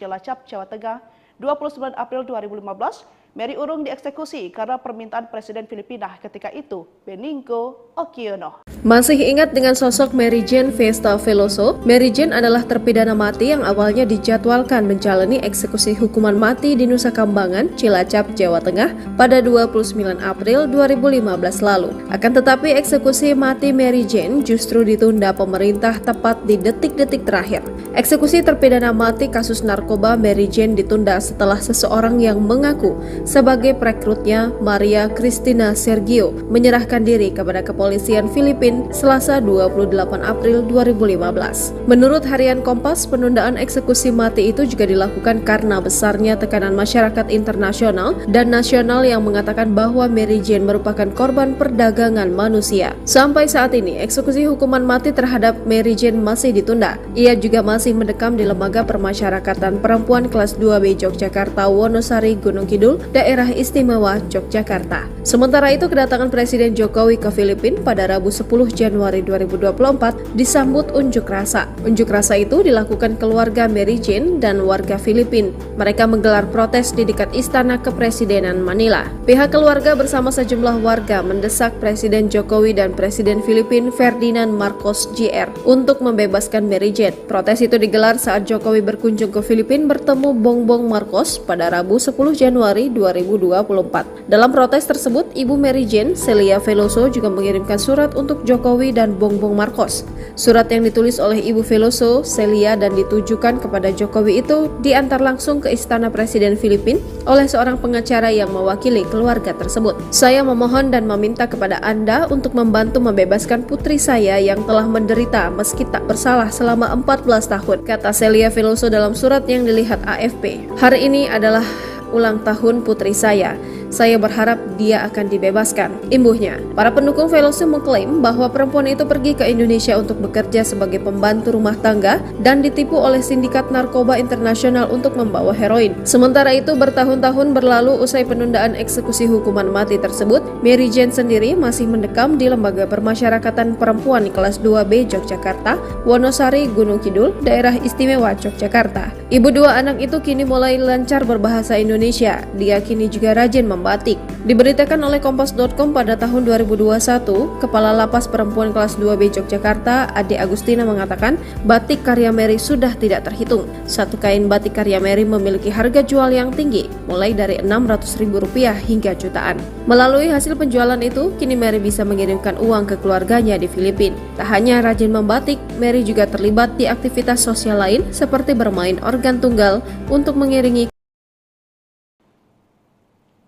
Cilacap, Jawa Tengah, 29 April 2015, Mary Urung dieksekusi karena permintaan Presiden Filipina ketika itu, Benigno Aquino. Masih ingat dengan sosok Mary Jane Vesta Veloso? Mary Jane adalah terpidana mati yang awalnya dijadwalkan menjalani eksekusi hukuman mati di Nusa Kambangan, Cilacap, Jawa Tengah pada 29 April 2015 lalu. Akan tetapi eksekusi mati Mary Jane justru ditunda pemerintah tepat di detik-detik terakhir. Eksekusi terpidana mati kasus narkoba Mary Jane ditunda setelah seseorang yang mengaku sebagai perekrutnya, Maria Cristina Sergio, menyerahkan diri kepada kepolisian Filipina Selasa 28 April 2015. Menurut harian Kompas, penundaan eksekusi mati itu juga dilakukan karena besarnya tekanan masyarakat internasional dan nasional yang mengatakan bahwa Mary Jane merupakan korban perdagangan manusia. Sampai saat ini, eksekusi hukuman mati terhadap Mary Jane masih ditunda. Ia juga masih mendekam di Lembaga Permasyarakatan Perempuan Kelas 2B Yogyakarta, Wonosari, Gunung Kidul, Daerah Istimewa Yogyakarta. Sementara itu, kedatangan Presiden Jokowi ke Filipina pada Rabu 10 Januari 2024 disambut unjuk rasa. Unjuk rasa itu dilakukan keluarga Mary Jane dan warga Filipina. Mereka menggelar protes di dekat Istana Kepresidenan Manila. Pihak keluarga bersama sejumlah warga mendesak Presiden Jokowi dan Presiden Filipina Ferdinand Marcos Jr. untuk membebaskan Mary Jane. Protes itu digelar saat Jokowi berkunjung ke Filipina bertemu Bongbong Marcos pada Rabu 10 Januari 2024. Dalam protes tersebut, Ibu Mary Jane, Celia Veloso, juga mengirimkan surat untuk Jokowi dan Bongbong Marcos. Surat yang ditulis oleh Ibu Veloso, Celia, dan ditujukan kepada Jokowi itu diantar langsung ke Istana Presiden Filipina oleh seorang pengacara yang mewakili keluarga tersebut. Saya memohon dan meminta kepada Anda untuk membantu membebaskan putri saya yang telah menderita meski tak bersalah selama 14 tahun, kata Celia Veloso dalam surat yang dilihat AFP. Hari ini adalah ulang tahun putri saya. Saya berharap dia akan dibebaskan, imbuhnya. Para pendukung Veloso mengklaim bahwa perempuan itu pergi ke Indonesia untuk bekerja sebagai pembantu rumah tangga dan ditipu oleh sindikat narkoba internasional untuk membawa heroin. Sementara itu, bertahun-tahun berlalu usai penundaan eksekusi hukuman mati tersebut, Mary Jane sendiri masih mendekam di Lembaga Permasyarakatan Perempuan Kelas 2B Yogyakarta, Wonosari, Gunung Kidul, Daerah Istimewa Yogyakarta. Ibu dua anak itu kini mulai lancar berbahasa Indonesia. Dia kini juga rajin membatik. Diberitakan oleh Kompas.com pada tahun 2021, Kepala Lapas Perempuan Kelas 2B Yogyakarta, Ade Agustina, mengatakan batik karya Mary sudah tidak terhitung. Satu kain batik karya Mary memiliki harga jual yang tinggi, mulai dari Rp600.000 hingga jutaan. Melalui hasil penjualan itu, kini Mary bisa mengirimkan uang ke keluarganya di Filipina. Tak hanya rajin membatik, Mary juga terlibat di aktivitas sosial lain seperti bermain organ tunggal untuk mengiringi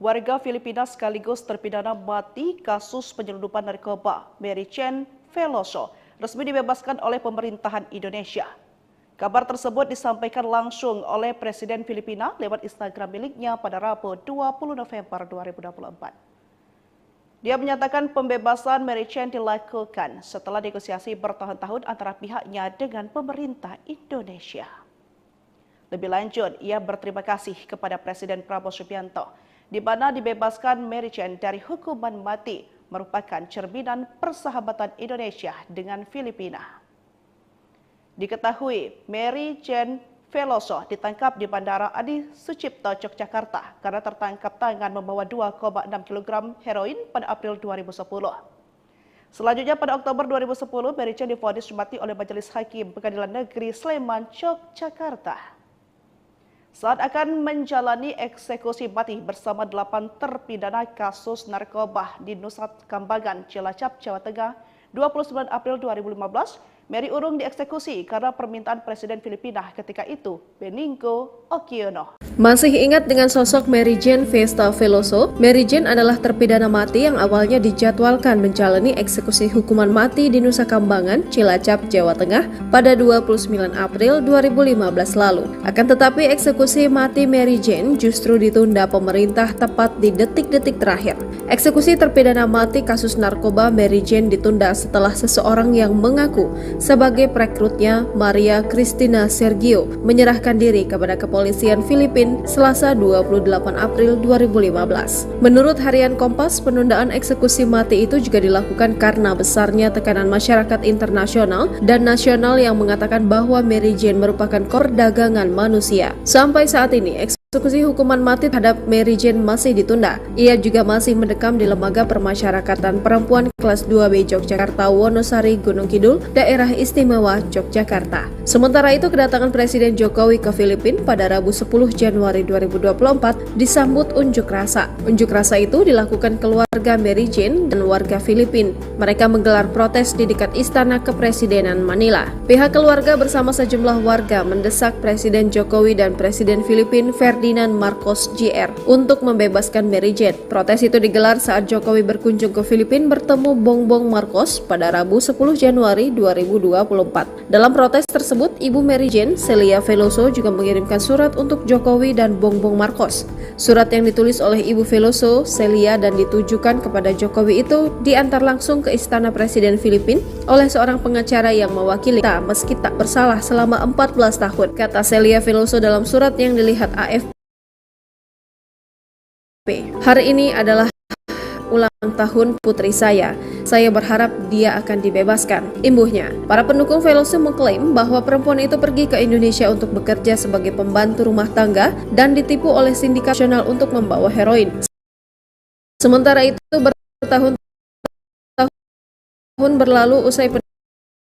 warga Filipina sekaligus terpidana mati kasus penyelundupan narkoba Mary Jane Veloso resmi dibebaskan oleh pemerintahan Indonesia. Kabar tersebut disampaikan langsung oleh Presiden Filipina lewat Instagram miliknya pada Rabu 20 November 2024. Dia menyatakan pembebasan Mary Jane dilakukan setelah negosiasi bertahun-tahun antara pihaknya dengan pemerintah Indonesia. Lebih lanjut, ia berterima kasih kepada Presiden Prabowo Subianto di mana dibebaskan Mary Jane dari hukuman mati merupakan cerminan persahabatan Indonesia dengan Filipina. Diketahui Mary Jane Veloso ditangkap di Bandara Adi Sucipto, Yogyakarta karena tertangkap tangan membawa 2,6 kg heroin pada April 2010. Selanjutnya pada Oktober 2010, Mary Jane divonis mati oleh Majelis Hakim Pengadilan Negeri Sleman, Yogyakarta. Saat akan menjalani eksekusi mati bersama 8 terpidana kasus narkoba di Nusa Kambangan, Cilacap, Jawa Tengah, 29 April 2015, Mary Urung dieksekusi karena permintaan Presiden Filipina ketika itu, Benigno Aquino. Masih ingat dengan sosok Mary Jane Vesta Veloso? Mary Jane adalah terpidana mati yang awalnya dijadwalkan menjalani eksekusi hukuman mati di Nusa Kambangan, Cilacap, Jawa Tengah pada 29 April 2015 lalu. Akan tetapi eksekusi mati Mary Jane justru ditunda pemerintah tepat di detik-detik terakhir. Eksekusi terpidana mati kasus narkoba Mary Jane ditunda setelah seseorang yang mengaku sebagai perekrutnya, Maria Cristina Sergio, menyerahkan diri kepada kepolisian kepolisian Filipina Selasa 28 April 2015. Menurut harian Kompas, penundaan eksekusi mati itu juga dilakukan karena besarnya tekanan masyarakat internasional dan nasional yang mengatakan bahwa Mary Jane merupakan perdagangan manusia. Sampai saat ini, eksekusi hukuman mati terhadap Mary Jane masih ditunda. Ia juga masih mendekam di Lembaga Permasyarakatan Perempuan kelas 2B Yogyakarta, Wonosari, Gunung Kidul, Daerah Istimewa Yogyakarta. Sementara itu, kedatangan Presiden Jokowi ke Filipina pada Rabu 10 Januari 2024 disambut unjuk rasa. Unjuk rasa itu dilakukan keluarga Mary Jane dan warga Filipina. Mereka menggelar protes di dekat Istana Kepresidenan Manila. Pihak keluarga bersama sejumlah warga mendesak Presiden Jokowi dan Presiden Filipina Ferdinand Marcos Jr. untuk membebaskan Mary Jane. Protes itu digelar saat Jokowi berkunjung ke Filipina bertemu Bongbong Marcos pada Rabu 10 Januari 2024. Dalam protes tersebut, Ibu Mary Jane, Celia Veloso, juga mengirimkan surat untuk Jokowi dan Bongbong Marcos. Surat yang ditulis oleh Ibu Veloso, Celia, dan ditujukan kepada Jokowi itu diantar langsung ke Istana Presiden Filipina oleh seorang pengacara yang mewakili kita meski tak bersalah selama 14 tahun, kata Celia Veloso dalam surat yang dilihat AFP. Hari ini adalah ulang tahun putri saya. Saya berharap dia akan dibebaskan, imbuhnya. Para pendukung Veloso mengklaim bahwa perempuan itu pergi ke Indonesia untuk bekerja sebagai pembantu rumah tangga dan ditipu oleh sindikat nasional untuk membawa heroin. Sementara itu, bertahun-tahun berlalu usai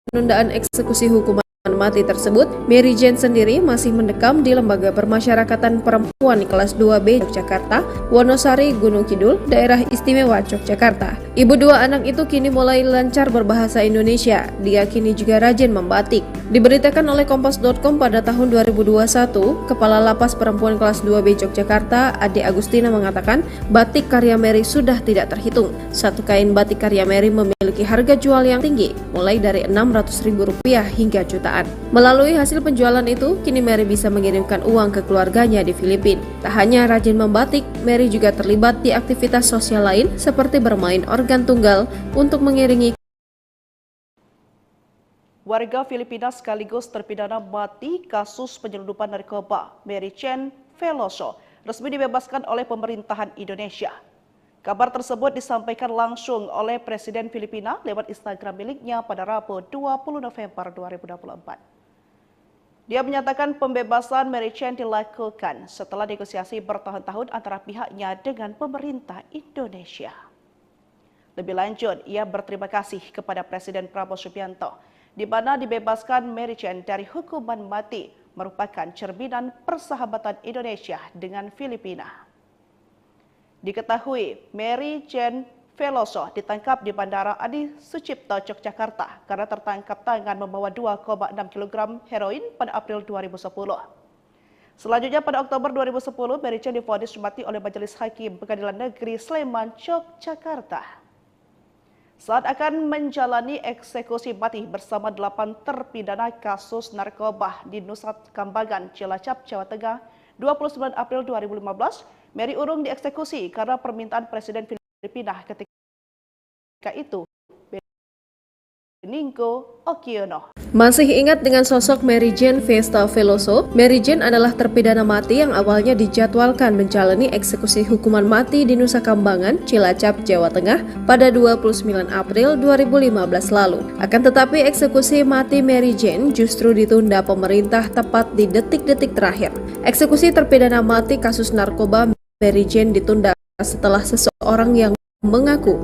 penundaan eksekusi hukuman mati tersebut, Mary Jane sendiri masih mendekam di Lembaga Permasyarakatan Perempuan kelas 2B Yogyakarta, Wonosari, Gunung Kidul, Daerah Istimewa Yogyakarta. Ibu dua anak itu kini mulai lancar berbahasa Indonesia. Dia kini juga rajin membatik. Diberitakan oleh Kompas.com pada tahun 2021, Kepala Lapas Perempuan kelas 2B Yogyakarta, Ade Agustina, mengatakan batik karya Mary sudah tidak terhitung. Satu kain batik karya Mary memiliki harga jual yang tinggi, mulai dari Rp600.000 hingga jutaan. Melalui hasil penjualan itu, kini Mary bisa mengirimkan uang ke keluarganya di Filipina. Tak hanya rajin membatik, Mary juga terlibat di aktivitas sosial lain seperti bermain organ tunggal untuk mengiringi warga Filipina sekaligus terpidana mati kasus penyelundupan narkoba Mary Jane Veloso resmi dibebaskan oleh pemerintahan Indonesia. Kabar tersebut disampaikan langsung oleh Presiden Filipina lewat Instagram miliknya pada Rabu 20 November 2024. Dia menyatakan pembebasan Mary Jane dilakukan setelah negosiasi bertahun-tahun antara pihaknya dengan pemerintah Indonesia. Lebih lanjut, ia berterima kasih kepada Presiden Prabowo Subianto, di mana dibebaskan Mary Jane dari hukuman mati merupakan cerminan persahabatan Indonesia dengan Filipina. Diketahui, Mary Jane Veloso ditangkap di Bandara Adi Sucipto, Yogyakarta karena tertangkap tangan membawa 2,6 kg heroin pada April 2010. Selanjutnya pada Oktober 2010, Mary Jane divonis mati oleh Majelis Hakim Pengadilan Negeri Sleman, Yogyakarta. Saat akan menjalani eksekusi mati bersama 8 terpidana kasus narkoba di Nusa Kambangan, Cilacap, Jawa Tengah, 29 April 2015, Mary urung dieksekusi karena permintaan Presiden Filipina ketika itu, Benigno Aquino. Masih ingat dengan sosok Mary Jane Festa Veloso? Mary Jane adalah terpidana mati yang awalnya dijadwalkan menjalani eksekusi hukuman mati di Nusa Kambangan, Cilacap, Jawa Tengah pada 29 April 2015 lalu. Akan tetapi eksekusi mati Mary Jane justru ditunda pemerintah tepat di detik-detik terakhir. Eksekusi terpidana mati kasus narkoba Mary Jane ditunda setelah seseorang yang mengaku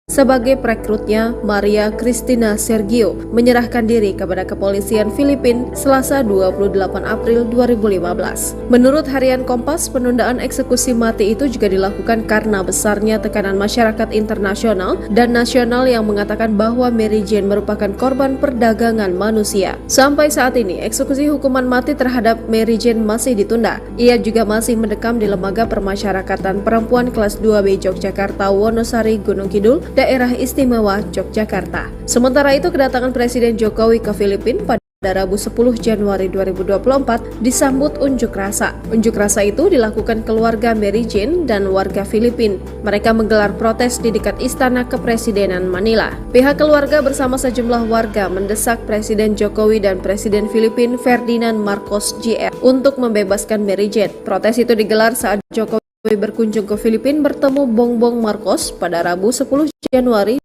sebagai perekrutnya, Maria Cristina Sergio, menyerahkan diri kepada kepolisian Filipina Selasa 28 April 2015. Menurut harian Kompas, penundaan eksekusi mati itu juga dilakukan karena besarnya tekanan masyarakat internasional dan nasional yang mengatakan bahwa Mary Jane merupakan korban perdagangan manusia. Sampai saat ini, eksekusi hukuman mati terhadap Mary Jane masih ditunda. Ia juga masih mendekam di Lembaga Permasyarakatan Perempuan kelas 2B Yogyakarta, Wonosari, Gunung Kidul, Daerah Istimewa Yogyakarta. Sementara itu, kedatangan Presiden Jokowi ke Filipina pada Rabu 10 Januari 2024 disambut unjuk rasa. Unjuk rasa itu dilakukan keluarga Mary Jane dan warga Filipina. Mereka menggelar protes di dekat Istana Kepresidenan Manila. Pihak keluarga bersama sejumlah warga mendesak Presiden Jokowi dan Presiden Filipina Ferdinand Marcos Jr. untuk membebaskan Mary Jane. Protes itu digelar saat Jokowi berkunjung ke Filipina bertemu Bongbong Marcos pada Rabu 10 Januari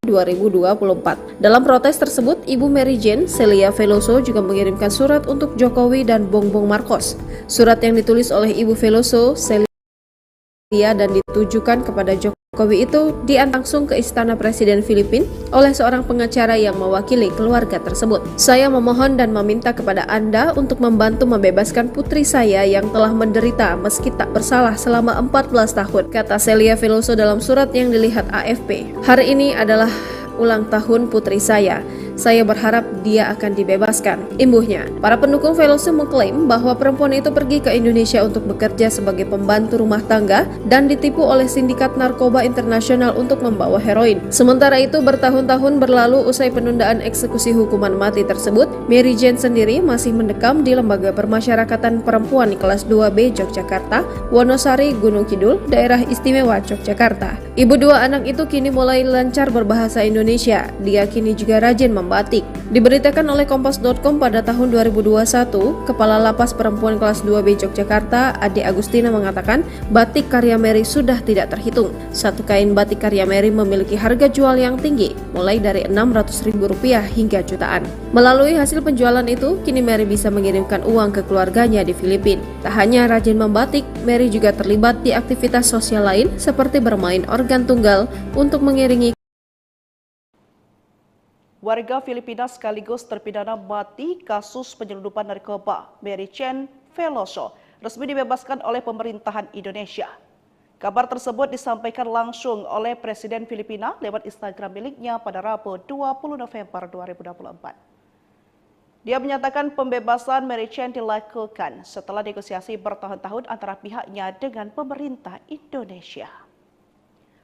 2024. Dalam protes tersebut, Ibu Mary Jane, Celia Veloso, juga mengirimkan surat untuk Jokowi dan Bongbong Marcos. Surat yang ditulis oleh Ibu Veloso, Celia, dan ditujukan kepada Jokowi itu diantar langsung ke Istana Presiden Filipina oleh seorang pengacara yang mewakili keluarga tersebut. Saya memohon dan meminta kepada Anda untuk membantu membebaskan putri saya yang telah menderita meski tak bersalah selama 14 tahun, kata Celia Veloso dalam surat yang dilihat AFP. Hari ini adalah ulang tahun putri saya. Saya berharap dia akan dibebaskan, imbuhnya. Para pendukung Veloso mengklaim bahwa perempuan itu pergi ke Indonesia untuk bekerja sebagai pembantu rumah tangga dan ditipu oleh sindikat narkoba internasional untuk membawa heroin. Sementara itu, bertahun-tahun berlalu usai penundaan eksekusi hukuman mati tersebut, Mary Jane sendiri masih mendekam di Lembaga Permasyarakatan Perempuan kelas 2B Yogyakarta, Wonosari, Gunung Kidul, Daerah Istimewa Yogyakarta. Ibu dua anak itu kini mulai lancar berbahasa Indonesia. Dia kini juga rajin membatik. Diberitakan oleh Kompas.com pada tahun 2021, Kepala Lapas Perempuan kelas 2B Yogyakarta, Ade Agustina mengatakan batik karya Mary sudah tidak terhitung. Satu kain batik karya Mary memiliki harga jual yang tinggi, mulai dari Rp600.000 hingga jutaan. Melalui hasil penjualan itu, kini Mary bisa mengirimkan uang ke keluarganya di Filipina. Tak hanya rajin membatik, Mary juga terlibat di aktivitas sosial lain seperti bermain organ tunggal untuk mengiringi warga Filipina sekaligus terpidana mati kasus penyelundupan narkoba Mary Jane Veloso resmi dibebaskan oleh pemerintahan Indonesia. Kabar tersebut disampaikan langsung oleh Presiden Filipina lewat Instagram miliknya pada Rabu 20 November 2024. Dia menyatakan pembebasan Mary Jane dilakukan setelah negosiasi bertahun-tahun antara pihaknya dengan pemerintah Indonesia.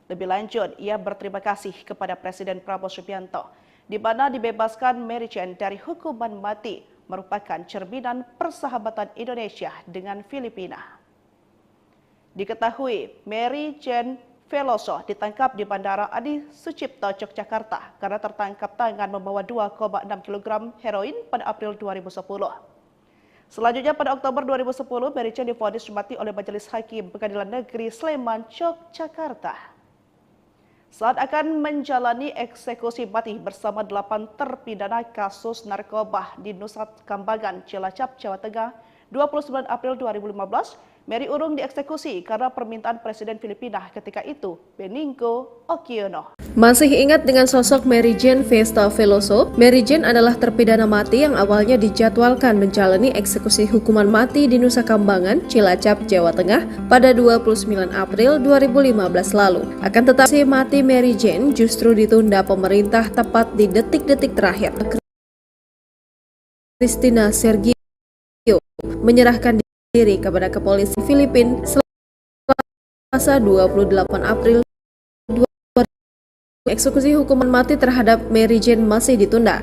Lebih lanjut, ia berterima kasih kepada Presiden Prabowo Subianto di mana dibebaskan Mary Jane dari hukuman mati merupakan cerminan persahabatan Indonesia dengan Filipina. Diketahui Mary Jane Veloso ditangkap di Bandara Adi Sucipto, Yogyakarta karena tertangkap tangan membawa 2,6 kg heroin pada April 2010. Selanjutnya pada Oktober 2010, Mary Jane divonis mati oleh Majelis Hakim Pengadilan Negeri Sleman, Yogyakarta. Saat akan menjalani eksekusi mati bersama 8 terpidana kasus narkoba di Nusa Kambangan, Cilacap, Jawa Tengah, 29 April 2015, Mary urung dieksekusi karena permintaan Presiden Filipina ketika itu, Benigno Aquino. Masih ingat dengan sosok Mary Jane Festa Veloso? Mary Jane adalah terpidana mati yang awalnya dijadwalkan menjalani eksekusi hukuman mati di Nusa Kambangan, Cilacap, Jawa Tengah pada 29 April 2015 lalu. Akan tetapi mati Mary Jane justru ditunda pemerintah tepat di detik-detik terakhir. Cristina Sergio menyerahkan diri kepada kepolisian Filipina Selasa 28 April. Eksekusi hukuman mati terhadap Mary Jane masih ditunda.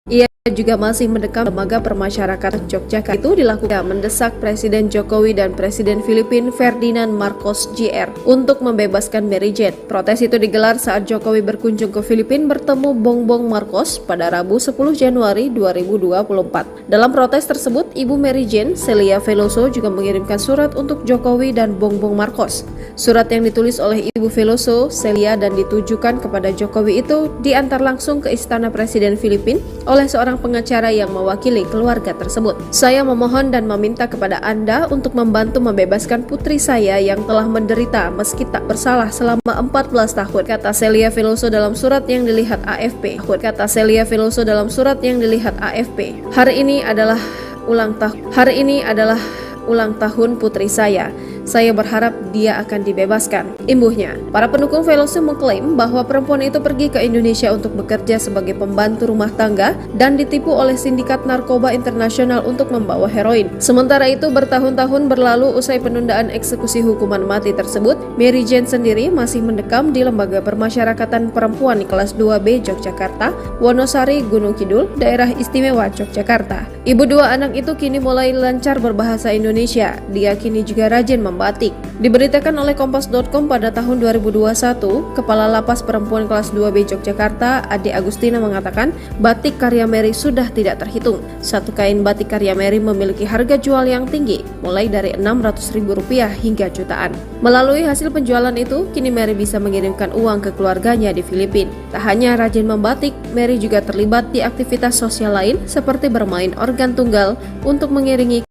Ia juga masih mendekam Lembaga Permasyarakatan Yogyakarta. Itu dilakukan mendesak Presiden Jokowi dan Presiden Filipina Ferdinand Marcos Jr. untuk membebaskan Mary Jane. Protes itu digelar saat Jokowi berkunjung ke Filipina bertemu Bongbong Marcos pada Rabu 10 Januari 2024. Dalam protes tersebut, Ibu Mary Jane, Celia Veloso, juga mengirimkan surat untuk Jokowi dan Bongbong Marcos. Surat yang ditulis oleh Ibu Veloso, Celia, dan ditujukan kepada Jokowi itu diantar langsung ke Istana Presiden Filipina oleh seorang pengacara yang mewakili keluarga tersebut. Saya memohon dan meminta kepada Anda untuk membantu membebaskan putri saya yang telah menderita meski tak bersalah selama 14 tahun, kata Celia Veloso dalam surat yang dilihat AFP. Hari ini adalah ulang tahun putri saya. Saya berharap dia akan dibebaskan. Imbuhnya, para pendukung Veloso mengklaim bahwa perempuan itu pergi ke Indonesia untuk bekerja sebagai pembantu rumah tangga dan ditipu oleh sindikat narkoba internasional untuk membawa heroin. Sementara itu, bertahun-tahun berlalu usai penundaan eksekusi hukuman mati tersebut, Mary Jane sendiri masih mendekam di Lembaga Permasyarakatan Perempuan kelas 2B Yogyakarta, Wonosari, Gunung Kidul, Daerah Istimewa Yogyakarta. Ibu dua anak itu kini mulai lancar berbahasa Indonesia. Dia kini juga rajin membatik. Diberitakan oleh Kompas.com pada tahun 2021, Kepala Lapas Perempuan kelas 2B Yogyakarta, Ade Agustina mengatakan batik karya Mary sudah tidak terhitung. Satu kain batik karya Mary memiliki harga jual yang tinggi, mulai dari Rp600.000 hingga jutaan. Melalui hasil penjualan itu, kini Mary bisa mengirimkan uang ke keluarganya di Filipina. Tak hanya rajin membatik, Mary juga terlibat di aktivitas sosial lain seperti bermain organ tunggal untuk mengiringi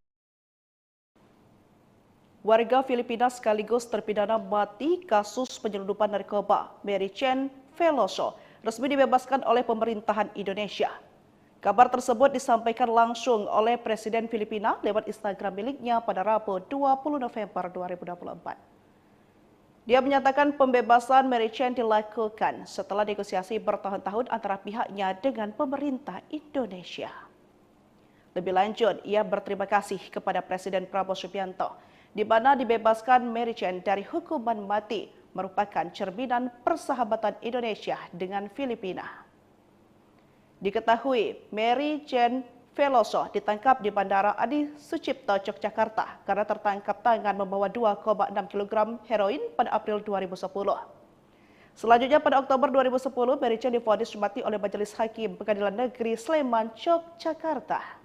warga Filipina sekaligus terpidana mati kasus penyelundupan narkoba Mary Jane Veloso resmi dibebaskan oleh pemerintahan Indonesia. Kabar tersebut disampaikan langsung oleh Presiden Filipina lewat Instagram miliknya pada Rabu 20 November 2024. Dia menyatakan pembebasan Mary Jane dilakukan setelah negosiasi bertahun-tahun antara pihaknya dengan pemerintah Indonesia. Lebih lanjut, ia berterima kasih kepada Presiden Prabowo Subianto, di mana dibebaskan Mary Jane dari hukuman mati merupakan cerminan persahabatan Indonesia dengan Filipina. Diketahui, Mary Jane Veloso ditangkap di Bandara Adi Sucipto, Yogyakarta karena tertangkap tangan membawa 2,6 kg heroin pada April 2010. Selanjutnya pada Oktober 2010, Mary Jane divonis mati oleh Majelis Hakim Pengadilan Negeri Sleman, Yogyakarta.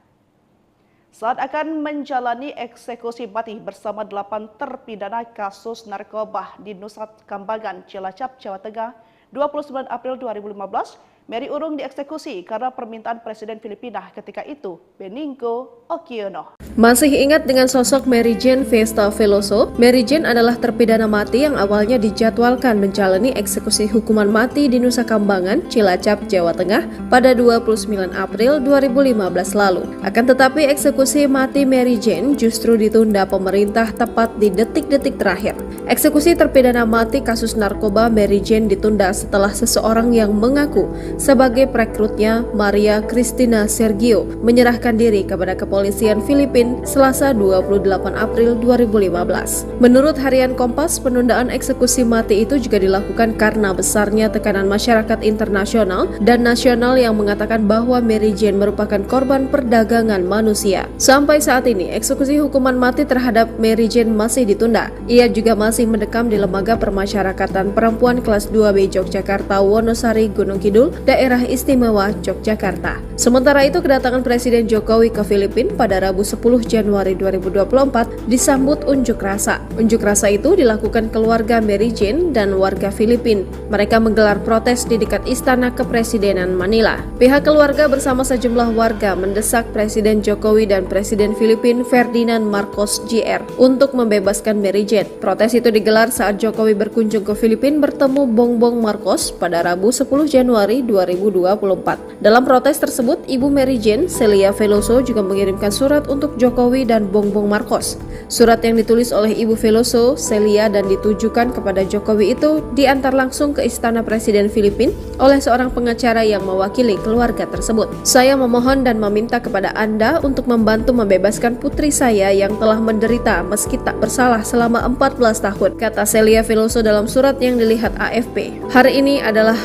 Saat akan menjalani eksekusi mati bersama 8 terpidana kasus narkoba di Nusa Kambangan, Cilacap, Jawa Tengah, 29 April 2015, Mary urung dieksekusi karena permintaan Presiden Filipina ketika itu, Benigno Aquino. Masih ingat dengan sosok Mary Jane Festa Veloso? Mary Jane adalah terpidana mati yang awalnya dijadwalkan menjalani eksekusi hukuman mati di Nusa Kambangan, Cilacap, Jawa Tengah pada 29 April 2015 lalu. Akan tetapi eksekusi mati Mary Jane justru ditunda pemerintah tepat di detik-detik terakhir. Eksekusi terpidana mati kasus narkoba Mary Jane ditunda setelah seseorang yang mengaku sebagai perekrutnya, Maria Cristina Sergio, menyerahkan diri kepada kepolisian Filipina Selasa 28 April 2015. Menurut harian Kompas, penundaan eksekusi mati itu juga dilakukan karena besarnya tekanan masyarakat internasional dan nasional yang mengatakan bahwa Mary Jane merupakan korban perdagangan manusia. Sampai saat ini, eksekusi hukuman mati terhadap Mary Jane masih ditunda. Ia juga masih mendekam di Lembaga Permasyarakatan Perempuan kelas 2B Yogyakarta, Wonosari, Gunung Kidul, Daerah Istimewa Yogyakarta. Sementara itu, kedatangan Presiden Jokowi ke Filipina pada Rabu 10 Januari 2024 disambut unjuk rasa. Unjuk rasa itu dilakukan keluarga Mary Jane dan warga Filipina. Mereka menggelar protes di dekat Istana Kepresidenan Manila. Pihak keluarga bersama sejumlah warga mendesak Presiden Jokowi dan Presiden Filipina Ferdinand Marcos Jr. untuk membebaskan Mary Jane. Protes itu digelar saat Jokowi berkunjung ke Filipina bertemu Bongbong Marcos pada Rabu 10 Januari 2024. Dalam protes tersebut, Ibu Mary Jane, Celia Veloso, juga mengirimkan surat untuk Jokowi dan Bongbong Marcos. Surat yang ditulis oleh Ibu Veloso, Celia, dan ditujukan kepada Jokowi itu diantar langsung ke Istana Presiden Filipina oleh seorang pengacara yang mewakili keluarga tersebut. Saya memohon dan meminta kepada Anda untuk membantu membebaskan putri saya yang telah menderita meski tak bersalah selama 14 tahun, kata Celia Veloso dalam surat yang dilihat AFP. Hari ini adalah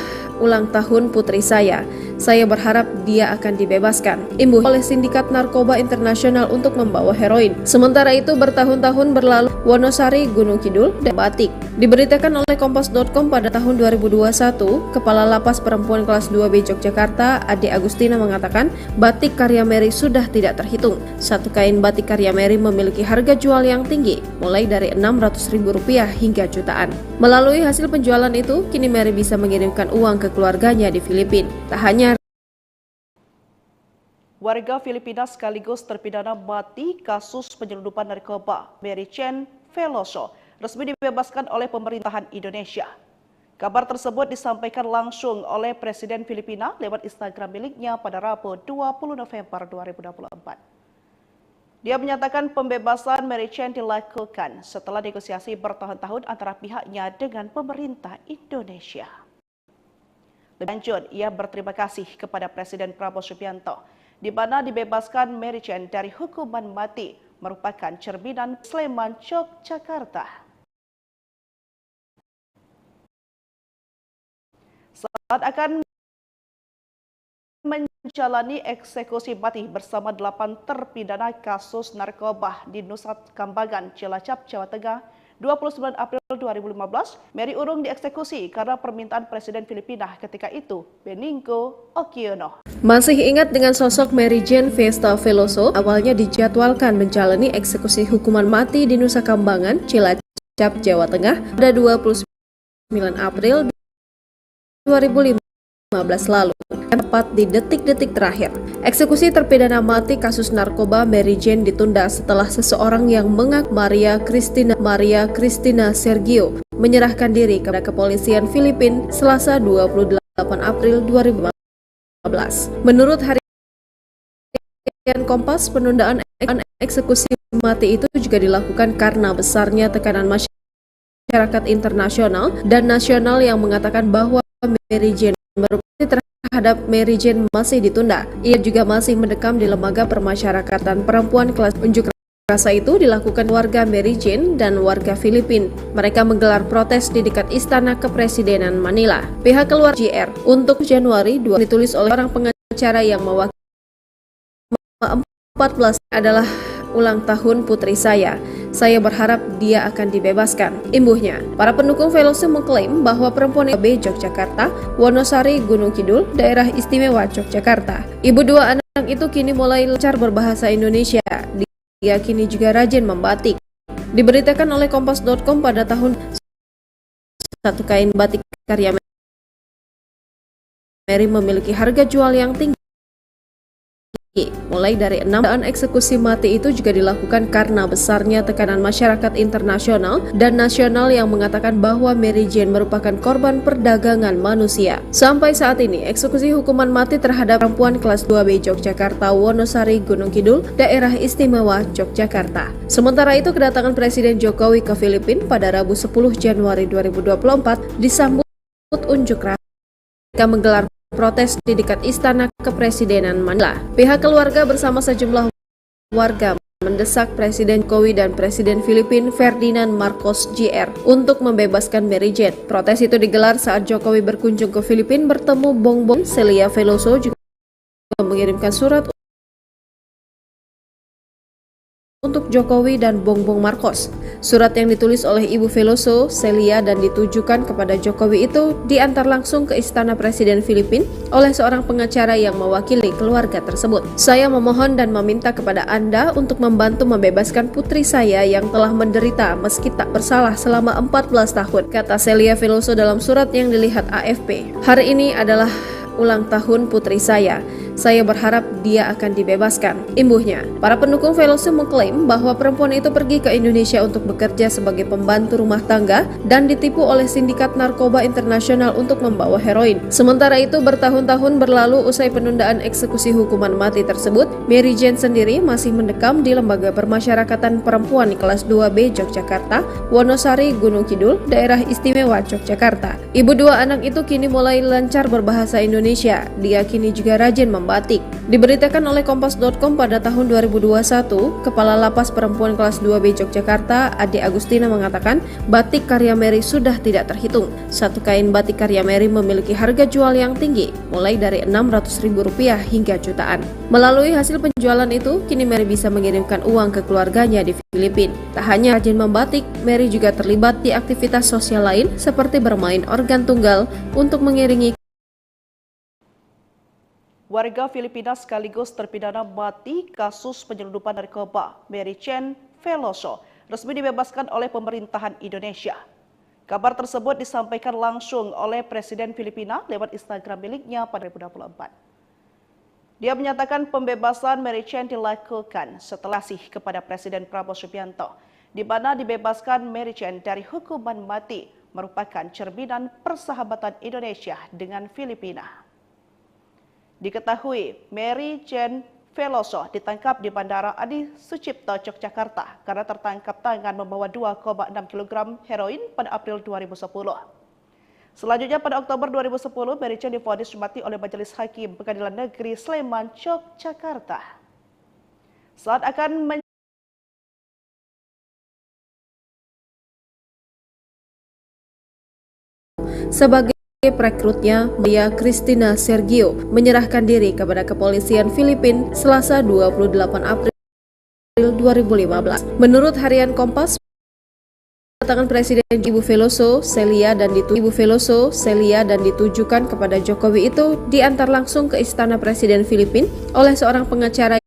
ulang tahun putri saya. Saya berharap dia akan dibebaskan. Imbuh oleh sindikat narkoba internasional untuk membawa heroin. Sementara itu, bertahun-tahun berlalu, Wonosari, Gunung Kidul, dan batik. Diberitakan oleh Kompas.com pada tahun 2021, Kepala Lapas Perempuan kelas 2B Yogyakarta, Ade Agustina mengatakan batik karya Mary sudah tidak terhitung. Satu kain batik karya Mary memiliki harga jual yang tinggi, mulai dari Rp600.000 hingga jutaan. Melalui hasil penjualan itu, kini Mary bisa mengirimkan uang ke keluarganya di Filipina. Tak hanya warga Filipina sekaligus terpidana mati kasus penyelundupan narkoba Mary Jane Veloso resmi dibebaskan oleh pemerintahan Indonesia. Kabar tersebut disampaikan langsung oleh Presiden Filipina lewat Instagram miliknya pada Rabu 20 November 2024. Dia menyatakan pembebasan Mary Chen dilakukan setelah negosiasi bertahun-tahun antara pihaknya dengan pemerintah Indonesia. Lebih lanjut, ia berterima kasih kepada Presiden Prabowo Subianto, di mana dibebaskan Mary Chen dari hukuman mati merupakan cerminan Sleman, Yogyakarta. Saat akan menjalani eksekusi mati bersama 8 terpidana kasus narkoba di Nusa Kambangan, Cilacap, Jawa Tengah, 29 April 2015, Mary Urung dieksekusi karena permintaan Presiden Filipina ketika itu, Benigno Aquino. Masih ingat dengan sosok Mary Jane Vesta Veloso, awalnya dijadwalkan menjalani eksekusi hukuman mati di Nusa Kambangan, Cilacap, Jawa Tengah pada 29 April 2015 lalu, tepat di detik-detik terakhir. Eksekusi terpidana mati kasus narkoba Mary Jane ditunda setelah seseorang yang mengaku Maria Cristina Sergio menyerahkan diri kepada kepolisian Filipina Selasa 28 April 2015. Menurut Harian Kompas, penundaan eksekusi mati itu juga dilakukan karena besarnya tekanan masyarakat internasional dan nasional yang mengatakan bahwa Mary Jane terhadap Mary Jane masih ditunda. Ia juga masih mendekam di lembaga permasyarakatan perempuan kelas. Unjuk rasa itu dilakukan warga Mary Jane dan warga Filipina. Mereka menggelar protes di dekat Istana Kepresidenan Manila. Pihak keluarga JR untuk Januari 2 ditulis oleh orang pengacara yang mewakili 14 adalah ulang tahun putri saya. Saya berharap dia akan dibebaskan. Imbuhnya, para pendukung Veloso mengklaim bahwa perempuan B Yogyakarta, Wonosari, Gunung Kidul, Daerah Istimewa Yogyakarta. Ibu dua anak itu kini mulai lancar berbahasa Indonesia. Dia kini juga rajin membatik. Diberitakan oleh Kompas.com pada tahun satu kain batik karya Mary memiliki harga jual yang tinggi. Mulai dari 6 eksekusi mati itu juga dilakukan karena besarnya tekanan masyarakat internasional dan nasional yang mengatakan bahwa Mary Jane merupakan korban perdagangan manusia. Sampai saat ini, eksekusi hukuman mati terhadap perempuan kelas 2B Yogyakarta, Wonosari, Gunung Kidul, Daerah Istimewa Yogyakarta. Sementara itu, kedatangan Presiden Jokowi ke Filipina pada Rabu 10 Januari 2024 disambut unjuk rasa. Mereka menggelar protes di dekat Istana Kepresidenan Manila. Pihak keluarga bersama sejumlah warga mendesak Presiden Jokowi dan Presiden Filipina Ferdinand Marcos Jr. untuk membebaskan Mary Jane. Protes itu digelar saat Jokowi berkunjung ke Filipina bertemu Bongbong. Celia Veloso juga mengirimkan surat untuk Jokowi dan Bongbong Marcos. Surat yang ditulis oleh Ibu Veloso, Celia, dan ditujukan kepada Jokowi itu diantar langsung ke Istana Presiden Filipina oleh seorang pengacara yang mewakili keluarga tersebut. Saya memohon dan meminta kepada Anda untuk membantu membebaskan putri saya yang telah menderita meski tak bersalah selama 14 tahun, kata Celia Veloso dalam surat yang dilihat AFP. Hari ini adalah ulang tahun putri saya. Saya berharap dia akan dibebaskan. Imbuhnya, para pendukung Veloso mengklaim bahwa perempuan itu pergi ke Indonesia untuk bekerja sebagai pembantu rumah tangga dan ditipu oleh sindikat narkoba internasional untuk membawa heroin. Sementara itu, bertahun-tahun berlalu usai penundaan eksekusi hukuman mati tersebut, Mary Jane sendiri masih mendekam di lembaga permasyarakatan perempuan kelas 2B Yogyakarta, Wonosari, Gunung Kidul, Daerah Istimewa Yogyakarta. Ibu dua anak itu kini mulai lancar berbahasa Indonesia. Dia kini juga rajin membatik. Diberitakan oleh Kompas.com pada tahun 2021, Kepala Lapas Perempuan kelas 2B Yogyakarta, Ade Agustina mengatakan batik karya Mary sudah tidak terhitung. Satu kain batik karya Mary memiliki harga jual yang tinggi, mulai dari Rp600.000 hingga jutaan. Melalui hasil penjualan itu, kini Mary bisa mengirimkan uang ke keluarganya di Filipina. Tak hanya rajin membatik, Mary juga terlibat di aktivitas sosial lain seperti bermain organ tunggal untuk mengiringi warga Filipina sekaligus terpidana mati kasus penyelundupan narkoba Mary Chen Veloso resmi dibebaskan oleh pemerintahan Indonesia. Kabar tersebut disampaikan langsung oleh Presiden Filipina lewat Instagram miliknya pada 2024. Dia menyatakan pembebasan Mary Chen dilakukan setelah kepada Presiden Prabowo Subianto, di mana dibebaskan Mary Chen dari hukuman mati merupakan cerminan persahabatan Indonesia dengan Filipina. Diketahui, Mary Chen Veloso ditangkap di Bandara Adi Sucipto, Yogyakarta karena tertangkap tangan membawa 2,6 kg heroin pada April 2010. Selanjutnya pada Oktober 2010, Mary Jane divonis mati oleh Majelis Hakim Pengadilan Negeri Sleman, Yogyakarta. Saat akan sebagai perekrutnya, Maria Cristina Sergio menyerahkan diri kepada kepolisian Filipina Selasa 28 April 2015. Menurut harian Kompas, kedatangan Presiden Ibu Veloso Celia dan ditujukan kepada Jokowi itu diantar langsung ke Istana Presiden Filipina oleh seorang pengacara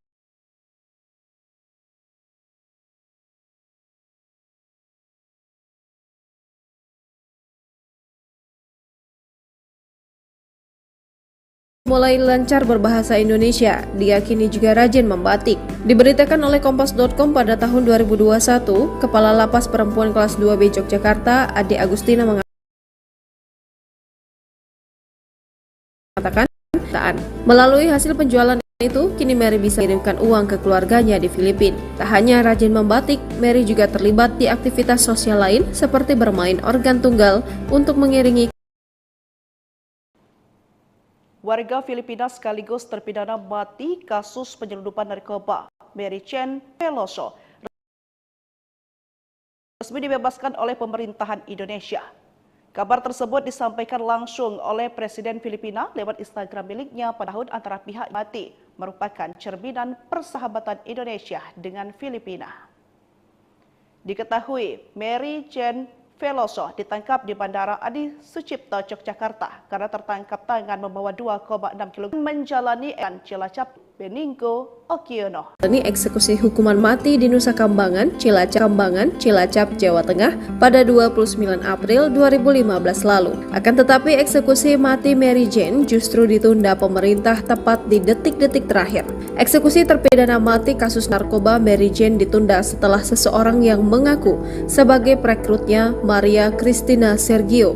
mulai lancar berbahasa Indonesia, diyakini juga rajin membatik. Diberitakan oleh Kompas.com pada tahun 2021, Kepala Lapas Perempuan Kelas 2B Yogyakarta, Ade Agustina mengatakan, melalui hasil penjualan itu, kini Mary bisa mengirimkan uang ke keluarganya di Filipina. Tak hanya rajin membatik, Mary juga terlibat di aktivitas sosial lain seperti bermain organ tunggal untuk mengiringi warga Filipina sekaligus terpidana mati kasus penyelundupan narkoba, Mary Jane Veloso, resmi dibebaskan oleh pemerintahan Indonesia. Kabar tersebut disampaikan langsung oleh Presiden Filipina lewat Instagram miliknya pada tahun antara pihak mati, merupakan cerminan persahabatan Indonesia dengan Filipina. Diketahui, Mary Jane Veloso ditangkap di Bandara Adi Sucipto, Yogyakarta karena tertangkap tangan membawa 2,6 kg menjalani Cilacap, Beninggo, Okiono. Ini eksekusi hukuman mati di Nusa Kambangan, Cilacap, Jawa Tengah pada 29 April 2015 lalu. Akan tetapi eksekusi mati Mary Jane justru ditunda pemerintah tepat di detik-detik terakhir. Eksekusi terpidana mati kasus narkoba Mary Jane ditunda setelah seseorang yang mengaku sebagai perekrutnya, Maria Cristina Sergio,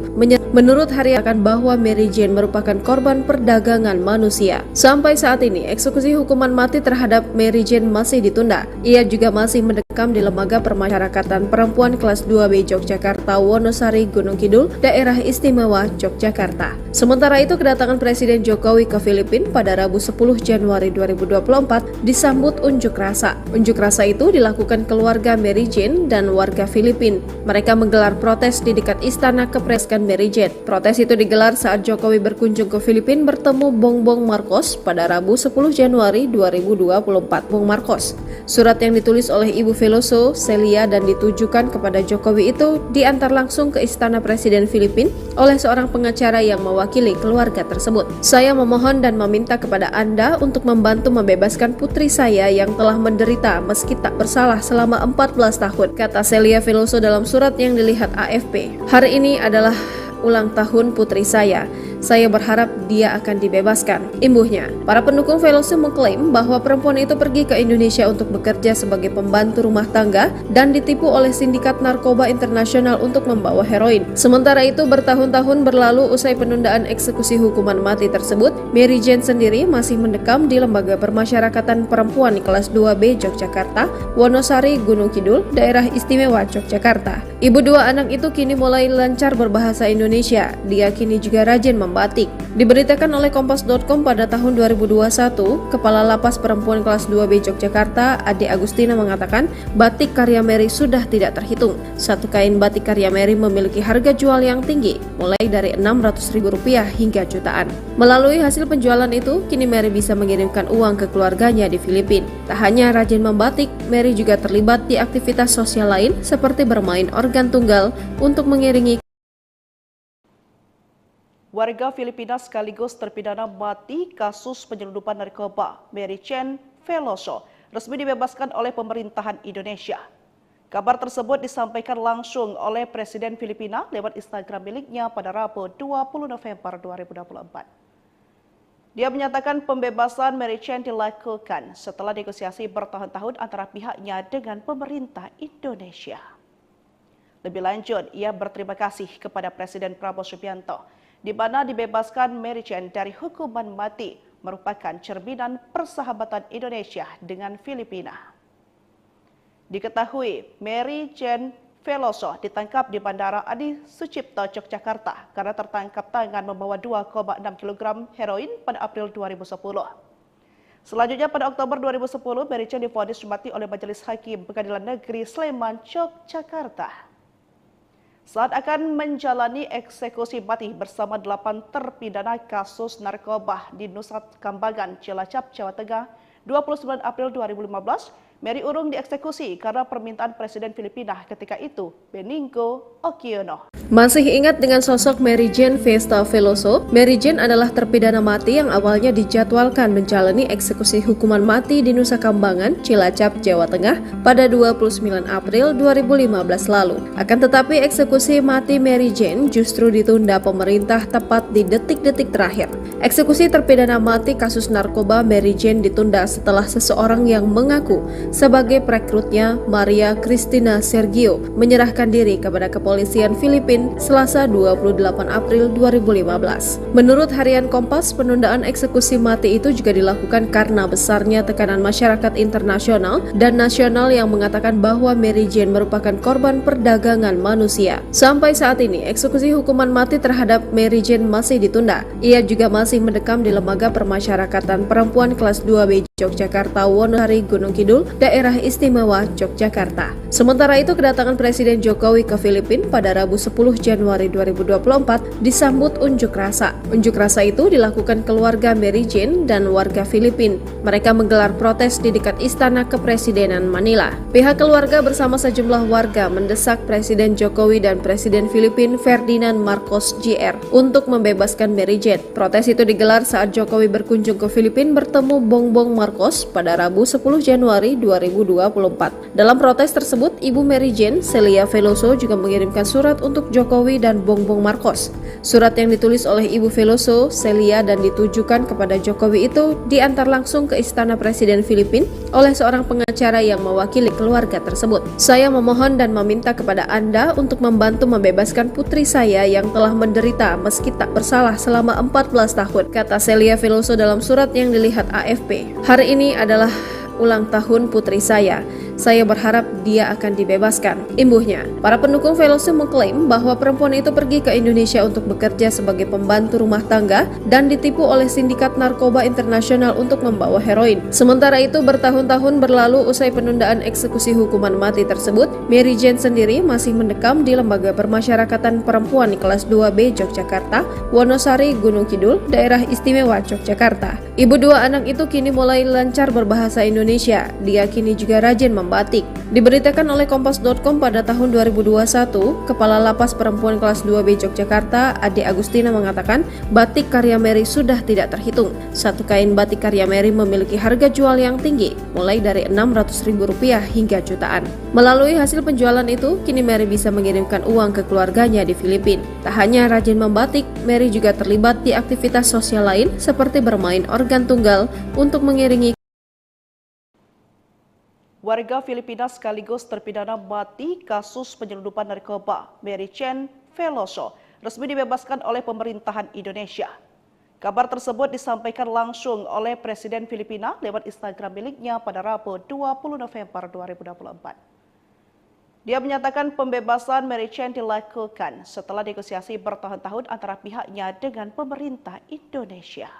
menurut harian bahwa Mary Jane merupakan korban perdagangan manusia. Sampai saat ini, eksekusi hukuman mati terhadap Mary Jane masih ditunda. Ia juga masih mendekam di Lembaga Permasyarakatan Perempuan Kelas 2B Yogyakarta, Wonosari, Gunung Kidul, Daerah Istimewa Yogyakarta. Sementara itu, kedatangan Presiden Jokowi ke Filipina pada Rabu 10 Januari 2024 disambut unjuk rasa. Unjuk rasa itu dilakukan keluarga Mary Jane dan warga Filipina. Mereka menggelar protes di dekat Istana Kepresidenan Mary Jane. Protes itu digelar saat Jokowi berkunjung ke Filipina bertemu Bongbong Marcos pada Rabu 10 Januari 2024. Bung Marcos, surat yang ditulis oleh Ibu Veloso Celia dan ditujukan kepada Jokowi itu diantar langsung ke Istana Presiden Filipina oleh seorang pengacara yang mewakili keluarga tersebut. Saya memohon dan meminta kepada Anda untuk membantu membebaskan putri saya yang telah menderita meski tak bersalah selama 14 tahun, kata Celia Veloso dalam surat yang dilihat AFP. Hari ini adalah ulang tahun putri saya. Saya berharap dia akan dibebaskan, imbuhnya. Para pendukung Veloso mengklaim bahwa perempuan itu pergi ke Indonesia untuk bekerja sebagai pembantu rumah tangga dan ditipu oleh sindikat narkoba internasional untuk membawa heroin. Sementara itu, bertahun-tahun berlalu usai penundaan eksekusi hukuman mati tersebut, Mary Jane sendiri masih mendekam di Lembaga Permasyarakatan Perempuan Kelas 2B Yogyakarta, Wonosari, Gunung Kidul, Daerah Istimewa Yogyakarta. Ibu dua anak itu kini mulai lancar berbahasa Indonesia, diyakini juga rajin membatik. Diberitakan oleh Kompas.com pada tahun 2021, Kepala Lapas Perempuan Kelas 2B Yogyakarta, Ade Agustina mengatakan batik karya Mary sudah tidak terhitung. Satu kain batik karya Mary memiliki harga jual yang tinggi, mulai dari Rp600.000 hingga jutaan. Melalui hasil penjualan itu, kini Mary bisa mengirimkan uang ke keluarganya di Filipina. Tak hanya rajin membatik, Mary juga terlibat di aktivitas sosial lain seperti bermain organ tunggal untuk mengiringi warga Filipina sekaligus terpidana mati kasus penyelundupan narkoba, Mary Jane Veloso, resmi dibebaskan oleh pemerintahan Indonesia. Kabar tersebut disampaikan langsung oleh Presiden Filipina lewat Instagram miliknya pada Rabu 20 November 2024. Dia menyatakan pembebasan Mary Jane dilakukan setelah negosiasi bertahun-tahun antara pihaknya dengan pemerintah Indonesia. Lebih lanjut, ia berterima kasih kepada Presiden Prabowo Subianto di mana dibebaskan Mary Jane dari hukuman mati merupakan cerminan persahabatan Indonesia dengan Filipina. Diketahui Mary Jane Veloso ditangkap di Bandara Adi Sucipto, Yogyakarta karena tertangkap tangan membawa 2,6 kg heroin pada April 2010. Selanjutnya pada Oktober 2010, Mary Jane divonis mati oleh Majelis Hakim Pengadilan Negeri Sleman, Yogyakarta. Saat akan menjalani eksekusi mati bersama 8 terpidana kasus narkoba di Nusa Kambangan, Cilacap, Jawa Tengah, 29 April 2015, Mary urung dieksekusi karena permintaan Presiden Filipina ketika itu, Benigno Aquino. Masih ingat dengan sosok Mary Jane Festa Veloso? Mary Jane adalah terpidana mati yang awalnya dijadwalkan menjalani eksekusi hukuman mati di Nusa Kambangan, Cilacap, Jawa Tengah pada 29 April 2015 lalu. Akan tetapi eksekusi mati Mary Jane justru ditunda pemerintah tepat di detik-detik terakhir. Eksekusi terpidana mati kasus narkoba Mary Jane ditunda setelah seseorang yang mengaku sebagai perekrutnya, Maria Cristina Sergio, menyerahkan diri kepada kepolisian Filipina Selasa 28 April 2015. Menurut harian Kompas, penundaan eksekusi mati itu juga dilakukan karena besarnya tekanan masyarakat internasional dan nasional yang mengatakan bahwa Mary Jane merupakan korban perdagangan manusia. Sampai saat ini, eksekusi hukuman mati terhadap Mary Jane masih ditunda. Ia juga masih mendekam di Lembaga Permasyarakatan Perempuan Kelas 2B Yogyakarta, Wonosari, Gunung Kidul, Daerah Istimewa Yogyakarta. Sementara itu, kedatangan Presiden Jokowi ke Filipina pada Rabu 10 Januari 2024 disambut unjuk rasa. Unjuk rasa itu dilakukan keluarga Mary Jane dan warga Filipina. Mereka menggelar protes di dekat Istana Kepresidenan Manila. Pihak keluarga bersama sejumlah warga mendesak Presiden Jokowi dan Presiden Filipina Ferdinand Marcos Jr. untuk membebaskan Mary Jane. Protes itu digelar saat Jokowi berkunjung ke Filipina bertemu Bongbong Marcos pada Rabu 10 Januari 2024. Dalam protes tersebut, Ibu Mary Jane, Celia Veloso, juga mengirimkan surat untuk Jokowi dan Bongbong Marcos. Surat yang ditulis oleh Ibu Veloso, Celia, dan ditujukan kepada Jokowi itu diantar langsung ke Istana Presiden Filipina oleh seorang pengacara yang mewakili keluarga tersebut. Saya memohon dan meminta kepada Anda untuk membantu membebaskan putri saya yang telah menderita meski tak bersalah selama 14 tahun, kata Celia Veloso dalam surat yang dilihat AFP. Hari ini adalah ulang tahun putri saya. Saya berharap dia akan dibebaskan, imbuhnya. Para pendukung Veloso mengklaim bahwa perempuan itu pergi ke Indonesia untuk bekerja sebagai pembantu rumah tangga dan ditipu oleh sindikat narkoba internasional untuk membawa heroin. Sementara itu, bertahun-tahun berlalu usai penundaan eksekusi hukuman mati tersebut, Mary Jane sendiri masih mendekam di Lembaga Permasyarakatan Perempuan Kelas 2B Yogyakarta, Wonosari, Gunung Kidul, Daerah Istimewa Yogyakarta. Ibu dua anak itu kini mulai lancar berbahasa Indonesia. Dia kini juga rajin batik. Diberitakan oleh Kompas.com pada tahun 2021, Kepala Lapas Perempuan Kelas 2B Yogyakarta, Ade Agustina, mengatakan batik karya Mary sudah tidak terhitung. Satu kain batik karya Mary memiliki harga jual yang tinggi, mulai dari Rp600.000 hingga jutaan. Melalui hasil penjualan itu, kini Mary bisa mengirimkan uang ke keluarganya di Filipina. Tak hanya rajin membatik, Mary juga terlibat di aktivitas sosial lain seperti bermain organ tunggal untuk mengiringi warga Filipina sekaligus terpidana mati kasus penyelundupan narkoba Mary Jane Veloso resmi dibebaskan oleh pemerintahan Indonesia. Kabar tersebut disampaikan langsung oleh Presiden Filipina lewat Instagram miliknya pada Rabu 20 November 2024. Dia menyatakan pembebasan Mary Jane dilakukan setelah negosiasi bertahun-tahun antara pihaknya dengan pemerintah Indonesia.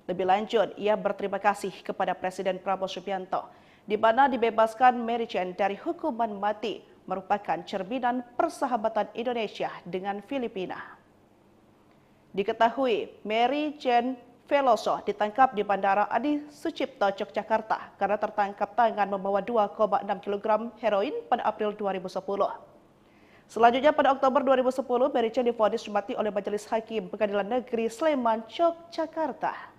Lebih lanjut, ia berterima kasih kepada Presiden Prabowo Subianto di mana dibebaskan Mary Jane dari hukuman mati merupakan cerminan persahabatan Indonesia dengan Filipina. Diketahui Mary Jane Veloso ditangkap di Bandara Adi Sucipto, Yogyakarta karena tertangkap tangan membawa 2,6 kg heroin pada April 2010. Selanjutnya pada Oktober 2010, Mary Jane divonis mati oleh Majelis Hakim Pengadilan Negeri Sleman, Yogyakarta.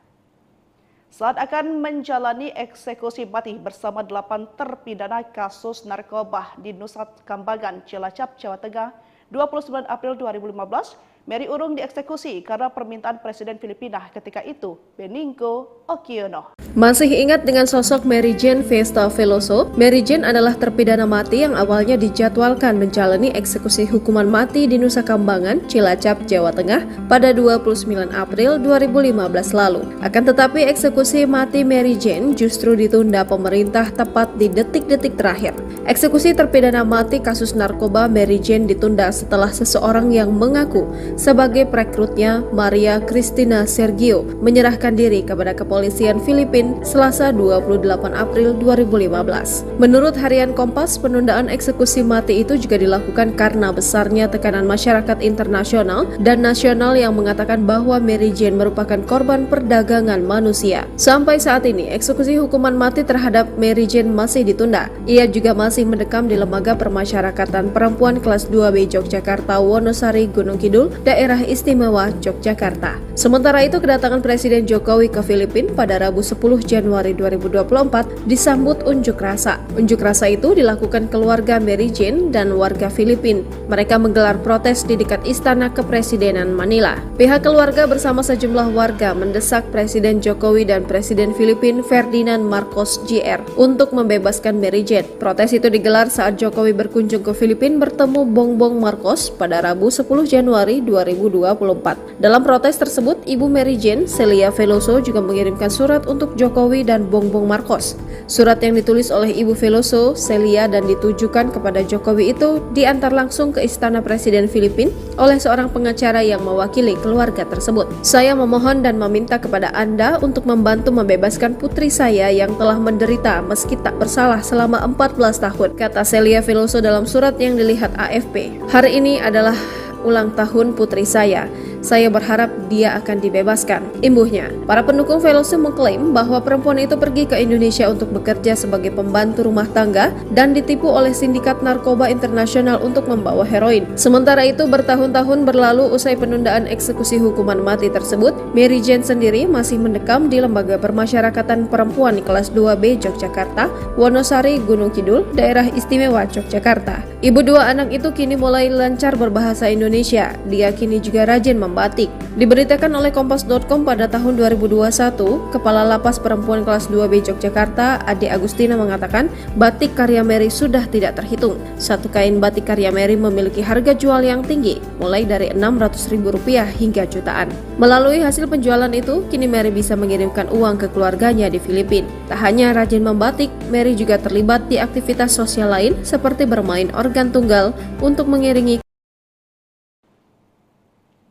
Saat akan menjalani eksekusi mati bersama 8 terpidana kasus narkoba di Nusa Kambangan, Cilacap, Jawa Tengah, 29 April 2015, Mary Urung dieksekusi karena permintaan Presiden Filipina ketika itu, Benigno Aquino. Masih ingat dengan sosok Mary Jane Vesta Veloso? Mary Jane adalah terpidana mati yang awalnya dijadwalkan menjalani eksekusi hukuman mati di Nusa Kambangan, Cilacap, Jawa Tengah pada 29 April 2015 lalu. Akan tetapi eksekusi mati Mary Jane justru ditunda pemerintah tepat di detik-detik terakhir. Eksekusi terpidana mati kasus narkoba Mary Jane ditunda setelah seseorang yang mengaku sebagai perekrutnya, Maria Cristina Sergio, menyerahkan diri kepada kepolisian Filipina Selasa 28 April 2015. Menurut harian Kompas, penundaan eksekusi mati itu juga dilakukan karena besarnya tekanan masyarakat internasional dan nasional yang mengatakan bahwa Mary Jane merupakan korban perdagangan manusia. Sampai saat ini, eksekusi hukuman mati terhadap Mary Jane masih ditunda. Ia juga masih mendekam di Lembaga Permasyarakatan Perempuan Kelas 2B Yogyakarta, Wonosari, Gunung Kidul, Daerah Istimewa Yogyakarta. Sementara itu, kedatangan Presiden Jokowi ke Filipina pada Rabu 10 Januari 2024 disambut unjuk rasa. Unjuk rasa itu dilakukan keluarga Mary Jane dan warga Filipina. Mereka menggelar protes di dekat Istana Kepresidenan Manila. Pihak keluarga bersama sejumlah warga mendesak Presiden Jokowi dan Presiden Filipina Ferdinand Marcos Jr. untuk membebaskan Mary Jane. Protes itu digelar saat Jokowi berkunjung ke Filipina bertemu Bongbong Marcos pada Rabu 10 Januari 2024. Dalam protes tersebut, Ibu Mary Jane, Celia Veloso, juga mengirimkan surat untuk Jokowi dan Bongbong Marcos. Surat yang ditulis oleh Ibu Veloso, Celia, dan ditujukan kepada Jokowi itu diantar langsung ke Istana Presiden Filipina oleh seorang pengacara yang mewakili keluarga tersebut. Saya memohon dan meminta kepada Anda untuk membantu membebaskan putri saya yang telah menderita meski tak bersalah selama 14 tahun, kata Celia Veloso dalam surat yang dilihat AFP. Hari ini adalah ulang tahun putri saya. Saya berharap dia akan dibebaskan, imbuhnya. Para pendukung Veloso mengklaim bahwa perempuan itu pergi ke Indonesia untuk bekerja sebagai pembantu rumah tangga dan ditipu oleh sindikat narkoba internasional untuk membawa heroin. Sementara itu, bertahun-tahun berlalu usai penundaan eksekusi hukuman mati tersebut, Mary Jane sendiri masih mendekam di Lembaga Permasyarakatan Perempuan Kelas 2B Yogyakarta, Wonosari, Gunung Kidul, Daerah Istimewa Yogyakarta. Ibu dua anak itu kini mulai lancar berbahasa Indonesia. Dia kini juga rajin batik. Diberitakan oleh Kompas.com pada tahun 2021, Kepala Lapas Perempuan Kelas 2B Yogyakarta, Ade Agustina, mengatakan batik karya Mary sudah tidak terhitung. Satu kain batik karya Mary memiliki harga jual yang tinggi, mulai dari Rp600.000 hingga jutaan. Melalui hasil penjualan itu, kini Mary bisa mengirimkan uang ke keluarganya di Filipina. Tak hanya rajin membatik, Mary juga terlibat di aktivitas sosial lain seperti bermain organ tunggal untuk mengiringi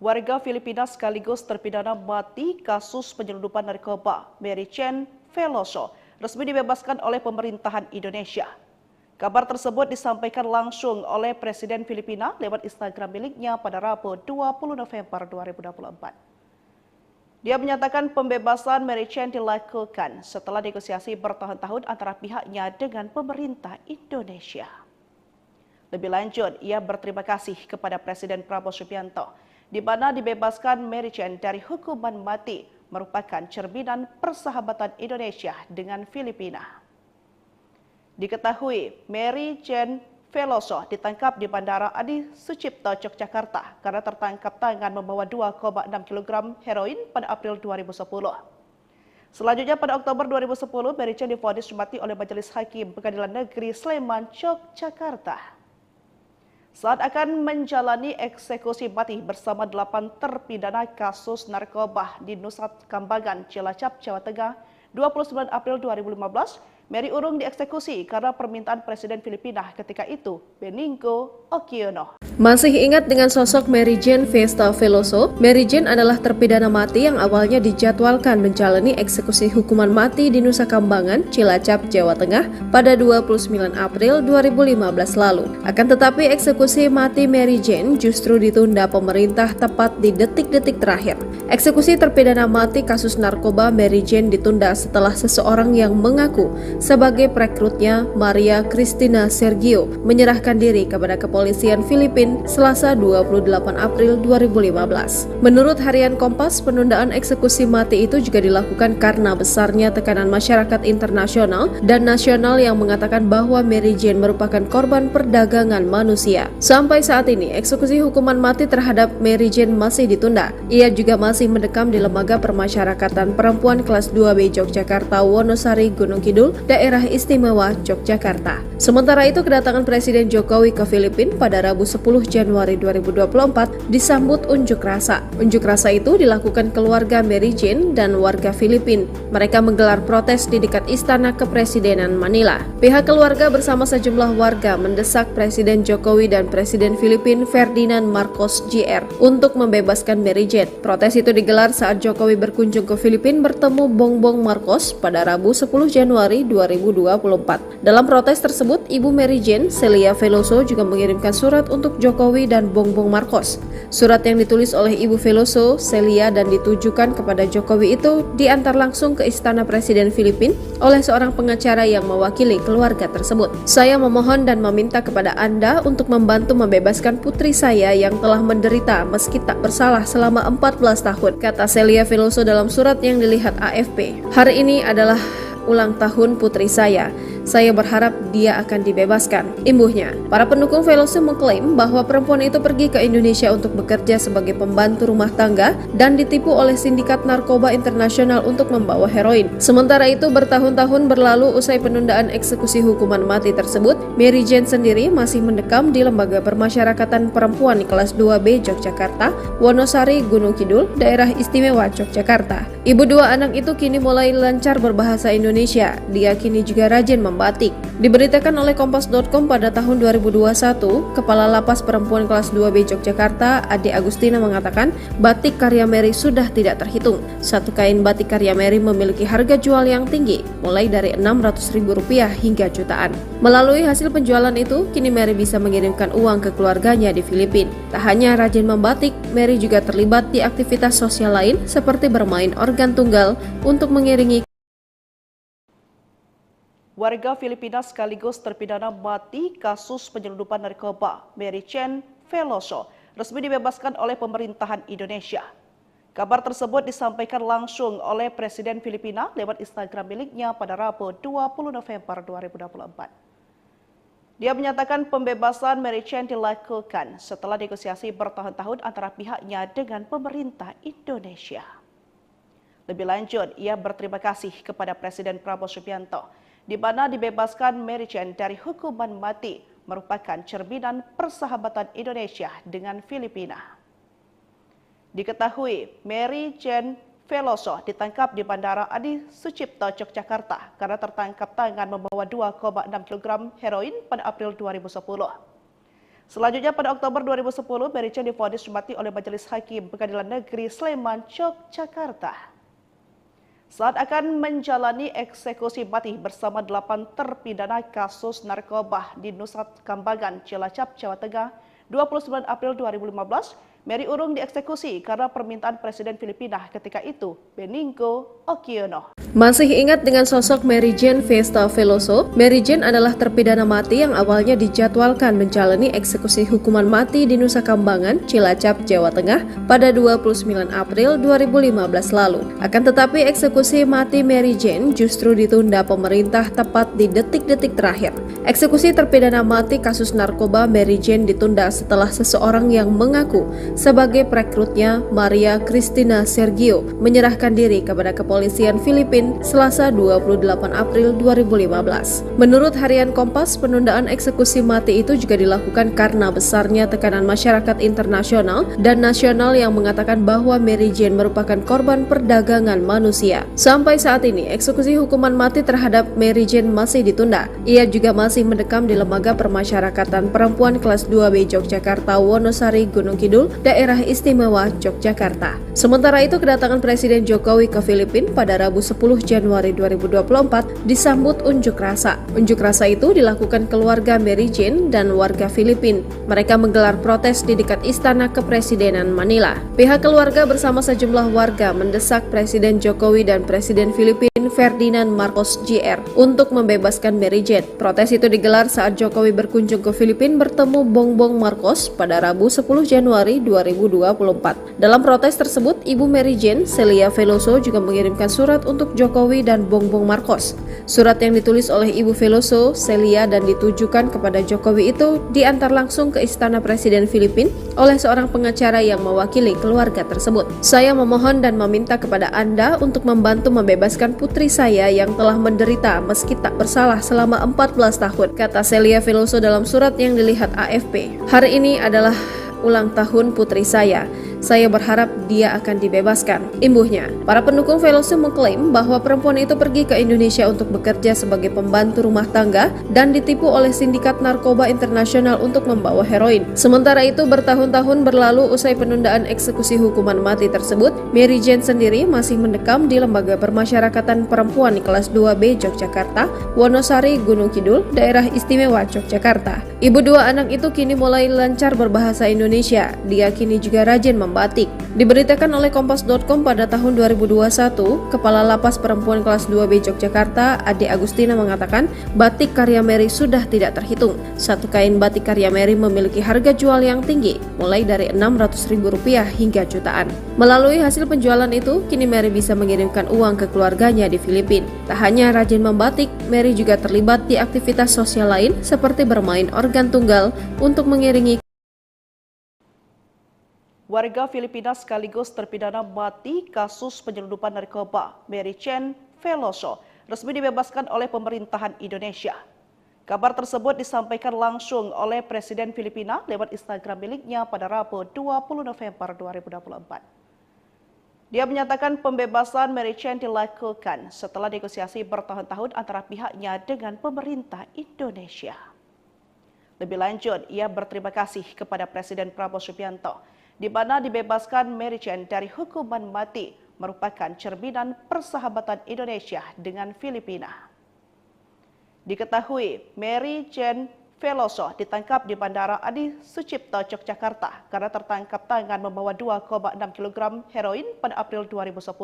warga Filipina sekaligus terpidana mati kasus penyelundupan narkoba Mary Jane Veloso resmi dibebaskan oleh pemerintahan Indonesia. Kabar tersebut disampaikan langsung oleh Presiden Filipina lewat Instagram miliknya pada Rabu 20 November 2024. Dia menyatakan pembebasan Mary Jane dilakukan setelah negosiasi bertahun-tahun antara pihaknya dengan pemerintah Indonesia. Lebih lanjut, ia berterima kasih kepada Presiden Prabowo Subianto di mana dibebaskan Mary Jane dari hukuman mati merupakan cerminan persahabatan Indonesia dengan Filipina. Diketahui Mary Jane Veloso ditangkap di Bandara Adi Sucipto, Yogyakarta karena tertangkap tangan membawa 2,6 kg heroin pada April 2010. Selanjutnya pada Oktober 2010, Mary Jane divonis mati oleh Majelis Hakim Pengadilan Negeri Sleman, Yogyakarta. Saat akan menjalani eksekusi mati bersama 8 terpidana kasus narkoba di Nusa Kambangan, Cilacap, Jawa Tengah, 29 April 2015, Mary Urung dieksekusi karena permintaan Presiden Filipina ketika itu, Benigno Aquino. Masih ingat dengan sosok Mary Jane Vesta Veloso? Mary Jane adalah terpidana mati yang awalnya dijadwalkan menjalani eksekusi hukuman mati di Nusa Kambangan, Cilacap, Jawa Tengah pada 29 April 2015 lalu. Akan tetapi eksekusi mati Mary Jane justru ditunda pemerintah tepat di detik-detik terakhir. Eksekusi terpidana mati kasus narkoba Mary Jane ditunda setelah seseorang yang mengaku sebagai perekrutnya, Maria Cristina Sergio, menyerahkan diri kepada kepolisian kepolisian Filipina Selasa 28 April 2015. Menurut harian Kompas, penundaan eksekusi mati itu juga dilakukan karena besarnya tekanan masyarakat internasional dan nasional yang mengatakan bahwa Mary Jane merupakan korban perdagangan manusia. Sampai saat ini, eksekusi hukuman mati terhadap Mary Jane masih ditunda. Ia juga masih mendekam di Lembaga Permasyarakatan Perempuan kelas 2B Yogyakarta, Wonosari, Gunung Kidul, Daerah Istimewa Yogyakarta. Sementara itu, kedatangan Presiden Jokowi ke Filipina pada Rabu 10 Januari 2024 disambut unjuk rasa. Unjuk rasa itu dilakukan keluarga Mary Jane dan warga Filipina. Mereka menggelar protes di dekat Istana Kepresidenan Manila. Pihak keluarga bersama sejumlah warga mendesak Presiden Jokowi dan Presiden Filipina Ferdinand Marcos Jr. untuk membebaskan Mary Jane. Protes itu digelar saat Jokowi berkunjung ke Filipina bertemu Bongbong Marcos pada Rabu 10 Januari 2024. Dalam protes tersebut, Ibu Mary Jane, Celia Veloso, juga mengirimkan surat untuk Jokowi dan Bongbong Marcos. Surat yang ditulis oleh Ibu Veloso, Celia, dan ditujukan kepada Jokowi itu diantar langsung ke Istana Presiden Filipina oleh seorang pengacara yang mewakili keluarga tersebut. Saya memohon dan meminta kepada Anda untuk membantu membebaskan putri saya yang telah menderita meski tak bersalah selama 14 tahun, kata Celia Veloso dalam surat yang dilihat AFP. Hari ini adalah ulang tahun putri saya. Saya berharap dia akan dibebaskan, imbuhnya. Para pendukung Veloso mengklaim bahwa perempuan itu pergi ke Indonesia untuk bekerja sebagai pembantu rumah tangga dan ditipu oleh sindikat narkoba internasional untuk membawa heroin. Sementara itu, bertahun-tahun berlalu usai penundaan eksekusi hukuman mati tersebut, Mary Jane sendiri masih mendekam di Lembaga Permasyarakatan Perempuan kelas 2B Yogyakarta, Wonosari, Gunung Kidul, Daerah Istimewa Yogyakarta. Ibu dua anak itu kini mulai lancar berbahasa Indonesia. Dia kini juga rajin membatik. Diberitakan oleh Kompas.com pada tahun 2021, Kepala Lapas Perempuan kelas 2B Yogyakarta, Ade Agustina, mengatakan batik karya Mary sudah tidak terhitung. Satu kain batik karya Mary memiliki harga jual yang tinggi, mulai dari Rp600.000 hingga jutaan. Melalui hasil penjualan itu, kini Mary bisa mengirimkan uang ke keluarganya di Filipina. Tak hanya rajin membatik, Mary juga terlibat di aktivitas sosial lain seperti bermain organ tunggal untuk mengiringi. Warga Filipina sekaligus terpidana mati kasus penyelundupan narkoba Mary Jane Veloso resmi dibebaskan oleh pemerintahan Indonesia. Kabar tersebut disampaikan langsung oleh Presiden Filipina lewat Instagram miliknya pada Rabu 20 November 2024. Dia menyatakan pembebasan Mary Jane dilakukan setelah negosiasi bertahun-tahun antara pihaknya dengan pemerintah Indonesia. Lebih lanjut, ia berterima kasih kepada Presiden Prabowo Subianto, di mana dibebaskan Mary Jane dari hukuman mati merupakan cerminan persahabatan Indonesia dengan Filipina. Diketahui, Mary Jane Veloso ditangkap di Bandara Adi Sucipto, Yogyakarta karena tertangkap tangan membawa 2,6 kg heroin pada April 2010. Selanjutnya pada Oktober 2010, Mary Jane divonis mati oleh Majelis Hakim Pengadilan Negeri Sleman, Yogyakarta. Saat akan menjalani eksekusi mati bersama 8 terpidana kasus narkoba di Nusa Kambangan, Cilacap, Jawa Tengah, 29 April 2015, Mary urung dieksekusi karena permintaan Presiden Filipina ketika itu, Benigno Aquino. Masih ingat dengan sosok Mary Jane Festa Veloso? Mary Jane adalah terpidana mati yang awalnya dijadwalkan menjalani eksekusi hukuman mati di Nusa Kambangan, Cilacap, Jawa Tengah pada 29 April 2015 lalu. Akan tetapi eksekusi mati Mary Jane justru ditunda pemerintah tepat di detik-detik terakhir. Eksekusi terpidana mati kasus narkoba Mary Jane ditunda setelah seseorang yang mengaku sebagai perekrutnya, Maria Cristina Sergio, menyerahkan diri kepada kepolisian Filipina Selasa 28 April 2015. Menurut harian Kompas, penundaan eksekusi mati itu juga dilakukan karena besarnya tekanan masyarakat internasional dan nasional yang mengatakan bahwa Mary Jane merupakan korban perdagangan manusia. Sampai saat ini, eksekusi hukuman mati terhadap Mary Jane masih ditunda. Ia juga masih mendekam di Lembaga Permasyarakatan Perempuan kelas 2B Yogyakarta, Wonosari, Gunung Kidul, Daerah Istimewa Yogyakarta. Sementara itu, kedatangan Presiden Jokowi ke Filipina pada Rabu 10 Januari 2024 disambut unjuk rasa. Unjuk rasa itu dilakukan keluarga Mary Jane dan warga Filipina. Mereka menggelar protes di dekat Istana Kepresidenan Manila. Pihak keluarga bersama sejumlah warga mendesak Presiden Jokowi dan Presiden Filipina Filipin Ferdinand Marcos Jr. untuk membebaskan Mary Jane. Protes itu digelar saat Jokowi berkunjung ke Filipina bertemu Bongbong Marcos pada Rabu 10 Januari 2024. Dalam protes tersebut, Ibu Mary Jane, Celia Veloso, juga mengirimkan surat untuk Jokowi dan Bongbong Marcos. Surat yang ditulis oleh Ibu Veloso, Celia, dan ditujukan kepada Jokowi itu diantar langsung ke Istana Presiden Filipina oleh seorang pengacara yang mewakili keluarga tersebut. Saya memohon dan meminta kepada Anda untuk membantu membebaskan putri saya yang telah menderita meski tak bersalah selama 14 tahun, kata Celia Veloso dalam surat yang dilihat AFP. Hari ini adalah ulang tahun putri saya. Saya berharap dia akan dibebaskan, imbuhnya. Para pendukung Veloso mengklaim bahwa perempuan itu pergi ke Indonesia untuk bekerja sebagai pembantu rumah tangga dan ditipu oleh sindikat narkoba internasional untuk membawa heroin. Sementara itu, bertahun-tahun berlalu usai penundaan eksekusi hukuman mati tersebut, Mary Jane sendiri masih mendekam di Lembaga Permasyarakatan Perempuan kelas 2B Yogyakarta, Wonosari, Gunung Kidul, Daerah Istimewa Yogyakarta. Ibu dua anak itu kini mulai lancar berbahasa Indonesia. Dia kini juga rajin batik. Diberitakan oleh Kompas.com pada tahun 2021, Kepala Lapas Perempuan kelas 2B Yogyakarta, Ade Agustina, mengatakan batik karya Mary sudah tidak terhitung. Satu kain batik karya Mary memiliki harga jual yang tinggi, mulai dari Rp600.000 hingga jutaan. Melalui hasil penjualan itu, kini Mary bisa mengirimkan uang ke keluarganya di Filipina. Tak hanya rajin membatik, Mary juga terlibat di aktivitas sosial lain seperti bermain organ tunggal untuk mengiringi warga Filipina sekaligus terpidana mati kasus penyelundupan narkoba Mary Jane Veloso resmi dibebaskan oleh pemerintahan Indonesia. Kabar tersebut disampaikan langsung oleh Presiden Filipina lewat Instagram miliknya pada Rabu 20 November 2024. Dia menyatakan pembebasan Mary Jane dilakukan setelah negosiasi bertahun-tahun antara pihaknya dengan pemerintah Indonesia. Lebih lanjut, ia berterima kasih kepada Presiden Prabowo Subianto di mana dibebaskan Mary Jane dari hukuman mati merupakan cerminan persahabatan Indonesia dengan Filipina. Diketahui, Mary Jane Veloso ditangkap di Bandara Adi Sucipto, Yogyakarta karena tertangkap tangan membawa 2,6 kg heroin pada April 2010.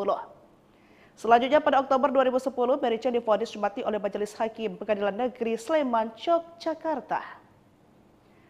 Selanjutnya pada Oktober 2010, Mary Jane divonis mati oleh Majelis Hakim Pengadilan Negeri Sleman, Yogyakarta.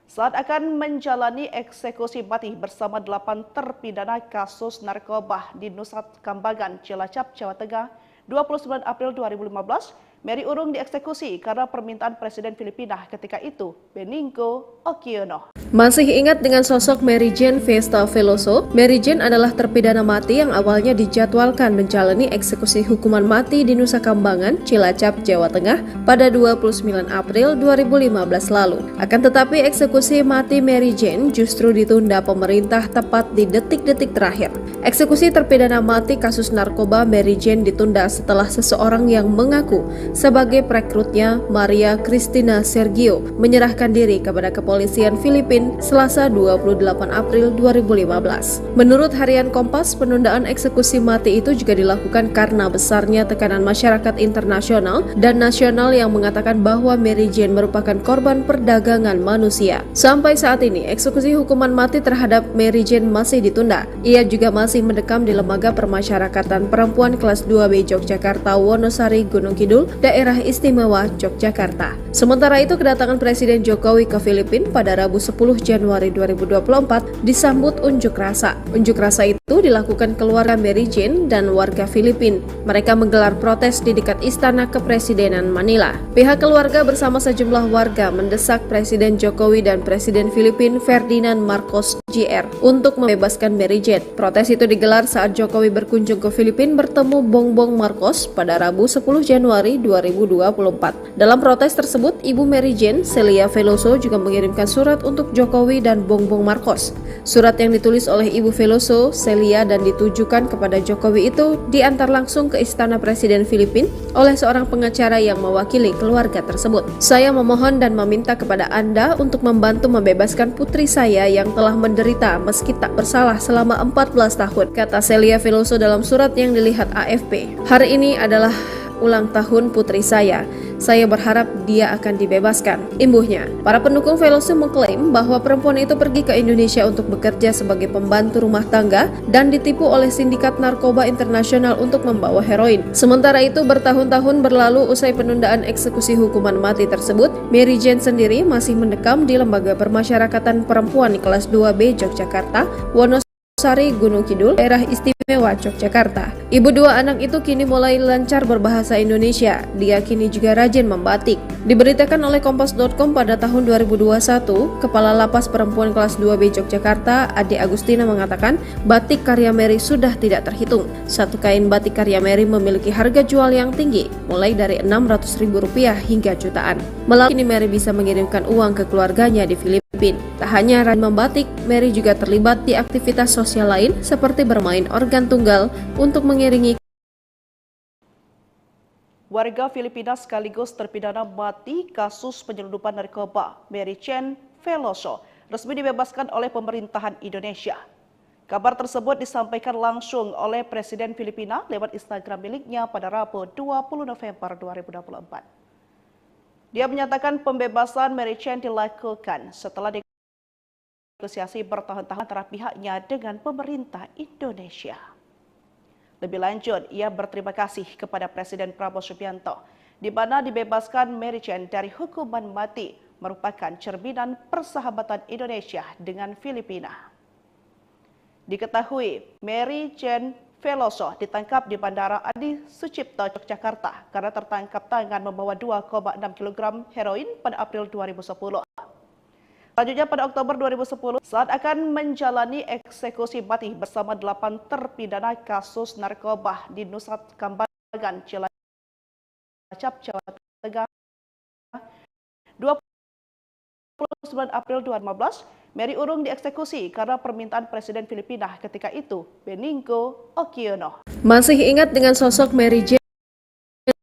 Saat akan menjalani eksekusi mati bersama 8 terpidana kasus narkoba di Nusa Kambangan, Cilacap, Jawa Tengah, 29 April 2015, Mary urung dieksekusi karena permintaan Presiden Filipina ketika itu, Benigno Aquino. Masih ingat dengan sosok Mary Jane Festa Veloso? Mary Jane adalah terpidana mati yang awalnya dijadwalkan menjalani eksekusi hukuman mati di Nusa Kambangan, Cilacap, Jawa Tengah pada 29 April 2015 lalu. Akan tetapi eksekusi mati Mary Jane justru ditunda pemerintah tepat di detik-detik terakhir. Eksekusi terpidana mati kasus narkoba Mary Jane ditunda setelah seseorang yang mengaku sebagai perekrutnya, Maria Cristina Sergio, menyerahkan diri kepada kepolisian Filipina Selasa 28 April 2015. Menurut harian Kompas, penundaan eksekusi mati itu juga dilakukan karena besarnya tekanan masyarakat internasional dan nasional yang mengatakan bahwa Mary Jane merupakan korban perdagangan manusia. Sampai saat ini, eksekusi hukuman mati terhadap Mary Jane masih ditunda. Ia juga masih mendekam di Lembaga Permasyarakatan Perempuan kelas 2B Yogyakarta, Wonosari, Gunung Kidul, Daerah Istimewa Yogyakarta. Sementara itu, kedatangan Presiden Jokowi ke Filipina pada Rabu 10 Januari 2024 disambut unjuk rasa. Unjuk rasa itu dilakukan keluarga Mary Jane dan warga Filipina. Mereka menggelar protes di dekat Istana Kepresidenan Manila. Pihak keluarga bersama sejumlah warga mendesak Presiden Jokowi dan Presiden Filipina Ferdinand Marcos Jr. untuk membebaskan Mary Jane. Protes itu digelar saat Jokowi berkunjung ke Filipina bertemu Bongbong Marcos pada Rabu 10 Januari 2024. Dalam protes tersebut, Ibu Mary Jane, Celia Veloso, juga mengirimkan surat untuk Jokowi dan Bongbong Marcos. Surat yang ditulis oleh Ibu Veloso, Celia, dan ditujukan kepada Jokowi itu diantar langsung ke Istana Presiden Filipina oleh seorang pengacara yang mewakili keluarga tersebut. Saya memohon dan meminta kepada Anda untuk membantu membebaskan putri saya yang telah menderita meski tak bersalah selama 14 tahun, kata Celia Veloso dalam surat yang dilihat AFP. Hari ini adalah ulang tahun putri saya. Saya berharap dia akan dibebaskan. Imbuhnya, para pendukung Veloso mengklaim bahwa perempuan itu pergi ke Indonesia untuk bekerja sebagai pembantu rumah tangga dan ditipu oleh sindikat narkoba internasional untuk membawa heroin. Sementara itu, bertahun-tahun berlalu usai penundaan eksekusi hukuman mati tersebut, Mary Jane sendiri masih mendekam di Lembaga Permasyarakatan Perempuan kelas 2B Yogyakarta, Wonosari, Gunung Kidul, Daerah Istimewa Yogyakarta. Ibu dua anak itu kini mulai lancar berbahasa Indonesia. Dia kini juga rajin membatik. Diberitakan oleh Kompas.com pada tahun 2021, Kepala Lapas Perempuan kelas 2B Yogyakarta, Ade Agustina mengatakan batik karya Mary sudah tidak terhitung. Satu kain batik karya Mary memiliki harga jual yang tinggi, mulai dari Rp600.000 hingga jutaan. Melalui ini Mary bisa mengirimkan uang ke keluarganya di Filipina. Tak hanya rajin membatik, Mary juga terlibat di aktivitas sosial lain seperti bermain organ tunggal untuk mengiringi warga Filipina sekaligus terpidana mati kasus penyelundupan narkoba Mary Jane Veloso resmi dibebaskan oleh pemerintahan Indonesia. Kabar tersebut disampaikan langsung oleh Presiden Filipina lewat Instagram miliknya pada Rabu 20 November 2024. Dia menyatakan pembebasan Mary Jane dilakukan setelah negosiasi bertahun-tahun antara pihaknya dengan pemerintah Indonesia. Lebih lanjut, ia berterima kasih kepada Presiden Prabowo Subianto, di mana dibebaskan Mary Jane dari hukuman mati merupakan cerminan persahabatan Indonesia dengan Filipina. Diketahui, Mary Jane Veloso ditangkap di Bandara Adi Sucipto, Yogyakarta karena tertangkap tangan membawa 2,6 kg heroin pada April 2010. Selanjutnya pada Oktober 2010 saat akan menjalani eksekusi mati bersama 8 terpidana kasus narkoba di Nusa Kambangan, Cilacap, Jawa Tengah. 29 April 2015, Mary urung dieksekusi karena permintaan Presiden Filipina ketika itu, Benigno Aquino. Masih ingat dengan sosok Mary Jane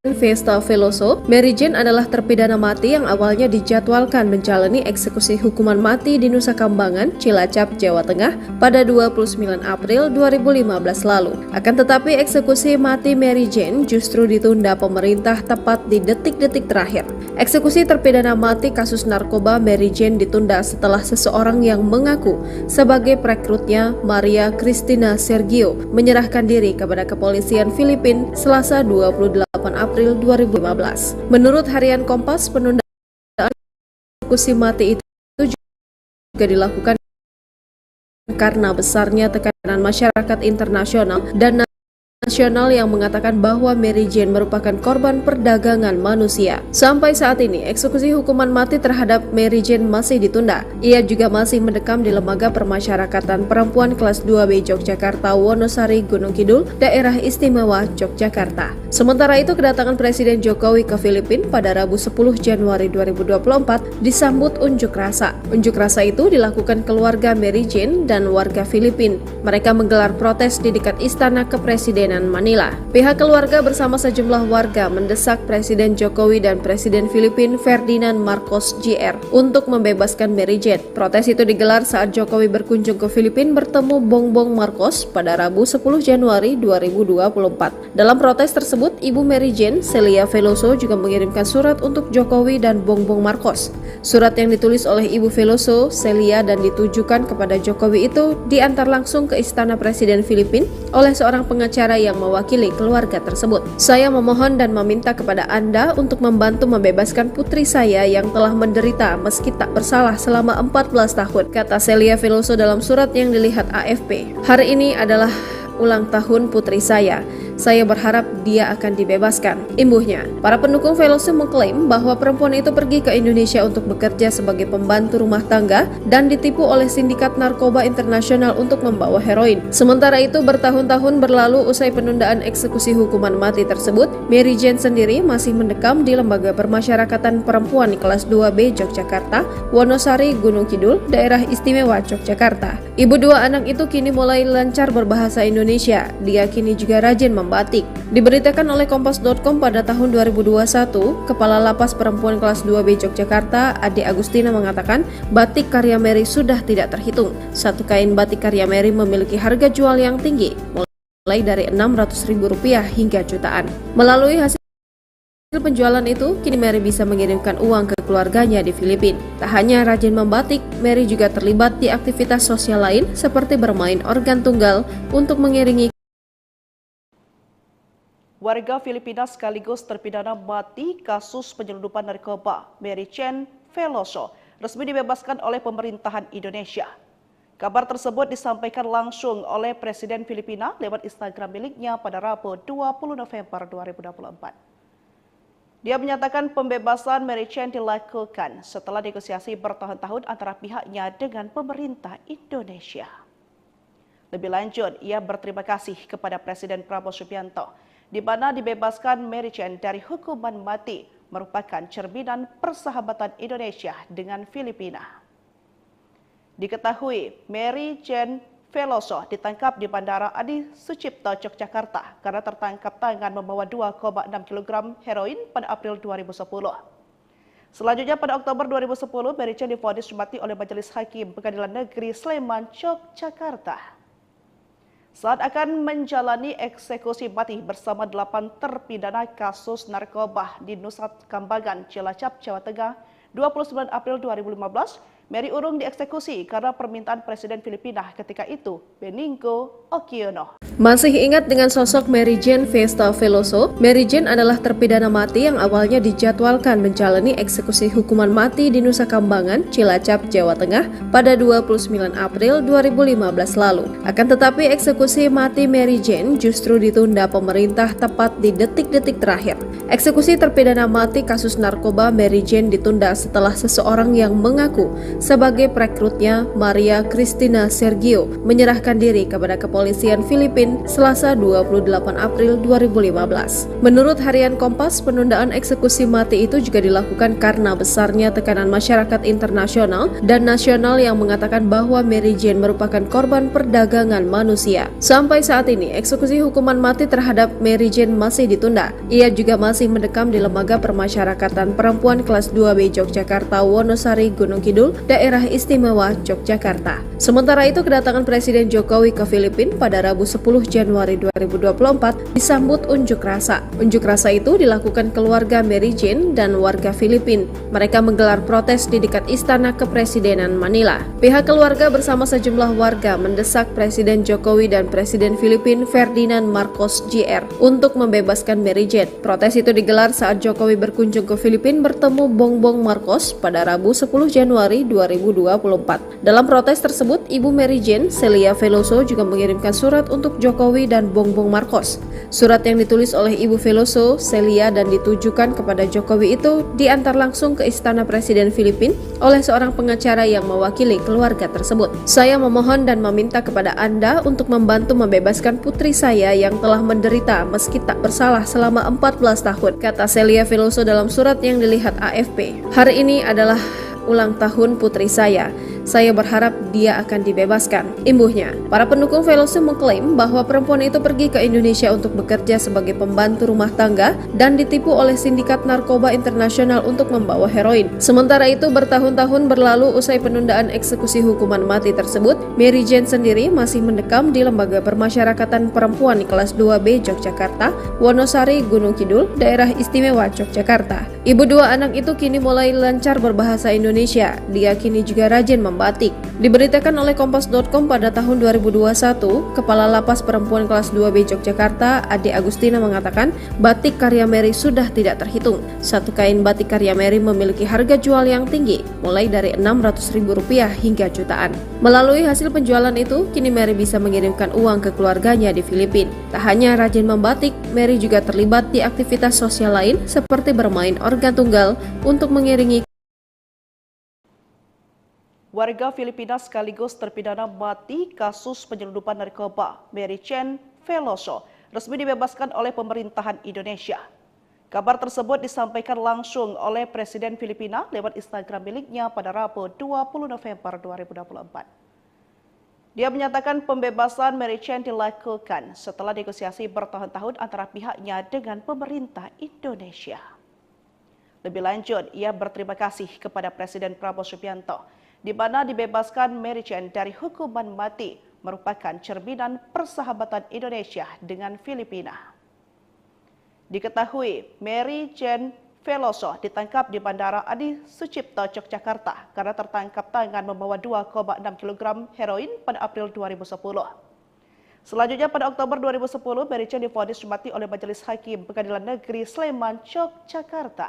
Festa Veloso? Mary Jane adalah terpidana mati yang awalnya dijadwalkan menjalani eksekusi hukuman mati di Nusa Kambangan, Cilacap, Jawa Tengah pada 29 April 2015 lalu. Akan tetapi eksekusi mati Mary Jane justru ditunda pemerintah tepat di detik-detik terakhir. Eksekusi terpidana mati kasus narkoba Mary Jane ditunda setelah seseorang yang mengaku sebagai perekrutnya, Maria Cristina Sergio, menyerahkan diri kepada kepolisian Filipina Selasa 28 April 2015. Menurut harian Kompas, penundaan eksekusi mati itu juga dilakukan karena besarnya tekanan masyarakat internasional dan nasional yang mengatakan bahwa Mary Jane merupakan korban perdagangan manusia. Sampai saat ini, eksekusi hukuman mati terhadap Mary Jane masih ditunda. Ia juga masih mendekam di Lembaga Permasyarakatan Perempuan kelas 2B Yogyakarta, Wonosari, Gunung Kidul, Daerah Istimewa Yogyakarta. Sementara itu, kedatangan Presiden Jokowi ke Filipina pada Rabu 10 Januari 2024 disambut unjuk rasa. Unjuk rasa itu dilakukan keluarga Mary Jane dan warga Filipina. Mereka menggelar protes di dekat Istana Kepresidenan Manila. Pihak keluarga bersama sejumlah warga mendesak Presiden Jokowi dan Presiden Filipina Ferdinand Marcos Jr. untuk membebaskan Mary Jane. Protes itu digelar saat Jokowi berkunjung ke Filipina bertemu Bongbong Marcos pada Rabu 10 Januari 2024. Dalam protes tersebut, Ibu Mary Jane, Celia Veloso, juga mengirimkan surat untuk Jokowi dan Bongbong Marcos. Surat yang ditulis oleh Ibu Veloso, Celia, dan ditujukan kepada Jokowi itu diantar langsung ke Istana Presiden Filipina oleh seorang pengacara yang mewakili keluarga tersebut. Saya memohon dan meminta kepada Anda untuk membantu membebaskan putri saya yang telah menderita meski tak bersalah selama 14 tahun, kata Celia Veloso dalam surat yang dilihat AFP. Hari ini adalah ulang tahun putri saya. Saya berharap dia akan dibebaskan. Imbuhnya, para pendukung Veloso mengklaim bahwa perempuan itu pergi ke Indonesia untuk bekerja sebagai pembantu rumah tangga dan ditipu oleh sindikat narkoba internasional untuk membawa heroin. Sementara itu, bertahun-tahun berlalu usai penundaan eksekusi hukuman mati tersebut, Mary Jane sendiri masih mendekam di Lembaga Permasyarakatan Perempuan kelas 2B Yogyakarta, Wonosari, Gunung Kidul, Daerah Istimewa Yogyakarta. Ibu dua anak itu kini mulai lancar berbahasa Indonesia. Dia kini juga rajin membatik. Diberitakan oleh Kompas.com pada tahun 2021, Kepala Lapas Perempuan kelas 2B Yogyakarta, Ade Agustina mengatakan batik karya Mary sudah tidak terhitung. Satu kain batik karya Mary memiliki harga jual yang tinggi, mulai dari Rp600.000 hingga jutaan. Melalui hasil Hasil penjualan itu, kini Mary bisa mengirimkan uang ke keluarganya di Filipina. Tak hanya rajin membatik, Mary juga terlibat di aktivitas sosial lain seperti bermain organ tunggal untuk mengiringi Warga Filipina sekaligus terpidana mati kasus penyelundupan narkoba Mary Chen Veloso resmi dibebaskan oleh pemerintahan Indonesia. Kabar tersebut disampaikan langsung oleh Presiden Filipina lewat Instagram miliknya pada Rabu 20 November 2024. Dia menyatakan pembebasan Mary Chen dilakukan setelah negosiasi bertahun-tahun antara pihaknya dengan pemerintah Indonesia. Lebih lanjut, ia berterima kasih kepada Presiden Prabowo Subianto di mana dibebaskan Mary Chen dari hukuman mati merupakan cerminan persahabatan Indonesia dengan Filipina. Diketahui Mary Chen Veloso ditangkap di Bandara Adi Sucipto, Yogyakarta karena tertangkap tangan membawa 2,6 kg heroin pada April 2010. Selanjutnya pada Oktober 2010, Mary Chen divonis mati oleh Majelis Hakim Pengadilan Negeri Sleman, Yogyakarta. Saat akan menjalani eksekusi mati bersama 8 terpidana kasus narkoba di Nusa Kambangan, Cilacap, Jawa Tengah, 29 April 2015, Mary urung dieksekusi karena permintaan Presiden Filipina ketika itu, Benigno Aquino. Masih ingat dengan sosok Mary Jane Festa Veloso? Mary Jane adalah terpidana mati yang awalnya dijadwalkan menjalani eksekusi hukuman mati di Nusa Kambangan, Cilacap, Jawa Tengah pada 29 April 2015 lalu. Akan tetapi eksekusi mati Mary Jane justru ditunda pemerintah tepat di detik-detik terakhir. Eksekusi terpidana mati kasus narkoba Mary Jane ditunda setelah seseorang yang mengaku sebagai perekrutnya, Maria Cristina Sergio, menyerahkan diri kepada kepolisian Filipina Selasa 28 April 2015. Menurut harian Kompas, penundaan eksekusi mati itu juga dilakukan karena besarnya tekanan masyarakat internasional dan nasional yang mengatakan bahwa Mary Jane merupakan korban perdagangan manusia. Sampai saat ini, eksekusi hukuman mati terhadap Mary Jane masih ditunda. Ia juga masih mendekam di Lembaga Permasyarakatan Perempuan Kelas 2B Yogyakarta, Wonosari, Gunung Kidul, Daerah Istimewa Yogyakarta. Sementara itu, kedatangan Presiden Jokowi ke Filipina pada Rabu 10 Januari 2024 disambut unjuk rasa. Unjuk rasa itu dilakukan keluarga Mary Jane dan warga Filipina. Mereka menggelar protes di dekat Istana Kepresidenan Manila. Pihak keluarga bersama sejumlah warga mendesak Presiden Jokowi dan Presiden Filipina Ferdinand Marcos Jr. untuk membebaskan Mary Jane. Protes itu digelar saat Jokowi berkunjung ke Filipina bertemu Bongbong Marcos pada Rabu 10 Januari 2024. Dalam protes tersebut, Ibu Mary Jane, Celia Veloso, juga mengirimkan surat untuk Jokowi dan Bongbong Marcos. Surat yang ditulis oleh Ibu Veloso, Celia, dan ditujukan kepada Jokowi itu diantar langsung ke Istana Presiden Filipina oleh seorang pengacara yang mewakili keluarga tersebut. Saya memohon dan meminta kepada Anda untuk membantu membebaskan putri saya yang telah menderita meski tak bersalah selama 14 tahun, kata Celia Veloso dalam surat yang dilihat AFP. Hari ini adalah ulang tahun putri saya. Saya berharap dia akan dibebaskan, imbuhnya. Para pendukung Veloso mengklaim bahwa perempuan itu pergi ke Indonesia untuk bekerja sebagai pembantu rumah tangga dan ditipu oleh sindikat narkoba internasional untuk membawa heroin. Sementara itu, bertahun-tahun berlalu usai penundaan eksekusi hukuman mati tersebut, Mary Jane sendiri masih mendekam di Lembaga Permasyarakatan Perempuan Kelas 2B Yogyakarta, Wonosari, Gunung Kidul, Daerah Istimewa Yogyakarta. Ibu dua anak itu kini mulai lancar berbahasa Indonesia. Dia kini juga rajin membatik. Diberitakan oleh Kompas.com pada tahun 2021, Kepala Lapas Perempuan Kelas 2B Yogyakarta, Ade Agustina, mengatakan batik karya Mary sudah tidak terhitung. Satu kain batik karya Mary memiliki harga jual yang tinggi, mulai dari Rp600.000 hingga jutaan. Melalui hasil penjualan itu, kini Mary bisa mengirimkan uang ke keluarganya di Filipina. Tak hanya rajin membatik, Mary juga terlibat di aktivitas sosial lain seperti bermain organ tunggal untuk mengiringi Warga Filipina sekaligus terpidana mati kasus penyelundupan narkoba Mary Chen Veloso resmi dibebaskan oleh pemerintahan Indonesia. Kabar tersebut disampaikan langsung oleh Presiden Filipina lewat Instagram miliknya pada Rabu 20 November 2024. Dia menyatakan pembebasan Mary Chen dilakukan setelah negosiasi bertahun-tahun antara pihaknya dengan pemerintah Indonesia. Lebih lanjut, ia berterima kasih kepada Presiden Prabowo Subianto di mana dibebaskan Mary Chen dari hukuman mati merupakan cerminan persahabatan Indonesia dengan Filipina. Diketahui Mary Jane Veloso ditangkap di Bandara Adi Sucipto, Yogyakarta karena tertangkap tangan membawa 2,6 kg heroin pada April 2010. Selanjutnya pada Oktober 2010, Mary Jane divonis mati oleh Majelis Hakim Pengadilan Negeri Sleman, Yogyakarta.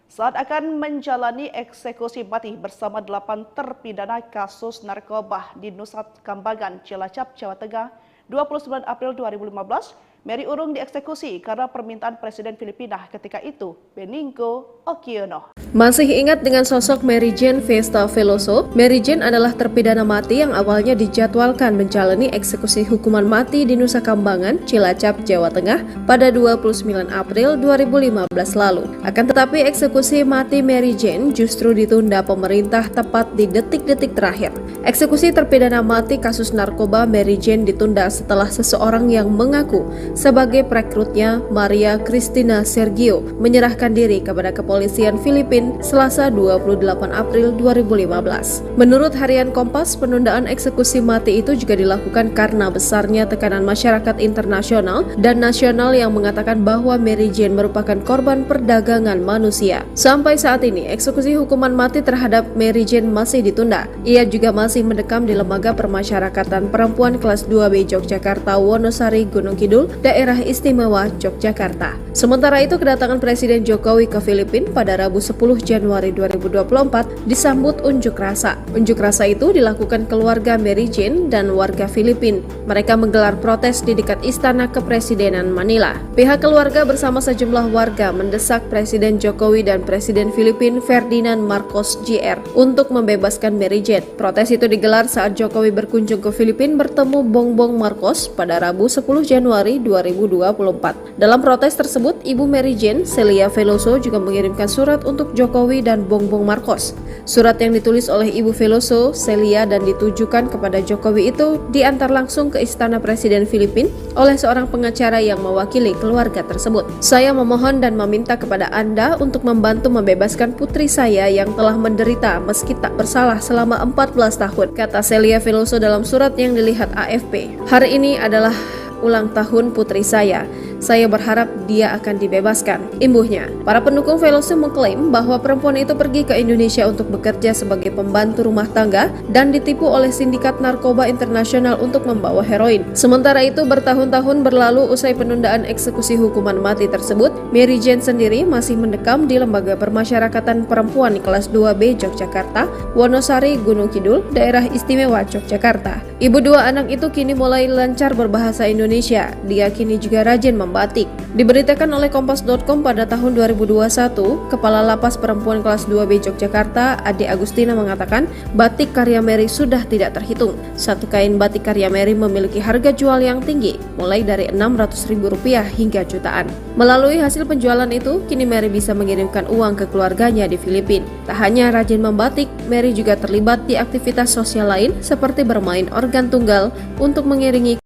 Saat akan menjalani eksekusi mati bersama 8 terpidana kasus narkoba di Nusa Kambangan, Cilacap, Jawa Tengah, 29 April 2015, Mary urung dieksekusi karena permintaan Presiden Filipina ketika itu, Benigno Aquino. Masih ingat dengan sosok Mary Jane Festa Veloso? Mary Jane adalah terpidana mati yang awalnya dijadwalkan menjalani eksekusi hukuman mati di Nusa Kambangan, Cilacap, Jawa Tengah pada 29 April 2015 lalu. Akan tetapi eksekusi mati Mary Jane justru ditunda pemerintah tepat di detik-detik terakhir. Eksekusi terpidana mati kasus narkoba Mary Jane ditunda setelah seseorang yang mengaku sebagai perekrutnya, Maria Cristina Sergio, menyerahkan diri kepada kepolisian Filipina Selasa 28 April 2015. Menurut harian Kompas, penundaan eksekusi mati itu juga dilakukan karena besarnya tekanan masyarakat internasional dan nasional yang mengatakan bahwa Mary Jane merupakan korban perdagangan manusia. Sampai saat ini, eksekusi hukuman mati terhadap Mary Jane masih ditunda. Ia juga masih mendekam di Lembaga Permasyarakatan Perempuan Kelas 2B Yogyakarta, Wonosari, Gunung Kidul, Daerah Istimewa Yogyakarta. Sementara itu, kedatangan Presiden Jokowi ke Filipina pada Rabu 10 Januari 2024 disambut unjuk rasa. Unjuk rasa itu dilakukan keluarga Mary Jane dan warga Filipina. Mereka menggelar protes di dekat Istana Kepresidenan Manila. Pihak keluarga bersama sejumlah warga mendesak Presiden Jokowi dan Presiden Filipina Ferdinand Marcos Jr. untuk membebaskan Mary Jane. Protes itu digelar saat Jokowi berkunjung ke Filipina bertemu Bongbong Marcos pada Rabu 10 Januari 2024. Dalam protes tersebut, Ibu Mary Jane, Celia Veloso, juga mengirimkan surat untuk Jokowi dan Bongbong Marcos. Surat yang ditulis oleh Ibu Veloso, Celia, dan ditujukan kepada Jokowi itu diantar langsung ke Istana Presiden Filipina oleh seorang pengacara yang mewakili keluarga tersebut. Saya memohon dan meminta kepada Anda untuk membantu membebaskan putri saya yang telah menderita meski tak bersalah selama 14 tahun, kata Celia Veloso dalam surat yang dilihat AFP. Hari ini adalah ulang tahun putri saya. Saya berharap dia akan dibebaskan, imbuhnya. Para pendukung Veloso mengklaim bahwa perempuan itu pergi ke Indonesia untuk bekerja sebagai pembantu rumah tangga dan ditipu oleh sindikat narkoba internasional untuk membawa heroin. Sementara itu, bertahun-tahun berlalu usai penundaan eksekusi hukuman mati tersebut, Mary Jane sendiri masih mendekam di Lembaga Permasyarakatan Perempuan Kelas 2B Yogyakarta, Wonosari, Gunung Kidul, Daerah Istimewa Yogyakarta. Ibu dua anak itu kini mulai lancar berbahasa Indonesia. Dia kini juga rajin membatik. Diberitakan oleh Kompas.com pada tahun 2021, Kepala Lapas Perempuan Kelas 2B Yogyakarta, Ade Agustina, mengatakan batik karya Mary sudah tidak terhitung. Satu kain batik karya Mary memiliki harga jual yang tinggi, mulai dari Rp600.000 hingga jutaan. Melalui hasil penjualan itu, kini Mary bisa mengirimkan uang ke keluarganya di Filipina. Tak hanya rajin membatik, Mary juga terlibat di aktivitas sosial lain seperti bermain organ tunggal untuk mengiringi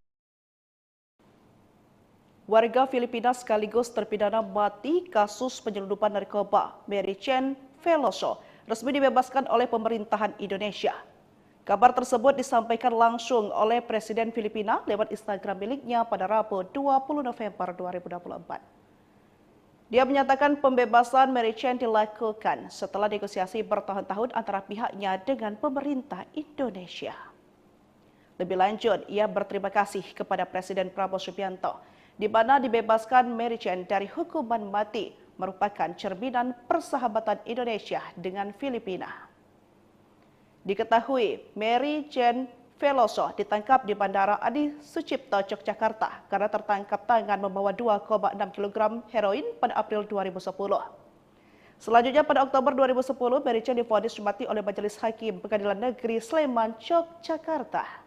Warga Filipina sekaligus terpidana mati kasus penyelundupan narkoba Mary Jane Veloso resmi dibebaskan oleh pemerintahan Indonesia. Kabar tersebut disampaikan langsung oleh Presiden Filipina lewat Instagram miliknya pada Rabu 20 November 2024. Dia menyatakan pembebasan Mary Jane dilakukan setelah negosiasi bertahun-tahun antara pihaknya dengan pemerintah Indonesia. Lebih lanjut, ia berterima kasih kepada Presiden Prabowo Subianto, di mana dibebaskan Mary Jane dari hukuman mati merupakan cerminan persahabatan Indonesia dengan Filipina. Diketahui Mary Jane Veloso ditangkap di Bandara Adi Sucipto, Yogyakarta karena tertangkap tangan membawa 2,6 kg heroin pada April 2010. Selanjutnya pada Oktober 2010, Mary Jane divonis mati oleh Majelis Hakim Pengadilan Negeri Sleman, Yogyakarta.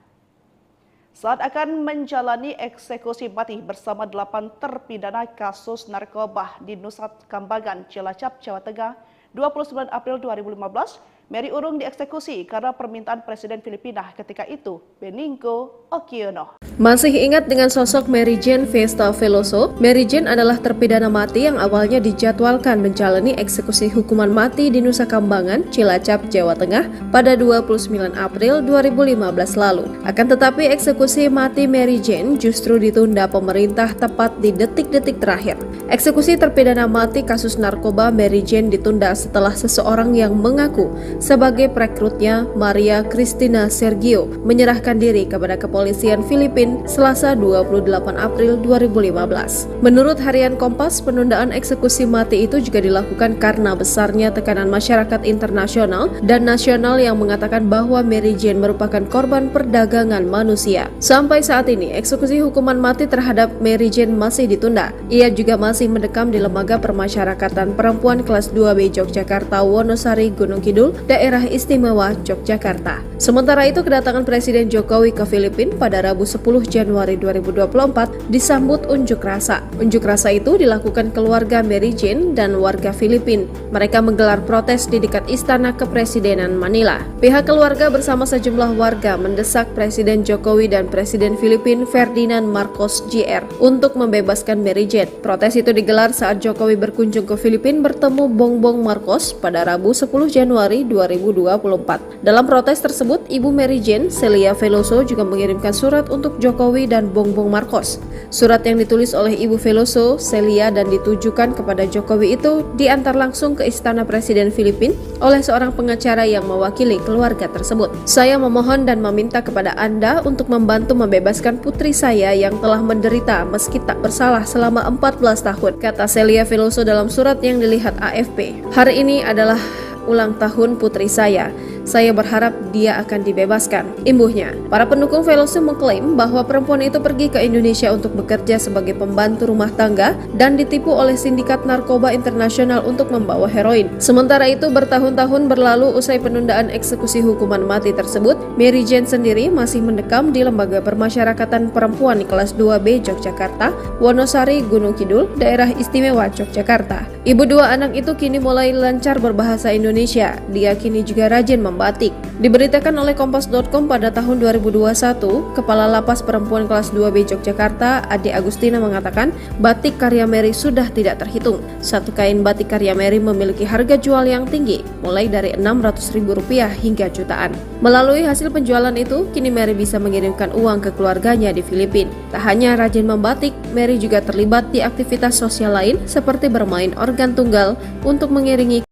Saat akan menjalani eksekusi mati bersama 8 terpidana kasus narkoba di Nusa Kambangan, Cilacap, Jawa Tengah, 29 April 2015, Mary Urung dieksekusi karena permintaan Presiden Filipina ketika itu, Benigno Aquino. Masih ingat dengan sosok Mary Jane Vesta Veloso? Mary Jane adalah terpidana mati yang awalnya dijadwalkan menjalani eksekusi hukuman mati di Nusa Kambangan, Cilacap, Jawa Tengah pada 29 April 2015 lalu. Akan tetapi eksekusi mati Mary Jane justru ditunda pemerintah tepat di detik-detik terakhir. Eksekusi terpidana mati kasus narkoba Mary Jane ditunda setelah seseorang yang mengaku sebagai perekrutnya, Maria Cristina Sergio, menyerahkan diri kepada kepolisian Filipina Selasa 28 April 2015. Menurut harian Kompas, penundaan eksekusi mati itu juga dilakukan karena besarnya tekanan masyarakat internasional dan nasional yang mengatakan bahwa Mary Jane merupakan korban perdagangan manusia. Sampai saat ini, eksekusi hukuman mati terhadap Mary Jane masih ditunda. Ia juga masih mendekam di Lembaga Permasyarakatan Perempuan Kelas 2B Yogyakarta, Wonosari, Gunung Kidul, Daerah Istimewa Yogyakarta. Sementara itu, kedatangan Presiden Jokowi ke Filipina pada Rabu 10 Januari 2024 disambut unjuk rasa. Unjuk rasa itu dilakukan keluarga Mary Jane dan warga Filipina. Mereka menggelar protes di dekat Istana Kepresidenan Manila. Pihak keluarga bersama sejumlah warga mendesak Presiden Jokowi dan Presiden Filipina Ferdinand Marcos Jr. untuk membebaskan Mary Jane. Protes itu digelar saat Jokowi berkunjung ke Filipina bertemu Bongbong Marcos pada Rabu 10 Januari 2024. Dalam protes tersebut, Ibu Mary Jane, Celia Veloso, juga mengirimkan surat untuk Jokowi dan Bongbong Marcos. Surat yang ditulis oleh Ibu Veloso, Celia, dan ditujukan kepada Jokowi itu diantar langsung ke Istana Presiden Filipina oleh seorang pengacara yang mewakili keluarga tersebut. Saya memohon dan meminta kepada Anda untuk membantu membebaskan putri saya yang telah menderita meski tak bersalah selama 14 tahun, kata Celia Veloso dalam surat yang dilihat AFP. Hari ini adalah ulang tahun putri saya. Saya berharap dia akan dibebaskan, imbuhnya. Para pendukung Veloso mengklaim bahwa perempuan itu pergi ke Indonesia untuk bekerja sebagai pembantu rumah tangga dan ditipu oleh sindikat narkoba internasional untuk membawa heroin. Sementara itu, bertahun-tahun berlalu usai penundaan eksekusi hukuman mati tersebut, Mary Jane sendiri masih mendekam di Lembaga Permasyarakatan Perempuan Kelas 2B Yogyakarta, Wonosari, Gunung Kidul, Daerah Istimewa Yogyakarta. Ibu dua anak itu kini mulai lancar berbahasa Indonesia. Dia kini juga rajin batik. Diberitakan oleh Kompas.com pada tahun 2021, Kepala Lapas Perempuan Kelas 2B Yogyakarta, Ade Agustina, mengatakan batik karya Mary sudah tidak terhitung. Satu kain batik karya Mary memiliki harga jual yang tinggi, mulai dari Rp600.000 hingga jutaan. Melalui hasil penjualan itu, kini Mary bisa mengirimkan uang ke keluarganya di Filipina. Tak hanya rajin membatik, Mary juga terlibat di aktivitas sosial lain seperti bermain organ tunggal untuk mengiringi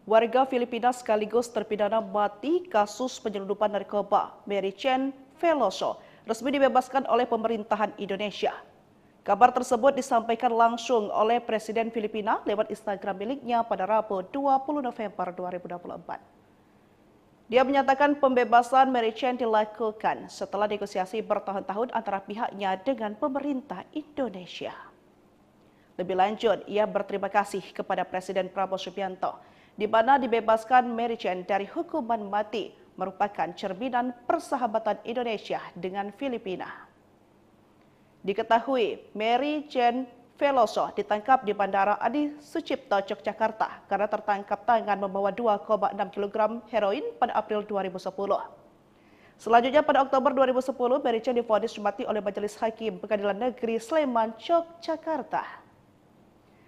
warga Filipina sekaligus terpidana mati kasus penyelundupan narkoba Mary Jane Veloso resmi dibebaskan oleh pemerintahan Indonesia. Kabar tersebut disampaikan langsung oleh Presiden Filipina lewat Instagram miliknya pada Rabu 20 November 2024. Dia menyatakan pembebasan Mary Jane dilakukan setelah negosiasi bertahun-tahun antara pihaknya dengan pemerintah Indonesia. Lebih lanjut, ia berterima kasih kepada Presiden Prabowo Subianto di mana dibebaskan Mary Jane dari hukuman mati merupakan cerminan persahabatan Indonesia dengan Filipina. Diketahui Mary Jane Veloso ditangkap di Bandara Adi Sucipto, Yogyakarta karena tertangkap tangan membawa 2,6 kg heroin pada April 2010. Selanjutnya pada Oktober 2010, Mary Jane divonis mati oleh Majelis Hakim Pengadilan Negeri Sleman, Yogyakarta.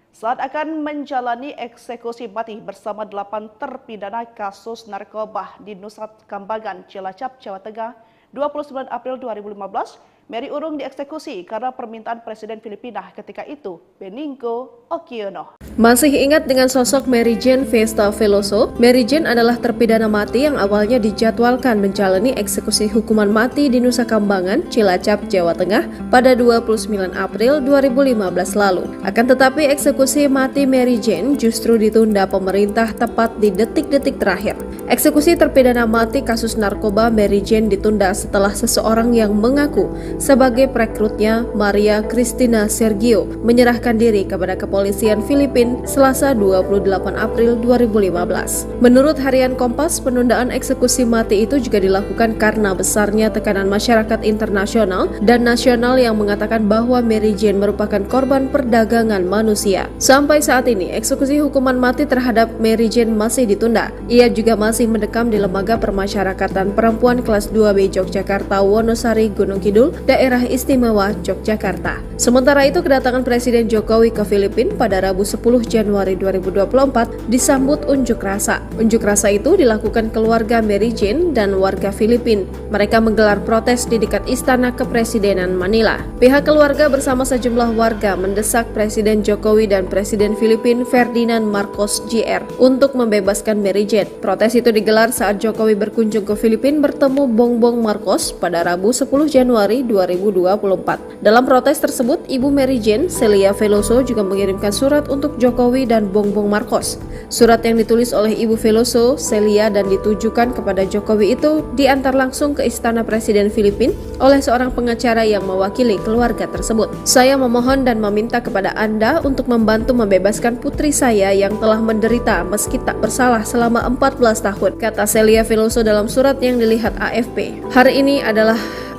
Saat akan menjalani eksekusi mati bersama 8 terpidana kasus narkoba di Nusa Kambangan, Cilacap, Jawa Tengah, 29 April 2015, Mary Urung dieksekusi karena permintaan Presiden Filipina ketika itu, Benigno Aquino. Masih ingat dengan sosok Mary Jane Vesta Veloso? Mary Jane adalah terpidana mati yang awalnya dijadwalkan menjalani eksekusi hukuman mati di Nusa Kambangan, Cilacap, Jawa Tengah pada 29 April 2015 lalu. Akan tetapi eksekusi mati Mary Jane justru ditunda pemerintah tepat di detik-detik terakhir. Eksekusi terpidana mati kasus narkoba Mary Jane ditunda setelah seseorang yang mengaku sebagai perekrutnya, Maria Cristina Sergio, menyerahkan diri kepada kepolisian Filipina Filipina, Selasa 28 April 2015. Menurut harian Kompas, penundaan eksekusi mati itu juga dilakukan karena besarnya tekanan masyarakat internasional dan nasional yang mengatakan bahwa Mary Jane merupakan korban perdagangan manusia. Sampai saat ini, eksekusi hukuman mati terhadap Mary Jane masih ditunda. Ia juga masih mendekam di Lembaga Permasyarakatan Perempuan Kelas 2B Yogyakarta, Wonosari, Gunung Kidul, Daerah Istimewa Yogyakarta. Sementara itu, kedatangan Presiden Jokowi ke Filipina pada Rabu 10 Januari 2024 disambut unjuk rasa. Unjuk rasa itu dilakukan keluarga Mary Jane dan warga Filipina. Mereka menggelar protes di dekat Istana Kepresidenan Manila. Pihak keluarga bersama sejumlah warga mendesak Presiden Jokowi dan Presiden Filipina Ferdinand Marcos Jr. untuk membebaskan Mary Jane. Protes itu digelar saat Jokowi berkunjung ke Filipina bertemu Bongbong Marcos pada Rabu 10 Januari 2024. Dalam protes tersebut, Ibu Mary Jane, Celia Veloso, juga mengirimkan surat untuk Jokowi dan Bongbong Marcos. Surat yang ditulis oleh Ibu Veloso, Celia, dan ditujukan kepada Jokowi itu diantar langsung ke Istana Presiden Filipina oleh seorang pengacara yang mewakili keluarga tersebut. Saya memohon dan meminta kepada Anda untuk membantu membebaskan putri saya yang telah menderita meski tak bersalah selama 14 tahun, kata Celia Veloso dalam surat yang dilihat AFP. Hari ini adalah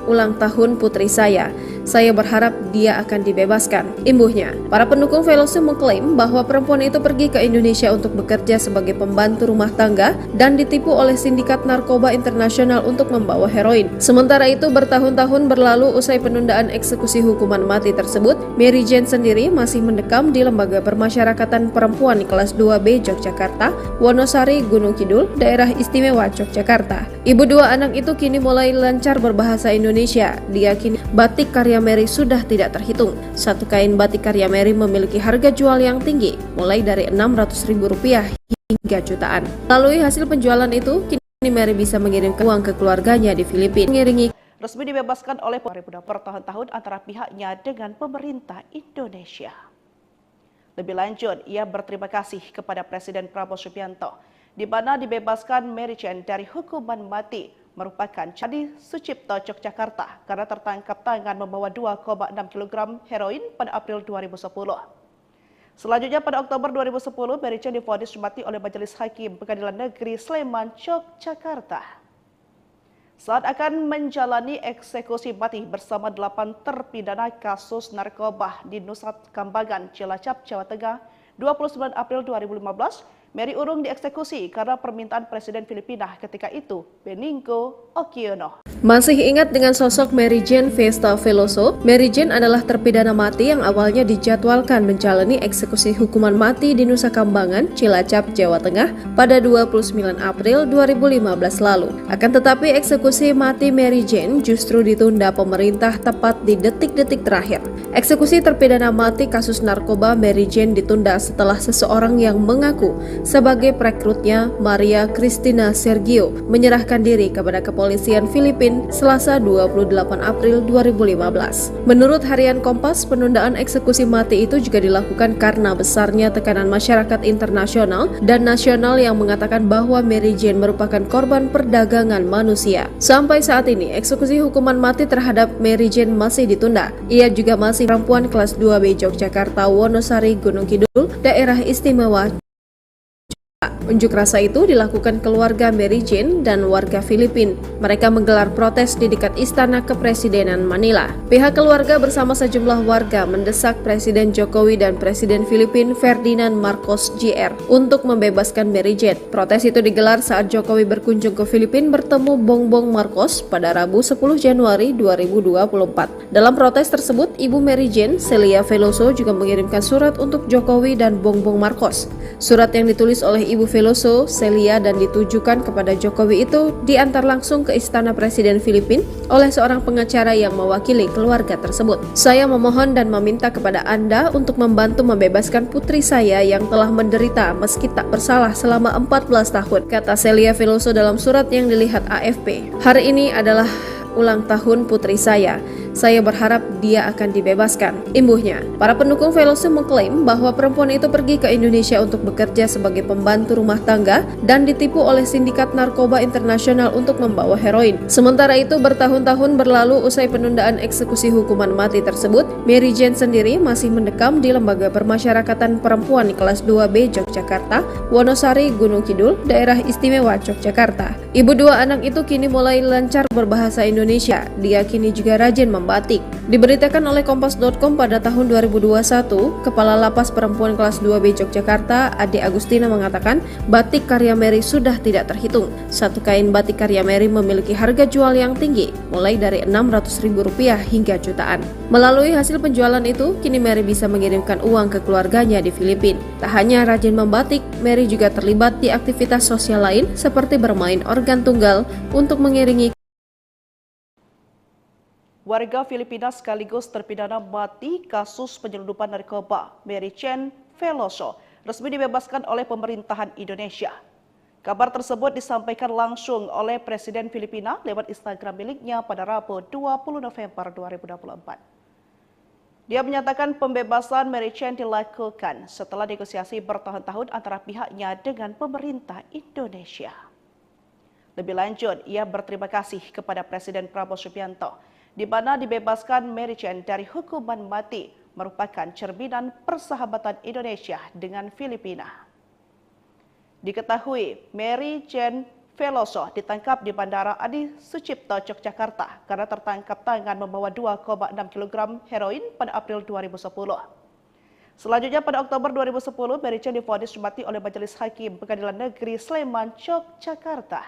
ulang tahun putri saya. Saya berharap dia akan dibebaskan, imbuhnya. Para pendukung Veloso mengklaim bahwa perempuan itu pergi ke Indonesia untuk bekerja sebagai pembantu rumah tangga dan ditipu oleh sindikat narkoba internasional untuk membawa heroin. Sementara itu, bertahun-tahun berlalu usai penundaan eksekusi hukuman mati tersebut, Mary Jane sendiri masih mendekam di Lembaga Permasyarakatan Perempuan Kelas 2B Yogyakarta, Wonosari, Gunung Kidul, Daerah Istimewa Yogyakarta. Ibu dua anak itu kini mulai lancar berbahasa Indonesia. Diyakini batik karya Mary sudah tidak terhitung. Satu kain batik karya Mary memiliki harga jual yang tinggi, mulai dari Rp600.000 hingga jutaan. Melalui hasil penjualan itu, kini Mary bisa mengirimkan uang ke keluarganya di Filipina. Mengiringi resmi dibebaskan oleh bertahun-tahun antara pihaknya dengan pemerintah Indonesia. Lebih lanjut, ia berterima kasih kepada Presiden Prabowo Subianto, di mana dibebaskan Mary Jane dari hukuman mati merupakan Candi Sucipto Yogyakarta karena tertangkap tangan membawa 2,6 kg heroin pada April 2010. Selanjutnya pada Oktober 2010, Mary Jane divonis mati oleh Majelis Hakim Pengadilan Negeri Sleman, Yogyakarta. Saat akan menjalani eksekusi mati bersama 8 terpidana kasus narkoba di Nusa Kambangan, Cilacap, Jawa Tengah, 29 April 2015, Mary urung dieksekusi karena permintaan Presiden Filipina ketika itu, Benigno Aquino. Masih ingat dengan sosok Mary Jane Festa Veloso? Mary Jane adalah terpidana mati yang awalnya dijadwalkan menjalani eksekusi hukuman mati di Nusa Kambangan, Cilacap, Jawa Tengah pada 29 April 2015 lalu. Akan tetapi eksekusi mati Mary Jane justru ditunda pemerintah tepat di detik-detik terakhir. Eksekusi terpidana mati kasus narkoba Mary Jane ditunda setelah seseorang yang mengaku sebagai perekrutnya, Maria Cristina Sergio, menyerahkan diri kepada kepolisian Filipina Selasa 28 April 2015. Menurut harian Kompas, penundaan eksekusi mati itu juga dilakukan karena besarnya tekanan masyarakat internasional dan nasional yang mengatakan bahwa Mary Jane merupakan korban perdagangan manusia. Sampai saat ini, eksekusi hukuman mati terhadap Mary Jane masih ditunda. Ia juga masih perempuan kelas 2B Yogyakarta, Wonosari, Gunung Kidul, Daerah Istimewa. Unjuk rasa itu dilakukan keluarga Mary Jane dan warga Filipina. Mereka menggelar protes di dekat Istana Kepresidenan Manila. Pihak keluarga bersama sejumlah warga mendesak Presiden Jokowi dan Presiden Filipina Ferdinand Marcos Jr. untuk membebaskan Mary Jane. Protes itu digelar saat Jokowi berkunjung ke Filipina bertemu Bongbong Marcos pada Rabu 10 Januari 2024. Dalam protes tersebut, Ibu Mary Jane, Celia Veloso, juga mengirimkan surat untuk Jokowi dan Bongbong Marcos. Surat yang ditulis oleh Ibu Veloso, Celia, dan ditujukan kepada Jokowi itu diantar langsung ke Istana Presiden Filipina oleh seorang pengacara yang mewakili keluarga tersebut. Saya memohon dan meminta kepada Anda untuk membantu membebaskan putri saya yang telah menderita meski tak bersalah selama 14 tahun, kata Celia Veloso dalam surat yang dilihat AFP. Hari ini adalah ulang tahun putri saya. Saya berharap dia akan dibebaskan. Imbuhnya, para pendukung Veloso mengklaim bahwa perempuan itu pergi ke Indonesia untuk bekerja sebagai pembantu rumah tangga dan ditipu oleh sindikat narkoba internasional untuk membawa heroin. Sementara itu, bertahun-tahun berlalu usai penundaan eksekusi hukuman mati tersebut, Mary Jane sendiri masih mendekam di Lembaga Permasyarakatan Perempuan kelas 2B Yogyakarta, Wonosari, Gunung Kidul, Daerah Istimewa Yogyakarta. Ibu dua anak itu kini mulai lancar berbahasa Indonesia. Dia kini juga rajin membatik. Diberitakan oleh Kompas.com pada tahun 2021, Kepala Lapas Perempuan kelas 2B Yogyakarta, Ade Agustina mengatakan batik karya Mary sudah tidak terhitung. Satu kain batik karya Mary memiliki harga jual yang tinggi, mulai dari Rp600.000 hingga jutaan. Melalui hasil penjualan itu, kini Mary bisa mengirimkan uang ke keluarganya di Filipina. Tak hanya rajin membatik, Mary juga terlibat di aktivitas sosial lain seperti bermain organ tunggal untuk mengiringi. Warga Filipina sekaligus terpidana mati kasus penyelundupan narkoba, Mary Jane Veloso, resmi dibebaskan oleh pemerintahan Indonesia. Kabar tersebut disampaikan langsung oleh Presiden Filipina lewat Instagram miliknya pada Rabu 20 November 2024. Dia menyatakan pembebasan Mary Jane dilakukan setelah negosiasi bertahun-tahun antara pihaknya dengan pemerintah Indonesia. Lebih lanjut, ia berterima kasih kepada Presiden Prabowo Subianto, di mana dibebaskan Mary Jane dari hukuman mati merupakan cerminan persahabatan Indonesia dengan Filipina. Diketahui, Mary Jane Veloso ditangkap di Bandara Adi Sucipto, Yogyakarta karena tertangkap tangan membawa 2,6 kg heroin pada April 2010. Selanjutnya pada Oktober 2010, Mary Jane divonis mati oleh Majelis Hakim Pengadilan Negeri Sleman, Yogyakarta.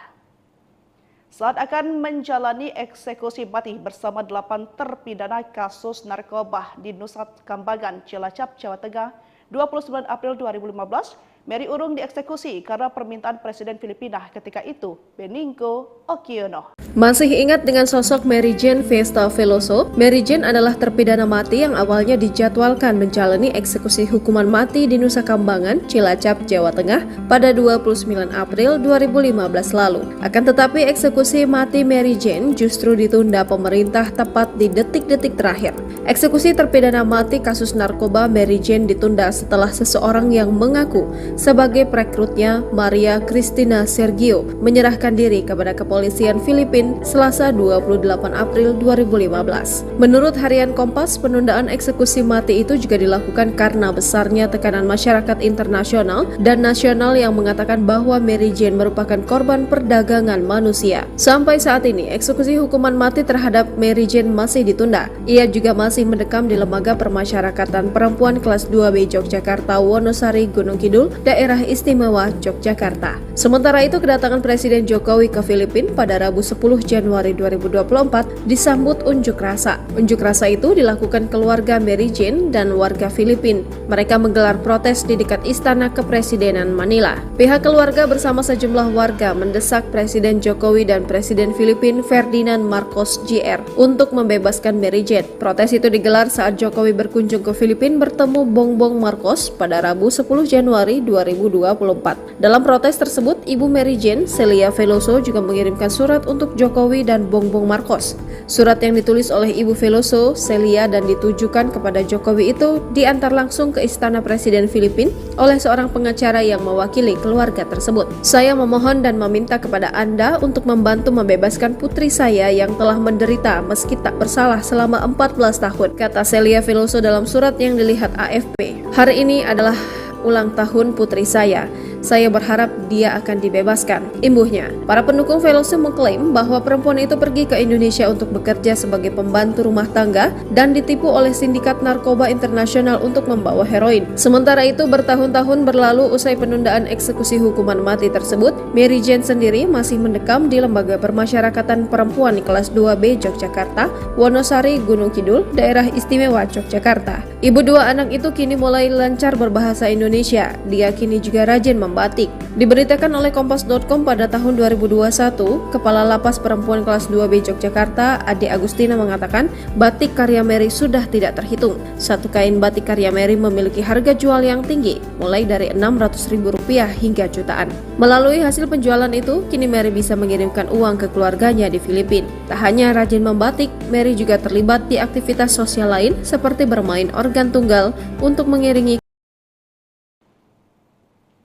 Saat akan menjalani eksekusi mati bersama 8 terpidana kasus narkoba di Nusa Kambangan, Cilacap, Jawa Tengah, 29 April 2015, Mary urung dieksekusi karena permintaan Presiden Filipina ketika itu, Benigno Aquino. Masih ingat dengan sosok Mary Jane Festa Veloso? Mary Jane adalah terpidana mati yang awalnya dijadwalkan menjalani eksekusi hukuman mati di Nusa Kambangan, Cilacap, Jawa Tengah pada 29 April 2015 lalu. Akan tetapi eksekusi mati Mary Jane justru ditunda pemerintah tepat di detik-detik terakhir. Eksekusi terpidana mati kasus narkoba Mary Jane ditunda setelah seseorang yang mengaku sebagai perekrutnya, Maria Cristina Sergio, menyerahkan diri kepada kepolisian Filipina Selasa 28 April 2015. Menurut harian Kompas, penundaan eksekusi mati itu juga dilakukan karena besarnya tekanan masyarakat internasional dan nasional yang mengatakan bahwa Mary Jane merupakan korban perdagangan manusia. Sampai saat ini, eksekusi hukuman mati terhadap Mary Jane masih ditunda. Ia juga masih mendekam di Lembaga Permasyarakatan Perempuan kelas 2B Yogyakarta, Wonosari, Gunung Kidul, Daerah Istimewa Yogyakarta. Sementara itu, kedatangan Presiden Jokowi ke Filipina pada Rabu 10 Januari 2024 disambut unjuk rasa. Unjuk rasa itu dilakukan keluarga Mary Jane dan warga Filipina. Mereka menggelar protes di dekat Istana Kepresidenan Manila. Pihak keluarga bersama sejumlah warga mendesak Presiden Jokowi dan Presiden Filipina Ferdinand Marcos Jr. untuk membebaskan Mary Jane. Protes itu digelar saat Jokowi berkunjung ke Filipina bertemu Bongbong Marcos pada Rabu 10 Januari 2024. Dalam protes tersebut, Ibu Mary Jane, Celia Veloso, juga mengirimkan surat untuk Jokowi dan Bongbong Marcos. Surat yang ditulis oleh Ibu Veloso, Celia, dan ditujukan kepada Jokowi itu diantar langsung ke Istana Presiden Filipina oleh seorang pengacara yang mewakili keluarga tersebut. Saya memohon dan meminta kepada Anda untuk membantu membebaskan putri saya yang telah menderita meski tak bersalah selama 14 tahun, kata Celia Veloso dalam surat yang dilihat AFP. Hari ini adalah ulang tahun putri saya. Saya berharap dia akan dibebaskan. Imbuhnya, para pendukung Veloso mengklaim bahwa perempuan itu pergi ke Indonesia untuk bekerja sebagai pembantu rumah tangga dan ditipu oleh sindikat narkoba internasional untuk membawa heroin. Sementara itu, bertahun-tahun berlalu usai penundaan eksekusi hukuman mati tersebut, Mary Jane sendiri masih mendekam di Lembaga Permasyarakatan Perempuan kelas 2B Yogyakarta, Wonosari, Gunung Kidul, Daerah Istimewa Yogyakarta. Ibu dua anak itu kini mulai lancar berbahasa Indonesia. Dia kini juga rajin membatik. Diberitakan oleh Kompas.com pada tahun 2021, Kepala Lapas Perempuan kelas 2B Yogyakarta, Ade Agustina mengatakan batik karya Mary sudah tidak terhitung. Satu kain batik karya Mary memiliki harga jual yang tinggi, mulai dari Rp600.000 hingga jutaan. Melalui hasil penjualan itu, kini Mary bisa mengirimkan uang ke keluarganya di Filipina. Tak hanya rajin membatik, Mary juga terlibat di aktivitas sosial lain seperti bermain organ tunggal untuk mengiringi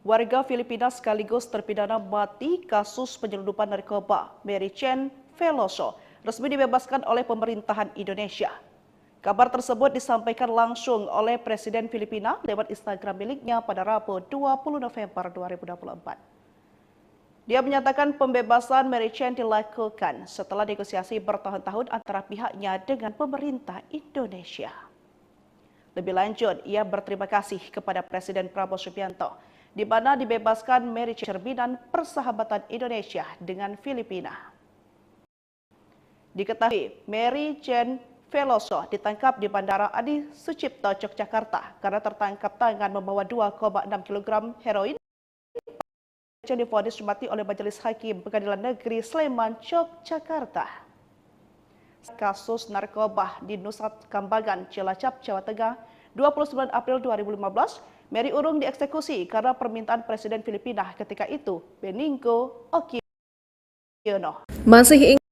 warga Filipina sekaligus terpidana mati kasus penyelundupan narkoba Mary Chen Veloso resmi dibebaskan oleh pemerintahan Indonesia. Kabar tersebut disampaikan langsung oleh Presiden Filipina lewat Instagram miliknya pada Rabu 20 November 2024. Dia menyatakan pembebasan Mary Chen dilakukan setelah negosiasi bertahun-tahun antara pihaknya dengan pemerintah Indonesia. Lebih lanjut, ia berterima kasih kepada Presiden Prabowo Subianto, di mana dibebaskan Mary Chen cerminan persahabatan Indonesia dengan Filipina. Diketahui, Mary Chen Veloso ditangkap di Bandara Adi Sucipto, Yogyakarta karena tertangkap tangan membawa 2,6 kg heroin. Chen divonis mati oleh Majelis Hakim Pengadilan Negeri Sleman, Yogyakarta. Kasus narkoba di Nusa Kambangan, Cilacap, Jawa Tengah, 29 April 2015, Mary urung dieksekusi karena permintaan Presiden Filipina ketika itu, Benigno Aquino. Masih ingat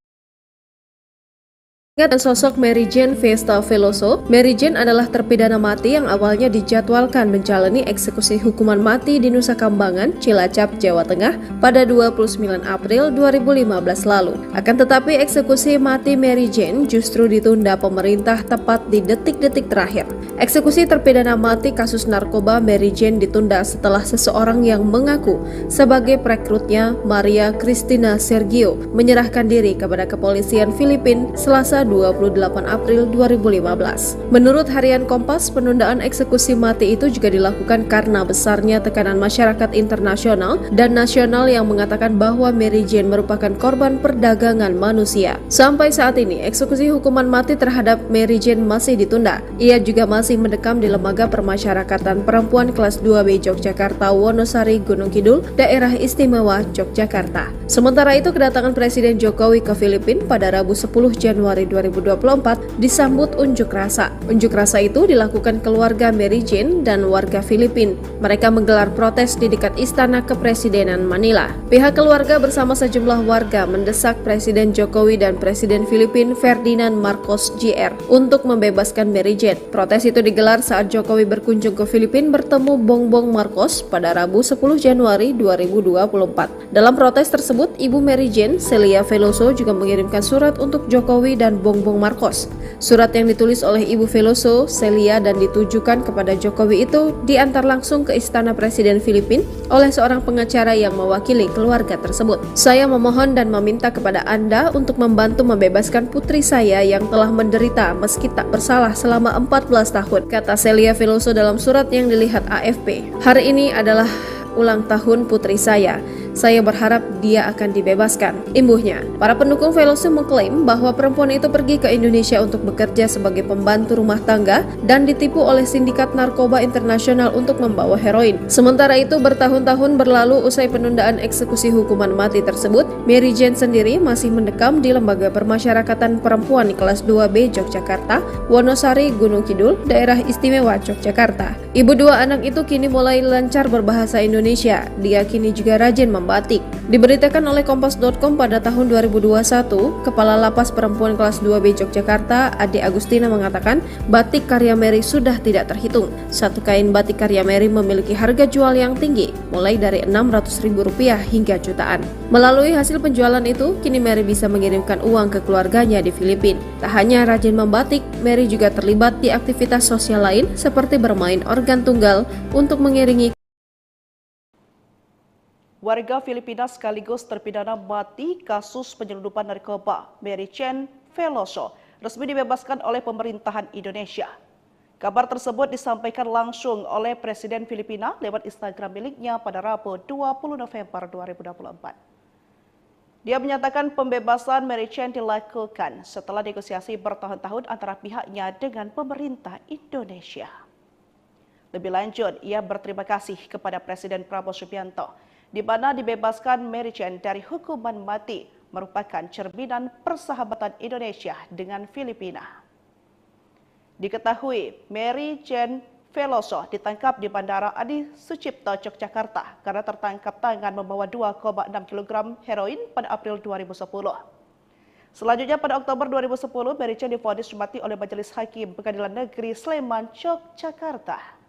sosok Mary Jane Festa Veloso? Mary Jane adalah terpidana mati yang awalnya dijadwalkan menjalani eksekusi hukuman mati di Nusa Kambangan, Cilacap, Jawa Tengah pada 29 April 2015 lalu. Akan tetapi eksekusi mati Mary Jane justru ditunda pemerintah tepat di detik-detik terakhir. Eksekusi terpidana mati kasus narkoba Mary Jane ditunda setelah seseorang yang mengaku sebagai perekrutnya, Maria Cristina Sergio, menyerahkan diri kepada kepolisian Filipina Selasa 28 April 2015. Menurut harian Kompas, penundaan eksekusi mati itu juga dilakukan karena besarnya tekanan masyarakat internasional dan nasional yang mengatakan bahwa Mary Jane merupakan korban perdagangan manusia. Sampai saat ini, eksekusi hukuman mati terhadap Mary Jane masih ditunda. Ia juga masih mendekam di Lembaga Permasyarakatan Perempuan kelas 2B Yogyakarta, Wonosari, Gunung Kidul, Daerah Istimewa Yogyakarta. Sementara itu, kedatangan Presiden Jokowi ke Filipina pada Rabu 10 Januari 2024 disambut unjuk rasa. Unjuk rasa itu dilakukan keluarga Mary Jane dan warga Filipina. Mereka menggelar protes di dekat Istana Kepresidenan Manila. Pihak keluarga bersama sejumlah warga mendesak Presiden Jokowi dan Presiden Filipina Ferdinand Marcos Jr. untuk membebaskan Mary Jane. Protes itu digelar saat Jokowi berkunjung ke Filipina bertemu Bongbong Marcos pada Rabu 10 Januari 2024. Dalam protes tersebut, Ibu Mary Jane, Celia Veloso, juga mengirimkan surat untuk Jokowi dan Bongbong Marcos. Surat yang ditulis oleh Ibu Veloso, Celia, dan ditujukan kepada Jokowi itu diantar langsung ke Istana Presiden Filipina oleh seorang pengacara yang mewakili keluarga tersebut. Saya memohon dan meminta kepada Anda untuk membantu membebaskan putri saya yang telah menderita meski tak bersalah selama 14 tahun, kata Celia Veloso dalam surat yang dilihat AFP. Hari ini adalah ulang tahun putri saya. Saya berharap dia akan dibebaskan, imbuhnya. Para pendukung Veloso mengklaim bahwa perempuan itu pergi ke Indonesia untuk bekerja sebagai pembantu rumah tangga dan ditipu oleh sindikat narkoba internasional untuk membawa heroin. Sementara itu, bertahun-tahun berlalu usai penundaan eksekusi hukuman mati tersebut, Mary Jane sendiri masih mendekam di Lembaga Permasyarakatan Perempuan kelas 2B Yogyakarta, Wonosari, Gunung Kidul, Daerah Istimewa Yogyakarta. Ibu dua anak itu kini mulai lancar berbahasa Indonesia. Dia kini juga rajin membatik. Diberitakan oleh Kompas.com pada tahun 2021, Kepala Lapas Perempuan kelas 2B Yogyakarta, Ade Agustina mengatakan batik karya Mary sudah tidak terhitung. Satu kain batik karya Mary memiliki harga jual yang tinggi, mulai dari Rp600.000 hingga jutaan. Melalui hasil penjualan itu, kini Mary bisa mengirimkan uang ke keluarganya di Filipina. Tak hanya rajin membatik, Mary juga terlibat di aktivitas sosial lain seperti bermain organ tunggal untuk mengiringi warga Filipina sekaligus terpidana mati kasus penyelundupan narkoba Mary Chen Veloso resmi dibebaskan oleh pemerintahan Indonesia. Kabar tersebut disampaikan langsung oleh Presiden Filipina lewat Instagram miliknya pada Rabu 20 November 2024. Dia menyatakan pembebasan Mary Chen dilakukan setelah negosiasi bertahun-tahun antara pihaknya dengan pemerintah Indonesia. Lebih lanjut, ia berterima kasih kepada Presiden Prabowo Subianto, di mana dibebaskan Mary Jane dari hukuman mati merupakan cerminan persahabatan Indonesia dengan Filipina. Diketahui, Mary Jane Veloso ditangkap di Bandara Adi Sucipto, Yogyakarta karena tertangkap tangan membawa 2,6 kg heroin pada April 2010. Selanjutnya pada Oktober 2010, Mary Jane divonis mati oleh Majelis Hakim Pengadilan Negeri Sleman, Yogyakarta.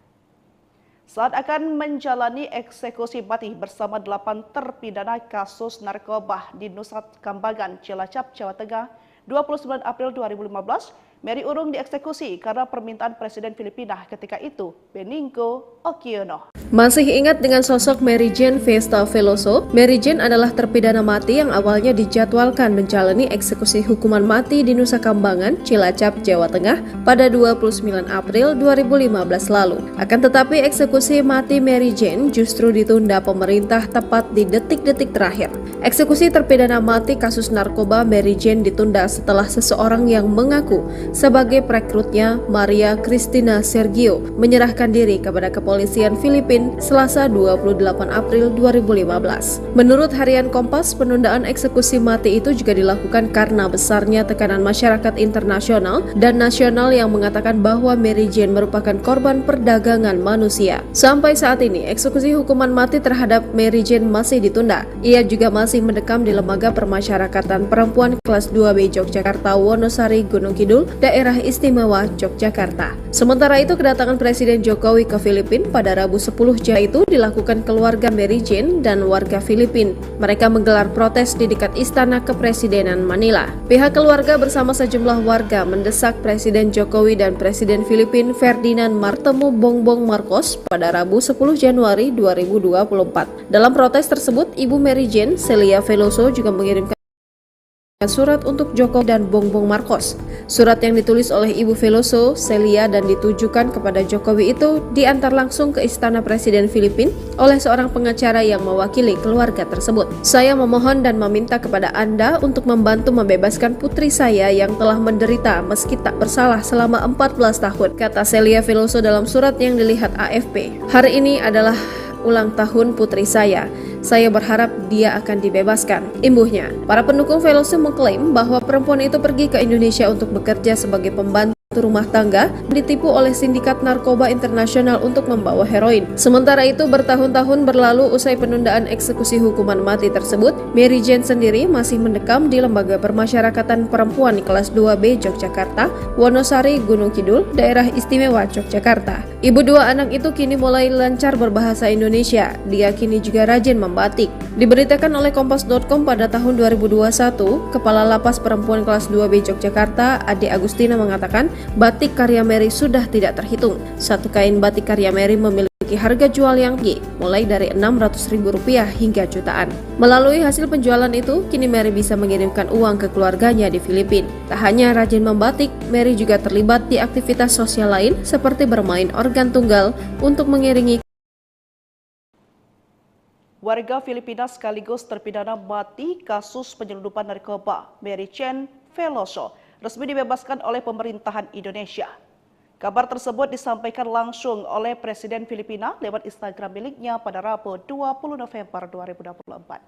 Saat akan menjalani eksekusi mati bersama 8 terpidana kasus narkoba di Nusa Kambangan, Cilacap, Jawa Tengah, 29 April 2015, Mary urung dieksekusi karena permintaan Presiden Filipina ketika itu, Benigno Aquino. Masih ingat dengan sosok Mary Jane Festa Veloso? Mary Jane adalah terpidana mati yang awalnya dijadwalkan menjalani eksekusi hukuman mati di Nusa Kambangan, Cilacap, Jawa Tengah pada 29 April 2015 lalu. Akan tetapi eksekusi mati Mary Jane justru ditunda pemerintah tepat di detik-detik terakhir. Eksekusi terpidana mati kasus narkoba Mary Jane ditunda setelah seseorang yang mengaku sebagai perekrutnya, Maria Cristina Sergio, menyerahkan diri kepada kepolisian Filipina Selasa 28 April 2015. Menurut harian Kompas, penundaan eksekusi mati itu juga dilakukan karena besarnya tekanan masyarakat internasional dan nasional yang mengatakan bahwa Mary Jane merupakan korban perdagangan manusia. Sampai saat ini, eksekusi hukuman mati terhadap Mary Jane masih ditunda. Ia juga masih mendekam di Lembaga Permasyarakatan Perempuan kelas 2B Yogyakarta, Wonosari, Gunung Kidul, Daerah Istimewa Yogyakarta. Sementara itu, kedatangan Presiden Jokowi ke Filipina pada Rabu 10 Juli itu dilakukan keluarga Mary Jane dan warga Filipina. Mereka menggelar protes di dekat Istana Kepresidenan Manila. Pihak keluarga bersama sejumlah warga mendesak Presiden Jokowi dan Presiden Filipina Ferdinand Martemo Bongbong Marcos pada Rabu 10 Januari 2024. Dalam protes tersebut, Ibu Mary Jane, Celia Veloso, juga mengirimkan surat untuk Jokowi dan Bongbong Marcos. Surat yang ditulis oleh Ibu Veloso, Celia, dan ditujukan kepada Jokowi itu diantar langsung ke Istana Presiden Filipina oleh seorang pengacara yang mewakili keluarga tersebut. Saya memohon dan meminta kepada Anda untuk membantu membebaskan putri saya yang telah menderita meski tak bersalah selama 14 tahun, kata Celia Veloso dalam surat yang dilihat AFP. Hari ini adalah ulang tahun putri saya. Saya berharap dia akan dibebaskan, imbuhnya. Para pendukung Veloso mengklaim bahwa perempuan itu pergi ke Indonesia untuk bekerja sebagai pembantu rumah tangga, ditipu oleh sindikat narkoba internasional untuk membawa heroin. Sementara itu, bertahun-tahun berlalu usai penundaan eksekusi hukuman mati tersebut, Mary Jane sendiri masih mendekam di Lembaga Permasyarakatan Perempuan kelas 2B Yogyakarta, Wonosari, Gunung Kidul, Daerah Istimewa Yogyakarta. Ibu dua anak itu kini mulai lancar berbahasa Indonesia. Dia kini juga rajin membatik. Diberitakan oleh Kompas.com pada tahun 2021, Kepala Lapas Perempuan kelas 2B Yogyakarta, Ade Agustina, mengatakan batik karya Mary sudah tidak terhitung. Satu kain batik karya Mary memiliki harga jual yang tinggi, mulai dari Rp600.000 hingga jutaan. Melalui hasil penjualan itu, kini Mary bisa mengirimkan uang ke keluarganya di Filipina. Tak hanya rajin membatik, Mary juga terlibat di aktivitas sosial lain seperti bermain organ tunggal untuk mengiringi warga Filipina sekaligus terpidana mati kasus penyelundupan narkoba Mary Jane Veloso resmi dibebaskan oleh pemerintahan Indonesia. Kabar tersebut disampaikan langsung oleh Presiden Filipina lewat Instagram miliknya pada Rabu 20 November 2024.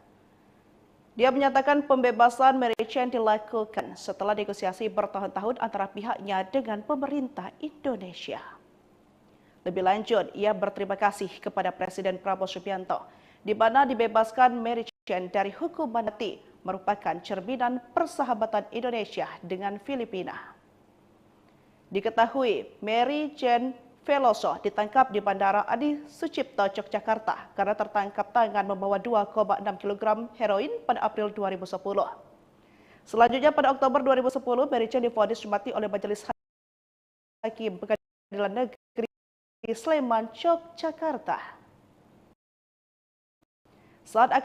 Dia menyatakan pembebasan Mary Jane dilakukan setelah negosiasi bertahun-tahun antara pihaknya dengan pemerintah Indonesia. Lebih lanjut, ia berterima kasih kepada Presiden Prabowo Subianto, di mana dibebaskan Mary Jane dari hukuman mati merupakan cerminan persahabatan Indonesia dengan Filipina. Diketahui, Mary Jane Veloso ditangkap di Bandara Adi Sucipto, Yogyakarta karena tertangkap tangan membawa 2,6 kg heroin pada April 2010. Selanjutnya pada Oktober 2010, Mary Jane divonis mati oleh Majelis Hakim Pengadilan Negeri Sleman, Yogyakarta. Saat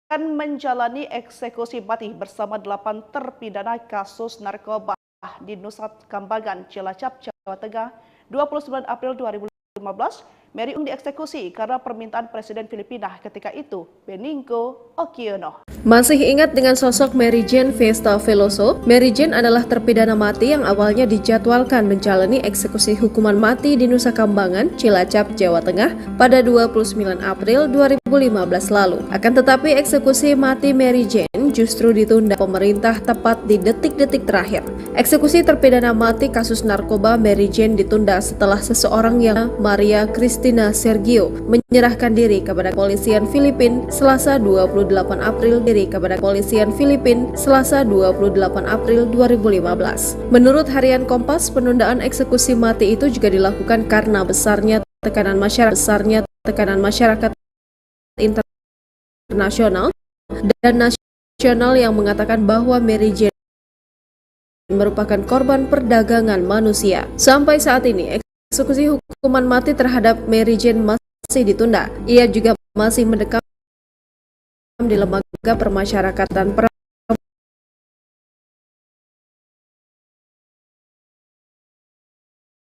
akan menjalani eksekusi mati bersama 8 terpidana kasus narkoba di Nusa Kambangan, Cilacap, Jawa Tengah, 29 April 2015, Mary dieksekusi karena permintaan Presiden Filipina ketika itu, Benigno Aquino. Masih ingat dengan sosok Mary Jane Vesta Veloso? Mary Jane adalah terpidana mati yang awalnya dijadwalkan menjalani eksekusi hukuman mati di Nusa Kambangan, Cilacap, Jawa Tengah pada 29 April 2015 lalu. Akan tetapi eksekusi mati Mary Jane justru ditunda pemerintah tepat di detik-detik terakhir. Eksekusi terpidana mati kasus narkoba Mary Jane ditunda setelah seseorang yang Maria Cristina Sergio menyerahkan diri kepada kepolisian Filipina Selasa 28 April 2015. Menurut harian Kompas, penundaan eksekusi mati itu juga dilakukan karena besarnya tekanan masyarakat internasional dan nasional yang mengatakan bahwa Mary Jane merupakan korban perdagangan manusia. Sampai saat ini, eksekusi hukuman mati terhadap Mary Jane masih ditunda. Ia juga masih mendekam di lembaga permasyarakatan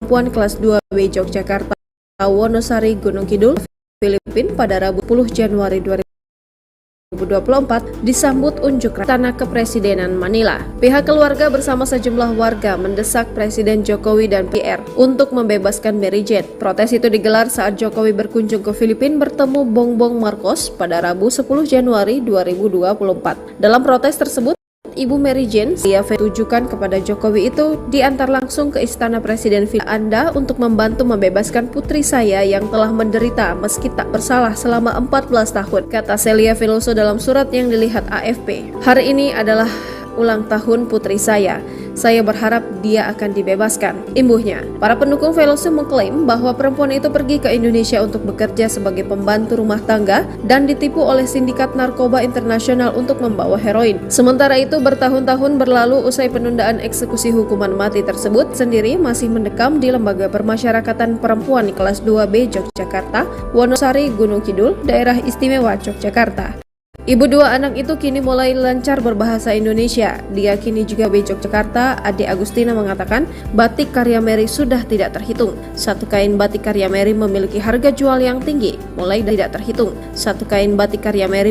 perempuan kelas 2B Yogyakarta, Wonosari, Gunung Kidul, Filipina pada Rabu 10 Januari 2024 disambut unjuk rasa Istana Kepresidenan Manila. Pihak keluarga bersama sejumlah warga mendesak Presiden Jokowi dan PR untuk membebaskan Mary Jane. Protes itu digelar saat Jokowi berkunjung ke Filipina bertemu Bongbong Marcos pada Rabu 10 Januari 2024. Dalam protes tersebut, Ibu Mary Jane ditujukan kepada Jokowi itu diantar langsung ke Istana Presiden Anda untuk membantu membebaskan putri saya yang telah menderita meski tak bersalah selama 14 tahun, kata Celia Veloso dalam surat yang dilihat AFP. Hari ini adalah ulang tahun putri saya. Saya berharap dia akan dibebaskan, imbuhnya. Para pendukung Veloso mengklaim bahwa perempuan itu pergi ke Indonesia untuk bekerja sebagai pembantu rumah tangga dan ditipu oleh sindikat narkoba internasional untuk membawa heroin. Sementara itu, bertahun-tahun berlalu usai penundaan eksekusi hukuman mati tersebut, sendiri masih mendekam di Lembaga Permasyarakatan Perempuan kelas 2B Yogyakarta, Wonosari, Gunung Kidul, Daerah Istimewa Yogyakarta. Ibu dua anak itu kini mulai lancar berbahasa Indonesia. Diyakini juga B Yogyakarta, Ade Agustina mengatakan batik karya Mary sudah tidak terhitung. Satu kain batik karya Mary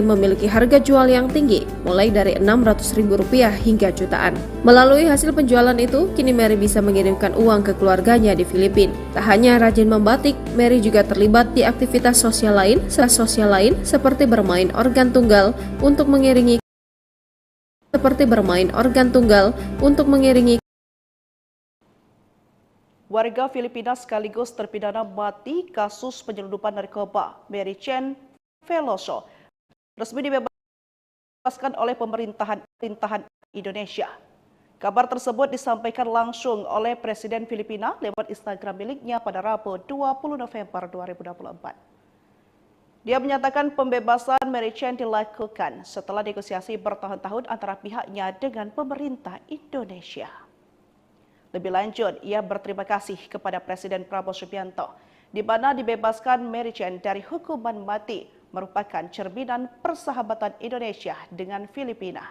memiliki harga jual yang tinggi, mulai dari Rp600.000 hingga jutaan. Melalui hasil penjualan itu, kini Mary bisa mengirimkan uang ke keluarganya di Filipina. Tak hanya rajin membatik, Mary juga terlibat di aktivitas sosial lain seperti bermain organ tunggal untuk mengiringi warga Filipina sekaligus terpidana mati kasus penyelundupan narkoba Mary Jane Veloso resmi dibebaskan oleh pemerintahan Indonesia. Kabar tersebut disampaikan langsung oleh Presiden Filipina lewat Instagram miliknya pada Rabu 20 November 2024. Dia menyatakan pembebasan Mary Jane dilakukan setelah negosiasi bertahun-tahun antara pihaknya dengan pemerintah Indonesia. Lebih lanjut, ia berterima kasih kepada Presiden Prabowo Subianto, di mana dibebaskan Mary Jane dari hukuman mati merupakan cerminan persahabatan Indonesia dengan Filipina.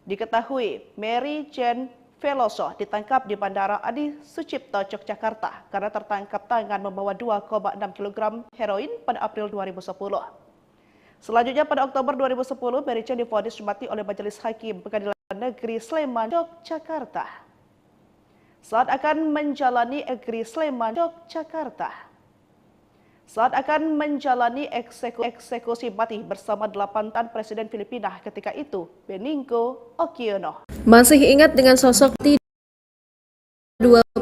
Diketahui, Mary Jane Veloso ditangkap di Bandara Adi Sucipto, Yogyakarta karena tertangkap tangan membawa 2,6 kg heroin pada April 2010. Selanjutnya pada Oktober 2010, Mary Jane divonis mati oleh Majelis Hakim Pengadilan Negeri Sleman, Yogyakarta. Saat akan menjalani eksekusi mati bersama 8 tan Presiden Filipina ketika itu, Benigno Aquino. Masih ingat dengan sosok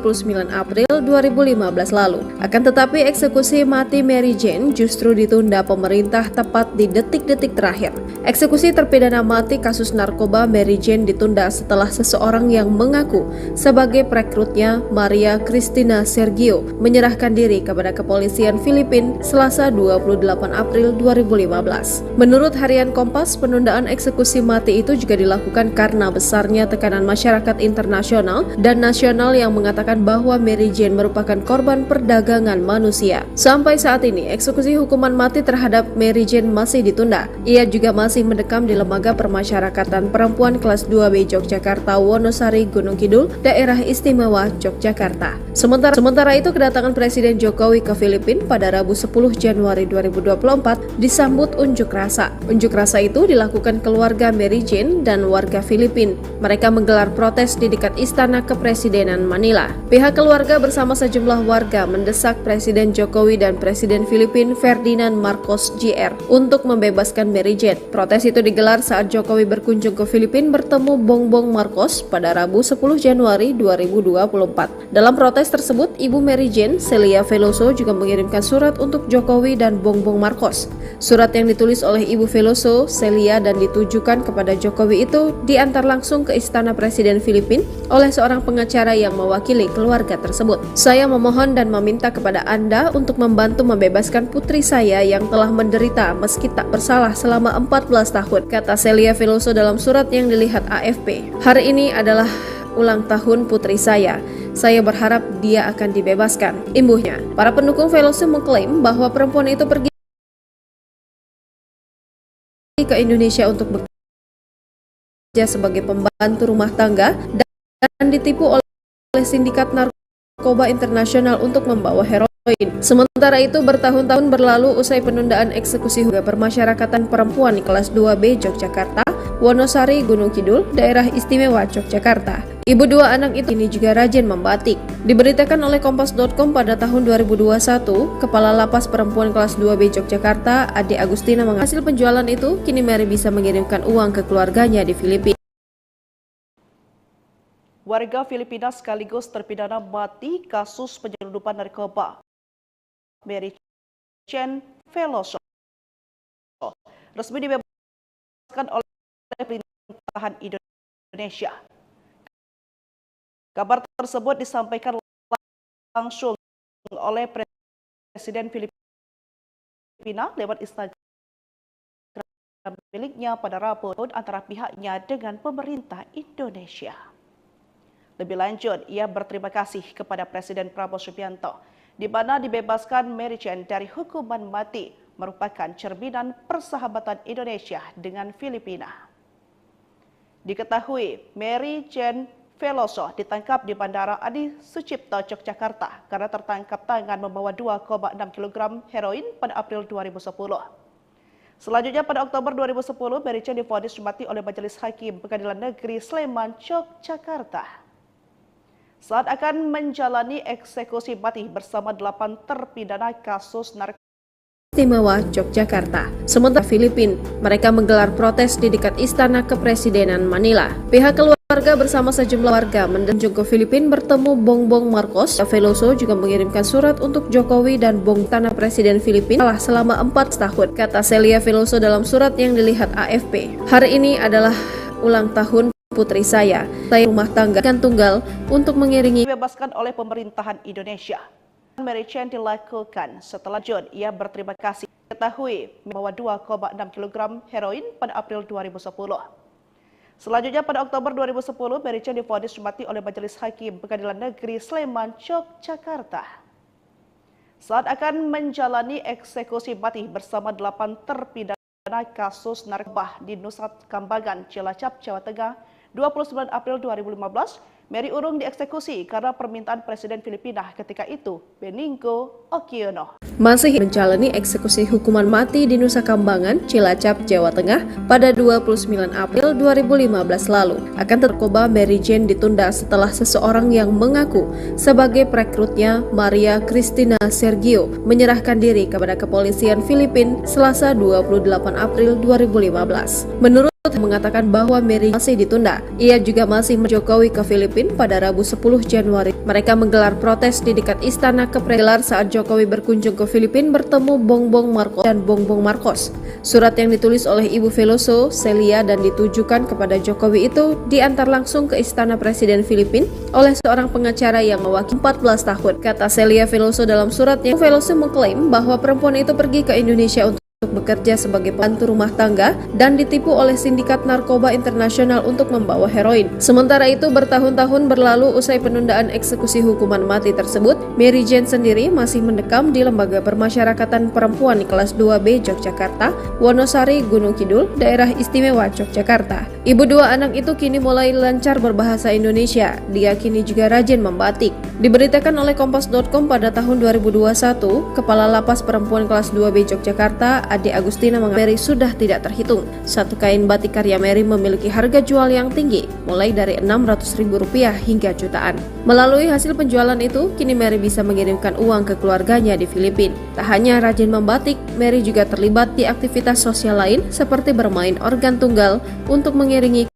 29 April 2015 lalu. Akan tetapi eksekusi mati Mary Jane justru ditunda pemerintah tepat di detik-detik terakhir. Eksekusi terpidana mati kasus narkoba Mary Jane ditunda setelah seseorang yang mengaku sebagai perekrutnya, Maria Cristina Sergio, menyerahkan diri kepada kepolisian Filipina Selasa 28 April 2015. Menurut harian Kompas, penundaan eksekusi mati itu juga dilakukan karena besarnya tekanan masyarakat internasional dan nasional yang mengatakan mengatakan bahwa Mary Jane merupakan korban perdagangan manusia. Sampai saat ini, eksekusi hukuman mati terhadap Mary Jane masih ditunda. Ia juga masih mendekam di Lembaga Permasyarakatan Perempuan kelas 2B Yogyakarta, Wonosari, Gunung Kidul, Daerah Istimewa Yogyakarta. Sementara itu, kedatangan Presiden Jokowi ke Filipina pada Rabu 10 Januari 2024 disambut unjuk rasa. Unjuk rasa itu dilakukan keluarga Mary Jane dan warga Filipina. Mereka menggelar protes di dekat Istana Kepresidenan Manila. Pihak keluarga bersama sejumlah warga mendesak Presiden Jokowi dan Presiden Filipina Ferdinand Marcos Jr. untuk membebaskan Mary Jane. Protes itu digelar saat Jokowi berkunjung ke Filipina bertemu Bongbong Marcos pada Rabu 10 Januari 2024. Dalam protes tersebut, Ibu Mary Jane, Celia Veloso, juga mengirimkan surat untuk Jokowi dan Bongbong Marcos. Surat yang ditulis oleh Ibu Veloso, Celia, dan ditujukan kepada Jokowi itu diantar langsung ke Istana Presiden Filipina oleh seorang pengacara yang mewakili keluarga tersebut. Saya memohon dan meminta kepada Anda untuk membantu membebaskan putri saya yang telah menderita meski tak bersalah selama 14 tahun, kata Celia Veloso dalam surat yang dilihat AFP. Hari ini adalah ulang tahun putri saya. Saya berharap dia akan dibebaskan, imbuhnya. Para pendukung Veloso mengklaim bahwa perempuan itu pergi ke Indonesia untuk bekerja sebagai pembantu rumah tangga dan ditipu oleh sindikat narkoba internasional untuk membawa heroin. Sementara itu, bertahun-tahun berlalu usai penundaan eksekusi Lembaga Permasyarakatan Perempuan kelas 2B Yogyakarta, Wonosari, Gunung Kidul, Daerah Istimewa Yogyakarta. Ibu dua anak itu ini juga rajin membatik. Diberitakan oleh Kompas.com pada tahun 2021, Kepala Lapas Perempuan kelas 2B Yogyakarta, Ade Agustina, menghasil penjualan itu, kini Mary bisa mengirimkan uang ke keluarganya di Filipina. Warga Filipina sekaligus terpidana mati kasus penyelundupan narkoba, Mary Jane Veloso, resmi dibebaskan oleh pemerintahan Indonesia. Kabar tersebut disampaikan langsung oleh Presiden Filipina lewat Instagram miliknya pada Rabu antara pihaknya dengan pemerintah Indonesia. Lebih lanjut, ia berterima kasih kepada Presiden Prabowo Subianto, di mana dibebaskan Mary Jane dari hukuman mati merupakan cerminan persahabatan Indonesia dengan Filipina. Diketahui, Mary Jane Veloso ditangkap di Bandara Adi Sucipto, Yogyakarta karena tertangkap tangan membawa 2,6 kg heroin pada April 2010. Selanjutnya pada Oktober 2010, Mary Jane divonis mati oleh Majelis Hakim Pengadilan Negeri Sleman, Yogyakarta. Saat akan menjalani eksekusi mati bersama 8 terpidana kasus narkoba Istimewa Yogyakarta. Sementara Filipina, mereka menggelar protes di dekat Istana Kepresidenan Manila. Pihak keluarga bersama sejumlah warga mendatangi ke Filipina bertemu Bongbong Marcos. Veloso juga mengirimkan surat untuk Jokowi dan Bongbong Presiden Filipina selama 4 tahun, kata Celia Veloso dalam surat yang dilihat AFP. Hari ini adalah ulang tahun putri saya rumah tangga kan tunggal untuk mengiringi dibebaskan oleh pemerintahan Indonesia. Mary Jane dilakukan setelah ia berterima kasih ketahui membawa 2,6 kg heroin pada April 2010. Selanjutnya pada Oktober 2010, Mary Jane divonis mati oleh Majelis Hakim Pengadilan Negeri Sleman, Yogyakarta. Saat akan menjalani eksekusi mati bersama 8 terpidana kasus narkoba di Nusa Kambangan, Cilacap, Jawa Tengah, 29 April 2015, Mary urung dieksekusi karena permintaan Presiden Filipina ketika itu, Benigno Aquino. Masih menjalani eksekusi hukuman mati di Nusa Kambangan, Cilacap, Jawa Tengah pada 29 April 2015 lalu. Akan narkoba Mary Jane ditunda setelah seseorang yang mengaku sebagai perekrutnya, Maria Cristina Sergio, menyerahkan diri kepada kepolisian Filipina Selasa 28 April 2015. Menurut mengatakan bahwa Mary masih ditunda. Ia juga masih Jokowi ke Filipina pada Rabu 10 Januari. Mereka menggelar protes di dekat Istana Kepresidenan saat Jokowi berkunjung ke Filipina bertemu Bongbong Marcos dan Bongbong Marcos. Surat yang ditulis oleh Ibu Veloso, Celia, dan ditujukan kepada Jokowi itu diantar langsung ke Istana Presiden Filipina oleh seorang pengacara yang mewakili 14 tahun, kata Celia Veloso dalam suratnya. Veloso mengklaim bahwa perempuan itu pergi ke Indonesia untuk untuk bekerja sebagai pembantu rumah tangga dan ditipu oleh sindikat narkoba internasional untuk membawa heroin. Sementara itu, bertahun-tahun berlalu usai penundaan eksekusi hukuman mati tersebut, Mary Jane sendiri masih mendekam di Lembaga Permasyarakatan Perempuan kelas 2B Yogyakarta, Wonosari, Gunung Kidul, Daerah Istimewa Yogyakarta. Ibu dua anak itu kini mulai lancar berbahasa Indonesia. Dia kini juga rajin membatik. Diberitakan oleh Kompas.com pada tahun 2021, Kepala Lapas Perempuan kelas 2B Yogyakarta, Ade Agustina Mary sudah tidak terhitung. Satu kain batik karya Mary memiliki harga jual yang tinggi, mulai dari Rp600.000 hingga jutaan. Melalui hasil penjualan itu, kini Mary bisa mengirimkan uang ke keluarganya di Filipina. Tak hanya rajin membatik, Mary juga terlibat di aktivitas sosial lain seperti bermain organ tunggal untuk mengiringi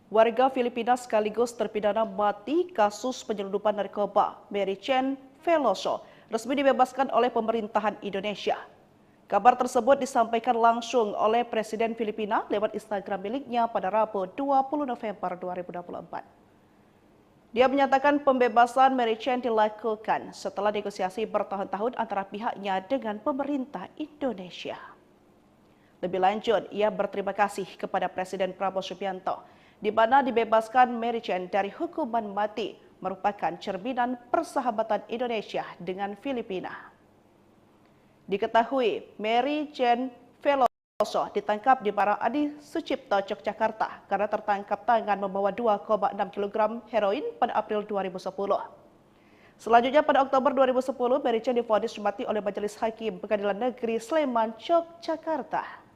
warga Filipina sekaligus terpidana mati kasus penyelundupan narkoba Mary Jane Veloso resmi dibebaskan oleh pemerintahan Indonesia. Kabar tersebut disampaikan langsung oleh Presiden Filipina lewat Instagram miliknya pada Rabu 20 November 2024. Dia menyatakan pembebasan Mary Jane dilakukan setelah negosiasi bertahun-tahun antara pihaknya dengan pemerintah Indonesia. Lebih lanjut, ia berterima kasih kepada Presiden Prabowo Subianto, di mana dibebaskan Mary Jane dari hukuman mati merupakan cerminan persahabatan Indonesia dengan Filipina. Diketahui, Mary Jane Veloso ditangkap di Barang Adi Sucipto, Yogyakarta karena tertangkap tangan membawa 2,6 kg heroin pada April 2010. Selanjutnya pada Oktober 2010, Mary Jane divonis mati oleh Majelis Hakim Pengadilan Negeri Sleman, Yogyakarta.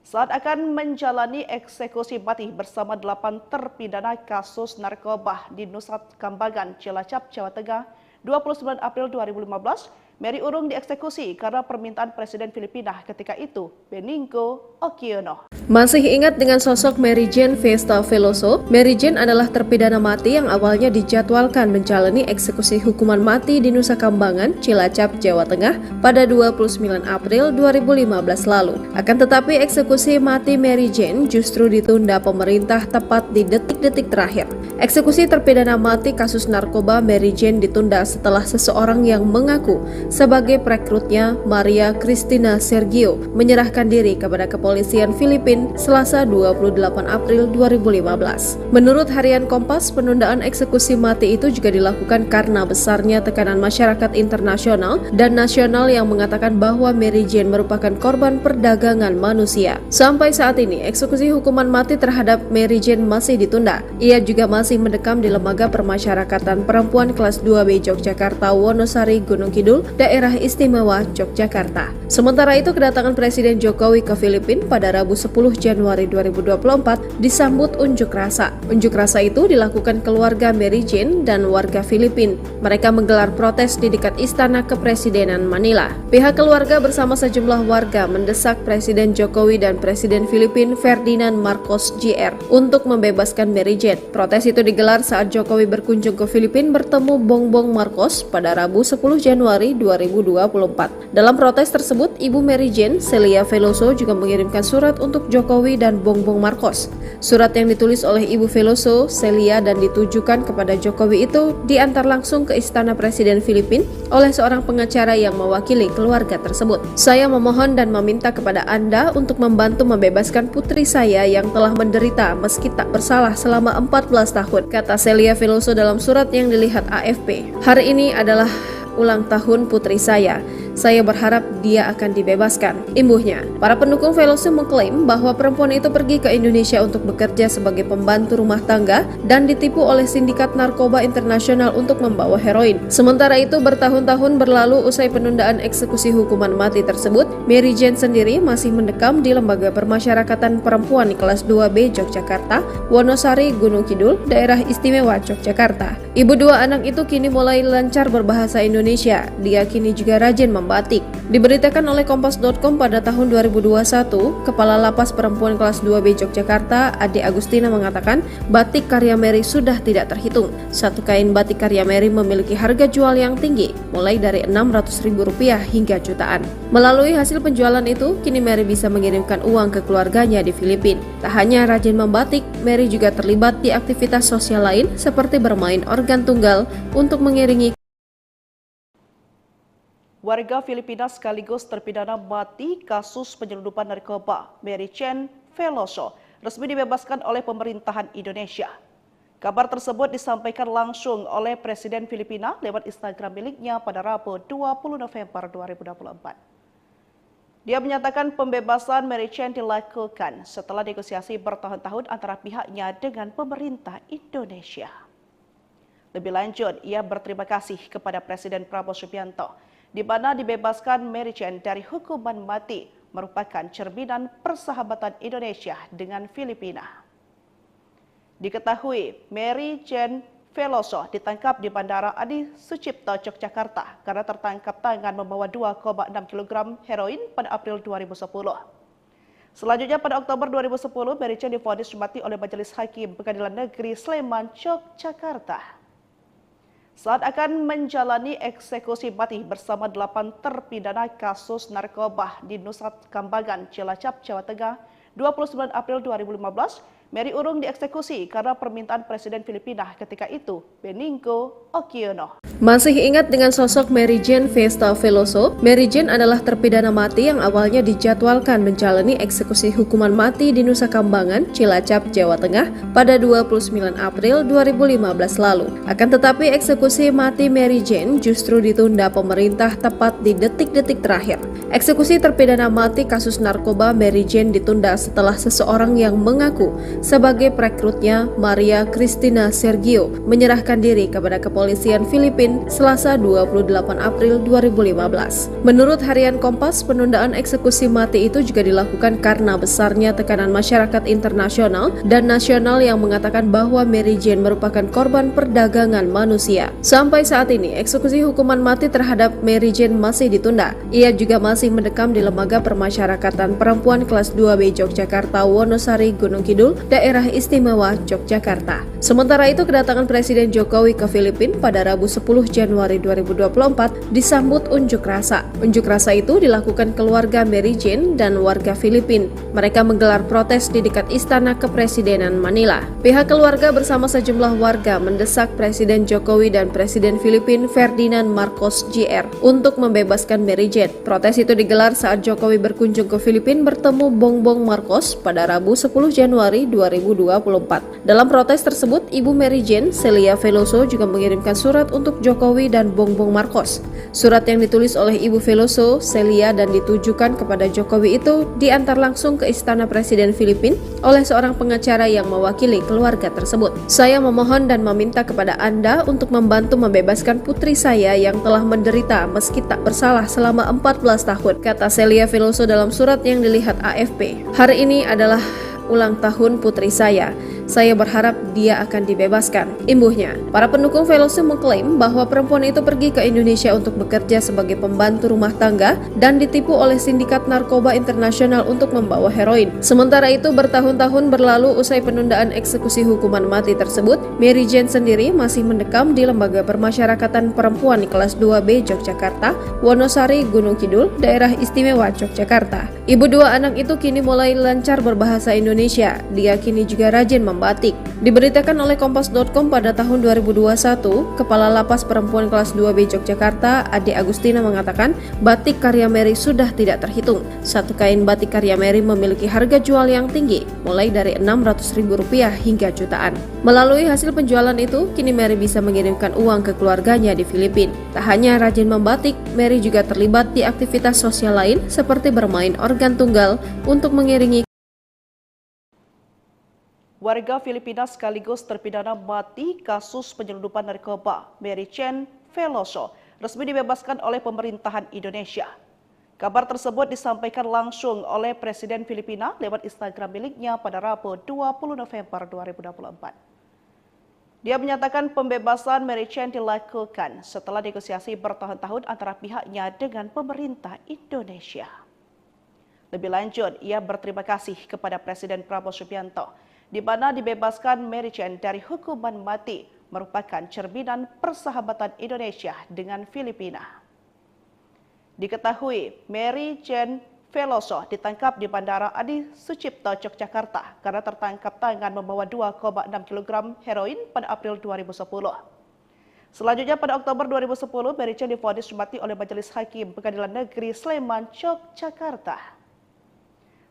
Saat akan menjalani eksekusi mati bersama 8 terpidana kasus narkoba di Nusa Kambangan, Cilacap, Jawa Tengah, 29 April 2015, Mary urung dieksekusi karena permintaan Presiden Filipina ketika itu, Benigno Aquino. Masih ingat dengan sosok Mary Jane Festa Veloso? Mary Jane adalah terpidana mati yang awalnya dijadwalkan menjalani eksekusi hukuman mati di Nusa Kambangan, Cilacap, Jawa Tengah pada 29 April 2015 lalu. Akan tetapi eksekusi mati Mary Jane justru ditunda pemerintah tepat di detik-detik terakhir. Eksekusi terpidana mati kasus narkoba Mary Jane ditunda setelah seseorang yang mengaku sebagai perekrutnya, Maria Cristina Sergio, menyerahkan diri kepada kepolisian Filipina Selasa 28 April 2015. Menurut harian Kompas, penundaan eksekusi mati itu juga dilakukan karena besarnya tekanan masyarakat internasional dan nasional yang mengatakan bahwa Mary Jane merupakan korban perdagangan manusia. Sampai saat ini, eksekusi hukuman mati terhadap Mary Jane masih ditunda. Ia juga masih mendekam di Lembaga Permasyarakatan Perempuan kelas 2B Yogyakarta, Wonosari, Gunung Kidul, Daerah Istimewa Yogyakarta. Sementara itu, kedatangan Presiden Jokowi ke Filipina pada Rabu 10 Januari 2024 disambut unjuk rasa. Unjuk rasa itu dilakukan keluarga Mary Jane dan warga Filipina. Mereka menggelar protes di dekat Istana Kepresidenan Manila. Pihak keluarga bersama sejumlah warga mendesak Presiden Jokowi dan Presiden Filipina Ferdinand Marcos Jr. untuk membebaskan Mary Jane. Protes itu digelar saat Jokowi berkunjung ke Filipina bertemu Bongbong Marcos pada Rabu 10 Januari 2024. Dalam protes tersebut, Ibu Mary Jane, Celia Veloso, juga mengirimkan surat untuk Jokowi dan Bongbong Marcos. Surat yang ditulis oleh Ibu Veloso, Celia, dan ditujukan kepada Jokowi itu diantar langsung ke Istana Presiden Filipina oleh seorang pengacara yang mewakili keluarga tersebut. Saya memohon dan meminta kepada Anda untuk membantu membebaskan putri saya yang telah menderita meski tak bersalah selama 14 tahun, kata Celia Veloso dalam surat yang dilihat AFP. Hari ini adalah ulang tahun putri saya. Saya berharap dia akan dibebaskan, imbuhnya. Para pendukung Veloso mengklaim bahwa perempuan itu pergi ke Indonesia untuk bekerja sebagai pembantu rumah tangga dan ditipu oleh sindikat narkoba internasional untuk membawa heroin. Sementara itu, bertahun-tahun berlalu usai penundaan eksekusi hukuman mati tersebut, Mary Jane sendiri masih mendekam di Lembaga Permasyarakatan Perempuan kelas 2B Yogyakarta, Wonosari, Gunung Kidul, Daerah Istimewa Yogyakarta. Ibu dua anak itu kini mulai lancar berbahasa Indonesia. Dia kini juga rajin membatik. Diberitakan oleh Kompas.com pada tahun 2021, Kepala Lapas Perempuan kelas 2B Yogyakarta, Ade Agustina mengatakan batik karya Mary sudah tidak terhitung. Satu kain batik karya Mary memiliki harga jual yang tinggi, mulai dari Rp600.000 hingga jutaan. Melalui hasil penjualan itu, kini Mary bisa mengirimkan uang ke keluarganya di Filipina. Tak hanya rajin membatik, Mary juga terlibat di aktivitas sosial lain seperti bermain organ tunggal untuk mengiringi Warga Filipina sekaligus terpidana mati kasus penyelundupan narkoba Mary Chen Veloso resmi dibebaskan oleh pemerintahan Indonesia. Kabar tersebut disampaikan langsung oleh Presiden Filipina lewat Instagram miliknya pada Rabu 20 November 2024. Dia menyatakan pembebasan Mary Chen dilakukan setelah negosiasi bertahun-tahun antara pihaknya dengan pemerintah Indonesia. Lebih lanjut, ia berterima kasih kepada Presiden Prabowo Subianto di mana dibebaskan Mary Chen dari hukuman mati merupakan cerminan persahabatan Indonesia dengan Filipina. Diketahui Mary Chen Veloso ditangkap di Bandara Adi Sucipto, Yogyakarta karena tertangkap tangan membawa 2,6 kg heroin pada April 2010. Selanjutnya pada Oktober 2010, Mary Chen divonis mati oleh Majelis Hakim Pengadilan Negeri Sleman, Yogyakarta. Saat akan menjalani eksekusi mati bersama 8 terpidana kasus narkoba di Nusa Kambangan, Cilacap, Jawa Tengah, 29 April 2015, Mary urung dieksekusi karena permintaan Presiden Filipina ketika itu, Benigno Aquino. Masih ingat dengan sosok Mary Jane Festa Veloso? Mary Jane adalah terpidana mati yang awalnya dijadwalkan menjalani eksekusi hukuman mati di Nusa Kambangan, Cilacap, Jawa Tengah pada 29 April 2015 lalu. Akan tetapi eksekusi mati Mary Jane justru ditunda pemerintah tepat di detik-detik terakhir. Eksekusi terpidana mati kasus narkoba Mary Jane ditunda setelah seseorang yang mengaku sebagai perekrutnya, Maria Cristina Sergio, menyerahkan diri kepada kepolisian Filipina Selasa 28 April 2015. Menurut harian Kompas, penundaan eksekusi mati itu juga dilakukan karena besarnya tekanan masyarakat internasional dan nasional yang mengatakan bahwa Mary Jane merupakan korban perdagangan manusia. Sampai saat ini, eksekusi hukuman mati terhadap Mary Jane masih ditunda. Ia juga masih mendekam di Lembaga Permasyarakatan Perempuan kelas 2B Yogyakarta, Wonosari, Gunung Kidul, Daerah Istimewa Yogyakarta. Sementara itu, kedatangan Presiden Jokowi ke Filipina pada Rabu 10 Januari 2024 disambut unjuk rasa. Unjuk rasa itu dilakukan keluarga Mary Jane dan warga Filipina. Mereka menggelar protes di dekat Istana Kepresidenan Manila. Pihak keluarga bersama sejumlah warga mendesak Presiden Jokowi dan Presiden Filipina Ferdinand Marcos Jr. untuk membebaskan Mary Jane. Protes itu digelar saat Jokowi berkunjung ke Filipina bertemu Bongbong Marcos pada Rabu 10 Januari 2024. Dalam protes tersebut, Ibu Mary Jane, Celia Veloso, juga mengirimkan surat untuk Jokowi dan Bongbong Marcos. Surat yang ditulis oleh Ibu Veloso, Celia, dan ditujukan kepada Jokowi itu diantar langsung ke Istana Presiden Filipina oleh seorang pengacara yang mewakili keluarga tersebut. Saya memohon dan meminta kepada Anda untuk membantu membebaskan putri saya yang telah menderita meski tak bersalah selama 14 tahun, kata Celia Veloso dalam surat yang dilihat AFP. Hari ini adalah ulang tahun putri saya. Saya berharap dia akan dibebaskan, imbuhnya. Para pendukung Veloso mengklaim bahwa perempuan itu pergi ke Indonesia untuk bekerja sebagai pembantu rumah tangga dan ditipu oleh sindikat narkoba internasional untuk membawa heroin. Sementara itu, bertahun-tahun berlalu usai penundaan eksekusi hukuman mati tersebut, Mary Jane sendiri masih mendekam di Lembaga Permasyarakatan Perempuan kelas 2B Yogyakarta, Wonosari, Gunung Kidul, Daerah Istimewa Yogyakarta. Ibu dua anak itu kini mulai lancar berbahasa Indonesia. Dia kini juga rajin membatik. Diberitakan oleh Kompas.com pada tahun 2021, Kepala Lapas Perempuan kelas 2B Yogyakarta, Ade Agustina, mengatakan batik karya Mary sudah tidak terhitung. Satu kain batik karya Mary memiliki harga jual yang tinggi, mulai dari Rp600.000 hingga jutaan. Melalui hasil penjualan itu, kini Mary bisa mengirimkan uang ke keluarganya di Filipina. Tak hanya rajin membatik, Mary juga terlibat di aktivitas sosial lain seperti bermain organ tunggal untuk mengiringi. Warga Filipina sekaligus terpidana mati kasus penyelundupan narkoba Mary Chen Veloso resmi dibebaskan oleh pemerintahan Indonesia. Kabar tersebut disampaikan langsung oleh Presiden Filipina lewat Instagram miliknya pada Rabu 20 November 2024. Dia menyatakan pembebasan Mary Chen dilakukan setelah negosiasi bertahun-tahun antara pihaknya dengan pemerintah Indonesia. Lebih lanjut, ia berterima kasih kepada Presiden Prabowo Subianto di mana dibebaskan Mary Chen dari hukuman mati merupakan cerminan persahabatan Indonesia dengan Filipina. Diketahui Mary Chen Veloso ditangkap di Bandara Adi Sucipto, Yogyakarta karena tertangkap tangan membawa 2,6 kg heroin pada April 2010. Selanjutnya pada Oktober 2010, Mary Jane divonis mati oleh Majelis Hakim Pengadilan Negeri Sleman, Yogyakarta.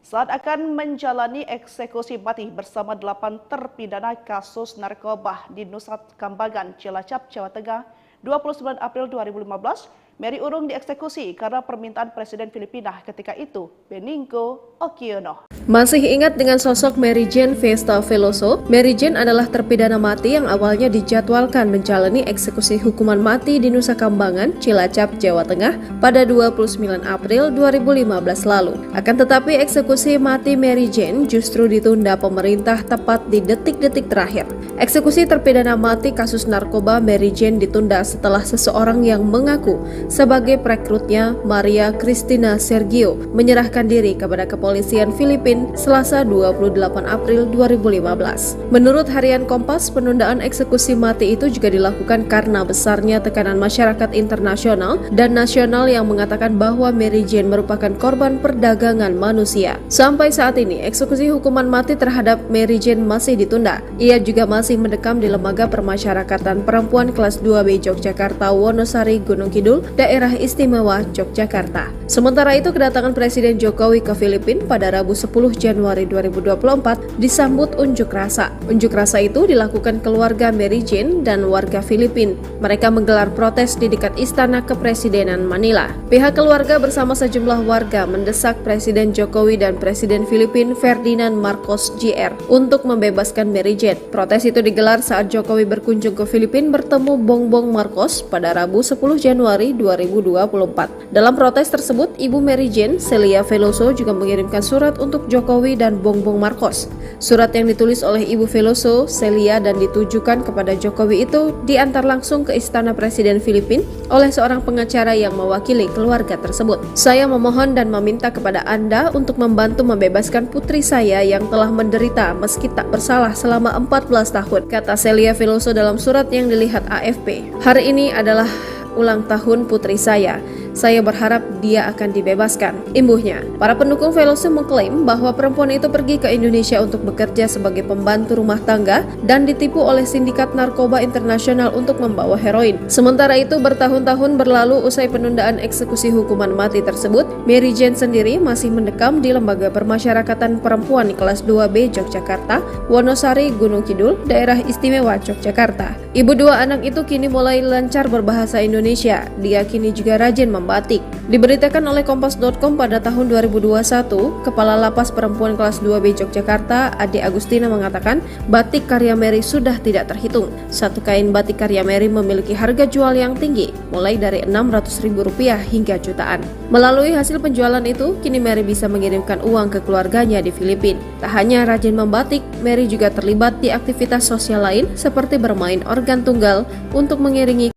Saat akan menjalani eksekusi mati bersama 8 terpidana kasus narkoba di Nusa Kambangan, Cilacap, Jawa Tengah, 29 April 2015, Mary urung dieksekusi karena permintaan Presiden Filipina ketika itu, Benigno Aquino. Masih ingat dengan sosok Mary Jane Festa Veloso? Mary Jane adalah terpidana mati yang awalnya dijadwalkan menjalani eksekusi hukuman mati di Nusa Kambangan, Cilacap, Jawa Tengah pada 29 April 2015 lalu. Akan tetapi eksekusi mati Mary Jane justru ditunda pemerintah tepat di detik-detik terakhir. Eksekusi terpidana mati kasus narkoba Mary Jane ditunda setelah seseorang yang mengaku sebagai perekrutnya, Maria Cristina Sergio, menyerahkan diri kepada kepolisian Filipina Selasa 28 April 2015. Menurut harian Kompas, penundaan eksekusi mati itu juga dilakukan karena besarnya tekanan masyarakat internasional dan nasional yang mengatakan bahwa Mary Jane merupakan korban perdagangan manusia. Sampai saat ini, eksekusi hukuman mati terhadap Mary Jane masih ditunda. Ia juga masih mendekam di Lembaga Permasyarakatan Perempuan kelas 2B Yogyakarta, Wonosari, Gunung Kidul, Daerah Istimewa Yogyakarta. Sementara itu, kedatangan Presiden Jokowi ke Filipina pada Rabu 10 Januari 2024 disambut unjuk rasa. Unjuk rasa itu dilakukan keluarga Mary Jane dan warga Filipina. Mereka menggelar protes di dekat Istana Kepresidenan Manila. Pihak keluarga bersama sejumlah warga mendesak Presiden Jokowi dan Presiden Filipina Ferdinand Marcos Jr. untuk membebaskan Mary Jane. Protes itu digelar saat Jokowi berkunjung ke Filipina bertemu Bongbong Marcos pada Rabu 10 Januari 2024. Dalam protes tersebut, Ibu Mary Jane, Celia Veloso, juga mengirimkan surat untuk Jokowi dan Bongbong Marcos. Surat yang ditulis oleh Ibu Veloso, Celia, dan ditujukan kepada Jokowi itu diantar langsung ke Istana Presiden Filipina oleh seorang pengacara yang mewakili keluarga tersebut. Saya memohon dan meminta kepada Anda untuk membantu membebaskan putri saya yang telah menderita meski tak bersalah selama 14 tahun, kata Celia Veloso dalam surat yang dilihat AFP. Hari ini adalah ulang tahun putri saya. Saya berharap dia akan dibebaskan, imbuhnya. Para pendukung Veloso mengklaim bahwa perempuan itu pergi ke Indonesia untuk bekerja sebagai pembantu rumah tangga dan ditipu oleh sindikat narkoba internasional untuk membawa heroin. Sementara itu, bertahun-tahun berlalu usai penundaan eksekusi hukuman mati tersebut, Mary Jane sendiri masih mendekam di Lembaga Permasyarakatan Perempuan kelas 2B Yogyakarta, Wonosari, Gunung Kidul, Daerah Istimewa Yogyakarta. Ibu dua anak itu kini mulai lancar berbahasa Indonesia. Dia kini juga rajin membatik. Diberitakan oleh Kompas.com pada tahun 2021, Kepala Lapas Perempuan kelas 2B Yogyakarta, Ade Agustina, mengatakan batik karya Mary sudah tidak terhitung. Satu kain batik karya Mary memiliki harga jual yang tinggi, mulai dari Rp600.000 hingga jutaan. Melalui hasil penjualan itu, kini Mary bisa mengirimkan uang ke keluarganya di Filipina. Tak hanya rajin membatik, Mary juga terlibat di aktivitas sosial lain seperti bermain organ tunggal untuk mengiringi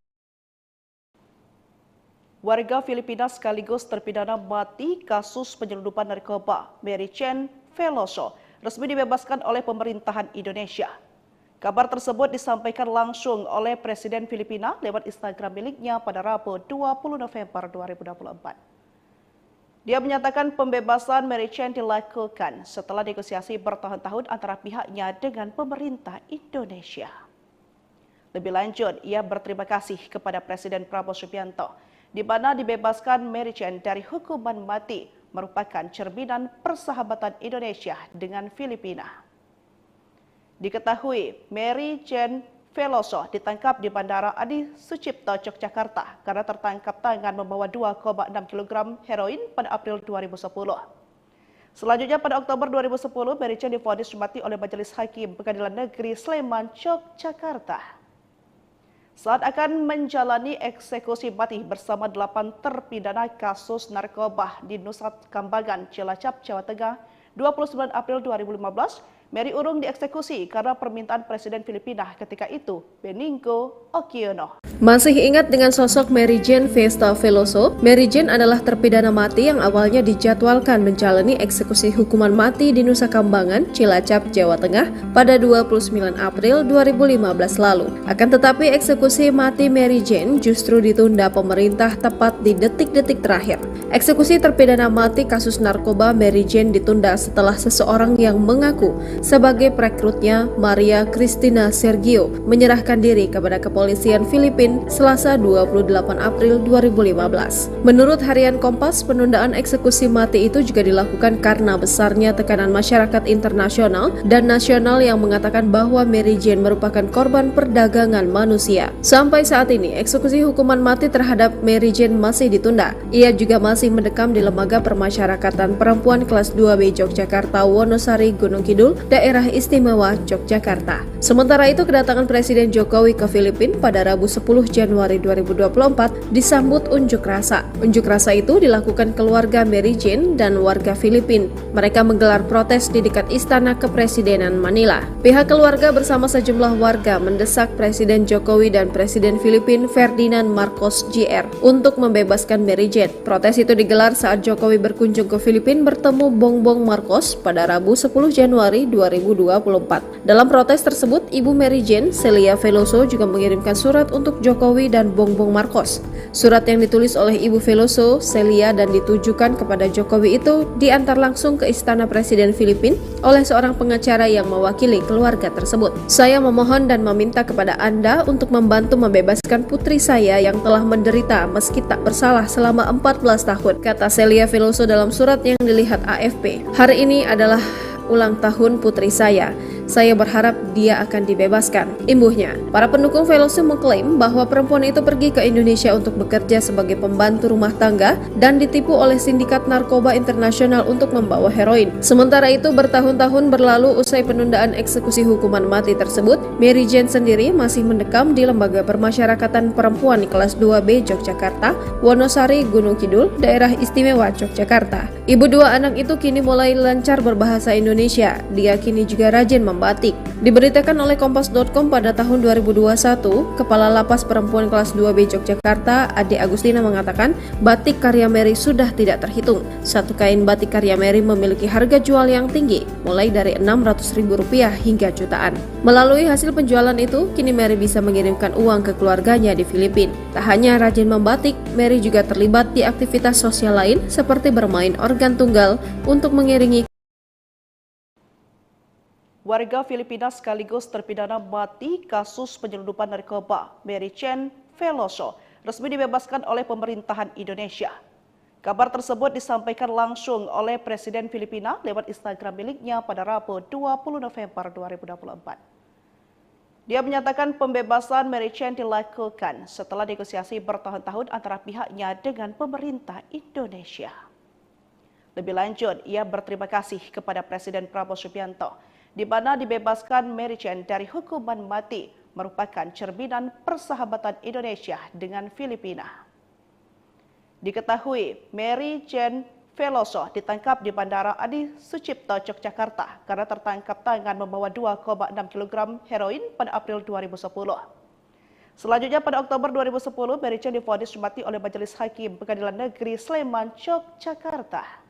warga Filipina sekaligus terpidana mati kasus penyelundupan narkoba Mary Jane Veloso resmi dibebaskan oleh pemerintahan Indonesia. Kabar tersebut disampaikan langsung oleh Presiden Filipina lewat Instagram miliknya pada Rabu 20 November 2024. Dia menyatakan pembebasan Mary Jane dilakukan setelah negosiasi bertahun-tahun antara pihaknya dengan pemerintah Indonesia. Lebih lanjut, ia berterima kasih kepada Presiden Prabowo Subianto di mana dibebaskan Mary Jane dari hukuman mati merupakan cerminan persahabatan Indonesia dengan Filipina. Diketahui Mary Jane Veloso ditangkap di Bandara Adi Sucipto, Yogyakarta karena tertangkap tangan membawa 2,6 kg heroin pada April 2010. Selanjutnya pada Oktober 2010, Mary Jane divonis mati oleh Majelis Hakim Pengadilan Negeri Sleman, Yogyakarta. Saat akan menjalani eksekusi mati bersama 8 terpidana kasus narkoba di Nusa Kambangan, Cilacap, Jawa Tengah, 29 April 2015, Mary urung dieksekusi karena permintaan Presiden Filipina ketika itu, Benigno Aquino. Masih ingat dengan sosok Mary Jane Festa Veloso? Mary Jane adalah terpidana mati yang awalnya dijadwalkan menjalani eksekusi hukuman mati di Nusa Kambangan, Cilacap, Jawa Tengah pada 29 April 2015 lalu. Akan tetapi eksekusi mati Mary Jane justru ditunda pemerintah tepat di detik-detik terakhir. Eksekusi terpidana mati kasus narkoba Mary Jane ditunda setelah seseorang yang mengaku sebagai perekrutnya Maria Cristina Sergio menyerahkan diri kepada kepolisian Filipina Selasa 28 April 2015. Menurut harian Kompas, penundaan eksekusi mati itu juga dilakukan karena besarnya tekanan masyarakat internasional dan nasional yang mengatakan bahwa Mary Jane merupakan korban perdagangan manusia. Sampai saat ini, eksekusi hukuman mati terhadap Mary Jane masih ditunda. Ia juga masih mendekam di Lembaga Permasyarakatan Perempuan kelas 2B Yogyakarta, Wonosari, Gunung Kidul, Daerah Istimewa Yogyakarta. Sementara itu, kedatangan Presiden Jokowi ke Filipina pada Rabu 10 Januari 2024 disambut unjuk rasa. Unjuk rasa itu dilakukan keluarga Mary Jane dan warga Filipina. Mereka menggelar protes di dekat Istana Kepresidenan Manila. Pihak keluarga bersama sejumlah warga mendesak Presiden Jokowi dan Presiden Filipina Ferdinand Marcos Jr. untuk membebaskan Mary Jane. Protes itu digelar saat Jokowi berkunjung ke Filipina bertemu Bongbong Marcos pada Rabu 10 Januari 2024. Dalam protes tersebut, Ibu Mary Jane, Celia Veloso, juga mengirimkan surat untuk Jokowi dan Bongbong Marcos. Surat yang ditulis oleh Ibu Veloso, Celia, dan ditujukan kepada Jokowi itu diantar langsung ke Istana Presiden Filipina oleh seorang pengacara yang mewakili keluarga tersebut. Saya memohon dan meminta kepada Anda untuk membantu membebaskan putri saya yang telah menderita meski tak bersalah selama 14 tahun, kata Celia Veloso dalam surat yang dilihat AFP. Hari ini adalah ulang tahun putri saya. Saya berharap dia akan dibebaskan, imbuhnya. Para pendukung Veloso mengklaim bahwa perempuan itu pergi ke Indonesia untuk bekerja sebagai pembantu rumah tangga dan ditipu oleh sindikat narkoba internasional untuk membawa heroin. Sementara itu, bertahun-tahun berlalu usai penundaan eksekusi hukuman mati tersebut, Mary Jane sendiri masih mendekam di Lembaga Permasyarakatan Perempuan kelas 2B Yogyakarta, Wonosari, Gunung Kidul, Daerah Istimewa Yogyakarta. Ibu dua anak itu kini mulai lancar berbahasa Indonesia. Dia kini juga rajin membatik. Diberitakan oleh Kompas.com pada tahun 2021, Kepala Lapas Perempuan kelas 2B Yogyakarta, Ade Agustina, mengatakan batik karya Mary sudah tidak terhitung. Satu kain batik karya Mary memiliki harga jual yang tinggi, mulai dari Rp600.000 hingga jutaan. Melalui hasil penjualan itu, kini Mary bisa mengirimkan uang ke keluarganya di Filipina. Tak hanya rajin membatik, Mary juga terlibat di aktivitas sosial lain seperti bermain organ tunggal untuk mengiringi warga Filipina sekaligus terpidana mati kasus penyelundupan narkoba Mary Jane Veloso resmi dibebaskan oleh pemerintahan Indonesia. Kabar tersebut disampaikan langsung oleh Presiden Filipina lewat Instagram miliknya pada Rabu 20 November 2024. Dia menyatakan pembebasan Mary Jane dilakukan setelah negosiasi bertahun-tahun antara pihaknya dengan pemerintah Indonesia. Lebih lanjut, ia berterima kasih kepada Presiden Prabowo Subianto di mana dibebaskan Mary Jane dari hukuman mati merupakan cerminan persahabatan Indonesia dengan Filipina. Diketahui Mary Jane Veloso ditangkap di Bandara Adi Sucipto, Yogyakarta karena tertangkap tangan membawa 2,6 kg heroin pada April 2010. Selanjutnya pada Oktober 2010, Mary Jane divonis mati oleh Majelis Hakim Pengadilan Negeri Sleman, Yogyakarta.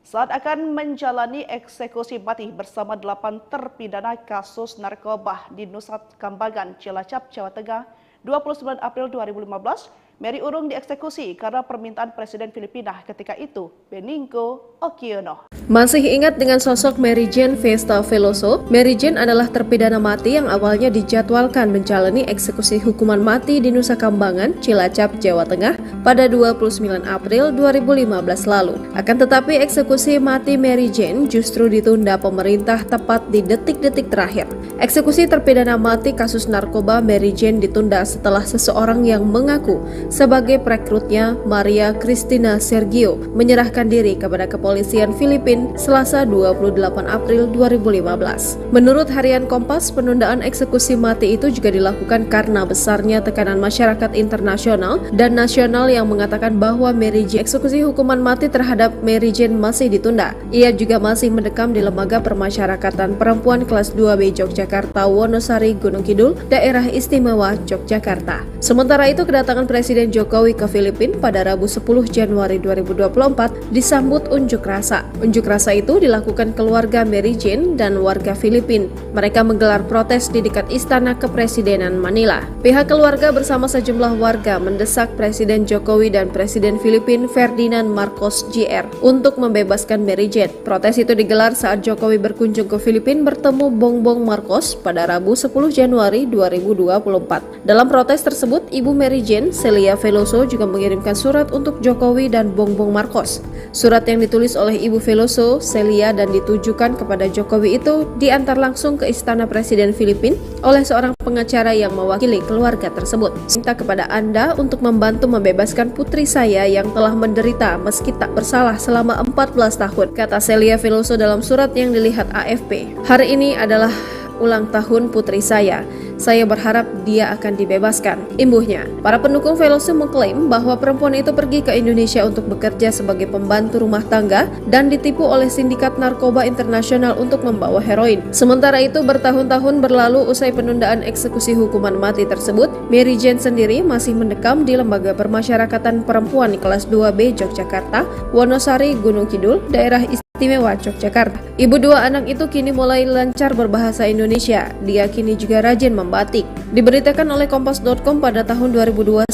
Saat akan menjalani eksekusi mati bersama 8 terpidana kasus narkoba di Nusa Kambangan, Cilacap, Jawa Tengah, 29 April 2015, Mary urung dieksekusi karena permintaan Presiden Filipina ketika itu, Benigno Aquino. Masih ingat dengan sosok Mary Jane Festa Veloso? Mary Jane adalah terpidana mati yang awalnya dijadwalkan menjalani eksekusi hukuman mati di Nusa Kambangan, Cilacap, Jawa Tengah pada 29 April 2015 lalu. Akan tetapi eksekusi mati Mary Jane justru ditunda pemerintah tepat di detik-detik terakhir. Eksekusi terpidana mati kasus narkoba Mary Jane ditunda setelah seseorang yang mengaku sebagai perekrutnya Maria Cristina Sergio menyerahkan diri kepada kepolisian Filipina Selasa 28 April 2015. Menurut harian Kompas, penundaan eksekusi mati itu juga dilakukan karena besarnya tekanan masyarakat internasional dan nasional yang mengatakan bahwa Mary Jane eksekusi hukuman mati terhadap Mary Jane masih ditunda. Ia juga masih mendekam di Lembaga Permasyarakatan Perempuan kelas 2B Yogyakarta, Wonosari, Gunung Kidul, Daerah Istimewa Yogyakarta. Sementara itu, kedatangan Presiden Jokowi ke Filipina pada Rabu 10 Januari 2024 disambut unjuk unjuk rasa. Unjuk rasa itu dilakukan keluarga Mary Jane dan warga Filipina. Mereka menggelar protes di dekat Istana Kepresidenan Manila. Pihak keluarga bersama sejumlah warga mendesak Presiden Jokowi dan Presiden Filipina Ferdinand Marcos Jr. untuk membebaskan Mary Jane. Protes itu digelar saat Jokowi berkunjung ke Filipina bertemu Bongbong Marcos pada Rabu 10 Januari 2024. Dalam protes tersebut, Ibu Mary Jane, Celia Veloso, juga mengirimkan surat untuk Jokowi dan Bongbong Marcos. Surat yang ditulis oleh Ibu Veloso, Celia, dan ditujukan kepada Jokowi itu diantar langsung ke Istana Presiden Filipina oleh seorang pengacara yang mewakili keluarga tersebut. Minta kepada Anda untuk membantu membebaskan putri saya yang telah menderita meski tak bersalah selama 14 tahun, kata Celia Veloso dalam surat yang dilihat AFP. Hari ini adalah ulang tahun putri saya. Saya berharap dia akan dibebaskan, imbuhnya. Para pendukung Veloso mengklaim bahwa perempuan itu pergi ke Indonesia untuk bekerja sebagai pembantu rumah tangga dan ditipu oleh sindikat narkoba internasional untuk membawa heroin. Sementara itu, bertahun-tahun berlalu usai penundaan eksekusi hukuman mati tersebut, Mary Jane sendiri masih mendekam di Lembaga Permasyarakatan Perempuan kelas 2B Yogyakarta, Wonosari, Gunung Kidul, daerah Istimewa Yogyakarta. Ibu dua anak itu kini mulai lancar berbahasa Indonesia. Dia kini juga rajin membatik. Diberitakan oleh Kompas.com pada tahun 2021,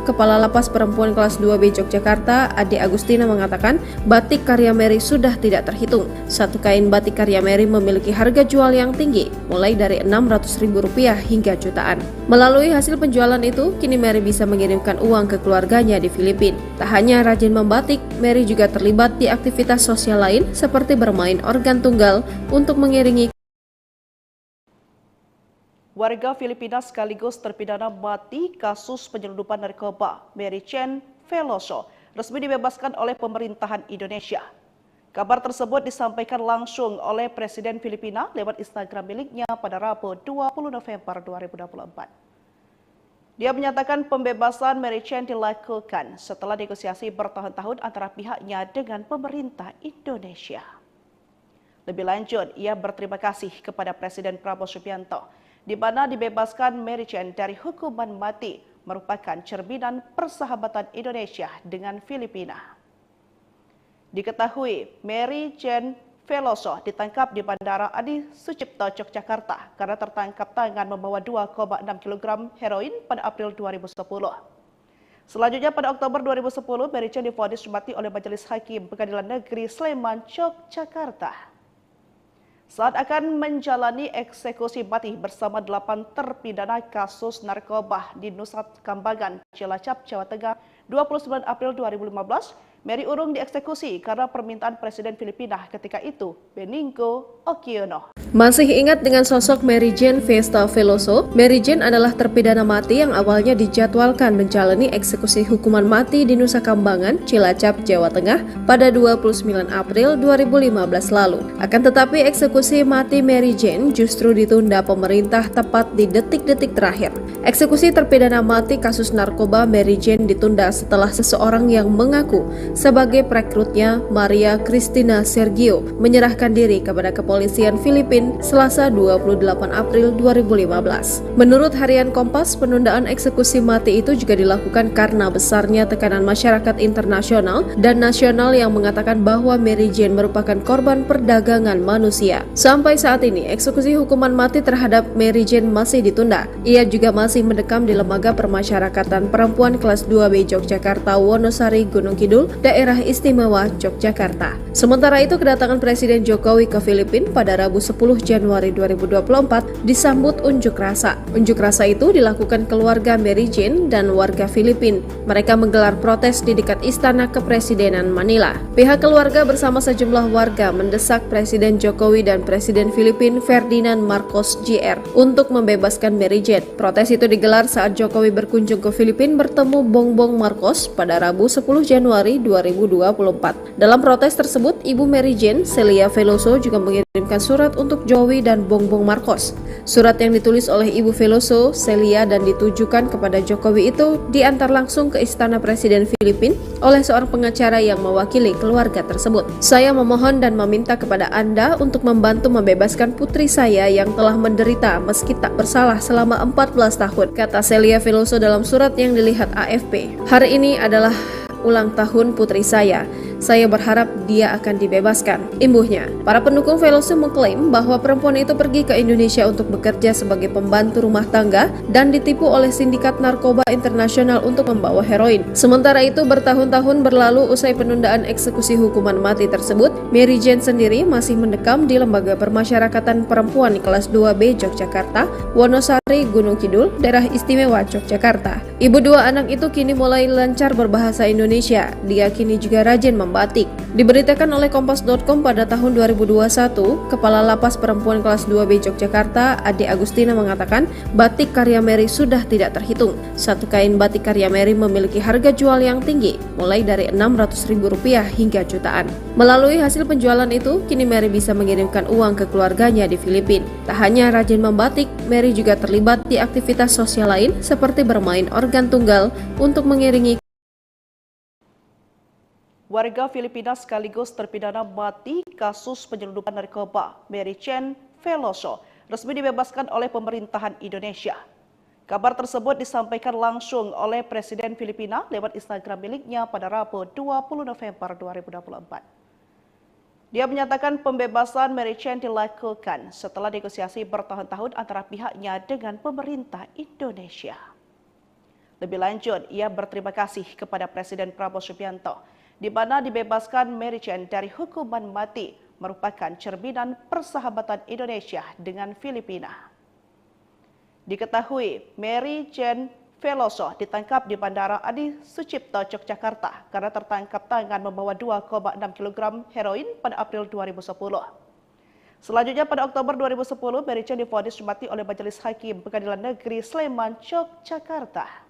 Kepala Lapas Perempuan kelas 2B Yogyakarta, Ade Agustina, mengatakan batik karya Mary sudah tidak terhitung. Satu kain batik karya Mary memiliki harga jual yang tinggi, mulai dari Rp600.000 hingga jutaan. Melalui hasil penjualan itu, kini Mary bisa mengirimkan uang ke keluarganya di Filipina. Tak hanya rajin membatik, Mary juga terlibat di aktivitas sosial lain seperti bermain organ tunggal untuk mengiringi. Warga Filipina sekaligus terpidana mati kasus penyelundupan narkoba Mary Jane Veloso resmi dibebaskan oleh pemerintahan Indonesia. Kabar tersebut disampaikan langsung oleh Presiden Filipina lewat Instagram miliknya pada Rabu 20 November 2024. Dia menyatakan pembebasan Mary Jane dilakukan setelah negosiasi bertahun-tahun antara pihaknya dengan pemerintah Indonesia. Lebih lanjut, ia berterima kasih kepada Presiden Prabowo Subianto, di mana dibebaskan Mary Jane dari hukuman mati merupakan cerminan persahabatan Indonesia dengan Filipina. Diketahui, Mary Jane Veloso ditangkap di Bandara Adi Sucipto, Yogyakarta karena tertangkap tangan membawa 2,6 kg heroin pada April 2010. Selanjutnya pada Oktober 2010, Mary Jane divonis mati oleh Majelis Hakim Pengadilan Negeri Sleman, Yogyakarta. Saat akan menjalani eksekusi mati bersama 8 terpidana kasus narkoba di Nusa Kambangan, Cilacap, Jawa Tengah, 29 April 2015, Mary urung dieksekusi karena permintaan Presiden Filipina ketika itu, Benigno Aquino. Masih ingat dengan sosok Mary Jane Festa Veloso? Mary Jane adalah terpidana mati yang awalnya dijadwalkan menjalani eksekusi hukuman mati di Nusa Kambangan, Cilacap, Jawa Tengah pada 29 April 2015 lalu. Akan tetapi eksekusi mati Mary Jane justru ditunda pemerintah tepat di detik-detik terakhir. Eksekusi terpidana mati kasus narkoba Mary Jane ditunda setelah seseorang yang mengaku sebagai perekrutnya, Maria Cristina Sergio, menyerahkan diri kepada kepolisian Filipina Selasa 28 April 2015. Menurut harian Kompas, penundaan eksekusi mati itu juga dilakukan karena besarnya tekanan masyarakat internasional dan nasional yang mengatakan bahwa Mary Jane merupakan korban perdagangan manusia. Sampai saat ini, eksekusi hukuman mati terhadap Mary Jane masih ditunda. Ia juga masih mendekam di Lembaga Permasyarakatan Perempuan kelas 2B Yogyakarta, Wonosari, Gunung Kidul, daerah Istimewa Yogyakarta. Sementara itu, kedatangan Presiden Jokowi ke Filipina pada Rabu 10 Januari 2024 disambut unjuk rasa. Unjuk rasa itu dilakukan keluarga Mary Jane dan warga Filipina. Mereka menggelar protes di dekat Istana Kepresidenan Manila. Pihak keluarga bersama sejumlah warga mendesak Presiden Jokowi dan Presiden Filipina Ferdinand Marcos Jr. untuk membebaskan Mary Jane. Protes itu digelar saat Jokowi berkunjung ke Filipina bertemu Bongbong Marcos pada Rabu 10 Januari 2024. Dalam protes tersebut, Ibu Mary Jane, Celia Veloso, juga mengirimkan surat untuk Jokowi dan Bongbong Marcos. Surat yang ditulis oleh Ibu Veloso, Celia, dan ditujukan kepada Jokowi itu diantar langsung ke Istana Presiden Filipina oleh seorang pengacara yang mewakili keluarga tersebut. Saya memohon dan meminta kepada Anda untuk membantu membebaskan putri saya yang telah menderita meski tak bersalah selama 14 tahun, kata Celia Veloso dalam surat yang dilihat AFP. Hari ini adalah ulang tahun putri saya. Saya berharap dia akan dibebaskan. Imbuhnya, para pendukung Veloso mengklaim bahwa perempuan itu pergi ke Indonesia untuk bekerja sebagai pembantu rumah tangga dan ditipu oleh sindikat narkoba internasional untuk membawa heroin. Sementara itu, bertahun-tahun berlalu usai penundaan eksekusi hukuman mati tersebut, Mary Jane sendiri masih mendekam di Lembaga Permasyarakatan Perempuan kelas 2B Yogyakarta, Wonosari, Gunung Kidul, Daerah Istimewa Yogyakarta. Ibu dua anak itu kini mulai lancar berbahasa Indonesia. Dia kini juga rajin membatik. Diberitakan oleh Kompas.com pada tahun 2021, Kepala Lapas Perempuan kelas 2B Yogyakarta, Ade Agustina mengatakan batik karya Mary sudah tidak terhitung. Satu kain batik karya Mary memiliki harga jual yang tinggi, mulai dari Rp600.000 hingga jutaan. Melalui hasil penjualan itu, kini Mary bisa mengirimkan uang ke keluarganya di Filipina. Tak hanya rajin membatik, Mary juga terlibat di aktivitas sosial lain seperti bermain organ tunggal untuk mengiringi. Warga Filipina sekaligus terpidana mati kasus penyelundupan narkoba Mary Jane Veloso resmi dibebaskan oleh pemerintahan Indonesia. Kabar tersebut disampaikan langsung oleh Presiden Filipina lewat Instagram miliknya pada Rabu 20 November 2024. Dia menyatakan pembebasan Mary Jane dilakukan setelah negosiasi bertahun-tahun antara pihaknya dengan pemerintah Indonesia. Lebih lanjut, ia berterima kasih kepada Presiden Prabowo Subianto, di mana dibebaskan Mary Jane dari hukuman mati merupakan cerminan persahabatan Indonesia dengan Filipina. Diketahui, Mary Jane Veloso ditangkap di Bandara Adi Sucipto, Yogyakarta karena tertangkap tangan membawa 2,6 kg heroin pada April 2010. Selanjutnya pada Oktober 2010, Mary Jane divonis mati oleh Majelis Hakim Pengadilan Negeri Sleman, Yogyakarta.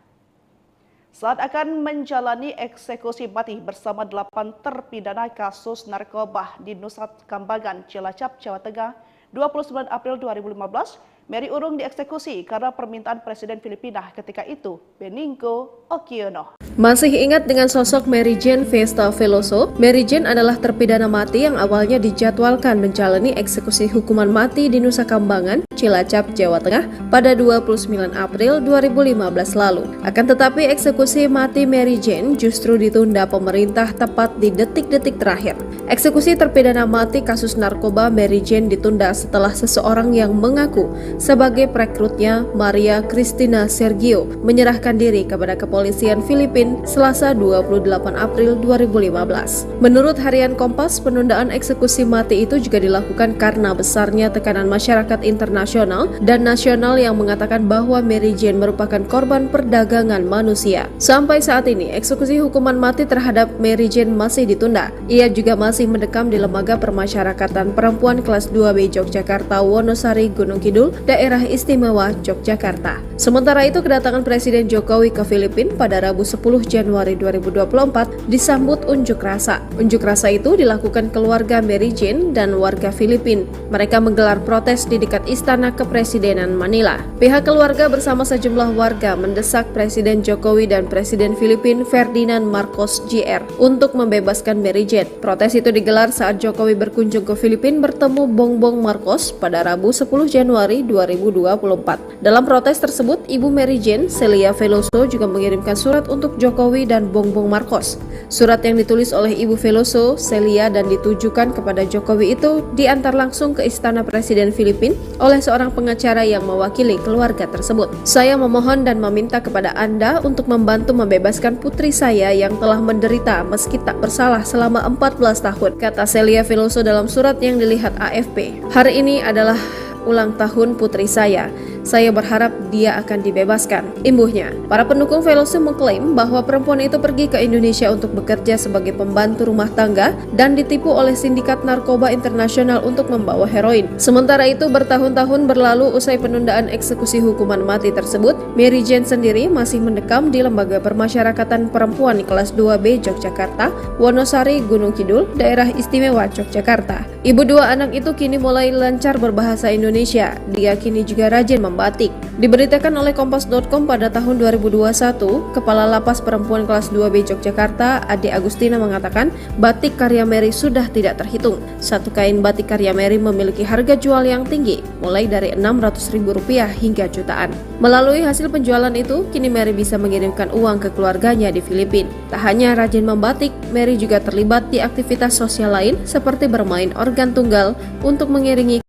Saat akan menjalani eksekusi mati bersama 8 terpidana kasus narkoba di Nusa Kambangan, Cilacap, Jawa Tengah, 29 April 2015, Mary urung dieksekusi karena permintaan Presiden Filipina ketika itu, Benigno Aquino. Masih ingat dengan sosok Mary Jane Festa Veloso? Mary Jane adalah terpidana mati yang awalnya dijadwalkan menjalani eksekusi hukuman mati di Nusa Kambangan, Cilacap, Jawa Tengah pada 29 April 2015 lalu. Akan tetapi eksekusi mati Mary Jane justru ditunda pemerintah tepat di detik-detik terakhir. Eksekusi terpidana mati kasus narkoba Mary Jane ditunda setelah seseorang yang mengaku sebagai perekrutnya, Maria Cristina Sergio, menyerahkan diri kepada kepolisian Filipina Selasa 28 April 2015. Menurut harian Kompas, penundaan eksekusi mati itu juga dilakukan karena besarnya tekanan masyarakat internasional dan nasional yang mengatakan bahwa Mary Jane merupakan korban perdagangan manusia. Sampai saat ini, eksekusi hukuman mati terhadap Mary Jane masih ditunda. Ia juga masih mendekam di Lembaga Permasyarakatan Perempuan kelas 2B Yogyakarta, Wonosari, Gunung Kidul, Daerah Istimewa Yogyakarta. Sementara itu, kedatangan Presiden Jokowi ke Filipina pada Rabu 10 Januari 2024 disambut unjuk rasa. Unjuk rasa itu dilakukan keluarga Mary Jane dan warga Filipina. Mereka menggelar protes di dekat Istana Kepresidenan Manila. Pihak keluarga bersama sejumlah warga mendesak Presiden Jokowi dan Presiden Filipina Ferdinand Marcos Jr. untuk membebaskan Mary Jane. Protes itu digelar saat Jokowi berkunjung ke Filipina bertemu Bongbong Marcos pada Rabu 10 Januari 2024. Dalam protes tersebut, Ibu Mary Jane, Celia Veloso, juga mengirimkan surat untuk Jokowi dan Bongbong Marcos. Surat yang ditulis oleh Ibu Veloso, Celia, dan ditujukan kepada Jokowi itu diantar langsung ke Istana Presiden Filipina oleh seorang pengacara yang mewakili keluarga tersebut. Saya memohon dan meminta kepada Anda untuk membantu membebaskan putri saya yang telah menderita meski tak bersalah selama 14 tahun, kata Celia Veloso dalam surat yang dilihat AFP. Hari ini adalah ulang tahun putri saya. Saya berharap dia akan dibebaskan. Imbuhnya, para pendukung Veloso mengklaim bahwa perempuan itu pergi ke Indonesia untuk bekerja sebagai pembantu rumah tangga dan ditipu oleh sindikat narkoba internasional untuk membawa heroin. Sementara itu, bertahun-tahun berlalu usai penundaan eksekusi hukuman mati tersebut, Mary Jane sendiri masih mendekam di Lembaga Permasyarakatan Perempuan kelas 2B Yogyakarta, Wonosari, Gunung Kidul, Daerah Istimewa Yogyakarta. Ibu dua anak itu kini mulai lancar berbahasa Indonesia. Dia kini juga rajin Batik. Diberitakan oleh Kompas.com pada tahun 2021, Kepala Lapas Perempuan kelas 2B Yogyakarta, Ade Agustina mengatakan batik karya Mary sudah tidak terhitung. Satu kain batik karya Mary memiliki harga jual yang tinggi, mulai dari Rp600.000 hingga jutaan. Melalui hasil penjualan itu, kini Mary bisa mengirimkan uang ke keluarganya di Filipina. Tak hanya rajin membatik, Mary juga terlibat di aktivitas sosial lain seperti bermain organ tunggal untuk mengiringi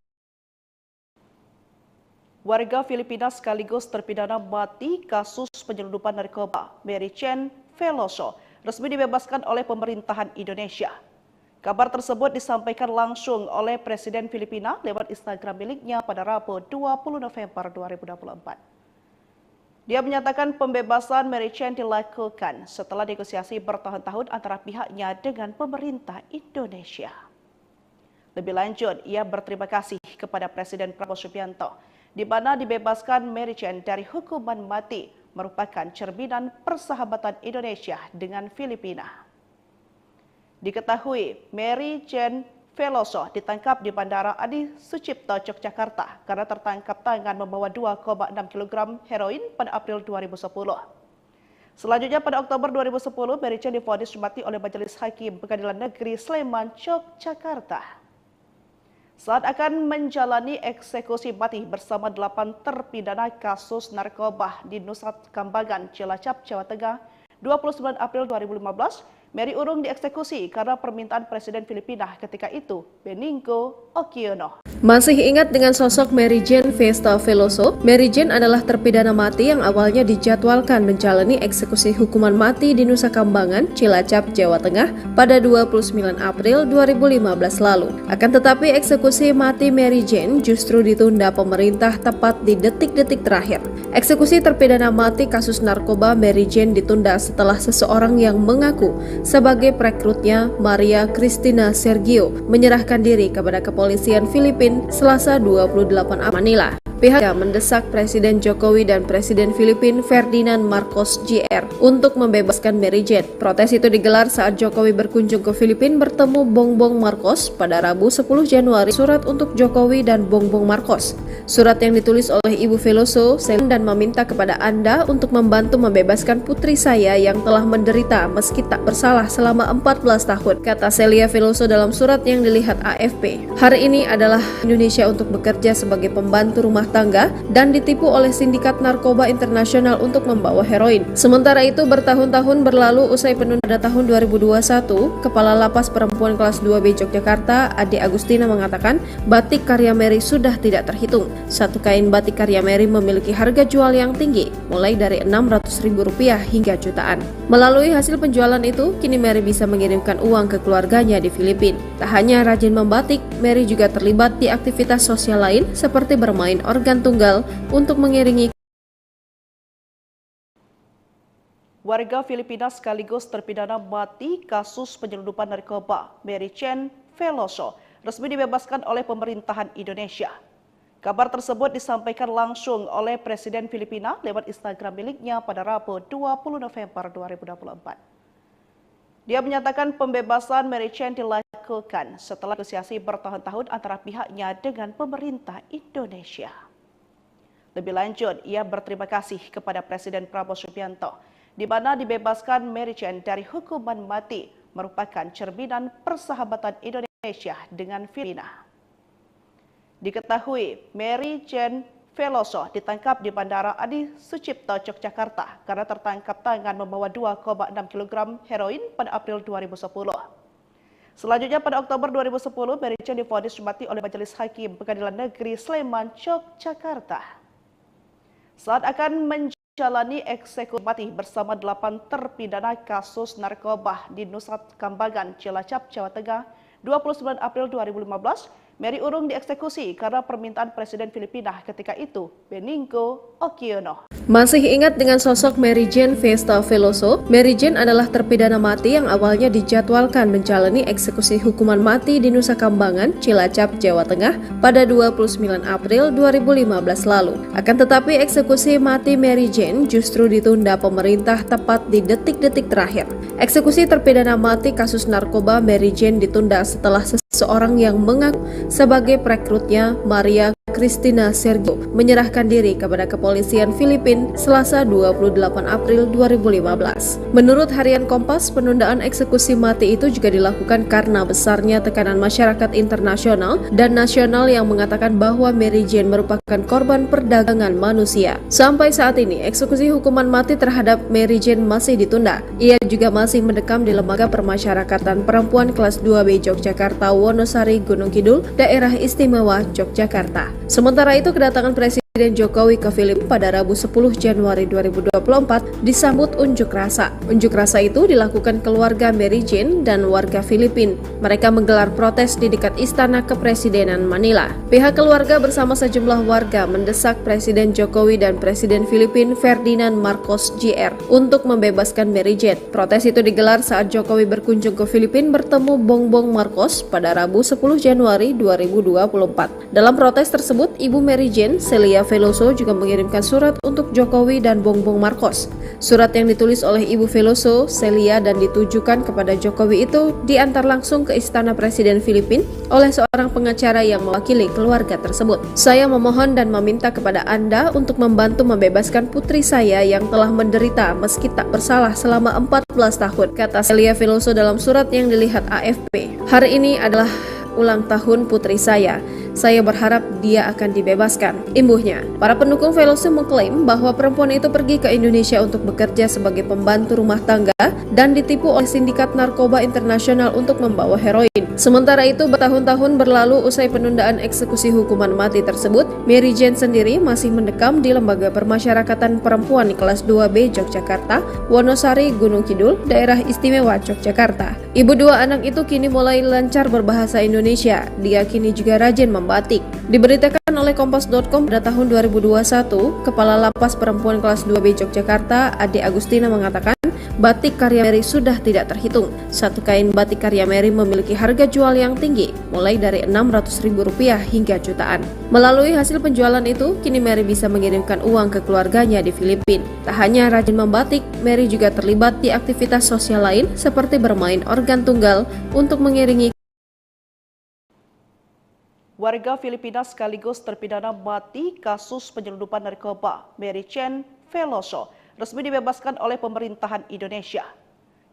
warga Filipina sekaligus terpidana mati kasus penyelundupan narkoba Mary Chen Veloso resmi dibebaskan oleh pemerintahan Indonesia. Kabar tersebut disampaikan langsung oleh Presiden Filipina lewat Instagram miliknya pada Rabu 20 November 2024. Dia menyatakan pembebasan Mary Chen dilakukan setelah negosiasi bertahun-tahun antara pihaknya dengan pemerintah Indonesia. Lebih lanjut, ia berterima kasih kepada Presiden Prabowo Subianto di mana dibebaskan Mary Chen dari hukuman mati merupakan cerminan persahabatan Indonesia dengan Filipina. Diketahui Mary Chen Veloso ditangkap di Bandara Adi Sucipto, Yogyakarta karena tertangkap tangan membawa 2,6 kg heroin pada April 2010. Selanjutnya pada Oktober 2010, Mary Chen divonis mati oleh Majelis Hakim Pengadilan Negeri Sleman, Yogyakarta. Saat akan menjalani eksekusi mati bersama 8 terpidana kasus narkoba di Nusa Kambangan, Cilacap, Jawa Tengah, 29 April 2015, Mary urung dieksekusi karena permintaan Presiden Filipina ketika itu, Benigno Aquino. Masih ingat dengan sosok Mary Jane Festa Veloso? Mary Jane adalah terpidana mati yang awalnya dijadwalkan menjalani eksekusi hukuman mati di Nusa Kambangan, Cilacap, Jawa Tengah pada 29 April 2015 lalu. Akan tetapi eksekusi mati Mary Jane justru ditunda pemerintah tepat di detik-detik terakhir. Eksekusi terpidana mati kasus narkoba Mary Jane ditunda setelah seseorang yang mengaku sebagai perekrutnya, Maria Cristina Sergio, menyerahkan diri kepada kepolisian Filipina Selasa 28 April Manila. Pihaknya mendesak Presiden Jokowi dan Presiden Filipina Ferdinand Marcos Jr. untuk membebaskan Mary Jane. Protes itu digelar saat Jokowi berkunjung ke Filipina bertemu Bongbong Marcos pada Rabu 10 Januari. Surat untuk Jokowi dan Bongbong Marcos. Surat yang ditulis oleh Ibu Veloso dan meminta kepada Anda untuk membantu membebaskan putri saya yang telah menderita meski tak bersalah selama 14 tahun, kata Celia Veloso dalam surat yang dilihat AFP. Hari ini adalah Indonesia untuk bekerja sebagai pembantu rumah tangga dan ditipu oleh sindikat narkoba internasional untuk membawa heroin. Sementara itu bertahun-tahun berlalu usai penundaan pada tahun 2021, Kepala Lapas Perempuan kelas 2B Yogyakarta, Ade Agustina mengatakan batik karya Mary sudah tidak terhitung. Satu kain batik karya Mary memiliki harga jual yang tinggi, mulai dari Rp600.000 hingga jutaan. Melalui hasil penjualan itu, kini Mary bisa mengirimkan uang ke keluarganya di Filipina. Tak hanya rajin membatik, Mary juga terlibat di aktivitas sosial lain seperti bermain organ tunggal untuk mengiringi warga Filipina sekaligus terpidana mati kasus penyelundupan narkoba Mary Chen Veloso resmi dibebaskan oleh pemerintahan Indonesia. Kabar tersebut disampaikan langsung oleh Presiden Filipina lewat Instagram miliknya pada Rabu 20 November 2024. Dia menyatakan pembebasan Mary Chen dilakukan setelah negosiasi bertahun-tahun antara pihaknya dengan pemerintah Indonesia. Lebih lanjut, ia berterima kasih kepada Presiden Prabowo Subianto di mana dibebaskan Mary Chen dari hukuman mati merupakan cerminan persahabatan Indonesia dengan Filipina. Diketahui Mary Chen Veloso ditangkap di Bandara Adi Sucipto, Yogyakarta karena tertangkap tangan membawa 2,6 kg heroin pada April 2010. Selanjutnya pada Oktober 2010, Mary Chen divonis mati oleh Majelis Hakim Pengadilan Negeri Sleman, Yogyakarta. Saat akan menjalani eksekusi mati bersama 8 terpidana kasus narkoba di Nusa Kambangan, Cilacap, Jawa Tengah, 29 April 2015, Mary urung dieksekusi karena permintaan Presiden Filipina ketika itu, Benigno Aquino. Masih ingat dengan sosok Mary Jane Festa Veloso? Mary Jane adalah terpidana mati yang awalnya dijadwalkan menjalani eksekusi hukuman mati di Nusa Kambangan, Cilacap, Jawa Tengah pada 29 April 2015 lalu. Akan tetapi eksekusi mati Mary Jane justru ditunda pemerintah tepat di detik-detik terakhir. Eksekusi terpidana mati kasus narkoba Mary Jane ditunda setelah seseorang yang mengaku sebagai perekrutnya, Maria Cristina Sergio menyerahkan diri kepada kepolisian Filipina Selasa 28 April 2015. Menurut harian Kompas, penundaan eksekusi mati itu juga dilakukan karena besarnya tekanan masyarakat internasional dan nasional yang mengatakan bahwa Mary Jane merupakan korban perdagangan manusia. Sampai saat ini, eksekusi hukuman mati terhadap Mary Jane masih ditunda. Ia juga masih mendekam di Lembaga Permasyarakatan Perempuan Kelas 2B Yogyakarta, Wonosari, Gunung Kidul, Daerah Istimewa Yogyakarta. Sementara itu, kedatangan Presiden Jokowi ke Filipina pada Rabu 10 Januari 2024 disambut unjuk rasa. Unjuk rasa itu dilakukan keluarga Mary Jane dan warga Filipina. Mereka menggelar protes di dekat Istana Kepresidenan Manila. Pihak keluarga bersama sejumlah warga mendesak Presiden Jokowi dan Presiden Filipina Ferdinand Marcos Jr. untuk membebaskan Mary Jane. Protes itu digelar saat Jokowi berkunjung ke Filipina bertemu Bongbong Marcos pada Rabu 10 Januari 2024. Dalam protes tersebut, Ibu Mary Jane, Celia Veloso, juga mengirimkan surat untuk Jokowi dan Bongbong Marcos. Surat yang ditulis oleh Ibu Veloso, Celia, dan ditujukan kepada Jokowi itu diantar langsung ke Istana Presiden Filipina oleh seorang pengacara yang mewakili keluarga tersebut. Saya memohon dan meminta kepada Anda untuk membantu membebaskan putri saya yang telah menderita meski tak bersalah selama 14 tahun, kata Celia Veloso dalam surat yang dilihat AFP. Hari ini adalah ulang tahun putri saya. Saya berharap dia akan dibebaskan, imbuhnya. Para pendukung Veloso mengklaim bahwa perempuan itu pergi ke Indonesia untuk bekerja sebagai pembantu rumah tangga dan ditipu oleh sindikat narkoba internasional untuk membawa heroin. Sementara itu, bertahun-tahun berlalu usai penundaan eksekusi hukuman mati tersebut, Mary Jane sendiri masih mendekam di Lembaga Permasyarakatan Perempuan Kelas 2B Yogyakarta, Wonosari, Gunung Kidul, Daerah Istimewa Yogyakarta. Ibu dua anak itu kini mulai lancar berbahasa Indonesia. Dia kini juga rajin membatik. Diberitakan oleh Kompas.com pada tahun 2021, Kepala Lapas Perempuan Kelas 2B Yogyakarta, Ade Agustina, mengatakan batik karya Mary sudah tidak terhitung. Satu kain batik karya Mary memiliki harga jual yang tinggi, mulai dari Rp600.000 hingga jutaan. Melalui hasil penjualan itu, kini Mary bisa mengirimkan uang ke keluarganya di Filipina. Tak hanya rajin membatik, Mary juga terlibat di aktivitas sosial lain seperti bermain organ tunggal untuk mengiringi warga Filipina sekaligus terpidana mati kasus penyelundupan narkoba Mary Jane Veloso resmi dibebaskan oleh pemerintahan Indonesia.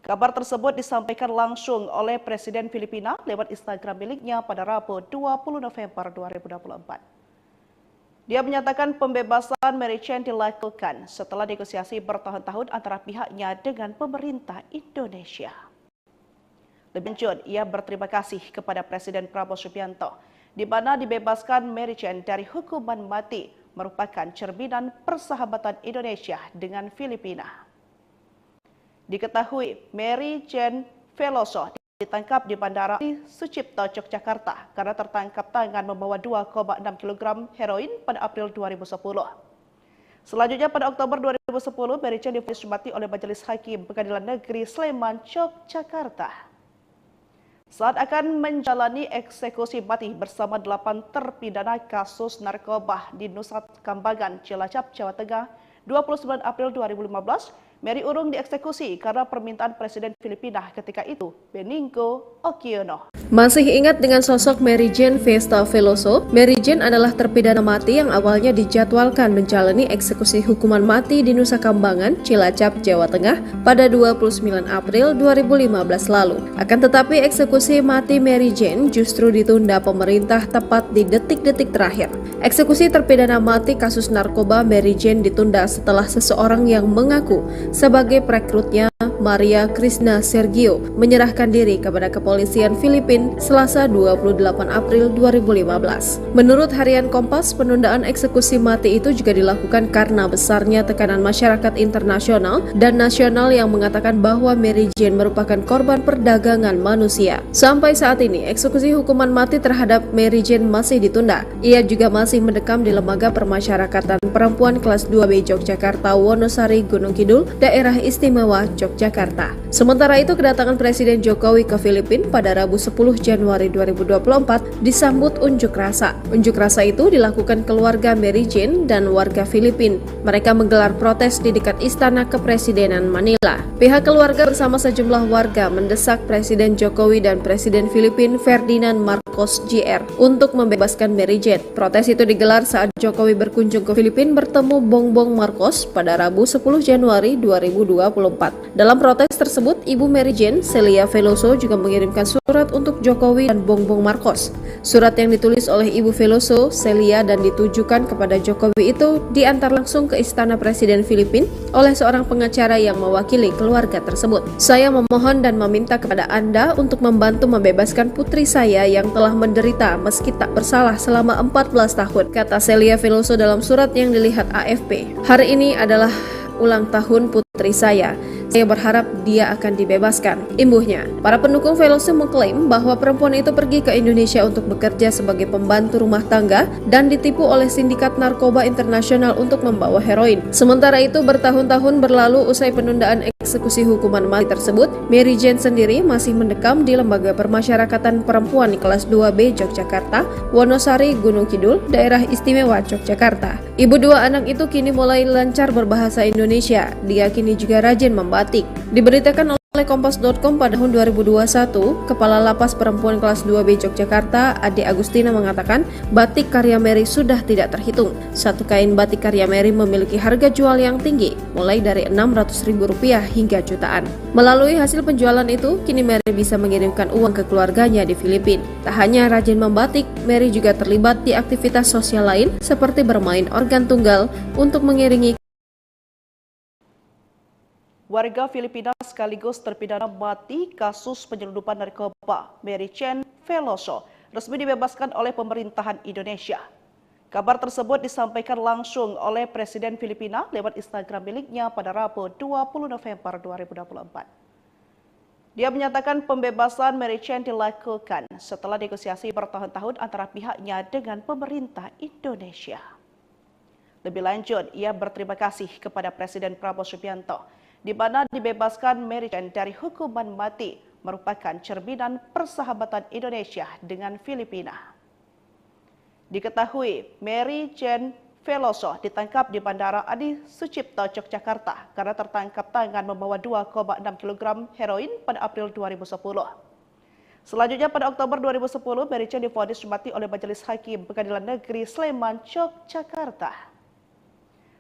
Kabar tersebut disampaikan langsung oleh Presiden Filipina lewat Instagram miliknya pada Rabu 20 November 2024. Dia menyatakan pembebasan Mary Jane dilakukan setelah negosiasi bertahun-tahun antara pihaknya dengan pemerintah Indonesia. Lebih lanjut, ia berterima kasih kepada Presiden Prabowo Subianto, di mana dibebaskan Mary Jane dari hukuman mati merupakan cerminan persahabatan Indonesia dengan Filipina. Diketahui Mary Jane Veloso ditangkap di Bandara Sucipto, Yogyakarta karena tertangkap tangan membawa 2,6 kg heroin pada April 2010. Selanjutnya pada Oktober 2010, Mary Jane divonis mati oleh Majelis Hakim Pengadilan Negeri Sleman, Yogyakarta. Saat akan menjalani eksekusi mati bersama 8 terpidana kasus narkoba di Nusa Kambangan, Cilacap, Jawa Tengah, 29 April 2015, Mary urung dieksekusi karena permintaan Presiden Filipina ketika itu, Benigno Aquino. Masih ingat dengan sosok Mary Jane Festa Veloso? Mary Jane adalah terpidana mati yang awalnya dijadwalkan menjalani eksekusi hukuman mati di Nusa Kambangan, Cilacap, Jawa Tengah pada 29 April 2015 lalu. Akan tetapi eksekusi mati Mary Jane justru ditunda pemerintah tepat di detik-detik terakhir. Eksekusi terpidana mati kasus narkoba Mary Jane ditunda setelah seseorang yang mengaku sebagai perekrutnya, Maria Cristina Sergio, menyerahkan diri kepada kepolisian Filipina Selasa 28 April 2015. Menurut harian Kompas, penundaan eksekusi mati itu juga dilakukan karena besarnya tekanan masyarakat internasional dan nasional yang mengatakan bahwa Mary Jane merupakan korban perdagangan manusia. Sampai saat ini, eksekusi hukuman mati terhadap Mary Jane masih ditunda. Ia juga masih mendekam di Lembaga Permasyarakatan Perempuan Kelas 2B Yogyakarta, Wonosari, Gunung Kidul, Daerah Istimewa Yogyakarta. Sementara itu, kedatangan Presiden Jokowi ke Filipina pada Rabu 10 Januari 2024 disambut unjuk rasa. Unjuk rasa itu dilakukan keluarga Mary Jane dan warga Filipina. Mereka menggelar protes di dekat Istana Kepresidenan Manila. Pihak keluarga bersama sejumlah warga mendesak Presiden Jokowi dan Presiden Filipina Ferdinand Marcos Marcos Jr. untuk membebaskan Mary Jane. Protes itu digelar saat Jokowi berkunjung ke Filipina bertemu Bongbong Marcos pada Rabu 10 Januari 2024. Dalam protes tersebut, Ibu Mary Jane, Celia Veloso, juga mengirimkan surat untuk Jokowi dan Bongbong Marcos. Surat yang ditulis oleh Ibu Veloso, Celia, dan ditujukan kepada Jokowi itu diantar langsung ke Istana Presiden Filipina oleh seorang pengacara yang mewakili keluarga tersebut. Saya memohon dan meminta kepada Anda untuk membantu membebaskan putri saya yang telah menderita meski tak bersalah selama 14 tahun, kata Celia Veloso dalam surat yang dilihat AFP. Hari ini adalah ulang tahun putri saya. Saya berharap dia akan dibebaskan, imbuhnya. Para pendukung Veloso mengklaim bahwa perempuan itu pergi ke Indonesia untuk bekerja sebagai pembantu rumah tangga dan ditipu oleh sindikat narkoba internasional untuk membawa heroin. Sementara itu, bertahun-tahun berlalu usai penundaan eksekusi hukuman mati tersebut, Mary Jane sendiri masih mendekam di Lembaga Permasyarakatan Perempuan di kelas 2B Yogyakarta, Wonosari, Gunung Kidul, Daerah Istimewa Yogyakarta. Ibu dua anak itu kini mulai lancar berbahasa Indonesia. Dia kini juga rajin membatik. Diberitakan oleh Kompas.com pada tahun 2021, Kepala Lapas Perempuan kelas 2B Yogyakarta, Ade Agustina, mengatakan batik karya Mary sudah tidak terhitung. Satu kain batik karya Mary memiliki harga jual yang tinggi, mulai dari Rp600.000 hingga jutaan. Melalui hasil penjualan itu, kini Mary bisa mengirimkan uang ke keluarganya di Filipina. Tak hanya rajin membatik, Mary juga terlibat di aktivitas sosial lain seperti bermain organ tunggal untuk mengiringi Warga Filipina sekaligus terpidana mati kasus penyelundupan narkoba Mary Jane Veloso resmi dibebaskan oleh pemerintahan Indonesia. Kabar tersebut disampaikan langsung oleh Presiden Filipina lewat Instagram miliknya pada Rabu 20 November 2024. Dia menyatakan pembebasan Mary Jane dilakukan setelah negosiasi bertahun-tahun antara pihaknya dengan pemerintah Indonesia. Lebih lanjut, ia berterima kasih kepada Presiden Prabowo Subianto di mana dibebaskan Mary Jane dari hukuman mati merupakan cerminan persahabatan Indonesia dengan Filipina. Diketahui Mary Jane Veloso ditangkap di Bandara Adi Sucipto, Yogyakarta karena tertangkap tangan membawa 2,6 kg heroin pada April 2010. Selanjutnya pada Oktober 2010, Mary Jane divonis mati oleh Majelis Hakim Pengadilan Negeri Sleman, Yogyakarta.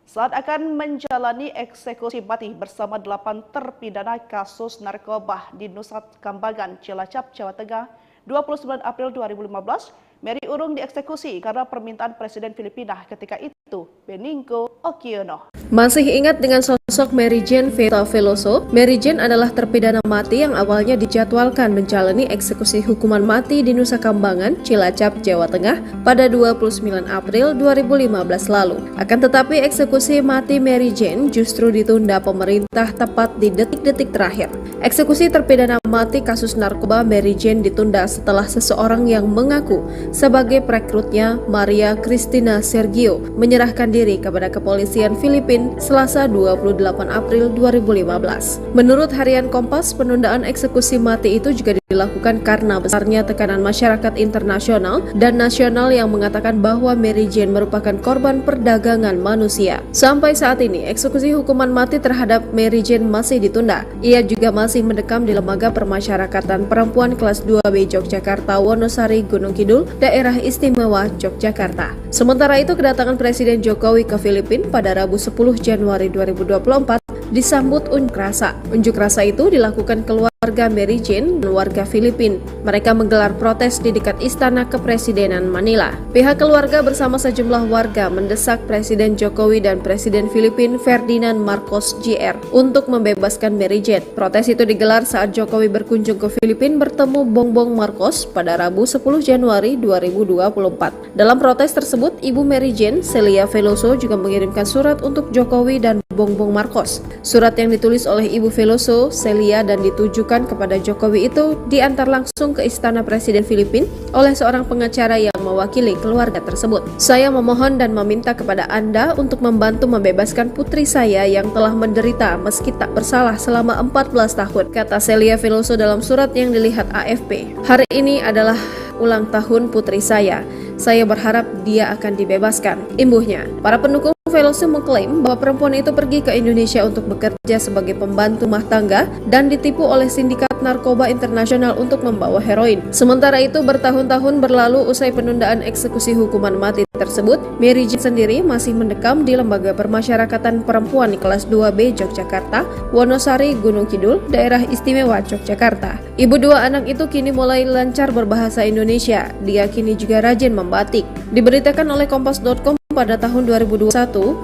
Saat akan menjalani eksekusi mati bersama 8 terpidana kasus narkoba di Nusa Kambangan, Cilacap, Jawa Tengah, 29 April 2015, Mary urung dieksekusi karena permintaan Presiden Filipina ketika itu, Benigno Aquino. Masih ingat dengan sosok Mary Jane Veloso? Mary Jane adalah terpidana mati yang awalnya dijadwalkan menjalani eksekusi hukuman mati di Nusa Kambangan, Cilacap, Jawa Tengah pada 29 April 2015 lalu. Akan tetapi eksekusi mati Mary Jane justru ditunda pemerintah tepat di detik-detik terakhir. Eksekusi terpidana mati kasus narkoba Mary Jane ditunda setelah seseorang yang mengaku sebagai perekrutnya, Maria Cristina Sergio, menyerahkan diri kepada kepolisian Filipina Selasa 28 April 2015. Menurut harian Kompas, penundaan eksekusi mati itu juga dilakukan karena besarnya tekanan masyarakat internasional dan nasional yang mengatakan bahwa Mary Jane merupakan korban perdagangan manusia. Sampai saat ini, eksekusi hukuman mati terhadap Mary Jane masih ditunda. Ia juga masih mendekam di Lembaga Permasyarakatan Perempuan kelas 2B Yogyakarta, Wonosari, Gunung Kidul, Daerah Istimewa Yogyakarta. Sementara itu, kedatangan Presiden Jokowi ke Filipina pada Rabu 10 Januari 2024 disambut unjuk rasa. Unjuk rasa itu dilakukan keluarga Mary Jane dan warga Filipina. Mereka menggelar protes di dekat Istana Kepresidenan Manila. Pihak keluarga bersama sejumlah warga mendesak Presiden Jokowi dan Presiden Filipina Ferdinand Marcos Jr. untuk membebaskan Mary Jane. Protes itu digelar saat Jokowi berkunjung ke Filipina bertemu Bongbong Marcos pada Rabu 10 Januari 2024. Dalam protes tersebut, Ibu Mary Jane, Celia Veloso, juga mengirimkan surat untuk Jokowi dan Bongbong Marcos. Surat yang ditulis oleh Ibu Veloso, Celia, dan ditujukan kepada Jokowi itu diantar langsung ke Istana Presiden Filipina oleh seorang pengacara yang mewakili keluarga tersebut. Saya memohon dan meminta kepada Anda untuk membantu membebaskan putri saya yang telah menderita meski tak bersalah selama 14 tahun, kata Celia Veloso dalam surat yang dilihat AFP. Hari ini adalah ulang tahun putri saya. Saya berharap dia akan dibebaskan, imbuhnya. Para pendukung Veloso mengklaim bahwa perempuan itu pergi ke Indonesia untuk bekerja sebagai pembantu rumah tangga dan ditipu oleh sindikat narkoba internasional untuk membawa heroin. Sementara itu, bertahun-tahun berlalu usai penundaan eksekusi hukuman mati tersebut, Mary Jane sendiri masih mendekam di Lembaga Permasyarakatan Perempuan di kelas 2B Yogyakarta, Wonosari, Gunung Kidul, Daerah Istimewa Yogyakarta. Ibu dua anak itu kini mulai lancar berbahasa Indonesia. Dia kini juga rajin membatik. Diberitakan oleh Kompas.com pada tahun 2021,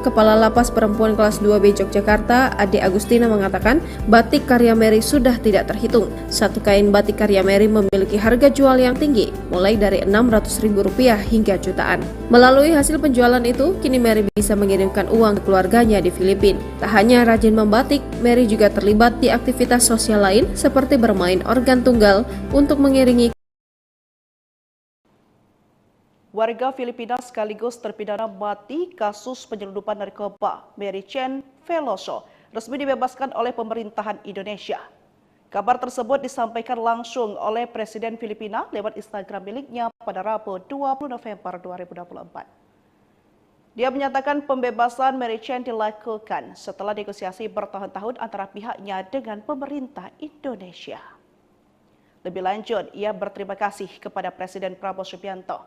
Kepala Lapas Perempuan kelas 2B Yogyakarta, Ade Agustina mengatakan batik karya Mary sudah tidak terhitung. Satu kain batik karya Mary memiliki harga jual yang tinggi, mulai dari Rp600.000 hingga jutaan. Melalui hasil penjualan itu, kini Mary bisa mengirimkan uang ke keluarganya di Filipina. Tak hanya rajin membatik, Mary juga terlibat di aktivitas sosial lain seperti bermain organ tunggal untuk mengiringi Warga Filipina sekaligus terpidana mati kasus penyelundupan narkoba Mary Jane Veloso resmi dibebaskan oleh pemerintahan Indonesia. Kabar tersebut disampaikan langsung oleh Presiden Filipina lewat Instagram miliknya pada Rabu 20 November 2024. Dia menyatakan pembebasan Mary Jane dilakukan setelah negosiasi bertahun-tahun antara pihaknya dengan pemerintah Indonesia. Lebih lanjut, ia berterima kasih kepada Presiden Prabowo Subianto,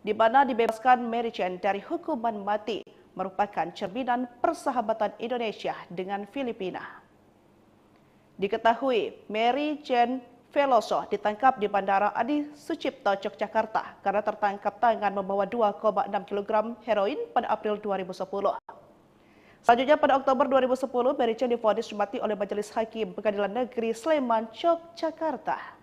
di mana dibebaskan Mary Jane dari hukuman mati merupakan cerminan persahabatan Indonesia dengan Filipina. Diketahui Mary Jane Veloso ditangkap di Bandara Adi Sucipto, Yogyakarta karena tertangkap tangan membawa 2,6 kg heroin pada April 2010. Selanjutnya pada Oktober 2010, Mary Jane divonis mati oleh Majelis Hakim Pengadilan Negeri Sleman, Yogyakarta.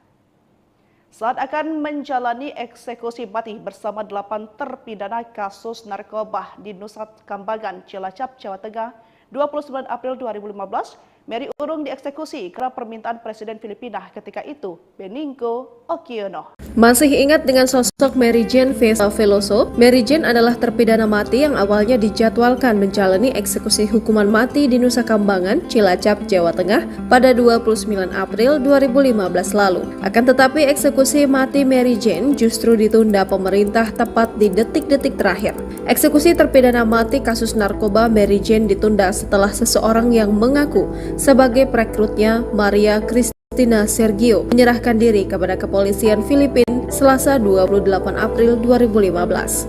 Saat akan menjalani eksekusi mati bersama 8 terpidana kasus narkoba di Nusa Kambangan, Cilacap, Jawa Tengah, 29 April 2015, Mary urung dieksekusi karena permintaan Presiden Filipina ketika itu, Benigno Aquino. Masih ingat dengan sosok Mary Jane Veloso? Mary Jane adalah terpidana mati yang awalnya dijadwalkan menjalani eksekusi hukuman mati di Nusa Kambangan, Cilacap, Jawa Tengah pada 29 April 2015 lalu. Akan tetapi eksekusi mati Mary Jane justru ditunda pemerintah tepat di detik-detik terakhir. Eksekusi terpidana mati kasus narkoba Mary Jane ditunda setelah seseorang yang mengaku sebagai perekrutnya, Maria Cristina Sergio, menyerahkan diri kepada kepolisian Filipina Selasa 28 April 2015.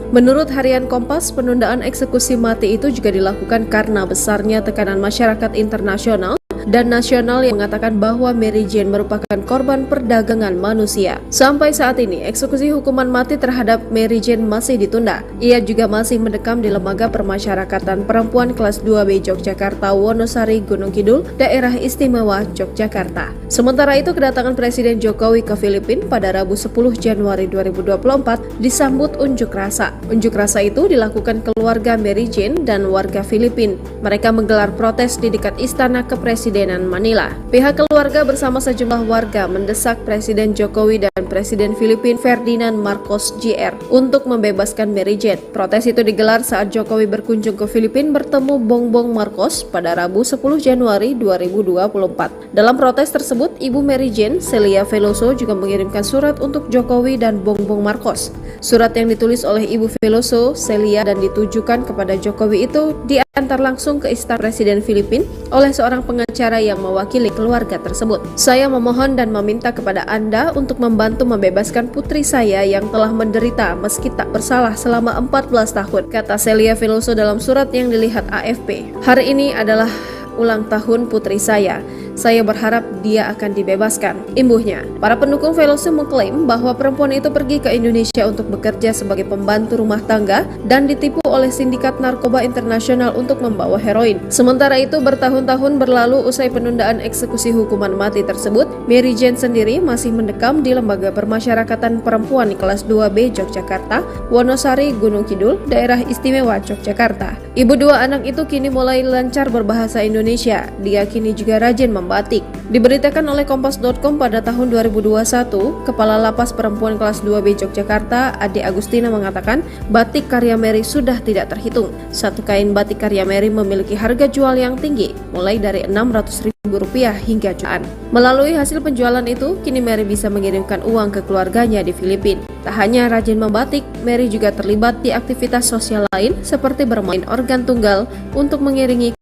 Menurut harian Kompas, penundaan eksekusi mati itu juga dilakukan karena besarnya tekanan masyarakat internasional dan nasional yang mengatakan bahwa Mary Jane merupakan korban perdagangan manusia. Sampai saat ini, eksekusi hukuman mati terhadap Mary Jane masih ditunda. Ia juga masih mendekam di Lembaga Permasyarakatan Perempuan kelas 2B Yogyakarta, Wonosari, Gunung Kidul, Daerah Istimewa Yogyakarta. Sementara itu, kedatangan Presiden Jokowi ke Filipina pada Rabu 10 Januari 2024 disambut unjuk rasa. Unjuk rasa itu dilakukan keluarga Mary Jane dan warga Filipina. Mereka menggelar protes di dekat Istana Kepresidenan Manila. Pihak keluarga bersama sejumlah warga mendesak Presiden Jokowi dan Presiden Filipina Ferdinand Marcos Jr. untuk membebaskan Mary Jane. Protes itu digelar saat Jokowi berkunjung ke Filipina bertemu Bongbong Marcos pada Rabu 10 Januari 2024. Dalam protes tersebut, Ibu Mary Jane, Celia Veloso, juga mengirimkan surat untuk Jokowi dan Bongbong Marcos. Surat yang ditulis oleh Ibu Veloso, Celia, dan ditujukan kepada Jokowi itu diantar langsung ke Istana Presiden Filipina oleh seorang pengacara yang mewakili keluarga tersebut. Saya memohon dan meminta kepada Anda untuk membantu membebaskan putri saya yang telah menderita meski tak bersalah selama 14 tahun, kata Celia Veloso dalam surat yang dilihat AFP. Hari ini adalah ulang tahun putri saya. Saya berharap dia akan dibebaskan, imbuhnya. Para pendukung Veloso mengklaim bahwa perempuan itu pergi ke Indonesia untuk bekerja sebagai pembantu rumah tangga dan ditipu oleh sindikat narkoba internasional untuk membawa heroin. Sementara itu, bertahun-tahun berlalu usai penundaan eksekusi hukuman mati tersebut, Mary Jane sendiri masih mendekam di Lembaga Permasyarakatan Perempuan di kelas 2B Yogyakarta, Wonosari, Gunung Kidul, Daerah Istimewa Yogyakarta. Ibu dua anak itu kini mulai lancar berbahasa Indonesia. Dia kini juga rajin membatik. Diberitakan oleh Kompas.com pada tahun 2021, Kepala Lapas Perempuan kelas 2B Yogyakarta, Ade Agustina mengatakan batik karya Mary sudah tidak terhitung. Satu kain batik karya Mary memiliki harga jual yang tinggi, mulai dari Rp600.000 Rp50.000 hingga jutaan. Melalui hasil penjualan itu, kini Mary bisa mengirimkan uang ke keluarganya di Filipina. Tak hanya rajin membatik, Mary juga terlibat di aktivitas sosial lain seperti bermain organ tunggal untuk mengiringi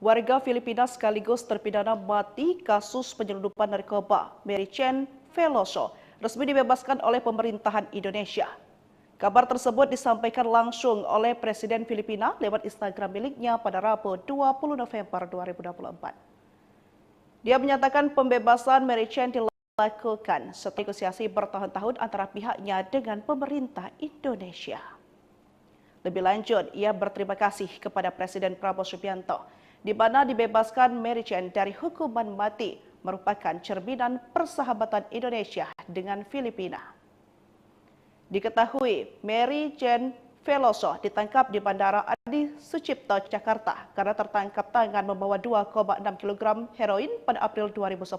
warga Filipina sekaligus terpidana mati kasus penyelundupan narkoba Mary Chen Veloso resmi dibebaskan oleh pemerintahan Indonesia. Kabar tersebut disampaikan langsung oleh Presiden Filipina lewat Instagram miliknya pada Rabu 20 November 2024. Dia menyatakan pembebasan Mary Chen dilakukan setelah negosiasi bertahun-tahun antara pihaknya dengan pemerintah Indonesia. Lebih lanjut, ia berterima kasih kepada Presiden Prabowo Subianto di mana dibebaskan Mary Chen dari hukuman mati merupakan cerminan persahabatan Indonesia dengan Filipina. Diketahui, Mary Chen Veloso ditangkap di Bandara Adi Sucipto, Jakarta karena tertangkap tangan membawa 2,6 kg heroin pada April 2010.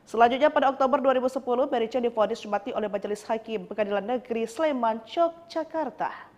Selanjutnya pada Oktober 2010, Mary Chen divonis mati oleh Majelis Hakim Pengadilan Negeri Sleman, Yogyakarta.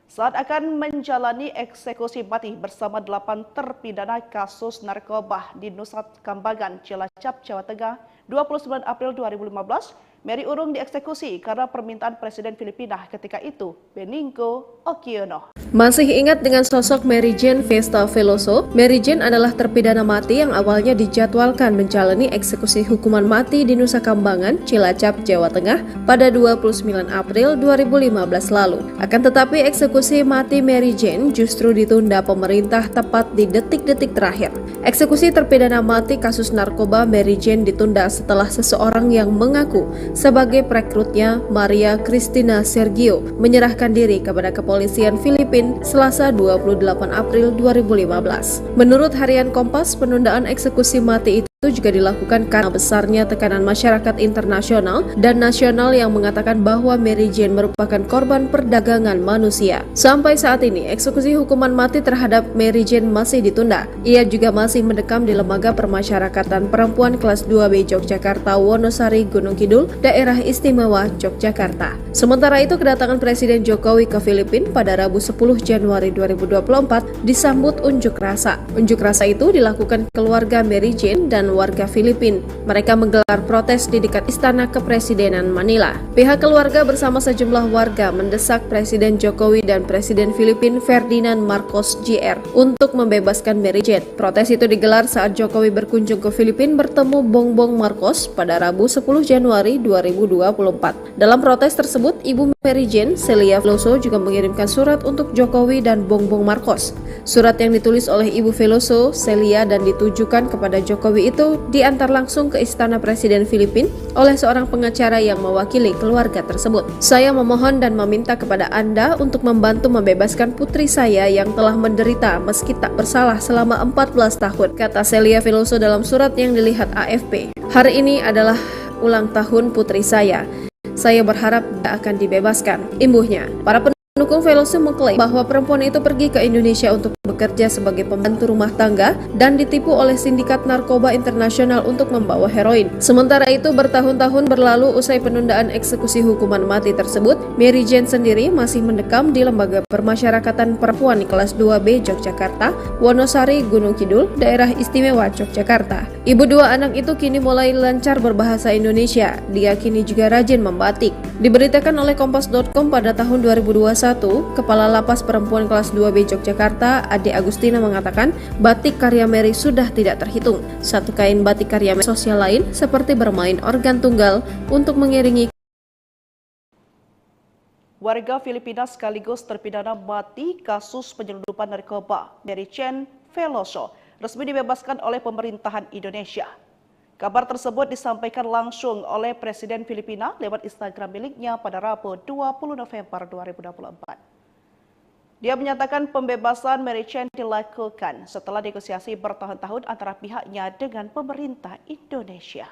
Saat akan menjalani eksekusi mati bersama 8 terpidana kasus narkoba di Nusa Kambangan, Cilacap, Jawa Tengah, 29 April 2015, Mary urung dieksekusi karena permintaan Presiden Filipina ketika itu, Benigno Aquino. Masih ingat dengan sosok Mary Jane Festa Veloso? Mary Jane adalah terpidana mati yang awalnya dijadwalkan menjalani eksekusi hukuman mati di Nusa Kambangan, Cilacap, Jawa Tengah pada 29 April 2015 lalu. Akan tetapi eksekusi mati Mary Jane justru ditunda pemerintah tepat di detik-detik terakhir. Eksekusi terpidana mati kasus narkoba Mary Jane ditunda setelah seseorang yang mengaku sebagai perekrutnya, Maria Cristina Sergio, menyerahkan diri kepada kepolisian Filipina Selasa 28 April 2015. Menurut harian Kompas, penundaan eksekusi mati itu juga dilakukan karena besarnya tekanan masyarakat internasional dan nasional yang mengatakan bahwa Mary Jane merupakan korban perdagangan manusia. Sampai saat ini, eksekusi hukuman mati terhadap Mary Jane masih ditunda. Ia juga masih mendekam di Lembaga Permasyarakatan Perempuan Kelas 2B Yogyakarta, Wonosari, Gunung Kidul, Daerah Istimewa Yogyakarta. Sementara itu, kedatangan Presiden Jokowi ke Filipina pada Rabu 10 Januari 2024 disambut unjuk rasa. Unjuk rasa itu dilakukan keluarga Mary Jane dan warga Filipina. Mereka menggelar protes di dekat Istana Kepresidenan Manila. Pihak keluarga bersama sejumlah warga mendesak Presiden Jokowi dan Presiden Filipina Ferdinand Marcos Jr. untuk membebaskan Mary Jane. Protes itu digelar saat Jokowi berkunjung ke Filipina bertemu Bongbong Marcos pada Rabu 10 Januari 2024. Dalam protes tersebut, Ibu Mary Jane, Celia Veloso, juga mengirimkan surat untuk Jokowi dan Bongbong Marcos. Surat yang ditulis oleh Ibu Veloso, Celia, dan ditujukan kepada Jokowi itu diantar langsung ke Istana Presiden Filipina oleh seorang pengacara yang mewakili keluarga tersebut. Saya memohon dan meminta kepada Anda untuk membantu membebaskan putri saya yang telah menderita meski tak bersalah selama 14 tahun, kata Celia Veloso dalam surat yang dilihat AFP. Hari ini adalah ulang tahun putri saya. Saya berharap dia akan dibebaskan, imbuhnya. Para pendukung Veloso mengklaim bahwa perempuan itu pergi ke Indonesia untuk bekerja sebagai pembantu rumah tangga dan ditipu oleh sindikat narkoba internasional untuk membawa heroin. Sementara itu, bertahun-tahun berlalu usai penundaan eksekusi hukuman mati tersebut, Mary Jane sendiri masih mendekam di Lembaga Permasyarakatan Perempuan Kelas 2B Yogyakarta, Wonosari, Gunung Kidul, Daerah Istimewa Yogyakarta. Ibu dua anak itu kini mulai lancar berbahasa Indonesia. Dia kini juga rajin membatik. Diberitakan oleh Kompas.com pada tahun 2021, Kepala Lapas Perempuan Kelas 2B Yogyakarta, Ade Agustina, mengatakan batik karya Mary sudah tidak terhitung. Satu kain batik karya Mary sosial lain seperti bermain organ tunggal untuk mengiringi. Warga Filipina sekaligus terpidana mati kasus penyelundupan narkoba Mary Chen Veloso resmi dibebaskan oleh pemerintahan Indonesia. Kabar tersebut disampaikan langsung oleh Presiden Filipina lewat Instagram miliknya pada Rabu 20 November 2024. Dia menyatakan pembebasan Mary Chen dilakukan setelah negosiasi bertahun-tahun antara pihaknya dengan pemerintah Indonesia.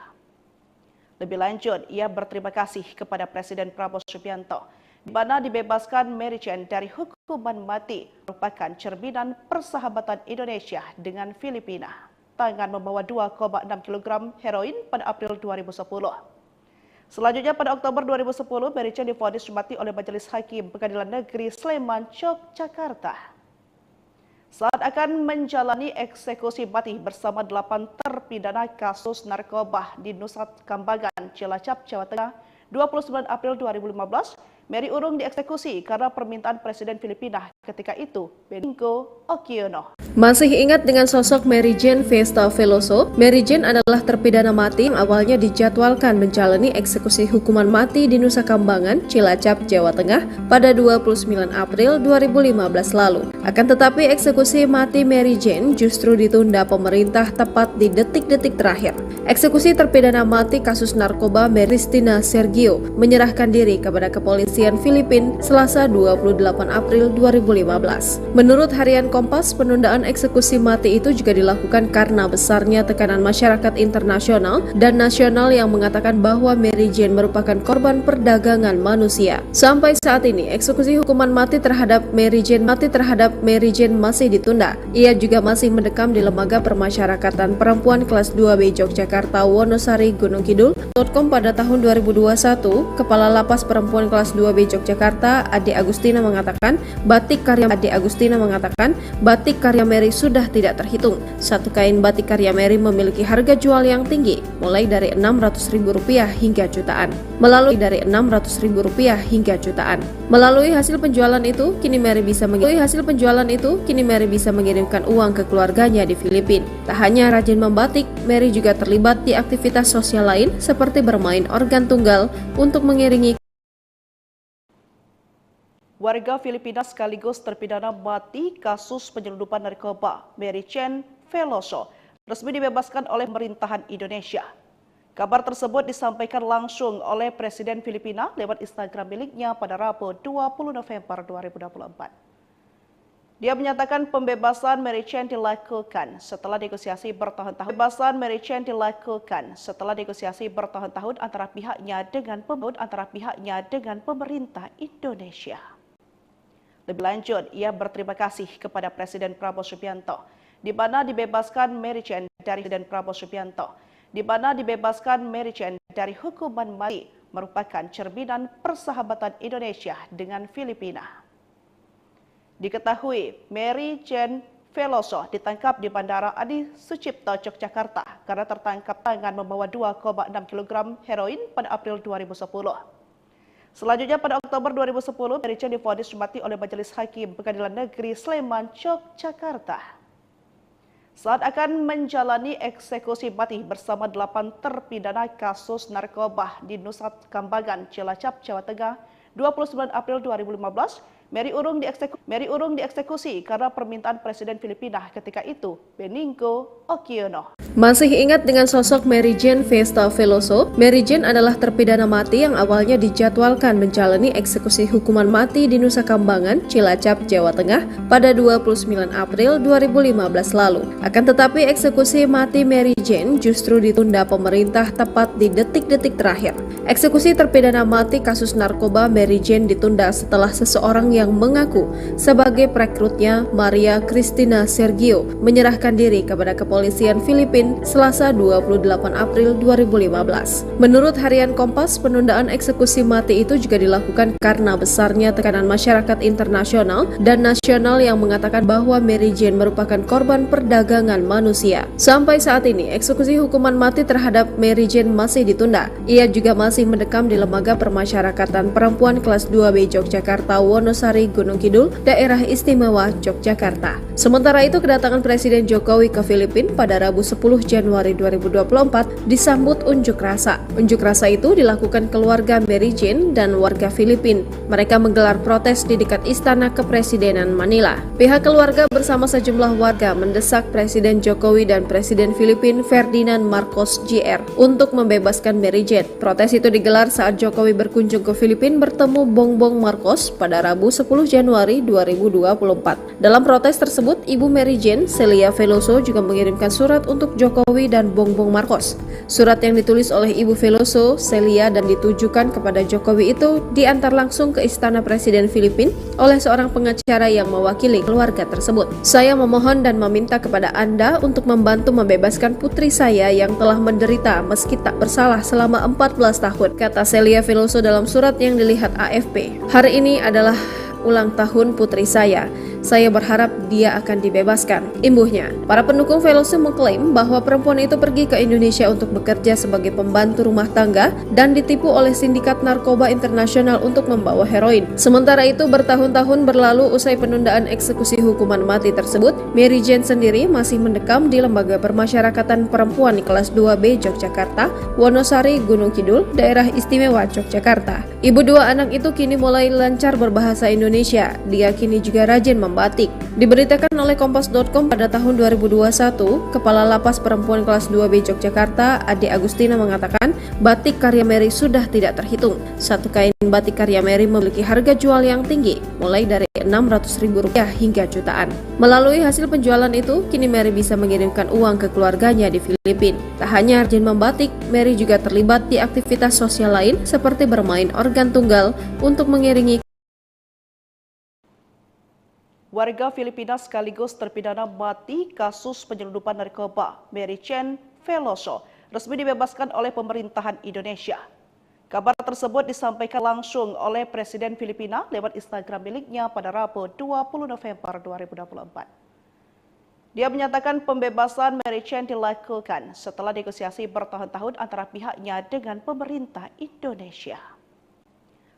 Lebih lanjut, ia berterima kasih kepada Presiden Prabowo Subianto di mana dibebaskan Mary Chen dari hukuman mati merupakan cerminan persahabatan Indonesia dengan Filipina. Tangan membawa 2,6 kg heroin pada April 2010. Selanjutnya pada Oktober 2010, Mary Chen divonis mati oleh Majelis Hakim Pengadilan Negeri Sleman, Yogyakarta. saat akan menjalani eksekusi mati bersama 8 terpidana kasus narkoba di Nusa Kambangan, Cilacap, Jawa Tengah, 29 April 2015, Mary Urung dieksekusi karena permintaan Presiden Filipina ketika itu, Benigno Aquino. Masih ingat dengan sosok Mary Jane Vesta Veloso? Mary Jane adalah terpidana mati yang awalnya dijadwalkan menjalani eksekusi hukuman mati di Nusa Kambangan, Cilacap, Jawa Tengah pada 29 April 2015 lalu. Akan tetapi eksekusi mati Mary Jane justru ditunda pemerintah tepat di detik-detik terakhir. Eksekusi terpidana mati kasus narkoba Christina Sergio menyerahkan diri kepada kepolisian Filipina Selasa 28 April 2015. Menurut harian Kompas, penundaan eksekusi mati itu juga dilakukan karena besarnya tekanan masyarakat internasional dan nasional yang mengatakan bahwa Mary Jane merupakan korban perdagangan manusia. Sampai saat ini, eksekusi hukuman mati terhadap Mary Jane masih ditunda. Ia juga masih mendekam di Lembaga Permasyarakatan Perempuan kelas 2B Yogyakarta Wonosari Gunung Kidul. .com pada tahun 2021, Kepala Lapas Perempuan kelas 2B Yogyakarta Ade Agustina mengatakan batik karya Mary sudah tidak terhitung. Satu kain batik karya Mary memiliki harga jual yang tinggi, mulai dari Rp600.000 hingga jutaan. Melalui hasil penjualan itu, kini Mary bisa mengirimkan uang ke keluarganya di Filipina. Tak hanya rajin membatik, Mary juga terlibat di aktivitas sosial lain seperti bermain organ tunggal untuk mengiringi warga Filipina sekaligus terpidana mati kasus penyelundupan narkoba Mary Jane Veloso resmi dibebaskan oleh pemerintahan Indonesia. Kabar tersebut disampaikan langsung oleh Presiden Filipina lewat Instagram miliknya pada Rabu 20 November 2024. Dia menyatakan pembebasan Mary Jane dilakukan setelah negosiasi bertahun-tahun antara pihaknya dengan pemerintah Indonesia. Lebih lanjut, ia berterima kasih kepada Presiden Prabowo Subianto, di mana dibebaskan Mary Jane dari hukuman mati merupakan cerminan persahabatan Indonesia dengan Filipina. Diketahui, Mary Jane Veloso ditangkap di Bandara Adi Sucipto, Yogyakarta karena tertangkap tangan membawa 2,6 kg heroin pada April 2010. Selanjutnya pada Oktober 2010, Mary Jane divonis mati oleh Majelis Hakim Pengadilan Negeri Sleman, Yogyakarta. Saat akan menjalani eksekusi mati bersama 8 terpidana kasus narkoba di Nusa Kambangan, Cilacap, Jawa Tengah, 29 April 2015, Mary Urung dieksekusi karena permintaan Presiden Filipina ketika itu, Benigno Aquino. Masih ingat dengan sosok Mary Jane Vesta Veloso? Mary Jane adalah terpidana mati yang awalnya dijadwalkan menjalani eksekusi hukuman mati di Nusa Kambangan, Cilacap, Jawa Tengah pada 29 April 2015 lalu. Akan tetapi eksekusi mati Mary Jane justru ditunda pemerintah tepat di detik-detik terakhir. Eksekusi terpidana mati kasus narkoba Mary Jane ditunda setelah seseorang yang mengaku sebagai perekrutnya, Maria Christina Sergio, menyerahkan diri kepada kepolisian Filipina Selasa 28 April 2015. Menurut harian Kompas, penundaan eksekusi mati itu juga dilakukan karena besarnya tekanan masyarakat internasional dan nasional yang mengatakan bahwa Mary Jane merupakan korban perdagangan manusia. Sampai saat ini, eksekusi hukuman mati terhadap Mary Jane masih ditunda. Ia juga masih mendekam di Lembaga Permasyarakatan Perempuan kelas 2B Yogyakarta Wonosari Gunung Kidul, Daerah Istimewa Yogyakarta. Sementara itu, kedatangan Presiden Jokowi ke Filipina pada Rabu 10 Januari 2024 disambut unjuk rasa. Unjuk rasa itu dilakukan keluarga Mary Jane dan warga Filipina. Mereka menggelar protes di dekat Istana Kepresidenan Manila. Pihak keluarga bersama sejumlah warga mendesak Presiden Jokowi dan Presiden Filipina Ferdinand Marcos Jr. untuk membebaskan Mary Jane. Protes itu digelar saat Jokowi berkunjung ke Filipina bertemu Bongbong Marcos pada Rabu 10 Januari 2024. Dalam protes tersebut, Ibu Mary Jane, Celia Veloso, juga mengirimkan surat untuk Jokowi dan Bongbong Marcos. Surat yang ditulis oleh Ibu Veloso, Celia, dan ditujukan kepada Jokowi itu diantar langsung ke Istana Presiden Filipina oleh seorang pengacara yang mewakili keluarga tersebut. Saya memohon dan meminta kepada Anda untuk membantu membebaskan putri saya yang telah menderita meski tak bersalah selama 14 tahun, kata Celia Veloso dalam surat yang dilihat AFP. Hari ini adalah ulang tahun putri saya. Saya berharap dia akan dibebaskan. Imbuhnya, para pendukung Veloso mengklaim bahwa perempuan itu pergi ke Indonesia untuk bekerja sebagai pembantu rumah tangga dan ditipu oleh sindikat narkoba internasional untuk membawa heroin. Sementara itu, bertahun-tahun berlalu usai penundaan eksekusi hukuman mati tersebut, Mary Jane sendiri masih mendekam di Lembaga Permasyarakatan Perempuan kelas 2B Yogyakarta, Wonosari, Gunung Kidul, Daerah Istimewa Yogyakarta. Ibu dua anak itu kini mulai lancar berbahasa Indonesia. Dia kini juga rajin membatik. Diberitakan oleh Kompas.com pada tahun 2021, Kepala Lapas Perempuan kelas 2B Yogyakarta, Ade Agustina mengatakan, batik karya Mary sudah tidak terhitung. Satu kain batik karya Mary memiliki harga jual yang tinggi, mulai dari Rp600.000 hingga jutaan. Melalui hasil penjualan itu, kini Mary bisa mengirimkan uang ke keluarganya di Filipina. Tak hanya rajin membatik, Mary juga terlibat di aktivitas sosial lain seperti bermain organ tunggal untuk mengiringi warga Filipina sekaligus terpidana mati kasus penyelundupan narkoba Mary Jane Veloso resmi dibebaskan oleh pemerintahan Indonesia. Kabar tersebut disampaikan langsung oleh Presiden Filipina lewat Instagram miliknya pada Rabu 20 November 2024. Dia menyatakan pembebasan Mary Jane dilakukan setelah negosiasi bertahun-tahun antara pihaknya dengan pemerintah Indonesia.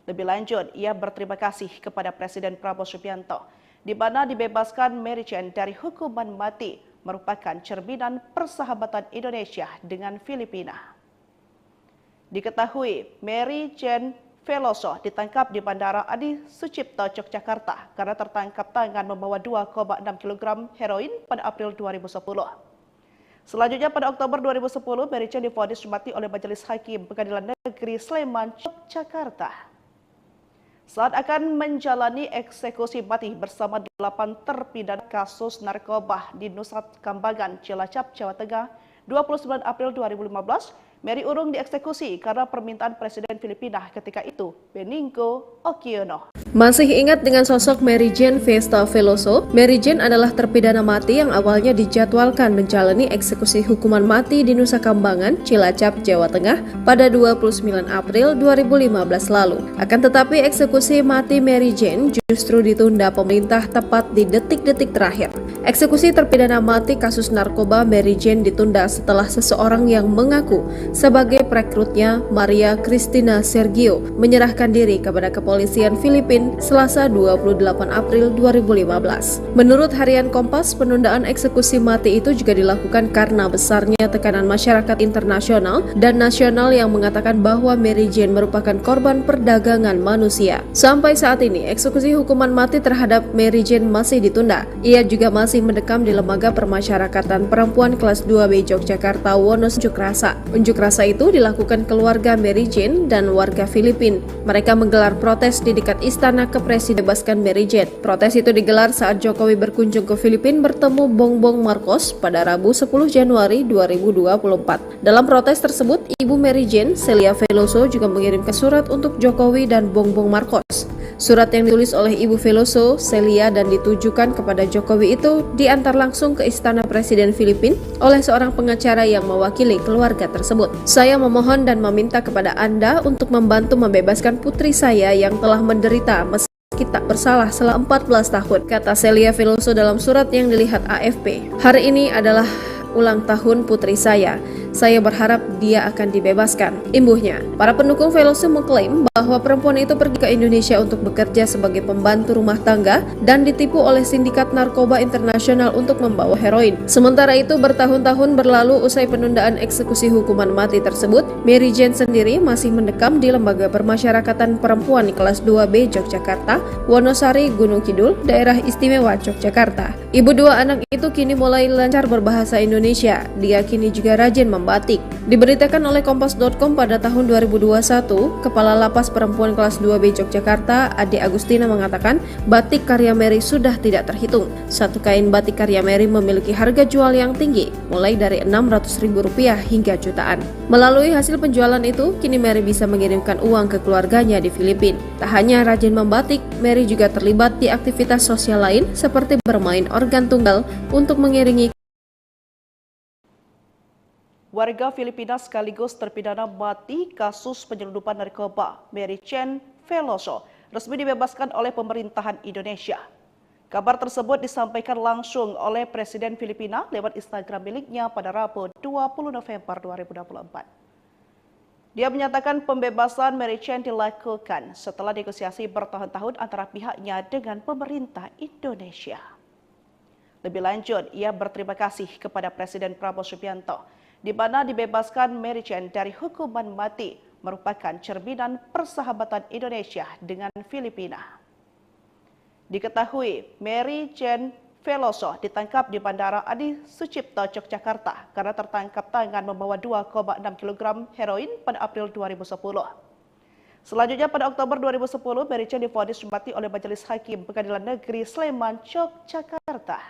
Lebih lanjut, ia berterima kasih kepada Presiden Prabowo Subianto, di mana dibebaskan Mary Jane dari hukuman mati merupakan cerminan persahabatan Indonesia dengan Filipina. Diketahui, Mary Jane Veloso ditangkap di Bandara Adi Sucipto, Yogyakarta karena tertangkap tangan membawa 2,6 kg heroin pada April 2010. Selanjutnya pada Oktober 2010, Mary Jane divonis mati oleh Majelis Hakim Pengadilan Negeri Sleman, Yogyakarta. Saat akan menjalani eksekusi mati bersama 8 terpidana kasus narkoba di Nusa Kambangan, Cilacap, Jawa Tengah, 29 April 2015, Mary urung dieksekusi karena permintaan Presiden Filipina ketika itu, Benigno Aquino. Masih ingat dengan sosok Mary Jane Festa Veloso? Mary Jane adalah terpidana mati yang awalnya dijadwalkan menjalani eksekusi hukuman mati di Nusa Kambangan, Cilacap, Jawa Tengah pada 29 April 2015 lalu. Akan tetapi eksekusi mati Mary Jane justru ditunda pemerintah tepat di detik-detik terakhir. Eksekusi terpidana mati kasus narkoba Mary Jane ditunda setelah seseorang yang mengaku sebagai perekrutnya, Maria Cristina Sergio, menyerahkan diri kepada kepolisian Filipina Selasa 28 April 2015. Menurut harian Kompas, penundaan eksekusi mati itu juga dilakukan karena besarnya tekanan masyarakat internasional dan nasional yang mengatakan bahwa Mary Jane merupakan korban perdagangan manusia. Sampai saat ini, eksekusi hukuman mati terhadap Mary Jane masih ditunda. Ia juga masih mendekam di Lembaga Permasyarakatan Perempuan kelas 2B Yogyakarta, Wonos Unjuk Rasa. Unjuk rasa itu dilakukan keluarga Mary Jane dan warga Filipina. Mereka menggelar protes di dekat Istana Kepresiden bebaskan Mary Jane. Protes itu digelar saat Jokowi berkunjung ke Filipina bertemu Bongbong Marcos pada Rabu 10 Januari 2024. Dalam protes tersebut, Ibu Mary Jane, Celia Veloso, juga mengirimkan surat untuk Jokowi dan Bongbong Marcos. Surat yang ditulis oleh Ibu Veloso, Celia, dan ditujukan kepada Jokowi itu diantar langsung ke Istana Presiden Filipina oleh seorang pengacara yang mewakili keluarga tersebut. Saya memohon dan meminta kepada Anda untuk membantu membebaskan putri saya yang telah menderita meski tak bersalah selama 14 tahun, kata Celia Veloso dalam surat yang dilihat AFP. Hari ini adalah ulang tahun putri saya. Saya berharap dia akan dibebaskan. Imbuhnya, para pendukung Veloso mengklaim bahwa perempuan itu pergi ke Indonesia untuk bekerja sebagai pembantu rumah tangga dan ditipu oleh sindikat narkoba internasional untuk membawa heroin. Sementara itu, bertahun-tahun berlalu usai penundaan eksekusi hukuman mati tersebut, Mary Jane sendiri masih mendekam di Lembaga Permasyarakatan Perempuan kelas 2B Yogyakarta, Wonosari, Gunung Kidul, Daerah Istimewa Yogyakarta. Ibu dua anak itu kini mulai lancar berbahasa Indonesia. Dia kini juga rajin membatik. Diberitakan oleh Kompas.com pada tahun 2021, Kepala Lapas Perempuan kelas 2B Yogyakarta, Ade Agustina mengatakan, batik karya Mary sudah tidak terhitung. Satu kain batik karya Mary memiliki harga jual yang tinggi, mulai dari Rp600.000 hingga jutaan. Melalui hasil penjualan itu, kini Mary bisa mengirimkan uang ke keluarganya di Filipina. Tak hanya rajin membatik, Mary juga terlibat di aktivitas sosial lain seperti bermain organ tunggal untuk mengiringi warga Filipina sekaligus terpidana mati kasus penyelundupan narkoba Mary Jane Veloso resmi dibebaskan oleh pemerintahan Indonesia. Kabar tersebut disampaikan langsung oleh Presiden Filipina lewat Instagram miliknya pada Rabu 20 November 2024. Dia menyatakan pembebasan Mary Chen dilakukan setelah negosiasi bertahun-tahun antara pihaknya dengan pemerintah Indonesia. Lebih lanjut, ia berterima kasih kepada Presiden Prabowo Subianto, di mana dibebaskan Mary Chen dari hukuman mati merupakan cerminan persahabatan Indonesia dengan Filipina. Diketahui, Mary Chen Veloso ditangkap di Bandara Adi Sucipto, Yogyakarta karena tertangkap tangan membawa 2,6 kg heroin pada April 2010. Selanjutnya pada Oktober 2010, Mary Chen divonis mati oleh Majelis Hakim Pengadilan Negeri Sleman, Yogyakarta.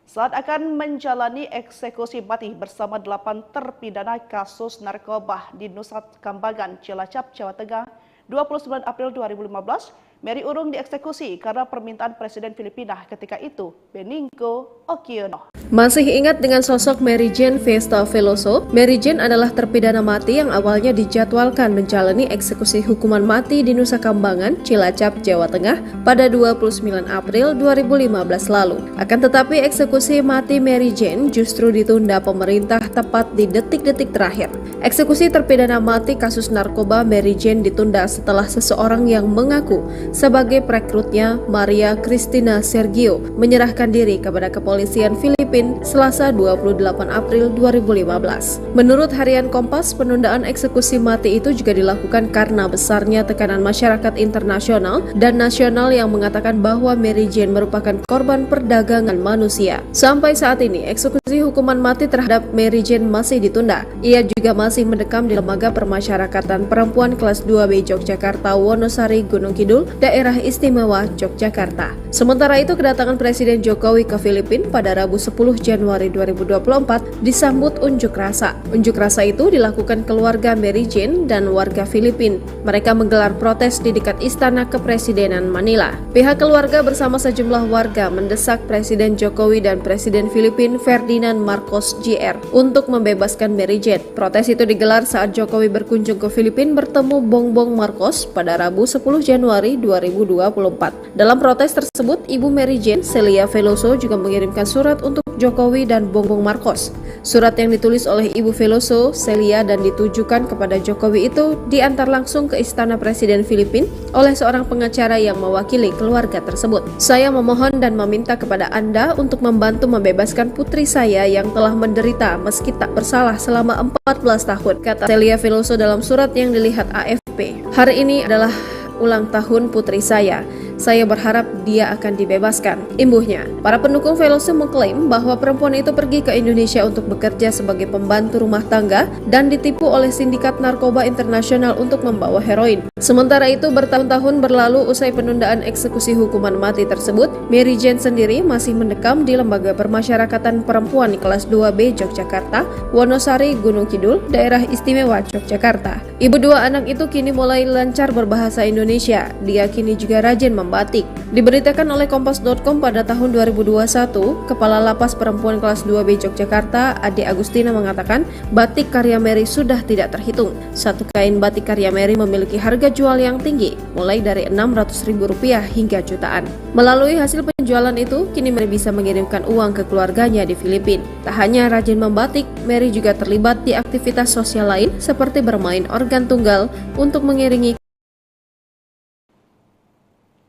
Saat akan menjalani eksekusi mati bersama 8 terpidana kasus narkoba di Nusa Kambangan, Cilacap, Jawa Tengah, 29 April 2015, Mary urung dieksekusi karena permintaan Presiden Filipina ketika itu, Benigno Aquino. Masih ingat dengan sosok Mary Jane Vesta Veloso? Mary Jane adalah terpidana mati yang awalnya dijadwalkan menjalani eksekusi hukuman mati di Nusa Kambangan, Cilacap, Jawa Tengah pada 29 April 2015 lalu. Akan tetapi eksekusi mati Mary Jane justru ditunda pemerintah tepat di detik-detik terakhir. Eksekusi terpidana mati kasus narkoba Mary Jane ditunda setelah seseorang yang mengaku sebagai perekrutnya, Maria Cristina Sergio, menyerahkan diri kepada kepolisian Filipina Selasa 28 April 2015. Menurut harian Kompas, penundaan eksekusi mati itu juga dilakukan karena besarnya tekanan masyarakat internasional dan nasional yang mengatakan bahwa Mary Jane merupakan korban perdagangan manusia. Sampai saat ini, eksekusi hukuman mati terhadap Mary Jane masih ditunda. Ia juga masih mendekam di Lembaga Permasyarakatan Perempuan kelas 2B Yogyakarta, Wonosari, Gunung Kidul, Daerah Istimewa Yogyakarta. Sementara itu, kedatangan Presiden Jokowi ke Filipina pada Rabu 10 Januari 2024 disambut unjuk rasa. Unjuk rasa itu dilakukan keluarga Mary Jane dan warga Filipina. Mereka menggelar protes di dekat Istana Kepresidenan Manila. Pihak keluarga bersama sejumlah warga mendesak Presiden Jokowi dan Presiden Filipina Ferdinand Marcos Jr. untuk membebaskan Mary Jane. Protes itu digelar saat Jokowi berkunjung ke Filipina bertemu Bongbong Marcos pada Rabu 10 Januari 2024. Dalam protes tersebut, Ibu Mary Jane, Celia Veloso, juga mengirimkan surat untuk Jokowi dan Bongbong Marcos. Surat yang ditulis oleh Ibu Veloso, Celia, dan ditujukan kepada Jokowi itu diantar langsung ke Istana Presiden Filipina oleh seorang pengacara yang mewakili keluarga tersebut. Saya memohon dan meminta kepada Anda untuk membantu membebaskan putri saya yang telah menderita meski tak bersalah selama 14 tahun, kata Celia Veloso dalam surat yang dilihat AFP. Hari ini adalah ulang tahun putri saya. Saya berharap dia akan dibebaskan, imbuhnya. Para pendukung Veloso mengklaim bahwa perempuan itu pergi ke Indonesia untuk bekerja sebagai pembantu rumah tangga dan ditipu oleh sindikat narkoba internasional untuk membawa heroin. Sementara itu, bertahun-tahun berlalu usai penundaan eksekusi hukuman mati tersebut, Mary Jane sendiri masih mendekam di Lembaga Permasyarakatan Perempuan kelas 2B Yogyakarta, Wonosari, Gunung Kidul, Daerah Istimewa Yogyakarta. Ibu dua anak itu kini mulai lancar berbahasa Indonesia. Dia kini juga rajin membatik. Diberitakan oleh Kompas.com pada tahun 2021, Kepala Lapas Perempuan kelas 2B Yogyakarta, Ade Agustina, mengatakan batik karya Mary sudah tidak terhitung. Satu kain batik karya Mary memiliki harga jual yang tinggi, mulai dari Rp600.000 hingga jutaan. Melalui hasil penjualan itu, kini Mary bisa mengirimkan uang ke keluarganya di Filipina. Tak hanya rajin membatik, Mary juga terlibat di aktivitas sosial lain seperti bermain organ tunggal untuk mengiringi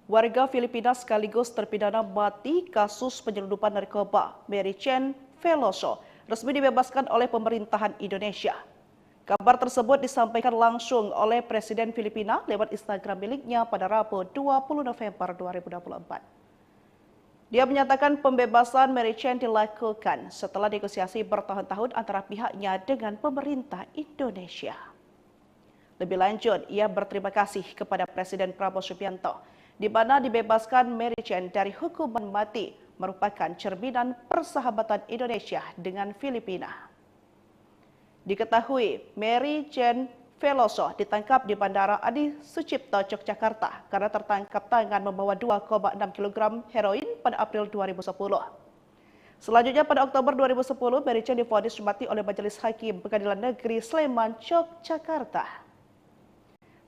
warga Filipina sekaligus terpidana mati kasus penyelundupan narkoba Mary Chen Veloso resmi dibebaskan oleh pemerintahan Indonesia. Kabar tersebut disampaikan langsung oleh Presiden Filipina lewat Instagram miliknya pada Rabu 20 November 2024. Dia menyatakan pembebasan Mary Chen dilakukan setelah negosiasi bertahun-tahun antara pihaknya dengan pemerintah Indonesia. Lebih lanjut, ia berterima kasih kepada Presiden Prabowo Subianto, di mana dibebaskan Mary Chen dari hukuman mati merupakan cerminan persahabatan Indonesia dengan Filipina. Diketahui, Mary Chen Veloso ditangkap di Bandara Adi Sucipto, Yogyakarta karena tertangkap tangan membawa 2,6 kg heroin pada April 2010. Selanjutnya pada Oktober 2010, Mary Chen divonis mati oleh Majelis Hakim Pengadilan Negeri Sleman, Yogyakarta.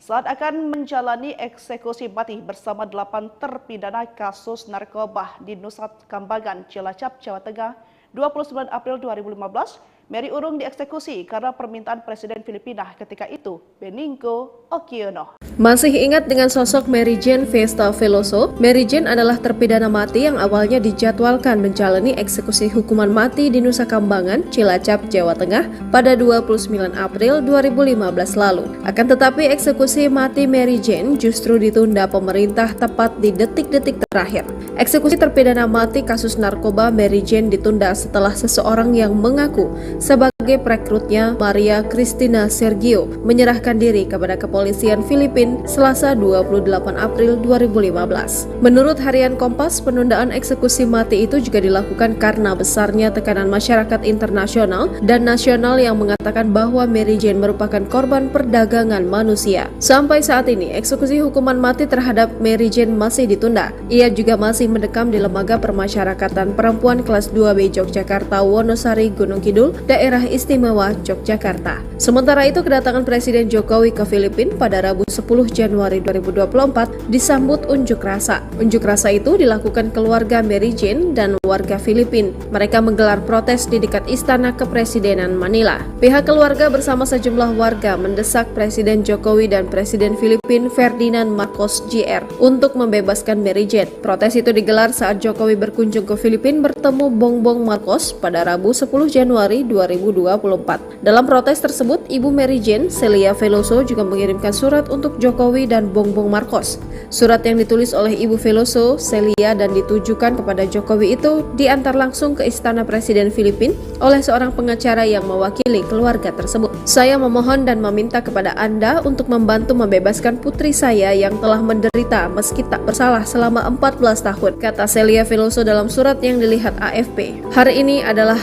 saat akan menjalani eksekusi mati bersama 8 terpidana kasus narkoba di Nusa Kambangan, Cilacap, Jawa Tengah, 29 April 2015, Mary Urung dieksekusi karena permintaan Presiden Filipina ketika itu, Benigno Aquino. Masih ingat dengan sosok Mary Jane Vesta Veloso? Mary Jane adalah terpidana mati yang awalnya dijadwalkan menjalani eksekusi hukuman mati di Nusa Kambangan, Cilacap, Jawa Tengah pada 29 April 2015 lalu. Akan tetapi eksekusi mati Mary Jane justru ditunda pemerintah tepat di detik-detik terakhir. Eksekusi terpidana mati kasus narkoba Mary Jane ditunda setelah seseorang yang mengaku sebagai perekrutnya, Maria Cristina Sergio, menyerahkan diri kepada kepolisian Filipina Selasa 28 April 2015. Menurut harian Kompas, penundaan eksekusi mati itu juga dilakukan karena besarnya tekanan masyarakat internasional dan nasional yang mengatakan bahwa Mary Jane merupakan korban perdagangan manusia. Sampai saat ini, eksekusi hukuman mati terhadap Mary Jane masih ditunda. Ia juga masih mendekam di Lembaga Permasyarakatan Perempuan Kelas 2B Yogyakarta, Wonosari, Gunung Kidul, Daerah Istimewa Yogyakarta. Sementara itu, kedatangan Presiden Jokowi ke Filipina pada Rabu 10 Januari 2024 disambut unjuk rasa. Unjuk rasa itu dilakukan keluarga Mary Jane dan warga Filipina. Mereka menggelar protes di dekat Istana Kepresidenan Manila. Pihak keluarga bersama sejumlah warga mendesak Presiden Jokowi dan Presiden Filipina Ferdinand Marcos Jr. untuk membebaskan Mary Jane. Protes itu digelar saat Jokowi berkunjung ke Filipina bertemu Bongbong Marcos pada Rabu 10 Januari 2024. Dalam protes tersebut, Ibu Mary Jane, Celia Veloso, juga mengirimkan surat untuk Jokowi dan Bongbong Marcos. Surat yang ditulis oleh Ibu Veloso, Celia, dan ditujukan kepada Jokowi itu diantar langsung ke Istana Presiden Filipina oleh seorang pengacara yang mewakili keluarga tersebut. Saya memohon dan meminta kepada Anda untuk membantu membebaskan putri saya yang telah menderita meski tak bersalah selama 14 tahun, kata Celia Veloso dalam surat yang dilihat AFP. Hari ini adalah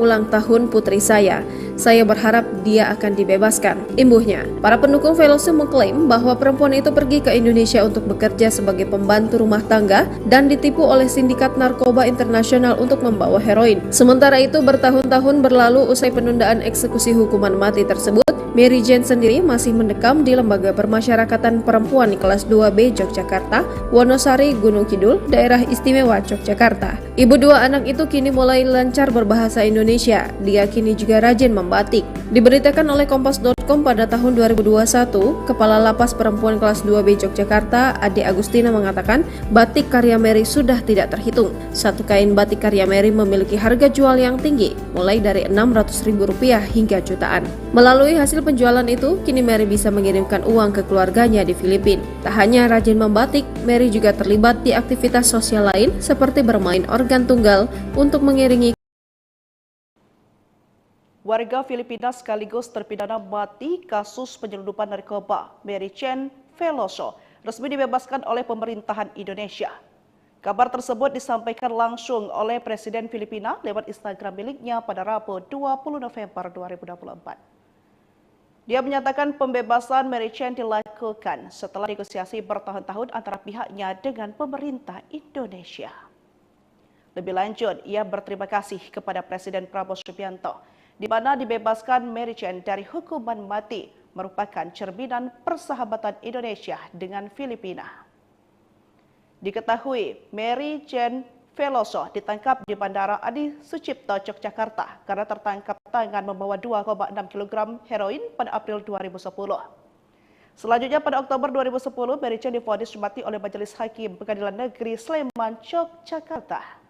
ulang tahun putri saya. Saya berharap dia akan dibebaskan, imbuhnya. Para pendukung Veloso mengklaim bahwa perempuan itu pergi ke Indonesia untuk bekerja sebagai pembantu rumah tangga dan ditipu oleh sindikat narkoba internasional untuk membawa heroin. Sementara itu, bertahun-tahun berlalu usai penundaan eksekusi hukuman mati tersebut, Mary Jane sendiri masih mendekam di Lembaga Permasyarakatan Perempuan Kelas 2B Yogyakarta, Wonosari, Gunung Kidul, Daerah Istimewa Yogyakarta. Ibu dua anak itu kini mulai lancar berbahasa Indonesia. Dia kini juga rajin membatik. Diberitakan oleh Kompas.com pada tahun 2021, Kepala Lapas Perempuan Kelas 2B Yogyakarta, Ade Agustina, mengatakan batik karya Mary sudah tidak terhitung. Satu kain batik karya Mary memiliki harga jual yang tinggi, mulai dari Rp600.000 hingga jutaan. Melalui hasil penjualan itu, kini Mary bisa mengirimkan uang ke keluarganya di Filipina. Tak hanya rajin membatik, Mary juga terlibat di aktivitas sosial lain seperti bermain organ tunggal untuk mengiringi warga Filipina sekaligus terpidana mati kasus penyelundupan narkoba Mary Jane Veloso resmi dibebaskan oleh pemerintahan Indonesia. Kabar tersebut disampaikan langsung oleh Presiden Filipina lewat Instagram miliknya pada Rabu 20 November 2024. Dia menyatakan pembebasan Mary Jane dilakukan setelah negosiasi bertahun-tahun antara pihaknya dengan pemerintah Indonesia. Lebih lanjut, ia berterima kasih kepada Presiden Prabowo Subianto, di mana dibebaskan Mary Jane dari hukuman mati merupakan cerminan persahabatan Indonesia dengan Filipina. Diketahui, Mary Jane Veloso ditangkap di Bandara Adi Sucipto, Yogyakarta karena tertangkap tangan membawa 2,6 kg heroin pada April 2010. Selanjutnya pada Oktober 2010, Mary Jane divonis mati oleh Majelis Hakim Pengadilan Negeri Sleman, Yogyakarta.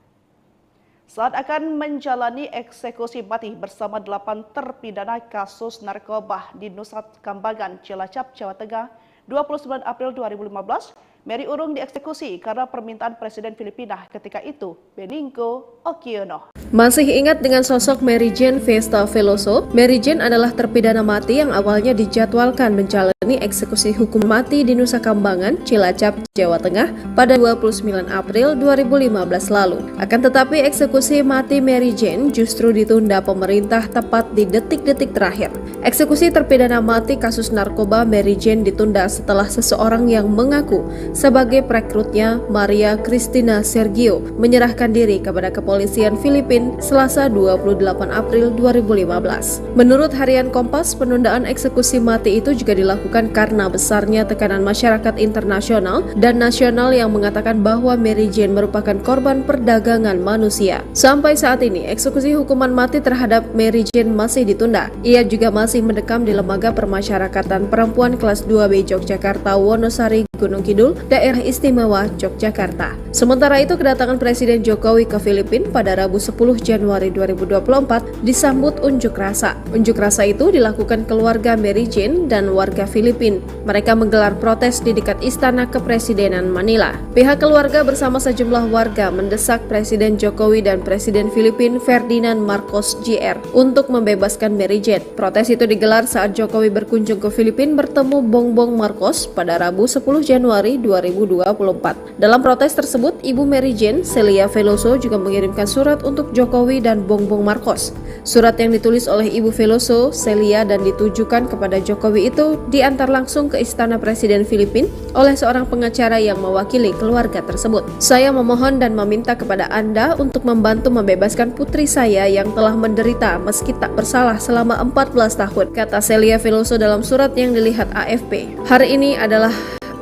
Saat akan menjalani eksekusi mati bersama 8 terpidana kasus narkoba di Nusa Kambangan, Cilacap, Jawa Tengah, 29 April 2015, Mary Urung dieksekusi karena permintaan Presiden Filipina ketika itu, Benigno Aquino. Masih ingat dengan sosok Mary Jane Vesta Veloso? Mary Jane adalah terpidana mati yang awalnya dijadwalkan menjalani eksekusi hukum mati di Nusa Kambangan, Cilacap, Jawa Tengah pada 29 April 2015 lalu. Akan tetapi eksekusi mati Mary Jane justru ditunda pemerintah tepat di detik-detik terakhir. Eksekusi terpidana mati kasus narkoba Mary Jane ditunda setelah seseorang yang mengaku sebagai perekrutnya Maria Cristina Sergio menyerahkan diri kepada kepolisian Filipina Selasa 28 April 2015. Menurut harian Kompas, penundaan eksekusi mati itu juga dilakukan karena besarnya tekanan masyarakat internasional dan nasional yang mengatakan bahwa Mary Jane merupakan korban perdagangan manusia. Sampai saat ini, eksekusi hukuman mati terhadap Mary Jane masih ditunda. Ia juga masih mendekam di Lembaga Permasyarakatan Perempuan kelas 2B Yogyakarta, Wonosari, Gunung Kidul, Daerah Istimewa Yogyakarta. Sementara itu, kedatangan Presiden Jokowi ke Filipina pada Rabu 10 Januari 2024 disambut unjuk rasa. Unjuk rasa itu dilakukan keluarga Mary Jane dan warga Filipina. Mereka menggelar protes di dekat Istana Kepresidenan Manila. Pihak keluarga bersama sejumlah warga mendesak Presiden Jokowi dan Presiden Filipina Ferdinand Marcos Jr. untuk membebaskan Mary Jane. Protes itu digelar saat Jokowi berkunjung ke Filipina bertemu Bongbong Marcos pada Rabu 10 Januari 2024. Dalam protes tersebut, Ibu Mary Jane, Celia Veloso, juga mengirimkan surat untuk Jokowi dan Bongbong Marcos. Surat yang ditulis oleh Ibu Veloso, Celia, dan ditujukan kepada Jokowi itu diantar langsung ke Istana Presiden Filipina oleh seorang pengacara yang mewakili keluarga tersebut. Saya memohon dan meminta kepada Anda untuk membantu membebaskan putri saya yang telah menderita meski tak bersalah selama 14 tahun, kata Celia Veloso dalam surat yang dilihat AFP. Hari ini adalah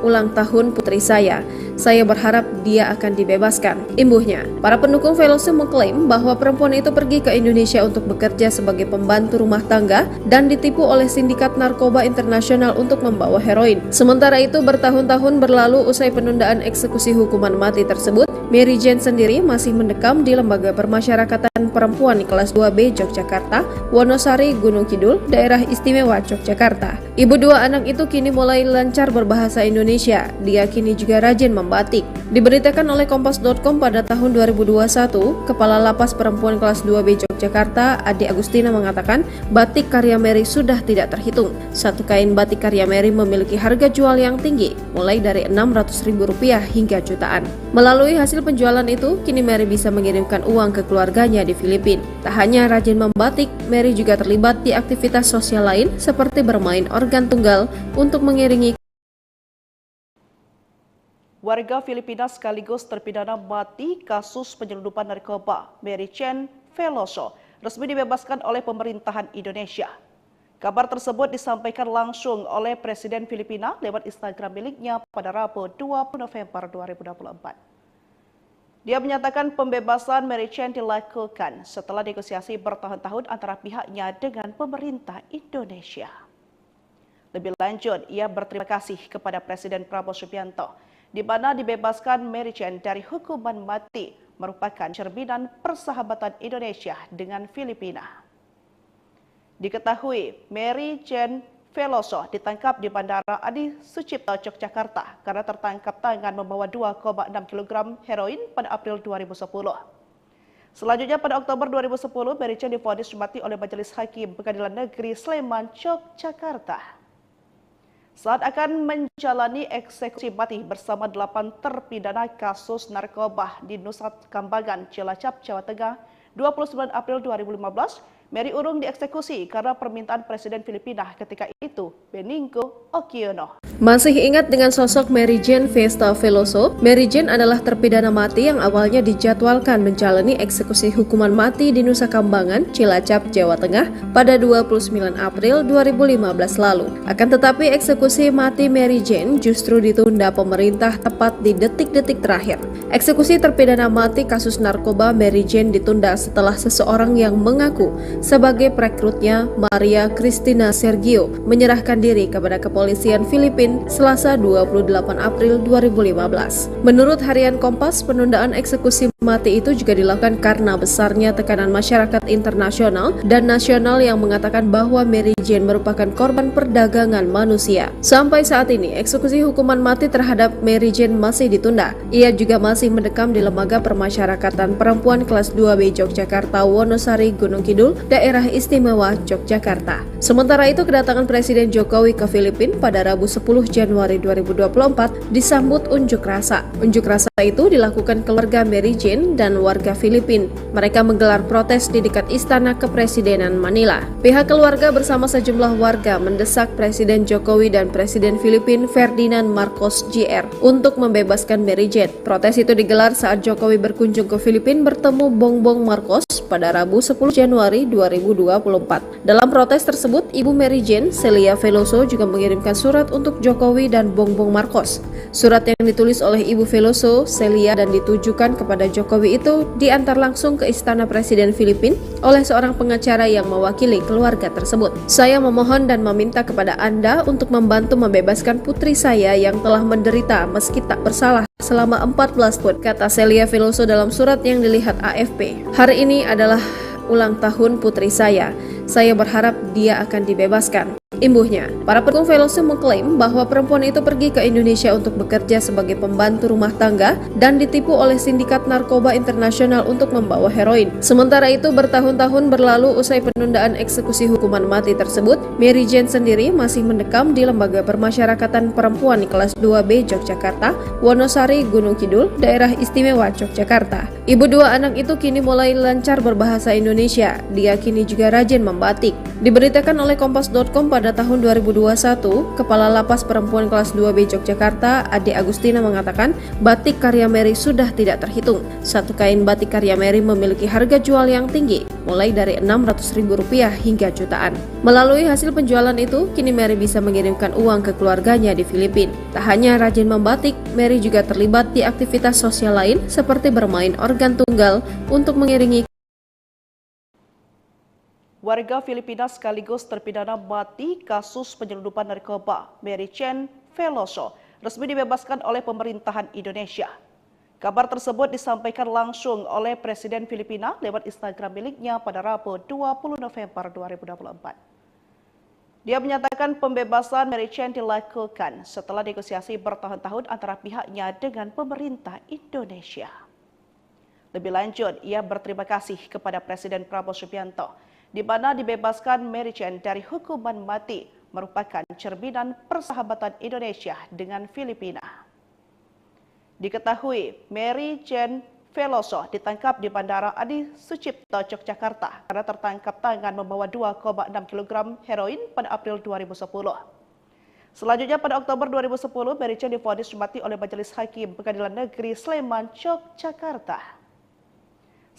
ulang tahun putri saya. Saya berharap dia akan dibebaskan, imbuhnya. Para pendukung Veloso mengklaim bahwa perempuan itu pergi ke Indonesia untuk bekerja sebagai pembantu rumah tangga dan ditipu oleh sindikat narkoba internasional untuk membawa heroin. Sementara itu, bertahun-tahun berlalu usai penundaan eksekusi hukuman mati tersebut, Mary Jane sendiri masih mendekam di Lembaga Permasyarakatan Perempuan kelas 2B Yogyakarta, Wonosari, Gunung Kidul, Daerah Istimewa Yogyakarta. Ibu dua anak itu kini mulai lancar berbahasa Indonesia. Dia kini juga rajin membatik. Diberitakan oleh Kompas.com pada tahun 2021, Kepala Lapas Perempuan kelas 2B Yogyakarta, Ade Agustina, mengatakan batik karya Mary sudah tidak terhitung. Satu kain batik karya Mary memiliki harga jual yang tinggi, mulai dari Rp600.000 hingga jutaan. Melalui hasil penjualan itu, kini Mary bisa mengirimkan uang ke keluarganya di Filipina. Tak hanya rajin membatik, Mary juga terlibat di aktivitas sosial lain seperti bermain organ tunggal untuk mengiringi warga Filipina sekaligus terpidana mati kasus penyelundupan narkoba Mary Jane Veloso resmi dibebaskan oleh pemerintahan Indonesia. Kabar tersebut disampaikan langsung oleh Presiden Filipina lewat Instagram miliknya pada Rabu 20 November 2024. Dia menyatakan pembebasan Mary Jane dilakukan setelah negosiasi bertahun-tahun antara pihaknya dengan pemerintah Indonesia. Lebih lanjut, ia berterima kasih kepada Presiden Prabowo Subianto, di mana dibebaskan Mary Jane dari hukuman mati merupakan cerminan persahabatan Indonesia dengan Filipina. Diketahui, Mary Jane Veloso ditangkap di Bandara Adi Sucipto, Yogyakarta karena tertangkap tangan membawa 2,6 kg heroin pada April 2010. Selanjutnya pada Oktober 2010, Mary Jane divonis mati oleh Majelis Hakim Pengadilan Negeri Sleman, Yogyakarta. Saat akan menjalani eksekusi mati bersama 8 terpidana kasus narkoba di Nusa Kambangan, Cilacap, Jawa Tengah, 29 April 2015, Mary urung dieksekusi karena permintaan Presiden Filipina ketika itu, Benigno Aquino. Masih ingat dengan sosok Mary Jane Festa Veloso? Mary Jane adalah terpidana mati yang awalnya dijadwalkan menjalani eksekusi hukuman mati di Nusa Kambangan, Cilacap, Jawa Tengah pada 29 April 2015 lalu. Akan tetapi eksekusi mati Mary Jane justru ditunda pemerintah tepat di detik-detik terakhir. Eksekusi terpidana mati kasus narkoba Mary Jane ditunda setelah seseorang yang mengaku sebagai perekrutnya, Maria Cristina Sergio, menyerahkan diri kepada kepolisian Filipina Selasa 28 April 2015. Menurut harian Kompas, penundaan eksekusi mati itu juga dilakukan karena besarnya tekanan masyarakat internasional dan nasional yang mengatakan bahwa Mary Jane merupakan korban perdagangan manusia. Sampai saat ini, eksekusi hukuman mati terhadap Mary Jane masih ditunda. Ia juga masih mendekam di Lembaga Permasyarakatan Perempuan kelas 2B Yogyakarta, Wonosari, Gunung Kidul, Daerah Istimewa Yogyakarta. Sementara itu, kedatangan Presiden Jokowi ke Filipina pada Rabu 10 Januari 2024 disambut unjuk rasa. Unjuk rasa itu dilakukan keluarga Mary Jane Jane dan warga Filipina. Mereka menggelar protes di dekat Istana Kepresidenan Manila. Pihak keluarga bersama sejumlah warga mendesak Presiden Jokowi dan Presiden Filipina Ferdinand Marcos Jr. untuk membebaskan Mary Jane. Protes itu digelar saat Jokowi berkunjung ke Filipina bertemu Bongbong Marcos pada Rabu 10 Januari 2024. Dalam protes tersebut, Ibu Mary Jane, Celia Veloso, juga mengirimkan surat untuk Jokowi dan Bongbong Marcos. Surat yang ditulis oleh Ibu Veloso, Celia, dan ditujukan kepada Jokowi itu diantar langsung ke Istana Presiden Filipina oleh seorang pengacara yang mewakili keluarga tersebut. Saya memohon dan meminta kepada Anda untuk membantu membebaskan putri saya yang telah menderita meski tak bersalah selama 14 tahun, kata Celia Veloso dalam surat yang dilihat AFP. Hari ini adalah ulang tahun putri saya. Saya berharap dia akan dibebaskan. Imbuhnya, para pendukung Veloso mengklaim bahwa perempuan itu pergi ke Indonesia untuk bekerja sebagai pembantu rumah tangga dan ditipu oleh sindikat narkoba internasional untuk membawa heroin. Sementara itu, bertahun-tahun berlalu usai penundaan eksekusi hukuman mati tersebut, Mary Jane sendiri masih mendekam di Lembaga Permasyarakatan Perempuan kelas 2B Yogyakarta, Wonosari, Gunung Kidul, Daerah Istimewa Yogyakarta. Ibu dua anak itu kini mulai lancar berbahasa Indonesia. Dia kini juga rajin membatik. Diberitakan oleh Kompas.com pada tahun 2021, Kepala Lapas Perempuan kelas 2B Yogyakarta, Ade Agustina, mengatakan batik karya Mary sudah tidak terhitung. Satu kain batik karya Mary memiliki harga jual yang tinggi, mulai dari Rp600.000 hingga jutaan. Melalui hasil penjualan itu, kini Mary bisa mengirimkan uang ke keluarganya di Filipina. Tak hanya rajin membatik, Mary juga terlibat di aktivitas sosial lain seperti bermain organ tunggal untuk mengiringi warga Filipina sekaligus terpidana mati kasus penyelundupan narkoba Mary Jane Veloso resmi dibebaskan oleh pemerintahan Indonesia. Kabar tersebut disampaikan langsung oleh Presiden Filipina lewat Instagram miliknya pada Rabu 20 November 2024. Dia menyatakan pembebasan Mary Jane dilakukan setelah negosiasi bertahun-tahun antara pihaknya dengan pemerintah Indonesia. Lebih lanjut, ia berterima kasih kepada Presiden Prabowo Subianto di mana dibebaskan Mary Jane dari hukuman mati merupakan cerminan persahabatan Indonesia dengan Filipina. Diketahui Mary Jane Veloso ditangkap di Bandara Adi Sucipto, Yogyakarta karena tertangkap tangan membawa 2,6 kg heroin pada April 2010. Selanjutnya pada Oktober 2010, Mary Jane divonis mati oleh Majelis Hakim Pengadilan Negeri Sleman, Yogyakarta.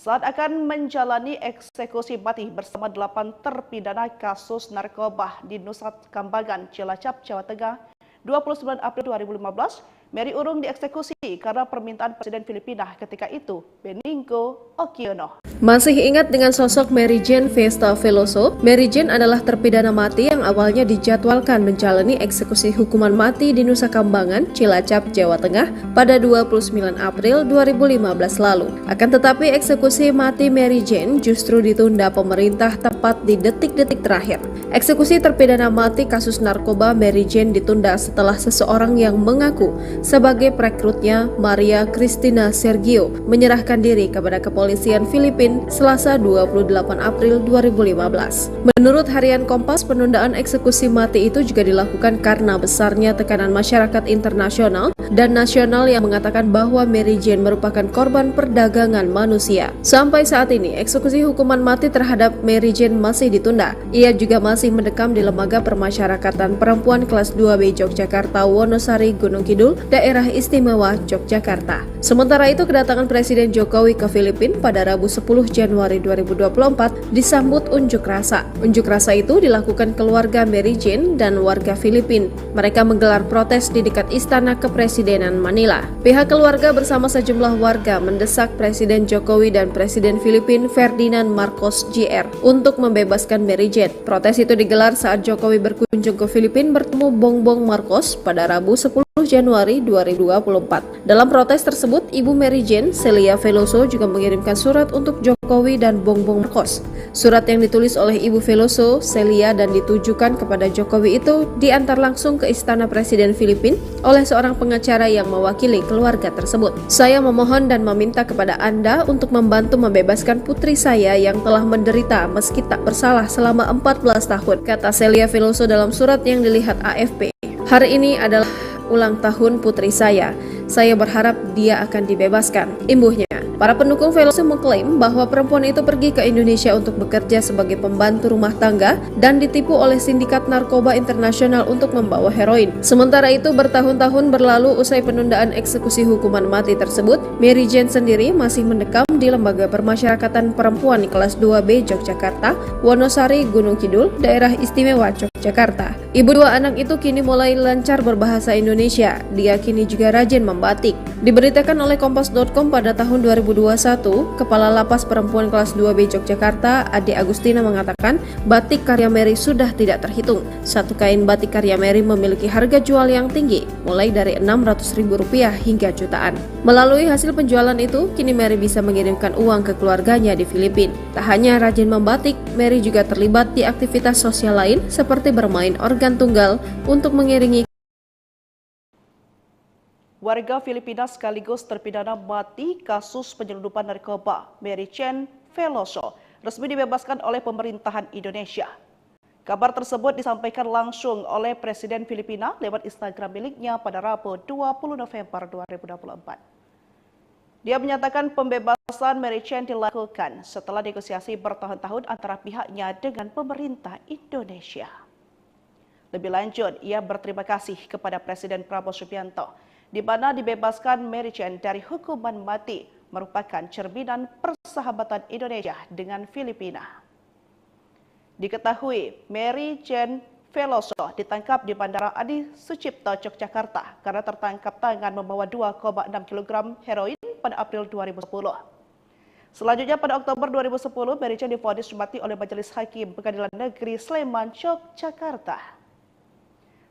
Saat akan menjalani eksekusi mati bersama 8 terpidana kasus narkoba di Nusa Kambangan, Cilacap, Jawa Tengah, 29 April 2015, Mary urung dieksekusi karena permintaan Presiden Filipina ketika itu, Benigno Aquino. Masih ingat dengan sosok Mary Jane Festa Veloso? Mary Jane adalah terpidana mati yang awalnya dijadwalkan menjalani eksekusi hukuman mati di Nusa Kambangan, Cilacap, Jawa Tengah pada 29 April 2015 lalu. Akan tetapi eksekusi mati Mary Jane justru ditunda pemerintah tepat di detik-detik terakhir. Eksekusi terpidana mati kasus narkoba Mary Jane ditunda setelah seseorang yang mengaku sebagai perekrutnya, Maria Cristina Sergio, menyerahkan diri kepada kepolisian Filipina Selasa 28 April 2015. Menurut harian Kompas, penundaan eksekusi mati itu juga dilakukan karena besarnya tekanan masyarakat internasional dan nasional yang mengatakan bahwa Mary Jane merupakan korban perdagangan manusia. Sampai saat ini, eksekusi hukuman mati terhadap Mary Jane masih ditunda. Ia juga masih mendekam di Lembaga Permasyarakatan Perempuan kelas 2B Yogyakarta, Wonosari, Gunung Kidul, Daerah Istimewa Yogyakarta. Sementara itu, kedatangan Presiden Jokowi ke Filipina pada Rabu 10 Januari 2024 disambut unjuk rasa. Unjuk rasa itu dilakukan keluarga Mary Jane dan warga Filipina. Mereka menggelar protes di dekat Istana Kepresidenan Manila. Pihak keluarga bersama sejumlah warga mendesak Presiden Jokowi dan Presiden Filipina Ferdinand Marcos Jr. untuk membebaskan Mary Jane. Protes itu digelar saat Jokowi berkunjung ke Filipina bertemu Bongbong Marcos pada Rabu 10 Januari 2024. Dalam protes tersebut, Ibu Mary Jane, Celia Veloso, juga mengirimkan surat untuk Jokowi dan Bongbong Marcos. Surat yang ditulis oleh Ibu Veloso, Celia, dan ditujukan kepada Jokowi itu diantar langsung ke Istana Presiden Filipina oleh seorang pengacara yang mewakili keluarga tersebut. Saya memohon dan meminta kepada Anda untuk membantu membebaskan putri saya yang telah menderita meski tak bersalah selama 14 tahun, kata Celia Veloso dalam surat yang dilihat AFP. Hari ini adalah ulang tahun putri saya. Saya berharap dia akan dibebaskan. Imbuhnya, Para pendukung Veloso mengklaim bahwa perempuan itu pergi ke Indonesia untuk bekerja sebagai pembantu rumah tangga dan ditipu oleh sindikat narkoba internasional untuk membawa heroin. Sementara itu, bertahun-tahun berlalu usai penundaan eksekusi hukuman mati tersebut, Mary Jane sendiri masih mendekam di Lembaga Permasyarakatan Perempuan kelas 2B Yogyakarta, Wonosari, Gunung Kidul, Daerah Istimewa Yogyakarta. Ibu dua anak itu kini mulai lancar berbahasa Indonesia. Dia kini juga rajin membatik. Diberitakan oleh Kompas.com pada tahun 2021, Kepala Lapas Perempuan kelas 2B Yogyakarta, Ade Agustina mengatakan batik karya Mary sudah tidak terhitung. Satu kain batik karya Mary memiliki harga jual yang tinggi, mulai dari Rp600.000 hingga jutaan. Melalui hasil penjualan itu, kini Mary bisa mengirimkan uang ke keluarganya di Filipina. Tak hanya rajin membatik, Mary juga terlibat di aktivitas sosial lain seperti bermain organ tunggal untuk mengiringi. Warga Filipina sekaligus terpidana mati kasus penyelundupan narkoba Mary Jane Veloso resmi dibebaskan oleh pemerintahan Indonesia. Kabar tersebut disampaikan langsung oleh Presiden Filipina lewat Instagram miliknya pada Rabu 20 November 2024. Dia menyatakan pembebasan Mary Jane dilakukan setelah negosiasi bertahun-tahun antara pihaknya dengan pemerintah Indonesia. Lebih lanjut, ia berterima kasih kepada Presiden Prabowo Subianto, di mana dibebaskan Mary Jane dari hukuman mati merupakan cerminan persahabatan Indonesia dengan Filipina. Diketahui, Mary Jane Veloso ditangkap di Bandara Adi Sucipto, Yogyakarta karena tertangkap tangan membawa 2,6 kg heroin pada April 2010. Selanjutnya pada Oktober 2010, Mary Jane divonis mati oleh Majelis Hakim Pengadilan Negeri Sleman, Yogyakarta.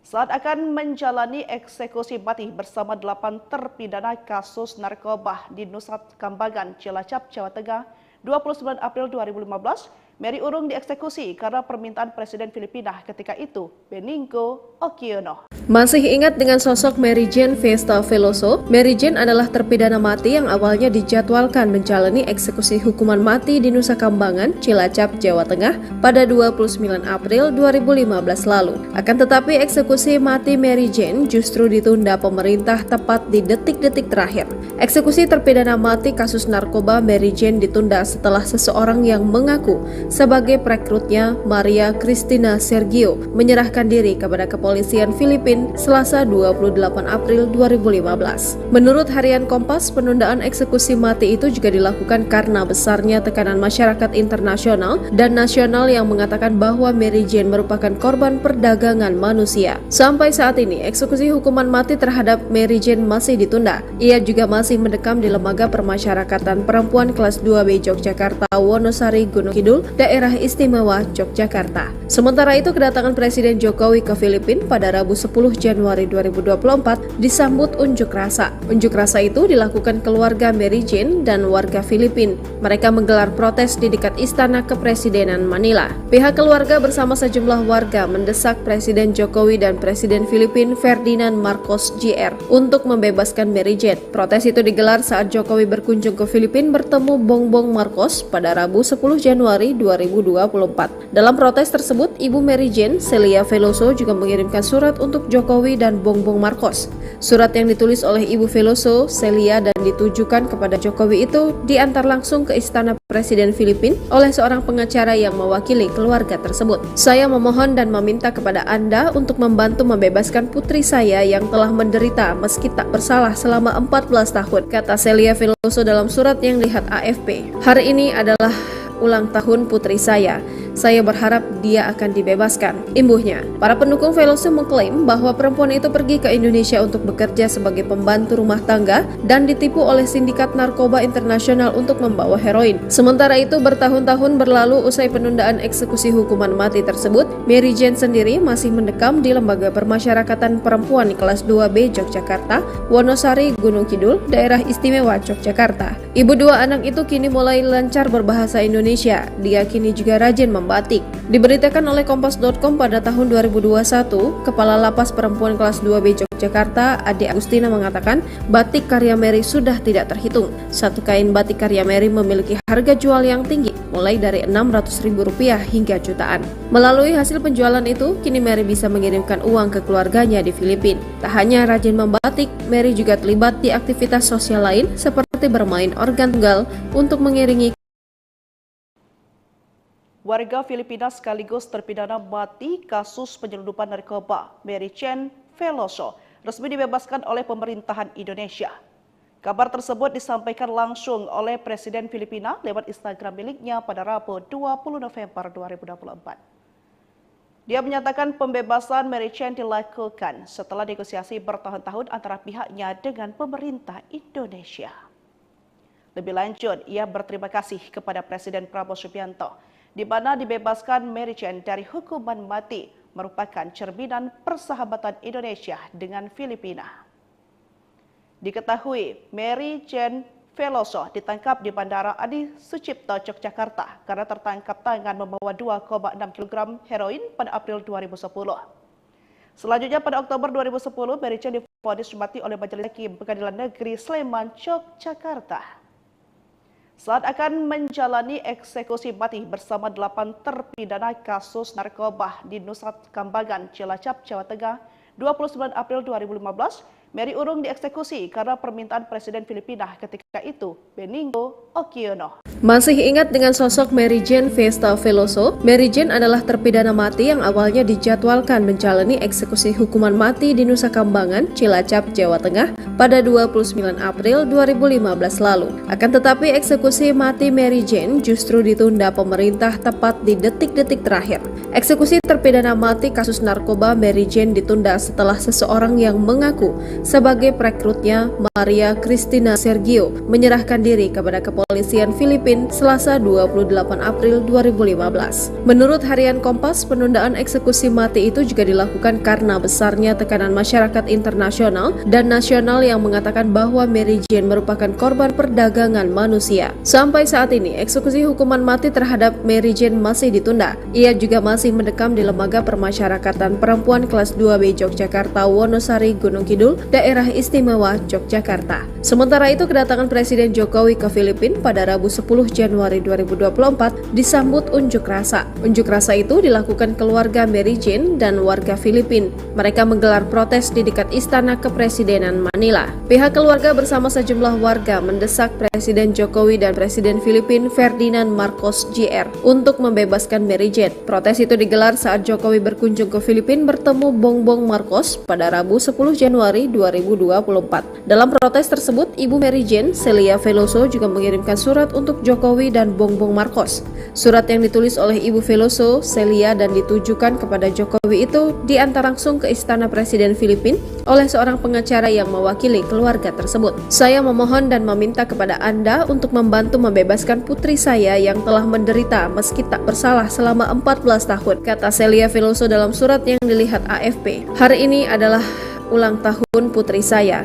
Saat akan menjalani eksekusi mati bersama 8 terpidana kasus narkoba di Nusa Kambangan, Cilacap, Jawa Tengah, 29 April 2015, Mary urung dieksekusi karena permintaan Presiden Filipina ketika itu, Benigno Aquino. Masih ingat dengan sosok Mary Jane Festa Veloso? Mary Jane adalah terpidana mati yang awalnya dijadwalkan menjalani eksekusi hukuman mati di Nusa Kambangan, Cilacap, Jawa Tengah pada 29 April 2015 lalu. Akan tetapi eksekusi mati Mary Jane justru ditunda pemerintah tepat di detik-detik terakhir. Eksekusi terpidana mati kasus narkoba Mary Jane ditunda setelah seseorang yang mengaku sebagai perekrutnya, Maria Cristina Sergio, menyerahkan diri kepada kepolisian Filipina Selasa 28 April 2015. Menurut harian Kompas, penundaan eksekusi mati itu juga dilakukan karena besarnya tekanan masyarakat internasional dan nasional yang mengatakan bahwa Mary Jane merupakan korban perdagangan manusia. Sampai saat ini, eksekusi hukuman mati terhadap Mary Jane masih ditunda. Ia juga masih mendekam di Lembaga Permasyarakatan Perempuan kelas 2B Yogyakarta, Wonosari, Gunung Kidul, Daerah Istimewa Yogyakarta. Sementara itu, kedatangan Presiden Jokowi ke Filipina pada Rabu 10 Januari 2024 disambut unjuk rasa. Unjuk rasa itu dilakukan keluarga Mary Jane dan warga Filipina. Mereka menggelar protes di dekat Istana Kepresidenan Manila. Pihak keluarga bersama sejumlah warga mendesak Presiden Jokowi dan Presiden Filipina Ferdinand Marcos Jr. untuk membebaskan Mary Jane. Protes itu digelar saat Jokowi berkunjung ke Filipina bertemu Bongbong Marcos pada Rabu 10 Januari 2024. Dalam protes tersebut, Ibu Mary Jane, Celia Veloso, juga mengirimkan surat untuk Jokowi dan Bongbong Marcos. Surat yang ditulis oleh Ibu Veloso, Celia, dan ditujukan kepada Jokowi itu diantar langsung ke Istana Presiden Filipina oleh seorang pengacara yang mewakili keluarga tersebut. Saya memohon dan meminta kepada Anda untuk membantu membebaskan putri saya yang telah menderita meski tak bersalah selama 14 tahun, kata Celia Veloso dalam surat yang dilihat AFP. Hari ini adalah ulang tahun putri saya. Saya berharap dia akan dibebaskan, imbuhnya. Para pendukung Veloso mengklaim bahwa perempuan itu pergi ke Indonesia untuk bekerja sebagai pembantu rumah tangga dan ditipu oleh sindikat narkoba internasional untuk membawa heroin. Sementara itu, bertahun-tahun berlalu usai penundaan eksekusi hukuman mati tersebut, Mary Jane sendiri masih mendekam di Lembaga Permasyarakatan Perempuan kelas 2B Yogyakarta, Wonosari, Gunung Kidul, Daerah Istimewa Yogyakarta. Ibu dua anak itu kini mulai lancar berbahasa Indonesia. Dia kini juga rajin membatik. Diberitakan oleh Kompas.com pada tahun 2021, Kepala Lapas Perempuan kelas 2B Yogyakarta, Ade Agustina mengatakan batik karya Mary sudah tidak terhitung. Satu kain batik karya Mary memiliki harga jual yang tinggi, mulai dari Rp600.000 hingga jutaan. Melalui hasil penjualan itu, kini Mary bisa mengirimkan uang ke keluarganya di Filipina. Tak hanya rajin membatik, Mary juga terlibat di aktivitas sosial lain seperti seperti bermain organ tunggal untuk mengiringi. Warga Filipina sekaligus terpidana mati kasus penyelundupan narkoba Mary Chen Veloso resmi dibebaskan oleh pemerintahan Indonesia. Kabar tersebut disampaikan langsung oleh Presiden Filipina lewat Instagram miliknya pada Rabu 20 November 2024. Dia menyatakan pembebasan Mary Chen dilakukan setelah negosiasi bertahun-tahun antara pihaknya dengan pemerintah Indonesia. Lebih lanjut, ia berterima kasih kepada Presiden Prabowo Subianto, di mana dibebaskan Mary Chen dari hukuman mati merupakan cerminan persahabatan Indonesia dengan Filipina. Diketahui, Mary Chen Veloso ditangkap di Bandara Adi Sucipto, Yogyakarta karena tertangkap tangan membawa 2,6 kg heroin pada April 2010. Selanjutnya pada Oktober 2010, Mary Chen divonis mati oleh Majelis Hakim Pengadilan Negeri Sleman, Yogyakarta. Saat akan menjalani eksekusi mati bersama 8 terpidana kasus narkoba di Nusa Kambangan, Cilacap, Jawa Tengah, 29 April 2015, Mary urung dieksekusi karena permintaan Presiden Filipina ketika itu, Benigno Aquino. Masih ingat dengan sosok Mary Jane Vesta Veloso? Mary Jane adalah terpidana mati yang awalnya dijadwalkan menjalani eksekusi hukuman mati di Nusa Kambangan, Cilacap, Jawa Tengah pada 29 April 2015 lalu. Akan tetapi eksekusi mati Mary Jane justru ditunda pemerintah tepat di detik-detik terakhir. Eksekusi terpidana mati kasus narkoba Mary Jane ditunda setelah seseorang yang mengaku sebagai perekrutnya, Maria Cristina Sergio, menyerahkan diri kepada kepolisian Filipina Selasa 28 April 2015. Menurut harian Kompas, penundaan eksekusi mati itu juga dilakukan karena besarnya tekanan masyarakat internasional dan nasional yang mengatakan bahwa Mary Jane merupakan korban perdagangan manusia. Sampai saat ini, eksekusi hukuman mati terhadap Mary Jane masih ditunda. Ia juga masih mendekam di Lembaga Permasyarakatan Perempuan Kelas 2B Yogyakarta, Wonosari, Gunung Kidul, Daerah Istimewa Yogyakarta. Sementara itu, kedatangan Presiden Jokowi ke Filipina pada Rabu 10 Januari 2024 disambut unjuk rasa. Unjuk rasa itu dilakukan keluarga Mary Jane dan warga Filipina. Mereka menggelar protes di dekat Istana Kepresidenan Manila. Pihak keluarga bersama sejumlah warga mendesak Presiden Jokowi dan Presiden Filipina Ferdinand Marcos Jr. untuk membebaskan Mary Jane. Protes itu digelar saat Jokowi berkunjung ke Filipina bertemu Bongbong Marcos pada Rabu 10 Januari 2024. Dalam protes tersebut, Ibu Mary Jane, Celia Veloso, juga mengirimkan surat untuk Jokowi dan Bongbong Marcos. Surat yang ditulis oleh Ibu Veloso, Celia, dan ditujukan kepada Jokowi itu diantar langsung ke Istana Presiden Filipina oleh seorang pengacara yang mewakili keluarga tersebut. Saya memohon dan meminta kepada Anda untuk membantu membebaskan putri saya yang telah menderita meski tak bersalah selama 14 tahun, kata Celia Veloso dalam surat yang dilihat AFP. Hari ini adalah ulang tahun putri saya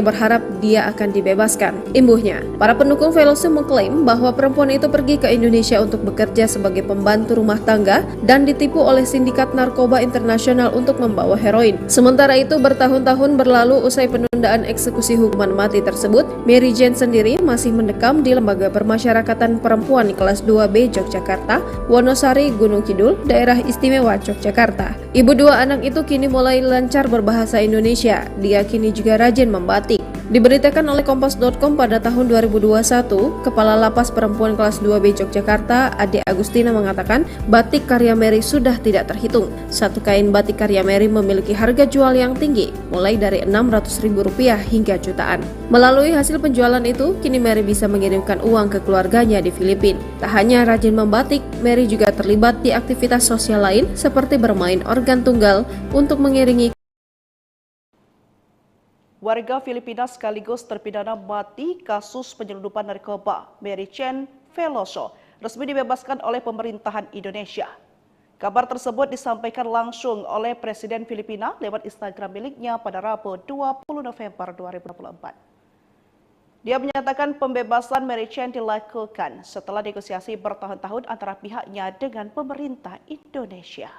berharap dia akan dibebaskan, imbuhnya. Para pendukung Veloso mengklaim bahwa perempuan itu pergi ke Indonesia untuk bekerja sebagai pembantu rumah tangga dan ditipu oleh sindikat narkoba internasional untuk membawa heroin. Sementara itu, bertahun-tahun berlalu usai penundaan eksekusi hukuman mati tersebut, Mary Jane sendiri masih mendekam di Lembaga Permasyarakatan Perempuan Kelas 2B Yogyakarta, Wonosari, Gunung Kidul, Daerah Istimewa Yogyakarta. Ibu dua anak itu kini mulai lancar berbahasa Indonesia. Dia kini juga rajin membatik. Diberitakan oleh Kompas.com pada tahun 2021, Kepala Lapas Perempuan Kelas 2B Yogyakarta, Ade Agustina, mengatakan batik karya Mary sudah tidak terhitung. Satu kain batik karya Mary memiliki harga jual yang tinggi, mulai dari Rp600.000 hingga jutaan. Melalui hasil penjualan itu, kini Mary bisa mengirimkan uang ke keluarganya di Filipina. Tak hanya rajin membatik, Mary juga terlibat di aktivitas sosial lain seperti bermain organ tunggal untuk mengiringi. Warga Filipina sekaligus terpidana mati kasus penyelundupan narkoba Mary Chen Veloso resmi dibebaskan oleh pemerintahan Indonesia. Kabar tersebut disampaikan langsung oleh Presiden Filipina lewat Instagram miliknya pada Rabu 20 November 2024. Dia menyatakan pembebasan Mary Chen dilakukan setelah negosiasi bertahun-tahun antara pihaknya dengan pemerintah Indonesia.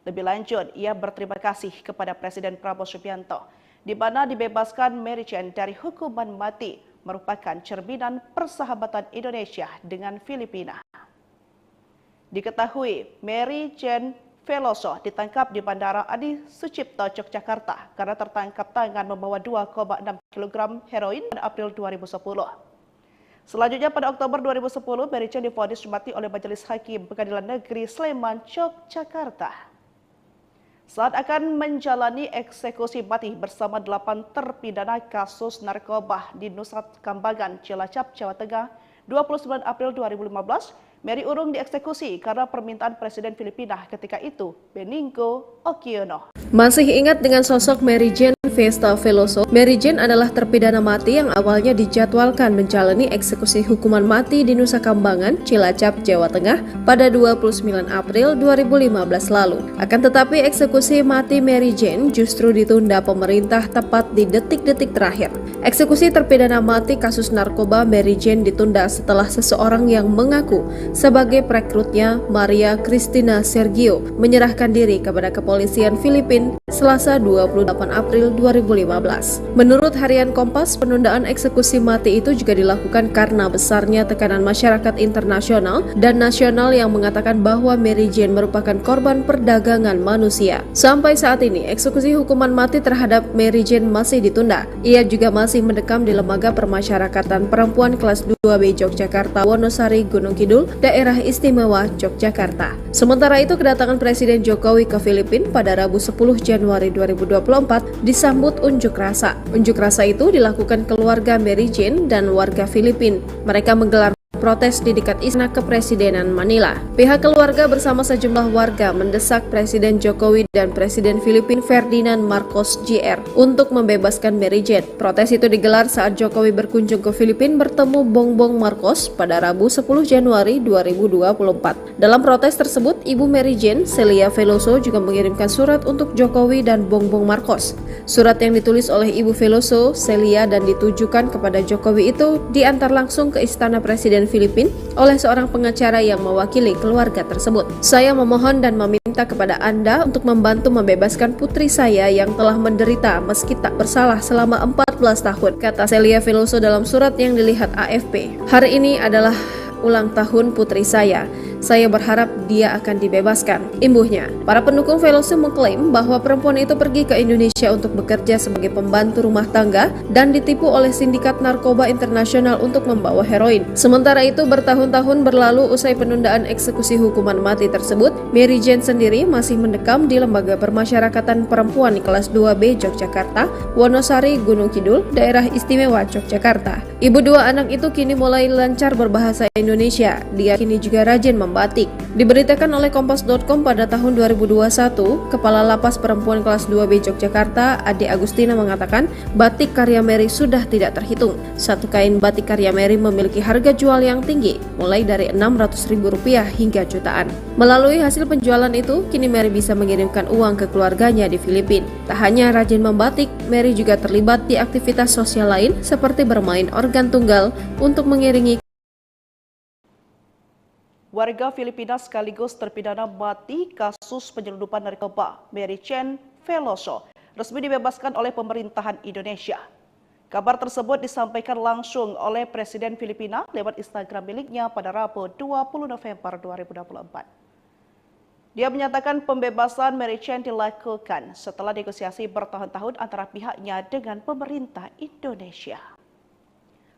Lebih lanjut, ia berterima kasih kepada Presiden Prabowo Subianto, di mana dibebaskan Mary Chen dari hukuman mati merupakan cerminan persahabatan Indonesia dengan Filipina. Diketahui, Mary Chen Veloso ditangkap di Bandara Adi Sucipto, Yogyakarta karena tertangkap tangan membawa 2,6 kg heroin pada April 2010. Selanjutnya pada Oktober 2010, Mary Jane divonis mati oleh Majelis Hakim Pengadilan Negeri Sleman, Yogyakarta. Saat akan menjalani eksekusi mati bersama 8 terpidana kasus narkoba di Nusa Kambangan, Cilacap, Jawa Tengah, 29 April 2015, Mary urung dieksekusi karena permintaan Presiden Filipina ketika itu, Benigno Aquino. Masih ingat dengan sosok Mary Jane Festa Veloso? Mary Jane adalah terpidana mati yang awalnya dijadwalkan menjalani eksekusi hukuman mati di Nusa Kambangan, Cilacap, Jawa Tengah pada 29 April 2015 lalu. Akan tetapi eksekusi mati Mary Jane justru ditunda pemerintah tepat di detik-detik terakhir. Eksekusi terpidana mati kasus narkoba Mary Jane ditunda setelah seseorang yang mengaku sebagai perekrutnya, Maria Cristina Sergio, menyerahkan diri kepada kepolisian Filipina Selasa 28 April 2015. Menurut harian Kompas, penundaan eksekusi mati itu juga dilakukan karena besarnya tekanan masyarakat internasional dan nasional yang mengatakan bahwa Mary Jane merupakan korban perdagangan manusia. Sampai saat ini, eksekusi hukuman mati terhadap Mary Jane masih ditunda. Ia juga masih mendekam di Lembaga Permasyarakatan Perempuan kelas 2B Yogyakarta, Wonosari, Gunung Kidul, Daerah Istimewa Yogyakarta. Sementara itu, kedatangan Presiden Jokowi ke Filipina pada Rabu 10 Januari 2024 disambut unjuk rasa. Unjuk rasa itu dilakukan keluarga Mary Jane dan warga Filipina. Mereka menggelar protes di dekat Istana Kepresidenan Manila. Pihak keluarga bersama sejumlah warga mendesak Presiden Jokowi dan Presiden Filipina Ferdinand Marcos Jr. untuk membebaskan Mary Jane. Protes itu digelar saat Jokowi berkunjung ke Filipina bertemu Bongbong Marcos pada Rabu 10 Januari 2024. Dalam protes tersebut, Ibu Mary Jane, Celia Veloso, juga mengirimkan surat untuk Jokowi dan Bongbong Marcos. Surat yang ditulis oleh Ibu Veloso, Celia, dan ditujukan kepada Jokowi itu diantar langsung ke Istana Presiden Filipina oleh seorang pengacara yang mewakili keluarga tersebut. Saya memohon dan meminta kepada Anda untuk membantu membebaskan putri saya yang telah menderita meski tak bersalah selama 14 tahun, kata Celia Veloso dalam surat yang dilihat AFP. Hari ini adalah ulang tahun putri saya. Saya berharap dia akan dibebaskan, imbuhnya. Para pendukung Veloso mengklaim bahwa perempuan itu pergi ke Indonesia untuk bekerja sebagai pembantu rumah tangga dan ditipu oleh sindikat narkoba internasional untuk membawa heroin. Sementara itu, bertahun-tahun berlalu usai penundaan eksekusi hukuman mati tersebut, Mary Jane sendiri masih mendekam di Lembaga Permasyarakatan Perempuan kelas 2B Yogyakarta, Wonosari, Gunung Kidul, Daerah Istimewa Yogyakarta. Ibu dua anak itu kini mulai lancar berbahasa Indonesia. Dia kini juga rajin membatik. Diberitakan oleh Kompas.com pada tahun 2021, Kepala Lapas Perempuan kelas 2B Yogyakarta, Ade Agustina, mengatakan batik karya Mary sudah tidak terhitung. Satu kain batik karya Mary memiliki harga jual yang tinggi, mulai dari Rp600.000 hingga jutaan. Melalui hasil penjualan itu, kini Mary bisa mengirimkan uang ke keluarganya di Filipina. Tak hanya rajin membatik, Mary juga terlibat di aktivitas sosial lain seperti bermain organ tunggal untuk mengiringi Warga Filipina sekaligus terpidana mati kasus penyelundupan narkoba Mary Jane Veloso resmi dibebaskan oleh pemerintahan Indonesia. Kabar tersebut disampaikan langsung oleh Presiden Filipina lewat Instagram miliknya pada Rabu 20 November 2024. Dia menyatakan pembebasan Mary Jane dilakukan setelah negosiasi bertahun-tahun antara pihaknya dengan pemerintah Indonesia.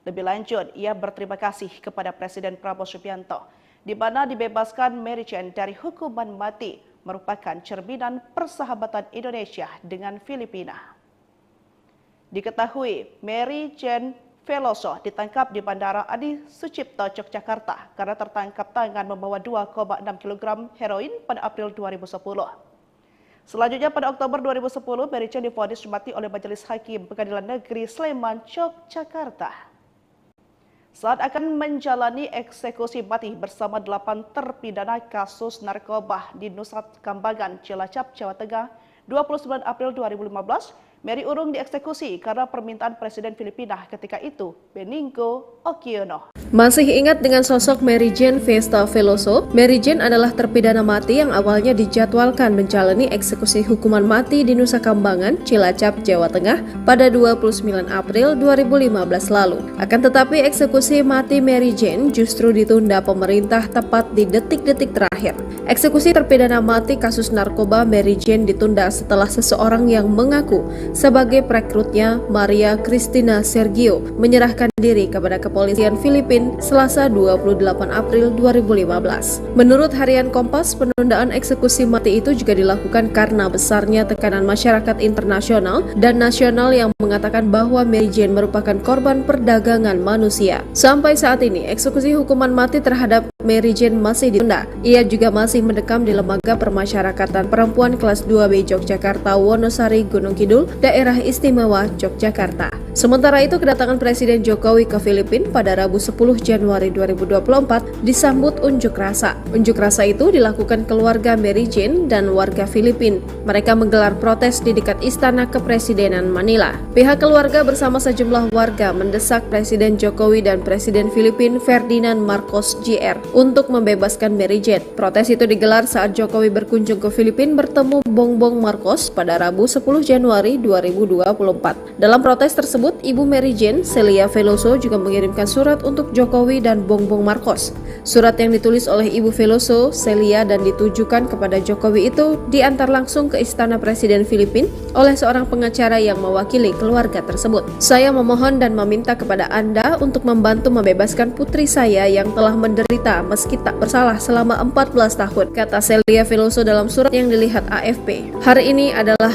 Lebih lanjut, ia berterima kasih kepada Presiden Prabowo Subianto, di mana dibebaskan Mary Jane dari hukuman mati merupakan cerminan persahabatan Indonesia dengan Filipina. Diketahui, Mary Jane Veloso ditangkap di Bandara Adi Sucipto, Yogyakarta karena tertangkap tangan membawa 2,6 kg heroin pada April 2010. Selanjutnya pada Oktober 2010, Mary Jane divonis mati oleh Majelis Hakim Pengadilan Negeri Sleman, Yogyakarta. Saat akan menjalani eksekusi mati bersama 8 terpidana kasus narkoba di Nusa Kambangan, Cilacap, Jawa Tengah, 29 April 2015, Mary Urung dieksekusi karena permintaan Presiden Filipina ketika itu, Benigno Aquino. Masih ingat dengan sosok Mary Jane Vesta Veloso? Mary Jane adalah terpidana mati yang awalnya dijadwalkan menjalani eksekusi hukuman mati di Nusa Kambangan, Cilacap, Jawa Tengah pada 29 April 2015 lalu. Akan tetapi eksekusi mati Mary Jane justru ditunda pemerintah tepat di detik-detik terakhir. Eksekusi terpidana mati kasus narkoba Mary Jane ditunda setelah seseorang yang mengaku sebagai perekrutnya, Maria Cristina Sergio, menyerahkan diri kepada kepolisian Filipina Selasa 28 April 2015. Menurut harian Kompas, penundaan eksekusi mati itu juga dilakukan karena besarnya tekanan masyarakat internasional dan nasional yang mengatakan bahwa Mary Jane merupakan korban perdagangan manusia. Sampai saat ini, eksekusi hukuman mati terhadap Mary Jane masih ditunda. Ia juga masih mendekam di Lembaga Permasyarakatan Perempuan kelas 2B Yogyakarta, Wonosari, Gunung Kidul, Daerah Istimewa Yogyakarta. Sementara itu, kedatangan Presiden Jokowi ke Filipina pada Rabu 10 Januari 2024 disambut unjuk rasa. Unjuk rasa itu dilakukan keluarga Mary Jane dan warga Filipina. Mereka menggelar protes di dekat Istana Kepresidenan Manila. Pihak keluarga bersama sejumlah warga mendesak Presiden Jokowi dan Presiden Filipina Ferdinand Marcos Jr. untuk membebaskan Mary Jane. Protes itu digelar saat Jokowi berkunjung ke Filipina bertemu Bongbong Marcos pada Rabu 10 Januari 2024. Dalam protes tersebut, Ibu Mary Jane, Celia Veloso, juga mengirimkan surat untuk Jokowi dan Bongbong Marcos. Surat yang ditulis oleh Ibu Veloso, Celia, dan ditujukan kepada Jokowi itu diantar langsung ke Istana Presiden Filipina oleh seorang pengacara yang mewakili keluarga tersebut. Saya memohon dan meminta kepada Anda untuk membantu membebaskan putri saya yang telah menderita meski tak bersalah selama 14 tahun, kata Celia Veloso dalam surat yang dilihat AFP. Hari ini adalah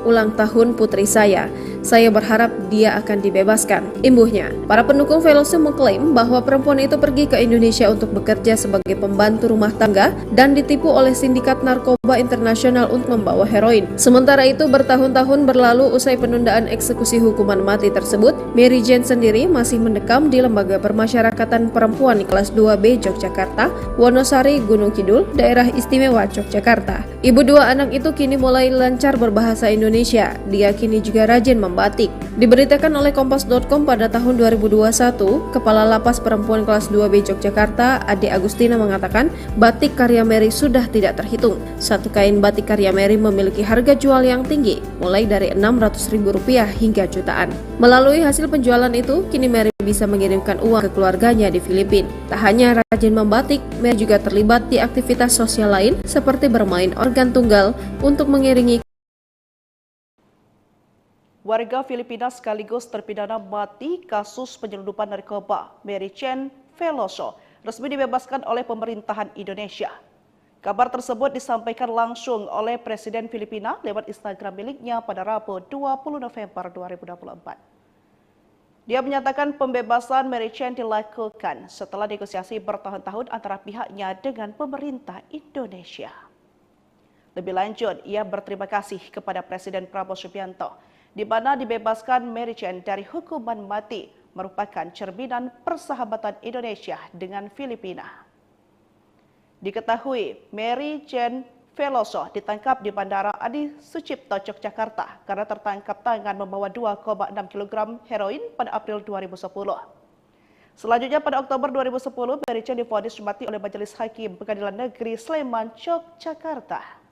ulang tahun putri saya. Saya berharap dia akan dibebaskan, imbuhnya. Para pendukung Veloso mengklaim bahwa perempuan itu pergi ke Indonesia untuk bekerja sebagai pembantu rumah tangga dan ditipu oleh sindikat narkoba internasional untuk membawa heroin. Sementara itu, bertahun-tahun berlalu usai penundaan eksekusi hukuman mati tersebut, Mary Jane sendiri masih mendekam di Lembaga Permasyarakatan Perempuan kelas 2B Yogyakarta, Wonosari, Gunung Kidul, Daerah Istimewa Yogyakarta. Ibu dua anak itu kini mulai lancar berbahasa Indonesia. Dia kini juga rajin batik. Diberitakan oleh Kompas.com pada tahun 2021, Kepala Lapas Perempuan kelas 2B Yogyakarta, Ade Agustina, mengatakan batik karya Mary sudah tidak terhitung. Satu kain batik karya Mary memiliki harga jual yang tinggi, mulai dari Rp600.000 hingga jutaan. Melalui hasil penjualan itu, kini Mary bisa mengirimkan uang ke keluarganya di Filipina. Tak hanya rajin membatik, Mary juga terlibat di aktivitas sosial lain seperti bermain organ tunggal untuk mengiringi warga Filipina sekaligus terpidana mati kasus penyelundupan narkoba Mary Jane Veloso resmi dibebaskan oleh pemerintahan Indonesia. Kabar tersebut disampaikan langsung oleh Presiden Filipina lewat Instagram miliknya pada Rabu 20 November 2024. Dia menyatakan pembebasan Mary Jane dilakukan setelah negosiasi bertahun-tahun antara pihaknya dengan pemerintah Indonesia. Lebih lanjut, ia berterima kasih kepada Presiden Prabowo Subianto di mana dibebaskan Mary Jane dari hukuman mati merupakan cerminan persahabatan Indonesia dengan Filipina. Diketahui Mary Jane Veloso ditangkap di Bandara Adi Sucipto, Yogyakarta karena tertangkap tangan membawa 2,6 kg heroin pada April 2010. Selanjutnya pada Oktober 2010, Mary Jane divonis mati oleh Majelis Hakim Pengadilan Negeri Sleman, Yogyakarta.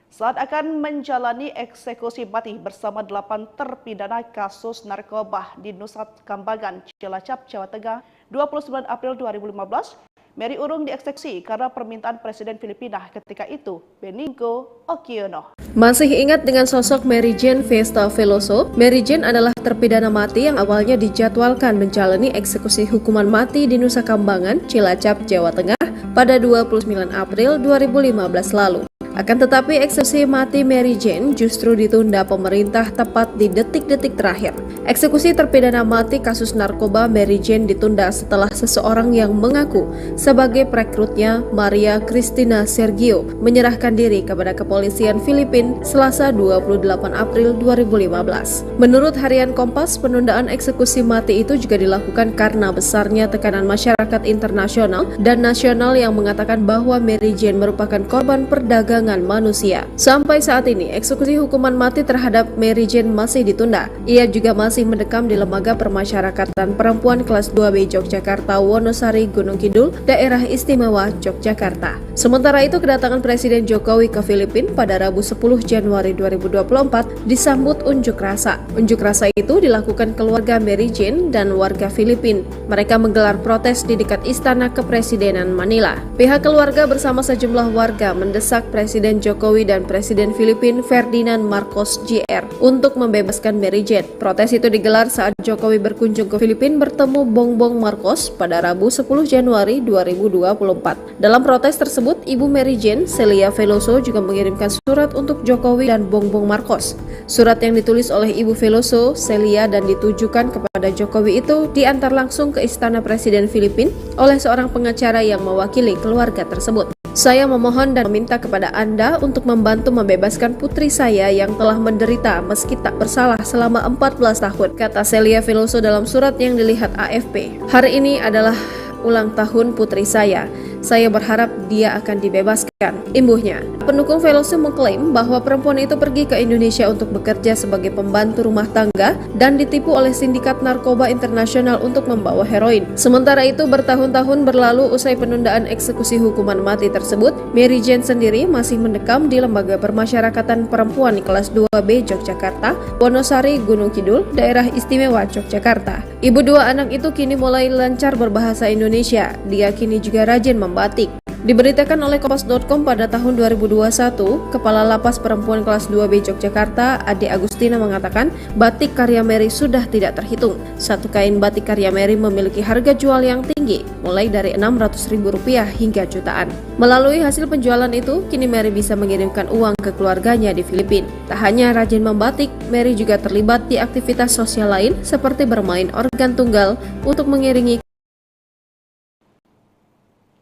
Saat akan menjalani eksekusi mati bersama 8 terpidana kasus narkoba di Nusa Kambangan, Cilacap, Jawa Tengah, 29 April 2015, Mary Urung dieksekusi karena permintaan Presiden Filipina ketika itu, Benigno Aquino. Masih ingat dengan sosok Mary Jane Vesta Veloso? Mary Jane adalah terpidana mati yang awalnya dijadwalkan menjalani eksekusi hukuman mati di Nusa Kambangan, Cilacap, Jawa Tengah pada 29 April 2015 lalu. Akan tetapi eksekusi mati Mary Jane justru ditunda pemerintah tepat di detik-detik terakhir. Eksekusi terpidana mati kasus narkoba Mary Jane ditunda setelah seseorang yang mengaku sebagai perekrutnya, Maria Cristina Sergio, menyerahkan diri kepada kepolisian Filipina Selasa 28 April 2015. Menurut harian Kompas, penundaan eksekusi mati itu juga dilakukan karena besarnya tekanan masyarakat internasional dan nasional yang mengatakan bahwa Mary Jane merupakan korban perdagangan perdagangan manusia. Sampai saat ini, eksekusi hukuman mati terhadap Mary Jane masih ditunda. Ia juga masih mendekam di Lembaga Permasyarakatan Perempuan kelas 2B Yogyakarta, Wonosari, Gunung Kidul, Daerah Istimewa Yogyakarta. Sementara itu, kedatangan Presiden Jokowi ke Filipina pada Rabu 10 Januari 2024 disambut unjuk rasa. Unjuk rasa itu dilakukan keluarga Mary Jane dan warga Filipina. Mereka menggelar protes di dekat Istana Kepresidenan Manila. Pihak keluarga bersama sejumlah warga mendesak Presiden Jokowi dan Presiden Filipina Ferdinand Marcos Jr. untuk membebaskan Mary Jane. Protes itu digelar saat Jokowi berkunjung ke Filipina bertemu Bongbong Marcos pada Rabu 10 Januari 2024. Dalam protes tersebut, Ibu Mary Jane, Celia Veloso, juga mengirimkan surat untuk Jokowi dan Bongbong Marcos. Surat yang ditulis oleh Ibu Veloso, Celia, dan ditujukan kepada Jokowi itu diantar langsung ke Istana Presiden Filipina oleh seorang pengacara yang mewakili keluarga tersebut. Saya memohon dan meminta kepada Anda untuk membantu membebaskan putri saya yang telah menderita meski tak bersalah selama 14 tahun, kata Celia Veloso dalam surat yang dilihat AFP. Hari ini adalah ulang tahun putri saya. Saya berharap dia akan dibebaskan, imbuhnya. Pendukung Veloso mengklaim bahwa perempuan itu pergi ke Indonesia untuk bekerja sebagai pembantu rumah tangga dan ditipu oleh sindikat narkoba internasional untuk membawa heroin. Sementara itu, bertahun-tahun berlalu usai penundaan eksekusi hukuman mati tersebut, Mary Jane sendiri masih mendekam di Lembaga Permasyarakatan Perempuan kelas 2B Yogyakarta, Wonosari, Gunung Kidul, Daerah Istimewa Yogyakarta. Ibu dua anak itu kini mulai lancar berbahasa Indonesia. Dia kini juga rajin membatik. Diberitakan oleh Kompas.com pada tahun 2021, Kepala Lapas Perempuan kelas 2B Yogyakarta, Ade Agustina, mengatakan batik karya Mary sudah tidak terhitung. Satu kain batik karya Mary memiliki harga jual yang tinggi, mulai dari Rp600.000 hingga jutaan. Melalui hasil penjualan itu, kini Mary bisa mengirimkan uang ke keluarganya di Filipina. Tak hanya rajin membatik, Mary juga terlibat di aktivitas sosial lain seperti bermain organ tunggal untuk mengiringi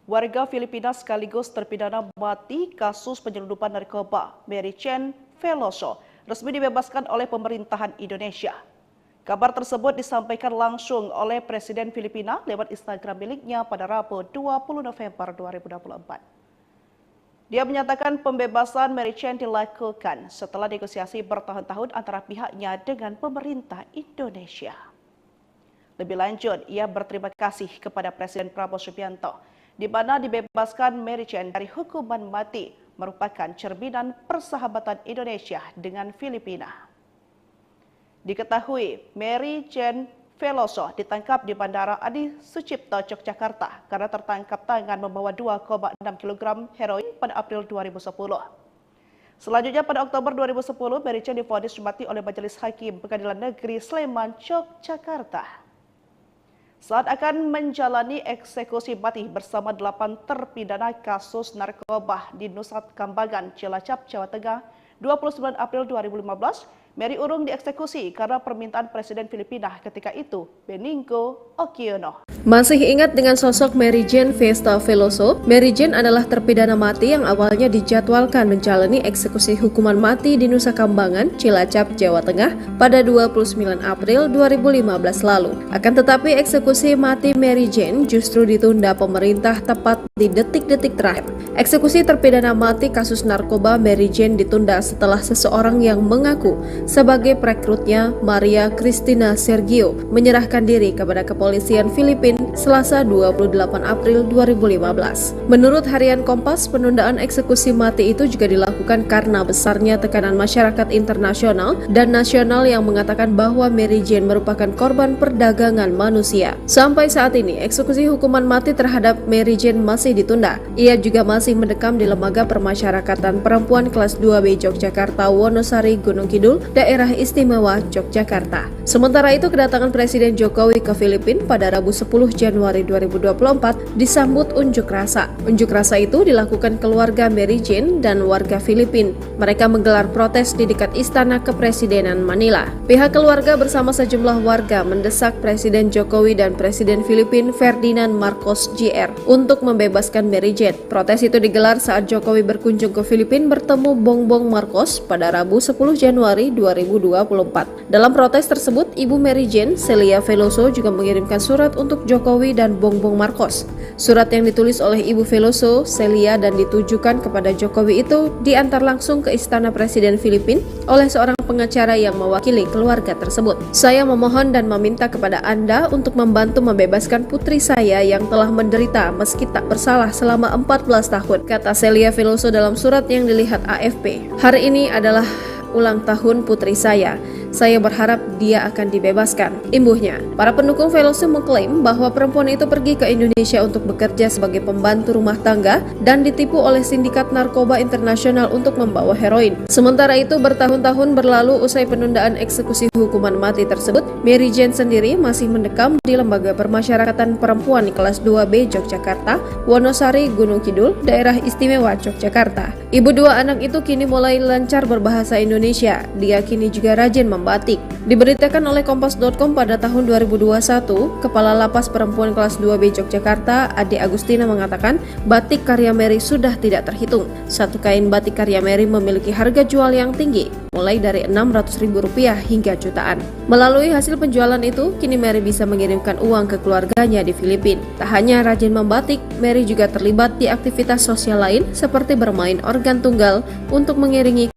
warga Filipina sekaligus terpidana mati kasus penyelundupan narkoba Mary Jane Veloso resmi dibebaskan oleh pemerintahan Indonesia. Kabar tersebut disampaikan langsung oleh Presiden Filipina lewat Instagram miliknya pada Rabu 20 November 2024. Dia menyatakan pembebasan Mary Jane dilakukan setelah negosiasi bertahun-tahun antara pihaknya dengan pemerintah Indonesia. Lebih lanjut, ia berterima kasih kepada Presiden Prabowo Subianto di mana dibebaskan Mary Jane dari hukuman mati merupakan cerminan persahabatan Indonesia dengan Filipina. Diketahui Mary Jane Veloso ditangkap di Bandara Adi Sucipto, Yogyakarta karena tertangkap tangan membawa 2,6 kg heroin pada April 2010. Selanjutnya pada Oktober 2010, Mary Jane divonis mati oleh Majelis Hakim Pengadilan Negeri Sleman, Yogyakarta. Saat akan menjalani eksekusi mati bersama 8 terpidana kasus narkoba di Nusa Kambangan, Cilacap, Jawa Tengah, 29 April 2015, Mary urung dieksekusi karena permintaan Presiden Filipina ketika itu, Benigno Aquino. Masih ingat dengan sosok Mary Jane Festa Veloso? Mary Jane adalah terpidana mati yang awalnya dijadwalkan menjalani eksekusi hukuman mati di Nusa Kambangan, Cilacap, Jawa Tengah pada 29 April 2015 lalu. Akan tetapi eksekusi mati Mary Jane justru ditunda pemerintah tepat di detik-detik terakhir. Eksekusi terpidana mati kasus narkoba Mary Jane ditunda setelah seseorang yang mengaku sebagai perekrutnya, Maria Cristina Sergio, menyerahkan diri kepada kepolisian Filipina Selasa 28 April 2015. Menurut harian Kompas, penundaan eksekusi mati itu juga dilakukan karena besarnya tekanan masyarakat internasional dan nasional yang mengatakan bahwa Mary Jane merupakan korban perdagangan manusia. Sampai saat ini, eksekusi hukuman mati terhadap Mary Jane masih ditunda. Ia juga masih mendekam di Lembaga Permasyarakatan Perempuan kelas 2B Yogyakarta, Wonosari, Gunung Kidul, Daerah Istimewa Yogyakarta. Sementara itu, kedatangan Presiden Jokowi ke Filipina pada Rabu 10 Januari 2024 disambut unjuk rasa. Unjuk rasa itu dilakukan keluarga Mary Jane dan warga Filipina. Mereka menggelar protes di dekat Istana Kepresidenan Manila. Pihak keluarga bersama sejumlah warga mendesak Presiden Jokowi dan Presiden Filipina Ferdinand Marcos Jr. untuk membebaskan Mary Jane. Protes itu digelar saat Jokowi berkunjung ke Filipina bertemu Bongbong Marcos pada Rabu 10 Januari 2024. Dalam protes tersebut, Ibu Mary Jane, Celia Veloso, juga mengirimkan surat untuk Jokowi dan Bongbong Marcos. Surat yang ditulis oleh Ibu Veloso, Celia dan ditujukan kepada Jokowi itu diantar langsung ke Istana Presiden Filipina oleh seorang pengacara yang mewakili keluarga tersebut. Saya memohon dan meminta kepada Anda untuk membantu membebaskan putri saya yang telah menderita meski tak bersalah selama 14 tahun, kata Celia Veloso dalam surat yang dilihat AFP. Hari ini adalah ulang tahun putri saya. Saya berharap dia akan dibebaskan, imbuhnya. Para pendukung Veloso mengklaim bahwa perempuan itu pergi ke Indonesia untuk bekerja sebagai pembantu rumah tangga dan ditipu oleh sindikat narkoba internasional untuk membawa heroin. Sementara itu, bertahun-tahun berlalu usai penundaan eksekusi hukuman mati tersebut, Mary Jane sendiri masih mendekam di Lembaga Permasyarakatan Perempuan kelas 2B Yogyakarta, Wonosari, Gunung Kidul, Daerah Istimewa Yogyakarta. Ibu dua anak itu kini mulai lancar berbahasa Indonesia. Dia kini juga rajin membatik. Diberitakan oleh Kompas.com pada tahun 2021, Kepala Lapas Perempuan kelas 2B Yogyakarta, Ade Agustina mengatakan batik karya Mary sudah tidak terhitung. Satu kain batik karya Mary memiliki harga jual yang tinggi, mulai dari Rp600.000 hingga jutaan. Melalui hasil penjualan itu, kini Mary bisa mengirimkan uang ke keluarganya di Filipina. Tak hanya rajin membatik, Mary juga terlibat di aktivitas sosial lain seperti bermain organ tunggal untuk mengiringi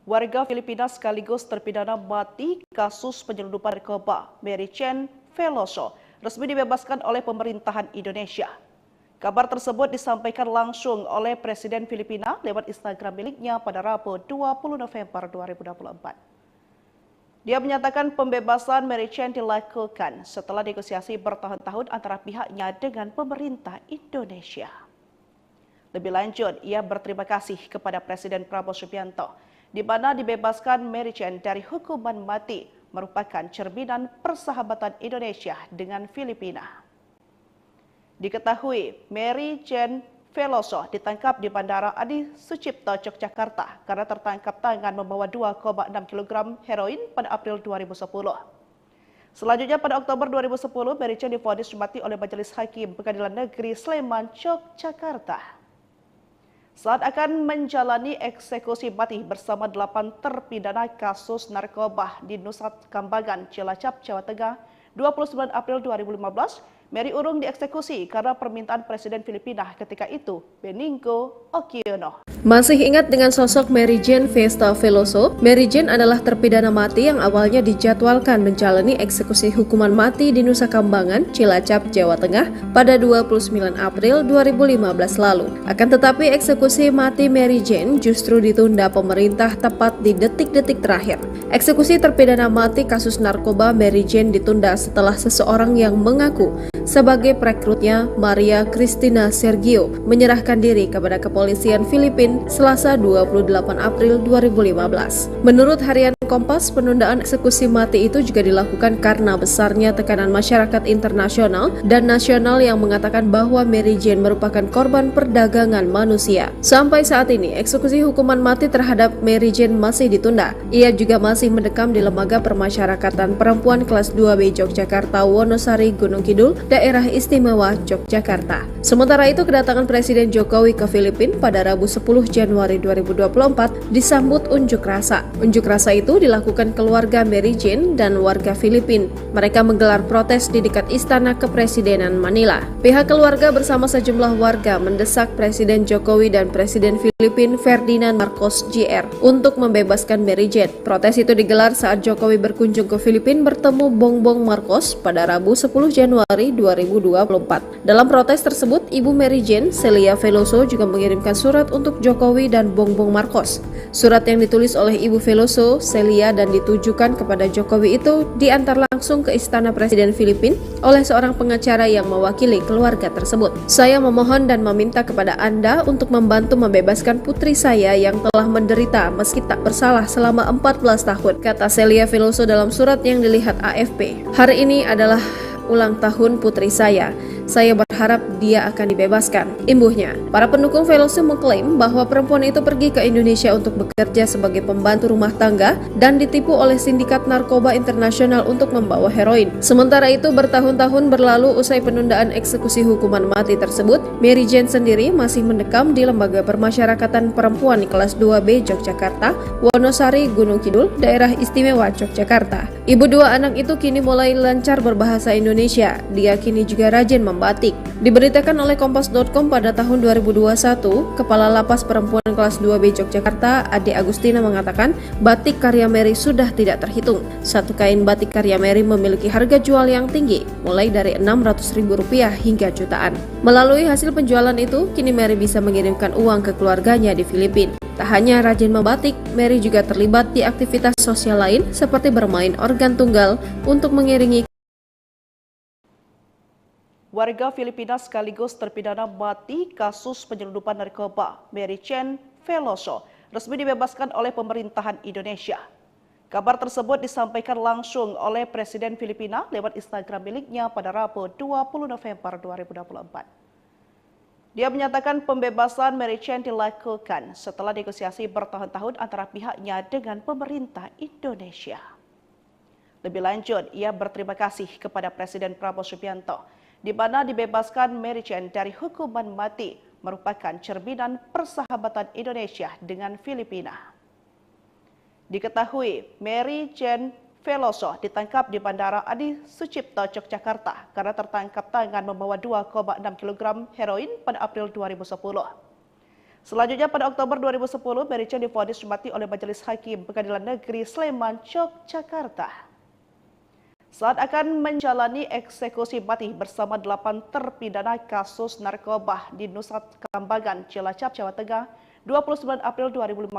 warga Filipina sekaligus terpidana mati kasus penyelundupan narkoba Mary Jane Veloso resmi dibebaskan oleh pemerintahan Indonesia. Kabar tersebut disampaikan langsung oleh Presiden Filipina lewat Instagram miliknya pada Rabu 20 November 2024. Dia menyatakan pembebasan Mary Jane dilakukan setelah negosiasi bertahun-tahun antara pihaknya dengan pemerintah Indonesia. Lebih lanjut, ia berterima kasih kepada Presiden Prabowo Subianto di mana dibebaskan Mary Jane dari hukuman mati merupakan cerminan persahabatan Indonesia dengan Filipina. Diketahui Mary Jane Veloso ditangkap di Bandara Adi Sucipto, Yogyakarta karena tertangkap tangan membawa 2,6 kg heroin pada April 2010. Selanjutnya pada Oktober 2010, Mary Jane divonis mati oleh Majelis Hakim Pengadilan Negeri Sleman, Yogyakarta. Saat akan menjalani eksekusi mati bersama 8 terpidana kasus narkoba di Nusa Kambangan, Cilacap, Jawa Tengah, 29 April 2015, Mary urung dieksekusi karena permintaan Presiden Filipina ketika itu, Benigno Aquino. Masih ingat dengan sosok Mary Jane Festa Veloso? Mary Jane adalah terpidana mati yang awalnya dijadwalkan menjalani eksekusi hukuman mati di Nusa Kambangan, Cilacap, Jawa Tengah pada 29 April 2015 lalu. Akan tetapi eksekusi mati Mary Jane justru ditunda pemerintah tepat di detik-detik terakhir. Eksekusi terpidana mati kasus narkoba Mary Jane ditunda setelah seseorang yang mengaku sebagai perekrutnya, Maria Cristina Sergio, menyerahkan diri kepada kepolisian Filipina Selasa 28 April 2015. Menurut harian Kompas, penundaan eksekusi mati itu juga dilakukan karena besarnya tekanan masyarakat internasional dan nasional yang mengatakan bahwa Mary Jane merupakan korban perdagangan manusia. Sampai saat ini, eksekusi hukuman mati terhadap Mary Jane masih ditunda. Ia juga masih mendekam di Lembaga Permasyarakatan Perempuan kelas 2B Yogyakarta, Wonosari, Gunung Kidul, Daerah Istimewa Yogyakarta. Sementara itu, kedatangan Presiden Jokowi ke Filipina pada Rabu 10 Januari 2024 disambut unjuk rasa. Unjuk rasa itu dilakukan keluarga Mary Jane dan warga Filipina. Mereka menggelar protes di dekat Istana Kepresidenan Manila. Pihak keluarga bersama sejumlah warga mendesak Presiden Jokowi dan Presiden Filipina Ferdinand Marcos Jr. untuk membebaskan Mary Jane. Protes itu digelar saat Jokowi berkunjung ke Filipina bertemu Bongbong Marcos pada Rabu 10 Januari 2024. Dalam protes tersebut, Ibu Mary Jane, Celia Veloso, juga mengirimkan surat untuk Jokowi dan Bongbong Marcos. Surat yang ditulis oleh Ibu Veloso, Celia dan ditujukan kepada Jokowi itu diantar langsung ke Istana Presiden Filipina oleh seorang pengacara yang mewakili keluarga tersebut. Saya memohon dan meminta kepada Anda untuk membantu membebaskan putri saya yang telah menderita meski tak bersalah selama 14 tahun, kata Celia Veloso dalam surat yang dilihat AFP. Hari ini adalah ulang tahun putri saya. Saya berharap dia akan dibebaskan. Imbuhnya, para pendukung Veloso mengklaim bahwa perempuan itu pergi ke Indonesia untuk bekerja sebagai pembantu rumah tangga dan ditipu oleh sindikat narkoba internasional untuk membawa heroin. Sementara itu, bertahun-tahun berlalu usai penundaan eksekusi hukuman mati tersebut, Mary Jane sendiri masih mendekam di Lembaga Permasyarakatan Perempuan kelas 2B Yogyakarta, Wonosari, Gunung Kidul, Daerah Istimewa Yogyakarta. Ibu dua anak itu kini mulai lancar berbahasa Indonesia. Dia kini juga rajin membatik. Diberitakan oleh Kompas.com pada tahun 2021, Kepala Lapas Perempuan kelas 2B Yogyakarta, Ade Agustina mengatakan batik karya Mary sudah tidak terhitung. Satu kain batik karya Mary memiliki harga jual yang tinggi, mulai dari Rp600.000 hingga jutaan. Melalui hasil penjualan itu, kini Mary bisa mengirimkan uang ke keluarganya di Filipina. Tak hanya rajin membatik, Mary juga terlibat di aktivitas sosial lain seperti bermain organ tunggal untuk mengiringi. Warga Filipina sekaligus terpidana mati kasus penyelundupan narkoba Mary Jane Veloso resmi dibebaskan oleh pemerintahan Indonesia. Kabar tersebut disampaikan langsung oleh Presiden Filipina lewat Instagram miliknya pada Rabu 20 November 2024. Dia menyatakan pembebasan Mary Jane dilakukan setelah negosiasi bertahun-tahun antara pihaknya dengan pemerintah Indonesia. Lebih lanjut, ia berterima kasih kepada Presiden Prabowo Subianto, di mana dibebaskan Mary Jane dari hukuman mati merupakan cerminan persahabatan Indonesia dengan Filipina. Diketahui, Mary Jane Veloso ditangkap di Bandara Adi Sucipto, Yogyakarta karena tertangkap tangan membawa 2,6 kg heroin pada April 2010. Selanjutnya pada Oktober 2010, Mary Jane divonis mati oleh Majelis Hakim Pengadilan Negeri Sleman, Yogyakarta. Saat akan menjalani eksekusi mati bersama 8 terpidana kasus narkoba di Nusa Kambangan, Cilacap, Jawa Tengah, 29 April 2015,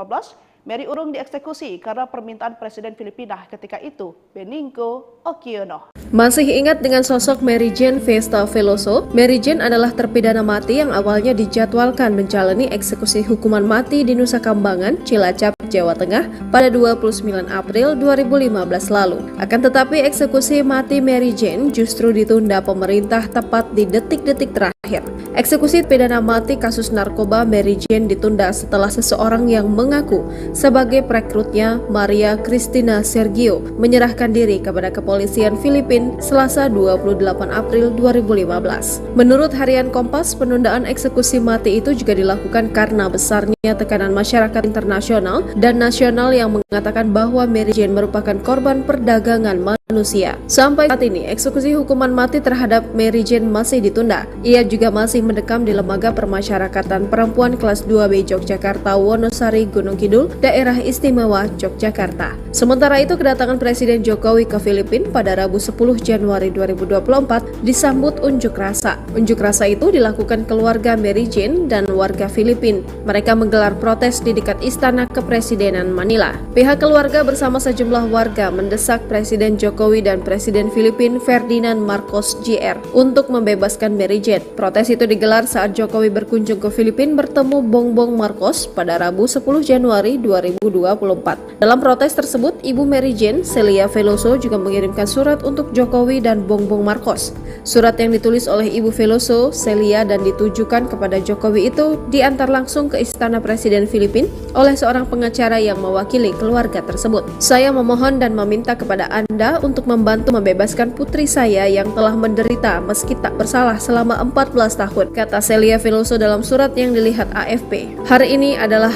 Mary urung dieksekusi karena permintaan Presiden Filipina ketika itu, Benigno Aquino. Masih ingat dengan sosok Mary Jane Festa Veloso? Mary Jane adalah terpidana mati yang awalnya dijadwalkan menjalani eksekusi hukuman mati di Nusa Kambangan, Cilacap, Jawa Tengah pada 29 April 2015 lalu. Akan tetapi eksekusi mati Mary Jane justru ditunda pemerintah tepat di detik-detik terakhir. Eksekusi pidana mati kasus narkoba Mary Jane ditunda setelah seseorang yang mengaku sebagai perekrutnya, Maria Cristina Sergio, menyerahkan diri kepada kepolisian Filipina Selasa 28 April 2015. Menurut harian Kompas, penundaan eksekusi mati itu juga dilakukan karena besarnya tekanan masyarakat internasional dan nasional yang mengatakan bahwa Mary Jane merupakan korban perdagangan manusia. Sampai saat ini, eksekusi hukuman mati terhadap Mary Jane masih ditunda. Ia juga masih mendekam di Lembaga Permasyarakatan Perempuan kelas 2B Yogyakarta, Wonosari, Gunung Kidul, Daerah Istimewa Yogyakarta. Sementara itu, kedatangan Presiden Jokowi ke Filipina pada Rabu 10 Januari 2024 disambut unjuk rasa. Unjuk rasa itu dilakukan keluarga Mary Jane dan warga Filipina. Mereka menggelar protes di dekat Istana Kepresidenan Manila. Pihak keluarga bersama sejumlah warga mendesak Presiden Jokowi dan Presiden Filipina Ferdinand Marcos Jr. untuk membebaskan Mary Jane. Protes itu digelar saat Jokowi berkunjung ke Filipina bertemu Bongbong Marcos pada Rabu 10 Januari 2024. Dalam protes tersebut, Ibu Mary Jane, Celia Veloso, juga mengirimkan surat untuk Jokowi dan Bongbong Marcos. Surat yang ditulis oleh Ibu Veloso, Celia, dan ditujukan kepada Jokowi itu diantar langsung ke Istana Presiden Filipina oleh seorang pengacara yang mewakili keluarga tersebut. Saya memohon dan meminta kepada Anda untuk membantu membebaskan putri saya yang telah menderita meski tak bersalah selama 14 tahun, kata Celia Veloso dalam surat yang dilihat AFP. Hari ini adalah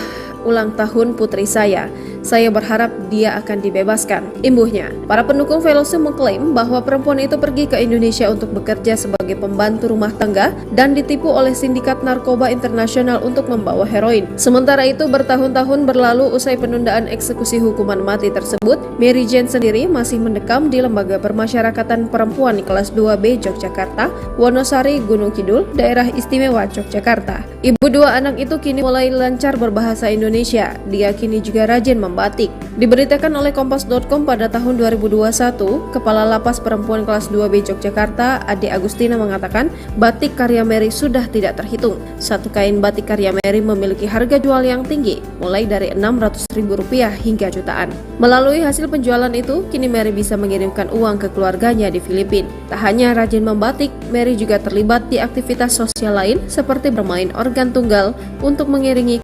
ulang tahun putri saya. Saya berharap dia akan dibebaskan. Imbuhnya, para pendukung Veloso mengklaim bahwa perempuan itu pergi ke Indonesia untuk bekerja sebagai pembantu rumah tangga dan ditipu oleh sindikat narkoba internasional untuk membawa heroin. Sementara itu, bertahun-tahun berlalu usai penundaan eksekusi hukuman mati tersebut, Mary Jane sendiri masih mendekam di Lembaga Permasyarakatan Perempuan kelas 2B Yogyakarta, Wonosari, Gunung Kidul, Daerah Istimewa Yogyakarta. Ibu dua anak itu kini mulai lancar berbahasa Indonesia. Dia kini juga rajin membatik. Diberitakan oleh Kompas.com pada tahun 2021, Kepala Lapas Perempuan Kelas 2B Yogyakarta, Ade Agustina mengatakan batik karya Mary sudah tidak terhitung. Satu kain batik karya Mary memiliki harga jual yang tinggi, mulai dari Rp600.000 hingga jutaan. Melalui hasil penjualan itu, kini Mary bisa mengirimkan uang ke keluarganya di Filipina. Tak hanya rajin membatik, Mary juga terlibat di aktivitas sosial lain seperti bermain organ tunggal untuk mengiringi.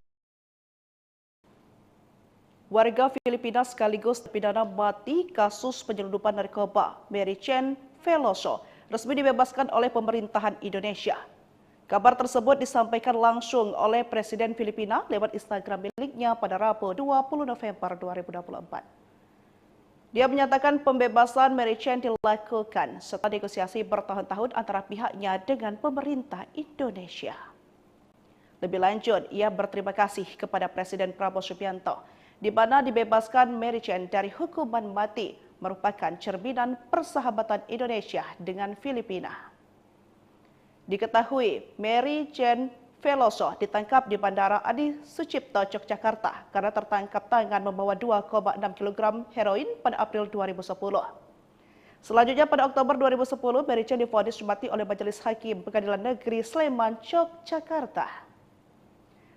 Warga Filipina sekaligus terpidana mati kasus penyelundupan narkoba Mary Chen Veloso resmi dibebaskan oleh pemerintahan Indonesia. Kabar tersebut disampaikan langsung oleh Presiden Filipina lewat Instagram miliknya pada Rabu 20 November 2024. Dia menyatakan pembebasan Mary Chen dilakukan setelah negosiasi bertahun-tahun antara pihaknya dengan pemerintah Indonesia. Lebih lanjut, ia berterima kasih kepada Presiden Prabowo Subianto, di mana dibebaskan Mary Chen dari hukuman mati merupakan cerminan persahabatan Indonesia dengan Filipina. Diketahui, Mary Chen Veloso ditangkap di Bandara Adi Sucipto, Yogyakarta karena tertangkap tangan membawa 2,6 kg heroin pada April 2010. Selanjutnya pada Oktober 2010, Mary Chen divonis mati oleh Majelis Hakim Pengadilan Negeri Sleman, Yogyakarta.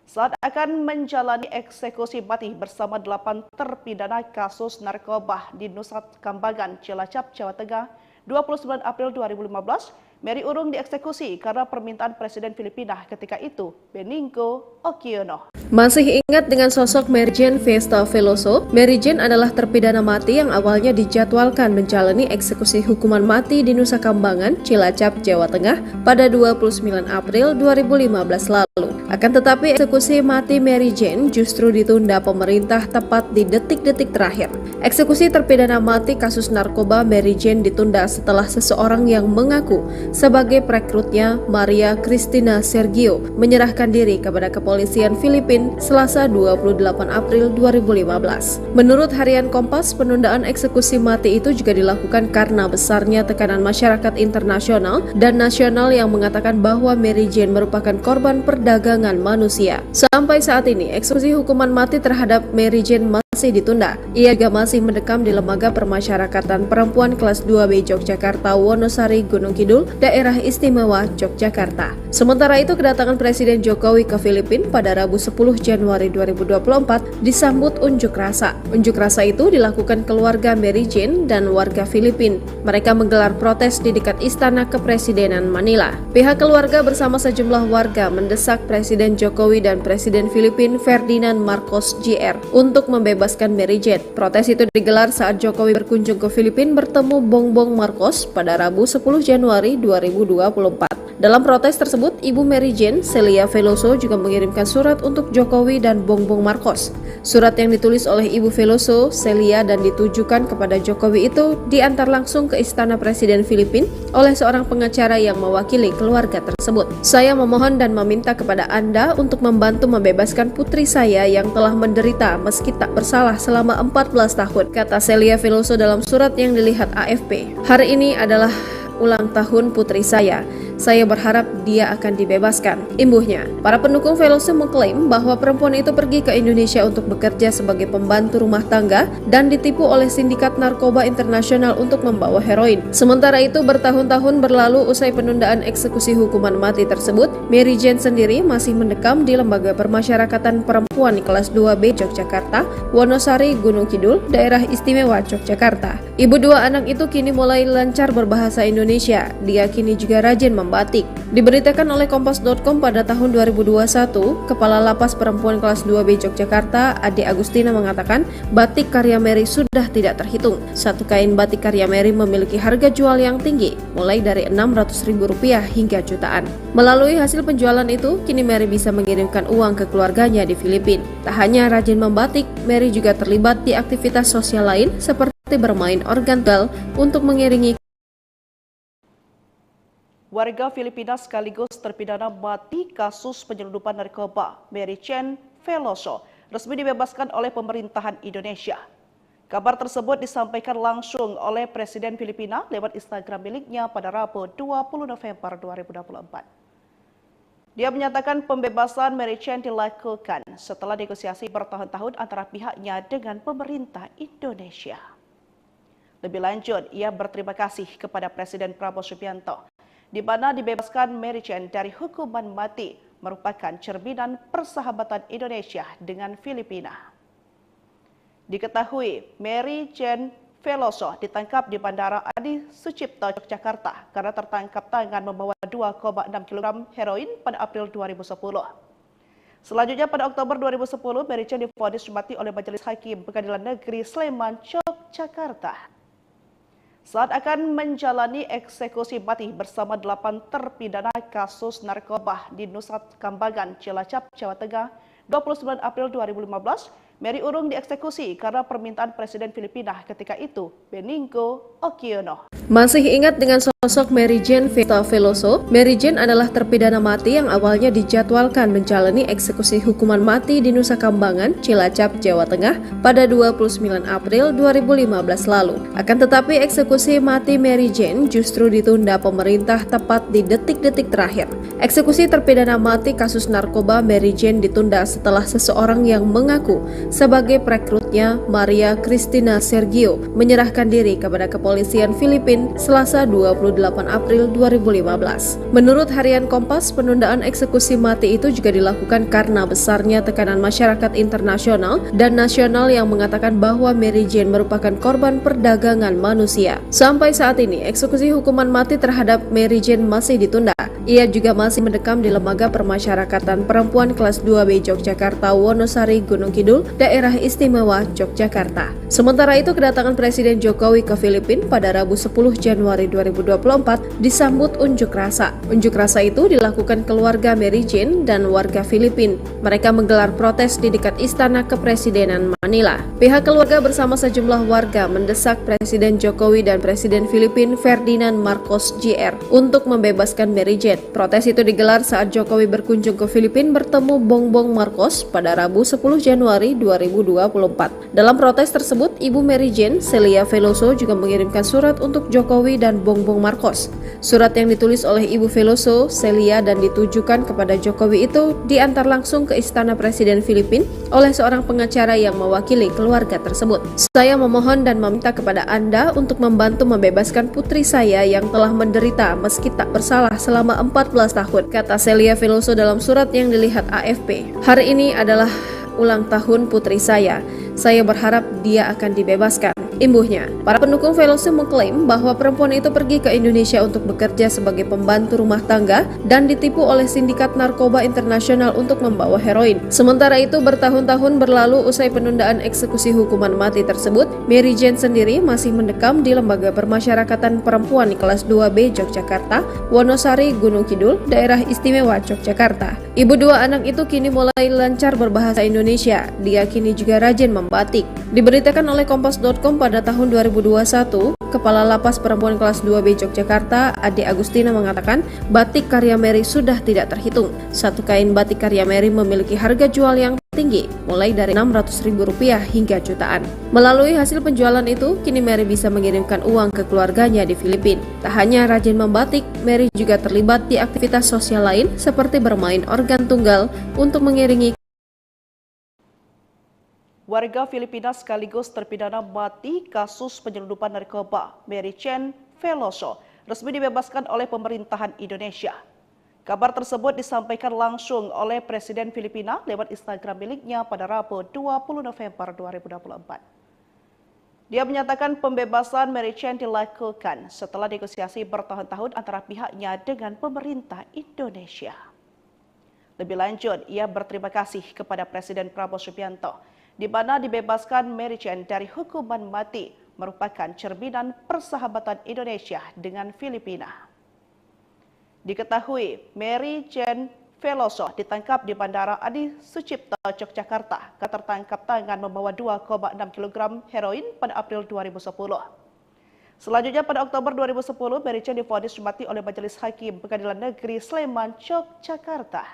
Saat akan menjalani eksekusi mati bersama 8 terpidana kasus narkoba di Nusa Kambangan, Cilacap, Jawa Tengah, 29 April 2015, Mary urung dieksekusi karena permintaan Presiden Filipina ketika itu, Benigno Aquino. Masih ingat dengan sosok Mary Jane Festa Veloso? Mary Jane adalah terpidana mati yang awalnya dijadwalkan menjalani eksekusi hukuman mati di Nusa Kambangan, Cilacap, Jawa Tengah pada 29 April 2015 lalu. Akan tetapi eksekusi mati Mary Jane justru ditunda pemerintah tepat di detik-detik terakhir. Eksekusi terpidana mati kasus narkoba Mary Jane ditunda setelah seseorang yang mengaku sebagai perekrutnya, Maria Cristina Sergio, menyerahkan diri kepada kepolisian Filipina Selasa 28 April 2015. Menurut harian Kompas, penundaan eksekusi mati itu juga dilakukan karena besarnya tekanan masyarakat internasional dan nasional yang mengatakan bahwa Mary Jane merupakan korban perdagangan manusia. Sampai saat ini, eksekusi hukuman mati terhadap Mary Jane masih ditunda. Ia juga masih mendekam di Lembaga Permasyarakatan Perempuan Kelas 2B Yogyakarta, Wonosari, Gunung Kidul, Daerah Istimewa Yogyakarta. Sementara itu, kedatangan Presiden Jokowi ke Filipina pada Rabu 10 Januari 2024 disambut unjuk rasa. Unjuk rasa itu dilakukan keluarga Mary Jane dan warga Filipina. Mereka menggelar protes di dekat Istana Kepresidenan Manila. Pihak keluarga bersama sejumlah warga mendesak Presiden Jokowi dan Presiden Filipina Ferdinand Marcos Jr. untuk membebaskan Mary Jane. Protes itu digelar saat Jokowi berkunjung ke Filipina bertemu Bongbong Marcos pada Rabu 10 Januari 2024. Dalam protes tersebut, Ibu Mary Jane, Celia Veloso, juga mengirimkan surat untuk Jokowi dan Bongbong Marcos. Surat yang ditulis oleh Ibu Veloso, Celia, dan ditujukan kepada Jokowi itu diantar langsung ke Istana Presiden Filipina oleh seorang pengacara yang mewakili keluarga tersebut. Saya memohon dan meminta kepada Anda untuk membantu membebaskan putri saya yang telah menderita meski tak bersalah selama 14 tahun, kata Celia Veloso dalam surat yang dilihat AFP. Hari ini adalah ulang tahun putri saya. Saya berharap dia akan dibebaskan, imbuhnya. Para pendukung Veloso mengklaim bahwa perempuan itu pergi ke Indonesia untuk bekerja sebagai pembantu rumah tangga dan ditipu oleh sindikat narkoba internasional untuk membawa heroin. Sementara itu, bertahun-tahun berlalu usai penundaan eksekusi hukuman mati tersebut, Mary Jane sendiri masih mendekam di Lembaga Permasyarakatan Perempuan Kelas 2B Yogyakarta, Wonosari, Gunung Kidul, Daerah Istimewa Yogyakarta. Ibu dua anak itu kini mulai lancar berbahasa Indonesia. Dia kini juga rajin membatik. Diberitakan oleh Kompas.com pada tahun 2021, Kepala Lapas Perempuan Kelas 2B Yogyakarta, Ade Agustina mengatakan batik karya Mary sudah tidak terhitung. Satu kain batik karya Mary memiliki harga jual yang tinggi, mulai dari Rp600.000 hingga jutaan. Melalui hasil penjualan itu, kini Mary bisa mengirimkan uang ke keluarganya di Filipina. Tak hanya rajin membatik, Mary juga terlibat di aktivitas sosial lain seperti bermain organ tunggal untuk mengiringi. Warga Filipina sekaligus terpidana mati kasus penyelundupan narkoba Mary Chen Veloso resmi dibebaskan oleh pemerintahan Indonesia. Kabar tersebut disampaikan langsung oleh Presiden Filipina lewat Instagram miliknya pada Rabu 20 November 2024. Dia menyatakan pembebasan Mary Chen dilakukan setelah negosiasi bertahun-tahun antara pihaknya dengan pemerintah Indonesia. Lebih lanjut, ia berterima kasih kepada Presiden Prabowo Subianto, di mana dibebaskan Mary Chen dari hukuman mati merupakan cerminan persahabatan Indonesia dengan Filipina. Diketahui, Mary Chen Veloso ditangkap di Bandara Adi Sucipto, Yogyakarta karena tertangkap tangan membawa 2,6 kg heroin pada April 2010. Selanjutnya pada Oktober 2010, Mary Chen divonis mati oleh Majelis Hakim Pengadilan Negeri Sleman, Yogyakarta. Saat akan menjalani eksekusi mati bersama 8 terpidana kasus narkoba di Nusa Kambangan, Cilacap, Jawa Tengah, 29 April 2015, Mary urung dieksekusi karena permintaan Presiden Filipina ketika itu, Benigno Aquino. Masih ingat dengan sosok Mary Jane Festa Veloso? Mary Jane adalah terpidana mati yang awalnya dijadwalkan menjalani eksekusi hukuman mati di Nusa Kambangan, Cilacap, Jawa Tengah pada 29 April 2015 lalu. Akan tetapi eksekusi mati Mary Jane justru ditunda pemerintah tepat di detik-detik terakhir. Eksekusi terpidana mati kasus narkoba Mary Jane ditunda setelah seseorang yang mengaku sebagai perekrutnya, Maria Cristina Sergio, menyerahkan diri kepada kepolisian Filipina Selasa 28 April 2015. Menurut harian Kompas, penundaan eksekusi mati itu juga dilakukan karena besarnya tekanan masyarakat internasional dan nasional yang mengatakan bahwa Mary Jane merupakan korban perdagangan manusia. Sampai saat ini, eksekusi hukuman mati terhadap Mary Jane masih ditunda. Ia juga masih mendekam di Lembaga Permasyarakatan Perempuan Kelas 2B Yogyakarta, Wonosari, Gunung Kidul, Daerah Istimewa Yogyakarta. Sementara itu, kedatangan Presiden Jokowi ke Filipina pada Rabu 10 Januari 2024 disambut unjuk rasa. Unjuk rasa itu dilakukan keluarga Mary Jane dan warga Filipina. Mereka menggelar protes di dekat Istana Kepresidenan Manila. Pihak keluarga bersama sejumlah warga mendesak Presiden Jokowi dan Presiden Filipina Ferdinand Marcos Jr. untuk membebaskan Mary Jane. Protes itu digelar saat Jokowi berkunjung ke Filipina bertemu Bongbong Marcos pada Rabu 10 Januari 2024. Dalam protes tersebut, Ibu Mary Jane, Celia Veloso, juga mengirimkan surat untuk Jokowi dan Bongbong Marcos. Surat yang ditulis oleh Ibu Veloso, Celia, dan ditujukan kepada Jokowi itu diantar langsung ke Istana Presiden Filipina oleh seorang pengacara yang mewakili keluarga tersebut. Saya memohon dan meminta kepada Anda untuk membantu membebaskan putri saya yang telah menderita meski tak bersalah selama 14 tahun, kata Celia Veloso dalam surat yang dilihat AFP. Hari ini adalah ulang tahun putri saya. Saya berharap dia akan dibebaskan, imbuhnya. Para pendukung Veloso mengklaim bahwa perempuan itu pergi ke Indonesia untuk bekerja sebagai pembantu rumah tangga dan ditipu oleh sindikat narkoba internasional untuk membawa heroin. Sementara itu, bertahun-tahun berlalu usai penundaan eksekusi hukuman mati tersebut, Mary Jane sendiri masih mendekam di Lembaga Permasyarakatan Perempuan Kelas 2B Yogyakarta, Wonosari, Gunung Kidul, Daerah Istimewa Yogyakarta. Ibu dua anak itu kini mulai lancar berbahasa Indonesia. Dia kini juga rajin membatik. Diberitakan oleh Kompas.com pada tahun 2021, Kepala Lapas Perempuan Kelas 2B Yogyakarta, Ade Agustina, mengatakan batik karya Mary sudah tidak terhitung. Satu kain batik karya Mary memiliki harga jual yang tinggi, mulai dari Rp600.000 hingga jutaan. Melalui hasil penjualan itu, kini Mary bisa mengirimkan uang ke keluarganya di Filipina. Tak hanya rajin membatik, Mary juga terlibat di aktivitas sosial lain seperti bermain organ tunggal untuk mengiringi Warga Filipina sekaligus terpidana mati kasus penyelundupan narkoba Mary Chen Veloso resmi dibebaskan oleh pemerintahan Indonesia. Kabar tersebut disampaikan langsung oleh Presiden Filipina lewat Instagram miliknya pada Rabu 20 November 2024. Dia menyatakan pembebasan Mary Chen dilakukan setelah negosiasi bertahun-tahun antara pihaknya dengan pemerintah Indonesia. Lebih lanjut, ia berterima kasih kepada Presiden Prabowo Subianto, di mana dibebaskan Mary Chen dari hukuman mati merupakan cerminan persahabatan Indonesia dengan Filipina. Diketahui, Mary Chen Veloso ditangkap di Bandara Adi Sucipto, Yogyakarta, karena tertangkap tangan membawa 2,6 kg heroin pada April 2010. Selanjutnya pada Oktober 2010, Mary Chen divonis mati oleh Majelis Hakim Pengadilan Negeri Sleman, Yogyakarta.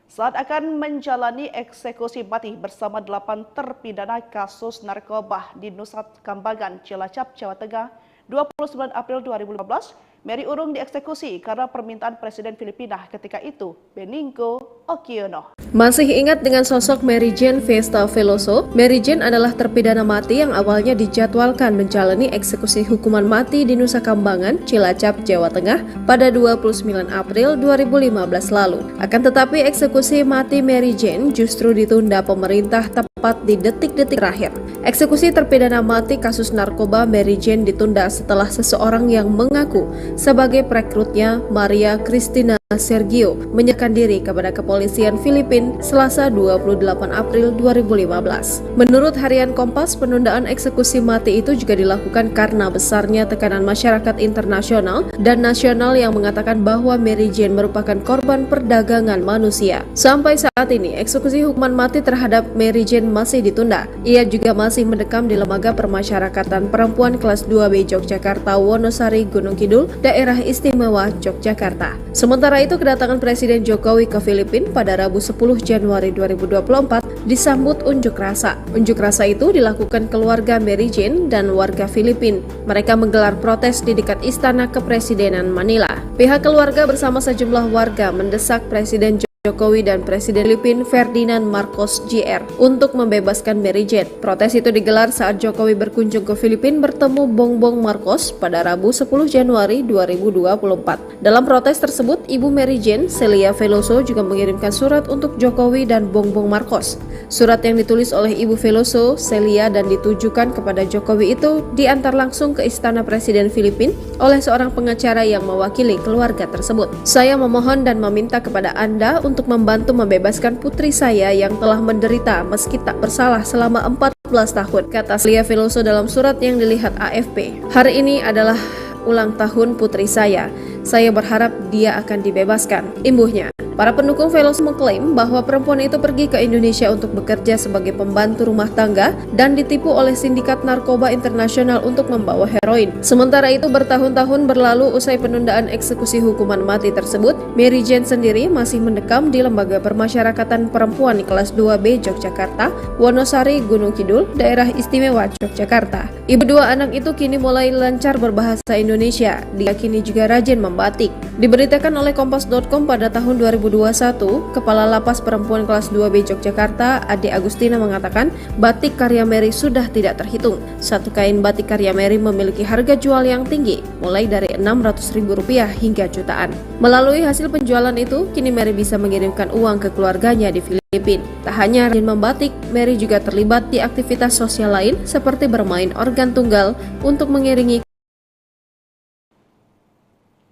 Saat akan menjalani eksekusi mati bersama 8 terpidana kasus narkoba di Nusa Kambangan, Cilacap, Jawa Tengah, 29 April 2015, Mary Urung dieksekusi karena permintaan Presiden Filipina ketika itu, Benigno Aquino. Masih ingat dengan sosok Mary Jane Vesta Veloso? Mary Jane adalah terpidana mati yang awalnya dijadwalkan menjalani eksekusi hukuman mati di Nusa Kambangan, Cilacap, Jawa Tengah pada 29 April 2015 lalu. Akan tetapi eksekusi mati Mary Jane justru ditunda pemerintah tepat di detik-detik terakhir. Eksekusi terpidana mati kasus narkoba Mary Jane ditunda setelah seseorang yang mengaku sebagai perekrutnya, Maria Cristina Sergio, menyerahkan diri kepada kepolisian Filipina Selasa 28 April 2015. Menurut harian Kompas, penundaan eksekusi mati itu juga dilakukan karena besarnya tekanan masyarakat internasional dan nasional yang mengatakan bahwa Mary Jane merupakan korban perdagangan manusia. Sampai saat ini, eksekusi hukuman mati terhadap Mary Jane masih ditunda. Ia juga masih mendekam di Lembaga Permasyarakatan Perempuan Kelas 2B Yogyakarta, Wonosari, Gunung Kidul, Daerah Istimewa Yogyakarta. Sementara itu, kedatangan Presiden Jokowi ke Filipina pada Rabu 10 Januari 2024 disambut unjuk rasa. Unjuk rasa itu dilakukan keluarga Mary Jane dan warga Filipina. Mereka menggelar protes di dekat Istana Kepresidenan Manila. Pihak keluarga bersama sejumlah warga mendesak Presiden Jokowi dan Presiden Filipina Ferdinand Marcos Jr. untuk membebaskan Mary Jane. Protes itu digelar saat Jokowi berkunjung ke Filipina bertemu Bongbong Marcos pada Rabu 10 Januari 2024. Dalam protes tersebut, Ibu Mary Jane, Celia Veloso, juga mengirimkan surat untuk Jokowi dan Bongbong Marcos. Surat yang ditulis oleh Ibu Veloso, Celia, dan ditujukan kepada Jokowi itu diantar langsung ke Istana Presiden Filipina oleh seorang pengacara yang mewakili keluarga tersebut. Saya memohon dan meminta kepada Anda untuk membantu membebaskan putri saya yang telah menderita meski tak bersalah selama 14 tahun, kata Celia Veloso dalam surat yang dilihat AFP. Hari ini adalah ulang tahun putri saya. Saya berharap dia akan dibebaskan, imbuhnya. Para pendukung Veloso mengklaim bahwa perempuan itu pergi ke Indonesia untuk bekerja sebagai pembantu rumah tangga dan ditipu oleh sindikat narkoba internasional untuk membawa heroin. Sementara itu, bertahun-tahun berlalu usai penundaan eksekusi hukuman mati tersebut, Mary Jane sendiri masih mendekam di Lembaga Permasyarakatan Perempuan Kelas 2B Yogyakarta, Wonosari, Gunung Kidul, Daerah Istimewa Yogyakarta. Ibu dua anak itu kini mulai lancar berbahasa Indonesia. Dia kini juga rajin membatik. Diberitakan oleh Kompas.com pada tahun 2021, Kepala Lapas Perempuan Kelas 2B Yogyakarta, Ade Agustina, mengatakan batik karya Mary sudah tidak terhitung. Satu kain batik karya Mary memiliki harga jual yang tinggi, mulai dari Rp600.000 hingga jutaan. Melalui hasil penjualan itu, kini Mary bisa mengirimkan uang ke keluarganya di Filipina. Tak hanya rajin membatik, Mary juga terlibat di aktivitas sosial lain seperti bermain organ tunggal untuk mengiringi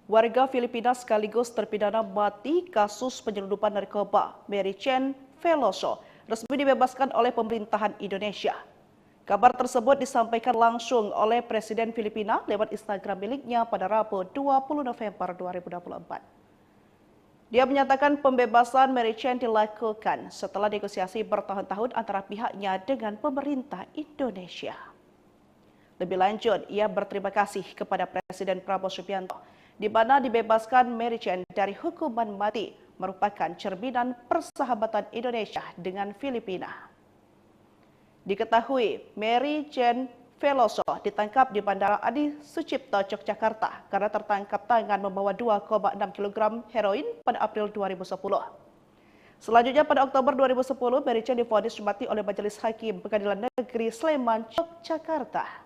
warga Filipina sekaligus terpidana mati kasus penyelundupan narkoba Mary Jane Veloso resmi dibebaskan oleh pemerintahan Indonesia. Kabar tersebut disampaikan langsung oleh Presiden Filipina lewat Instagram miliknya pada Rabu 20 November 2024. Dia menyatakan pembebasan Mary Jane dilakukan setelah negosiasi bertahun-tahun antara pihaknya dengan pemerintah Indonesia. Lebih lanjut, ia berterima kasih kepada Presiden Prabowo Subianto di mana dibebaskan Mary Jane dari hukuman mati merupakan cerminan persahabatan Indonesia dengan Filipina. Diketahui Mary Jane Veloso ditangkap di Bandara Adi Sucipto, Yogyakarta karena tertangkap tangan membawa 2,6 kg heroin pada April 2010. Selanjutnya pada Oktober 2010, Mary Jane divonis mati oleh Majelis Hakim Pengadilan Negeri Sleman, Yogyakarta.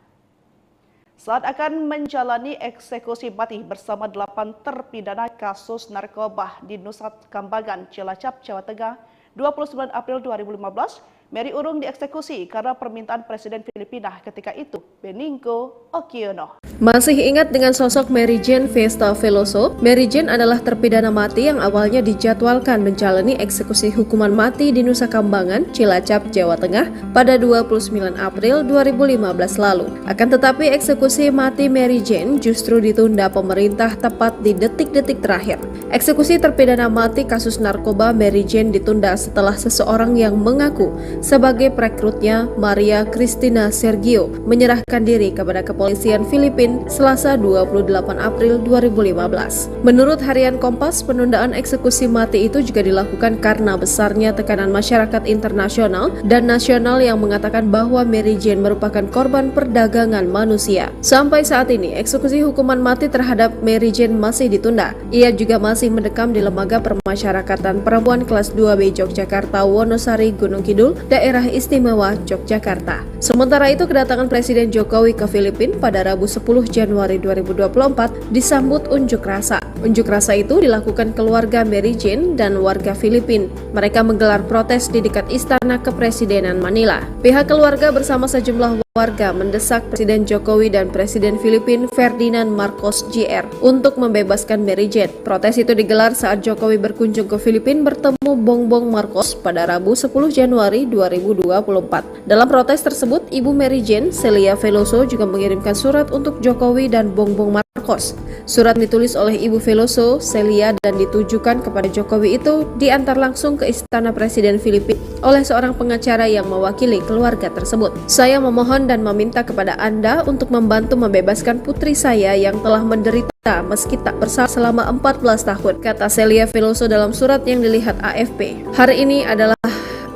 Saat akan menjalani eksekusi mati bersama 8 terpidana kasus narkoba di Nusa Kambangan, Cilacap, Jawa Tengah, 29 April 2015, Mary Urung dieksekusi karena permintaan Presiden Filipina ketika itu, Benigno Aquino. Masih ingat dengan sosok Mary Jane Vesta Veloso? Mary Jane adalah terpidana mati yang awalnya dijadwalkan menjalani eksekusi hukuman mati di Nusa Kambangan, Cilacap, Jawa Tengah pada 29 April 2015 lalu. Akan tetapi eksekusi mati Mary Jane justru ditunda pemerintah tepat di detik-detik terakhir. Eksekusi terpidana mati kasus narkoba Mary Jane ditunda setelah seseorang yang mengaku sebagai perekrutnya, Maria Cristina Sergio, menyerahkan diri kepada kepolisian Filipina Filipina, Selasa 28 April 2015. Menurut harian Kompas, penundaan eksekusi mati itu juga dilakukan karena besarnya tekanan masyarakat internasional dan nasional yang mengatakan bahwa Mary Jane merupakan korban perdagangan manusia. Sampai saat ini, eksekusi hukuman mati terhadap Mary Jane masih ditunda. Ia juga masih mendekam di Lembaga Permasyarakatan Perempuan Kelas 2B Yogyakarta, Wonosari, Gunung Kidul, Daerah Istimewa Yogyakarta. Sementara itu, kedatangan Presiden Jokowi ke Filipina pada Rabu 10 Januari 2024 disambut unjuk rasa. Unjuk rasa itu dilakukan keluarga Mary Jane dan warga Filipina. Mereka menggelar protes di dekat Istana Kepresidenan Manila. Pihak keluarga bersama sejumlah warga mendesak Presiden Jokowi dan Presiden Filipina Ferdinand Marcos Jr. untuk membebaskan Mary Jane. Protes itu digelar saat Jokowi berkunjung ke Filipina bertemu Bongbong Marcos pada Rabu 10 Januari 2024. Dalam protes tersebut, Ibu Mary Jane, Celia Veloso, juga mengirimkan surat untuk Jokowi dan Bongbong Marcos. Surat ditulis oleh Ibu Veloso, Celia, dan ditujukan kepada Jokowi itu diantar langsung ke Istana Presiden Filipina oleh seorang pengacara yang mewakili keluarga tersebut. Saya memohon dan meminta kepada Anda untuk membantu membebaskan putri saya yang telah menderita meski tak bersalah selama 14 tahun, kata Celia Veloso dalam surat yang dilihat AFP. Hari ini adalah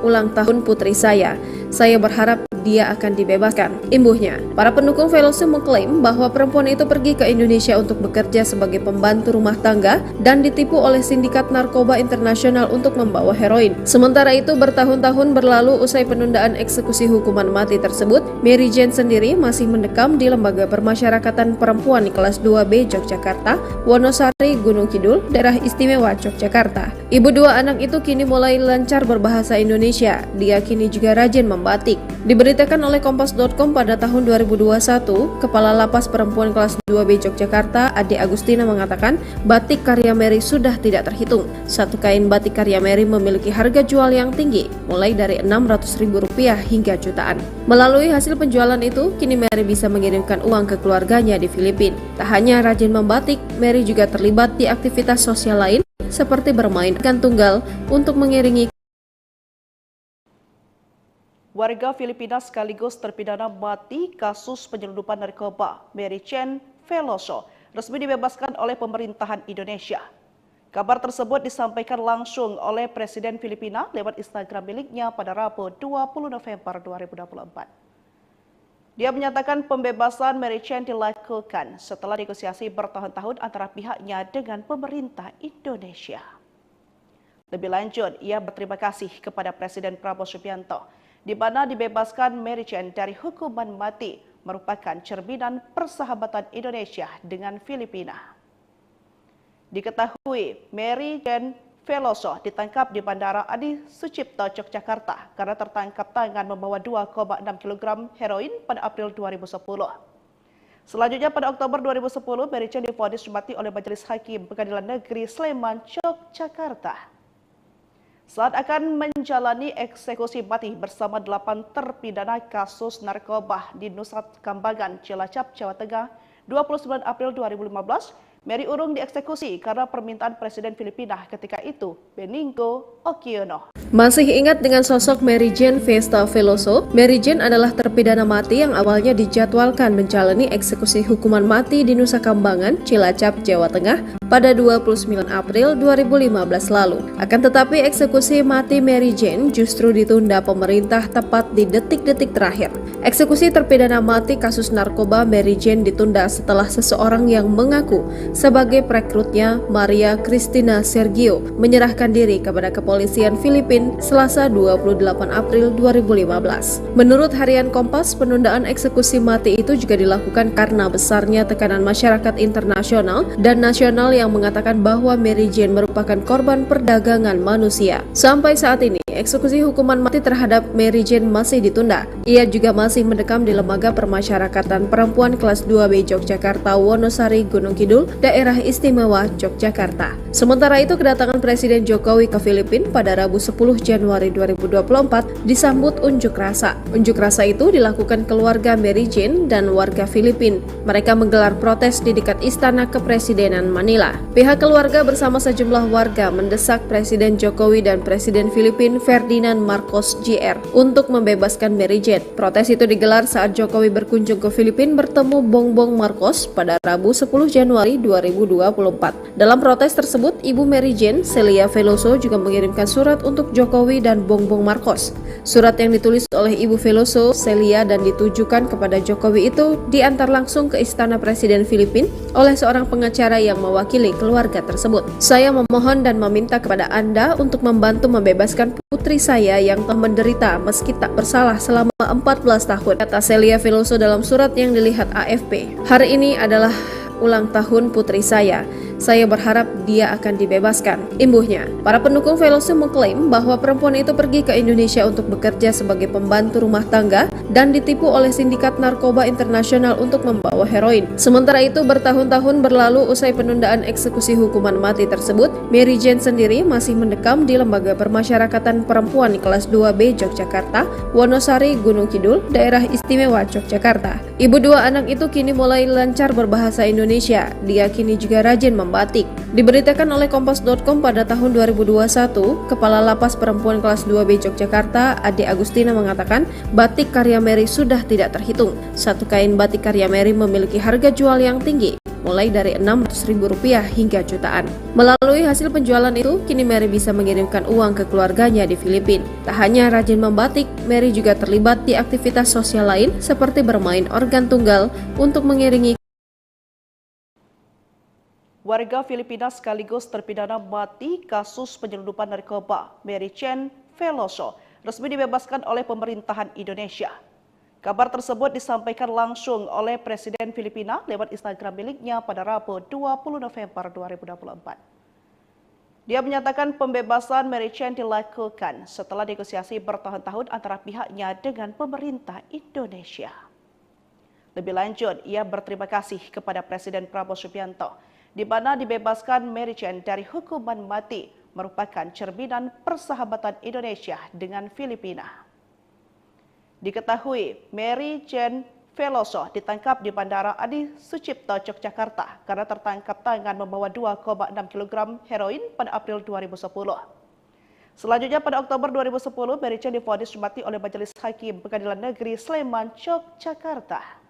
ulang tahun putri saya. Saya berharap dia akan dibebaskan, imbuhnya. Para pendukung Veloso mengklaim bahwa perempuan itu pergi ke Indonesia untuk bekerja sebagai pembantu rumah tangga dan ditipu oleh sindikat narkoba internasional untuk membawa heroin. Sementara itu, bertahun-tahun berlalu usai penundaan eksekusi hukuman mati tersebut, Mary Jane sendiri masih mendekam di Lembaga Permasyarakatan Perempuan Kelas 2B Yogyakarta, Wonosari, Gunung Kidul, Daerah Istimewa Yogyakarta. Ibu dua anak itu kini mulai lancar berbahasa Indonesia. Dia kini juga rajin membatik. Diberitakan oleh Kompas.com pada tahun 2021, Kepala Lapas Perempuan Kelas 2B Yogyakarta, Ade Agustina, mengatakan batik karya Mary sudah tidak terhitung. Satu kain batik karya Mary memiliki harga jual yang tinggi, mulai dari Rp600.000 hingga jutaan. Melalui hasil penjualan itu, kini Mary bisa mengirimkan uang ke keluarganya di Filipina. Tak hanya rajin membatik, Mary juga terlibat di aktivitas sosial lain, seperti bermain ikan tunggal untuk mengiringi warga Filipina sekaligus terpidana mati kasus penyelundupan narkoba Mary Jane Veloso resmi dibebaskan oleh pemerintahan Indonesia. Kabar tersebut disampaikan langsung oleh Presiden Filipina lewat Instagram miliknya pada Rabu 20 November 2024. Dia menyatakan pembebasan Mary Jane dilakukan setelah negosiasi bertahun-tahun antara pihaknya dengan pemerintah Indonesia. Lebih lanjut, ia berterima kasih kepada Presiden Prabowo Subianto, di mana dibebaskan Mary Jane dari hukuman mati merupakan cerminan persahabatan Indonesia dengan Filipina. Diketahui Mary Jane Veloso ditangkap di Bandara Adi Sucipto, Yogyakarta karena tertangkap tangan membawa 2,6 kg heroin pada April 2010. Selanjutnya pada Oktober 2010, Mary Jane divonis mati oleh Majelis Hakim Pengadilan Negeri Sleman, Yogyakarta. Saat akan menjalani eksekusi mati bersama 8 terpidana kasus narkoba di Nusa Kambangan, Cilacap, Jawa Tengah, 29 April 2015, Mary urung dieksekusi karena permintaan Presiden Filipina ketika itu, Benigno Aquino. Masih ingat dengan sosok Mary Jane Festa Veloso? Mary Jane adalah terpidana mati yang awalnya dijadwalkan menjalani eksekusi hukuman mati di Nusa Kambangan, Cilacap, Jawa Tengah pada 29 April 2015 lalu. Akan tetapi eksekusi mati Mary Jane justru ditunda pemerintah tepat di detik-detik terakhir. Eksekusi terpidana mati kasus narkoba Mary Jane ditunda setelah seseorang yang mengaku sebagai perekrutnya, Maria Cristina Sergio, menyerahkan diri kepada kepolisian Filipina Selasa 28 April 2015. Menurut harian Kompas, penundaan eksekusi mati itu juga dilakukan karena besarnya tekanan masyarakat internasional dan nasional yang mengatakan bahwa Mary Jane merupakan korban perdagangan manusia. Sampai saat ini, eksekusi hukuman mati terhadap Mary Jane masih ditunda. Ia juga masih mendekam di Lembaga Permasyarakatan Perempuan Kelas 2B Yogyakarta, Wonosari, Gunung Kidul, Daerah Istimewa Yogyakarta. Sementara itu, kedatangan Presiden Jokowi ke Filipina pada Rabu 10 Januari 2024 disambut unjuk rasa. Unjuk rasa itu dilakukan keluarga Mary Jane dan warga Filipina. Mereka menggelar protes di dekat Istana Kepresidenan Manila. Pihak keluarga bersama sejumlah warga mendesak Presiden Jokowi dan Presiden Filipina Ferdinand Marcos Jr. untuk membebaskan Mary Jane. Protes itu digelar saat Jokowi berkunjung ke Filipina bertemu Bongbong Marcos pada Rabu 10 Januari 2024. Dalam protes tersebut, Ibu Mary Jane, Celia Veloso, juga mengirimkan surat untuk Jokowi dan Bongbong Marcos. Surat yang ditulis oleh Ibu Veloso, Celia, dan ditujukan kepada Jokowi itu diantar langsung ke Istana Presiden Filipina oleh seorang pengacara yang mewakili keluarga tersebut. Saya memohon dan meminta kepada Anda untuk membantu membebaskan putri saya yang telah menderita meski tak bersalah selama 14 tahun, kata Celia Veloso dalam surat yang dilihat AFP. Hari ini adalah ulang tahun putri saya. Saya berharap dia akan dibebaskan, imbuhnya. Para pendukung Veloso mengklaim bahwa perempuan itu pergi ke Indonesia untuk bekerja sebagai pembantu rumah tangga dan ditipu oleh sindikat narkoba internasional untuk membawa heroin. Sementara itu, bertahun-tahun berlalu usai penundaan eksekusi hukuman mati tersebut, Mary Jane sendiri masih mendekam di Lembaga Permasyarakatan Perempuan kelas 2B Yogyakarta, Wonosari, Gunung Kidul, Daerah Istimewa Yogyakarta. Ibu dua anak itu kini mulai lancar berbahasa Indonesia. Dia kini juga rajin membatik. Diberitakan oleh Kompas.com pada tahun 2021, Kepala Lapas Perempuan kelas 2B Yogyakarta, Ade Agustina, mengatakan batik karya Mary sudah tidak terhitung. Satu kain batik karya Mary memiliki harga jual yang tinggi, mulai dari Rp600.000 hingga jutaan. Melalui hasil penjualan itu, kini Mary bisa mengirimkan uang ke keluarganya di Filipina. Tak hanya rajin membatik, Mary juga terlibat di aktivitas sosial lain seperti bermain organ tunggal untuk mengiringi warga Filipina sekaligus terpidana mati kasus penyelundupan narkoba Mary Jane Veloso resmi dibebaskan oleh pemerintahan Indonesia. Kabar tersebut disampaikan langsung oleh Presiden Filipina lewat Instagram miliknya pada Rabu 20 November 2024. Dia menyatakan pembebasan Mary Jane dilakukan setelah negosiasi bertahun-tahun antara pihaknya dengan pemerintah Indonesia. Lebih lanjut, ia berterima kasih kepada Presiden Prabowo Subianto, di mana dibebaskan Mary Jane dari hukuman mati merupakan cerminan persahabatan Indonesia dengan Filipina. Diketahui, Mary Jane Veloso ditangkap di Bandara Adi Sucipto, Yogyakarta karena tertangkap tangan membawa 2,6 kg heroin pada April 2010. Selanjutnya pada Oktober 2010, Mary Jane divonis mati oleh Majelis Hakim Pengadilan Negeri Sleman, Yogyakarta.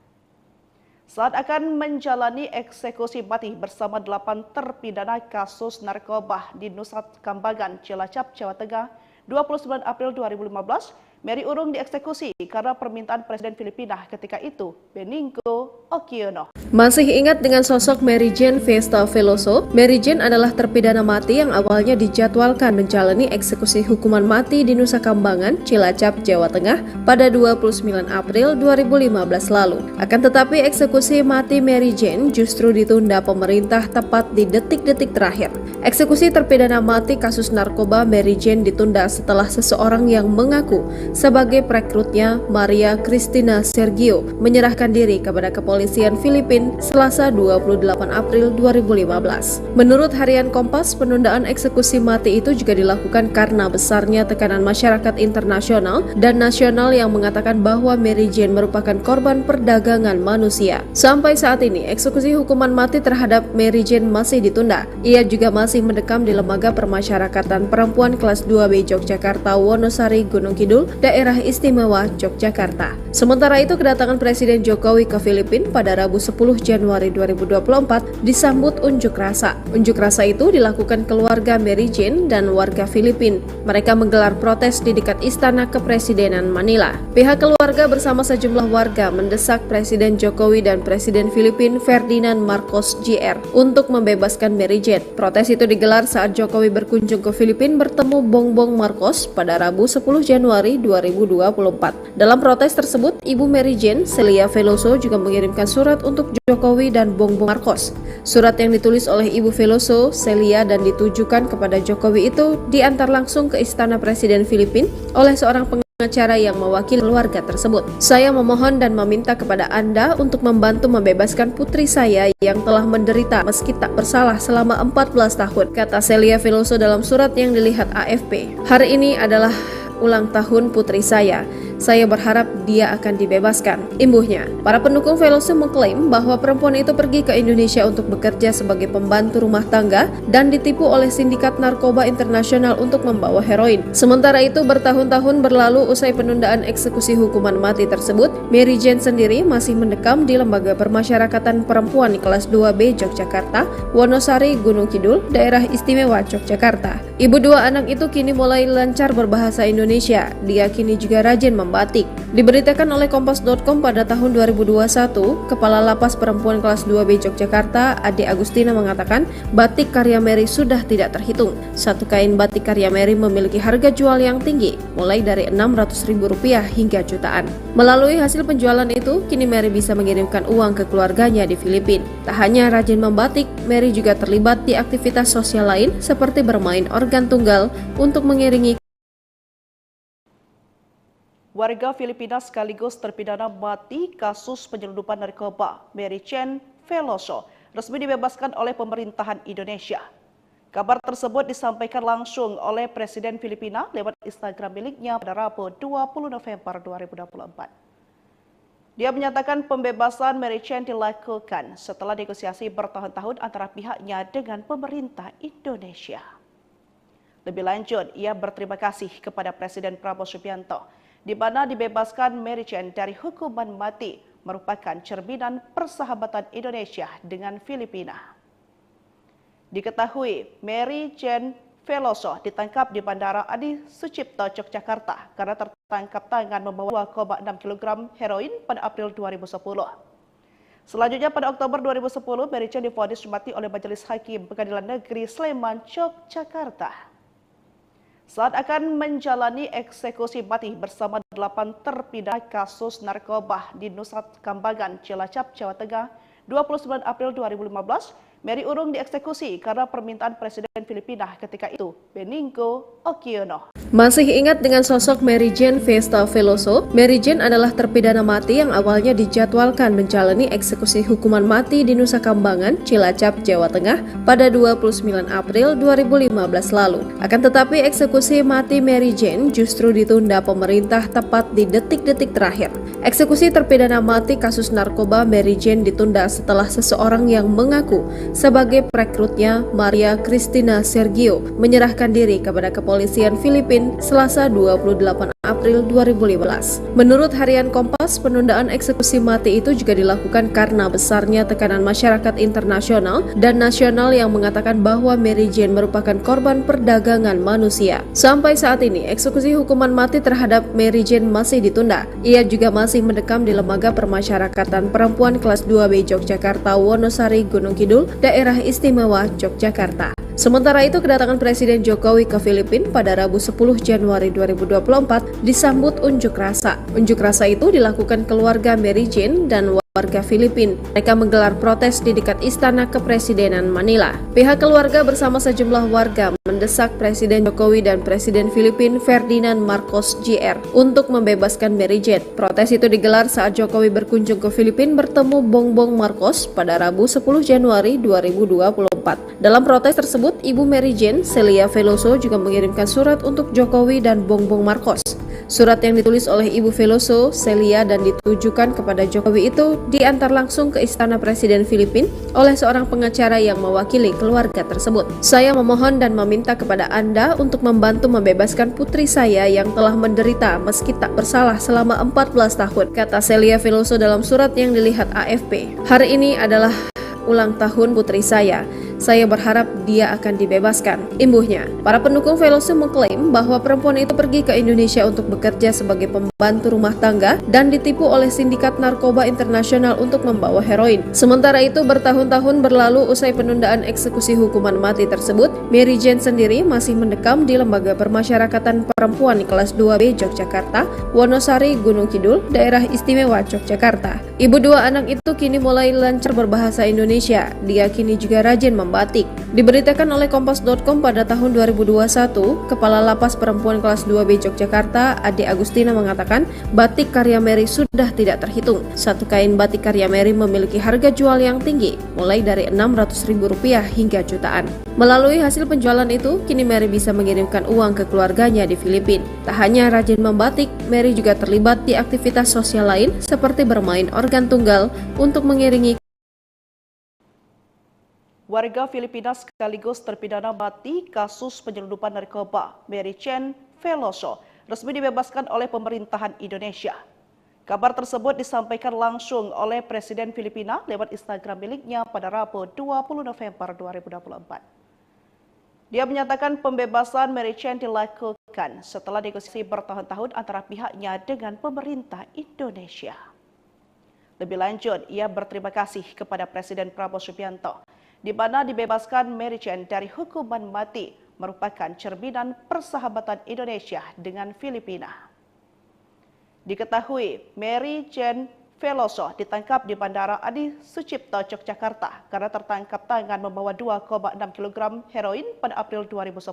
Saat akan menjalani eksekusi mati bersama 8 terpidana kasus narkoba di Nusa Kambangan, Cilacap, Jawa Tengah, 29 April 2015, Mary urung dieksekusi karena permintaan Presiden Filipina ketika itu, Benigno Aquino. Masih ingat dengan sosok Mary Jane Festa Veloso? Mary Jane adalah terpidana mati yang awalnya dijadwalkan menjalani eksekusi hukuman mati di Nusa Kambangan, Cilacap, Jawa Tengah pada 29 April 2015 lalu. Akan tetapi eksekusi mati Mary Jane justru ditunda pemerintah tepat di detik-detik terakhir. Eksekusi terpidana mati kasus narkoba Mary Jane ditunda setelah seseorang yang mengaku sebagai perekrutnya, Maria Cristina Sergio, menyerahkan diri kepada kepolisian Filipina Selasa 28 April 2015. Menurut harian Kompas, penundaan eksekusi mati itu juga dilakukan karena besarnya tekanan masyarakat internasional dan nasional yang mengatakan bahwa Mary Jane merupakan korban perdagangan manusia. Sampai saat ini, eksekusi hukuman mati terhadap Mary Jane masih ditunda. Ia juga masih mendekam di Lembaga Permasyarakatan Perempuan kelas 2B Yogyakarta, Wonosari, Gunung Kidul, Daerah Istimewa Yogyakarta. Sementara itu, kedatangan Presiden Jokowi ke Filipina pada Rabu 10 Januari 2024 disambut unjuk rasa. Unjuk rasa itu dilakukan keluarga Mary Jane dan warga Filipina. Mereka menggelar protes di dekat Istana Kepresidenan Manila. Pihak keluarga bersama sejumlah warga mendesak Presiden Jokowi dan Presiden Filipina Ferdinand Marcos Jr. untuk membebaskan Mary Jane. Protes itu digelar saat Jokowi berkunjung ke Filipina bertemu Bongbong Marcos pada Rabu 10 Januari 2024. Dalam protes tersebut, Ibu Mary Jane, Celia Veloso, juga mengirimkan surat untuk Jokowi dan Bongbong Marcos. Surat yang ditulis oleh Ibu Veloso, Celia, dan ditujukan kepada Jokowi itu diantar langsung ke Istana Presiden Filipina oleh seorang pengacara yang mewakili keluarga tersebut. Saya memohon dan meminta kepada Anda untuk membantu membebaskan putri saya yang telah menderita meski tak bersalah selama 14 tahun, kata Celia Veloso dalam surat yang dilihat AFP. Hari ini adalah ulang tahun putri saya. Saya berharap dia akan dibebaskan. Imbuhnya, para pendukung Veloso mengklaim bahwa perempuan itu pergi ke Indonesia untuk bekerja sebagai pembantu rumah tangga dan ditipu oleh sindikat narkoba internasional untuk membawa heroin. Sementara itu, bertahun-tahun berlalu usai penundaan eksekusi hukuman mati tersebut, Mary Jane sendiri masih mendekam di Lembaga Permasyarakatan Perempuan kelas 2B Yogyakarta, Wonosari, Gunung Kidul, Daerah Istimewa Yogyakarta. Ibu dua anak itu kini mulai lancar berbahasa Indonesia. Dia kini juga rajin membatik. Diberitakan oleh Kompas.com pada tahun 2021, Kepala Lapas Perempuan kelas 2B Yogyakarta, Ade Agustina mengatakan batik karya Mary sudah tidak terhitung. Satu kain batik karya Mary memiliki harga jual yang tinggi, mulai dari Rp600.000 hingga jutaan. Melalui hasil penjualan itu, kini Mary bisa mengirimkan uang ke keluarganya di Filipina. Tak hanya rajin membatik, Mary juga terlibat di aktivitas sosial lain seperti bermain organ tunggal untuk mengiringi warga Filipina sekaligus terpidana mati kasus penyelundupan narkoba Mary Jane Veloso resmi dibebaskan oleh pemerintahan Indonesia. Kabar tersebut disampaikan langsung oleh Presiden Filipina lewat Instagram miliknya pada Rabu 20 November 2024. Dia menyatakan pembebasan Mary Jane dilakukan setelah negosiasi bertahun-tahun antara pihaknya dengan pemerintah Indonesia. Lebih lanjut, ia berterima kasih kepada Presiden Prabowo Subianto, di mana dibebaskan Mary Jane dari hukuman mati merupakan cerminan persahabatan Indonesia dengan Filipina. Diketahui, Mary Jane Veloso ditangkap di Bandara Adi Sucipto, Yogyakarta karena tertangkap tangan membawa 2,6 kg heroin pada April 2010. Selanjutnya pada Oktober 2010, Mary Jane divonis mati oleh Majelis Hakim Pengadilan Negeri Sleman, Yogyakarta. Saat akan menjalani eksekusi mati bersama 8 terpidana kasus narkoba di Nusa Kambangan, Cilacap, Jawa Tengah, 29 April 2015, Mary urung dieksekusi karena permintaan Presiden Filipina ketika itu, Benigno Aquino. Masih ingat dengan sosok Mary Jane Festa Veloso? Mary Jane adalah terpidana mati yang awalnya dijadwalkan menjalani eksekusi hukuman mati di Nusa Kambangan, Cilacap, Jawa Tengah pada 29 April 2015 lalu. Akan tetapi eksekusi mati Mary Jane justru ditunda pemerintah tepat di detik-detik terakhir. Eksekusi terpidana mati kasus narkoba Mary Jane ditunda setelah seseorang yang mengaku sebagai perekrutnya, Maria Cristina Sergio, menyerahkan diri kepada kepolisian Filipina Selasa 28 April 2015. Menurut harian Kompas, penundaan eksekusi mati itu juga dilakukan karena besarnya tekanan masyarakat internasional dan nasional yang mengatakan bahwa Mary Jane merupakan korban perdagangan manusia. Sampai saat ini, eksekusi hukuman mati terhadap Mary Jane masih ditunda. Ia juga masih mendekam di Lembaga Permasyarakatan Perempuan kelas 2B Yogyakarta, Wonosari, Gunung Kidul, Daerah Istimewa Yogyakarta. Sementara itu, kedatangan Presiden Jokowi ke Filipina pada Rabu 10 Januari 2024 disambut unjuk rasa. Unjuk rasa itu dilakukan keluarga Mary Jane dan warga Filipina. Mereka menggelar protes di dekat Istana Kepresidenan Manila. Pihak keluarga bersama sejumlah warga mendesak Presiden Jokowi dan Presiden Filipina Ferdinand Marcos Jr. untuk membebaskan Mary Jane. Protes itu digelar saat Jokowi berkunjung ke Filipina bertemu Bongbong Marcos pada Rabu 10 Januari 2024. Dalam protes tersebut, Ibu Mary Jane, Celia Veloso, juga mengirimkan surat untuk Jokowi dan Bongbong Marcos. Surat yang ditulis oleh Ibu Veloso, Celia, dan ditujukan kepada Jokowi itu diantar langsung ke Istana Presiden Filipina oleh seorang pengacara yang mewakili keluarga tersebut. Saya memohon dan meminta kepada Anda untuk membantu membebaskan putri saya yang telah menderita meski tak bersalah selama 14 tahun, kata Celia Veloso dalam surat yang dilihat AFP. Hari ini adalah ulang tahun putri saya. Saya berharap dia akan dibebaskan. Imbuhnya, para pendukung Veloso mengklaim bahwa perempuan itu pergi ke Indonesia untuk bekerja sebagai pembantu rumah tangga dan ditipu oleh sindikat narkoba internasional untuk membawa heroin. Sementara itu, bertahun-tahun berlalu usai penundaan eksekusi hukuman mati tersebut, Mary Jane sendiri masih mendekam di Lembaga Permasyarakatan Perempuan kelas 2B Yogyakarta, Wonosari, Gunung Kidul, Daerah Istimewa Yogyakarta. Ibu dua anak itu kini mulai lancar berbahasa Indonesia. Dia kini juga rajin membaca. membatik. Diberitakan oleh Kompas.com pada tahun 2021, Kepala Lapas Perempuan Kelas 2B Yogyakarta, Ade Agustina mengatakan batik karya Mary sudah tidak terhitung. Satu kain batik karya Mary memiliki harga jual yang tinggi, mulai dari Rp600.000 hingga jutaan. Melalui hasil penjualan itu, kini Mary bisa mengirimkan uang ke keluarganya di Filipina. Tak hanya rajin membatik, Mary juga terlibat di aktivitas sosial lain seperti bermain organ tunggal untuk mengiringi Warga Filipina sekaligus terpidana mati kasus penyelundupan narkoba Mary Chen Veloso resmi dibebaskan oleh pemerintahan Indonesia. Kabar tersebut disampaikan langsung oleh Presiden Filipina lewat Instagram miliknya pada Rabu 20 November 2024. Dia menyatakan pembebasan Mary Chen dilakukan setelah negosiasi bertahun-tahun antara pihaknya dengan pemerintah Indonesia. Lebih lanjut, ia berterima kasih kepada Presiden Prabowo Subianto, di mana dibebaskan Mary Chen dari hukuman mati merupakan cerminan persahabatan Indonesia dengan Filipina. Diketahui, Mary Chen Veloso ditangkap di Bandara Adi Sucipto, Yogyakarta karena tertangkap tangan membawa 2,6 kg heroin pada April 2010.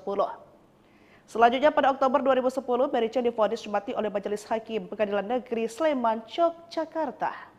Selanjutnya pada Oktober 2010, Mary Chen divonis mati oleh Majelis Hakim Pengadilan Negeri Sleman, Yogyakarta.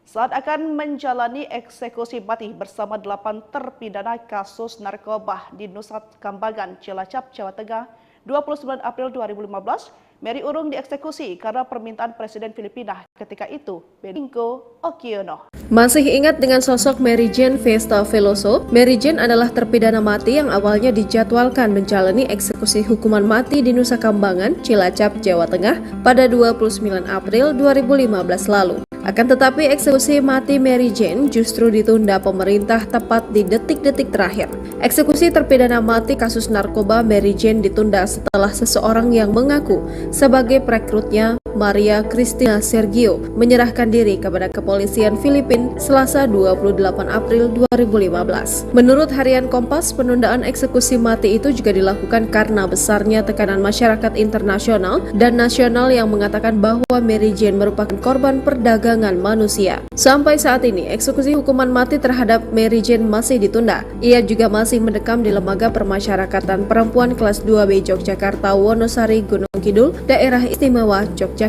Saat akan menjalani eksekusi mati bersama 8 terpidana kasus narkoba di Nusa Kambangan, Cilacap, Jawa Tengah, 29 April 2015, Mary urung dieksekusi karena permintaan Presiden Filipina ketika itu, Benigno Aquino. Masih ingat dengan sosok Mary Jane Festa Veloso? Mary Jane adalah terpidana mati yang awalnya dijadwalkan menjalani eksekusi hukuman mati di Nusa Kambangan, Cilacap, Jawa Tengah pada 29 April 2015 lalu. Akan tetapi eksekusi mati Mary Jane justru ditunda pemerintah tepat di detik-detik terakhir. Eksekusi terpidana mati kasus narkoba Mary Jane ditunda setelah seseorang yang mengaku sebagai perekrutnya, Maria Cristina Sergio, menyerahkan diri kepada kepolisian Filipina Selasa 28 April 2015. Menurut harian Kompas, penundaan eksekusi mati itu juga dilakukan karena besarnya tekanan masyarakat internasional dan nasional yang mengatakan bahwa Mary Jane merupakan korban perdagangan manusia. Sampai saat ini, eksekusi hukuman mati terhadap Mary Jane masih ditunda. Ia juga masih mendekam di Lembaga Permasyarakatan Perempuan Kelas 2B Yogyakarta, Wonosari, Gunung Kidul, Daerah Istimewa Yogyakarta.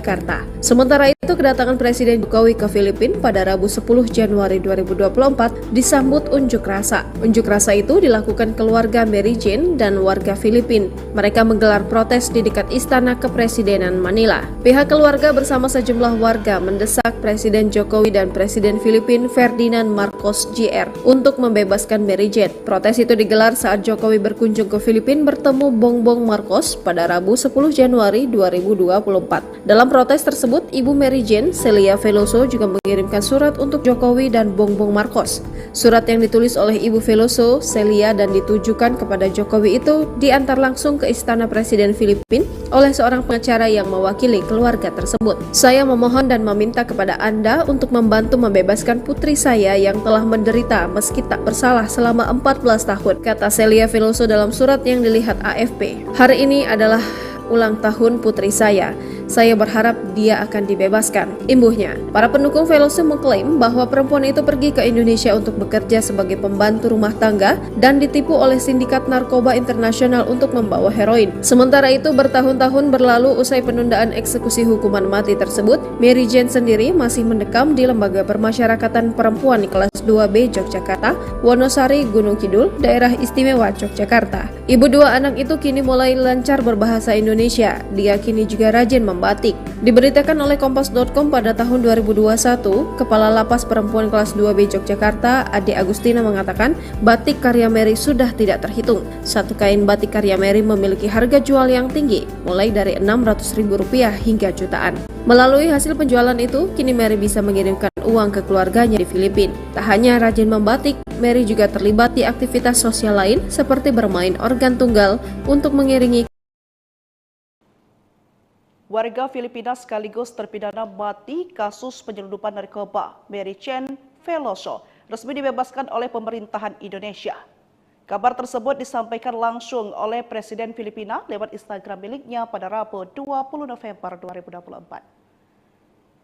Sementara itu, kedatangan Presiden Jokowi ke Filipina pada Rabu 10 Januari 2024 disambut unjuk rasa. Unjuk rasa itu dilakukan keluarga Mary Jane dan warga Filipina. Mereka menggelar protes di dekat Istana Kepresidenan Manila. Pihak keluarga bersama sejumlah warga mendesak Presiden Jokowi dan Presiden Filipina Ferdinand Marcos Jr. untuk membebaskan Mary Jane. Protes itu digelar saat Jokowi berkunjung ke Filipina bertemu Bongbong Marcos pada Rabu 10 Januari 2024. Dalam protes tersebut, Ibu Mary Jane, Celia Veloso, juga mengirimkan surat untuk Jokowi dan Bongbong Marcos. Surat yang ditulis oleh Ibu Veloso, Celia, dan ditujukan kepada Jokowi itu diantar langsung ke Istana Presiden Filipina oleh seorang pengacara yang mewakili keluarga tersebut. Saya memohon dan meminta kepada Anda untuk membantu membebaskan putri saya yang telah menderita meski tak bersalah selama 14 tahun, kata Celia Veloso dalam surat yang dilihat AFP. Hari ini adalah ulang tahun putri saya. Saya berharap dia akan dibebaskan, imbuhnya. Para pendukung Veloso mengklaim bahwa perempuan itu pergi ke Indonesia untuk bekerja sebagai pembantu rumah tangga dan ditipu oleh sindikat narkoba internasional untuk membawa heroin. Sementara itu, bertahun-tahun berlalu usai penundaan eksekusi hukuman mati tersebut, Mary Jane sendiri masih mendekam di Lembaga Permasyarakatan Perempuan Kelas 2B Yogyakarta, Wonosari, Gunung Kidul, Daerah Istimewa Yogyakarta. Ibu dua anak itu kini mulai lancar berbahasa Indonesia. Dia kini juga rajin membatik. Diberitakan oleh Kompas.com pada tahun 2021, Kepala Lapas Perempuan Kelas 2B Yogyakarta, Ade Agustina mengatakan batik karya Mary sudah tidak terhitung. Satu kain batik karya Mary memiliki harga jual yang tinggi, mulai dari Rp600.000 hingga jutaan. Melalui hasil penjualan itu, kini Mary bisa mengirimkan uang ke keluarganya di Filipina. Tak hanya rajin membatik, Mary juga terlibat di aktivitas sosial lain seperti bermain organ tunggal untuk mengiringi Warga Filipina sekaligus terpidana mati kasus penyelundupan narkoba Mary Chen Veloso resmi dibebaskan oleh pemerintahan Indonesia. Kabar tersebut disampaikan langsung oleh Presiden Filipina lewat Instagram miliknya pada Rabu 20 November 2024.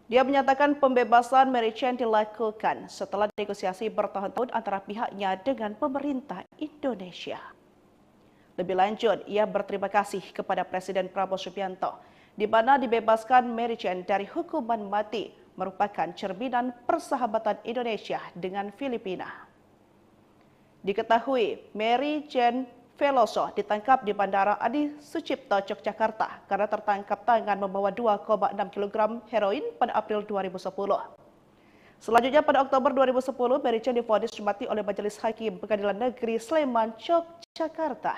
Dia menyatakan pembebasan Mary Chen dilakukan setelah negosiasi bertahun-tahun antara pihaknya dengan pemerintah Indonesia. Lebih lanjut, ia berterima kasih kepada Presiden Prabowo Subianto, di mana dibebaskan Mary Chen dari hukuman mati merupakan cerminan persahabatan Indonesia dengan Filipina. Diketahui, Mary Chen Veloso ditangkap di Bandara Adi Sucipto, Yogyakarta karena tertangkap tangan membawa 2,6 kg heroin pada April 2010. Selanjutnya pada Oktober 2010, Mary Chen divonis mati oleh Majelis Hakim Pengadilan Negeri Sleman, Yogyakarta.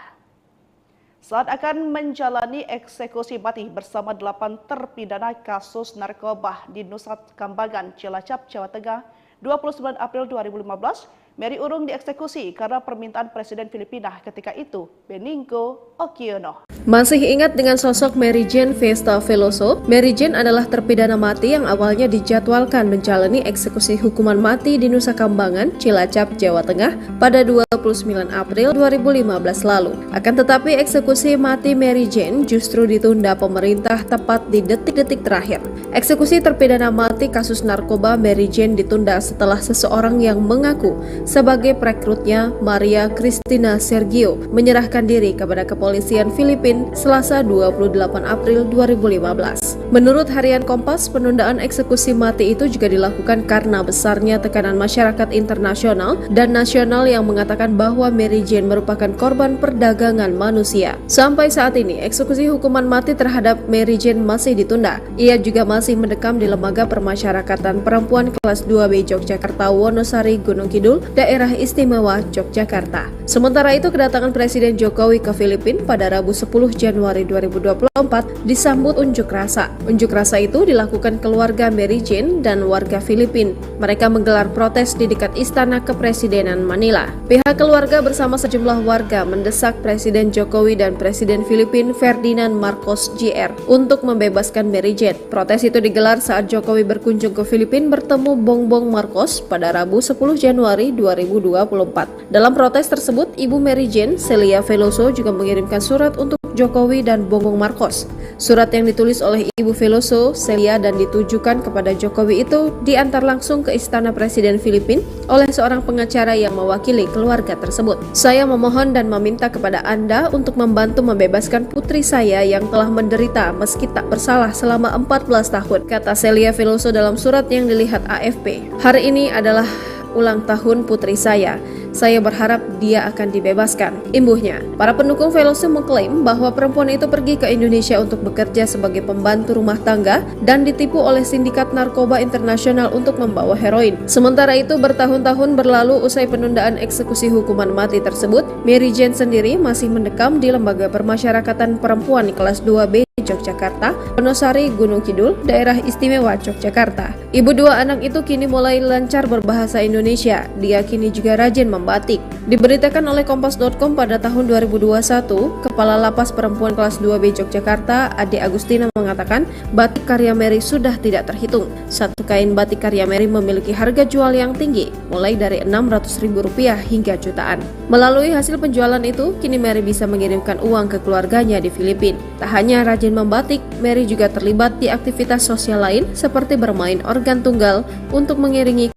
Saat akan menjalani eksekusi mati bersama 8 terpidana kasus narkoba di Nusa Kambangan, Cilacap, Jawa Tengah, 29 April 2015, Mary urung dieksekusi karena permintaan Presiden Filipina ketika itu, Benigno Aquino. Masih ingat dengan sosok Mary Jane Vesta Veloso? Mary Jane adalah terpidana mati yang awalnya dijadwalkan menjalani eksekusi hukuman mati di Nusa Kambangan, Cilacap, Jawa Tengah pada 29 April 2015 lalu. Akan tetapi eksekusi mati Mary Jane justru ditunda pemerintah tepat di detik-detik terakhir. Eksekusi terpidana mati kasus narkoba Mary Jane ditunda setelah seseorang yang mengaku sebagai perekrutnya, Maria Cristina Sergio, menyerahkan diri kepada kepolisian Filipina Selasa 28 April 2015. Menurut harian Kompas, penundaan eksekusi mati itu juga dilakukan karena besarnya tekanan masyarakat internasional dan nasional yang mengatakan bahwa Mary Jane merupakan korban perdagangan manusia. Sampai saat ini, eksekusi hukuman mati terhadap Mary Jane masih ditunda. Ia juga masih mendekam di Lembaga Permasyarakatan Perempuan kelas 2B Yogyakarta, Wonosari, Gunung Kidul, Daerah Istimewa Yogyakarta. Sementara itu, kedatangan Presiden Jokowi ke Filipina pada Rabu 10 Januari 2024 disambut unjuk rasa. Unjuk rasa itu dilakukan keluarga Mary Jane dan warga Filipina. Mereka menggelar protes di dekat Istana Kepresidenan Manila. Pihak keluarga bersama sejumlah warga mendesak Presiden Jokowi dan Presiden Filipina Ferdinand Marcos Jr. untuk membebaskan Mary Jane. Protes itu digelar saat Jokowi berkunjung ke Filipina bertemu Bongbong Marcos pada Rabu 10 Januari 2024. Dalam protes tersebut, Ibu Mary Jane, Celia Veloso, juga mengirimkan surat untuk Jokowi dan Bongbong Marcos. Surat yang ditulis oleh Ibu Veloso, Celia, dan ditujukan kepada Jokowi itu diantar langsung ke Istana Presiden Filipina oleh seorang pengacara yang mewakili keluarga tersebut. Saya memohon dan meminta kepada Anda untuk membantu membebaskan putri saya yang telah menderita meski tak bersalah selama 14 tahun, kata Celia Veloso dalam surat yang dilihat AFP. Hari ini adalah ulang tahun putri saya. Saya berharap dia akan dibebaskan, imbuhnya. Para pendukung Veloso mengklaim bahwa perempuan itu pergi ke Indonesia untuk bekerja sebagai pembantu rumah tangga dan ditipu oleh sindikat narkoba internasional untuk membawa heroin. Sementara itu, bertahun-tahun berlalu usai penundaan eksekusi hukuman mati tersebut, Mary Jane sendiri masih mendekam di Lembaga Permasyarakatan Perempuan kelas 2B Yogyakarta, Wonosari, Gunung Kidul, Daerah Istimewa Yogyakarta. Ibu dua anak itu kini mulai lancar berbahasa Indonesia. Dia kini juga rajin membatik. Diberitakan oleh Kompas.com pada tahun 2021, Kepala Lapas Perempuan kelas 2B Yogyakarta, Ade Agustina, mengatakan batik karya Mary sudah tidak terhitung. Satu kain batik karya Mary memiliki harga jual yang tinggi, mulai dari Rp600.000 hingga jutaan. Melalui hasil penjualan itu, kini Mary bisa mengirimkan uang ke keluarganya di Filipina. Tak hanya rajin membatik, Mary juga terlibat di aktivitas sosial lain seperti bermain organ tunggal untuk mengiringi.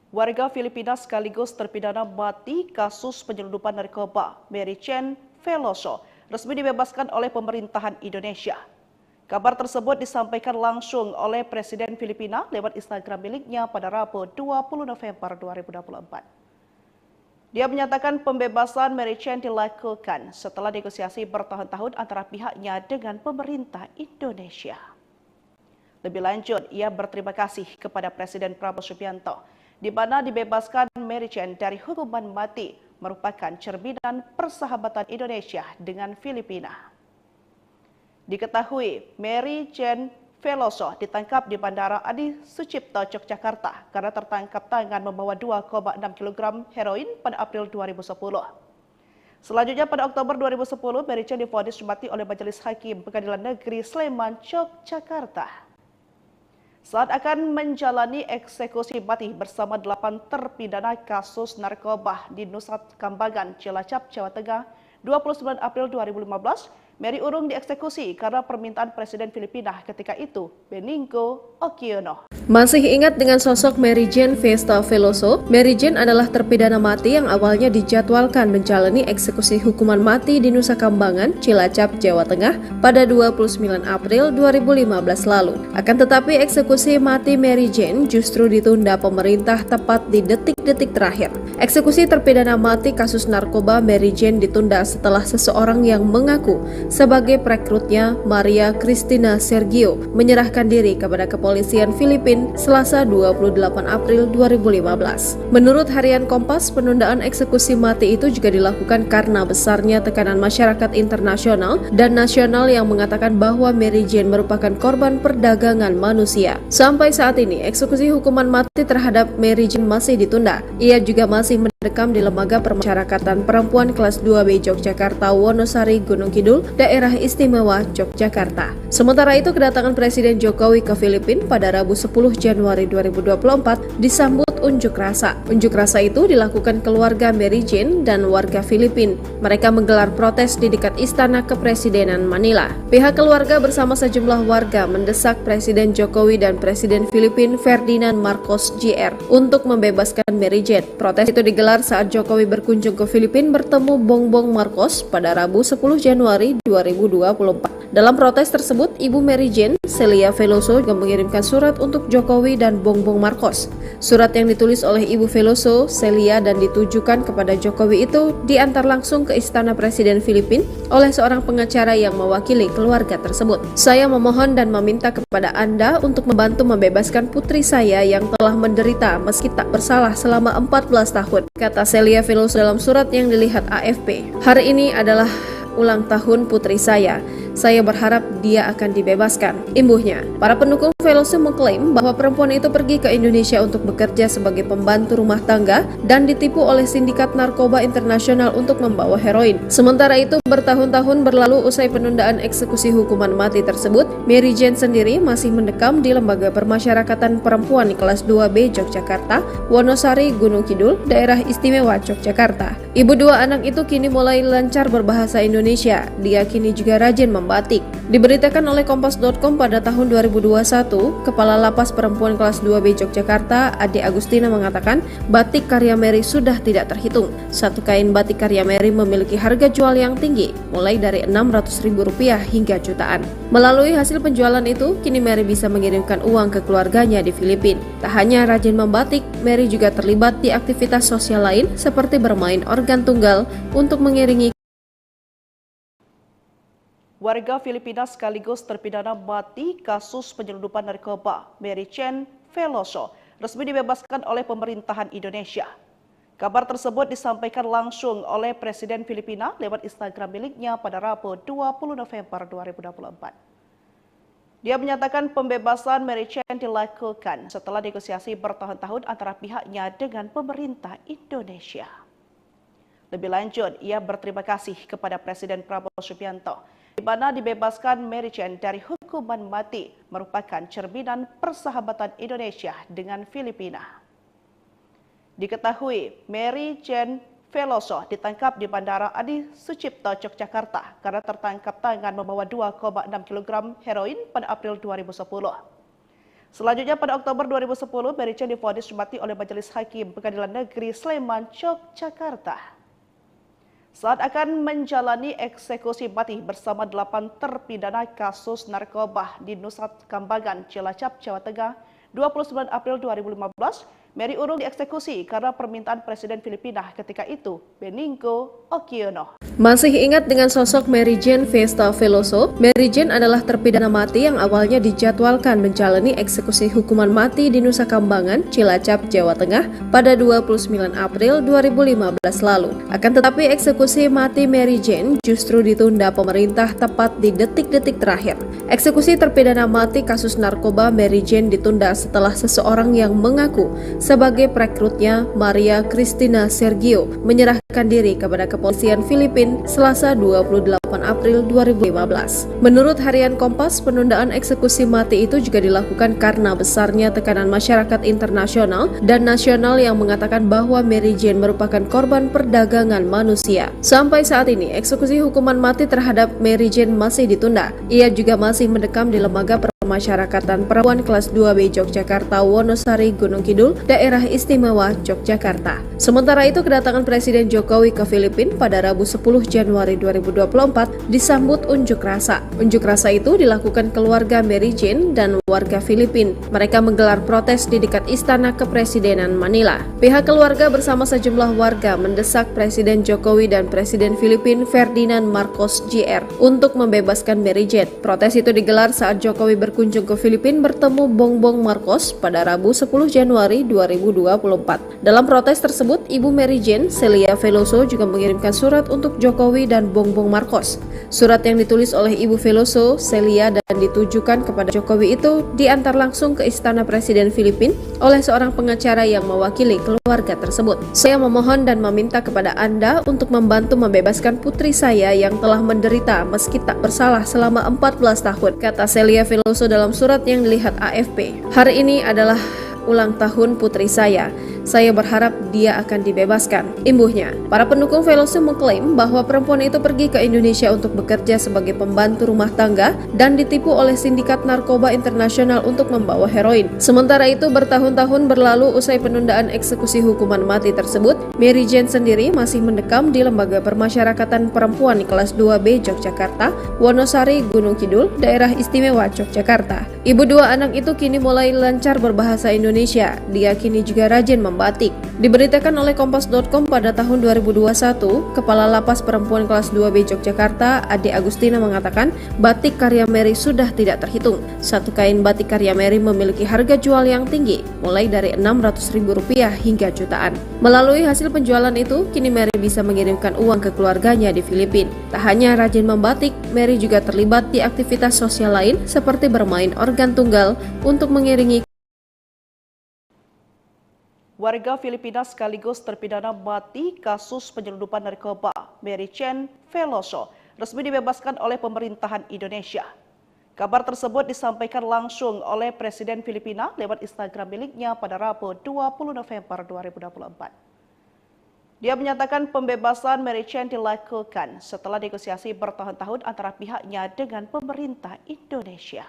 Warga Filipina sekaligus terpidana mati kasus penyelundupan narkoba Mary Chen Veloso resmi dibebaskan oleh pemerintahan Indonesia. Kabar tersebut disampaikan langsung oleh Presiden Filipina lewat Instagram miliknya pada Rabu 20 November 2024. Dia menyatakan pembebasan Mary Chen dilakukan setelah negosiasi bertahun-tahun antara pihaknya dengan pemerintah Indonesia. Lebih lanjut, ia berterima kasih kepada Presiden Prabowo Subianto, di mana dibebaskan Mary Chen dari hukuman mati merupakan cerminan persahabatan Indonesia dengan Filipina. Diketahui, Mary Chen Veloso ditangkap di Bandara Adi Sucipto, Yogyakarta karena tertangkap tangan membawa 2,6 kg heroin pada April 2010. Selanjutnya pada Oktober 2010, Mary Chen divonis mati oleh Majelis Hakim Pengadilan Negeri Sleman, Yogyakarta. Saat akan menjalani eksekusi mati bersama 8 terpidana kasus narkoba di Nusa Kambangan, Cilacap, Jawa Tengah, 29 April 2015, Mary Urung dieksekusi karena permintaan Presiden Filipina ketika itu, Benigno Aquino. Masih ingat dengan sosok Mary Jane Vesta Veloso? Mary Jane adalah terpidana mati yang awalnya dijadwalkan menjalani eksekusi hukuman mati di Nusa Kambangan, Cilacap, Jawa Tengah pada 29 April 2015 lalu. Akan tetapi eksekusi mati Mary Jane justru ditunda pemerintah tepat di detik-detik terakhir. Eksekusi terpidana mati kasus narkoba Mary Jane ditunda setelah seseorang yang mengaku sebagai perekrutnya, Maria Cristina Sergio, menyerahkan diri kepada kepolisian Filipina Selasa 28 April 2015. Menurut harian Kompas, penundaan eksekusi mati itu juga dilakukan karena besarnya tekanan masyarakat internasional dan nasional yang mengatakan bahwa Mary Jane merupakan korban perdagangan manusia. Sampai saat ini, eksekusi hukuman mati terhadap Mary Jane masih ditunda. Ia juga masih mendekam di Lembaga Permasyarakatan Perempuan kelas 2B Yogyakarta, Wonosari, Gunung Kidul, Daerah Istimewa Yogyakarta. Sementara itu, kedatangan Presiden Jokowi ke Filipina pada Rabu 10 Januari 2024 disambut unjuk rasa. Unjuk rasa itu dilakukan keluarga Mary Jane dan warga Filipina. Mereka menggelar protes di dekat Istana Kepresidenan Manila. Pihak keluarga bersama sejumlah warga mendesak Presiden Jokowi dan Presiden Filipina Ferdinand Marcos Jr. untuk membebaskan Mary Jane. Protes itu digelar saat Jokowi berkunjung ke Filipina bertemu Bongbong Marcos pada Rabu 10 Januari 2024. Dalam protes tersebut, Ibu Mary Jane, Celia Veloso, juga mengirimkan surat untuk Jokowi dan Bongbong Marcos. Surat yang ditulis oleh Ibu Veloso, Celia, dan ditujukan kepada Jokowi itu diantar langsung ke Istana Presiden Filipina oleh seorang pengacara yang mewakili keluarga tersebut. Saya memohon dan meminta kepada Anda untuk membantu membebaskan putri saya yang telah menderita meski tak bersalah selama 14 tahun, kata Celia Veloso dalam surat yang dilihat AFP. Hari ini adalah ulang tahun putri saya. Saya berharap dia akan dibebaskan, imbuhnya. Para pendukung Veloso mengklaim bahwa perempuan itu pergi ke Indonesia untuk bekerja sebagai pembantu rumah tangga dan ditipu oleh sindikat narkoba internasional untuk membawa heroin. Sementara itu, bertahun-tahun berlalu usai penundaan eksekusi hukuman mati tersebut, Mary Jane sendiri masih mendekam di Lembaga Permasyarakatan Perempuan kelas 2B Yogyakarta, Wonosari, Gunung Kidul, Daerah Istimewa Yogyakarta. Ibu dua anak itu kini mulai lancar berbahasa Indonesia. Dia kini juga rajin membatik. Diberitakan oleh Kompas.com pada tahun 2021, Kepala Lapas Perempuan kelas 2B Yogyakarta, Ade Agustina, mengatakan batik karya Mary sudah tidak terhitung. Satu kain batik karya Mary memiliki harga jual yang tinggi, mulai dari Rp600.000 hingga jutaan. Melalui hasil penjualan itu, kini Mary bisa mengirimkan uang ke keluarganya di Filipina. Tak hanya rajin membatik, Mary juga terlibat di aktivitas sosial lain seperti bermain organ tunggal untuk mengiringi warga Filipina sekaligus terpidana mati kasus penyelundupan narkoba Mary Jane Veloso resmi dibebaskan oleh pemerintahan Indonesia. Kabar tersebut disampaikan langsung oleh Presiden Filipina lewat Instagram miliknya pada Rabu 20 November 2024. Dia menyatakan pembebasan Mary Jane dilakukan setelah negosiasi bertahun-tahun antara pihaknya dengan pemerintah Indonesia. Lebih lanjut, ia berterima kasih kepada Presiden Prabowo Subianto di mana dibebaskan Mary Jane dari hukuman mati merupakan cerminan persahabatan Indonesia dengan Filipina. Diketahui Mary Jane Veloso ditangkap di Bandara Adi Sucipto, Yogyakarta karena tertangkap tangan membawa 2,6 kg heroin pada April 2010. Selanjutnya pada Oktober 2010, Mary Jane divonis mati oleh Majelis Hakim Pengadilan Negeri Sleman, Yogyakarta. Saat akan menjalani eksekusi mati bersama 8 terpidana kasus narkoba di Nusa Kambangan, Cilacap, Jawa Tengah, 29 April 2015, Mary Urung dieksekusi karena permintaan Presiden Filipina ketika itu, Benigno Aquino. Masih ingat dengan sosok Mary Jane Vesta Veloso? Mary Jane adalah terpidana mati yang awalnya dijadwalkan menjalani eksekusi hukuman mati di Nusa Kambangan, Cilacap, Jawa Tengah pada 29 April 2015 lalu. Akan tetapi eksekusi mati Mary Jane justru ditunda pemerintah tepat di detik-detik terakhir. Eksekusi terpidana mati kasus narkoba Mary Jane ditunda setelah seseorang yang mengaku sebagai perekrutnya Maria Cristina Sergio menyerahkan diri kepada kepolisian Filipina Selasa 28 April 2015. Menurut harian Kompas, penundaan eksekusi mati itu juga dilakukan karena besarnya tekanan masyarakat internasional dan nasional yang mengatakan bahwa Mary Jane merupakan korban perdagangan manusia. Sampai saat ini, eksekusi hukuman mati terhadap Mary Jane masih ditunda. Ia juga masih mendekam di Lembaga Pemasyarakatan Perempuan kelas 2B Yogyakarta, Wonosari, Gunung Kidul, Daerah Istimewa Yogyakarta. Sementara itu, kedatangan Presiden Jokowi ke Filipina pada Rabu 10 Januari 2024 disambut unjuk rasa. Unjuk rasa itu dilakukan keluarga Mary Jane dan warga Filipina. Mereka menggelar protes di dekat Istana Kepresidenan Manila. Pihak keluarga bersama sejumlah warga mendesak Presiden Jokowi dan Presiden Filipina Ferdinand Marcos Jr. untuk membebaskan Mary Jane. Protes itu digelar saat Jokowi berkunjung ke Filipina bertemu Bongbong Marcos pada Rabu 10 Januari 2024. Dalam protes tersebut, Ibu Mary Jane, Celia Veloso, juga mengirimkan surat untuk Jokowi dan Bongbong Marcos. Surat yang ditulis oleh Ibu Veloso, Celia, dan ditujukan kepada Jokowi itu diantar langsung ke Istana Presiden Filipina oleh seorang pengacara yang mewakili keluarga tersebut. Saya memohon dan meminta kepada Anda untuk membantu membebaskan putri saya yang telah menderita meski tak bersalah selama 14 tahun, kata Celia Veloso dalam surat yang dilihat AFP. Hari ini adalah ulang tahun putri saya. Saya berharap dia akan dibebaskan, imbuhnya. Para pendukung Veloso mengklaim bahwa perempuan itu pergi ke Indonesia untuk bekerja sebagai pembantu rumah tangga dan ditipu oleh sindikat narkoba internasional untuk membawa heroin. Sementara itu, bertahun-tahun berlalu usai penundaan eksekusi hukuman mati tersebut, Mary Jane sendiri masih mendekam di Lembaga Permasyarakatan Perempuan kelas 2B Yogyakarta, Wonosari, Gunung Kidul, Daerah Istimewa Yogyakarta. Ibu dua anak itu kini mulai lancar berbahasa Indonesia. Dia kini juga rajin membatik. Diberitakan oleh Kompas.com pada tahun 2021, Kepala Lapas Perempuan kelas 2B Yogyakarta, Ade Agustina, mengatakan batik karya Mary sudah tidak terhitung. Satu kain batik karya Mary memiliki harga jual yang tinggi, mulai dari Rp600.000 hingga jutaan. Melalui hasil penjualan itu, kini Mary bisa mengirimkan uang ke keluarganya di Filipina. Tak hanya rajin membatik, Mary juga terlibat di aktivitas sosial lain seperti bermain organ tunggal untuk mengiringi warga Filipina sekaligus terpidana mati kasus penyelundupan narkoba Mary Jane Veloso resmi dibebaskan oleh pemerintahan Indonesia. Kabar tersebut disampaikan langsung oleh Presiden Filipina lewat Instagram miliknya pada Rabu 20 November 2024. Dia menyatakan pembebasan Mary Jane dilakukan setelah negosiasi bertahun-tahun antara pihaknya dengan pemerintah Indonesia.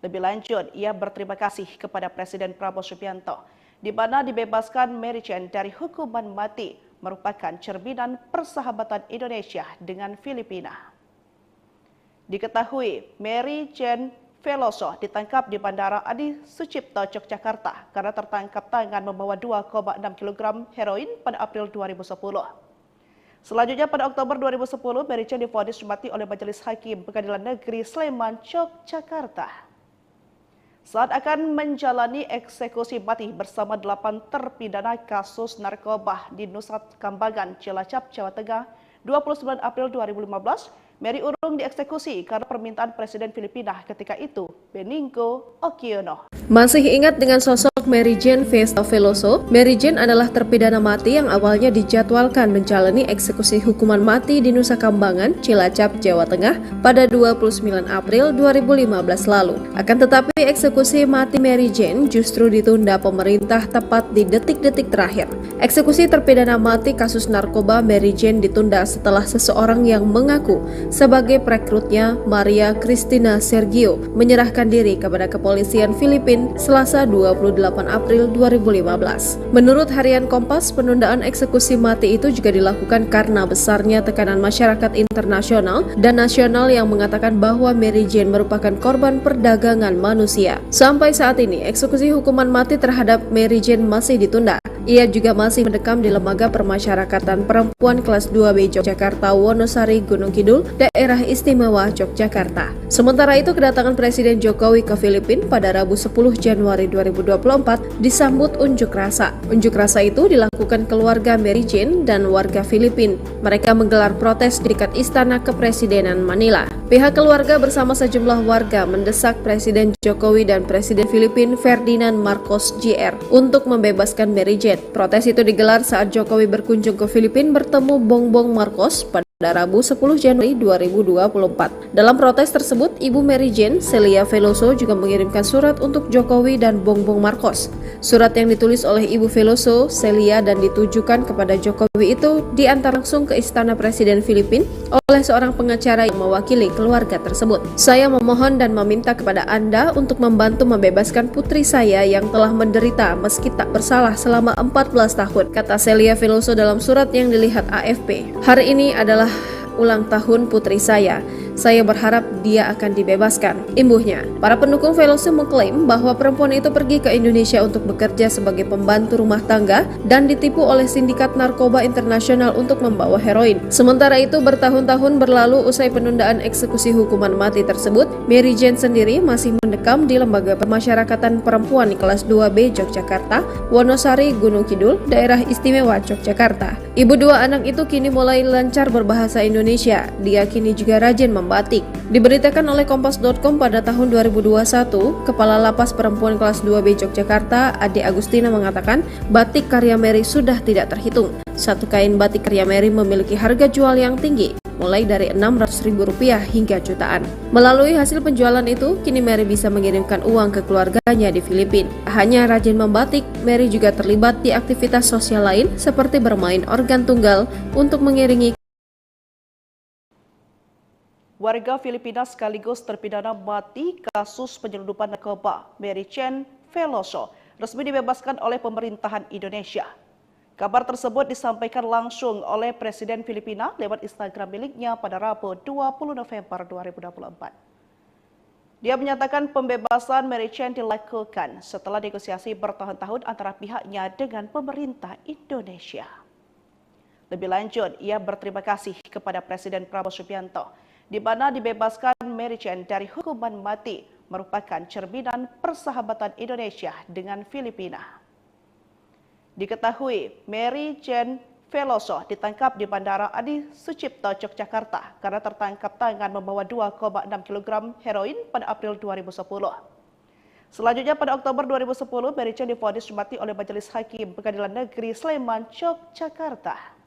Lebih lanjut, ia berterima kasih kepada Presiden Prabowo Subianto di mana dibebaskan Mary Jane dari hukuman mati merupakan cerminan persahabatan Indonesia dengan Filipina. Diketahui, Mary Jane Veloso ditangkap di Bandara Adi Sucipto, Yogyakarta karena tertangkap tangan membawa 2,6 kg heroin pada April 2010. Selanjutnya pada Oktober 2010, Mary Jane divonis mati oleh Majelis Hakim Pengadilan Negeri Sleman, Yogyakarta. Saat akan menjalani eksekusi mati bersama 8 terpidana kasus narkoba di Nusa Kambangan, Cilacap, Jawa Tengah, 29 April 2015, Mary urung dieksekusi karena permintaan Presiden Filipina ketika itu, Benigno Aquino. Masih ingat dengan sosok Mary Jane Festa Veloso? Mary Jane adalah terpidana mati yang awalnya dijadwalkan menjalani eksekusi hukuman mati di Nusa Kambangan, Cilacap, Jawa Tengah pada 29 April 2015 lalu. Akan tetapi eksekusi mati Mary Jane justru ditunda pemerintah tepat di detik-detik terakhir. Eksekusi terpidana mati kasus narkoba Mary Jane ditunda setelah seseorang yang mengaku sebagai perekrutnya Maria Cristina Sergio menyerahkan diri kepada kepolisian Filipina Selasa 28 April 2015. Menurut harian Kompas, penundaan eksekusi mati itu juga dilakukan karena besarnya tekanan masyarakat internasional dan nasional yang mengatakan bahwa Mary Jane merupakan korban perdagangan manusia. Sampai saat ini, eksekusi hukuman mati terhadap Mary Jane masih ditunda. Ia juga masih mendekam di Lembaga Permasyarakatan Perempuan kelas 2B Yogyakarta, Wonosari, Gunung Kidul, Daerah Istimewa Yogyakarta. Sementara itu, kedatangan Presiden Jokowi ke Filipina pada Rabu 10 Januari 2024 disambut unjuk rasa. Unjuk rasa itu dilakukan keluarga Mary Jane dan warga Filipina. Mereka menggelar protes di dekat Istana Kepresidenan Manila. Pihak keluarga bersama sejumlah warga mendesak Presiden Jokowi dan Presiden Filipina Ferdinand Marcos Jr. untuk membebaskan Mary Jane. Protes itu digelar saat Jokowi berkunjung ke Filipina bertemu Bongbong Marcos pada Rabu 10 Januari 2024. Dalam protes tersebut, Ibu Mary Jane, Celia Veloso, juga mengirimkan surat untuk Jokowi dan Bongbong Marcos. Surat yang ditulis oleh Ibu Veloso, Celia, dan ditujukan kepada Jokowi itu diantar langsung ke Istana Presiden Filipina oleh seorang pengacara yang mewakili keluarga tersebut. Saya memohon dan meminta kepada Anda untuk membantu membebaskan putri saya yang telah menderita meski tak bersalah selama 14 tahun, kata Celia Veloso dalam surat yang dilihat AFP. Hari ini adalah ulang tahun putri saya. Saya berharap dia akan dibebaskan, imbuhnya. Para pendukung Veloso mengklaim bahwa perempuan itu pergi ke Indonesia untuk bekerja sebagai pembantu rumah tangga dan ditipu oleh sindikat narkoba internasional untuk membawa heroin. Sementara itu, bertahun-tahun berlalu usai penundaan eksekusi hukuman mati tersebut, Mary Jane sendiri masih mendekam di Lembaga Pemasyarakatan Perempuan kelas 2B Yogyakarta, Wonosari, Gunung Kidul, Daerah Istimewa Yogyakarta. Ibu dua anak itu kini mulai lancar berbahasa Indonesia. Dia kini juga rajin membatik. Diberitakan oleh Kompas.com pada tahun 2021, Kepala Lapas Perempuan kelas 2B Yogyakarta, Ade Agustina, mengatakan batik karya Mary sudah tidak terhitung. Satu kain batik karya Mary memiliki harga jual yang tinggi, mulai dari Rp600.000 hingga jutaan. Melalui hasil penjualan itu, kini Mary bisa mengirimkan uang ke keluarganya di Filipina. Hanya rajin membatik, Mary juga terlibat di aktivitas sosial lain seperti bermain organ tunggal untuk mengiringi warga Filipina sekaligus terpidana mati kasus penyelundupan narkoba Mary Jane Veloso resmi dibebaskan oleh pemerintahan Indonesia. Kabar tersebut disampaikan langsung oleh Presiden Filipina lewat Instagram miliknya pada Rabu 20 November 2024. Dia menyatakan pembebasan Mary Jane dilakukan setelah negosiasi bertahun-tahun antara pihaknya dengan pemerintah Indonesia. Lebih lanjut, ia berterima kasih kepada Presiden Prabowo Subianto di mana dibebaskan Mary Jane dari hukuman mati merupakan cerminan persahabatan Indonesia dengan Filipina. Diketahui Mary Jane Veloso ditangkap di Bandara Adi Sucipto, Yogyakarta karena tertangkap tangan membawa 2,6 kg heroin pada April 2010. Selanjutnya pada Oktober 2010, Mary Jane divonis mati oleh Majelis Hakim Pengadilan Negeri Sleman, Yogyakarta.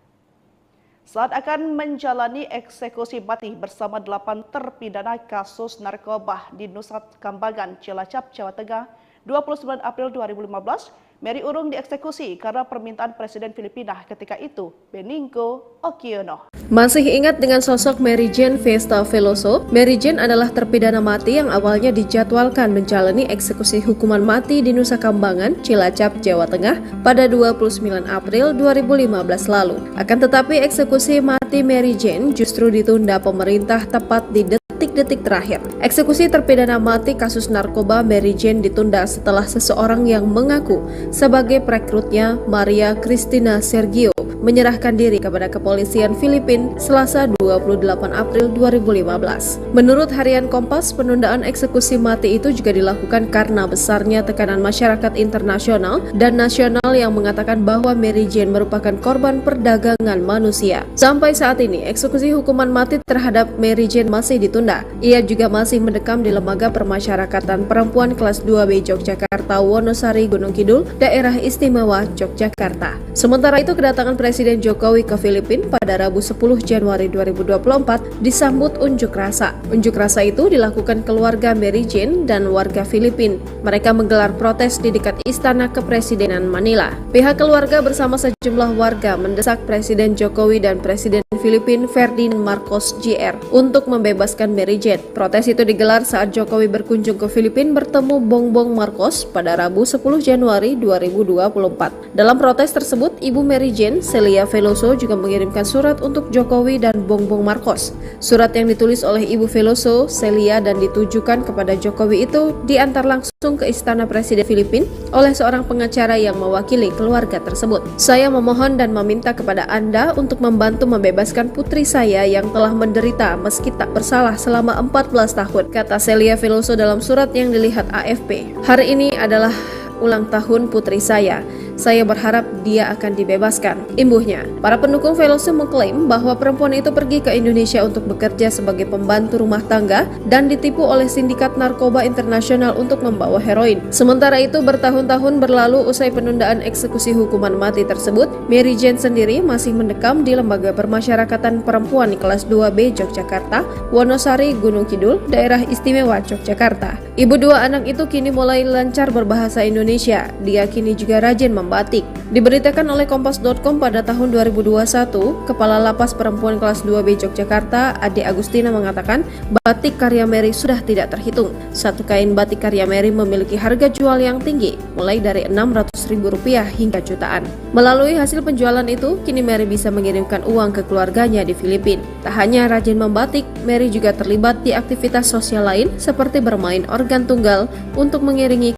Saat akan menjalani eksekusi mati bersama 8 terpidana kasus narkoba di Nusa Kambangan, Cilacap, Jawa Tengah, 29 April 2015, Mary urung dieksekusi karena permintaan Presiden Filipina ketika itu, Benigno Aquino. Masih ingat dengan sosok Mary Jane Festa Veloso? Mary Jane adalah terpidana mati yang awalnya dijadwalkan menjalani eksekusi hukuman mati di Nusa Kambangan, Cilacap, Jawa Tengah pada 29 April 2015 lalu. Akan tetapi eksekusi mati Mary Jane justru ditunda pemerintah tepat di detik-detik terakhir. Eksekusi terpidana mati kasus narkoba Mary Jane ditunda setelah seseorang yang mengaku sebagai perekrutnya, Maria Cristina Sergio, menyerahkan diri kepada kepolisian Filipina Selasa 28 April 2015. Menurut harian Kompas, penundaan eksekusi mati itu juga dilakukan karena besarnya tekanan masyarakat internasional dan nasional yang mengatakan bahwa Mary Jane merupakan korban perdagangan manusia. Sampai saat ini, eksekusi hukuman mati terhadap Mary Jane masih ditunda. Ia juga masih mendekam di Lembaga Pemasyarakatan Perempuan kelas 2B Yogyakarta, Wonosari, Gunung Kidul, Daerah Istimewa Yogyakarta. Sementara itu, kedatangan Presiden Jokowi ke Filipina pada Rabu 10 Januari 2024 disambut unjuk rasa. Unjuk rasa itu dilakukan keluarga Mary Jane dan warga Filipina. Mereka menggelar protes di dekat Istana Kepresidenan Manila. Pihak keluarga bersama sejumlah warga mendesak Presiden Jokowi dan Presiden Filipina Ferdinand Marcos Jr. untuk membebaskan Mary Jane. Protes itu digelar saat Jokowi berkunjung ke Filipina bertemu Bongbong Marcos pada Rabu 10 Januari 2024. Dalam protes tersebut, Ibu Mary Jane, Celia Veloso, juga mengirimkan surat untuk Jokowi dan Bongbong Marcos. Surat yang ditulis oleh Ibu Veloso, Celia, dan ditujukan kepada Jokowi itu diantar langsung ke Istana Presiden Filipina oleh seorang pengacara yang mewakili keluarga tersebut. Saya memohon dan meminta kepada Anda untuk membantu membebaskan putri saya yang telah menderita meski tak bersalah selama 14 tahun, kata Celia Veloso dalam surat yang dilihat AFP. Hari ini adalah ulang tahun putri saya. Saya berharap dia akan dibebaskan. Imbuhnya, para pendukung Veloso mengklaim bahwa perempuan itu pergi ke Indonesia untuk bekerja sebagai pembantu rumah tangga dan ditipu oleh sindikat narkoba internasional untuk membawa heroin. Sementara itu, bertahun-tahun berlalu usai penundaan eksekusi hukuman mati tersebut, Mary Jane sendiri masih mendekam di Lembaga Permasyarakatan Perempuan kelas 2B Yogyakarta, Wonosari, Gunung Kidul, Daerah Istimewa Yogyakarta. Ibu dua anak itu kini mulai lancar berbahasa Indonesia. Dia kini juga rajin membatik. Diberitakan oleh Kompas.com pada tahun 2021, Kepala Lapas Perempuan kelas 2B Yogyakarta, Ade Agustina mengatakan batik karya Mary sudah tidak terhitung. Satu kain batik karya Mary memiliki harga jual yang tinggi, mulai dari Rp600.000 hingga jutaan. Melalui hasil penjualan itu, kini Mary bisa mengirimkan uang ke keluarganya di Filipina. Tak hanya rajin membatik, Mary juga terlibat di aktivitas sosial lain seperti bermain organ tunggal untuk mengiringi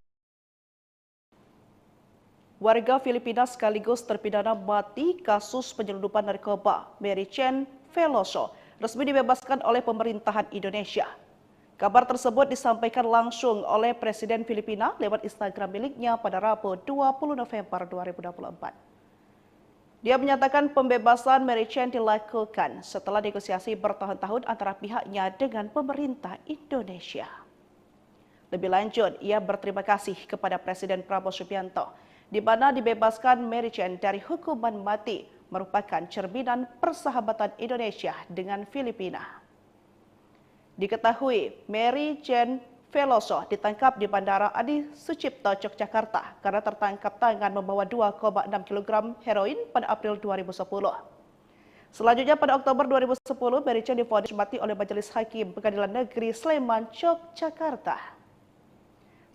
warga Filipina sekaligus terpidana mati kasus penyelundupan narkoba Mary Jane Veloso resmi dibebaskan oleh pemerintahan Indonesia. Kabar tersebut disampaikan langsung oleh Presiden Filipina lewat Instagram miliknya pada Rabu 20 November 2024. Dia menyatakan pembebasan Mary Jane dilakukan setelah negosiasi bertahun-tahun antara pihaknya dengan pemerintah Indonesia. Lebih lanjut, ia berterima kasih kepada Presiden Prabowo Subianto, di mana dibebaskan Mary Jane dari hukuman mati merupakan cerminan persahabatan Indonesia dengan Filipina. Diketahui, Mary Jane Veloso ditangkap di Bandara Adi Sucipto, Yogyakarta karena tertangkap tangan membawa 2,6 kg heroin pada April 2010. Selanjutnya pada Oktober 2010, Mary Jane divonis mati oleh Majelis Hakim Pengadilan Negeri Sleman, Yogyakarta.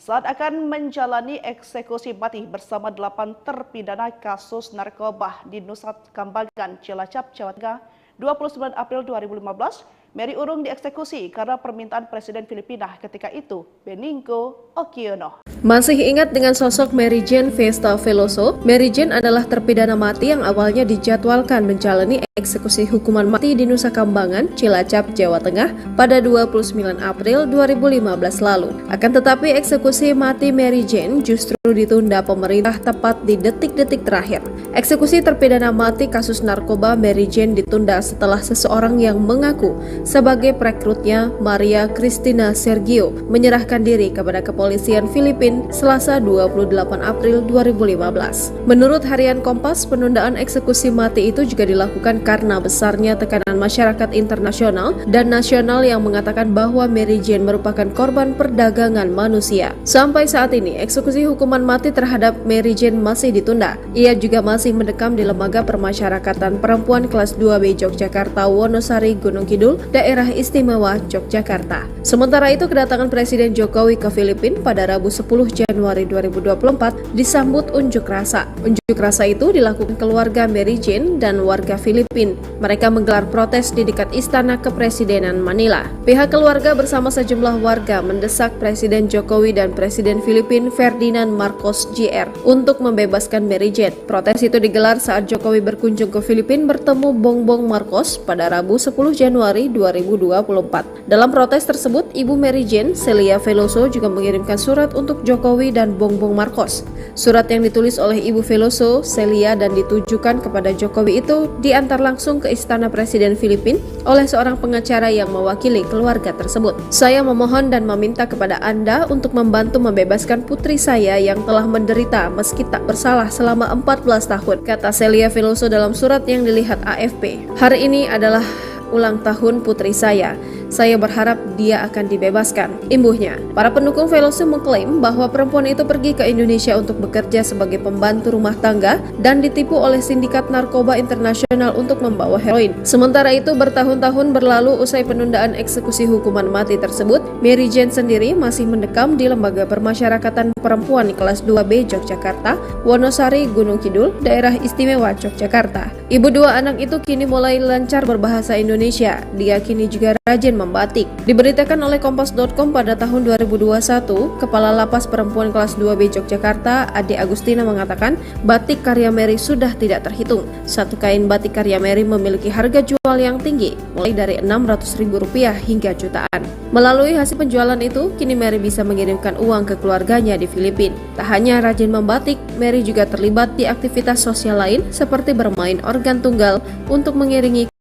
Saat akan menjalani eksekusi mati bersama 8 terpidana kasus narkoba di Nusa Kambangan, Cilacap, Jawa Tengah, 29 April 2015, Mary urung dieksekusi karena permintaan Presiden Filipina ketika itu, Benigno Aquino. Masih ingat dengan sosok Mary Jane Festa Veloso? Mary Jane adalah terpidana mati yang awalnya dijadwalkan menjalani eksekusi hukuman mati di Nusa Kambangan, Cilacap, Jawa Tengah pada 29 April 2015 lalu. Akan tetapi eksekusi mati Mary Jane justru ditunda pemerintah tepat di detik-detik terakhir. Eksekusi terpidana mati kasus narkoba Mary Jane ditunda setelah seseorang yang mengaku sebagai perekrutnya, Maria Cristina Sergio, menyerahkan diri kepada kepolisian Filipina Selasa 28 April 2015. Menurut harian Kompas, penundaan eksekusi mati itu juga dilakukan karena besarnya tekanan masyarakat internasional dan nasional yang mengatakan bahwa Mary Jane merupakan korban perdagangan manusia. Sampai saat ini, eksekusi hukuman mati terhadap Mary Jane masih ditunda. Ia juga masih mendekam di Lembaga Permasyarakatan Perempuan kelas 2B Yogyakarta, Wonosari, Gunung Kidul, Daerah Istimewa Yogyakarta. Sementara itu, kedatangan Presiden Jokowi ke Filipina pada Rabu 10 Januari 2024 disambut unjuk rasa. Unjuk rasa itu dilakukan keluarga Mary Jane dan warga Filipina. Mereka menggelar protes di dekat Istana Kepresidenan Manila. Pihak keluarga bersama sejumlah warga mendesak Presiden Jokowi dan Presiden Filipina Ferdinand Marcos Jr. untuk membebaskan Mary Jane. Protes itu digelar saat Jokowi berkunjung ke Filipina bertemu Bongbong Marcos pada Rabu 10 Januari 2024. Dalam protes tersebut, Ibu Mary Jane, Celia Veloso, juga mengirimkan surat untuk Jokowi dan Bongbong Marcos. Surat yang ditulis oleh Ibu Veloso, Celia, dan ditujukan kepada Jokowi itu diantar langsung ke Istana Presiden Filipina oleh seorang pengacara yang mewakili keluarga tersebut. Saya memohon dan meminta kepada Anda untuk membantu membebaskan putri saya yang telah menderita meski tak bersalah selama 14 tahun, kata Celia Veloso dalam surat yang dilihat AFP. Hari ini adalah ulang tahun putri saya. Saya berharap dia akan dibebaskan. Imbuhnya, para pendukung Veloso mengklaim bahwa perempuan itu pergi ke Indonesia untuk bekerja sebagai pembantu rumah tangga dan ditipu oleh sindikat narkoba internasional untuk membawa heroin. Sementara itu, bertahun-tahun berlalu usai penundaan eksekusi hukuman mati tersebut, Mary Jane sendiri masih mendekam di Lembaga Permasyarakatan Perempuan kelas 2B Yogyakarta, Wonosari, Gunung Kidul, Daerah Istimewa Yogyakarta. Ibu dua anak itu kini mulai lancar berbahasa Indonesia. Dia kini juga rajin membatik. Diberitakan oleh Kompas.com pada tahun 2021, Kepala Lapas Perempuan Kelas 2B Yogyakarta, Ade Agustina mengatakan batik karya Mary sudah tidak terhitung. Satu kain batik karya Mary memiliki harga jual yang tinggi, mulai dari Rp600.000 hingga jutaan. Melalui hasil penjualan itu, kini Mary bisa mengirimkan uang ke keluarganya di Filipina. Tak hanya rajin membatik, Mary juga terlibat di aktivitas sosial lain seperti bermain organ tunggal untuk mengiringi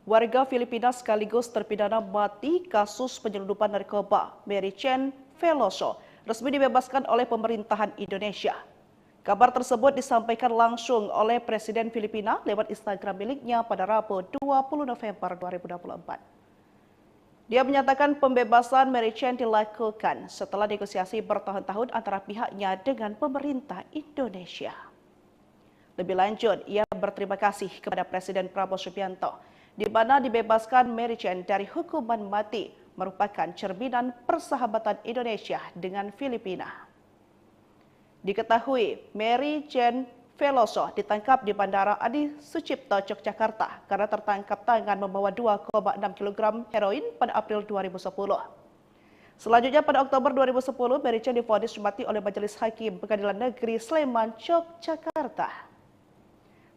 warga Filipina sekaligus terpidana mati kasus penyelundupan narkoba Mary Chen Veloso resmi dibebaskan oleh pemerintahan Indonesia. Kabar tersebut disampaikan langsung oleh Presiden Filipina lewat Instagram miliknya pada Rabu 20 November 2024. Dia menyatakan pembebasan Mary Chen dilakukan setelah negosiasi bertahun-tahun antara pihaknya dengan pemerintah Indonesia. Lebih lanjut, ia berterima kasih kepada Presiden Prabowo Subianto di mana dibebaskan Mary Chen dari hukuman mati merupakan cerminan persahabatan Indonesia dengan Filipina. Diketahui Mary Chen Veloso ditangkap di Bandara Adi Sucipto, Yogyakarta karena tertangkap tangan membawa 2,6 kg heroin pada April 2010. Selanjutnya pada Oktober 2010, Mary Chen divonis mati oleh Majelis Hakim Pengadilan Negeri Sleman, Yogyakarta.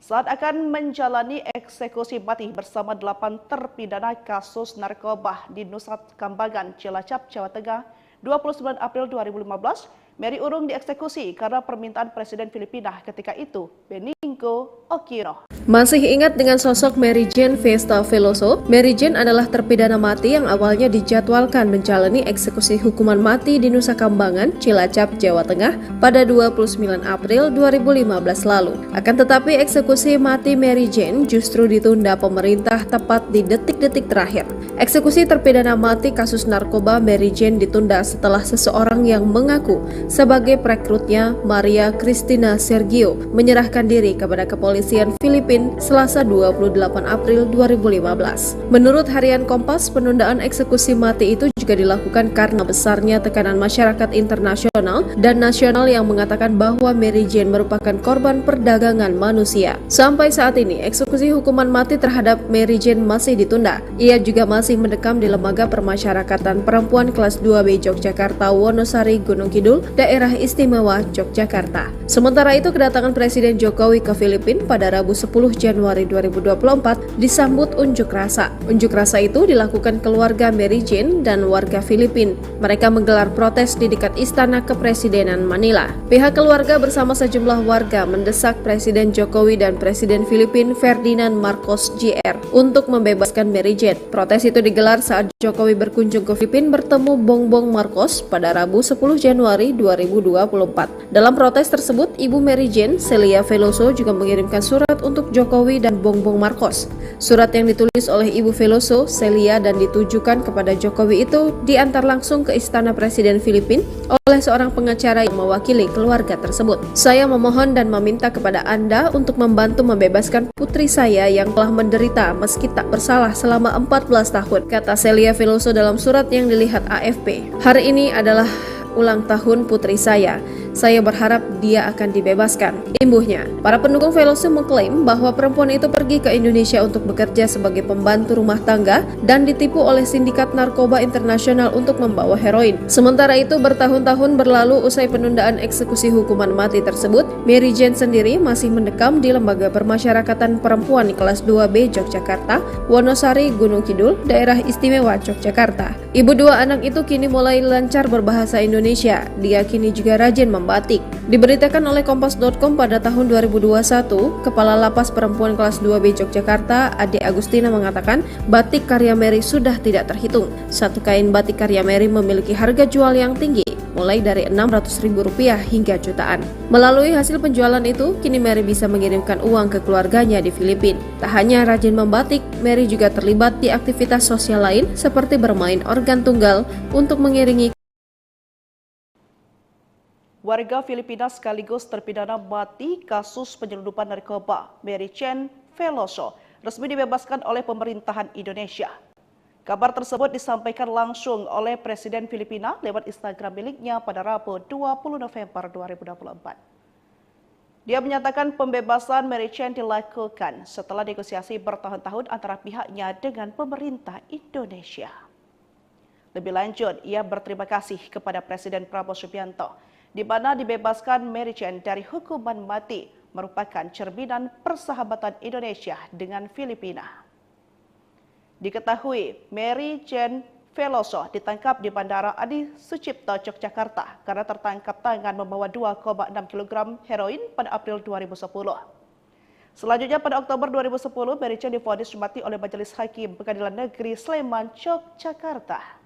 Saat akan menjalani eksekusi mati bersama 8 terpidana kasus narkoba di Nusa Kambangan, Cilacap, Jawa Tengah, 29 April 2015, Mary urung dieksekusi karena permintaan Presiden Filipina ketika itu, Benigno Aquino. Masih ingat dengan sosok Mary Jane Festa Veloso? Mary Jane adalah terpidana mati yang awalnya dijadwalkan menjalani eksekusi hukuman mati di Nusa Kambangan, Cilacap, Jawa Tengah pada 29 April 2015 lalu. Akan tetapi eksekusi mati Mary Jane justru ditunda pemerintah tepat di detik-detik terakhir. Eksekusi terpidana mati kasus narkoba Mary Jane ditunda setelah seseorang yang mengaku sebagai perekrutnya, Maria Cristina Sergio, menyerahkan diri kepada kepolisian Filipina Selasa 28 April 2015. Menurut harian Kompas, penundaan eksekusi mati itu juga dilakukan karena besarnya tekanan masyarakat internasional dan nasional yang mengatakan bahwa Mary Jane merupakan korban perdagangan manusia. Sampai saat ini, eksekusi hukuman mati terhadap Mary Jane masih ditunda. Ia juga masih mendekam di Lembaga Permasyarakatan Perempuan Kelas 2B Yogyakarta, Wonosari, Gunung Kidul, Daerah Istimewa Yogyakarta. Sementara itu, kedatangan Presiden Jokowi ke Filipina pada Rabu 10 Januari 2024 disambut unjuk rasa. Unjuk rasa itu dilakukan keluarga Mary Jane dan warga Filipina. Mereka menggelar protes di dekat Istana Kepresidenan Manila. Pihak keluarga bersama sejumlah warga mendesak Presiden Jokowi dan Presiden Filipina Ferdinand Marcos Jr. untuk membebaskan Mary Jane. Protes itu digelar saat Jokowi berkunjung ke Filipina bertemu Bongbong Marcos pada Rabu 10 Januari 2024. Dalam protes tersebut, Ibu Mary Jane, Celia Veloso, juga mengirimkan surat untuk Jokowi dan Bongbong Marcos. Surat yang ditulis oleh Ibu Veloso, Celia, dan ditujukan kepada Jokowi itu diantar langsung ke Istana Presiden Filipina oleh seorang pengacara yang mewakili keluarga tersebut. Saya memohon dan meminta kepada Anda untuk membantu membebaskan putri saya yang telah menderita meski tak bersalah selama 14 tahun, kata Celia Veloso dalam surat yang dilihat AFP. Hari ini adalah ulang tahun putri saya. Saya berharap dia akan dibebaskan, imbuhnya. Para pendukung Veloso mengklaim bahwa perempuan itu pergi ke Indonesia untuk bekerja sebagai pembantu rumah tangga dan ditipu oleh sindikat narkoba internasional untuk membawa heroin. Sementara itu, bertahun-tahun berlalu usai penundaan eksekusi hukuman mati tersebut, Mary Jane sendiri masih mendekam di Lembaga Permasyarakatan Perempuan Kelas 2B Yogyakarta, Wonosari, Gunung Kidul, Daerah Istimewa Yogyakarta. Ibu dua anak itu kini mulai lancar berbahasa Indonesia. Dia kini juga rajin membatik. Diberitakan oleh Kompas.com pada tahun 2021, Kepala Lapas Perempuan Kelas 2B Yogyakarta, Ade Agustina mengatakan batik karya Mary sudah tidak terhitung. Satu kain batik karya Mary memiliki harga jual yang tinggi, mulai dari Rp600.000 hingga jutaan. Melalui hasil penjualan itu, kini Mary bisa mengirimkan uang ke keluarganya di Filipina. Tak hanya rajin membatik, Mary juga terlibat di aktivitas sosial lain seperti bermain organ tunggal untuk mengiringi warga Filipina sekaligus terpidana mati kasus penyelundupan narkoba Mary Chen Veloso resmi dibebaskan oleh pemerintahan Indonesia. Kabar tersebut disampaikan langsung oleh Presiden Filipina lewat Instagram miliknya pada Rabu 20 November 2024. Dia menyatakan pembebasan Mary Chen dilakukan setelah negosiasi bertahun-tahun antara pihaknya dengan pemerintah Indonesia. Lebih lanjut, ia berterima kasih kepada Presiden Prabowo Subianto, di mana dibebaskan Mary Chen dari hukuman mati merupakan cerminan persahabatan Indonesia dengan Filipina. Diketahui, Mary Chen Veloso ditangkap di Bandara Adi Sucipto, Yogyakarta karena tertangkap tangan membawa 2,6 kg heroin pada April 2010. Selanjutnya pada Oktober 2010, Mary Chen divonis mati oleh Majelis Hakim Pengadilan Negeri Sleman, Yogyakarta.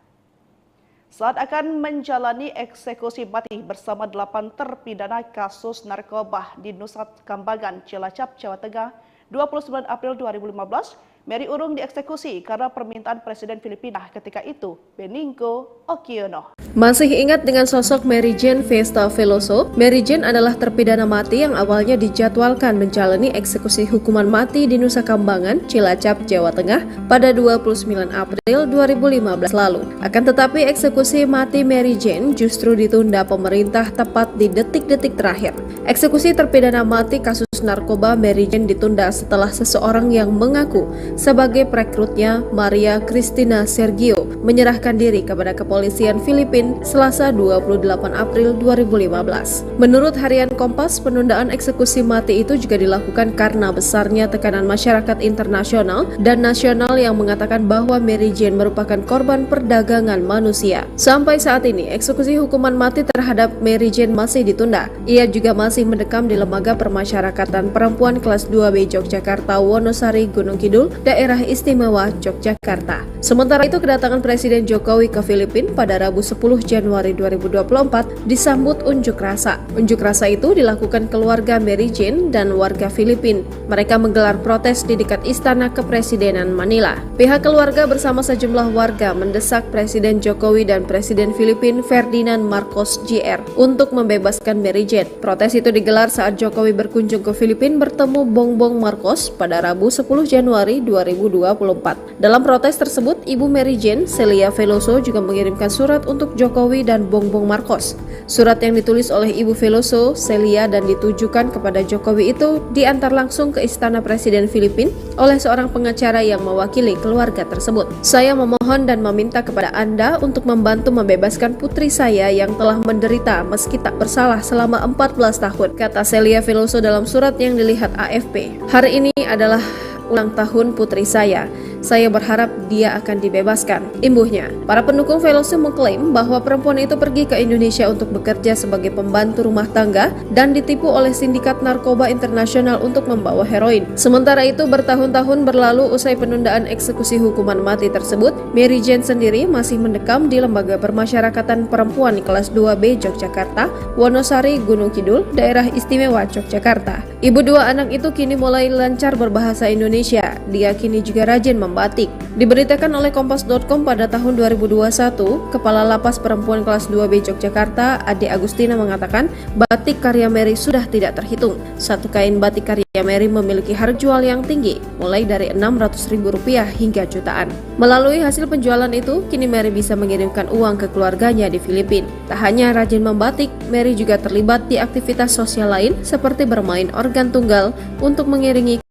Saat akan menjalani eksekusi mati bersama 8 terpidana kasus narkoba di Nusa Kambangan, Cilacap, Jawa Tengah, 29 April 2015, Mary urung dieksekusi karena permintaan Presiden Filipina ketika itu, Benigno Aquino. Masih ingat dengan sosok Mary Jane Vesta Veloso? Mary Jane adalah terpidana mati yang awalnya dijadwalkan menjalani eksekusi hukuman mati di Nusa Kambangan, Cilacap, Jawa Tengah pada 29 April 2015 lalu. Akan tetapi eksekusi mati Mary Jane justru ditunda pemerintah tepat di detik-detik terakhir. Eksekusi terpidana mati kasus narkoba Mary Jane ditunda setelah seseorang yang mengaku sebagai perekrutnya, Maria Cristina Sergio, menyerahkan diri kepada kepolisian Filipina Selasa 28 April 2015. Menurut harian Kompas, penundaan eksekusi mati itu juga dilakukan karena besarnya tekanan masyarakat internasional dan nasional yang mengatakan bahwa Mary Jane merupakan korban perdagangan manusia. Sampai saat ini, eksekusi hukuman mati terhadap Mary Jane masih ditunda. Ia juga masih mendekam di Lembaga Permasyarakatan Perempuan kelas 2B Yogyakarta, Wonosari, Gunung Kidul, Daerah Istimewa Yogyakarta. Sementara itu, kedatangan Presiden Jokowi ke Filipina pada Rabu 10 Januari 2024 disambut unjuk rasa. Unjuk rasa itu dilakukan keluarga Mary Jane dan warga Filipina. Mereka menggelar protes di dekat Istana Kepresidenan Manila. Pihak keluarga bersama sejumlah warga mendesak Presiden Jokowi dan Presiden Filipina Ferdinand Marcos Jr. untuk membebaskan Mary Jane. Protes itu digelar saat Jokowi berkunjung ke Filipina bertemu Bongbong Marcos pada Rabu 10 Januari 2024. Dalam protes tersebut, Ibu Mary Jane, Celia Veloso, juga mengirimkan surat untuk Jokowi dan Bongbong Marcos. Surat yang ditulis oleh Ibu Veloso, Celia, dan ditujukan kepada Jokowi itu diantar langsung ke Istana Presiden Filipina oleh seorang pengacara yang mewakili keluarga tersebut. Saya memohon dan meminta kepada Anda untuk membantu membebaskan putri saya yang telah menderita meski tak bersalah selama 14 tahun, kata Celia Veloso dalam surat yang dilihat AFP. Hari ini adalah ulang tahun putri saya. Saya berharap dia akan dibebaskan, imbuhnya. Para pendukung Veloso mengklaim bahwa perempuan itu pergi ke Indonesia untuk bekerja sebagai pembantu rumah tangga dan ditipu oleh sindikat narkoba internasional untuk membawa heroin. Sementara itu, bertahun-tahun berlalu usai penundaan eksekusi hukuman mati tersebut, Mary Jane sendiri masih mendekam di Lembaga Permasyarakatan Perempuan kelas 2B Yogyakarta, Wonosari, Gunung Kidul, Daerah Istimewa Yogyakarta. Ibu dua anak itu kini mulai lancar berbahasa Indonesia. Dia kini juga rajin membatik. Diberitakan oleh Kompas.com pada tahun 2021, Kepala Lapas Perempuan kelas 2B Yogyakarta, Ade Agustina, mengatakan batik karya Mary sudah tidak terhitung. Satu kain batik karya Mary memiliki harga jual yang tinggi, mulai dari Rp600.000 hingga jutaan. Melalui hasil penjualan itu, kini Mary bisa mengirimkan uang ke keluarganya di Filipina. Tak hanya rajin membatik, Mary juga terlibat di aktivitas sosial lain seperti bermain organ tunggal untuk mengiringi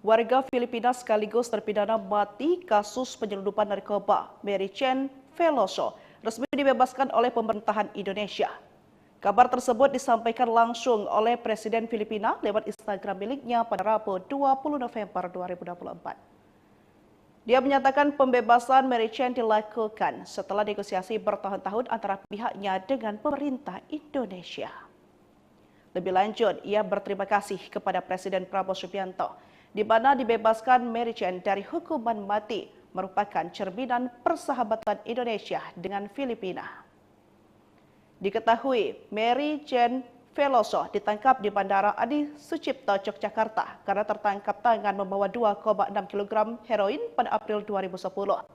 warga Filipina sekaligus terpidana mati kasus penyelundupan narkoba Mary Chen Veloso resmi dibebaskan oleh pemerintahan Indonesia. Kabar tersebut disampaikan langsung oleh Presiden Filipina lewat Instagram miliknya pada Rabu 20 November 2024. Dia menyatakan pembebasan Mary Chen dilakukan setelah negosiasi bertahun-tahun antara pihaknya dengan pemerintah Indonesia. Lebih lanjut, ia berterima kasih kepada Presiden Prabowo Subianto, di mana dibebaskan Mary Chen dari hukuman mati merupakan cerminan persahabatan Indonesia dengan Filipina. Diketahui, Mary Chen Veloso ditangkap di Bandara Adi Sucipto, Yogyakarta karena tertangkap tangan membawa 2,6 kg heroin pada April 2010.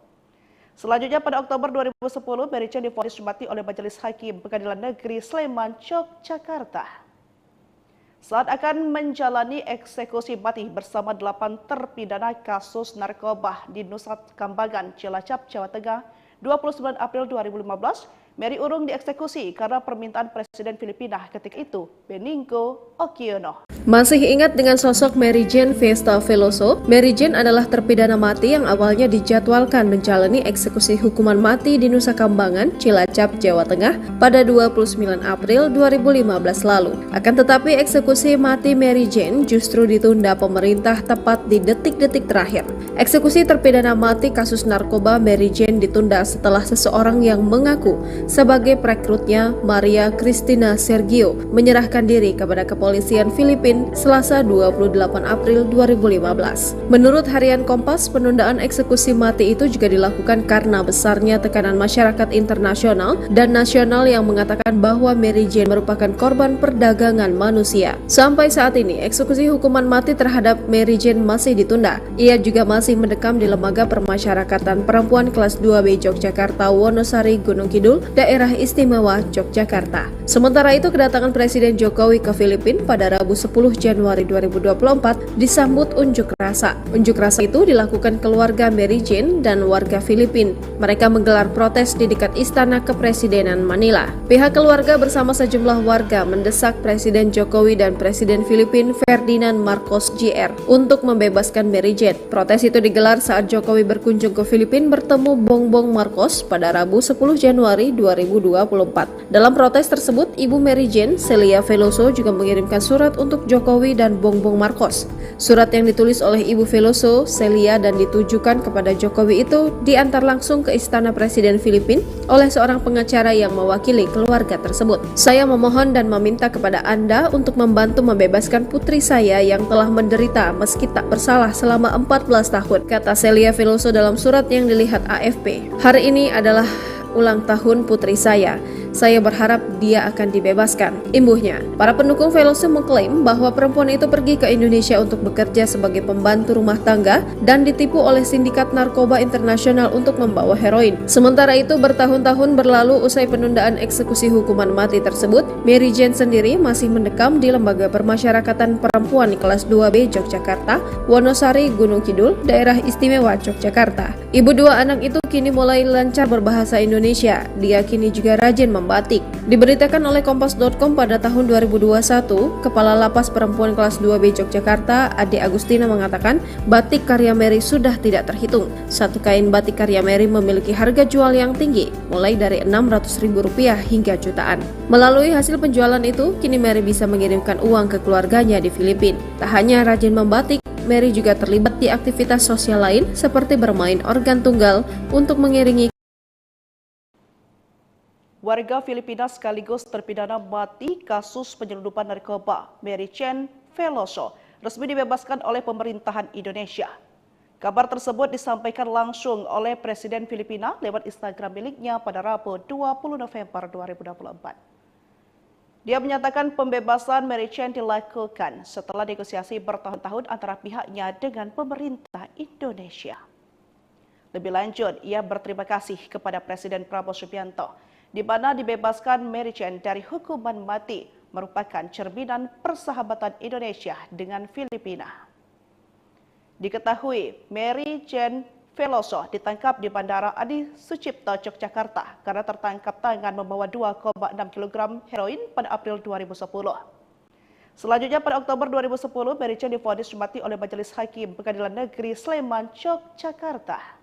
Selanjutnya pada Oktober 2010, Mary Chen divonis mati oleh Majelis Hakim Pengadilan Negeri Sleman, Yogyakarta. Saat akan menjalani eksekusi mati bersama 8 terpidana kasus narkoba di Nusa Kambangan, Cilacap, Jawa Tengah, 29 April 2015, Mary Urung dieksekusi karena permintaan Presiden Filipina ketika itu, Benigno Aquino. Masih ingat dengan sosok Mary Jane Vesta Veloso? Mary Jane adalah terpidana mati yang awalnya dijadwalkan menjalani eksekusi hukuman mati di Nusa Kambangan, Cilacap, Jawa Tengah pada 29 April 2015 lalu. Akan tetapi eksekusi mati Mary Jane justru ditunda pemerintah tepat di detik-detik terakhir. Eksekusi terpidana mati kasus narkoba Mary Jane ditunda setelah seseorang yang mengaku sebagai perekrutnya, Maria Cristina Sergio, menyerahkan diri kepada kepolisian Filipina Selasa 28 April 2015. Menurut harian Kompas, penundaan eksekusi mati itu juga dilakukan karena besarnya tekanan masyarakat internasional dan nasional yang mengatakan bahwa Mary Jane merupakan korban perdagangan manusia. Sampai saat ini, eksekusi hukuman mati terhadap Mary Jane masih ditunda. Ia juga masih mendekam di Lembaga Permasyarakatan Perempuan Kelas 2B Yogyakarta, Wonosari, Gunung Kidul, Daerah Istimewa Yogyakarta. Sementara itu, kedatangan Presiden Jokowi ke Filipina pada Rabu 10 Januari 2024 disambut unjuk rasa. Unjuk rasa itu dilakukan keluarga Mary Jane dan warga Filipina. Mereka menggelar protes di dekat Istana Kepresidenan Manila. Pihak keluarga bersama sejumlah warga mendesak Presiden Jokowi dan Presiden Filipina Ferdinand Marcos Jr. untuk membebaskan Mary Jane. Protes itu digelar saat Jokowi berkunjung ke Filipina bertemu Bongbong Marcos pada Rabu 10 Januari 2024. Dalam protes tersebut, Ibu Mary Jane, Celia Veloso, juga mengirimkan surat untuk Jokowi dan Bongbong Marcos. Surat yang ditulis oleh Ibu Veloso, Celia, dan ditujukan kepada Jokowi itu diantar langsung ke Istana Presiden Filipina oleh seorang pengacara yang mewakili keluarga tersebut. Saya memohon dan meminta kepada Anda untuk membantu membebaskan putri saya yang telah menderita meski tak bersalah selama 14 tahun, kata Celia Veloso dalam surat yang dilihat AFP. Hari ini adalah ulang tahun putri saya. Saya berharap dia akan dibebaskan, imbuhnya. Para pendukung Veloso mengklaim bahwa perempuan itu pergi ke Indonesia untuk bekerja sebagai pembantu rumah tangga dan ditipu oleh sindikat narkoba internasional untuk membawa heroin. Sementara itu, bertahun-tahun berlalu usai penundaan eksekusi hukuman mati tersebut, Mary Jane sendiri masih mendekam di Lembaga Permasyarakatan Perempuan Kelas 2B Yogyakarta, Wonosari, Gunung Kidul, Daerah Istimewa Yogyakarta. Ibu dua anak itu kini mulai lancar berbahasa Indonesia. Dia kini juga rajin membatik. Diberitakan oleh Kompas.com pada tahun 2021, Kepala Lapas Perempuan Kelas 2B Yogyakarta, Ade Agustina, mengatakan batik karya Mary sudah tidak terhitung. Satu kain batik karya Mary memiliki harga jual yang tinggi, mulai dari Rp600.000 hingga jutaan. Melalui hasil penjualan itu, kini Mary bisa mengirimkan uang ke keluarganya di Filipina. Tak hanya rajin membatik, Mary juga terlibat di aktivitas sosial lain seperti bermain organ tunggal untuk mengiringi warga Filipina sekaligus terpidana mati kasus penyelundupan narkoba Mary Jane Veloso resmi dibebaskan oleh pemerintahan Indonesia. Kabar tersebut disampaikan langsung oleh Presiden Filipina lewat Instagram miliknya pada Rabu 20 November 2024. Dia menyatakan pembebasan Mary Jane dilakukan setelah negosiasi bertahun-tahun antara pihaknya dengan pemerintah Indonesia. Lebih lanjut, ia berterima kasih kepada Presiden Prabowo Subianto, di mana dibebaskan Mary Jane dari hukuman mati merupakan cerminan persahabatan Indonesia dengan Filipina. Diketahui, Mary Jane Veloso ditangkap di Bandara Adi Sucipto, Yogyakarta karena tertangkap tangan membawa 2,6 kg heroin pada April 2010. Selanjutnya pada Oktober 2010, Mary Jane divonis mati oleh Majelis Hakim Pengadilan Negeri Sleman, Yogyakarta.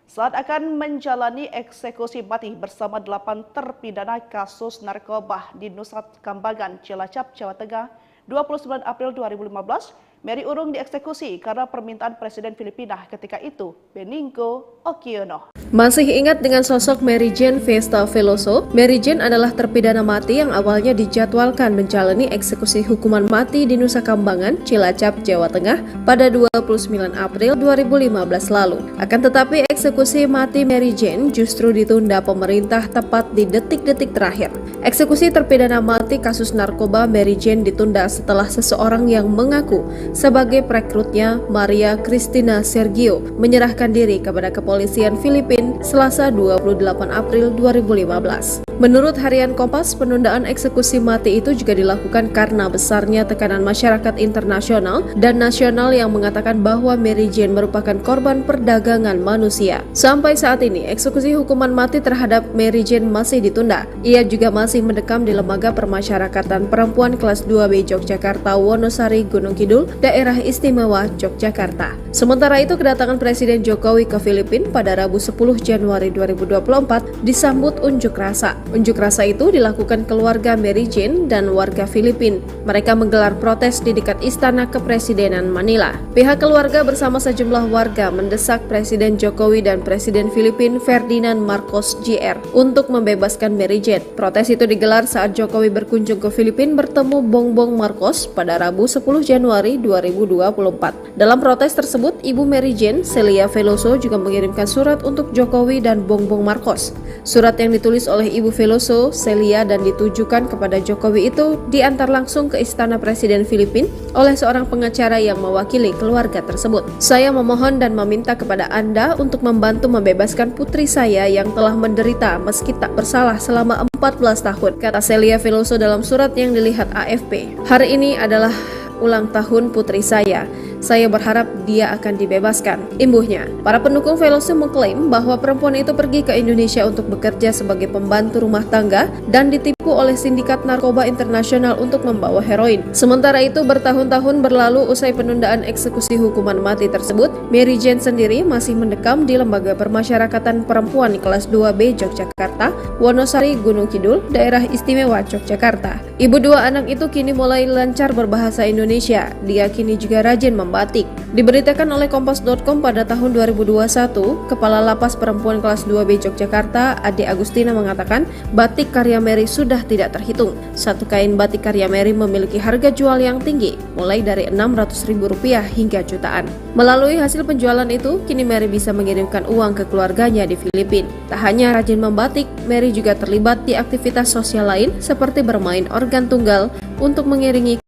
Saat akan menjalani eksekusi mati bersama 8 terpidana kasus narkoba di Nusa Kambangan, Cilacap, Jawa Tengah, 29 April 2015, Mary Urung dieksekusi karena permintaan Presiden Filipina ketika itu, Benigno Aquino. Masih ingat dengan sosok Mary Jane Vesta Veloso? Mary Jane adalah terpidana mati yang awalnya dijadwalkan menjalani eksekusi hukuman mati di Nusa Kambangan, Cilacap, Jawa Tengah pada 29 April 2015 lalu. Akan tetapi eksekusi mati Mary Jane justru ditunda pemerintah tepat di detik-detik terakhir. Eksekusi terpidana mati kasus narkoba Mary Jane ditunda setelah seseorang yang mengaku sebagai perekrutnya, Maria Cristina Sergio, menyerahkan diri kepada kepolisian Filipina Selasa 28 April 2015. Menurut harian Kompas, penundaan eksekusi mati itu juga dilakukan karena besarnya tekanan masyarakat internasional dan nasional yang mengatakan bahwa Mary Jane merupakan korban perdagangan manusia. Sampai saat ini, eksekusi hukuman mati terhadap Mary Jane masih ditunda. Ia juga masih mendekam di Lembaga Permasyarakatan Perempuan kelas 2B Yogyakarta, Wonosari, Gunung Kidul, Daerah Istimewa Yogyakarta. Sementara itu, kedatangan Presiden Jokowi ke Filipina pada Rabu 10 Januari 2024 disambut unjuk rasa. Unjuk rasa itu dilakukan keluarga Mary Jane dan warga Filipina. Mereka menggelar protes di dekat Istana Kepresidenan Manila. Pihak keluarga bersama sejumlah warga mendesak Presiden Jokowi dan Presiden Filipina Ferdinand Marcos Jr. untuk membebaskan Mary Jane. Protes itu digelar saat Jokowi berkunjung ke Filipina bertemu Bongbong Marcos pada Rabu 10 Januari 2024. Dalam protes tersebut, Ibu Mary Jane, Celia Veloso, juga mengirimkan surat untuk Jokowi dan Bongbong Marcos. Surat yang ditulis oleh Ibu Veloso, Celia, dan ditujukan kepada Jokowi itu diantar langsung ke Istana Presiden Filipina oleh seorang pengacara yang mewakili keluarga tersebut. Saya memohon dan meminta kepada Anda untuk membantu membebaskan putri saya yang telah menderita meski tak bersalah selama 14 tahun, kata Celia Veloso dalam surat yang dilihat AFP. Hari ini adalah ulang tahun putri saya. Saya berharap dia akan dibebaskan, imbuhnya. Para pendukung Veloso mengklaim bahwa perempuan itu pergi ke Indonesia untuk bekerja sebagai pembantu rumah tangga dan ditipu oleh sindikat narkoba internasional untuk membawa heroin. Sementara itu, bertahun-tahun berlalu usai penundaan eksekusi hukuman mati tersebut, Mary Jane sendiri masih mendekam di Lembaga Permasyarakatan Perempuan kelas 2B Yogyakarta, Wonosari, Gunung Kidul, Daerah Istimewa Yogyakarta. Ibu dua anak itu kini mulai lancar berbahasa Indonesia. Dia kini juga rajin membatik. Diberitakan oleh Kompas.com pada tahun 2021, Kepala Lapas Perempuan kelas 2B Yogyakarta, Ade Agustina, mengatakan batik karya Mary sudah tidak terhitung. Satu kain batik karya Mary memiliki harga jual yang tinggi, mulai dari Rp600.000 hingga jutaan. Melalui hasil penjualan itu, kini Mary bisa mengirimkan uang ke keluarganya di Filipina. Tak hanya rajin membatik, Mary juga terlibat di aktivitas sosial lain seperti bermain organ tunggal untuk mengiringi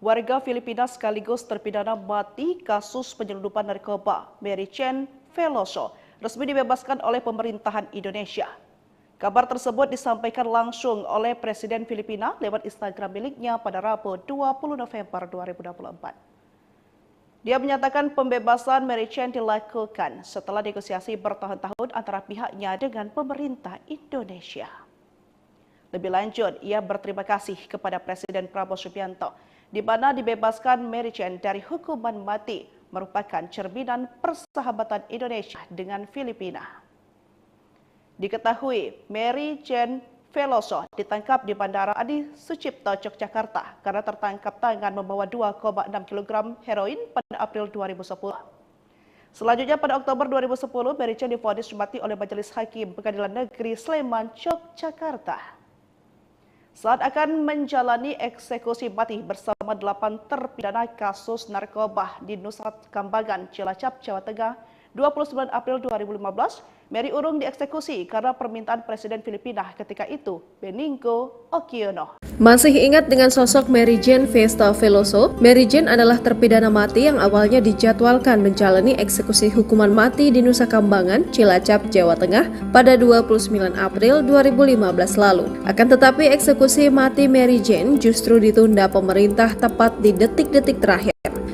warga Filipina sekaligus terpidana mati kasus penyelundupan narkoba Mary Jane Veloso resmi dibebaskan oleh pemerintahan Indonesia. Kabar tersebut disampaikan langsung oleh Presiden Filipina lewat Instagram miliknya pada Rabu 20 November 2024. Dia menyatakan pembebasan Mary Jane dilakukan setelah negosiasi bertahun-tahun antara pihaknya dengan pemerintah Indonesia. Lebih lanjut, ia berterima kasih kepada Presiden Prabowo Subianto di mana dibebaskan Mary Jane dari hukuman mati merupakan cerminan persahabatan Indonesia dengan Filipina. Diketahui Mary Jane Veloso ditangkap di Bandara Adi Sucipto, Yogyakarta karena tertangkap tangan membawa 2,6 kg heroin pada April 2010. Selanjutnya pada Oktober 2010, Mary Jane divonis mati oleh Majelis Hakim Pengadilan Negeri Sleman, Yogyakarta. Saat akan menjalani eksekusi mati bersama 8 terpidana kasus narkoba di Nusa Kambangan, Cilacap, Jawa Tengah, 29 April 2015, Mary urung dieksekusi karena permintaan Presiden Filipina ketika itu, Benigno Aquino. Masih ingat dengan sosok Mary Jane Festa Veloso? Mary Jane adalah terpidana mati yang awalnya dijadwalkan menjalani eksekusi hukuman mati di Nusa Kambangan, Cilacap, Jawa Tengah pada 29 April 2015 lalu. Akan tetapi eksekusi mati Mary Jane justru ditunda pemerintah tepat di detik-detik terakhir.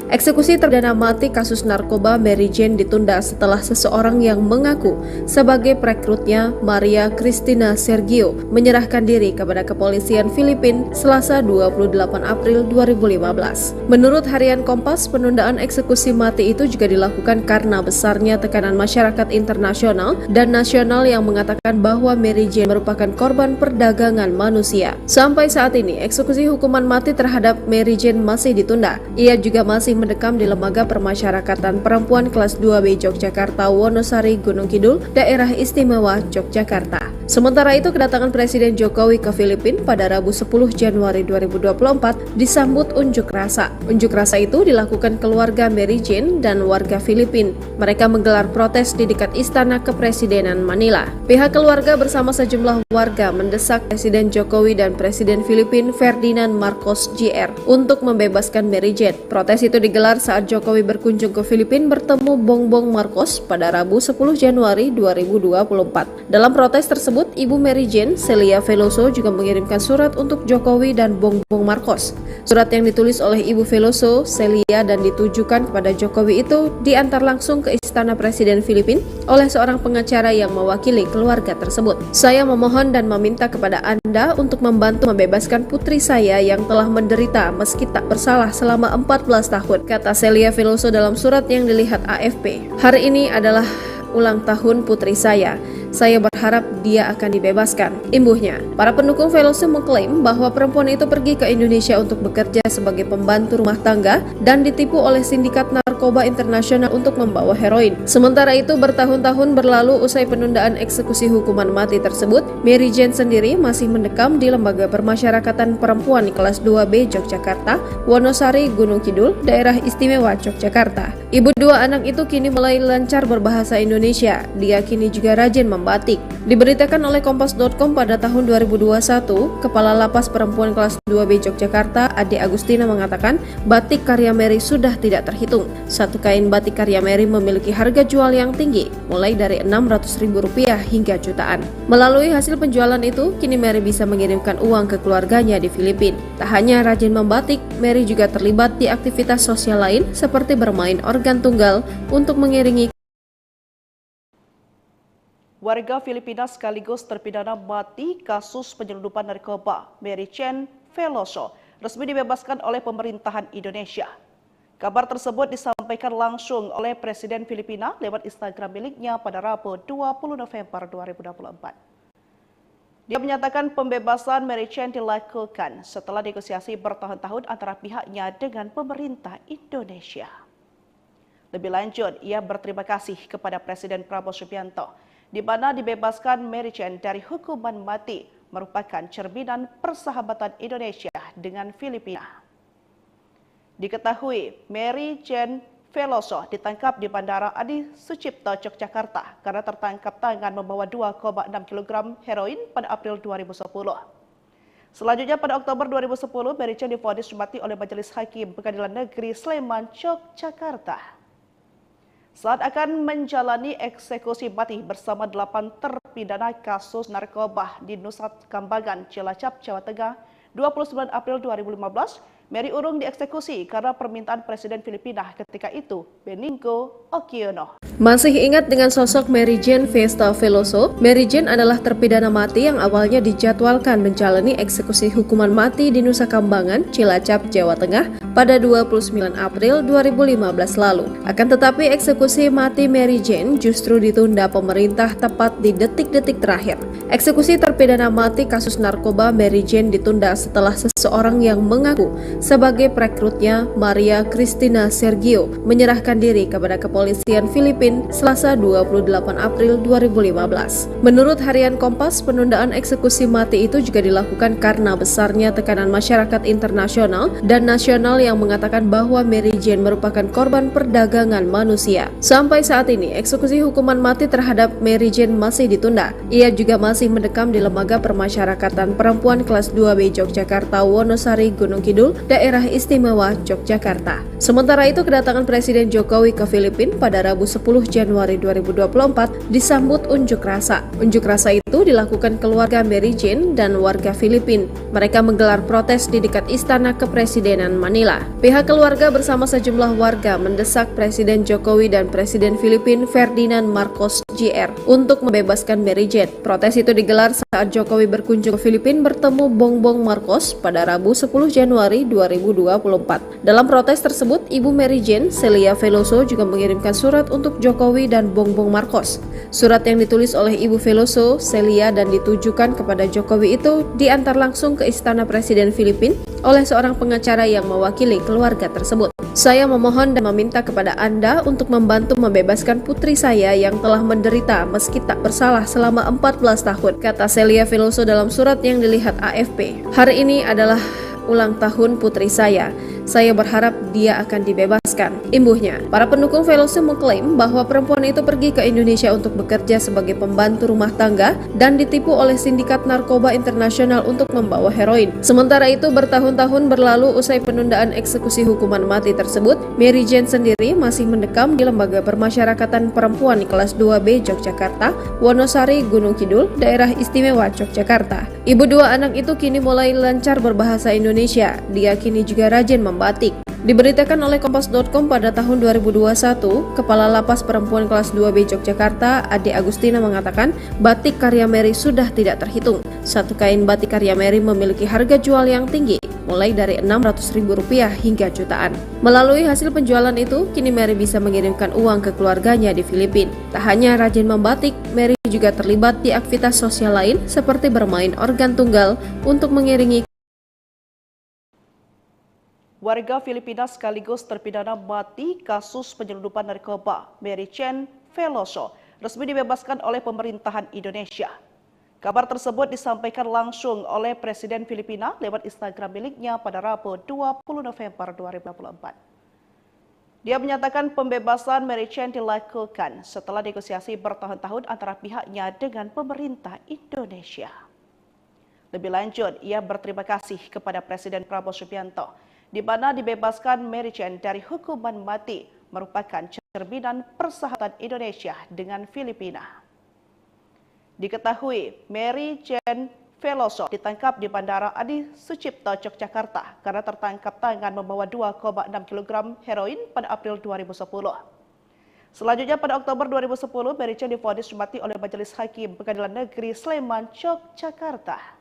Eksekusi terdana mati kasus narkoba Mary Jane ditunda setelah seseorang yang mengaku sebagai perekrutnya, Maria Cristina Sergio, menyerahkan diri kepada kepolisian Filipina Selasa 28 April 2015. Menurut harian Kompas, penundaan eksekusi mati itu juga dilakukan karena besarnya tekanan masyarakat internasional dan nasional yang mengatakan bahwa Mary Jane merupakan korban perdagangan manusia. Sampai saat ini, eksekusi hukuman mati terhadap Mary Jane masih ditunda. Ia juga masih mendekam di Lembaga Permasyarakatan Perempuan kelas 2B Yogyakarta, Wonosari, Gunung Kidul, Daerah Istimewa Yogyakarta. Sementara itu, kedatangan Presiden Jokowi ke Filipina pada Rabu 10 Januari 2024 disambut unjuk rasa. Unjuk rasa itu dilakukan keluarga Mary Jane dan warga Filipina. Mereka menggelar protes di dekat Istana Kepresidenan Manila. Pihak keluarga bersama sejumlah warga mendesak Presiden Jokowi dan Presiden Filipina Ferdinand Marcos Jr. untuk membebaskan Mary Jane. Protes itu digelar saat Jokowi berkunjung ke Filipina bertemu Bongbong Marcos pada Rabu 10 Januari 2024. Dalam protes tersebut, Ibu Mary Jane, Celia Veloso, juga mengirimkan surat untuk Jokowi dan Bongbong Marcos. Surat yang ditulis oleh Ibu Veloso, Celia, dan ditujukan kepada Jokowi itu diantar langsung ke Istana Presiden Filipina oleh seorang pengacara yang mewakili keluarga tersebut. Saya memohon dan meminta kepada Anda untuk membantu membebaskan putri saya yang telah menderita meski tak bersalah selama 14 tahun, kata Celia Veloso dalam surat yang dilihat AFP. Hari ini adalah ulang tahun putri saya. Saya berharap dia akan dibebaskan, imbuhnya. Para pendukung Veloso mengklaim bahwa perempuan itu pergi ke Indonesia untuk bekerja sebagai pembantu rumah tangga dan ditipu oleh sindikat narkoba internasional untuk membawa heroin. Sementara itu, bertahun-tahun berlalu usai penundaan eksekusi hukuman mati tersebut, Mary Jane sendiri masih mendekam di Lembaga Permasyarakatan Perempuan kelas 2B Yogyakarta, Wonosari, Gunung Kidul, Daerah Istimewa Yogyakarta. Ibu dua anak itu kini mulai lancar berbahasa Indonesia. Dia kini juga rajin membatik. Diberitakan oleh Kompas.com pada tahun 2021, Kepala Lapas Perempuan kelas 2B Yogyakarta, Ade Agustina, mengatakan batik karya Mary sudah tidak terhitung. Satu kain batik karya Mary memiliki harga jual yang tinggi, mulai dari Rp600.000 hingga jutaan. Melalui hasil penjualan itu, kini Mary bisa mengirimkan uang ke keluarganya di Filipina. Tak hanya rajin membatik, Mary juga terlibat di aktivitas sosial lain seperti bermain organ tunggal untuk mengiringi. Warga Filipina sekaligus terpidana mati kasus penyelundupan narkoba Mary Jane Veloso resmi dibebaskan oleh pemerintahan Indonesia. Kabar tersebut disampaikan langsung oleh Presiden Filipina lewat Instagram miliknya pada Rabu 20 November 2024. Dia menyatakan pembebasan Mary Jane dilakukan setelah negosiasi bertahun-tahun antara pihaknya dengan pemerintah Indonesia. Lebih lanjut, ia berterima kasih kepada Presiden Prabowo Subianto, di mana dibebaskan Mary Jane dari hukuman mati merupakan cerminan persahabatan Indonesia dengan Filipina. Diketahui, Mary Jane Veloso ditangkap di Bandara Adi Sucipto, Yogyakarta karena tertangkap tangan membawa 2,6 kg heroin pada April 2010. Selanjutnya pada Oktober 2010, Mary Jane divonis mati oleh Majelis Hakim Pengadilan Negeri Sleman, Yogyakarta. Saat akan menjalani eksekusi mati bersama 8 terpidana kasus narkoba di Nusa Kambangan, Cilacap, Jawa Tengah, 29 April 2015, Mary urung dieksekusi karena permintaan Presiden Filipina ketika itu, Benigno Aquino. Masih ingat dengan sosok Mary Jane Festa Veloso? Mary Jane adalah terpidana mati yang awalnya dijadwalkan menjalani eksekusi hukuman mati di Nusa Kambangan, Cilacap, Jawa Tengah pada 29 April 2015 lalu. Akan tetapi eksekusi mati Mary Jane justru ditunda pemerintah tepat di detik-detik terakhir. Eksekusi terpidana mati kasus narkoba Mary Jane ditunda setelah seseorang yang mengaku sebagai perekrutnya, Maria Cristina Sergio, menyerahkan diri kepada kepolisian Filipina Selasa 28 April 2015. Menurut harian Kompas, penundaan eksekusi mati itu juga dilakukan karena besarnya tekanan masyarakat internasional dan nasional yang mengatakan bahwa Mary Jane merupakan korban perdagangan manusia. Sampai saat ini, eksekusi hukuman mati terhadap Mary Jane masih ditunda. Ia juga masih mendekam di Lembaga Permasyarakatan Perempuan kelas 2B Yogyakarta, Wonosari, Gunung Kidul, Daerah Istimewa Yogyakarta. Sementara itu, kedatangan Presiden Jokowi ke Filipina pada Rabu 10 Januari 2024 disambut unjuk rasa. Unjuk rasa itu dilakukan keluarga Mary Jane dan warga Filipina. Mereka menggelar protes di dekat Istana Kepresidenan Manila. Pihak keluarga bersama sejumlah warga mendesak Presiden Jokowi dan Presiden Filipina Ferdinand Marcos Jr. untuk membebaskan Mary Jane. Protes itu digelar saat Jokowi berkunjung ke Filipina bertemu Bongbong Marcos pada Rabu 10 Januari 2024. Dalam protes tersebut, Ibu Mary Jane, Celia Veloso, juga mengirimkan surat untuk Jokowi dan Bongbong Marcos. Surat yang ditulis oleh Ibu Veloso, Celia, dan ditujukan kepada Jokowi itu diantar langsung ke Istana Presiden Filipina oleh seorang pengacara yang mewakili keluarga tersebut. Saya memohon dan meminta kepada Anda untuk membantu membebaskan putri saya yang telah menderita meski tak bersalah selama 14 tahun, kata Celia Veloso dalam surat yang dilihat AFP. Hari ini adalah ulang tahun putri saya. Saya berharap dia akan dibebaskan, imbuhnya. Para pendukung Veloso mengklaim bahwa perempuan itu pergi ke Indonesia untuk bekerja sebagai pembantu rumah tangga dan ditipu oleh sindikat narkoba internasional untuk membawa heroin. Sementara itu, bertahun-tahun berlalu usai penundaan eksekusi hukuman mati tersebut, Mary Jane sendiri masih mendekam di Lembaga Permasyarakatan Perempuan kelas 2B Yogyakarta, Wonosari, Gunung Kidul, Daerah Istimewa Yogyakarta. Ibu dua anak itu kini mulai lancar berbahasa Indonesia. Dia kini juga rajin membatik. Diberitakan oleh Kompas.com pada tahun 2021, Kepala Lapas Perempuan kelas 2B Yogyakarta, Ade Agustina mengatakan batik karya Mary sudah tidak terhitung. Satu kain batik karya Mary memiliki harga jual yang tinggi, mulai dari Rp600.000 hingga jutaan. Melalui hasil penjualan itu, kini Mary bisa mengirimkan uang ke keluarganya di Filipina. Tak hanya rajin membatik, Mary juga terlibat di aktivitas sosial lain seperti bermain organ tunggal untuk mengiringi warga Filipina sekaligus terpidana mati kasus penyelundupan narkoba Mary Jane Veloso resmi dibebaskan oleh pemerintahan Indonesia. Kabar tersebut disampaikan langsung oleh Presiden Filipina lewat Instagram miliknya pada Rabu 20 November 2024. Dia menyatakan pembebasan Mary Jane dilakukan setelah negosiasi bertahun-tahun antara pihaknya dengan pemerintah Indonesia. Lebih lanjut, ia berterima kasih kepada Presiden Prabowo Subianto di mana dibebaskan Mary Jane dari hukuman mati merupakan cerminan persahabatan Indonesia dengan Filipina. Diketahui Mary Jane Veloso ditangkap di Bandara Adi Sucipto, Yogyakarta karena tertangkap tangan membawa 2,6 kg heroin pada April 2010. Selanjutnya pada Oktober 2010, Mary Jane divonis mati oleh Majelis Hakim Pengadilan Negeri Sleman, Yogyakarta.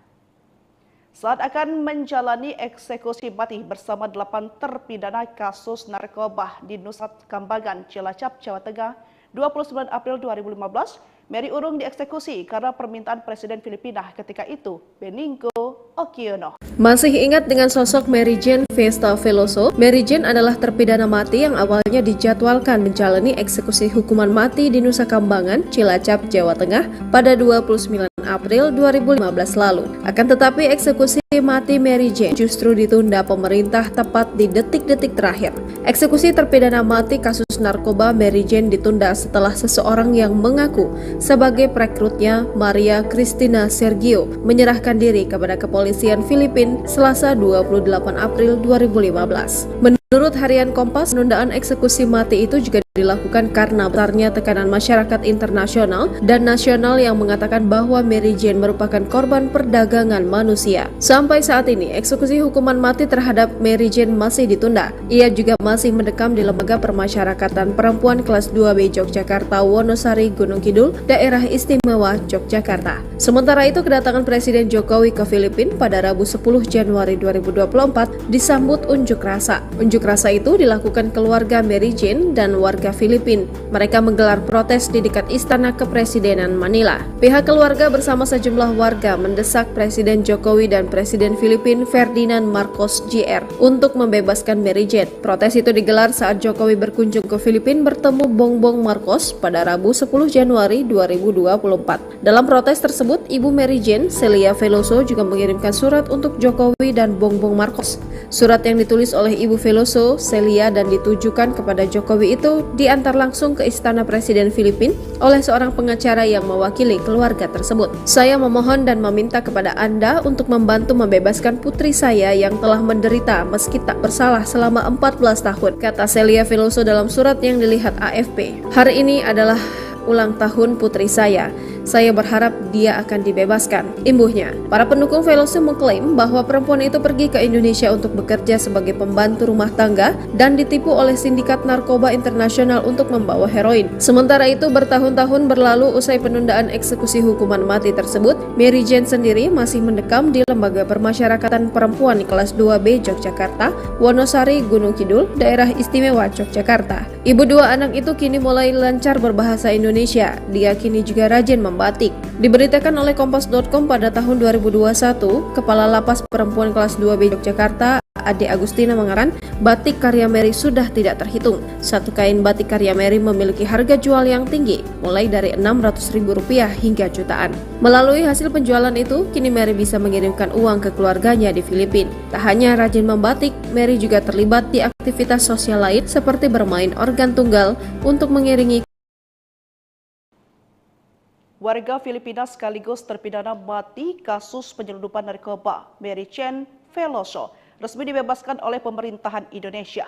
Saat akan menjalani eksekusi mati bersama 8 terpidana kasus narkoba di Nusa Kambangan, Cilacap, Jawa Tengah, 29 April 2015, Mary urung dieksekusi karena permintaan Presiden Filipina ketika itu, Benigno Aquino. Masih ingat dengan sosok Mary Jane Festa Veloso? Mary Jane adalah terpidana mati yang awalnya dijadwalkan menjalani eksekusi hukuman mati di Nusa Kambangan, Cilacap, Jawa Tengah pada 29 April 2015 lalu. Akan tetapi eksekusi mati Mary Jane justru ditunda pemerintah tepat di detik-detik terakhir. Eksekusi terpidana mati kasus narkoba Mary Jane ditunda setelah seseorang yang mengaku sebagai perekrutnya, Maria Cristina Sergio, menyerahkan diri kepada kepolisian Filipina Selasa 28 April 2015. Menurut harian Kompas, penundaan eksekusi mati itu juga dilakukan karena besarnya tekanan masyarakat internasional dan nasional yang mengatakan bahwa Mary Jane merupakan korban perdagangan manusia. Sampai saat ini, eksekusi hukuman mati terhadap Mary Jane masih ditunda. Ia juga masih mendekam di Lembaga Permasyarakatan Perempuan kelas 2B Yogyakarta, Wonosari, Gunung Kidul, Daerah Istimewa Yogyakarta. Sementara itu, kedatangan Presiden Jokowi ke Filipina pada Rabu 10 Januari 2024 disambut unjuk rasa. Unjuk rasa itu dilakukan keluarga Mary Jane dan warga Filipina. Mereka menggelar protes di dekat Istana Kepresidenan Manila. Pihak keluarga bersama sejumlah warga mendesak Presiden Jokowi dan Presiden Filipina Ferdinand Marcos Jr. untuk membebaskan Mary Jane. Protes itu digelar saat Jokowi berkunjung ke Filipina bertemu Bongbong Marcos pada Rabu 10 Januari 2024. Dalam protes tersebut, Ibu Mary Jane, Celia Veloso, juga mengirimkan surat untuk Jokowi dan Bongbong Marcos. Surat yang ditulis oleh Ibu Veloso, Celia, dan ditujukan kepada Jokowi itu diantar langsung ke Istana Presiden Filipina oleh seorang pengacara yang mewakili keluarga tersebut. Saya memohon dan meminta kepada Anda untuk membantu membebaskan putri saya yang telah menderita meski tak bersalah selama 14 tahun, kata Celia Veloso dalam surat yang dilihat AFP. Hari ini adalah ulang tahun putri saya. Saya berharap dia akan dibebaskan, imbuhnya. Para pendukung Veloso mengklaim bahwa perempuan itu pergi ke Indonesia untuk bekerja sebagai pembantu rumah tangga dan ditipu oleh sindikat narkoba internasional untuk membawa heroin. Sementara itu, bertahun-tahun berlalu usai penundaan eksekusi hukuman mati tersebut, Mary Jane sendiri masih mendekam di Lembaga Permasyarakatan Perempuan kelas 2B Yogyakarta, Wonosari, Gunung Kidul, Daerah Istimewa Yogyakarta. Ibu dua anak itu kini mulai lancar berbahasa Indonesia. Dia kini juga rajin membatik. Diberitakan oleh Kompas.com pada tahun 2021, Kepala Lapas Perempuan kelas 2B Yogyakarta, Ade Agustina mengatakan batik karya Mary sudah tidak terhitung. Satu kain batik karya Mary memiliki harga jual yang tinggi, mulai dari Rp600.000 hingga jutaan. Melalui hasil penjualan itu, kini Mary bisa mengirimkan uang ke keluarganya di Filipina. Tak hanya rajin membatik, Mary juga terlibat di aktivitas sosial lain seperti bermain organ tunggal untuk mengiringi warga Filipina sekaligus terpidana mati kasus penyelundupan narkoba Mary Chen Veloso resmi dibebaskan oleh pemerintahan Indonesia.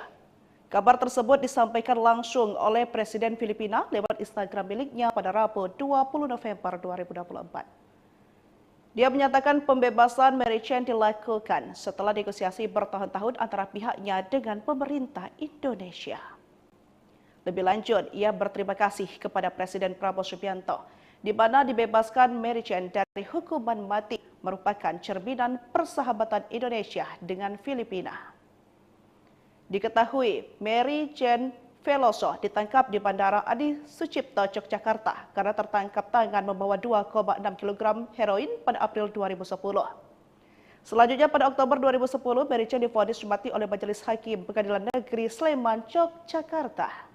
Kabar tersebut disampaikan langsung oleh Presiden Filipina lewat Instagram miliknya pada Rabu 20 November 2024. Dia menyatakan pembebasan Mary Chen dilakukan setelah negosiasi bertahun-tahun antara pihaknya dengan pemerintah Indonesia. Lebih lanjut, ia berterima kasih kepada Presiden Prabowo Subianto di mana dibebaskan Mary Chen dari hukuman mati merupakan cerminan persahabatan Indonesia dengan Filipina. Diketahui Mary Chen Veloso ditangkap di Bandara Adi Sucipto, Yogyakarta karena tertangkap tangan membawa 2,6 kg heroin pada April 2010. Selanjutnya pada Oktober 2010, Mary Chen divonis mati oleh Majelis Hakim Pengadilan Negeri Sleman, Yogyakarta.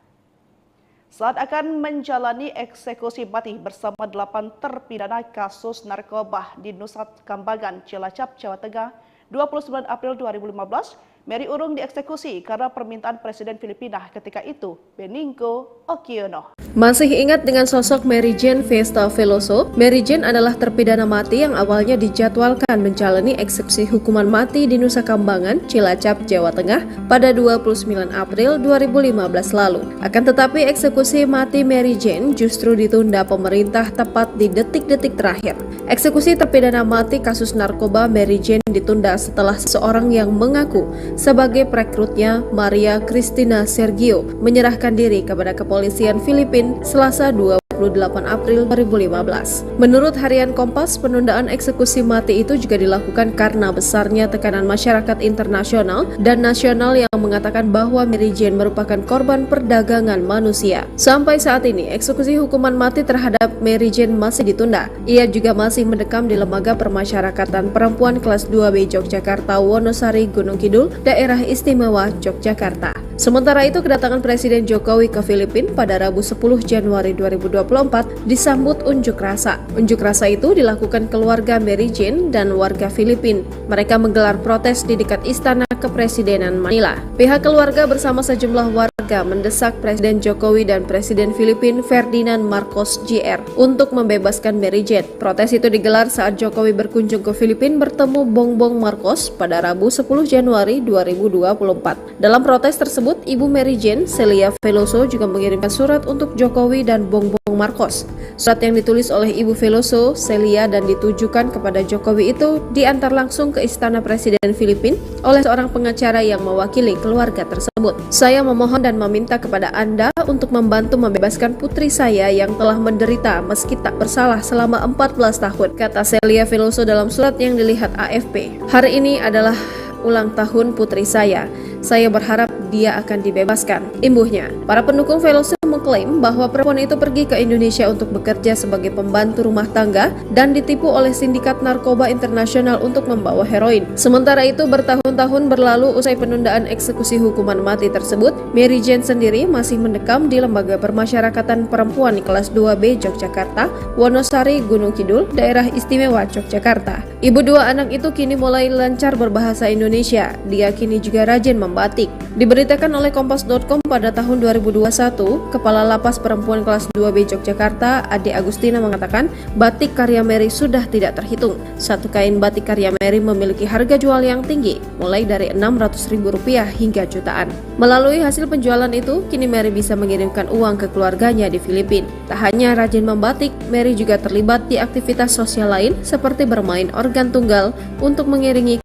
Saat akan menjalani eksekusi mati bersama 8 terpidana kasus narkoba di Nusa Kambangan, Cilacap, Jawa Tengah, 29 April 2015, Mary urung dieksekusi karena permintaan Presiden Filipina ketika itu, Benigno Aquino. Masih ingat dengan sosok Mary Jane Vesta Veloso? Mary Jane adalah terpidana mati yang awalnya dijadwalkan menjalani eksekusi hukuman mati di Nusa Kambangan, Cilacap, Jawa Tengah pada 29 April 2015 lalu. Akan tetapi eksekusi mati Mary Jane justru ditunda pemerintah tepat di detik-detik terakhir. Eksekusi terpidana mati kasus narkoba Mary Jane ditunda setelah seseorang yang mengaku sebagai perekrutnya, Maria Cristina Sergio, menyerahkan diri kepada kepolisian Filipina Selasa 28 April 2015. Menurut harian Kompas, penundaan eksekusi mati itu juga dilakukan karena besarnya tekanan masyarakat internasional dan nasional yang mengatakan bahwa Mary Jane merupakan korban perdagangan manusia. Sampai saat ini, eksekusi hukuman mati terhadap Mary Jane masih ditunda. Ia juga masih mendekam di Lembaga Permasyarakatan Perempuan Kelas 2B Yogyakarta, Wonosari, Gunung Kidul, Daerah Istimewa Yogyakarta. Sementara itu, kedatangan Presiden Jokowi ke Filipina pada Rabu 10 Januari 2024 disambut unjuk rasa. Unjuk rasa itu dilakukan keluarga Mary Jane dan warga Filipina. Mereka menggelar protes di dekat Istana Kepresidenan Manila. Pihak keluarga bersama sejumlah warga mendesak Presiden Jokowi dan Presiden Filipina Ferdinand Marcos Jr. untuk membebaskan Mary Jane. Protes itu digelar saat Jokowi berkunjung ke Filipina bertemu Bongbong Marcos pada Rabu 10 Januari 2024. Dalam protes tersebut, Ibu Mary Jane, Celia Veloso, juga mengirimkan surat untuk Jokowi dan Bongbong Marcos. Surat yang ditulis oleh Ibu Veloso, Celia, dan ditujukan kepada Jokowi itu diantar langsung ke Istana Presiden Filipina oleh seorang pengacara yang mewakili keluarga tersebut. Saya memohon dan meminta kepada Anda untuk membantu membebaskan putri saya yang telah menderita meski tak bersalah selama 14 tahun, kata Celia Veloso dalam surat yang dilihat AFP. Hari ini adalah ulang tahun putri saya. Saya berharap dia akan dibebaskan, imbuhnya. Para pendukung Veloso mengklaim bahwa perempuan itu pergi ke Indonesia untuk bekerja sebagai pembantu rumah tangga dan ditipu oleh sindikat narkoba internasional untuk membawa heroin. Sementara itu, bertahun-tahun berlalu usai penundaan eksekusi hukuman mati tersebut, Mary Jane sendiri masih mendekam di Lembaga Permasyarakatan Perempuan Kelas 2B Yogyakarta, Wonosari, Gunung Kidul, Daerah Istimewa Yogyakarta. Ibu dua anak itu kini mulai lancar berbahasa Indonesia. Dia kini juga rajin membatik. Diberitakan oleh Kompas.com pada tahun 2021, Kepala Lapas Perempuan Kelas 2B Yogyakarta, Ade Agustina mengatakan batik karya Mary sudah tidak terhitung. Satu kain batik karya Mary memiliki harga jual yang tinggi, mulai dari Rp600.000 hingga jutaan. Melalui hasil penjualan itu, kini Mary bisa mengirimkan uang ke keluarganya di Filipina. Tak hanya rajin membatik, Mary juga terlibat di aktivitas sosial lain seperti bermain organ tunggal untuk mengiringi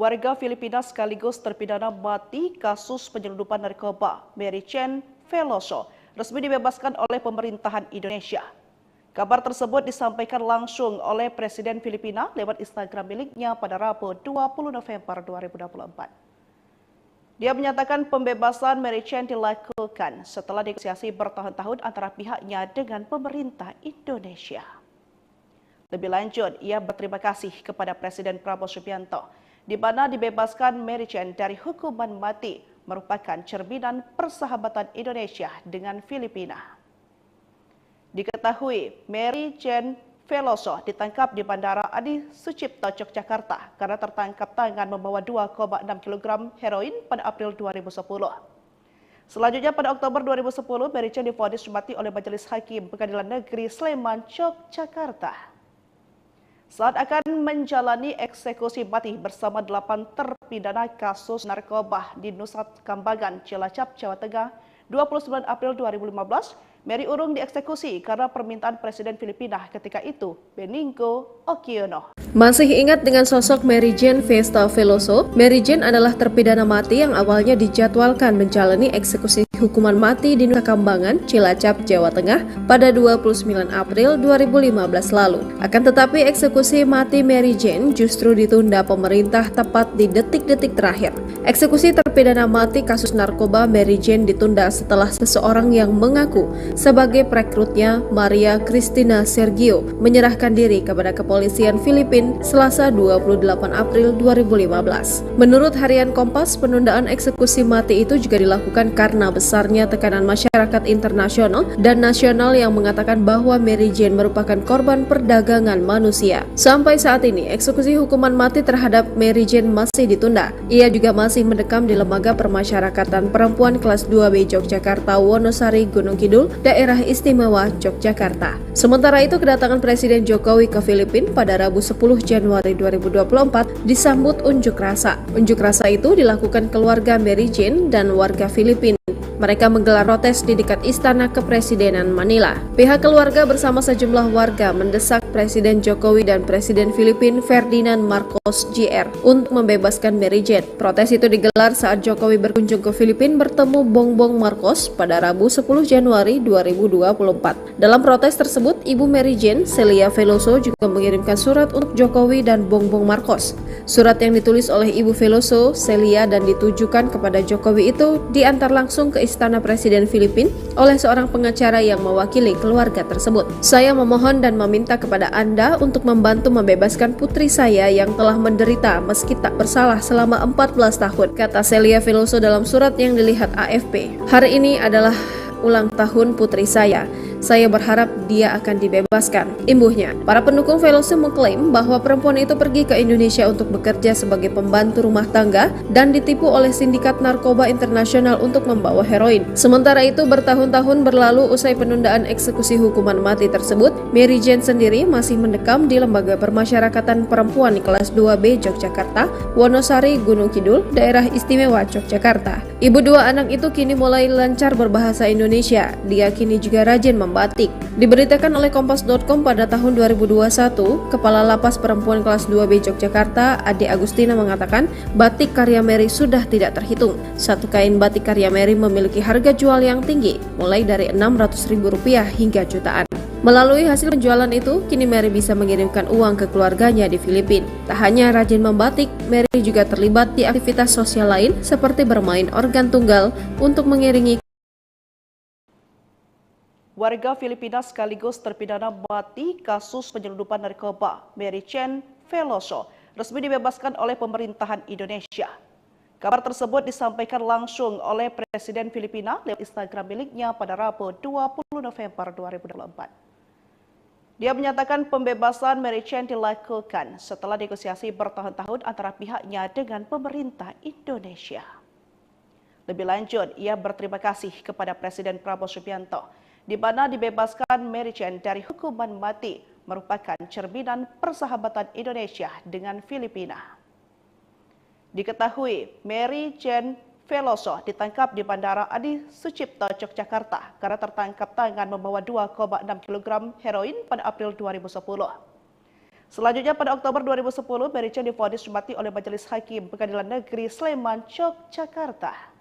warga Filipina sekaligus terpidana mati kasus penyelundupan narkoba Mary Chen Veloso resmi dibebaskan oleh pemerintahan Indonesia. Kabar tersebut disampaikan langsung oleh Presiden Filipina lewat Instagram miliknya pada Rabu 20 November 2024. Dia menyatakan pembebasan Mary Chen dilakukan setelah negosiasi bertahun-tahun antara pihaknya dengan pemerintah Indonesia. Lebih lanjut, ia berterima kasih kepada Presiden Prabowo Subianto, di mana dibebaskan Mary Jane dari hukuman mati merupakan cerminan persahabatan Indonesia dengan Filipina. Diketahui, Mary Jane Veloso ditangkap di Bandara Adi Sucipto, Yogyakarta karena tertangkap tangan membawa 2,6 kg heroin pada April 2010. Selanjutnya pada Oktober 2010, Mary Jane divonis mati oleh Majelis Hakim Pengadilan Negeri Sleman, Yogyakarta. Saat akan menjalani eksekusi mati bersama 8 terpidana kasus narkoba di Nusa Kambangan, Cilacap, Jawa Tengah, 29 April 2015, Mary urung dieksekusi karena permintaan Presiden Filipina ketika itu, Benigno Aquino. Masih ingat dengan sosok Mary Jane Festa Veloso? Mary Jane adalah terpidana mati yang awalnya dijadwalkan menjalani eksekusi hukuman mati di Nusa Kambangan, Cilacap, Jawa Tengah pada 29 April 2015 lalu. Akan tetapi eksekusi mati Mary Jane justru ditunda pemerintah tepat di detik-detik terakhir. Eksekusi terpidana mati kasus narkoba Mary Jane ditunda setelah seseorang yang mengaku sebagai perekrutnya, Maria Cristina Sergio, menyerahkan diri kepada kepolisian Filipina Selasa 28 April 2015. Menurut harian Kompas, penundaan eksekusi mati itu juga dilakukan karena besarnya tekanan masyarakat internasional dan nasional yang mengatakan bahwa Mary Jane merupakan korban perdagangan manusia. Sampai saat ini, eksekusi hukuman mati terhadap Mary Jane masih ditunda. Ia juga masih mendekam di Lembaga Permasyarakatan Perempuan Kelas 2B Yogyakarta, Wonosari, Gunung Kidul, Daerah Istimewa Yogyakarta. Sementara itu, kedatangan Presiden Jokowi ke Filipina pada Rabu 10 Januari 2024 disambut unjuk rasa. Unjuk rasa itu dilakukan keluarga Mary Jane dan warga Filipina. Mereka menggelar protes di dekat Istana Kepresidenan Manila. Pihak keluarga bersama sejumlah warga mendesak Presiden Jokowi dan Presiden Filipina Ferdinand Marcos Jr. untuk membebaskan Mary Jane. Protes itu digelar saat Jokowi berkunjung ke Filipina bertemu Bongbong Marcos pada Rabu 10 Januari 2024. Dalam protes tersebut, Ibu Mary Jane, Celia Veloso, juga mengirimkan surat untuk Jokowi dan Bongbong Marcos. Surat yang ditulis oleh Ibu Veloso, Celia, dan ditujukan kepada Jokowi itu diantar langsung ke Istana Presiden Filipina oleh seorang pengacara yang mewakili keluarga tersebut. Saya memohon dan meminta kepada Anda untuk membantu membebaskan putri saya yang telah menderita meski tak bersalah selama 14 tahun, kata Celia Veloso dalam surat yang dilihat AFP. Hari ini adalah ulang tahun putri saya. Saya berharap dia akan dibebaskan, imbuhnya. Para pendukung Veloso mengklaim bahwa perempuan itu pergi ke Indonesia untuk bekerja sebagai pembantu rumah tangga dan ditipu oleh sindikat narkoba internasional untuk membawa heroin. Sementara itu, bertahun-tahun berlalu usai penundaan eksekusi hukuman mati tersebut, Mary Jane sendiri masih mendekam di Lembaga Permasyarakatan Perempuan Kelas 2B Yogyakarta, Wonosari, Gunung Kidul, Daerah Istimewa Yogyakarta. Ibu dua anak itu kini mulai lancar berbahasa Indonesia. Dia kini juga rajin membatik. Diberitakan oleh Kompas.com pada tahun 2021, Kepala Lapas Perempuan Kelas 2B Yogyakarta, Ade Agustina, mengatakan batik karya Mary sudah tidak terhitung. Satu kain batik karya Mary memiliki harga jual yang tinggi, mulai dari Rp600.000 hingga jutaan. Melalui hasil penjualan itu, kini Mary bisa mengirimkan uang ke keluarganya di Filipina. Tak hanya rajin membatik, Mary juga terlibat di aktivitas sosial lain seperti bermain organ tunggal untuk mengiringi warga Filipina sekaligus terpidana mati kasus penyelundupan narkoba Mary Jane Veloso resmi dibebaskan oleh pemerintahan Indonesia. Kabar tersebut disampaikan langsung oleh Presiden Filipina lewat Instagram miliknya pada Rabu 20 November 2024. Dia menyatakan pembebasan Mary Jane dilakukan setelah negosiasi bertahun-tahun antara pihaknya dengan pemerintah Indonesia. Lebih lanjut, ia berterima kasih kepada Presiden Prabowo Subianto, di mana dibebaskan Mary Jane dari hukuman mati merupakan cerminan persahabatan Indonesia dengan Filipina. Diketahui, Mary Jane Veloso ditangkap di Bandara Adi Sucipto, Yogyakarta karena tertangkap tangan membawa 2,6 kg heroin pada April 2010. Selanjutnya pada Oktober 2010, Mary Jane divonis mati oleh Majelis Hakim Pengadilan Negeri Sleman, Yogyakarta.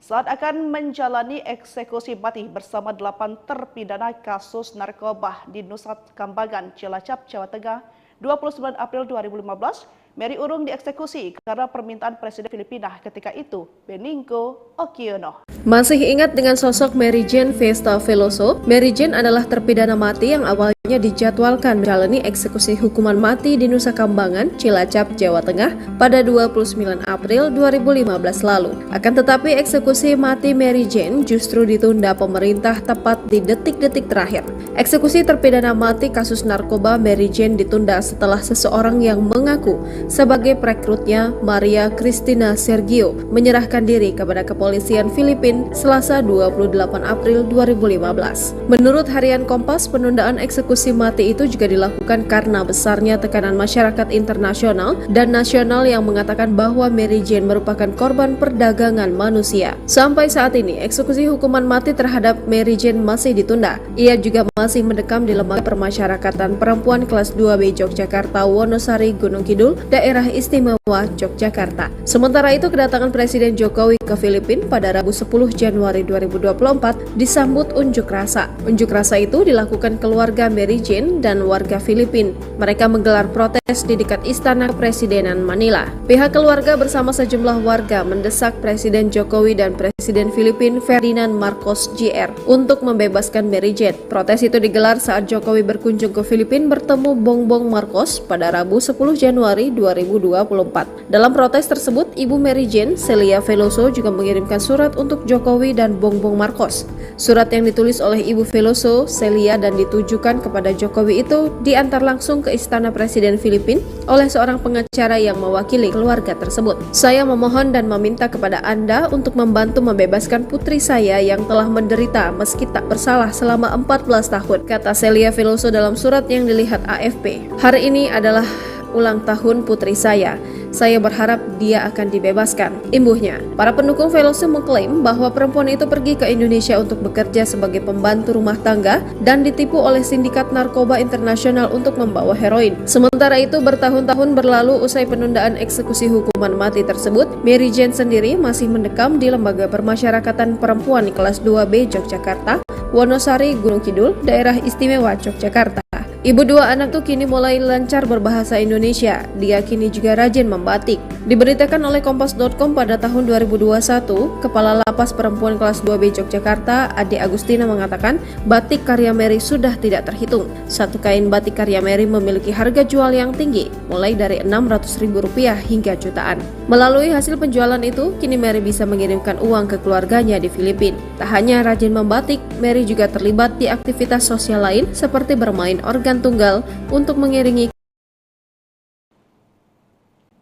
Saat akan menjalani eksekusi mati bersama 8 terpidana kasus narkoba di Nusa Kambangan, Cilacap, Jawa Tengah, 29 April 2015, Mary urung dieksekusi karena permintaan Presiden Filipina ketika itu, Benigno Aquino. Masih ingat dengan sosok Mary Jane Vesta Veloso? Mary Jane adalah terpidana mati yang awalnya dijadwalkan menjalani eksekusi hukuman mati di Nusa Kambangan, Cilacap, Jawa Tengah pada 29 April 2015 lalu. Akan tetapi eksekusi mati Mary Jane justru ditunda pemerintah tepat di detik-detik terakhir. Eksekusi terpidana mati kasus narkoba Mary Jane ditunda setelah seseorang yang mengaku sebagai perekrutnya, Maria Cristina Sergio, menyerahkan diri kepada kepolisian Filipina Selasa 28 April 2015. Menurut harian Kompas, penundaan eksekusi mati itu juga dilakukan karena besarnya tekanan masyarakat internasional dan nasional yang mengatakan bahwa Mary Jane merupakan korban perdagangan manusia. Sampai saat ini, eksekusi hukuman mati terhadap Mary Jane masih ditunda. Ia juga masih mendekam di Lembaga Permasyarakatan Perempuan kelas 2B Yogyakarta, Wonosari, Gunung Kidul, Daerah Istimewa Yogyakarta. Sementara itu, kedatangan Presiden Jokowi ke Filipina pada Rabu 10 Januari 2024 disambut unjuk rasa. Unjuk rasa itu dilakukan keluarga Mary Jane dan warga Filipina. Mereka menggelar protes di dekat Istana Kepresidenan Manila. Pihak keluarga bersama sejumlah warga mendesak Presiden Jokowi dan Presiden Filipina Ferdinand Marcos Jr. untuk membebaskan Mary Jane. Protes itu digelar saat Jokowi berkunjung ke Filipina bertemu Bongbong Marcos pada Rabu 10 Januari 2024. Dalam protes tersebut, Ibu Mary Jane, Celia Veloso, juga mengirimkan surat untuk Jokowi dan Bongbong Marcos. Surat yang ditulis oleh Ibu Veloso, Celia, dan ditujukan kepada Jokowi itu diantar langsung ke Istana Presiden Filipina oleh seorang pengacara yang mewakili keluarga tersebut. Saya memohon dan meminta kepada Anda untuk membantu membebaskan putri saya yang telah menderita meski tak bersalah selama 14 tahun, kata Celia Veloso dalam surat yang dilihat AFP. Hari ini adalah ulang tahun putri saya. Saya berharap dia akan dibebaskan, imbuhnya. Para pendukung Veloso mengklaim bahwa perempuan itu pergi ke Indonesia untuk bekerja sebagai pembantu rumah tangga dan ditipu oleh sindikat narkoba internasional untuk membawa heroin. Sementara itu, bertahun-tahun berlalu usai penundaan eksekusi hukuman mati tersebut, Mary Jane sendiri masih mendekam di Lembaga Permasyarakatan Perempuan kelas 2B Yogyakarta, Wonosari, Gunung Kidul, Daerah Istimewa Yogyakarta. Ibu dua anak itu kini mulai lancar berbahasa Indonesia. Dia kini juga rajin membatik. Diberitakan oleh Kompas.com pada tahun 2021, Kepala Lapas Perempuan kelas 2B Yogyakarta, Ade Agustina, mengatakan batik karya Mary sudah tidak terhitung. Satu kain batik karya Mary memiliki harga jual yang tinggi, mulai dari Rp600.000 hingga jutaan. Melalui hasil penjualan itu, kini Mary bisa mengirimkan uang ke keluarganya di Filipina. Tak hanya rajin membatik, Mary juga terlibat di aktivitas sosial lain seperti bermain organ tunggal untuk mengiringi.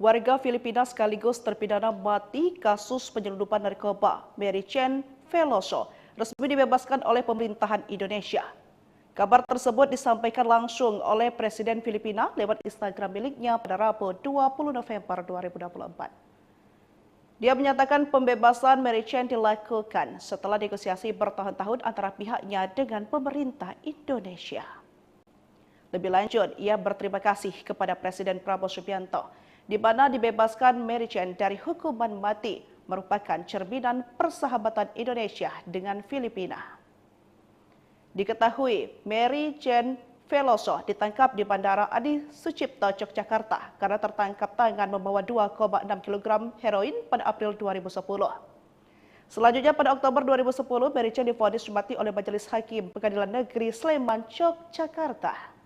Warga Filipina sekaligus terpidana mati kasus penyelundupan narkoba Mary Jane Veloso resmi dibebaskan oleh pemerintahan Indonesia. Kabar tersebut disampaikan langsung oleh Presiden Filipina lewat Instagram miliknya pada Rabu 20 November 2024. Dia menyatakan pembebasan Mary Jane dilakukan setelah negosiasi bertahun-tahun antara pihaknya dengan pemerintah Indonesia. Lebih lanjut, ia berterima kasih kepada Presiden Prabowo Subianto, di mana dibebaskan Mary Jane dari hukuman mati merupakan cerminan persahabatan Indonesia dengan Filipina. Diketahui, Mary Jane Veloso ditangkap di Bandara Adi Sucipto, Yogyakarta karena tertangkap tangan membawa 2,6 kg heroin pada April 2010. Selanjutnya pada Oktober 2010, Mary Jane divonis mati oleh Majelis Hakim Pengadilan Negeri Sleman, Yogyakarta.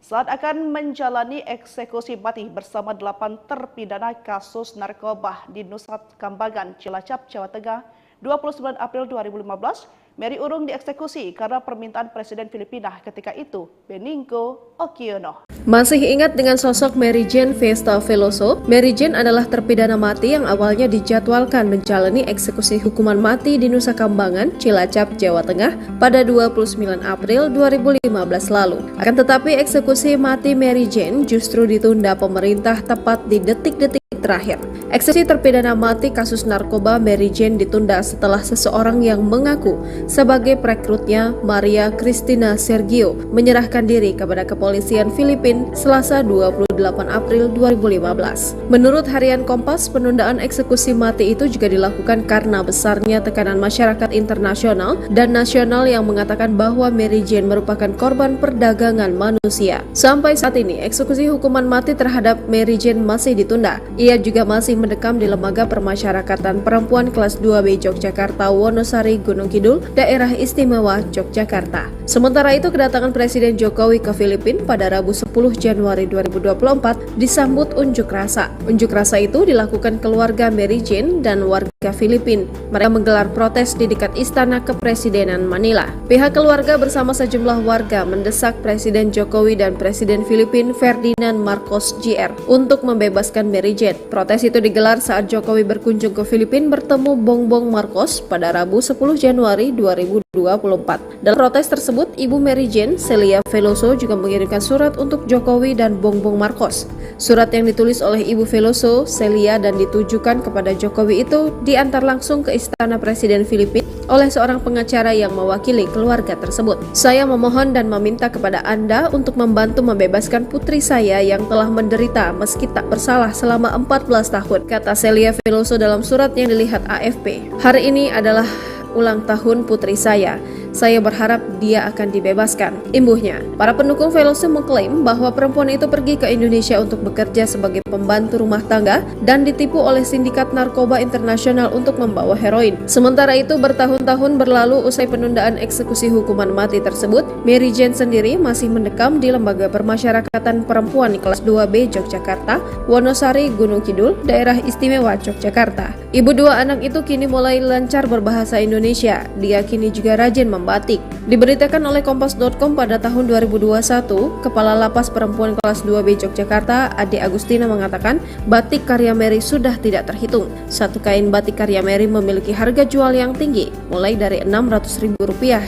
Saat akan menjalani eksekusi mati bersama 8 terpidana kasus narkoba di Nusa Kambangan, Cilacap, Jawa Tengah, 29 April 2015, Mary urung dieksekusi karena permintaan Presiden Filipina ketika itu, Benigno Aquino. Masih ingat dengan sosok Mary Jane Vesta Veloso? Mary Jane adalah terpidana mati yang awalnya dijadwalkan menjalani eksekusi hukuman mati di Nusa Kambangan, Cilacap, Jawa Tengah pada 29 April 2015 lalu. Akan tetapi eksekusi mati Mary Jane justru ditunda pemerintah tepat di detik-detik terakhir. Eksekusi terpidana mati kasus narkoba Mary Jane ditunda setelah seseorang yang mengaku sebagai perekrutnya, Maria Cristina Sergio, menyerahkan diri kepada kepolisian Filipina Selasa 28 28 April 2015. Menurut harian Kompas, penundaan eksekusi mati itu juga dilakukan karena besarnya tekanan masyarakat internasional dan nasional yang mengatakan bahwa Mary Jane merupakan korban perdagangan manusia. Sampai saat ini, eksekusi hukuman mati terhadap Mary Jane masih ditunda. Ia juga masih mendekam di Lembaga Permasyarakatan Perempuan kelas 2B Yogyakarta, Wonosari, Gunung Kidul, Daerah Istimewa Yogyakarta. Sementara itu, kedatangan Presiden Jokowi ke Filipina pada Rabu 10 Januari 2024 disambut unjuk rasa. Unjuk rasa itu dilakukan keluarga Mary Jane dan warga Filipina. Mereka menggelar protes di dekat Istana Kepresidenan Manila. Pihak keluarga bersama sejumlah warga mendesak Presiden Jokowi dan Presiden Filipina Ferdinand Marcos Jr. untuk membebaskan Mary Jane. Protes itu digelar saat Jokowi berkunjung ke Filipina bertemu Bongbong Marcos pada Rabu 10 Januari 2024. Dalam protes tersebut, Ibu Mary Jane, Celia Veloso, juga mengirimkan surat untuk Jokowi dan Bongbong Marcos. Surat yang ditulis oleh Ibu Veloso, Celia, dan ditujukan kepada Jokowi itu diantar langsung ke Istana Presiden Filipina oleh seorang pengacara yang mewakili keluarga tersebut. Saya memohon dan meminta kepada Anda untuk membantu membebaskan putri saya yang telah menderita meski tak bersalah selama 14 tahun, kata Celia Veloso dalam surat yang dilihat AFP. Hari ini adalah ulang tahun putri saya. Saya berharap dia akan dibebaskan, imbuhnya. Para pendukung Veloso mengklaim bahwa perempuan itu pergi ke Indonesia untuk bekerja sebagai pembantu rumah tangga dan ditipu oleh sindikat narkoba internasional untuk membawa heroin. Sementara itu, bertahun-tahun berlalu usai penundaan eksekusi hukuman mati tersebut, Mary Jane sendiri masih mendekam di Lembaga Permasyarakatan Perempuan kelas 2B Yogyakarta, Wonosari, Gunung Kidul, Daerah Istimewa Yogyakarta. Ibu dua anak itu kini mulai lancar berbahasa Indonesia. Dia kini juga rajin membatik. Diberitakan oleh Kompas.com pada tahun 2021, Kepala Lapas Perempuan kelas 2B Yogyakarta, Ade Agustina, mengatakan batik karya Mary sudah tidak terhitung. Satu kain batik karya Mary memiliki harga jual yang tinggi, mulai dari Rp600.000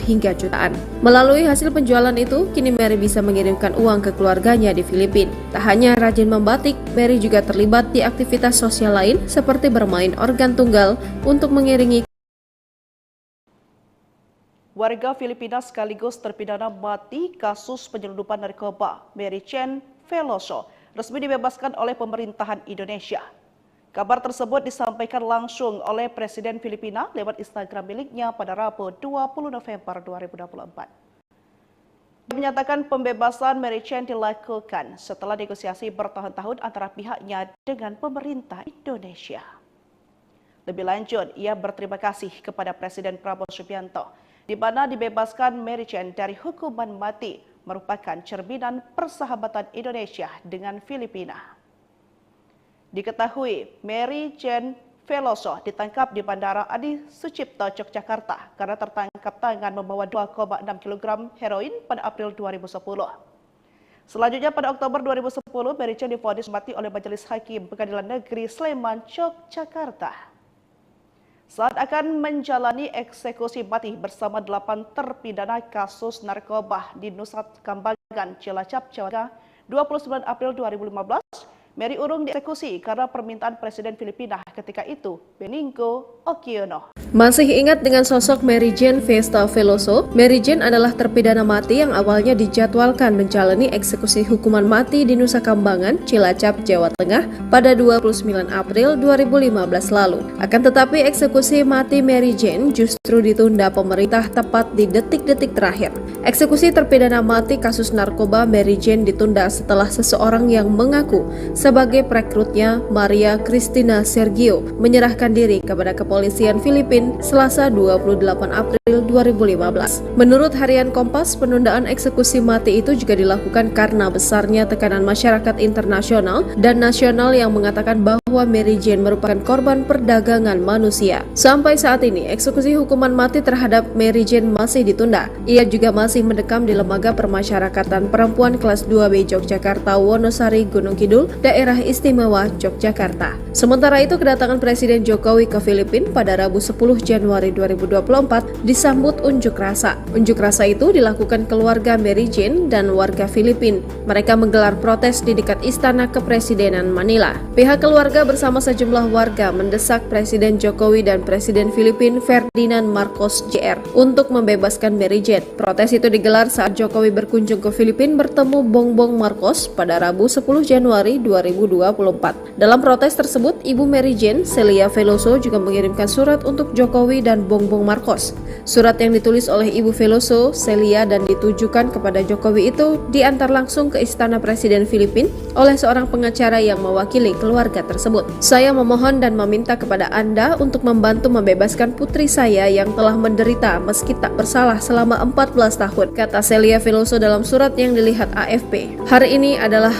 hingga jutaan. Melalui hasil penjualan itu, kini Mary bisa mengirimkan uang ke keluarganya di Filipina. Tak hanya rajin membatik, Mary juga terlibat di aktivitas sosial lain seperti bermain organ tunggal untuk mengiringi warga Filipina sekaligus terpidana mati kasus penyelundupan narkoba Mary Jane Veloso resmi dibebaskan oleh pemerintahan Indonesia. Kabar tersebut disampaikan langsung oleh Presiden Filipina lewat Instagram miliknya pada Rabu 20 November 2024. Dia menyatakan pembebasan Mary Jane dilakukan setelah negosiasi bertahun-tahun antara pihaknya dengan pemerintah Indonesia. Lebih lanjut, ia berterima kasih kepada Presiden Prabowo Subianto, di mana dibebaskan Mary Jane dari hukuman mati merupakan cerminan persahabatan Indonesia dengan Filipina. Diketahui, Mary Jane Veloso ditangkap di Bandara Adi Sucipto, Yogyakarta karena tertangkap tangan membawa 2,6 kg heroin pada April 2010. Selanjutnya pada Oktober 2010, Mary Jane divonis mati oleh Majelis Hakim Pengadilan Negeri Sleman, Yogyakarta. Saat akan menjalani eksekusi mati bersama 8 terpidana kasus narkoba di Nusa Kambangan, Cilacap, Jawa Tengah, 29 April 2015, Mary urung dieksekusi karena permintaan Presiden Filipina ketika itu, Benigno Aquino. Masih ingat dengan sosok Mary Jane Festa Veloso? Mary Jane adalah terpidana mati yang awalnya dijadwalkan menjalani eksekusi hukuman mati di Nusa Kambangan, Cilacap, Jawa Tengah pada 29 April 2015 lalu. Akan tetapi eksekusi mati Mary Jane justru ditunda pemerintah tepat di detik-detik terakhir. Eksekusi terpidana mati kasus narkoba Mary Jane ditunda setelah seseorang yang mengaku sebagai perekrutnya, Maria Cristina Sergio, menyerahkan diri kepada kepolisian Filipina Selasa 28 April 2015. Menurut harian Kompas, penundaan eksekusi mati itu juga dilakukan karena besarnya tekanan masyarakat internasional dan nasional yang mengatakan bahwa Mary Jane merupakan korban perdagangan manusia. Sampai saat ini, eksekusi hukuman mati terhadap Mary Jane masih ditunda. Ia juga masih mendekam di Lembaga Permasyarakatan Perempuan kelas 2B Yogyakarta, Wonosari, Gunung Kidul, Daerah Istimewa Yogyakarta. Sementara itu, kedatangan Presiden Jokowi ke Filipina pada Rabu 10 Januari 2024 disambut unjuk rasa. Unjuk rasa itu dilakukan keluarga Mary Jane dan warga Filipina. Mereka menggelar protes di dekat Istana Kepresidenan Manila. Pihak keluarga keluarga bersama sejumlah warga mendesak Presiden Jokowi dan Presiden Filipina Ferdinand Marcos Jr. untuk membebaskan Mary Jane. Protes itu digelar saat Jokowi berkunjung ke Filipina bertemu Bongbong Marcos pada Rabu 10 Januari 2024. Dalam protes tersebut, Ibu Mary Jane, Celia Veloso, juga mengirimkan surat untuk Jokowi dan Bongbong Marcos. Surat yang ditulis oleh Ibu Veloso, Celia, dan ditujukan kepada Jokowi itu diantar langsung ke Istana Presiden Filipina oleh seorang pengacara yang mewakili keluarga tersebut. Saya memohon dan meminta kepada Anda untuk membantu membebaskan putri saya yang telah menderita meski tak bersalah selama 14 tahun, kata Celia Veloso dalam surat yang dilihat AFP. Hari ini adalah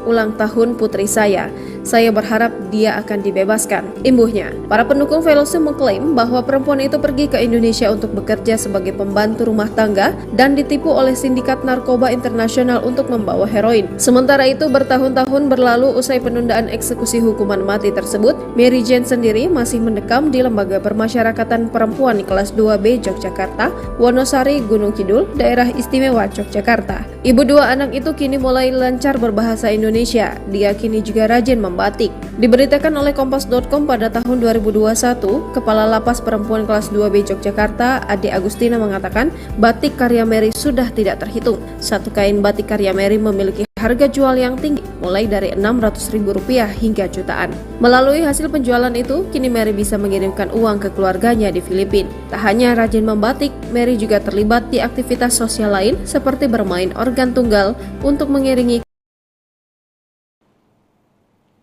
ulang tahun putri saya. Saya berharap dia akan dibebaskan, imbuhnya. Para pendukung Veloso mengklaim bahwa perempuan itu pergi ke Indonesia untuk bekerja sebagai pembantu rumah tangga dan ditipu oleh sindikat narkoba internasional untuk membawa heroin. Sementara itu, bertahun-tahun berlalu usai penundaan eksekusi hukuman mati tersebut, Mary Jane sendiri masih mendekam di Lembaga Permasyarakatan Perempuan kelas 2B Yogyakarta, Wonosari, Gunung Kidul, Daerah Istimewa Yogyakarta. Ibu dua anak itu kini mulai lancar berbahasa Indonesia. Dia kini juga rajin membatik. Diberitakan oleh Kompas.com pada tahun 2021, Kepala Lapas Perempuan kelas 2B Yogyakarta, Ade Agustina, mengatakan batik karya Mary sudah tidak terhitung. Satu kain batik karya Mary memiliki harga jual yang tinggi, mulai dari Rp600.000 hingga jutaan. Melalui hasil penjualan itu, kini Mary bisa mengirimkan uang ke keluarganya di Filipina. Tak hanya rajin membatik, Mary juga terlibat di aktivitas sosial lain seperti bermain organ tunggal untuk mengiringi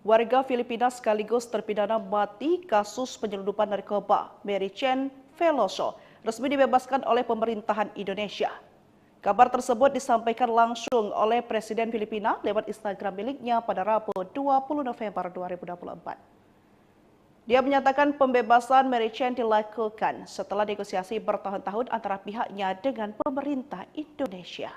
warga Filipina sekaligus terpidana mati kasus penyelundupan narkoba Mary Jane Veloso resmi dibebaskan oleh pemerintahan Indonesia. Kabar tersebut disampaikan langsung oleh Presiden Filipina lewat Instagram miliknya pada Rabu 20 November 2024. Dia menyatakan pembebasan Mary Jane dilakukan setelah negosiasi bertahun-tahun antara pihaknya dengan pemerintah Indonesia.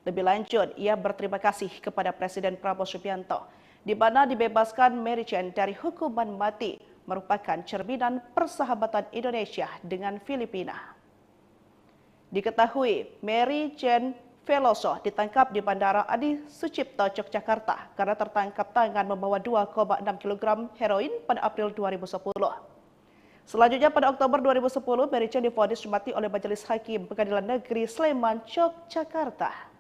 Lebih lanjut, ia berterima kasih kepada Presiden Prabowo Subianto di mana dibebaskan Mary Jane dari hukuman mati merupakan cerminan persahabatan Indonesia dengan Filipina. Diketahui Mary Jane Veloso ditangkap di Bandara Adi Sucipto, Yogyakarta karena tertangkap tangan membawa 2,6 kg heroin pada April 2010. Selanjutnya pada Oktober 2010, Mary Jane divonis mati oleh Majelis Hakim Pengadilan Negeri Sleman, Yogyakarta.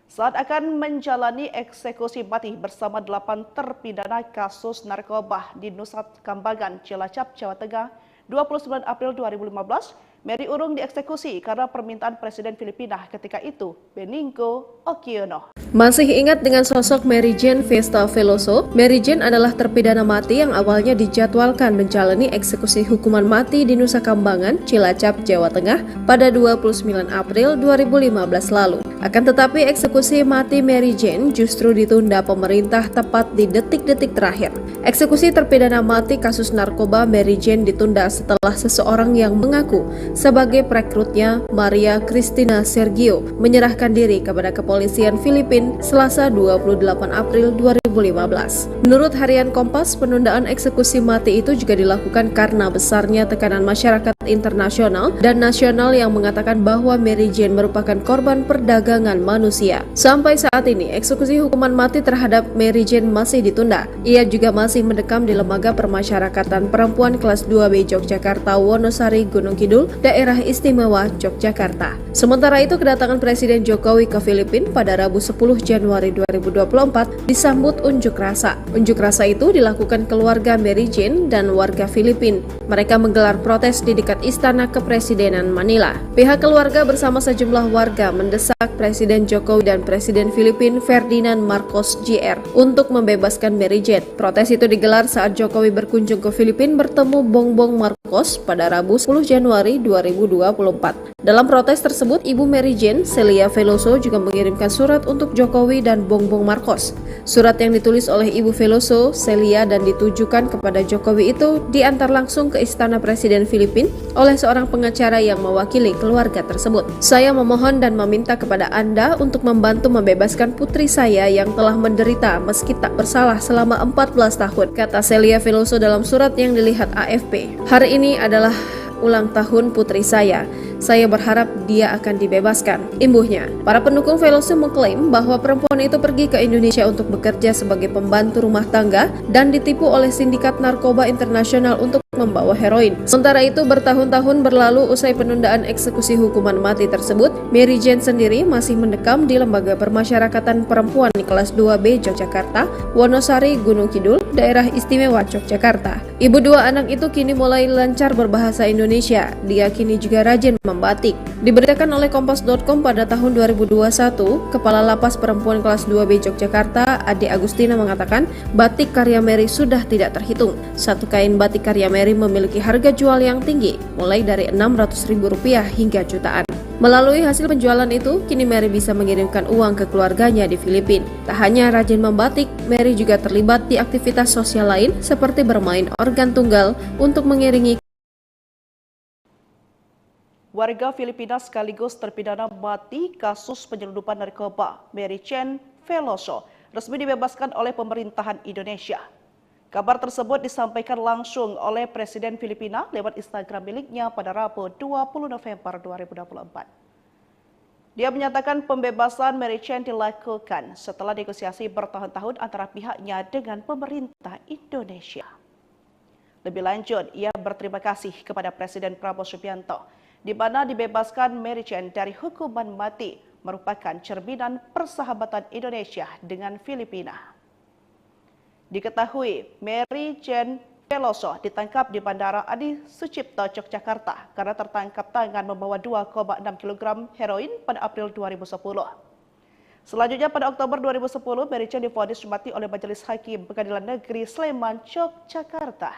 Saat akan menjalani eksekusi mati bersama 8 terpidana kasus narkoba di Nusa Kambangan, Cilacap, Jawa Tengah, 29 April 2015, Mary urung dieksekusi karena permintaan Presiden Filipina ketika itu, Benigno Aquino. Masih ingat dengan sosok Mary Jane Festa Veloso? Mary Jane adalah terpidana mati yang awalnya dijadwalkan menjalani eksekusi hukuman mati di Nusa Kambangan, Cilacap, Jawa Tengah pada 29 April 2015 lalu. Akan tetapi eksekusi mati Mary Jane justru ditunda pemerintah tepat di detik-detik terakhir. Eksekusi terpidana mati kasus narkoba Mary Jane ditunda setelah seseorang yang mengaku sebagai perekrutnya, Maria Cristina Sergio, menyerahkan diri kepada kepolisian Filipina Selasa 28 April 2015. Menurut harian Kompas, penundaan eksekusi mati itu juga dilakukan karena besarnya tekanan masyarakat internasional dan nasional yang mengatakan bahwa Mary Jane merupakan korban perdagangan manusia. Sampai saat ini, eksekusi hukuman mati terhadap Mary Jane masih ditunda. Ia juga masih mendekam di Lembaga Permasyarakatan Perempuan kelas 2B Yogyakarta, Wonosari, Gunung Kidul, Daerah Istimewa Yogyakarta. Sementara itu, kedatangan Presiden Jokowi ke Filipina pada Rabu 10 Januari 2024 disambut unjuk rasa. Unjuk rasa itu dilakukan keluarga Mary Jane dan warga Filipina. Mereka menggelar protes di dekat Istana Kepresidenan Manila. Pihak keluarga bersama sejumlah warga mendesak Presiden Jokowi dan Presiden Filipina Ferdinand Marcos Jr. untuk membebaskan Mary Jane. Protes itu digelar saat Jokowi berkunjung ke Filipina bertemu Bongbong Marcos pada Rabu 10 Januari 2024. Dalam protes tersebut, Ibu Mary Jane, Celia Veloso, juga mengirimkan surat untuk Jokowi dan Bongbong Marcos. Surat yang ditulis oleh Ibu Veloso, Celia, dan ditujukan kepada Jokowi itu diantar langsung ke Istana Presiden Filipina oleh seorang pengacara yang mewakili keluarga tersebut. Saya memohon dan meminta kepada Anda untuk membantu membebaskan putri saya yang telah menderita meski tak bersalah selama 14 tahun, kata Celia Veloso dalam surat yang dilihat AFP. Hari ini adalah ulang tahun putri saya. Saya berharap dia akan dibebaskan. Imbuhnya, para pendukung Veloso mengklaim bahwa perempuan itu pergi ke Indonesia untuk bekerja sebagai pembantu rumah tangga dan ditipu oleh sindikat narkoba internasional untuk membawa heroin. Sementara itu, bertahun-tahun berlalu usai penundaan eksekusi hukuman mati tersebut, Mary Jane sendiri masih mendekam di Lembaga Permasyarakatan Perempuan kelas 2B Yogyakarta, Wonosari, Gunung Kidul, Daerah Istimewa Yogyakarta. Ibu dua anak itu kini mulai lancar berbahasa Indonesia. Dia kini juga rajin membatik. Diberitakan oleh Kompas.com pada tahun 2021, Kepala Lapas Perempuan kelas 2B Yogyakarta, Ade Agustina mengatakan batik karya Mary sudah tidak terhitung. Satu kain batik karya Mary memiliki harga jual yang tinggi, mulai dari Rp600.000 hingga jutaan. Melalui hasil penjualan itu, kini Mary bisa mengirimkan uang ke keluarganya di Filipina. Tak hanya rajin membatik, Mary juga terlibat di aktivitas sosial lain seperti bermain organ tunggal untuk mengiringi warga Filipina sekaligus terpidana mati kasus penyelundupan narkoba Mary Jane Veloso resmi dibebaskan oleh pemerintahan Indonesia. Kabar tersebut disampaikan langsung oleh Presiden Filipina lewat Instagram miliknya pada Rabu 20 November 2024. Dia menyatakan pembebasan Mary Jane dilakukan setelah negosiasi bertahun-tahun antara pihaknya dengan pemerintah Indonesia. Lebih lanjut, ia berterima kasih kepada Presiden Prabowo Subianto, di mana dibebaskan Mary Jane dari hukuman mati merupakan cerminan persahabatan Indonesia dengan Filipina. Diketahui, Mary Jane Veloso ditangkap di Bandara Adi Sucipto, Yogyakarta karena tertangkap tangan membawa 2,6 kg heroin pada April 2010. Selanjutnya pada Oktober 2010, Mary Jane divonis mati oleh Majelis Hakim Pengadilan Negeri Sleman, Yogyakarta.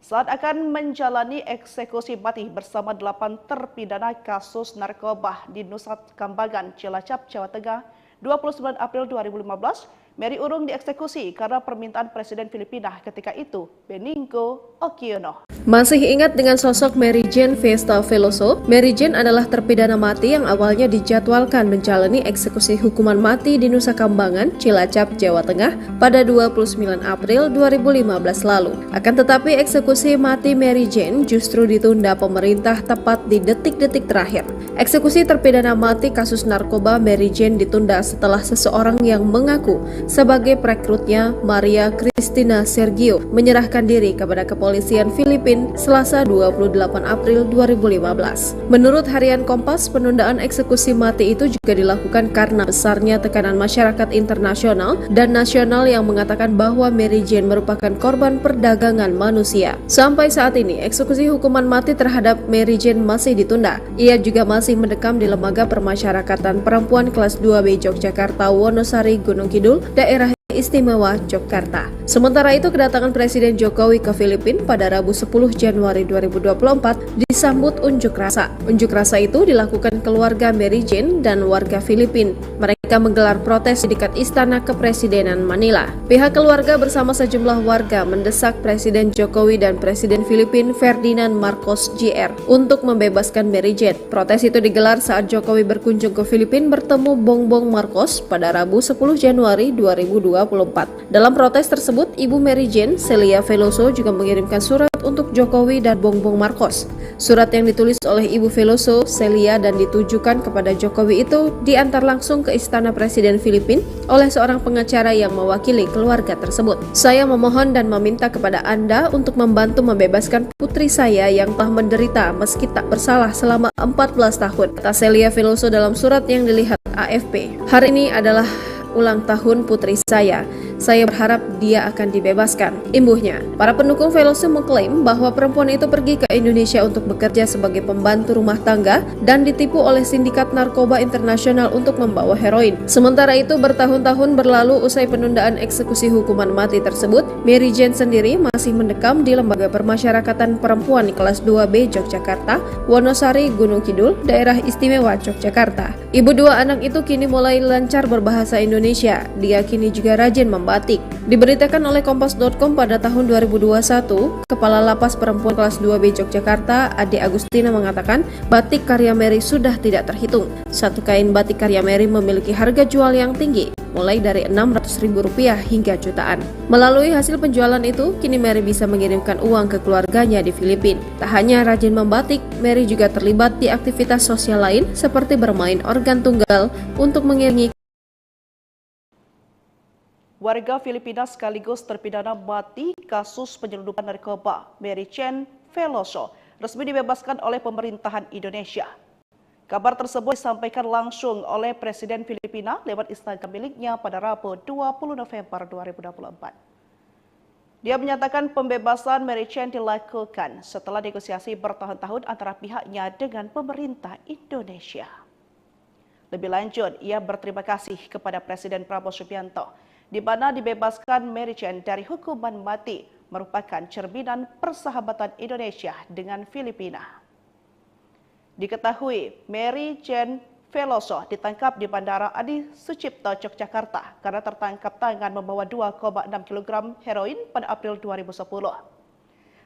Saat akan menjalani eksekusi mati bersama 8 terpidana kasus narkoba di Nusa Kambangan, Cilacap, Jawa Tengah, 29 April 2015, Mary urung dieksekusi karena permintaan Presiden Filipina ketika itu, Benigno Aquino. Masih ingat dengan sosok Mary Jane Festa Veloso? Mary Jane adalah terpidana mati yang awalnya dijadwalkan menjalani eksekusi hukuman mati di Nusa Kambangan, Cilacap, Jawa Tengah pada 29 April 2015 lalu. Akan tetapi eksekusi mati Mary Jane justru ditunda pemerintah tepat di detik-detik terakhir. Eksekusi terpidana mati kasus narkoba Mary Jane ditunda setelah seseorang yang mengaku sebagai perekrutnya, Maria Cristina Sergio, menyerahkan diri kepada kepolisian Filipina Selasa 28 April 2015. Menurut harian Kompas, penundaan eksekusi mati itu juga dilakukan karena besarnya tekanan masyarakat internasional dan nasional yang mengatakan bahwa Mary Jane merupakan korban perdagangan manusia. Sampai saat ini, eksekusi hukuman mati terhadap Mary Jane masih ditunda. Ia juga masih mendekam di Lembaga Permasyarakatan Perempuan kelas 2B Yogyakarta, Wonosari, Gunung Kidul, Daerah Istimewa Yogyakarta. Sementara itu, kedatangan Presiden Jokowi ke Filipina pada Rabu 10 Januari 2024 disambut unjuk rasa. Unjuk rasa itu dilakukan keluarga Mary Jane dan warga Filipina. Mereka menggelar protes di dekat Istana Kepresidenan Manila. Pihak keluarga bersama sejumlah warga mendesak Presiden Jokowi dan Presiden Filipina Ferdinand Marcos Jr. untuk membebaskan Mary Jane. Protes itu digelar saat Jokowi berkunjung ke Filipina bertemu Bongbong Marcos pada Rabu 10 Januari 2024. Dalam protes tersebut, Ibu Mary Jane, Celia Veloso, juga mengirimkan surat untuk Jokowi dan Bongbong Marcos. Surat yang ditulis oleh Ibu Veloso, Celia, dan ditujukan kepada Jokowi itu diantar langsung ke Istana Presiden Filipina oleh seorang pengacara yang mewakili keluarga tersebut. Saya memohon dan meminta kepada Anda untuk membantu membebaskan putri saya yang telah menderita meski tak bersalah selama 14 tahun, kata Celia Veloso dalam surat yang dilihat AFP. Hari ini adalah ulang tahun putri saya. Saya berharap dia akan dibebaskan. Imbuhnya, para pendukung Veloso mengklaim bahwa perempuan itu pergi ke Indonesia untuk bekerja sebagai pembantu rumah tangga dan ditipu oleh sindikat narkoba internasional untuk membawa heroin. Sementara itu, bertahun-tahun berlalu usai penundaan eksekusi hukuman mati tersebut, Mary Jane sendiri masih mendekam di Lembaga Permasyarakatan Perempuan kelas 2B Yogyakarta, Wonosari, Gunung Kidul, Daerah Istimewa Yogyakarta. Ibu dua anak itu kini mulai lancar berbahasa Indonesia. Dia kini juga rajin membatik. Diberitakan oleh Kompas.com pada tahun 2021, Kepala Lapas Perempuan kelas 2B Yogyakarta, Ade Agustina mengatakan batik karya Mary sudah tidak terhitung. Satu kain batik karya Mary memiliki harga jual yang tinggi, mulai dari Rp600.000 hingga jutaan. Melalui hasil penjualan itu, kini Mary bisa mengirimkan uang ke keluarganya di Filipina. Tak hanya rajin membatik, Mary juga terlibat di aktivitas sosial lain seperti bermain organ tunggal untuk mengiringi warga Filipina sekaligus terpidana mati kasus penyelundupan narkoba Mary Chen Veloso resmi dibebaskan oleh pemerintahan Indonesia. Kabar tersebut disampaikan langsung oleh Presiden Filipina lewat Instagram miliknya pada Rabu 20 November 2024. Dia menyatakan pembebasan Mary Chen dilakukan setelah negosiasi bertahun-tahun antara pihaknya dengan pemerintah Indonesia. Lebih lanjut, ia berterima kasih kepada Presiden Prabowo Subianto di mana dibebaskan Mary Chen dari hukuman mati merupakan cerminan persahabatan Indonesia dengan Filipina. Diketahui Mary Chen Veloso ditangkap di Bandara Adi Sucipto, Yogyakarta karena tertangkap tangan membawa 2,6 kg heroin pada April 2010.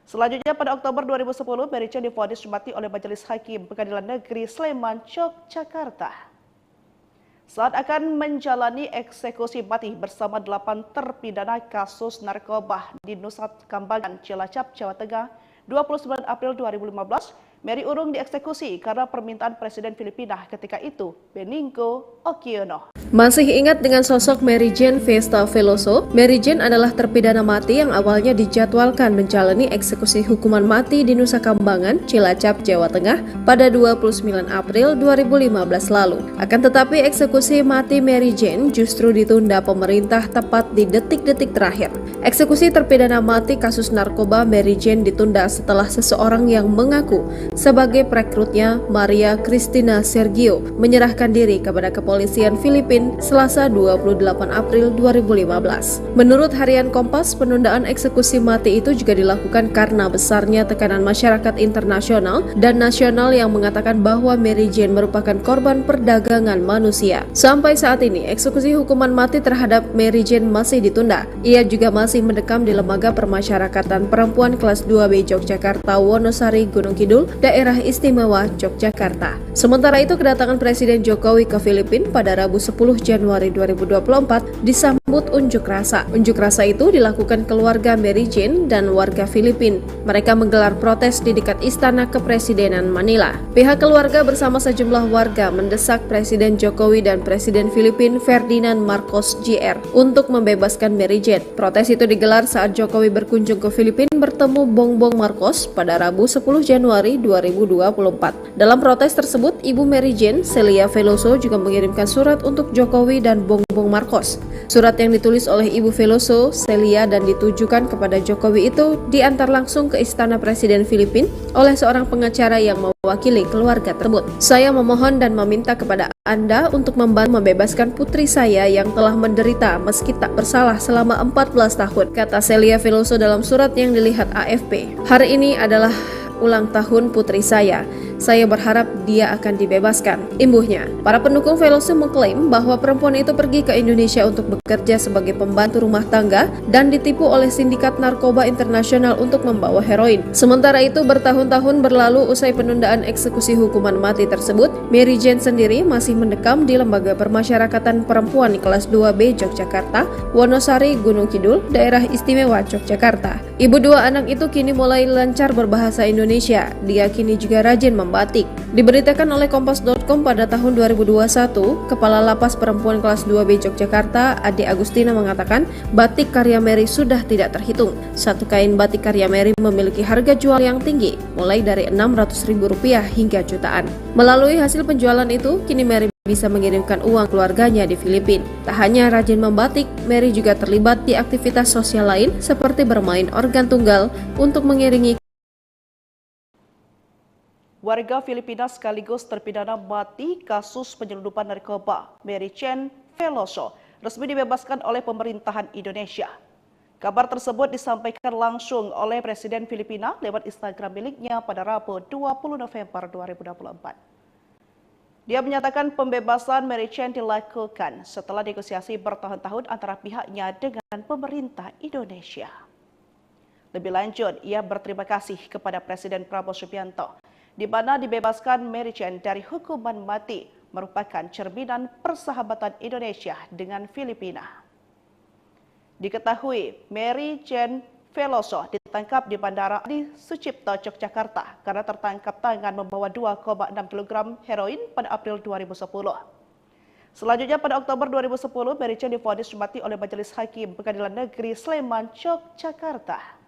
Selanjutnya pada Oktober 2010, Mary Chen divonis mati oleh Majelis Hakim Pengadilan Negeri Sleman, Yogyakarta. Saat akan menjalani eksekusi mati bersama 8 terpidana kasus narkoba di Nusa Kambangan, Cilacap, Jawa Tengah, 29 April 2015, Mary urung dieksekusi karena permintaan Presiden Filipina ketika itu, Benigno Aquino. Masih ingat dengan sosok Mary Jane Festa Veloso? Mary Jane adalah terpidana mati yang awalnya dijadwalkan menjalani eksekusi hukuman mati di Nusa Kambangan, Cilacap, Jawa Tengah pada 29 April 2015 lalu. Akan tetapi eksekusi mati Mary Jane justru ditunda pemerintah tepat di detik-detik terakhir. Eksekusi terpidana mati kasus narkoba Mary Jane ditunda setelah seseorang yang mengaku sebagai perekrutnya, Maria Cristina Sergio, menyerahkan diri kepada kepolisian Filipina Selasa 28 April 2015. Menurut harian Kompas, penundaan eksekusi mati itu juga dilakukan karena besarnya tekanan masyarakat internasional dan nasional yang mengatakan bahwa Mary Jane merupakan korban perdagangan manusia. Sampai saat ini, eksekusi hukuman mati terhadap Mary Jane masih ditunda. Ia juga masih mendekam di Lembaga Permasyarakatan Perempuan kelas 2B Yogyakarta, Wonosari, Gunung Kidul, Daerah Istimewa Yogyakarta. Sementara itu, kedatangan Presiden Jokowi ke Filipina pada Rabu 10 Januari 2024 disambut unjuk rasa. Unjuk rasa itu dilakukan keluarga Mary Jane dan warga Filipina. Mereka menggelar protes di dekat Istana Kepresidenan Manila. Pihak keluarga bersama sejumlah warga mendesak Presiden Jokowi dan Presiden Filipina Ferdinand Marcos Jr. untuk membebaskan Mary Jane. Protes itu digelar saat Jokowi berkunjung ke Filipina bertemu Bongbong Marcos pada Rabu 10 Januari 2024. Dalam protes tersebut, Ibu Mary Jane, Celia Veloso, juga mengirimkan surat untuk Jokowi dan Bongbong Marcos. Surat yang ditulis oleh Ibu Veloso, Celia, dan ditujukan kepada Jokowi itu diantar langsung ke Istana Presiden Filipina oleh seorang pengacara yang mewakili keluarga tersebut. Saya memohon dan meminta kepada Anda untuk membantu membebaskan putri saya yang telah menderita meski tak bersalah selama 14 tahun, kata Celia Veloso dalam surat yang dilihat AFP. Hari ini adalah ulang tahun putri saya. Saya berharap dia akan dibebaskan, imbuhnya. Para pendukung Veloso mengklaim bahwa perempuan itu pergi ke Indonesia untuk bekerja sebagai pembantu rumah tangga dan ditipu oleh sindikat narkoba internasional untuk membawa heroin. Sementara itu, bertahun-tahun berlalu usai penundaan eksekusi hukuman mati tersebut, Mary Jane sendiri masih mendekam di Lembaga Permasyarakatan Perempuan kelas 2B Yogyakarta, Wonosari, Gunung Kidul, Daerah Istimewa Yogyakarta. Ibu dua anak itu kini mulai lancar berbahasa Indonesia. Dia kini juga rajin membatik. Diberitakan oleh Kompas.com pada tahun 2021, Kepala Lapas Perempuan kelas 2B Yogyakarta, Ade Agustina, mengatakan batik karya Mary sudah tidak terhitung. Satu kain batik karya Mary memiliki harga jual yang tinggi, mulai dari Rp600.000 hingga jutaan. Melalui hasil penjualan itu, kini Mary bisa mengirimkan uang keluarganya di Filipina. Tak hanya rajin membatik, Mary juga terlibat di aktivitas sosial lain seperti bermain organ tunggal untuk mengiringi warga Filipina sekaligus terpidana mati kasus penyelundupan narkoba Mary Chen Veloso resmi dibebaskan oleh pemerintahan Indonesia. Kabar tersebut disampaikan langsung oleh Presiden Filipina lewat Instagram miliknya pada Rabu 20 November 2024. Dia menyatakan pembebasan Mary Chen dilakukan setelah negosiasi bertahun-tahun antara pihaknya dengan pemerintah Indonesia. Lebih lanjut, ia berterima kasih kepada Presiden Prabowo Subianto di mana dibebaskan Mary Chen dari hukuman mati merupakan cerminan persahabatan Indonesia dengan Filipina. Diketahui Mary Jane Veloso ditangkap di Bandara Adi Sucipto, Yogyakarta karena tertangkap tangan membawa 2,6 kg heroin pada April 2010. Selanjutnya pada Oktober 2010, Mary Jane divonis mati oleh Majelis Hakim Pengadilan Negeri Sleman, Yogyakarta.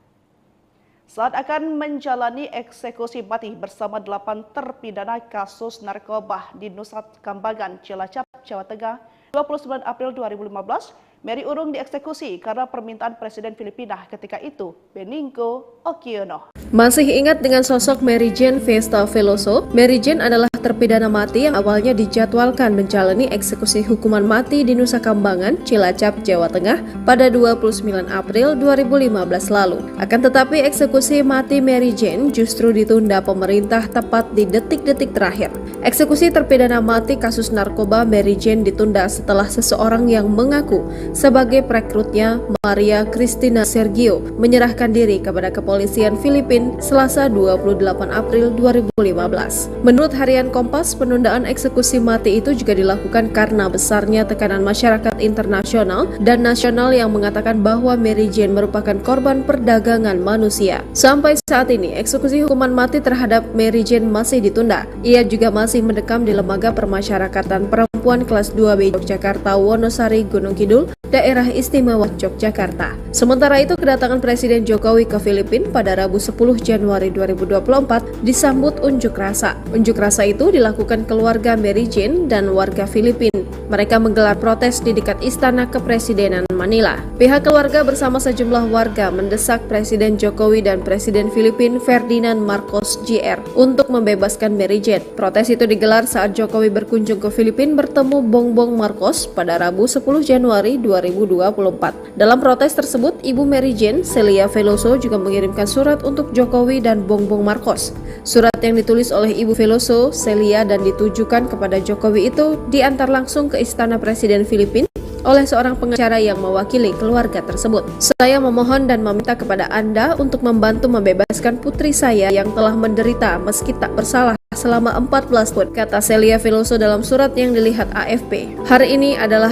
Saat akan menjalani eksekusi mati bersama 8 terpidana kasus narkoba di Nusa Kambangan, Cilacap, Jawa Tengah, 29 April 2015, Mary urung dieksekusi karena permintaan Presiden Filipina ketika itu, Benigno Aquino. Masih ingat dengan sosok Mary Jane Festa Veloso? Mary Jane adalah terpidana mati yang awalnya dijadwalkan menjalani eksekusi hukuman mati di Nusa Kambangan, Cilacap, Jawa Tengah pada 29 April 2015 lalu. Akan tetapi eksekusi mati Mary Jane justru ditunda pemerintah tepat di detik-detik terakhir. Eksekusi terpidana mati kasus narkoba Mary Jane ditunda setelah seseorang yang mengaku sebagai perekrutnya, Maria Cristina Sergio, menyerahkan diri kepada kepolisian Filipina Selasa 28 April 2015. Menurut harian Kompas, penundaan eksekusi mati itu juga dilakukan karena besarnya tekanan masyarakat internasional dan nasional yang mengatakan bahwa Mary Jane merupakan korban perdagangan manusia. Sampai saat ini, eksekusi hukuman mati terhadap Mary Jane masih ditunda. Ia juga masih mendekam di Lembaga Permasyarakatan Perempuan Kelas 2B Yogyakarta, Wonosari, Gunung Kidul, Daerah Istimewa Yogyakarta. Sementara itu, kedatangan Presiden Jokowi ke Filipina pada Rabu 10 Januari 2024 disambut unjuk rasa. Unjuk rasa itu dilakukan keluarga Mary Jane dan warga Filipina. Mereka menggelar protes di dekat Istana Kepresidenan Manila. Pihak keluarga bersama sejumlah warga mendesak Presiden Jokowi dan Presiden Filipina Ferdinand Marcos Jr. untuk membebaskan Mary Jane. Protes itu digelar saat Jokowi berkunjung ke Filipina bertemu Bongbong Marcos pada Rabu 10 Januari 2024. Dalam protes tersebut, Ibu Mary Jane, Celia Veloso, juga mengirimkan surat untuk Jokowi dan Bongbong Marcos. Surat yang ditulis oleh Ibu Veloso, Celia, dan ditujukan kepada Jokowi itu diantar langsung ke Istana Presiden Filipina oleh seorang pengacara yang mewakili keluarga tersebut. Saya memohon dan meminta kepada Anda untuk membantu membebaskan putri saya yang telah menderita meski tak bersalah selama 14 tahun, kata Celia Veloso dalam surat yang dilihat AFP. Hari ini adalah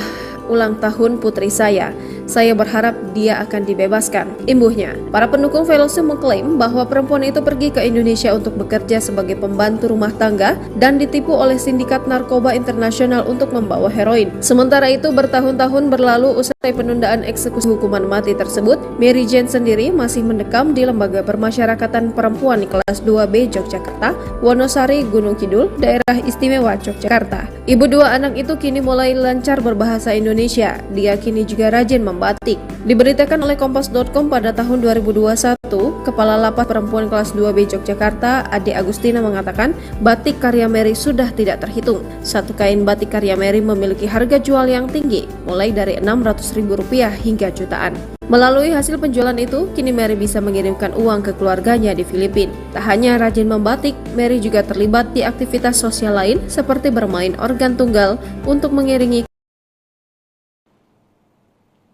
ulang tahun putri saya. Saya berharap dia akan dibebaskan, imbuhnya. Para pendukung Veloso mengklaim bahwa perempuan itu pergi ke Indonesia untuk bekerja sebagai pembantu rumah tangga dan ditipu oleh sindikat narkoba internasional untuk membawa heroin. Sementara itu, bertahun-tahun berlalu usai penundaan eksekusi hukuman mati tersebut, Mary Jane sendiri masih mendekam di Lembaga Permasyarakatan Perempuan Kelas 2B Yogyakarta, Wonosari, Gunung Kidul, Daerah Istimewa Yogyakarta. Ibu dua anak itu kini mulai lancar berbahasa Indonesia. Dia kini juga rajin membatik. Diberitakan oleh Kompas.com pada tahun 2021, Kepala Lapas Perempuan Kelas 2B Yogyakarta, Ade Agustina, mengatakan batik karya Mary sudah tidak terhitung. Satu kain batik karya Mary memiliki harga jual yang tinggi, mulai dari Rp600.000 hingga jutaan. Melalui hasil penjualan itu, kini Mary bisa mengirimkan uang ke keluarganya di Filipina. Tak hanya rajin membatik, Mary juga terlibat di aktivitas sosial lain seperti bermain organ tunggal untuk mengiringi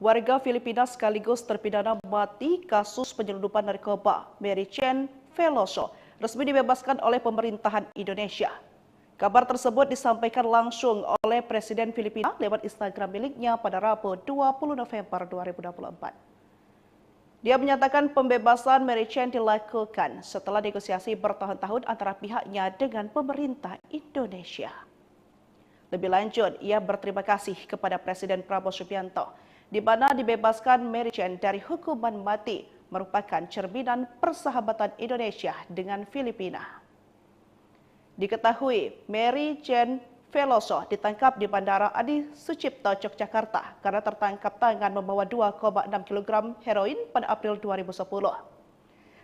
warga Filipina sekaligus terpidana mati kasus penyelundupan narkoba Mary Jane Veloso resmi dibebaskan oleh pemerintahan Indonesia. Kabar tersebut disampaikan langsung oleh Presiden Filipina lewat Instagram miliknya pada Rabu 20 November 2024. Dia menyatakan pembebasan Mary Jane dilakukan setelah negosiasi bertahun-tahun antara pihaknya dengan pemerintah Indonesia. Lebih lanjut, ia berterima kasih kepada Presiden Prabowo Subianto, di mana dibebaskan Mary Jane dari hukuman mati merupakan cerminan persahabatan Indonesia dengan Filipina. Diketahui Mary Jane Veloso ditangkap di Bandara Adi Sucipto, Yogyakarta karena tertangkap tangan membawa 2,6 kg heroin pada April 2010.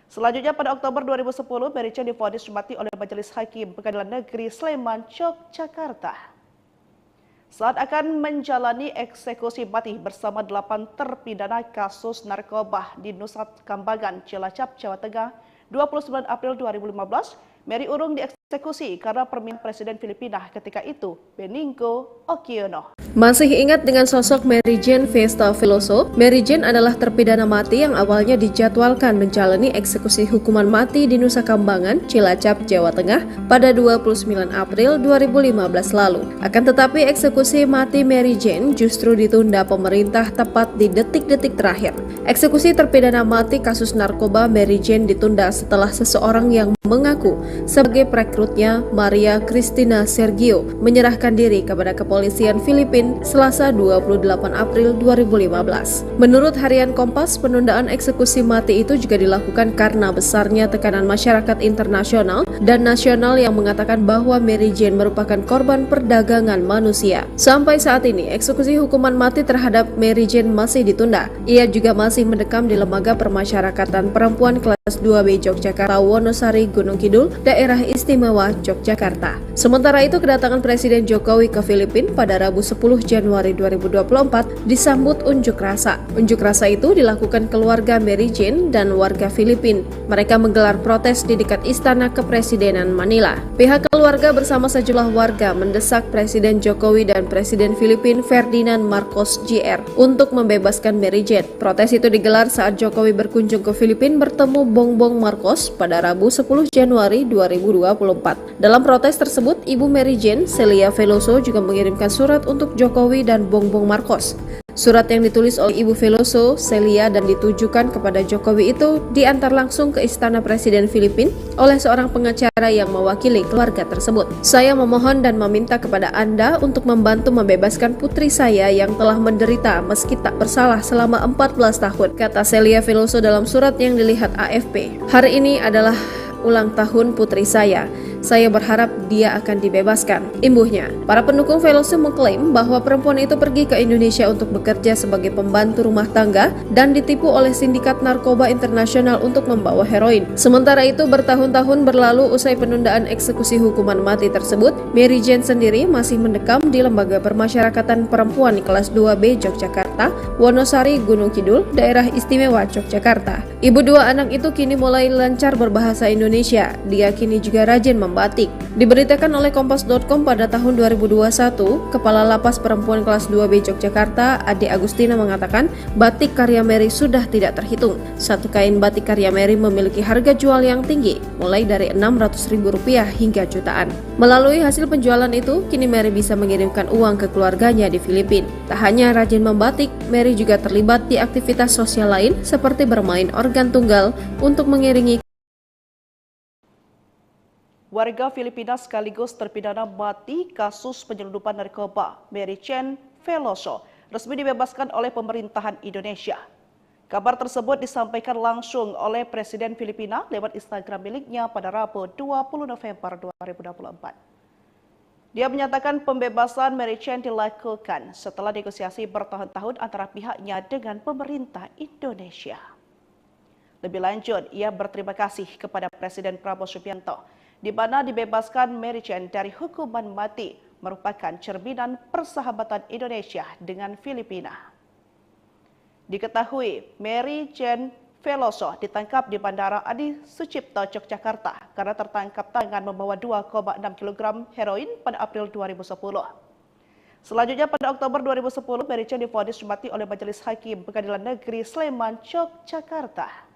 Selanjutnya pada Oktober 2010, Mary Jane divonis mati oleh Majelis Hakim Pengadilan Negeri Sleman, Yogyakarta. Saat akan menjalani eksekusi mati bersama 8 terpidana kasus narkoba di Nusa Kambangan, Cilacap, Jawa Tengah, 29 April 2015, Mary urung dieksekusi karena permintaan Presiden Filipina ketika itu, Benigno Aquino. Masih ingat dengan sosok Mary Jane Vesta Veloso? Mary Jane adalah terpidana mati yang awalnya dijadwalkan menjalani eksekusi hukuman mati di Nusa Kambangan, Cilacap, Jawa Tengah pada 29 April 2015 lalu. Akan tetapi eksekusi mati Mary Jane justru ditunda pemerintah tepat di detik-detik terakhir. Eksekusi terpidana mati kasus narkoba Mary Jane ditunda setelah seseorang yang mengaku sebagai perekrutnya, Maria Cristina Sergio, menyerahkan diri kepada kepolisian Filipina Selasa 28 April 2015. Menurut harian Kompas, penundaan eksekusi mati itu juga dilakukan karena besarnya tekanan masyarakat internasional dan nasional yang mengatakan bahwa Mary Jane merupakan korban perdagangan manusia. Sampai saat ini, eksekusi hukuman mati terhadap Mary Jane masih ditunda. Ia juga masih mendekam di Lembaga Permasyarakatan Perempuan kelas 2B Yogyakarta, Wonosari, Gunung Kidul, Daerah Istimewa Yogyakarta. Sementara itu, kedatangan Presiden Jokowi ke Filipina pada Rabu 10 Januari 2024 disambut unjuk rasa. Unjuk rasa itu dilakukan keluarga Mary Jane dan warga Filipina. Mereka menggelar protes di dekat Istana Kepresidenan Manila. Pihak keluarga bersama sejumlah warga mendesak Presiden Jokowi dan Presiden Filipina Ferdinand Marcos Jr. untuk membebaskan Mary Jane. Protes itu digelar saat Jokowi berkunjung ke Filipina bertemu Bongbong Marcos pada Rabu 10 Januari 2024. Dalam protes tersebut, Ibu Mary Jane, Celia Veloso, juga mengirimkan surat untuk Jokowi dan Bongbong Marcos. Surat yang ditulis oleh Ibu Veloso, Celia, dan ditujukan kepada Jokowi itu diantar langsung ke Istana Presiden Filipina oleh seorang pengacara yang mewakili keluarga tersebut. Saya memohon dan meminta kepada Anda untuk membantu membebaskan putri saya yang telah menderita meski tak bersalah selama 14 tahun, kata Celia Veloso dalam surat yang dilihat AFP. Hari ini adalah ulang tahun putri saya. Saya berharap dia akan dibebaskan, imbuhnya. Para pendukung Veloso mengklaim bahwa perempuan itu pergi ke Indonesia untuk bekerja sebagai pembantu rumah tangga dan ditipu oleh sindikat narkoba internasional untuk membawa heroin. Sementara itu, bertahun-tahun berlalu usai penundaan eksekusi hukuman mati tersebut, Mary Jane sendiri masih mendekam di Lembaga Permasyarakatan Perempuan kelas 2B Yogyakarta, Wonosari, Gunung Kidul, Daerah Istimewa Yogyakarta. Ibu dua anak itu kini mulai lancar berbahasa Indonesia. Dia kini juga rajin membatik. Diberitakan oleh Kompas.com pada tahun 2021, Kepala Lapas Perempuan kelas 2B Yogyakarta, Ade Agustina, mengatakan batik karya Mary sudah tidak terhitung. Satu kain batik karya Mary memiliki harga jual yang tinggi, mulai dari Rp600.000 hingga jutaan. Melalui hasil penjualan itu, kini Mary bisa mengirimkan uang ke keluarganya di Filipina. Tak hanya rajin membatik, Mary juga terlibat di aktivitas sosial lain seperti bermain organ tunggal untuk mengiringi warga Filipina sekaligus terpidana mati kasus penyelundupan narkoba Mary Jane Veloso resmi dibebaskan oleh pemerintahan Indonesia. Kabar tersebut disampaikan langsung oleh Presiden Filipina lewat Instagram miliknya pada Rabu 20 November 2024. Dia menyatakan pembebasan Mary Jane dilakukan setelah negosiasi bertahun-tahun antara pihaknya dengan pemerintah Indonesia. Lebih lanjut, ia berterima kasih kepada Presiden Prabowo Subianto di mana dibebaskan Mary Jane dari hukuman mati merupakan cerminan persahabatan Indonesia dengan Filipina. Diketahui, Mary Jane Veloso ditangkap di Bandara Adi Sucipto, Yogyakarta karena tertangkap tangan membawa 2,6 kg heroin pada April 2010. Selanjutnya pada Oktober 2010, Mary Jane divonis mati oleh Majelis Hakim Pengadilan Negeri Sleman, Yogyakarta.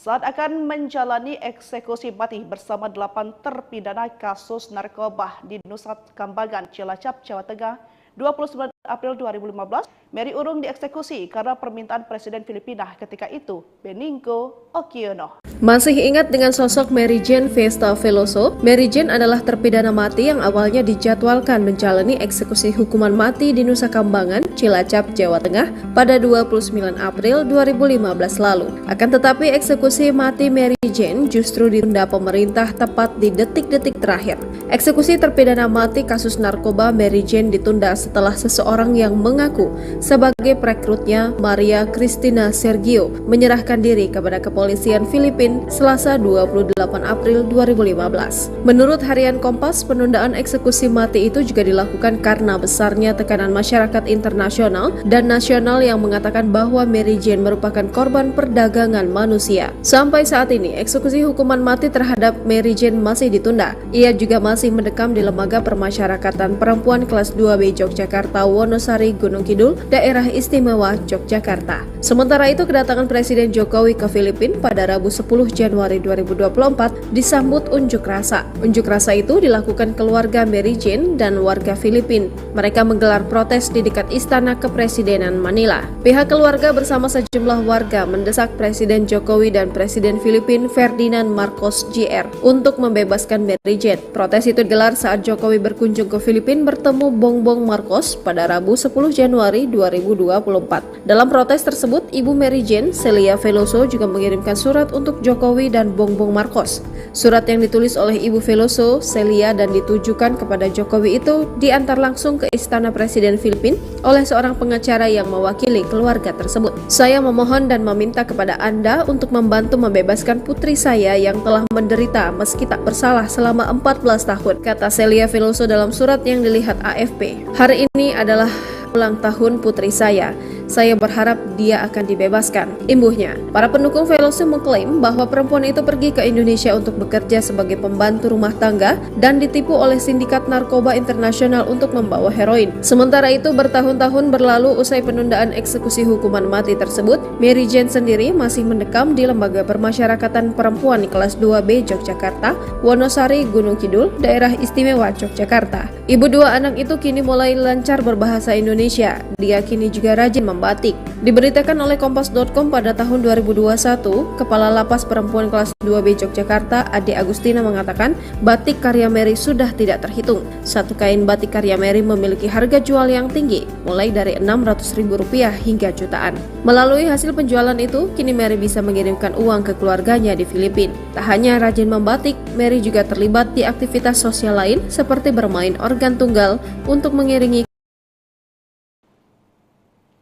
Saat akan menjalani eksekusi mati bersama 8 terpidana kasus narkoba di Nusa Kambangan, Cilacap, Jawa Tengah, 29 April 2015, Mary urung dieksekusi karena permintaan Presiden Filipina ketika itu, Benigno Aquino. Masih ingat dengan sosok Mary Jane Vesta Veloso? Mary Jane adalah terpidana mati yang awalnya dijadwalkan menjalani eksekusi hukuman mati di Nusa Kambangan, Cilacap, Jawa Tengah pada 29 April 2015 lalu. Akan tetapi eksekusi mati Mary Jane justru ditunda pemerintah tepat di detik-detik terakhir. Eksekusi terpidana mati kasus narkoba Mary Jane ditunda setelah seseorang yang mengaku sebagai perekrutnya, Maria Cristina Sergio, menyerahkan diri kepada kepolisian Filipina Filipina Selasa 28 April 2015. Menurut harian Kompas, penundaan eksekusi mati itu juga dilakukan karena besarnya tekanan masyarakat internasional dan nasional yang mengatakan bahwa Mary Jane merupakan korban perdagangan manusia. Sampai saat ini, eksekusi hukuman mati terhadap Mary Jane masih ditunda. Ia juga masih mendekam di Lembaga Permasyarakatan Perempuan Kelas 2B Yogyakarta, Wonosari, Gunung Kidul, Daerah Istimewa Yogyakarta. Sementara itu, kedatangan Presiden Jokowi ke Filipina pada Rabu 10 Januari 2024 disambut unjuk rasa. Unjuk rasa itu dilakukan keluarga Mary Jane dan warga Filipina. Mereka menggelar protes di dekat Istana Kepresidenan Manila. Pihak keluarga bersama sejumlah warga mendesak Presiden Jokowi dan Presiden Filipina Ferdinand Marcos Jr. untuk membebaskan Mary Jane. Protes itu digelar saat Jokowi berkunjung ke Filipina bertemu Bongbong Marcos pada Rabu 10 Januari 2024. Dalam protes tersebut, Ibu Mary Jane, Celia Veloso, juga mengirimkan surat untuk Jokowi dan Bongbong Marcos. Surat yang ditulis oleh Ibu Veloso, Celia, dan ditujukan kepada Jokowi itu diantar langsung ke Istana Presiden Filipina oleh seorang pengacara yang mewakili keluarga tersebut. Saya memohon dan meminta kepada Anda untuk membantu membebaskan putri saya yang telah menderita meski tak bersalah selama 14 tahun, kata Celia Veloso dalam surat yang dilihat AFP. Hari ini adalah ulang tahun putri saya. Saya berharap dia akan dibebaskan, imbuhnya. Para pendukung Veloso mengklaim bahwa perempuan itu pergi ke Indonesia untuk bekerja sebagai pembantu rumah tangga dan ditipu oleh sindikat narkoba internasional untuk membawa heroin. Sementara itu, bertahun-tahun berlalu usai penundaan eksekusi hukuman mati tersebut, Mary Jane sendiri masih mendekam di Lembaga Permasyarakatan Perempuan Kelas 2B Yogyakarta, Wonosari, Gunung Kidul, Daerah Istimewa Yogyakarta. Ibu dua anak itu kini mulai lancar berbahasa Indonesia. Dia kini juga rajin batik. Diberitakan oleh Kompas.com pada tahun 2021, Kepala Lapas Perempuan Kelas 2B Yogyakarta, Ade Agustina, mengatakan batik karya Mary sudah tidak terhitung. Satu kain batik karya Mary memiliki harga jual yang tinggi, mulai dari Rp600.000 hingga jutaan. Melalui hasil penjualan itu, kini Mary bisa mengirimkan uang ke keluarganya di Filipina. Tak hanya rajin membatik, Mary juga terlibat di aktivitas sosial lain seperti bermain organ tunggal untuk mengiringi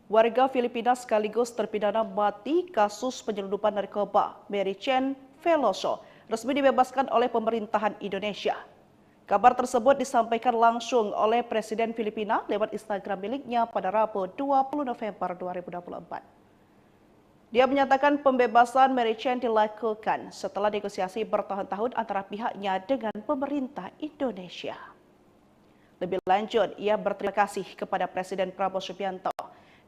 warga Filipina sekaligus terpidana mati kasus penyelundupan narkoba Mary Jane Veloso resmi dibebaskan oleh pemerintahan Indonesia. Kabar tersebut disampaikan langsung oleh Presiden Filipina lewat Instagram miliknya pada Rabu 20 November 2024. Dia menyatakan pembebasan Mary Jane dilakukan setelah negosiasi bertahun-tahun antara pihaknya dengan pemerintah Indonesia. Lebih lanjut, ia berterima kasih kepada Presiden Prabowo Subianto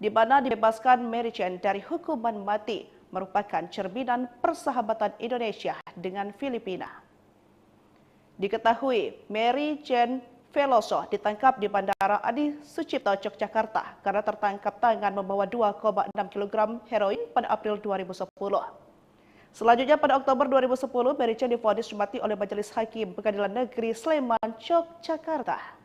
di mana dibebaskan Mary Jane dari hukuman mati merupakan cerminan persahabatan Indonesia dengan Filipina. Diketahui, Mary Jane Veloso ditangkap di Bandara Adi Sucipto, Yogyakarta karena tertangkap tangan membawa 2,6 kg heroin pada April 2010. Selanjutnya pada Oktober 2010, Mary Jane divonis mati oleh Majelis Hakim Pengadilan Negeri Sleman, Yogyakarta.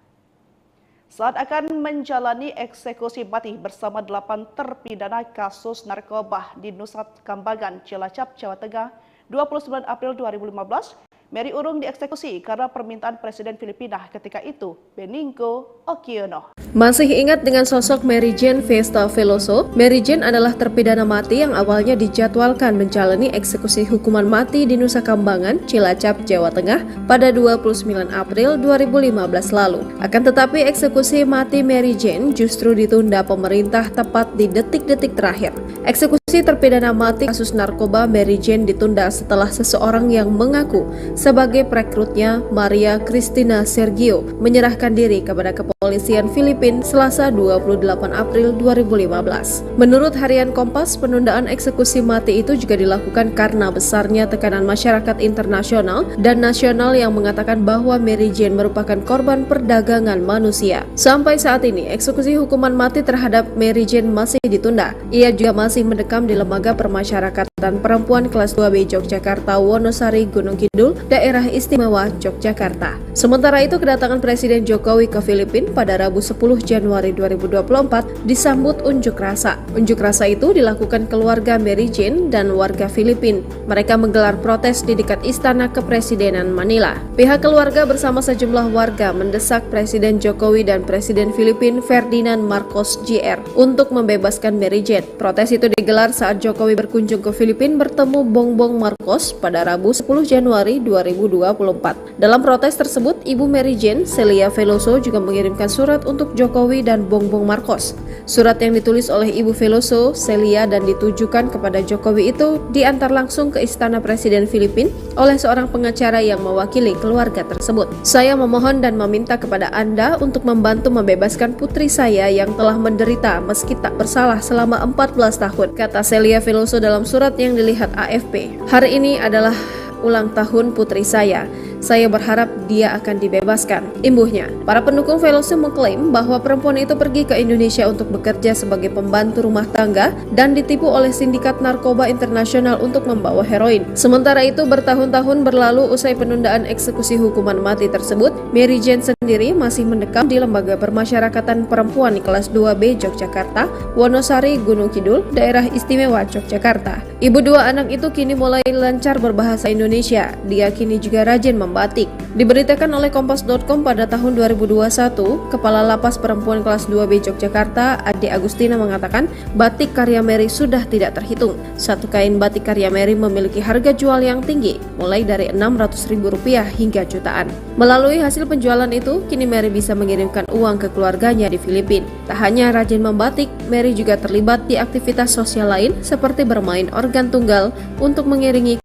Saat akan menjalani eksekusi mati bersama 8 terpidana kasus narkoba di Nusa Kambangan, Cilacap, Jawa Tengah, 29 April 2015, Mary urung dieksekusi karena permintaan Presiden Filipina ketika itu, Benigno Aquino. Masih ingat dengan sosok Mary Jane Festa Veloso? Mary Jane adalah terpidana mati yang awalnya dijadwalkan menjalani eksekusi hukuman mati di Nusa Kambangan, Cilacap, Jawa Tengah pada 29 April 2015 lalu. Akan tetapi eksekusi mati Mary Jane justru ditunda pemerintah tepat di detik-detik terakhir. Eksekusi terpidana mati kasus narkoba Mary Jane ditunda setelah seseorang yang mengaku sebagai perekrutnya, Maria Cristina Sergio, menyerahkan diri kepada kepolisian Filipina Selasa 28 April 2015. Menurut harian Kompas, penundaan eksekusi mati itu juga dilakukan karena besarnya tekanan masyarakat internasional dan nasional yang mengatakan bahwa Mary Jane merupakan korban perdagangan manusia. Sampai saat ini, eksekusi hukuman mati terhadap Mary Jane masih ditunda. Ia juga masih mendekam di Lembaga Permasyarakatan Perempuan Kelas 2B Yogyakarta, Wonosari, Gunung Kidul, Daerah Istimewa Yogyakarta. Sementara itu, kedatangan Presiden Jokowi ke Filipina pada Rabu 10 Januari 2024 disambut unjuk rasa. Unjuk rasa itu dilakukan keluarga Mary Jane dan warga Filipina. Mereka menggelar protes di dekat Istana Kepresidenan Manila. Pihak keluarga bersama sejumlah warga mendesak Presiden Jokowi dan Presiden Filipina Ferdinand Marcos Jr. untuk membebaskan Mary Jane. Protes itu digelar saat Jokowi berkunjung ke Filipina Filipina bertemu Bongbong Marcos pada Rabu 10 Januari 2024. Dalam protes tersebut, Ibu Mary Jane Celia Veloso juga mengirimkan surat untuk Jokowi dan Bongbong Marcos. Surat yang ditulis oleh Ibu Veloso, Celia dan ditujukan kepada Jokowi itu diantar langsung ke Istana Presiden Filipina oleh seorang pengacara yang mewakili keluarga tersebut. Saya memohon dan meminta kepada Anda untuk membantu membebaskan putri saya yang telah menderita meski tak bersalah selama 14 tahun, kata Celia Veloso dalam surat yang dilihat AFP. Hari ini adalah ulang tahun putri saya. Saya berharap dia akan dibebaskan, imbuhnya. Para pendukung Veloso mengklaim bahwa perempuan itu pergi ke Indonesia untuk bekerja sebagai pembantu rumah tangga dan ditipu oleh sindikat narkoba internasional untuk membawa heroin. Sementara itu, bertahun-tahun berlalu usai penundaan eksekusi hukuman mati tersebut, Mary Jane sendiri masih mendekam di Lembaga Permasyarakatan Perempuan di kelas 2B Yogyakarta, Wonosari, Gunung Kidul, Daerah Istimewa Yogyakarta. Ibu dua anak itu kini mulai lancar berbahasa Indonesia. Dia kini juga rajin membatik. Diberitakan oleh Kompas.com pada tahun 2021, Kepala Lapas Perempuan kelas 2B Yogyakarta, Ade Agustina mengatakan batik karya Mary sudah tidak terhitung. Satu kain batik karya Mary memiliki harga jual yang tinggi, mulai dari Rp600.000 hingga jutaan. Melalui hasil penjualan itu, kini Mary bisa mengirimkan uang ke keluarganya di Filipina. Tak hanya rajin membatik, Mary juga terlibat di aktivitas sosial lain seperti bermain organ tunggal untuk mengiringi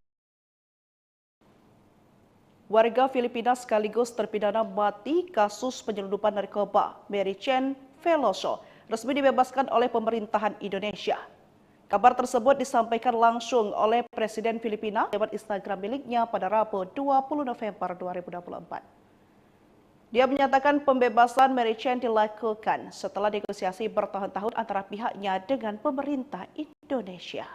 warga Filipina sekaligus terpidana mati kasus penyelundupan narkoba Mary Jane Veloso resmi dibebaskan oleh pemerintahan Indonesia. Kabar tersebut disampaikan langsung oleh Presiden Filipina lewat Instagram miliknya pada Rabu 20 November 2024. Dia menyatakan pembebasan Mary Jane dilakukan setelah negosiasi bertahun-tahun antara pihaknya dengan pemerintah Indonesia.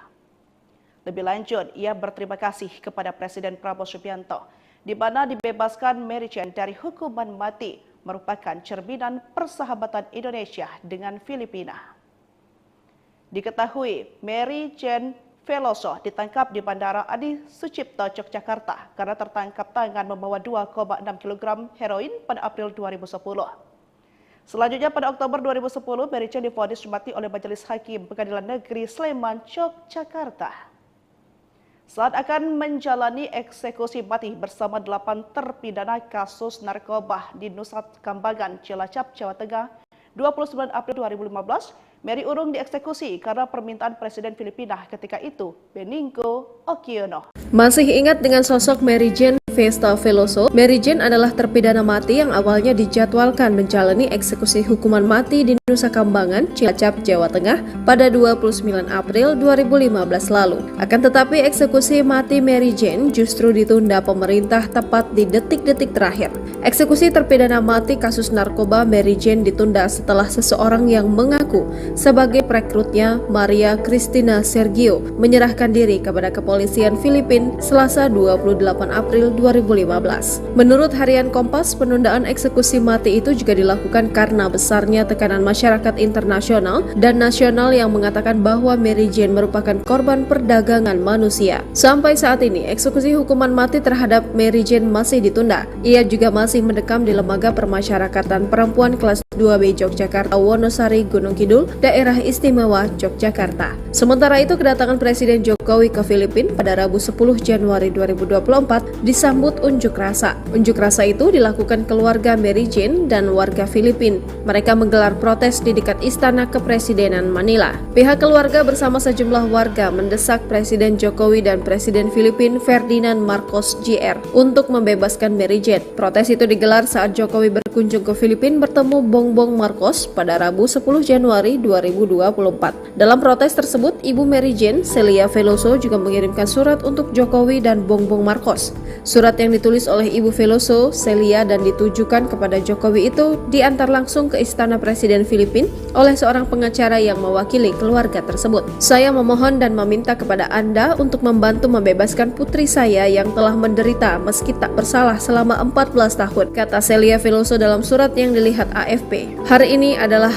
Lebih lanjut, ia berterima kasih kepada Presiden Prabowo Subianto di mana dibebaskan Mary Jane dari hukuman mati merupakan cerminan persahabatan Indonesia dengan Filipina. Diketahui Mary Jane Veloso ditangkap di Bandara Adi Sucipto, Yogyakarta karena tertangkap tangan membawa 2,6 kg heroin pada April 2010. Selanjutnya pada Oktober 2010, Mary Jane divonis mati oleh Majelis Hakim Pengadilan Negeri Sleman, Yogyakarta. Saat akan menjalani eksekusi mati bersama 8 terpidana kasus narkoba di Nusa Kambangan, Cilacap, Jawa Tengah, 29 April 2015, Mary urung dieksekusi karena permintaan Presiden Filipina ketika itu, Benigno Aquino. Masih ingat dengan sosok Mary Jane Festa Veloso? Mary Jane adalah terpidana mati yang awalnya dijadwalkan menjalani eksekusi hukuman mati di Nusa Kambangan, Cilacap, Jawa Tengah pada 29 April 2015 lalu. Akan tetapi eksekusi mati Mary Jane justru ditunda pemerintah tepat di detik-detik terakhir. Eksekusi terpidana mati kasus narkoba Mary Jane ditunda setelah seseorang yang mengaku sebagai perekrutnya, Maria Cristina Sergio, menyerahkan diri kepada kepolisian Filipina Selasa 28 April 2015. Menurut harian Kompas, penundaan eksekusi mati itu juga dilakukan karena besarnya tekanan masyarakat internasional dan nasional yang mengatakan bahwa Mary Jane merupakan korban perdagangan manusia. Sampai saat ini, eksekusi hukuman mati terhadap Mary Jane masih ditunda. Ia juga masih mendekam di Lembaga Permasyarakatan Perempuan kelas 2B Yogyakarta, Wonosari, Gunung Kidul, Daerah Istimewa Yogyakarta. Sementara itu, kedatangan Presiden Jokowi ke Filipina pada Rabu 10 Januari 2024 disambut unjuk rasa. Unjuk rasa itu dilakukan keluarga Mary Jane dan warga Filipina. Mereka menggelar protes di dekat Istana Kepresidenan Manila. Pihak keluarga bersama sejumlah warga mendesak Presiden Jokowi dan Presiden Filipina Ferdinand Marcos Jr. untuk membebaskan Mary Jane. Protes itu digelar saat Jokowi berkunjung ke Filipina bertemu Bongbong Marcos pada Rabu 10 Januari 2024. Dalam protes tersebut, Ibu Mary Jane Celia Veloso juga mengirimkan surat untuk Jokowi dan Bongbong Marcos. Surat yang ditulis oleh Ibu Veloso, Celia dan ditujukan kepada Jokowi itu diantar langsung ke Istana Presiden Filipina oleh seorang pengacara yang mewakili keluarga tersebut. Saya memohon dan meminta kepada Anda untuk membantu membebaskan putri saya yang telah menderita meski tak bersalah selama 14 tahun, kata Celia Veloso dalam surat yang dilihat AFP. Hari ini adalah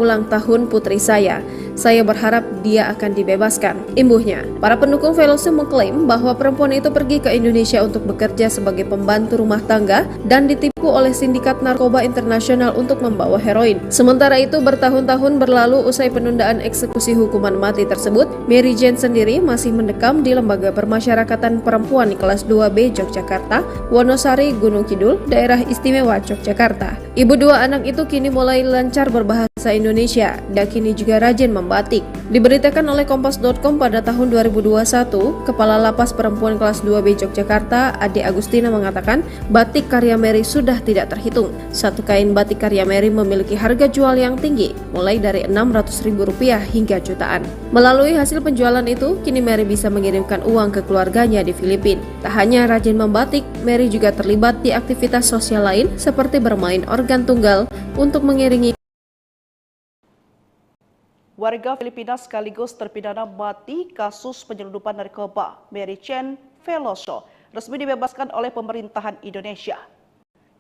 ulang tahun putri saya. Saya berharap dia akan dibebaskan. Imbuhnya, para pendukung Veloso mengklaim bahwa perempuan itu pergi ke Indonesia untuk bekerja sebagai pembantu rumah tangga dan ditipu oleh sindikat narkoba internasional untuk membawa heroin. Sementara itu, bertahun-tahun berlalu usai penundaan eksekusi hukuman mati tersebut, Mary Jane sendiri masih mendekam di Lembaga Permasyarakatan Perempuan di kelas 2B Yogyakarta, Wonosari, Gunung Kidul, Daerah Istimewa Yogyakarta. Ibu dua anak itu kini mulai lancar berbahasa Indonesia dan kini juga rajin membatik. Diberitakan oleh Kompas.com pada tahun 2021, Kepala Lapas Perempuan kelas 2B Yogyakarta, Ade Agustina mengatakan batik karya Mary sudah tidak terhitung. Satu kain batik karya Mary memiliki harga jual yang tinggi, mulai dari Rp600.000 hingga jutaan. Melalui hasil penjualan itu, kini Mary bisa mengirimkan uang ke keluarganya di Filipina. Tak hanya rajin membatik, Mary juga terlibat di aktivitas sosial lain seperti bermain organ tunggal untuk mengiringi Warga Filipina sekaligus terpidana mati kasus penyelundupan narkoba Mary Jane Veloso resmi dibebaskan oleh pemerintahan Indonesia.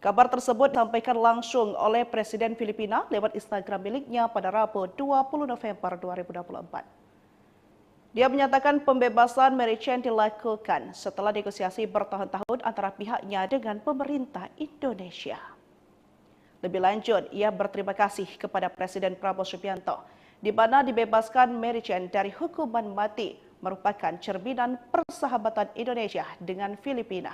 Kabar tersebut disampaikan langsung oleh Presiden Filipina lewat Instagram miliknya pada Rabu 20 November 2024. Dia menyatakan pembebasan Mary Jane dilakukan setelah negosiasi bertahun-tahun antara pihaknya dengan pemerintah Indonesia. Lebih lanjut, ia berterima kasih kepada Presiden Prabowo Subianto di mana dibebaskan Mary Jane dari hukuman mati merupakan cerminan persahabatan Indonesia dengan Filipina.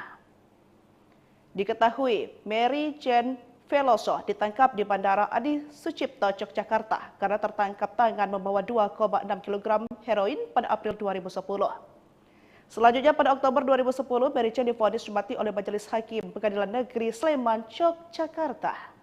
Diketahui Mary Jane Veloso ditangkap di Bandara Adi Sucipto, Yogyakarta karena tertangkap tangan membawa 2,6 kg heroin pada April 2010. Selanjutnya pada Oktober 2010, Mary Jane divonis mati oleh Majelis Hakim Pengadilan Negeri Sleman, Yogyakarta.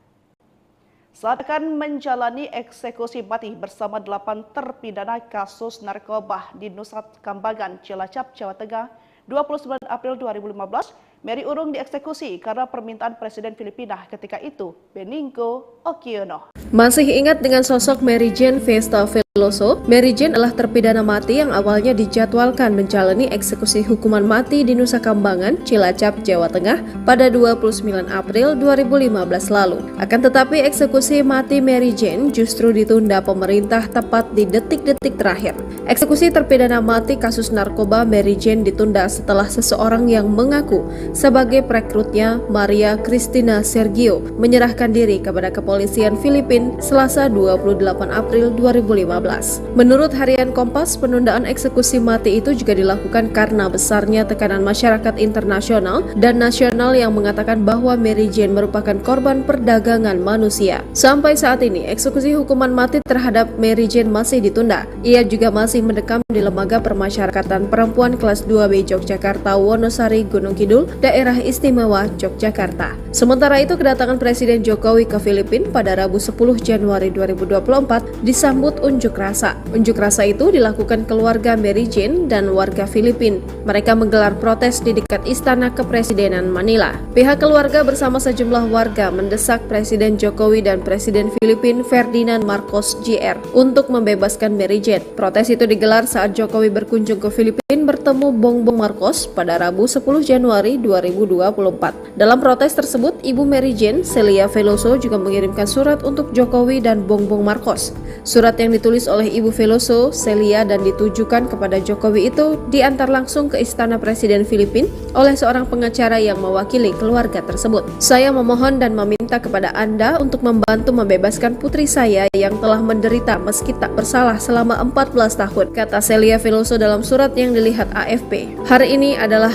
Saat akan menjalani eksekusi mati bersama 8 terpidana kasus narkoba di Nusa Kambangan, Cilacap, Jawa Tengah, 29 April 2015, Mary urung dieksekusi karena permintaan Presiden Filipina ketika itu, Benigno Aquino. Masih ingat dengan sosok Mary Jane Festa Veloso? Mary Jane adalah terpidana mati yang awalnya dijadwalkan menjalani eksekusi hukuman mati di Nusa Kambangan, Cilacap, Jawa Tengah pada 29 April 2015 lalu. Akan tetapi eksekusi mati Mary Jane justru ditunda pemerintah tepat di detik-detik terakhir. Eksekusi terpidana mati kasus narkoba Mary Jane ditunda setelah seseorang yang mengaku sebagai perekrutnya, Maria Cristina Sergio, menyerahkan diri kepada kepolisian Filipina Selasa 28 April 2015. Menurut harian Kompas, penundaan eksekusi mati itu juga dilakukan karena besarnya tekanan masyarakat internasional dan nasional yang mengatakan bahwa Mary Jane merupakan korban perdagangan manusia. Sampai saat ini, eksekusi hukuman mati terhadap Mary Jane masih ditunda. Ia juga masih mendekam di Lembaga Permasyarakatan Perempuan kelas 2B Yogyakarta, Wonosari, Gunung Kidul, Daerah Istimewa Yogyakarta. Sementara itu, kedatangan Presiden Jokowi ke Filipina pada Rabu 10 Januari 2024 disambut unjuk rasa. Unjuk rasa itu dilakukan keluarga Mary Jane dan warga Filipina. Mereka menggelar protes di dekat Istana Kepresidenan Manila. Pihak keluarga bersama sejumlah warga mendesak Presiden Jokowi dan Presiden Filipina Ferdinand Marcos Jr. untuk membebaskan Mary Jane. Protes itu digelar saat Jokowi berkunjung ke Filipina bertemu Bongbong Marcos pada Rabu 10 Januari 2024. Dalam protes tersebut, Ibu Mary Jane, Celia Veloso, juga mengirimkan surat untuk Jokowi dan Bongbong Marcos. Surat yang ditulis oleh Ibu Veloso, Celia, dan ditujukan kepada Jokowi itu diantar langsung ke Istana Presiden Filipina oleh seorang pengacara yang mewakili keluarga tersebut. Saya memohon dan meminta kepada Anda untuk membantu membebaskan putri saya yang telah menderita meski tak bersalah selama 14 tahun, kata Celia Veloso dalam surat yang dilihat AFP. Hari ini adalah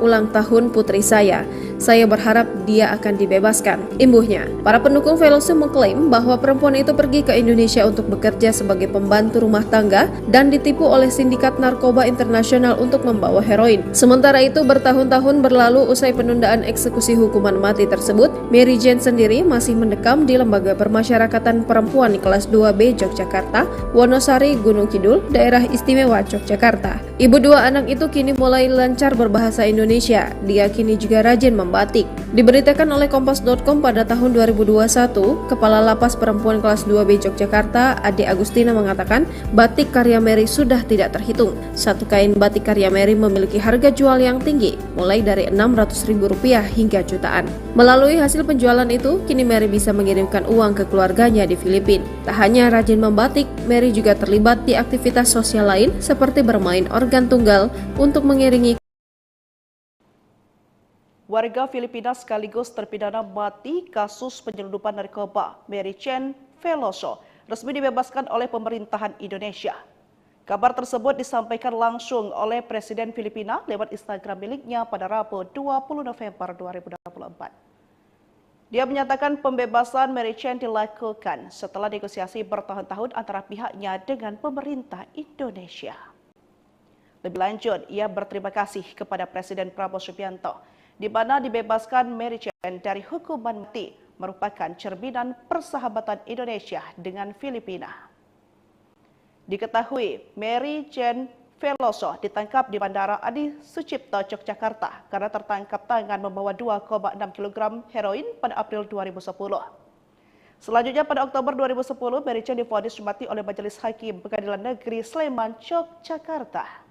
ulang tahun putri saya. Saya berharap dia akan dibebaskan. Imbuhnya, para pendukung Veloso mengklaim bahwa perempuan itu pergi ke Indonesia untuk bekerja sebagai pembantu rumah tangga dan ditipu oleh sindikat narkoba internasional untuk membawa heroin. Sementara itu, bertahun-tahun berlalu usai penundaan eksekusi hukuman mati tersebut, Mary Jane sendiri masih mendekam di Lembaga Permasyarakatan Perempuan di kelas 2B Yogyakarta, Wonosari, Gunung Kidul, Daerah Istimewa Yogyakarta. Ibu dua anak itu kini mulai lancar berbahasa Indonesia. Dia kini juga rajin membaca. membatik. Diberitakan oleh Kompas.com pada tahun 2021, Kepala Lapas Perempuan Kelas 2B Yogyakarta, Ade Agustina mengatakan batik karya Mary sudah tidak terhitung. Satu kain batik karya Mary memiliki harga jual yang tinggi, mulai dari Rp600.000 hingga jutaan. Melalui hasil penjualan itu, kini Mary bisa mengirimkan uang ke keluarganya di Filipina. Tak hanya rajin membatik, Mary juga terlibat di aktivitas sosial lain seperti bermain organ tunggal untuk mengiringi Warga Filipina sekaligus terpidana mati kasus penyelundupan narkoba Mary Chen Veloso resmi dibebaskan oleh pemerintahan Indonesia. Kabar tersebut disampaikan langsung oleh Presiden Filipina lewat Instagram miliknya pada Rabu 20 November 2024. Dia menyatakan pembebasan Mary Chen dilakukan setelah negosiasi bertahun-tahun antara pihaknya dengan pemerintah Indonesia. Lebih lanjut, ia berterima kasih kepada Presiden Prabowo Subianto, di mana dibebaskan Mary Chen dari hukuman mati merupakan cerminan persahabatan Indonesia dengan Filipina. Diketahui, Mary Chen Veloso ditangkap di Bandara Adi Sucipto, Yogyakarta karena tertangkap tangan membawa 2,6 kg heroin pada April 2010. Selanjutnya pada Oktober 2010, Mary Chen divonis mati oleh Majelis Hakim Pengadilan Negeri Sleman, Yogyakarta.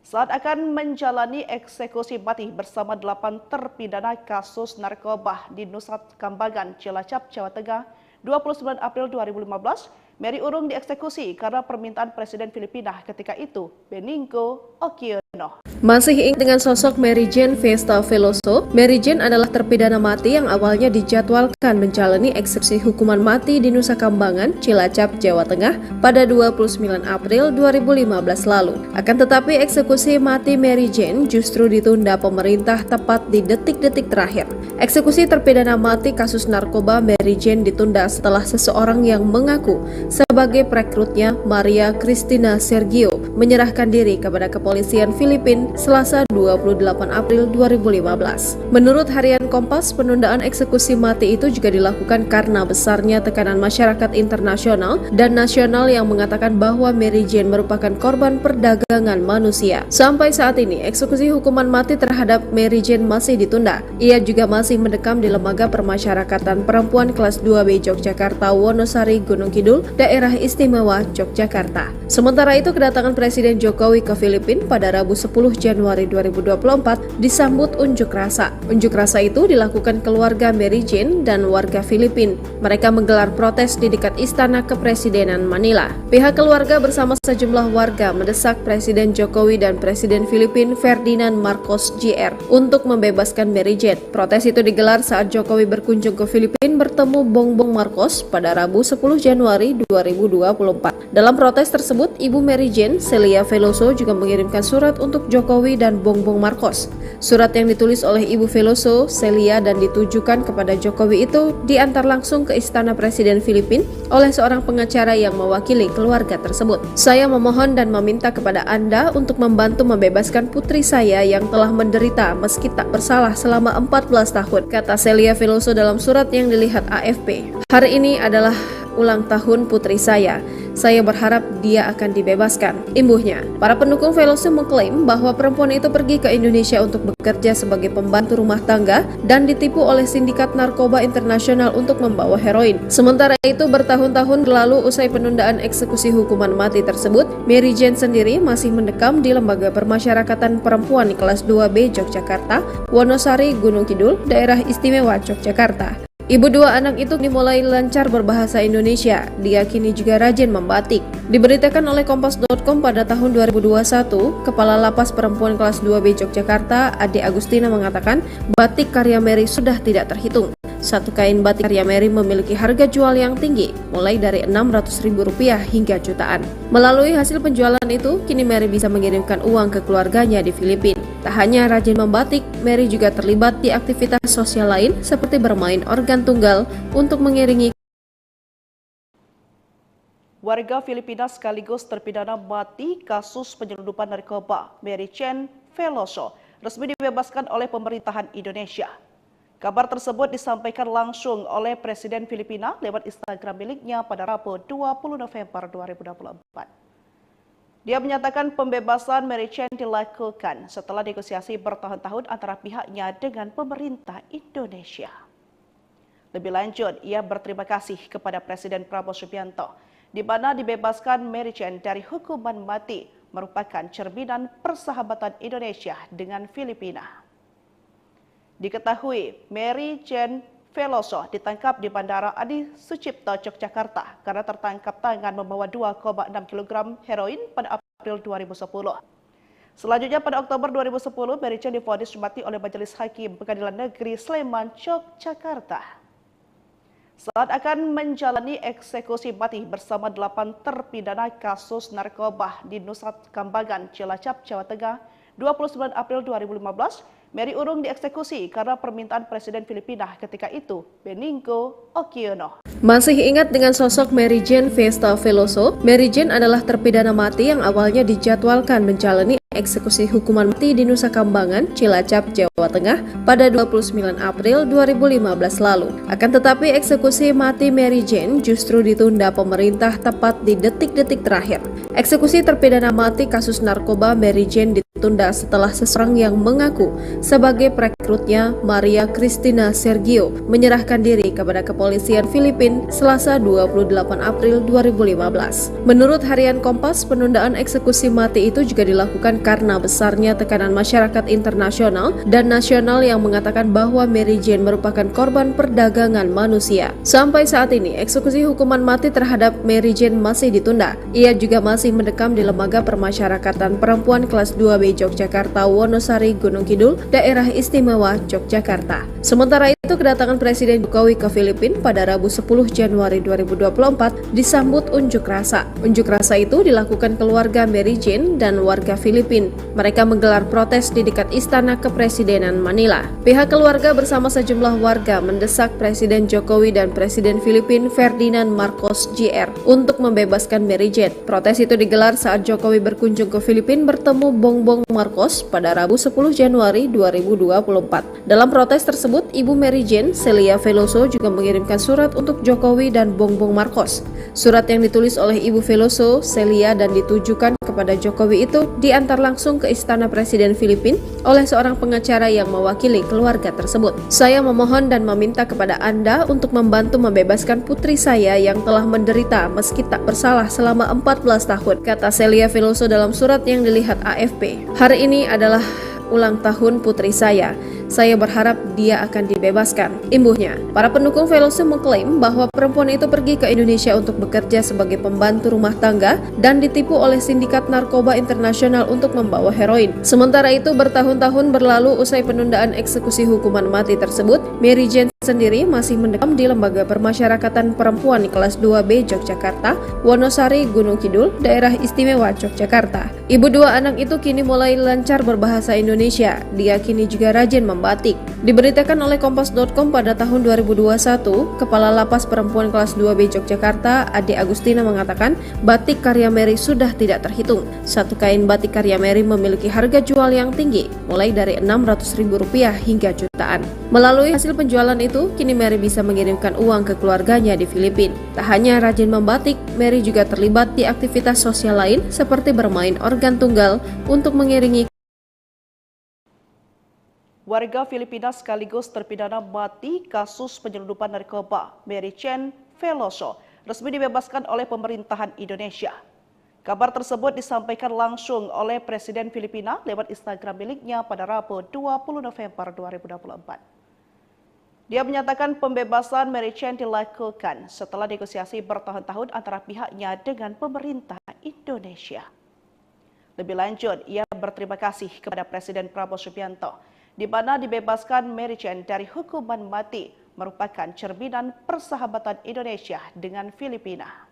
Saat akan menjalani eksekusi mati bersama 8 terpidana kasus narkoba di Nusa Kambangan, Cilacap, Jawa Tengah, 29 April 2015, Mary urung dieksekusi karena permintaan Presiden Filipina ketika itu, Benigno Aquino. Masih ingat dengan sosok Mary Jane Festa Veloso? Mary Jane adalah terpidana mati yang awalnya dijadwalkan menjalani eksekusi hukuman mati di Nusa Kambangan, Cilacap, Jawa Tengah pada 29 April 2015 lalu. Akan tetapi eksekusi mati Mary Jane justru ditunda pemerintah tepat di detik-detik terakhir. Eksekusi terpidana mati kasus narkoba Mary Jane ditunda setelah seseorang yang mengaku sebagai perekrutnya, Maria Cristina Sergio, menyerahkan diri kepada kepolisian Filipina Selasa 28 April 2015. Menurut harian Kompas, penundaan eksekusi mati itu juga dilakukan karena besarnya tekanan masyarakat internasional dan nasional yang mengatakan bahwa Mary Jane merupakan korban perdagangan manusia. Sampai saat ini, eksekusi hukuman mati terhadap Mary Jane masih ditunda. Ia juga masih mendekam di Lembaga Permasyarakatan Perempuan Kelas 2B Yogyakarta, Wonosari, Gunung Kidul, Daerah Istimewa Yogyakarta. Sementara itu, kedatangan Presiden Jokowi ke Filipina pada Rabu 10 Januari 2024 disambut unjuk rasa. Unjuk rasa itu dilakukan keluarga Mary Jane dan warga Filipina. Mereka menggelar protes di dekat Istana Kepresidenan Manila. Pihak keluarga bersama sejumlah warga mendesak Presiden Jokowi dan Presiden Filipina Ferdinand Marcos Jr. untuk membebaskan Mary Jane. Protes itu digelar saat Jokowi berkunjung ke Filipina bertemu Bongbong Marcos pada Rabu 10 Januari 2024. Dalam protes tersebut, Ibu Mary Jane, Celia Veloso, juga mengirimkan surat untuk Jokowi dan Bongbong Marcos. Surat yang ditulis oleh Ibu Veloso, Celia, dan ditujukan kepada Jokowi itu diantar langsung ke Istana Presiden Filipina oleh seorang pengacara yang mewakili keluarga tersebut. Saya memohon dan meminta kepada Anda untuk membantu membebaskan putri saya yang telah menderita meski tak bersalah selama 14 tahun, kata Celia Veloso dalam surat yang dilihat AFP. Hari ini adalah ulang tahun putri saya. Saya berharap dia akan dibebaskan, imbuhnya. Para pendukung Veloso mengklaim bahwa perempuan itu pergi ke Indonesia untuk bekerja sebagai pembantu rumah tangga dan ditipu oleh sindikat narkoba internasional untuk membawa heroin. Sementara itu, bertahun-tahun lalu usai penundaan eksekusi hukuman mati tersebut, Mary Jane sendiri masih mendekam di Lembaga Permasyarakatan Perempuan Kelas 2B Yogyakarta, Wonosari, Gunung Kidul, Daerah Istimewa Yogyakarta. Ibu dua anak itu dimulai lancar berbahasa Indonesia, diyakini juga rajin membatik. Diberitakan oleh Kompas.com pada tahun 2021, Kepala Lapas Perempuan Kelas 2B Yogyakarta, Ade Agustina mengatakan batik karya Mary sudah tidak terhitung. Satu kain batik karya Mary memiliki harga jual yang tinggi, mulai dari Rp600.000 hingga jutaan. Melalui hasil penjualan itu, kini Mary bisa mengirimkan uang ke keluarganya di Filipina. Tak hanya rajin membatik, Mary juga terlibat di aktivitas sosial lain seperti bermain organ tunggal untuk mengiringi Warga Filipina sekaligus terpidana mati kasus penyelundupan narkoba Mary Chen Veloso resmi dibebaskan oleh pemerintahan Indonesia. Kabar tersebut disampaikan langsung oleh Presiden Filipina lewat Instagram miliknya pada Rabu 20 November 2024. Dia menyatakan pembebasan Mary Chen dilakukan setelah negosiasi bertahun-tahun antara pihaknya dengan pemerintah Indonesia. Lebih lanjut, ia berterima kasih kepada Presiden Prabowo Subianto, di mana dibebaskan Mary Chen dari hukuman mati merupakan cerminan persahabatan Indonesia dengan Filipina. Diketahui, Mary Chen Veloso ditangkap di Bandara Adi Sucipto, Yogyakarta karena tertangkap tangan membawa 2,6 kg heroin pada April 2010. Selanjutnya pada Oktober 2010, Mary Chen divonis mati oleh Majelis Hakim Pengadilan Negeri Sleman, Yogyakarta. Saat akan menjalani eksekusi mati bersama 8 terpidana kasus narkoba di Nusa Kambangan, Cilacap, Jawa Tengah, 29 April 2015, Mary urung dieksekusi karena permintaan Presiden Filipina ketika itu, Benigno Aquino. Masih ingat dengan sosok Mary Jane Festa Veloso? Mary Jane adalah terpidana mati yang awalnya dijadwalkan menjalani eksekusi hukuman mati di Nusa Kambangan, Cilacap, Jawa Tengah pada 29 April 2015 lalu. Akan tetapi eksekusi mati Mary Jane justru ditunda pemerintah tepat di detik-detik terakhir. Eksekusi terpidana mati kasus narkoba Mary Jane ditunda setelah seseorang yang mengaku sebagai perekrutnya, Maria Cristina Sergio, menyerahkan diri kepada kepolisian Filipina Selasa 28 April 2015. Menurut harian Kompas, penundaan eksekusi mati itu juga dilakukan karena besarnya tekanan masyarakat internasional dan nasional yang mengatakan bahwa Mary Jane merupakan korban perdagangan manusia. Sampai saat ini, eksekusi hukuman mati terhadap Mary Jane masih ditunda. Ia juga masih mendekam di Lembaga Permasyarakatan Perempuan kelas 2B Yogyakarta, Wonosari, Gunung Kidul, Daerah Istimewa Yogyakarta. Sementara itu, kedatangan Presiden Jokowi ke Filipina pada Rabu 10 Januari 2024 disambut unjuk rasa. Unjuk rasa itu dilakukan keluarga Mary Jane dan warga Filipina. Mereka menggelar protes di dekat Istana Kepresidenan Manila. Pihak keluarga bersama sejumlah warga mendesak Presiden Jokowi dan Presiden Filipina Ferdinand Marcos Jr. untuk membebaskan Mary Jane. Protes itu digelar saat Jokowi berkunjung ke Filipina bertemu Bongbong Marcos pada Rabu 10 Januari 2024. Dalam protes tersebut, Ibu Mary Jane, Celia Veloso, juga mengirimkan surat untuk Jokowi dan Bongbong Marcos. Surat yang ditulis oleh Ibu Veloso, Celia, dan ditujukan kepada Jokowi itu diantar langsung ke Istana Presiden Filipina oleh seorang pengacara yang mewakili keluarga tersebut. Saya memohon dan meminta kepada Anda untuk membantu membebaskan putri saya yang telah menderita meski tak bersalah selama 14 tahun, kata Celia Veloso dalam surat yang dilihat AFP. Hari ini adalah ulang tahun putri saya. Saya berharap dia akan dibebaskan, imbuhnya. Para pendukung Veloso mengklaim bahwa perempuan itu pergi ke Indonesia untuk bekerja sebagai pembantu rumah tangga dan ditipu oleh sindikat narkoba internasional untuk membawa heroin. Sementara itu, bertahun-tahun berlalu usai penundaan eksekusi hukuman mati tersebut, Mary Jane sendiri masih mendekam di Lembaga Permasyarakatan Perempuan kelas 2B Yogyakarta, Wonosari, Gunung Kidul, Daerah Istimewa Yogyakarta. Ibu dua anak itu kini mulai lancar berbahasa Indonesia. Dia kini juga rajin membatik. Diberitakan oleh Kompas.com pada tahun 2021, Kepala Lapas Perempuan kelas 2B Yogyakarta, Ade Agustina, mengatakan batik karya Mary sudah tidak terhitung. Satu kain batik karya Mary memiliki harga jual yang tinggi, mulai dari Rp600.000 hingga jutaan. Melalui hasil penjualan itu, kini Mary bisa mengirimkan uang ke keluarganya di Filipina. Tak hanya rajin membatik, Mary juga terlibat di aktivitas sosial lain seperti bermain organ tunggal untuk mengiringi warga Filipina sekaligus terpidana mati kasus penyelundupan narkoba Mary Chen Veloso resmi dibebaskan oleh pemerintahan Indonesia. Kabar tersebut disampaikan langsung oleh Presiden Filipina lewat Instagram miliknya pada Rabu 20 November 2024. Dia menyatakan pembebasan Mary Chen dilakukan setelah negosiasi bertahun-tahun antara pihaknya dengan pemerintah Indonesia. Lebih lanjut, ia berterima kasih kepada Presiden Prabowo Subianto, di mana dibebaskan Mary Chen dari hukuman mati merupakan cerminan persahabatan Indonesia dengan Filipina.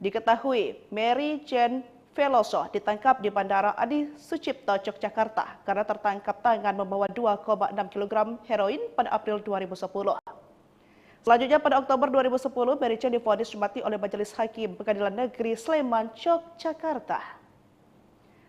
Diketahui, Mary Chen Veloso ditangkap di Bandara Adi Sucipto, Yogyakarta karena tertangkap tangan membawa 2,6 kg heroin pada April 2010. Selanjutnya pada Oktober 2010, Mary Chen divonis mati oleh Majelis Hakim Pengadilan Negeri Sleman, Yogyakarta.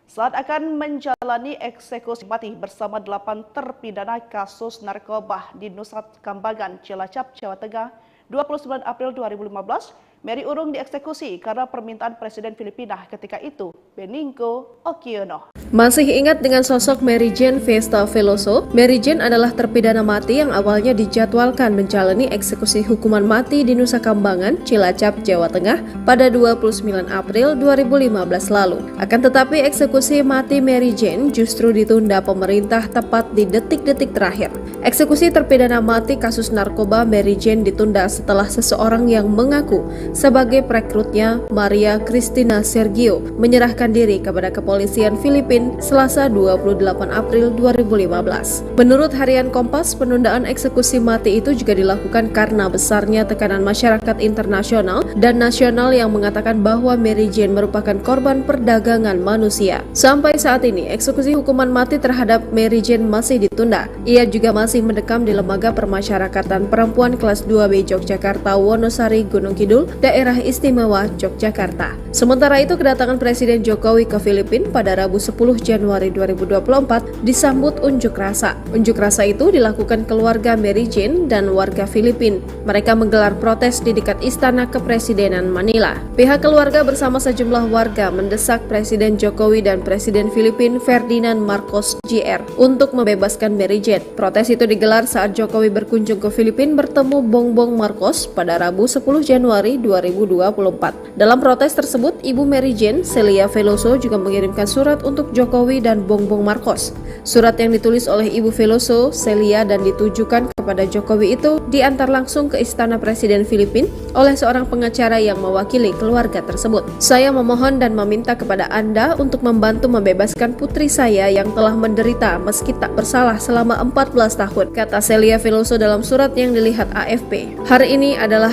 Saat akan menjalani eksekusi mati bersama 8 terpidana kasus narkoba di Nusa Kambangan, Cilacap, Jawa Tengah, 29 April 2015, Mary Urung dieksekusi karena permintaan Presiden Filipina ketika itu, Benigno Aquino. Masih ingat dengan sosok Mary Jane Vesta Veloso? Mary Jane adalah terpidana mati yang awalnya dijadwalkan menjalani eksekusi hukuman mati di Nusa Kambangan, Cilacap, Jawa Tengah pada 29 April 2015 lalu. Akan tetapi eksekusi mati Mary Jane justru ditunda pemerintah tepat di detik-detik terakhir. Eksekusi terpidana mati kasus narkoba Mary Jane ditunda setelah seseorang yang mengaku sebagai perekrutnya, Maria Cristina Sergio, menyerahkan diri kepada kepolisian Filipina Selasa 28 April 2015. Menurut harian Kompas, penundaan eksekusi mati itu juga dilakukan karena besarnya tekanan masyarakat internasional dan nasional yang mengatakan bahwa Mary Jane merupakan korban perdagangan manusia. Sampai saat ini, eksekusi hukuman mati terhadap Mary Jane masih ditunda. Ia juga masih mendekam di Lembaga Permasyarakatan Perempuan kelas 2B Yogyakarta, Wonosari, Gunung Kidul, Daerah Istimewa Yogyakarta. Sementara itu, kedatangan Presiden Jokowi ke Filipina pada Rabu 10 Januari 2024 disambut unjuk rasa. Unjuk rasa itu dilakukan keluarga Mary Jane dan warga Filipina. Mereka menggelar protes di dekat Istana Kepresidenan Manila. Pihak keluarga bersama sejumlah warga mendesak Presiden Jokowi dan Presiden Filipina Ferdinand Marcos Jr. untuk membebaskan Mary Jane. Protes itu digelar saat Jokowi berkunjung ke Filipina bertemu Bongbong Marcos pada Rabu 10 Januari 2024. Dalam protes tersebut, Ibu Mary Jane, Celia Veloso, juga mengirimkan surat untuk Jokowi dan Bongbong Marcos. Surat yang ditulis oleh Ibu Veloso, Celia, dan ditujukan kepada Jokowi itu diantar langsung ke Istana Presiden Filipina oleh seorang pengacara yang mewakili keluarga tersebut. Saya memohon dan meminta kepada Anda untuk membantu membebaskan putri saya yang telah menderita meski tak bersalah selama 14 tahun, kata Celia Veloso dalam surat yang dilihat AFP. Hari ini adalah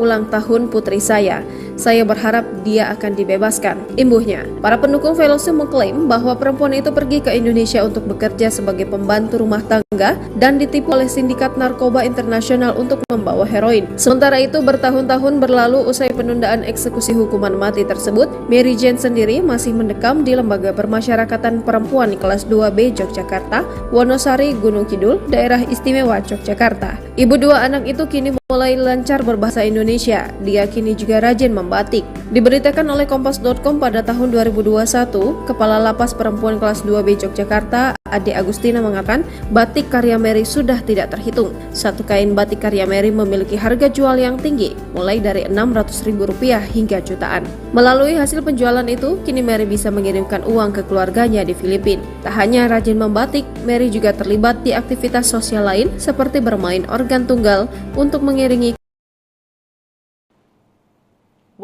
ulang tahun putri saya. Saya berharap dia akan dibebaskan, imbuhnya. Para pendukung Veloso mengklaim bahwa perempuan itu pergi ke Indonesia untuk bekerja sebagai pembantu rumah tangga dan ditipu oleh sindikat narkoba internasional untuk membawa heroin. Sementara itu, bertahun-tahun berlalu usai penundaan eksekusi hukuman mati tersebut, Mary Jane sendiri masih mendekam di Lembaga Permasyarakatan Perempuan kelas 2B Yogyakarta, Wonosari, Gunung Kidul, Daerah Istimewa Yogyakarta. Ibu dua anak itu kini mulai lancar berbahasa Indonesia. Dia kini juga rajin membatik. Diberitakan oleh Kompas.com pada tahun 2021, Kepala Lapas Perempuan kelas 2B Yogyakarta, Ade Agustina, mengatakan batik karya Mary sudah tidak terhitung. Satu kain batik karya Mary memiliki harga jual yang tinggi, mulai dari Rp600.000 hingga jutaan. Melalui hasil penjualan itu, kini Mary bisa mengirimkan uang ke keluarganya di Filipina. Tak hanya rajin membatik, Mary juga terlibat di aktivitas sosial lain seperti bermain organ tunggal untuk mengiringi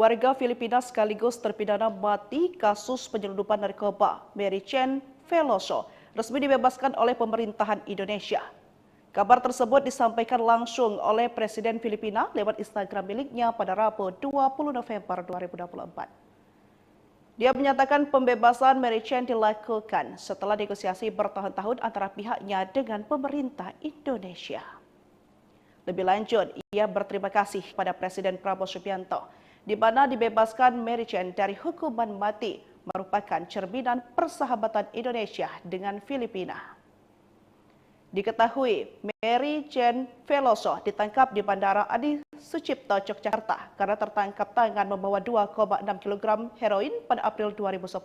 warga Filipina sekaligus terpidana mati kasus penyelundupan narkoba Mary Jane Veloso resmi dibebaskan oleh pemerintahan Indonesia. Kabar tersebut disampaikan langsung oleh Presiden Filipina lewat Instagram miliknya pada Rabu 20 November 2024. Dia menyatakan pembebasan Mary Jane dilakukan setelah negosiasi bertahun-tahun antara pihaknya dengan pemerintah Indonesia. Lebih lanjut, ia berterima kasih pada Presiden Prabowo Subianto, di mana dibebaskan Mary Jane dari hukuman mati merupakan cerminan persahabatan Indonesia dengan Filipina. Diketahui, Mary Jane Veloso ditangkap di Bandara Adi Sucipto, Yogyakarta karena tertangkap tangan membawa 2,6 kg heroin pada April 2010.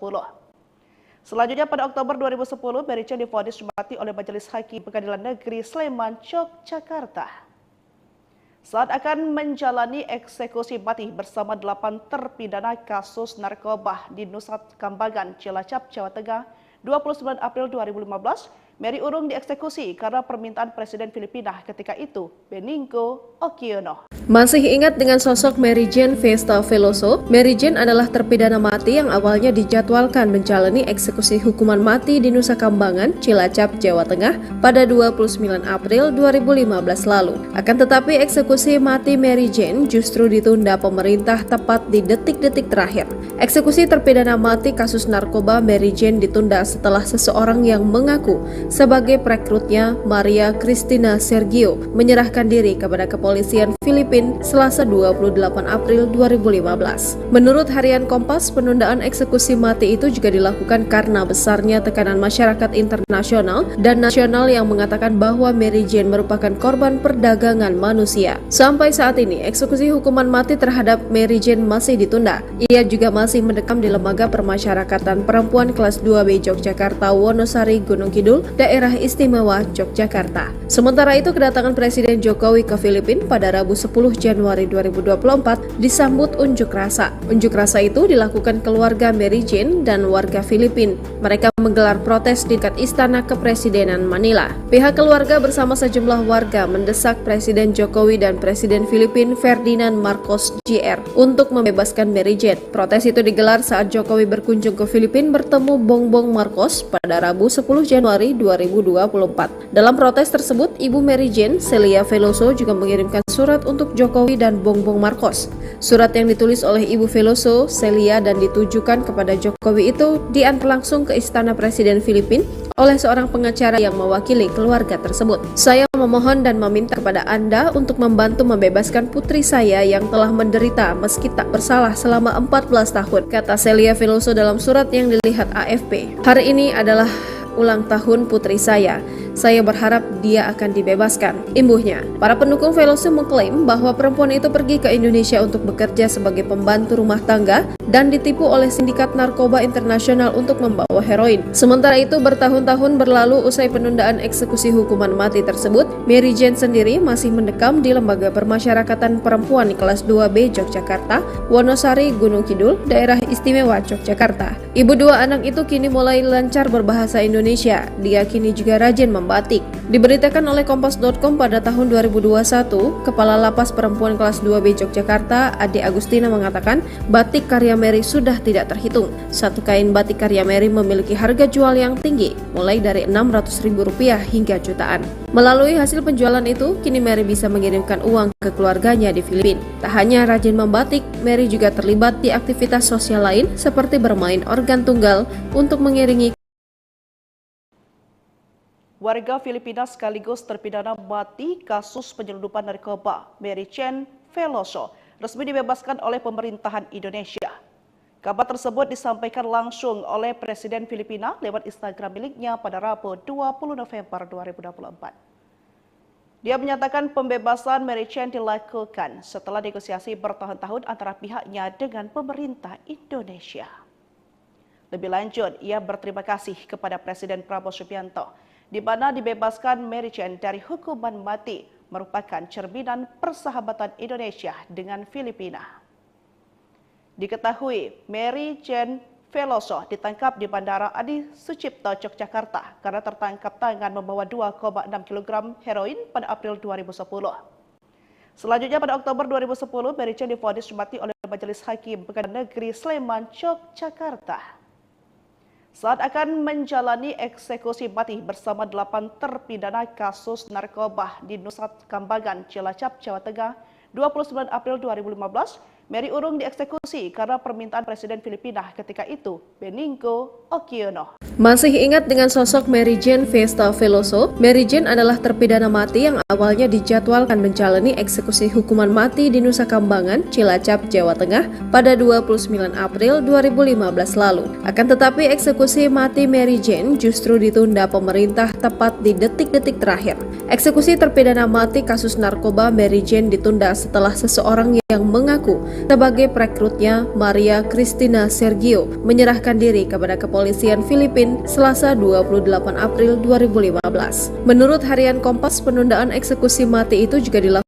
Selanjutnya pada Oktober 2010, Mary Jane divonis mati oleh Majelis Hakim Pengadilan Negeri Sleman, Yogyakarta. Saat akan menjalani eksekusi mati bersama 8 terpidana kasus narkoba di Nusa Kambangan, Cilacap, Jawa Tengah, 29 April 2015, Mary Urung dieksekusi karena permintaan Presiden Filipina ketika itu, Benigno Aquino. Masih ingat dengan sosok Mary Jane Vesta Veloso? Mary Jane adalah terpidana mati yang awalnya dijadwalkan menjalani eksekusi hukuman mati di Nusa Kambangan, Cilacap, Jawa Tengah pada 29 April 2015 lalu. Akan tetapi eksekusi mati Mary Jane justru ditunda pemerintah tepat di detik-detik terakhir. Eksekusi terpidana mati kasus narkoba Mary Jane ditunda setelah seseorang yang mengaku sebagai perekrutnya, Maria Cristina Sergio, menyerahkan diri kepada kepolisian Filipina Filipina Selasa 28 April 2015. Menurut harian Kompas, penundaan eksekusi mati itu juga dilakukan karena besarnya tekanan masyarakat internasional dan nasional yang mengatakan bahwa Mary Jane merupakan korban perdagangan manusia. Sampai saat ini, eksekusi hukuman mati terhadap Mary Jane masih ditunda. Ia juga masih mendekam di Lembaga Permasyarakatan Perempuan kelas 2B Yogyakarta, Wonosari, Gunung Kidul, Daerah Istimewa Yogyakarta. Sementara itu, kedatangan Presiden Jokowi ke Filipina pada Rabu 10 Januari 2024 disambut unjuk rasa. Unjuk rasa itu dilakukan keluarga Mary Jane dan warga Filipina. Mereka menggelar protes di dekat Istana Kepresidenan Manila. Pihak keluarga bersama sejumlah warga mendesak Presiden Jokowi dan Presiden Filipina Ferdinand Marcos Jr. untuk membebaskan Mary Jane. Protes itu digelar saat Jokowi berkunjung ke Filipina bertemu Bongbong Marcos pada Rabu 10 Januari 2024. Dalam protes tersebut, Ibu Mary Jane, Celia Veloso, juga mengirimkan surat untuk Jokowi dan Bongbong Marcos. Surat yang ditulis oleh Ibu Veloso, Celia, dan ditujukan kepada Jokowi itu diantar langsung ke Istana Presiden Filipina oleh seorang pengacara yang mewakili keluarga tersebut. Saya memohon dan meminta kepada Anda untuk membantu membebaskan putri saya yang telah menderita meski tak bersalah selama 14 tahun, kata Celia Veloso dalam surat yang dilihat AFP. Hari ini adalah ulang tahun putri saya. Saya berharap dia akan dibebaskan, imbuhnya. Para pendukung Veloso mengklaim bahwa perempuan itu pergi ke Indonesia untuk bekerja sebagai pembantu rumah tangga dan ditipu oleh sindikat narkoba internasional untuk membawa heroin. Sementara itu, bertahun-tahun berlalu usai penundaan eksekusi hukuman mati tersebut, Mary Jane sendiri masih mendekam di Lembaga Permasyarakatan Perempuan kelas 2B Yogyakarta, Wonosari, Gunung Kidul, Daerah Istimewa Yogyakarta. Ibu dua anak itu kini mulai lancar berbahasa Indonesia. Dia kini juga rajin membatik. Diberitakan oleh Kompas.com pada tahun 2021, Kepala Lapas Perempuan kelas 2B Yogyakarta, Ade Agustina, mengatakan batik karya Mary sudah tidak terhitung. Satu kain batik karya Mary memiliki harga jual yang tinggi, mulai dari Rp600.000 hingga jutaan. Melalui hasil penjualan itu, kini Mary bisa mengirimkan uang ke keluarganya di Filipina. Tak hanya rajin membatik, Mary juga terlibat di aktivitas sosial lain seperti bermain organ tunggal untuk mengiringi warga Filipina sekaligus terpidana mati kasus penyelundupan narkoba Mary Jane Veloso resmi dibebaskan oleh pemerintahan Indonesia. Kabar tersebut disampaikan langsung oleh Presiden Filipina lewat Instagram miliknya pada Rabu 20 November 2024. Dia menyatakan pembebasan Mary Jane dilakukan setelah negosiasi bertahun-tahun antara pihaknya dengan pemerintah Indonesia. Lebih lanjut, ia berterima kasih kepada Presiden Prabowo Subianto, di mana dibebaskan Mary Jane dari hukuman mati merupakan cerminan persahabatan Indonesia dengan Filipina. Diketahui, Mary Jane Veloso ditangkap di Bandara Adi Sucipto, Yogyakarta karena tertangkap tangan membawa 2,6 kg heroin pada April 2010. Selanjutnya pada Oktober 2010, Mary Jane divonis mati oleh Majelis Hakim Pengadilan Negeri Sleman, Yogyakarta. Saat akan menjalani eksekusi mati bersama 8 terpidana kasus narkoba di Nusa Kambangan, Cilacap, Jawa Tengah, 29 April 2015, Mary urung dieksekusi karena permintaan Presiden Filipina ketika itu, Benigno Aquino. Masih ingat dengan sosok Mary Jane Festa Veloso? Mary Jane adalah terpidana mati yang awalnya dijadwalkan menjalani eksekusi hukuman mati di Nusa Kambangan, Cilacap, Jawa Tengah pada 29 April 2015 lalu. Akan tetapi eksekusi mati Mary Jane justru ditunda pemerintah tepat di detik-detik terakhir. Eksekusi terpidana mati kasus narkoba Mary Jane ditunda setelah seseorang yang mengaku sebagai perekrutnya, Maria Cristina Sergio, menyerahkan diri kepada kepolisian Filipina Selasa 28 April 2015. Menurut harian Kompas, penundaan eksekusi mati itu juga dilakukan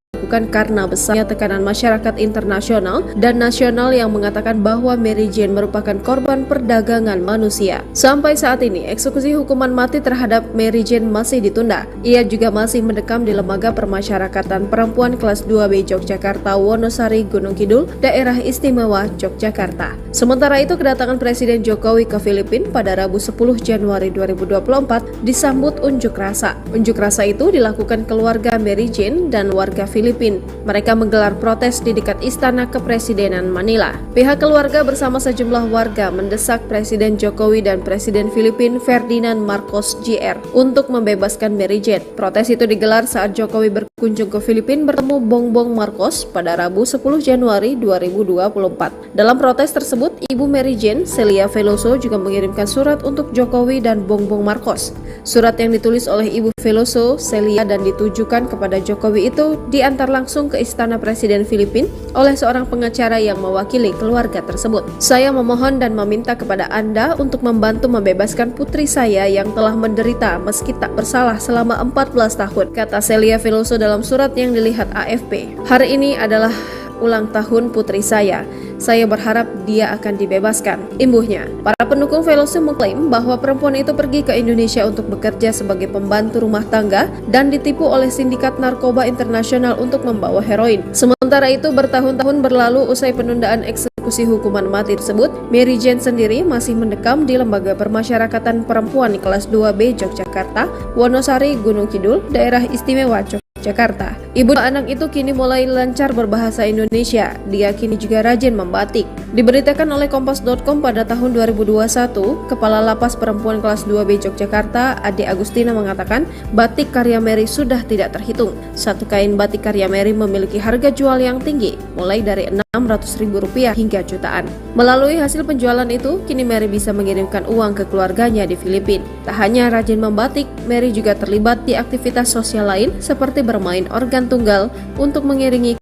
karena besarnya tekanan masyarakat internasional dan nasional yang mengatakan bahwa Mary Jane merupakan korban perdagangan manusia. Sampai saat ini, eksekusi hukuman mati terhadap Mary Jane masih ditunda. Ia juga masih mendekam di Lembaga Permasyarakatan Perempuan kelas 2B Yogyakarta, Wonosari, Gunung Kidul, Daerah Istimewa Yogyakarta. Sementara itu, kedatangan Presiden Jokowi ke Filipina pada Rabu 10 Januari 2024 disambut unjuk rasa. Unjuk rasa itu dilakukan keluarga Mary Jane dan warga Filipina. Filipina. Mereka menggelar protes di dekat Istana Kepresidenan Manila. Pihak keluarga bersama sejumlah warga mendesak Presiden Jokowi dan Presiden Filipina Ferdinand Marcos Jr. untuk membebaskan Mary Jane. Protes itu digelar saat Jokowi berkunjung ke Filipina bertemu Bongbong Marcos pada Rabu 10 Januari 2024. Dalam protes tersebut, Ibu Mary Jane, Celia Veloso, juga mengirimkan surat untuk Jokowi dan Bongbong Marcos. Surat yang ditulis oleh Ibu Veloso, Celia, dan ditujukan kepada Jokowi itu diantar langsung ke Istana Presiden Filipina oleh seorang pengacara yang mewakili keluarga tersebut. Saya memohon dan meminta kepada Anda untuk membantu membebaskan putri saya yang telah menderita meski tak bersalah selama 14 tahun, kata Celia Veloso dalam surat yang dilihat AFP. Hari ini adalah ulang tahun putri saya. Saya berharap dia akan dibebaskan, imbuhnya. Para pendukung Veloso mengklaim bahwa perempuan itu pergi ke Indonesia untuk bekerja sebagai pembantu rumah tangga dan ditipu oleh sindikat narkoba internasional untuk membawa heroin. Sementara itu, bertahun-tahun berlalu usai penundaan eksekusi hukuman mati tersebut, Mary Jane sendiri masih mendekam di Lembaga Permasyarakatan Perempuan kelas 2B Yogyakarta, Wonosari, Gunung Kidul, Daerah Istimewa Jakarta. Ibu anak itu kini mulai lancar berbahasa Indonesia. Dia kini juga rajin membatik. Diberitakan oleh Kompas.com pada tahun 2021, Kepala Lapas Perempuan kelas 2B Yogyakarta, Ade Agustina, mengatakan batik karya Mary sudah tidak terhitung. Satu kain batik karya Mary memiliki harga jual yang tinggi, mulai dari Rp600.000 hingga jutaan. Melalui hasil penjualan itu, kini Mary bisa mengirimkan uang ke keluarganya di Filipina. Tak hanya rajin membatik, Mary juga terlibat di aktivitas sosial lain seperti bermain organ tunggal untuk mengiringi.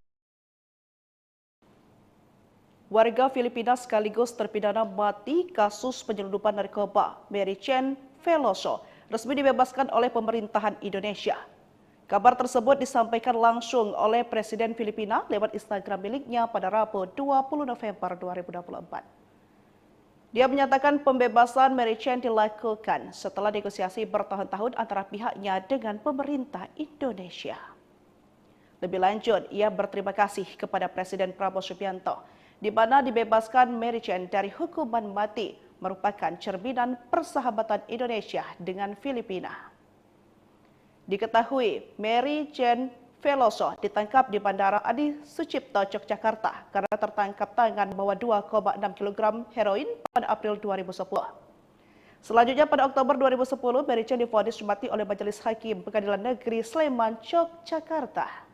Warga Filipina sekaligus terpidana mati kasus penyelundupan narkoba Mary Jane Veloso resmi dibebaskan oleh pemerintahan Indonesia. Kabar tersebut disampaikan langsung oleh Presiden Filipina lewat Instagram miliknya pada Rabu 20 November 2024. Dia menyatakan pembebasan Mary Jane dilakukan setelah negosiasi bertahun-tahun antara pihaknya dengan pemerintah Indonesia. Lebih lanjut, ia berterima kasih kepada Presiden Prabowo Subianto, di mana dibebaskan Mary Jane dari hukuman mati merupakan cerminan persahabatan Indonesia dengan Filipina. Diketahui, Mary Jane Veloso ditangkap di Bandara Adi Sucipto, Yogyakarta karena tertangkap tangan membawa 2,6 kg heroin pada April 2010. Selanjutnya pada Oktober 2010, Mary Jane divonis mati oleh Majelis Hakim Pengadilan Negeri Sleman, Yogyakarta.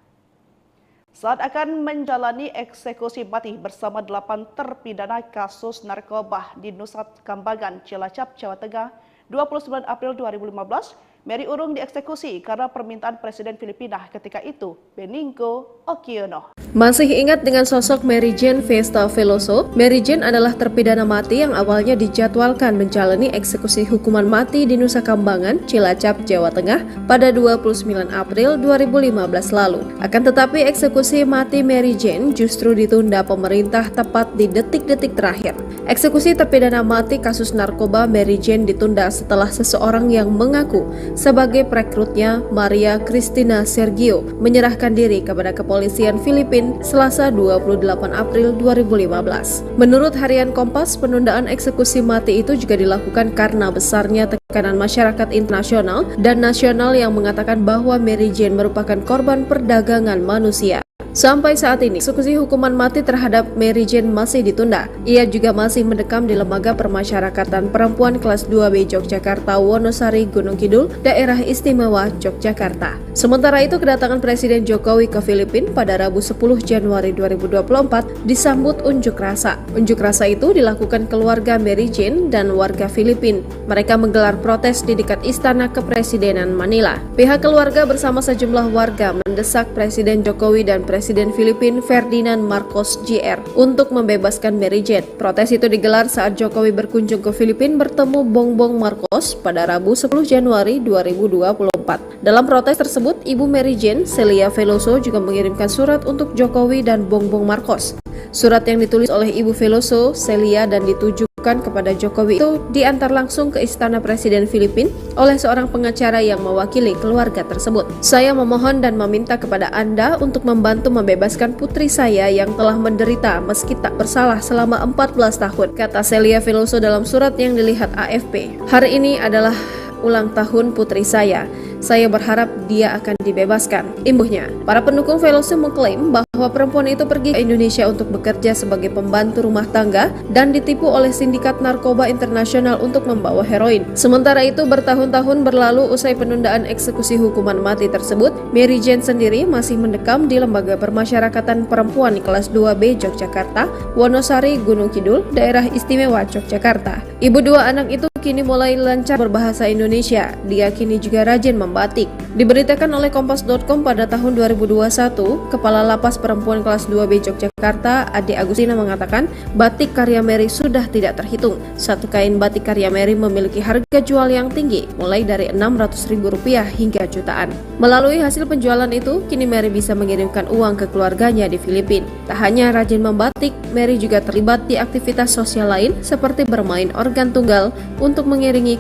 Saat akan menjalani eksekusi mati bersama 8 terpidana kasus narkoba di Nusa Kambangan, Cilacap, Jawa Tengah, 29 April 2015, Mary urung dieksekusi karena permintaan Presiden Filipina ketika itu, Benigno Aquino. Masih ingat dengan sosok Mary Jane Festa Veloso? Mary Jane adalah terpidana mati yang awalnya dijadwalkan menjalani eksekusi hukuman mati di Nusa Kambangan, Cilacap, Jawa Tengah pada 29 April 2015 lalu. Akan tetapi eksekusi mati Mary Jane justru ditunda pemerintah tepat di detik-detik terakhir. Eksekusi terpidana mati kasus narkoba Mary Jane ditunda setelah seseorang yang mengaku sebagai perekrutnya, Maria Cristina Sergio, menyerahkan diri kepada kepolisian Filipina Selasa 28 April 2015. Menurut harian Kompas, penundaan eksekusi mati itu juga dilakukan karena besarnya tekanan masyarakat internasional dan nasional yang mengatakan bahwa Mary Jane merupakan korban perdagangan manusia. Sampai saat ini, eksekusi hukuman mati terhadap Mary Jane masih ditunda. Ia juga masih mendekam di Lembaga Permasyarakatan Perempuan kelas 2B Yogyakarta, Wonosari, Gunung Kidul, Daerah Istimewa Yogyakarta. Sementara itu, kedatangan Presiden Jokowi ke Filipina pada Rabu 10 Januari 2024 disambut unjuk rasa. Unjuk rasa itu dilakukan keluarga Mary Jane dan warga Filipina. Mereka menggelar protes di dekat Istana Kepresidenan Manila. Pihak keluarga bersama sejumlah warga mendesak Presiden Jokowi dan Presiden Filipina Ferdinand Marcos Jr. untuk membebaskan Mary Jane. Protes itu digelar saat Jokowi berkunjung ke Filipina bertemu Bongbong Marcos pada Rabu 10 Januari 2024. Dalam protes tersebut, Ibu Mary Jane, Celia Veloso, juga mengirimkan surat untuk Jokowi dan Bongbong Marcos. Surat yang ditulis oleh Ibu Veloso, Celia, dan ditujukan kepada Jokowi itu diantar langsung ke Istana Presiden Filipina oleh seorang pengacara yang mewakili keluarga tersebut. Saya memohon dan meminta kepada Anda untuk membantu membebaskan putri saya yang telah menderita meski tak bersalah selama 14 tahun, kata Celia Veloso dalam surat yang dilihat AFP. Hari ini adalah ulang tahun putri saya. Saya berharap dia akan dibebaskan. Imbuhnya, para pendukung Veloso mengklaim bahwa perempuan itu pergi ke Indonesia untuk bekerja sebagai pembantu rumah tangga dan ditipu oleh sindikat narkoba internasional untuk membawa heroin. Sementara itu, bertahun-tahun berlalu usai penundaan eksekusi hukuman mati tersebut, Mary Jane sendiri masih mendekam di Lembaga Permasyarakatan Perempuan kelas 2B Yogyakarta, Wonosari, Gunung Kidul, Daerah Istimewa Yogyakarta. Ibu dua anak itu kini mulai lancar berbahasa Indonesia. Dia kini juga rajin membatik. Diberitakan oleh Kompas.com pada tahun 2021, Kepala Lapas Perempuan kelas 2B Yogyakarta, Ade Agustina mengatakan batik karya Mary sudah tidak terhitung. Satu kain batik karya Mary memiliki harga jual yang tinggi, mulai dari Rp600.000 hingga jutaan. Melalui hasil penjualan itu, kini Mary bisa mengirimkan uang ke keluarganya di Filipina. Tak hanya rajin membatik, Mary juga terlibat di aktivitas sosial lain seperti bermain organ tunggal untuk mengiringi.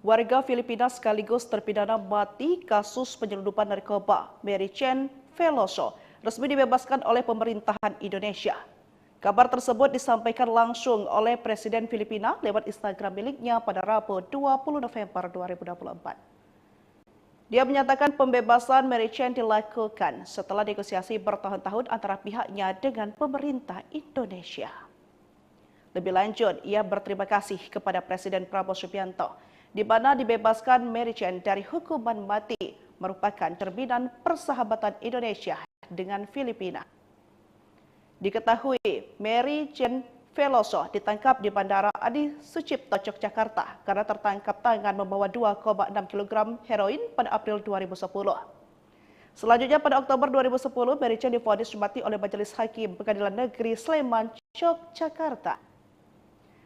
Warga Filipina sekaligus terpidana mati kasus penyelundupan narkoba Mary Jane Veloso resmi dibebaskan oleh pemerintahan Indonesia. Kabar tersebut disampaikan langsung oleh Presiden Filipina lewat Instagram miliknya pada Rabu 20 November 2024. Dia menyatakan pembebasan Mary Jane dilakukan setelah negosiasi bertahun-tahun antara pihaknya dengan pemerintah Indonesia. Lebih lanjut, ia berterima kasih kepada Presiden Prabowo Subianto, di mana dibebaskan Mary Jane dari hukuman mati merupakan cerminan persahabatan Indonesia dengan Filipina. Diketahui, Mary Jane Veloso ditangkap di Bandara Adi Sucipto, Yogyakarta karena tertangkap tangan membawa 2,6 kg heroin pada April 2010. Selanjutnya pada Oktober 2010, Mary Jane divonis mati oleh Majelis Hakim Pengadilan Negeri Sleman, Yogyakarta.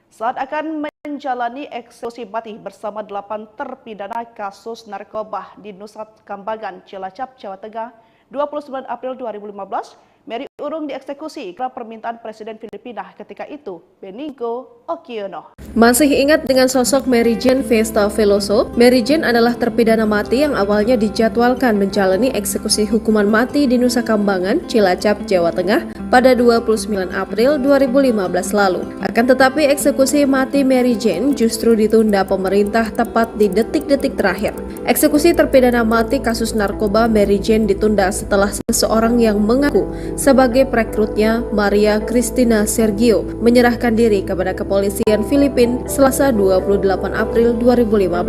Saat akan menjalani eksekusi mati bersama 8 terpidana kasus narkoba di Nusa Kambangan, Cilacap, Jawa Tengah, 29 April 2015, Mary urung dieksekusi karena permintaan Presiden Filipina ketika itu, Benigno Aquino. Masih ingat dengan sosok Mary Jane Festa Veloso? Mary Jane adalah terpidana mati yang awalnya dijadwalkan menjalani eksekusi hukuman mati di Nusa Kambangan, Cilacap, Jawa Tengah pada 29 April 2015 lalu. Akan tetapi eksekusi mati Mary Jane justru ditunda pemerintah tepat di detik-detik terakhir. Eksekusi terpidana mati kasus narkoba Mary Jane ditunda setelah seseorang yang mengaku sebagai perekrutnya, Maria Cristina Sergio, menyerahkan diri kepada kepolisian Filipina Selasa 28 April 2015.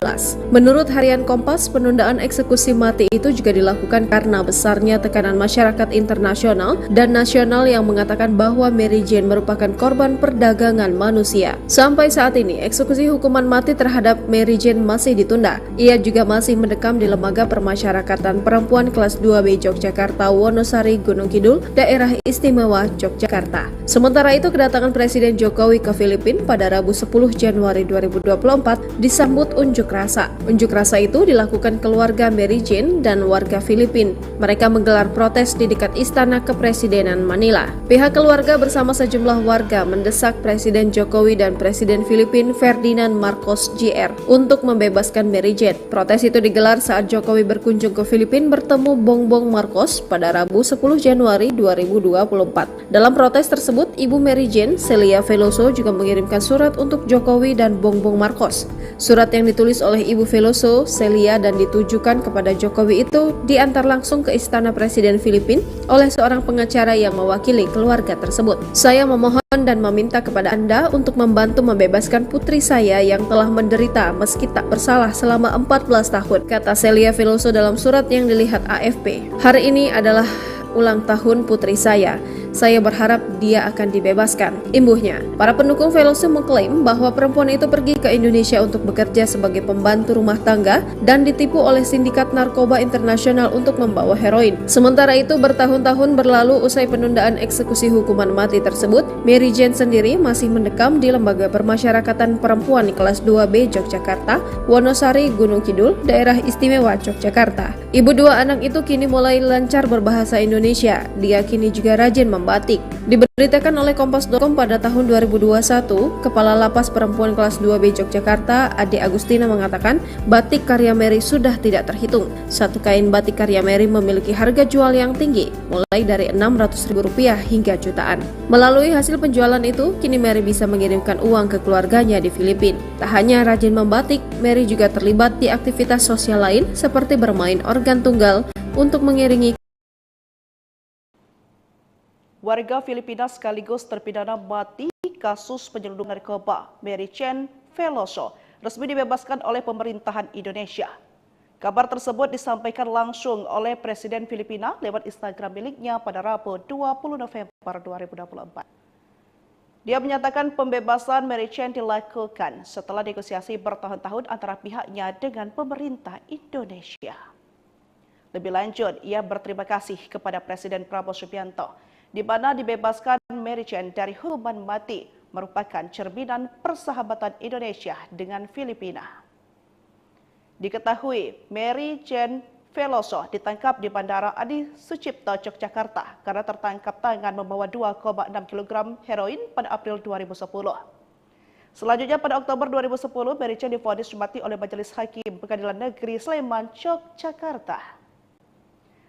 Menurut harian Kompas, penundaan eksekusi mati itu juga dilakukan karena besarnya tekanan masyarakat internasional dan nasional yang mengatakan bahwa Mary Jane merupakan korban perdagangan manusia. Sampai saat ini, eksekusi hukuman mati terhadap Mary Jane masih ditunda. Ia juga masih mendekam di Lembaga Permasyarakatan Perempuan kelas 2B Yogyakarta, Wonosari, Gunung Kidul, Daerah Istimewa Yogyakarta. Sementara itu, kedatangan Presiden Jokowi ke Filipina pada Rabu 10 Januari 2024 disambut unjuk rasa. Unjuk rasa itu dilakukan keluarga Mary Jane dan warga Filipina. Mereka menggelar protes di dekat Istana Kepresidenan Manila. Pihak keluarga bersama sejumlah warga mendesak Presiden Jokowi dan Presiden Filipina Ferdinand Marcos Jr. untuk membebaskan Mary Jane. Protes itu digelar saat Jokowi berkunjung ke Filipina bertemu Bongbong Marcos pada Rabu 10 Januari 2024. Dalam protes tersebut, Ibu Mary Jane, Celia Veloso, juga mengirimkan surat untuk Jokowi dan Bongbong Marcos. Surat yang ditulis oleh Ibu Veloso, Celia, dan ditujukan kepada Jokowi itu diantar langsung ke Istana Presiden Filipina oleh seorang pengacara yang mewakili keluarga tersebut. Saya memohon dan meminta kepada Anda untuk membantu membebaskan putri saya yang telah menderita meski tak bersalah selama 14 tahun, kata Celia Veloso dalam surat yang dilihat AFP. Hari ini adalah ulang tahun putri saya. Saya berharap dia akan dibebaskan. Imbuhnya, para pendukung Veloso mengklaim bahwa perempuan itu pergi ke Indonesia untuk bekerja sebagai pembantu rumah tangga dan ditipu oleh sindikat narkoba internasional untuk membawa heroin. Sementara itu, bertahun-tahun berlalu usai penundaan eksekusi hukuman mati tersebut, Mary Jane sendiri masih mendekam di Lembaga Permasyarakatan Perempuan kelas 2B Yogyakarta, Wonosari, Gunung Kidul, Daerah Istimewa Yogyakarta. Ibu dua anak itu kini mulai lancar berbahasa Indonesia. Dia kini juga rajin membatik. membatik. Diberitakan oleh Kompas.com pada tahun 2021, Kepala Lapas Perempuan Kelas 2B Yogyakarta, Ade Agustina mengatakan batik karya Mary sudah tidak terhitung. Satu kain batik karya Mary memiliki harga jual yang tinggi, mulai dari Rp600.000 hingga jutaan. Melalui hasil penjualan itu, kini Mary bisa mengirimkan uang ke keluarganya di Filipina. Tak hanya rajin membatik, Mary juga terlibat di aktivitas sosial lain seperti bermain organ tunggal untuk mengiringi warga Filipina sekaligus terpidana mati kasus penyelundupan narkoba Mary Chen Veloso resmi dibebaskan oleh pemerintahan Indonesia. Kabar tersebut disampaikan langsung oleh Presiden Filipina lewat Instagram miliknya pada Rabu 20 November 2024. Dia menyatakan pembebasan Mary Chen dilakukan setelah negosiasi bertahun-tahun antara pihaknya dengan pemerintah Indonesia. Lebih lanjut, ia berterima kasih kepada Presiden Prabowo Subianto, di mana dibebaskan Mary Chen dari hukuman mati merupakan cerminan persahabatan Indonesia dengan Filipina. Diketahui, Mary Chen Veloso ditangkap di Bandara Adi Sucipto, Yogyakarta karena tertangkap tangan membawa 2,6 kg heroin pada April 2010. Selanjutnya pada Oktober 2010, Mary Chen divonis mati oleh Majelis Hakim Pengadilan Negeri Sleman, Yogyakarta.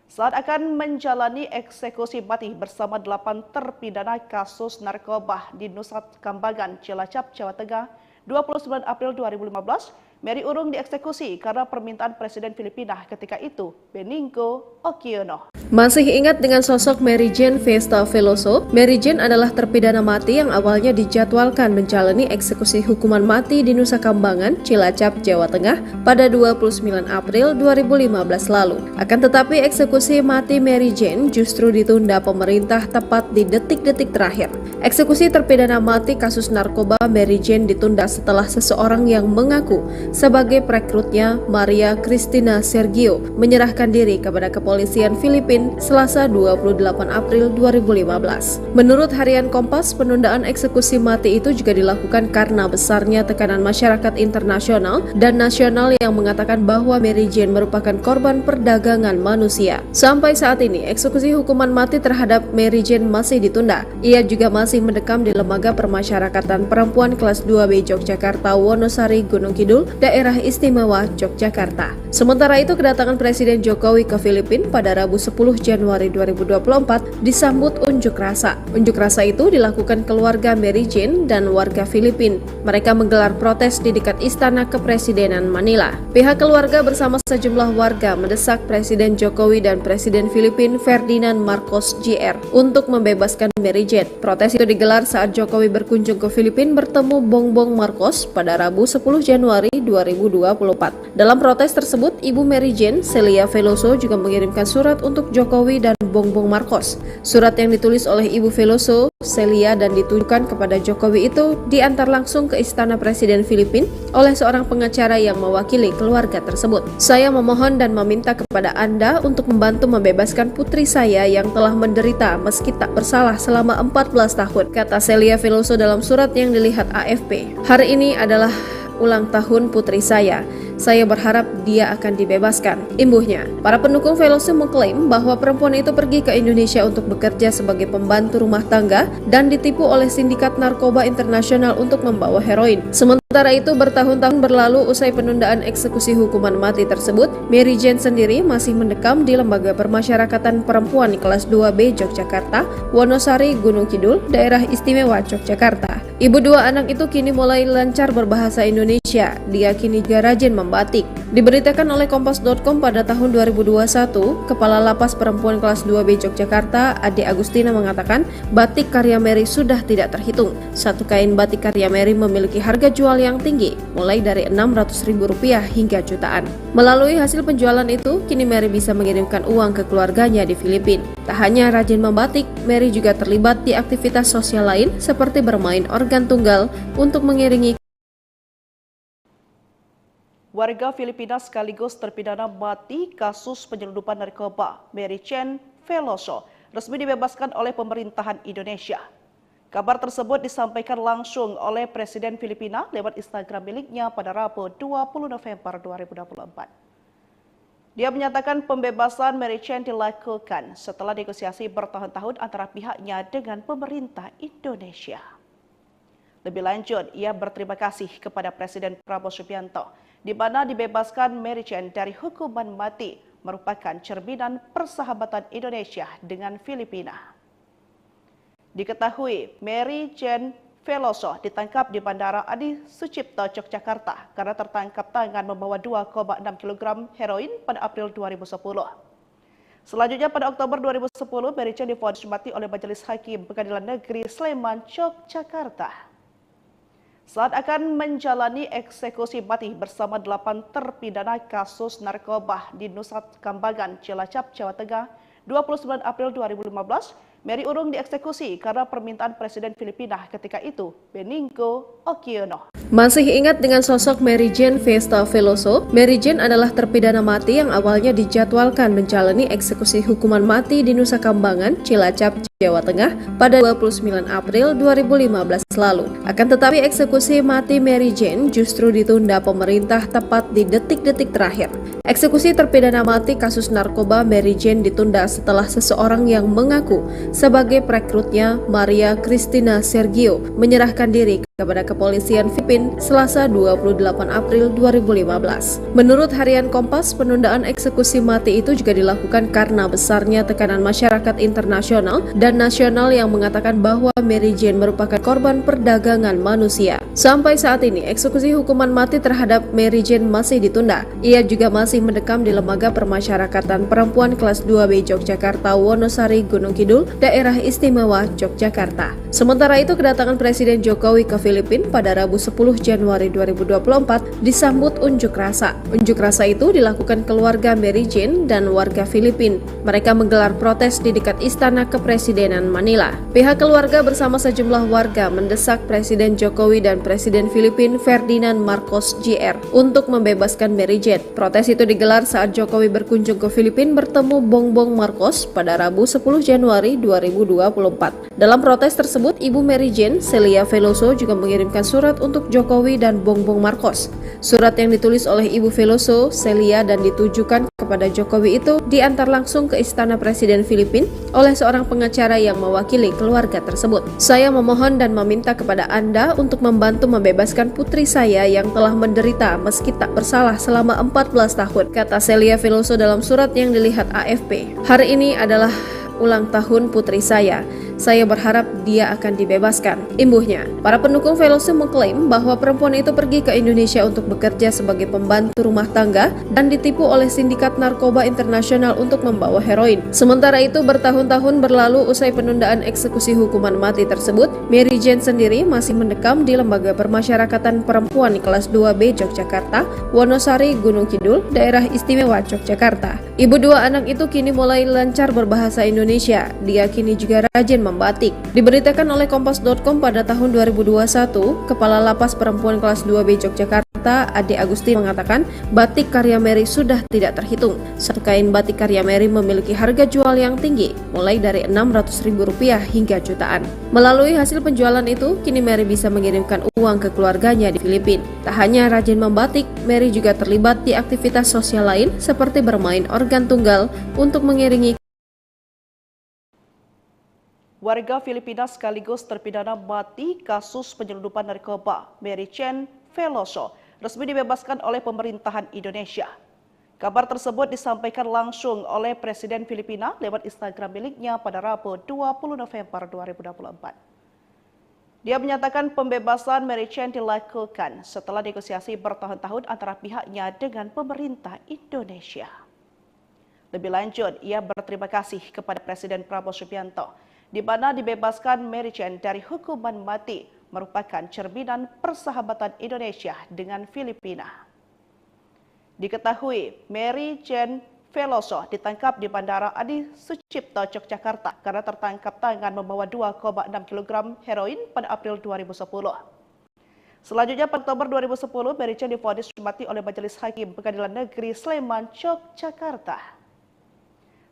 Saat akan menjalani eksekusi mati bersama 8 terpidana kasus narkoba di Nusa Kambangan, Cilacap, Jawa Tengah, 29 April 2015, Mary urung dieksekusi karena permintaan Presiden Filipina ketika itu, Benigno Aquino. Masih ingat dengan sosok Mary Jane Festa Veloso? Mary Jane adalah terpidana mati yang awalnya dijadwalkan menjalani eksekusi hukuman mati di Nusa Kambangan, Cilacap, Jawa Tengah pada 29 April 2015 lalu. Akan tetapi eksekusi mati Mary Jane justru ditunda pemerintah tepat di detik-detik terakhir. Eksekusi terpidana mati kasus narkoba Mary Jane ditunda setelah seseorang yang mengaku sebagai perekrutnya, Maria Cristina Sergio, menyerahkan diri kepada kepolisian Filipina Selasa 28 April 2015. Menurut harian Kompas, penundaan eksekusi mati itu juga dilakukan karena besarnya tekanan masyarakat internasional dan nasional yang mengatakan bahwa Mary Jane merupakan korban perdagangan manusia. Sampai saat ini, eksekusi hukuman mati terhadap Mary Jane masih ditunda. Ia juga masih mendekam di Lembaga Permasyarakatan Perempuan Kelas 2B Yogyakarta, Wonosari, Gunung Kidul, Daerah Istimewa Yogyakarta. Sementara itu, kedatangan Presiden Jokowi ke Filipina pada Rabu 10 Januari 2024 disambut unjuk rasa. Unjuk rasa itu dilakukan keluarga Mary Jane dan warga Filipina. Mereka menggelar protes di dekat Istana Kepresidenan Manila. Pihak keluarga bersama sejumlah warga mendesak Presiden Jokowi dan Presiden Filipina Ferdinand Marcos Jr. untuk membebaskan Mary Jane. Protes itu digelar saat Jokowi berkunjung ke Filipina bertemu Bongbong Marcos pada Rabu 10 Januari 2024. Dalam protes tersebut, Ibu Mary Jane, Celia Veloso, juga mengirimkan surat untuk Jokowi dan Bongbong Marcos. Surat yang ditulis oleh Ibu Veloso, Celia, dan ditujukan kepada Jokowi itu diantar langsung ke Istana Presiden Filipina oleh seorang pengacara yang mewakili keluarga tersebut. Saya memohon dan meminta kepada Anda untuk membantu membebaskan putri saya yang telah menderita meski tak bersalah selama 14 tahun, kata Celia Veloso dalam surat yang dilihat AFP. Hari ini adalah ulang tahun putri saya. Saya berharap dia akan dibebaskan, imbuhnya. Para pendukung Veloso mengklaim bahwa perempuan itu pergi ke Indonesia untuk bekerja sebagai pembantu rumah tangga dan ditipu oleh sindikat narkoba internasional untuk membawa heroin. Sementara itu, bertahun-tahun berlalu usai penundaan eksekusi hukuman mati tersebut, Mary Jane sendiri masih mendekam di Lembaga Permasyarakatan Perempuan Kelas 2B Yogyakarta, Wonosari, Gunung Kidul, Daerah Istimewa Yogyakarta. Ibu dua anak itu kini mulai lancar berbahasa Indonesia. Dia kini juga rajin membatik. Diberitakan oleh Kompas.com pada tahun 2021, Kepala Lapas Perempuan Kelas 2B Yogyakarta, Ade Agustina mengatakan batik karya Mary sudah tidak terhitung. Satu kain batik karya Mary memiliki harga jual yang tinggi, mulai dari Rp600.000 hingga jutaan. Melalui hasil penjualan itu, kini Mary bisa mengirimkan uang ke keluarganya di Filipina. Tak hanya rajin membatik, Mary juga terlibat di aktivitas sosial lain seperti bermain organ tunggal untuk mengiringi warga Filipina sekaligus terpidana mati kasus penyelundupan narkoba Mary Chen Veloso resmi dibebaskan oleh pemerintahan Indonesia. Kabar tersebut disampaikan langsung oleh Presiden Filipina lewat Instagram miliknya pada Rabu 20 November 2024. Dia menyatakan pembebasan Mary Chen dilakukan setelah negosiasi bertahun-tahun antara pihaknya dengan pemerintah Indonesia. Lebih lanjut, ia berterima kasih kepada Presiden Prabowo Subianto, di mana dibebaskan Mary Chen dari hukuman mati merupakan cerminan persahabatan Indonesia dengan Filipina. Diketahui, Mary Chen Veloso ditangkap di Bandara Adi Sucipto, Yogyakarta karena tertangkap tangan membawa 2,6 kg heroin pada April 2010. Selanjutnya pada Oktober 2010, Mary Chen divonis mati oleh Majelis Hakim Pengadilan Negeri Sleman, Yogyakarta. Saat akan menjalani eksekusi mati bersama 8 terpidana kasus narkoba di Nusa Kambangan, Cilacap, Jawa Tengah, 29 April 2015, Mary urung dieksekusi karena permintaan Presiden Filipina ketika itu, Benigno Aquino. Masih ingat dengan sosok Mary Jane Vesta Veloso? Mary Jane adalah terpidana mati yang awalnya dijadwalkan menjalani eksekusi hukuman mati di Nusa Kambangan, Cilacap, Jawa Tengah pada 29 April 2015 lalu. Akan tetapi eksekusi mati Mary Jane justru ditunda pemerintah tepat di detik-detik terakhir. Eksekusi terpidana mati kasus narkoba Mary Jane ditunda setelah seseorang yang mengaku sebagai perekrutnya, Maria Cristina Sergio, menyerahkan diri kepada kepolisian Filipina Selasa 28 April 2015. Menurut harian Kompas, penundaan eksekusi mati itu juga dilakukan karena besarnya tekanan masyarakat internasional dan nasional yang mengatakan bahwa Mary Jane merupakan korban perdagangan manusia. Sampai saat ini, eksekusi hukuman mati terhadap Mary Jane masih ditunda. Ia juga masih mendekam di Lembaga Permasyarakatan Perempuan Kelas 2B Yogyakarta, Wonosari, Gunung Kidul, Daerah Istimewa Yogyakarta. Sementara itu, kedatangan Presiden Jokowi ke Filipina pada Rabu 10 Januari 2024 disambut unjuk rasa. Unjuk rasa itu dilakukan keluarga Mary Jane dan warga Filipina. Mereka menggelar protes di dekat Istana Kepresidenan Manila. Pihak keluarga bersama sejumlah warga mendesak Presiden Jokowi dan Presiden Filipina Ferdinand Marcos Jr. untuk membebaskan Mary Jane. Protes itu digelar saat Jokowi berkunjung ke Filipina bertemu Bongbong Marcos pada Rabu 10 Januari 2024. Dalam protes tersebut, Ibu Mary Jane, Celia Veloso, juga mengirimkan surat untuk Jokowi dan Bongbong Marcos. Surat yang ditulis oleh Ibu Veloso, Celia, dan ditujukan kepada Jokowi itu diantar langsung ke Istana Presiden Filipina oleh seorang pengacara yang mewakili keluarga tersebut. Saya memohon dan meminta kepada Anda untuk membantu membebaskan putri saya yang telah menderita meski tak bersalah selama 14 tahun, kata Celia Veloso dalam surat yang dilihat AFP. Hari ini adalah ulang tahun putri saya. Saya berharap dia akan dibebaskan, imbuhnya. Para pendukung Veloso mengklaim bahwa perempuan itu pergi ke Indonesia untuk bekerja sebagai pembantu rumah tangga dan ditipu oleh sindikat narkoba internasional untuk membawa heroin. Sementara itu, bertahun-tahun berlalu usai penundaan eksekusi hukuman mati tersebut, Mary Jane sendiri masih mendekam di Lembaga Permasyarakatan Perempuan Kelas 2B Yogyakarta, Wonosari, Gunung Kidul, Daerah Istimewa Yogyakarta. Ibu dua anak itu kini mulai lancar berbahasa Indonesia. Dia kini juga rajin membatik. Diberitakan oleh Kompas.com pada tahun 2021, Kepala Lapas Perempuan Kelas 2B Yogyakarta, Ade Agusti, mengatakan batik karya Mary sudah tidak terhitung. Satu kain batik karya Mary memiliki harga jual yang tinggi, mulai dari Rp600.000 hingga jutaan. Melalui hasil penjualan itu, kini Mary bisa mengirimkan uang ke keluarganya di Filipina. Tak hanya rajin membatik, Mary juga terlibat di aktivitas sosial lain seperti bermain organ tunggal untuk mengiringi warga Filipina sekaligus terpidana mati kasus penyelundupan narkoba Mary Chen Veloso resmi dibebaskan oleh pemerintahan Indonesia. Kabar tersebut disampaikan langsung oleh Presiden Filipina lewat Instagram miliknya pada Rabu 20 November 2024. Dia menyatakan pembebasan Mary Chen dilakukan setelah negosiasi bertahun-tahun antara pihaknya dengan pemerintah Indonesia. Lebih lanjut, ia berterima kasih kepada Presiden Prabowo Subianto, di mana dibebaskan Mary Chen dari hukuman mati merupakan cerminan persahabatan Indonesia dengan Filipina. Diketahui, Mary Chen Veloso ditangkap di Bandara Adi Sucipto, Yogyakarta karena tertangkap tangan membawa 2,6 kg heroin pada April 2010. Selanjutnya pada Oktober 2010, Mary Chen divonis mati oleh Majelis Hakim Pengadilan Negeri Sleman, Yogyakarta.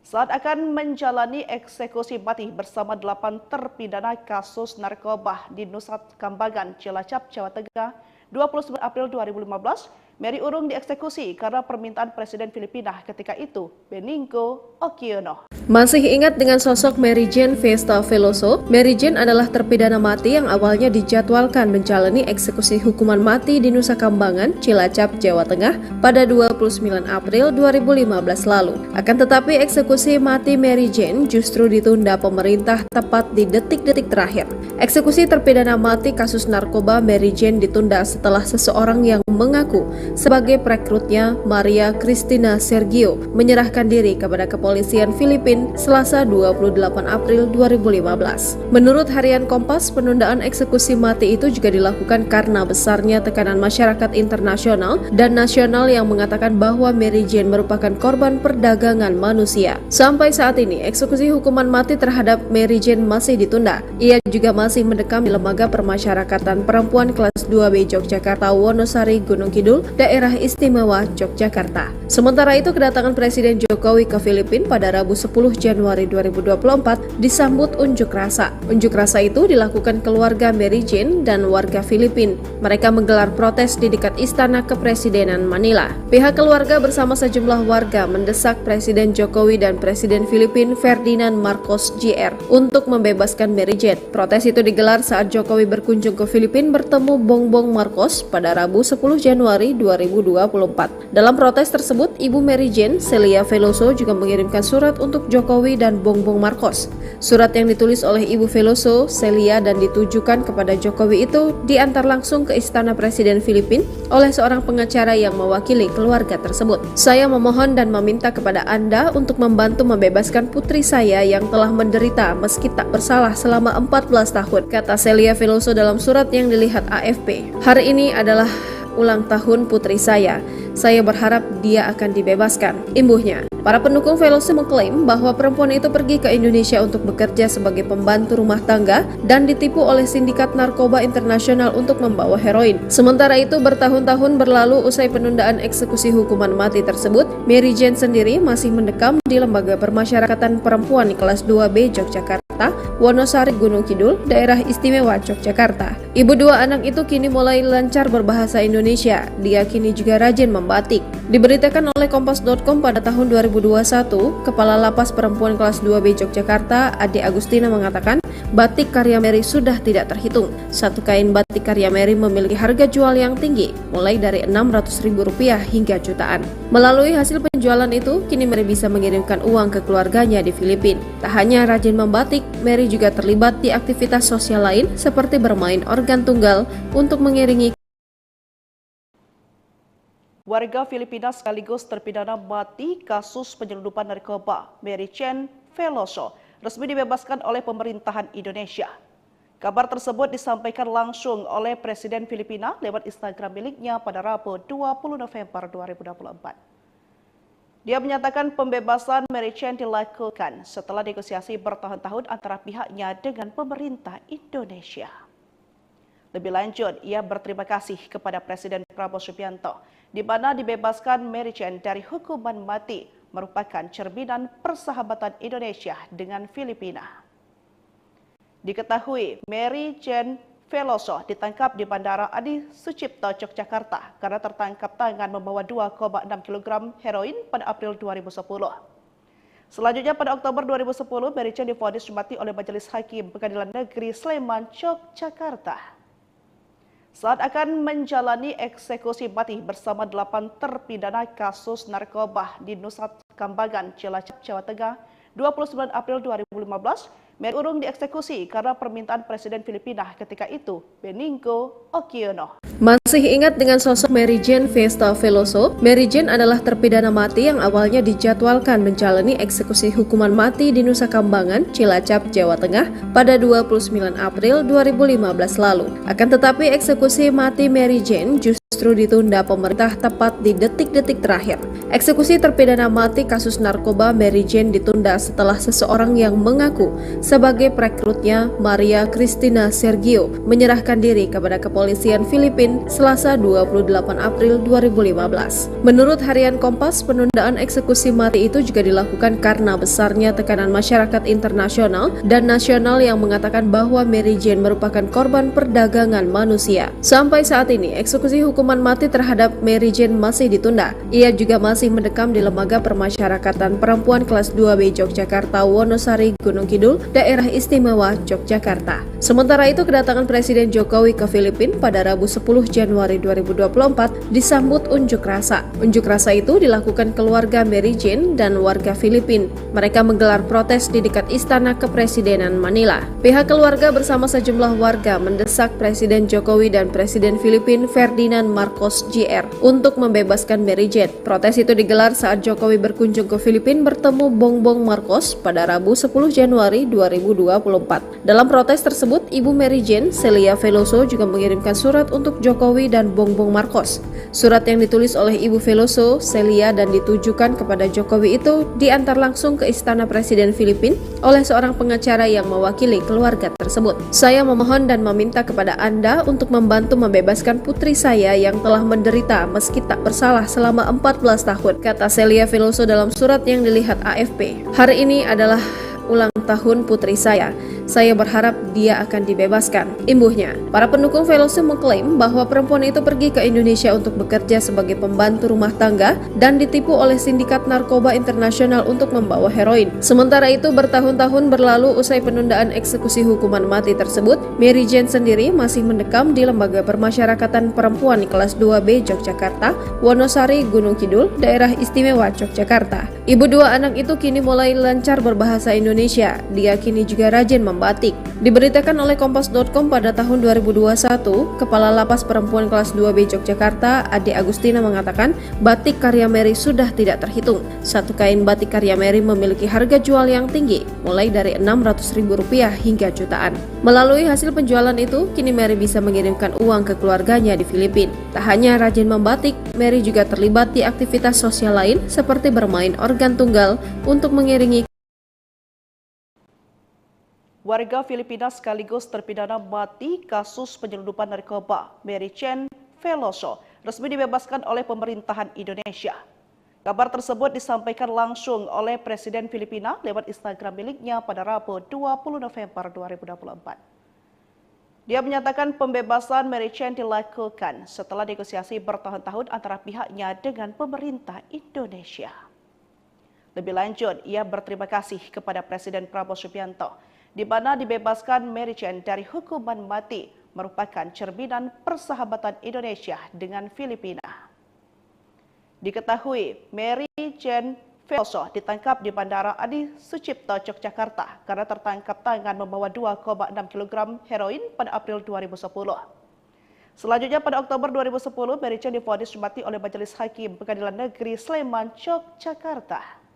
Saat akan menjalani eksekusi mati bersama 8 terpidana kasus narkoba di Nusa Kambangan, Cilacap, Jawa Tengah, 29 April 2015, Mary urung dieksekusi karena permintaan Presiden Filipina ketika itu, Benigno Aquino. Masih ingat dengan sosok Mary Jane Vesta Veloso? Mary Jane adalah terpidana mati yang awalnya dijadwalkan menjalani eksekusi hukuman mati di Nusa Kambangan, Cilacap, Jawa Tengah pada 29 April 2015 lalu. Akan tetapi eksekusi mati Mary Jane justru ditunda pemerintah tepat di detik-detik terakhir. Eksekusi terpidana mati kasus narkoba Mary Jane ditunda setelah seseorang yang mengaku sebagai perekrutnya, Maria Cristina Sergio, menyerahkan diri kepada kepolisian Filipina Selasa 28 April 2015. Menurut harian Kompas, penundaan eksekusi mati itu juga dilakukan karena besarnya tekanan masyarakat internasional dan nasional yang mengatakan bahwa Mary Jane merupakan korban perdagangan manusia. Sampai saat ini, eksekusi hukuman mati terhadap Mary Jane masih ditunda. Ia juga masih mendekam di Lembaga Permasyarakatan Perempuan kelas 2B Yogyakarta, Wonosari, Gunung Kidul, Daerah Istimewa Yogyakarta. Sementara itu, kedatangan Presiden Jokowi ke Filipina pada Rabu 10 Januari 2024 disambut unjuk rasa. Unjuk rasa itu dilakukan keluarga Mary Jane dan warga Filipina. Mereka menggelar protes di dekat Istana Kepresidenan Manila. Pihak keluarga bersama sejumlah warga mendesak Presiden Jokowi dan Presiden Filipina Ferdinand Marcos Jr. untuk membebaskan Mary Jane. Protes itu digelar saat Jokowi berkunjung ke Filipina bertemu Bongbong Marcos pada Rabu 10 Januari 2024. Dalam protes tersebut, Ibu Mary Jane, Celia Veloso, juga mengirimkan surat untuk Jokowi dan Bongbong Marcos. Surat yang ditulis oleh Ibu Veloso, Celia, dan ditujukan kepada Jokowi itu diantar langsung ke Istana Presiden Filipina oleh seorang pengacara yang mewakili keluarga tersebut. Saya memohon dan meminta kepada Anda untuk membantu membebaskan putri saya yang telah menderita meski tak bersalah selama 14 tahun, kata Celia Veloso dalam surat yang dilihat AFP. Hari ini adalah ulang tahun putri saya. Saya berharap dia akan dibebaskan, imbuhnya. Para pendukung Veloso mengklaim bahwa perempuan itu pergi ke Indonesia untuk bekerja sebagai pembantu rumah tangga dan ditipu oleh sindikat narkoba internasional untuk membawa heroin. Sementara itu, bertahun-tahun berlalu usai penundaan eksekusi hukuman mati tersebut, Mary Jane sendiri masih mendekam di Lembaga Permasyarakatan Perempuan kelas 2B Yogyakarta, Wonosari, Gunung Kidul, Daerah Istimewa Yogyakarta. Ibu dua anak itu kini mulai lancar berbahasa Indonesia. Dia kini juga rajin membatik. Diberitakan oleh Kompas.com pada tahun 2021, Kepala Lapas Perempuan kelas 2B Yogyakarta, Ade Agustina, mengatakan batik karya Mary sudah tidak terhitung. Satu kain batik karya Mary memiliki harga jual yang tinggi, mulai dari Rp600.000 hingga jutaan. Melalui hasil penjualan itu, kini Mary bisa mengirimkan uang ke keluarganya di Filipina. Tak hanya rajin membatik, Mary juga terlibat di aktivitas sosial lain seperti bermain organ tunggal untuk mengiringi warga Filipina sekaligus terpidana mati kasus penyelundupan narkoba Mary Jane Veloso resmi dibebaskan oleh pemerintahan Indonesia. Kabar tersebut disampaikan langsung oleh Presiden Filipina lewat Instagram miliknya pada Rabu 20 November 2024. Dia menyatakan pembebasan Mary Jane dilakukan setelah negosiasi bertahun-tahun antara pihaknya dengan pemerintah Indonesia. Lebih lanjut, ia berterima kasih kepada Presiden Prabowo Subianto, di mana dibebaskan Mary Jane dari hukuman mati merupakan cerminan persahabatan Indonesia dengan Filipina. Diketahui, Mary Jane Veloso ditangkap di Bandara Adi Sucipto, Yogyakarta karena tertangkap tangan membawa 2,6 kg heroin pada April 2010. Selanjutnya pada Oktober 2010, Mary Jane divonis mati oleh Majelis Hakim Pengadilan Negeri Sleman, Yogyakarta. Saat akan menjalani eksekusi mati bersama 8 terpidana kasus narkoba di Nusa Kambangan, Cilacap, Jawa Tengah, 29 April 2015, Mary urung dieksekusi karena permintaan Presiden Filipina ketika itu, Benigno Aquino. Masih ingat dengan sosok Mary Jane Vesta Veloso? Mary Jane adalah terpidana mati yang awalnya dijadwalkan menjalani eksekusi hukuman mati di Nusa Kambangan, Cilacap, Jawa Tengah pada 29 April 2015 lalu. Akan tetapi eksekusi mati Mary Jane justru ditunda pemerintah tepat di detik-detik terakhir. Eksekusi terpidana mati kasus narkoba Mary Jane ditunda setelah seseorang yang mengaku sebagai perekrutnya, Maria Cristina Sergio, menyerahkan diri kepada kepolisian Filipina Filipina, Selasa 28 April 2015. Menurut harian Kompas, penundaan eksekusi mati itu juga dilakukan karena besarnya tekanan masyarakat internasional dan nasional yang mengatakan bahwa Mary Jane merupakan korban perdagangan manusia. Sampai saat ini, eksekusi hukuman mati terhadap Mary Jane masih ditunda. Ia juga masih mendekam di Lembaga Permasyarakatan Perempuan Kelas 2B Yogyakarta, Wonosari, Gunung Kidul, Daerah Istimewa Yogyakarta. Sementara itu, kedatangan Presiden Jokowi ke Filipina pada Rabu 10 Januari 2024 disambut unjuk rasa. Unjuk rasa itu dilakukan keluarga Mary Jane dan warga Filipina. Mereka menggelar protes di dekat Istana Kepresidenan Manila. Pihak keluarga bersama sejumlah warga mendesak Presiden Jokowi dan Presiden Filipina Ferdinand Marcos Jr. untuk membebaskan Mary Jane. Protes itu digelar saat Jokowi berkunjung ke Filipina bertemu Bongbong Marcos pada Rabu 10 Januari 2024. Dalam protes tersebut, Ibu Mary Jane, Celia Veloso, juga mengirimkan surat untuk Jokowi dan Bongbong Marcos. Surat yang ditulis oleh Ibu Veloso, Celia, dan ditujukan kepada Jokowi itu diantar langsung ke Istana Presiden Filipina oleh seorang pengacara yang mewakili keluarga tersebut. Saya memohon dan meminta kepada Anda untuk membantu membebaskan putri saya yang telah menderita meski tak bersalah selama 14 tahun, kata Celia Veloso dalam surat yang dilihat AFP. Hari ini adalah ulang tahun putri saya. Saya berharap dia akan dibebaskan, imbuhnya. Para pendukung Veloso mengklaim bahwa perempuan itu pergi ke Indonesia untuk bekerja sebagai pembantu rumah tangga dan ditipu oleh sindikat narkoba internasional untuk membawa heroin. Sementara itu, bertahun-tahun berlalu usai penundaan eksekusi hukuman mati tersebut, Mary Jane sendiri masih mendekam di Lembaga Permasyarakatan Perempuan Kelas 2B Yogyakarta, Wonosari, Gunung Kidul, Daerah Istimewa Yogyakarta. Ibu dua anak itu kini mulai lancar berbahasa Indonesia. Dia kini juga rajin membatik. Diberitakan oleh Kompas.com pada tahun 2021, Kepala Lapas Perempuan Kelas 2B Yogyakarta, Ade Agustina, mengatakan batik karya Mary sudah tidak terhitung. Satu kain batik karya Mary memiliki harga jual yang tinggi, mulai dari Rp600.000 hingga jutaan. Melalui hasil penjualan itu, kini Mary bisa mengirimkan uang ke keluarganya di Filipina. Tak hanya rajin membatik, Mary juga terlibat di aktivitas sosial lain seperti bermain organ tunggal untuk mengiringi warga Filipina sekaligus terpidana mati kasus penyelundupan narkoba Mary Jane Veloso resmi dibebaskan oleh pemerintahan Indonesia. Kabar tersebut disampaikan langsung oleh Presiden Filipina lewat Instagram miliknya pada Rabu 20 November 2024. Dia menyatakan pembebasan Mary Jane dilakukan setelah negosiasi bertahun-tahun antara pihaknya dengan pemerintah Indonesia. Lebih lanjut, ia berterima kasih kepada Presiden Prabowo Subianto di mana dibebaskan Mary Jane dari hukuman mati merupakan cerminan persahabatan Indonesia dengan Filipina. Diketahui, Mary Jane Veloso ditangkap di Bandara Adi Sucipto, Yogyakarta karena tertangkap tangan membawa 2,6 kg heroin pada April 2010. Selanjutnya pada Oktober 2010, Mary Jane divonis mati oleh Majelis Hakim Pengadilan Negeri Sleman, Yogyakarta.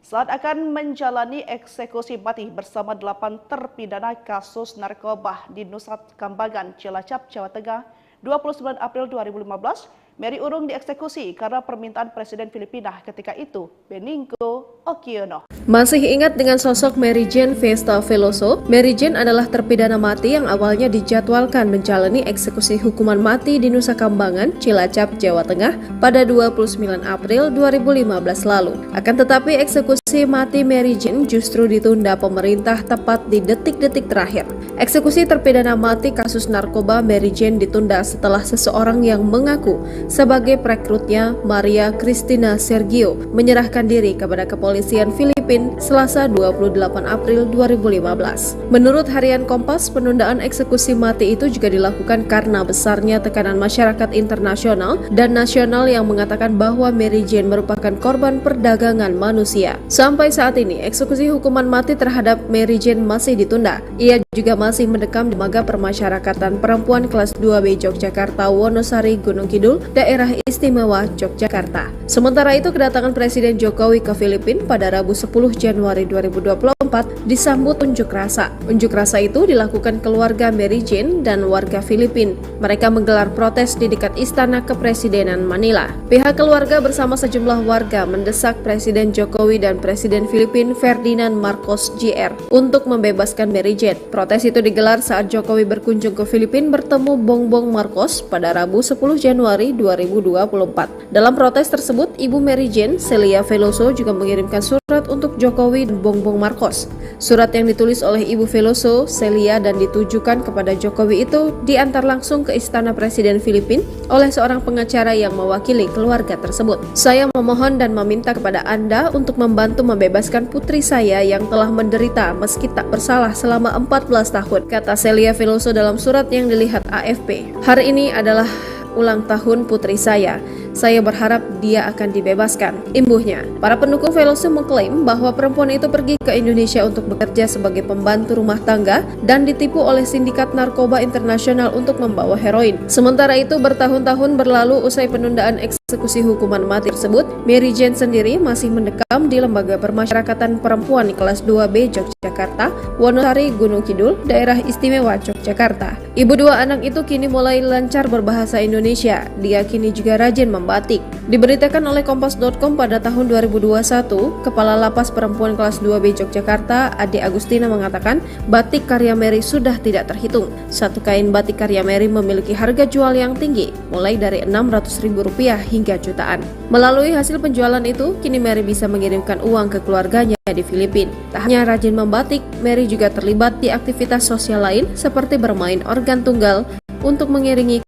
Saat akan menjalani eksekusi mati bersama 8 terpidana kasus narkoba di Nusa Kambangan, Cilacap, Jawa Tengah, 29 April 2015, Mary urung dieksekusi karena permintaan Presiden Filipina ketika itu, Benigno Aquino. Masih ingat dengan sosok Mary Jane Festa Veloso? Mary Jane adalah terpidana mati yang awalnya dijadwalkan menjalani eksekusi hukuman mati di Nusa Kambangan, Cilacap, Jawa Tengah pada 29 April 2015 lalu. Akan tetapi eksekusi mati Mary Jane justru ditunda pemerintah tepat di detik-detik terakhir. Eksekusi terpidana mati kasus narkoba Mary Jane ditunda setelah seseorang yang mengaku sebagai perekrutnya, Maria Cristina Sergio, menyerahkan diri kepada kepolisian Filipina Selasa 28 April 2015. Menurut harian Kompas, penundaan eksekusi mati itu juga dilakukan karena besarnya tekanan masyarakat internasional dan nasional yang mengatakan bahwa Mary Jane merupakan korban perdagangan manusia. Sampai saat ini, eksekusi hukuman mati terhadap Mary Jane masih ditunda. Ia juga masih mendekam di Lembaga Permasyarakatan Perempuan Kelas 2B Yogyakarta, Wonosari, Gunung Kidul, Daerah Istimewa Yogyakarta. Sementara itu, kedatangan Presiden Jokowi ke Filipina pada Rabu 10 Januari 2024 disambut unjuk rasa. Unjuk rasa itu dilakukan keluarga Mary Jane dan warga Filipina. Mereka menggelar protes di dekat Istana Kepresidenan Manila. Pihak keluarga bersama sejumlah warga mendesak Presiden Jokowi dan Presiden Filipina Ferdinand Marcos Jr. untuk membebaskan Mary Jane. Protes itu digelar saat Jokowi berkunjung ke Filipina bertemu Bongbong Marcos pada Rabu 10 Januari 2024. Dalam protes tersebut, Ibu Mary Jane Celia Veloso juga mengirimkan surat untuk Jokowi dan Bongbong Marcos. Surat yang ditulis oleh Ibu Veloso, Celia dan ditujukan kepada Jokowi itu diantar langsung ke Istana Presiden Filipina oleh seorang pengacara yang mewakili keluarga tersebut. Saya memohon dan meminta kepada Anda untuk membantu membebaskan putri saya yang telah menderita meski tak bersalah selama 14 tahun, kata Celia Veloso dalam surat yang dilihat AFP. Hari ini adalah ulang tahun putri saya. Saya berharap dia akan dibebaskan, imbuhnya. Para pendukung Veloso mengklaim bahwa perempuan itu pergi ke Indonesia untuk bekerja sebagai pembantu rumah tangga dan ditipu oleh sindikat narkoba internasional untuk membawa heroin. Sementara itu, bertahun-tahun berlalu usai penundaan eksekusi hukuman mati tersebut, Mary Jane sendiri masih mendekam di Lembaga Permasyarakatan Perempuan kelas 2B Yogyakarta, Wonosari, Gunung Kidul, Daerah Istimewa Yogyakarta. Ibu dua anak itu kini mulai lancar berbahasa Indonesia. Dia kini juga rajin membatik. Diberitakan oleh Kompas.com pada tahun 2021, Kepala Lapas Perempuan kelas 2B Yogyakarta, Ade Agustina mengatakan batik karya Mary sudah tidak terhitung. Satu kain batik karya Mary memiliki harga jual yang tinggi, mulai dari Rp600.000 hingga jutaan. Melalui hasil penjualan itu, kini Mary bisa mengirimkan uang ke keluarganya di Filipina. Tak hanya rajin membatik, Mary juga terlibat di aktivitas sosial lain seperti bermain organ tunggal untuk mengiringi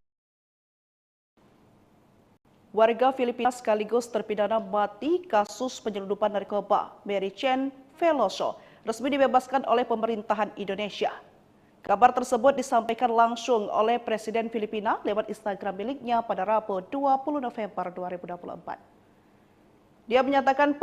warga Filipina sekaligus terpidana mati kasus penyelundupan narkoba Mary Jane Veloso resmi dibebaskan oleh pemerintahan Indonesia. Kabar tersebut disampaikan langsung oleh Presiden Filipina lewat Instagram miliknya pada Rabu 20 November 2024. Dia menyatakan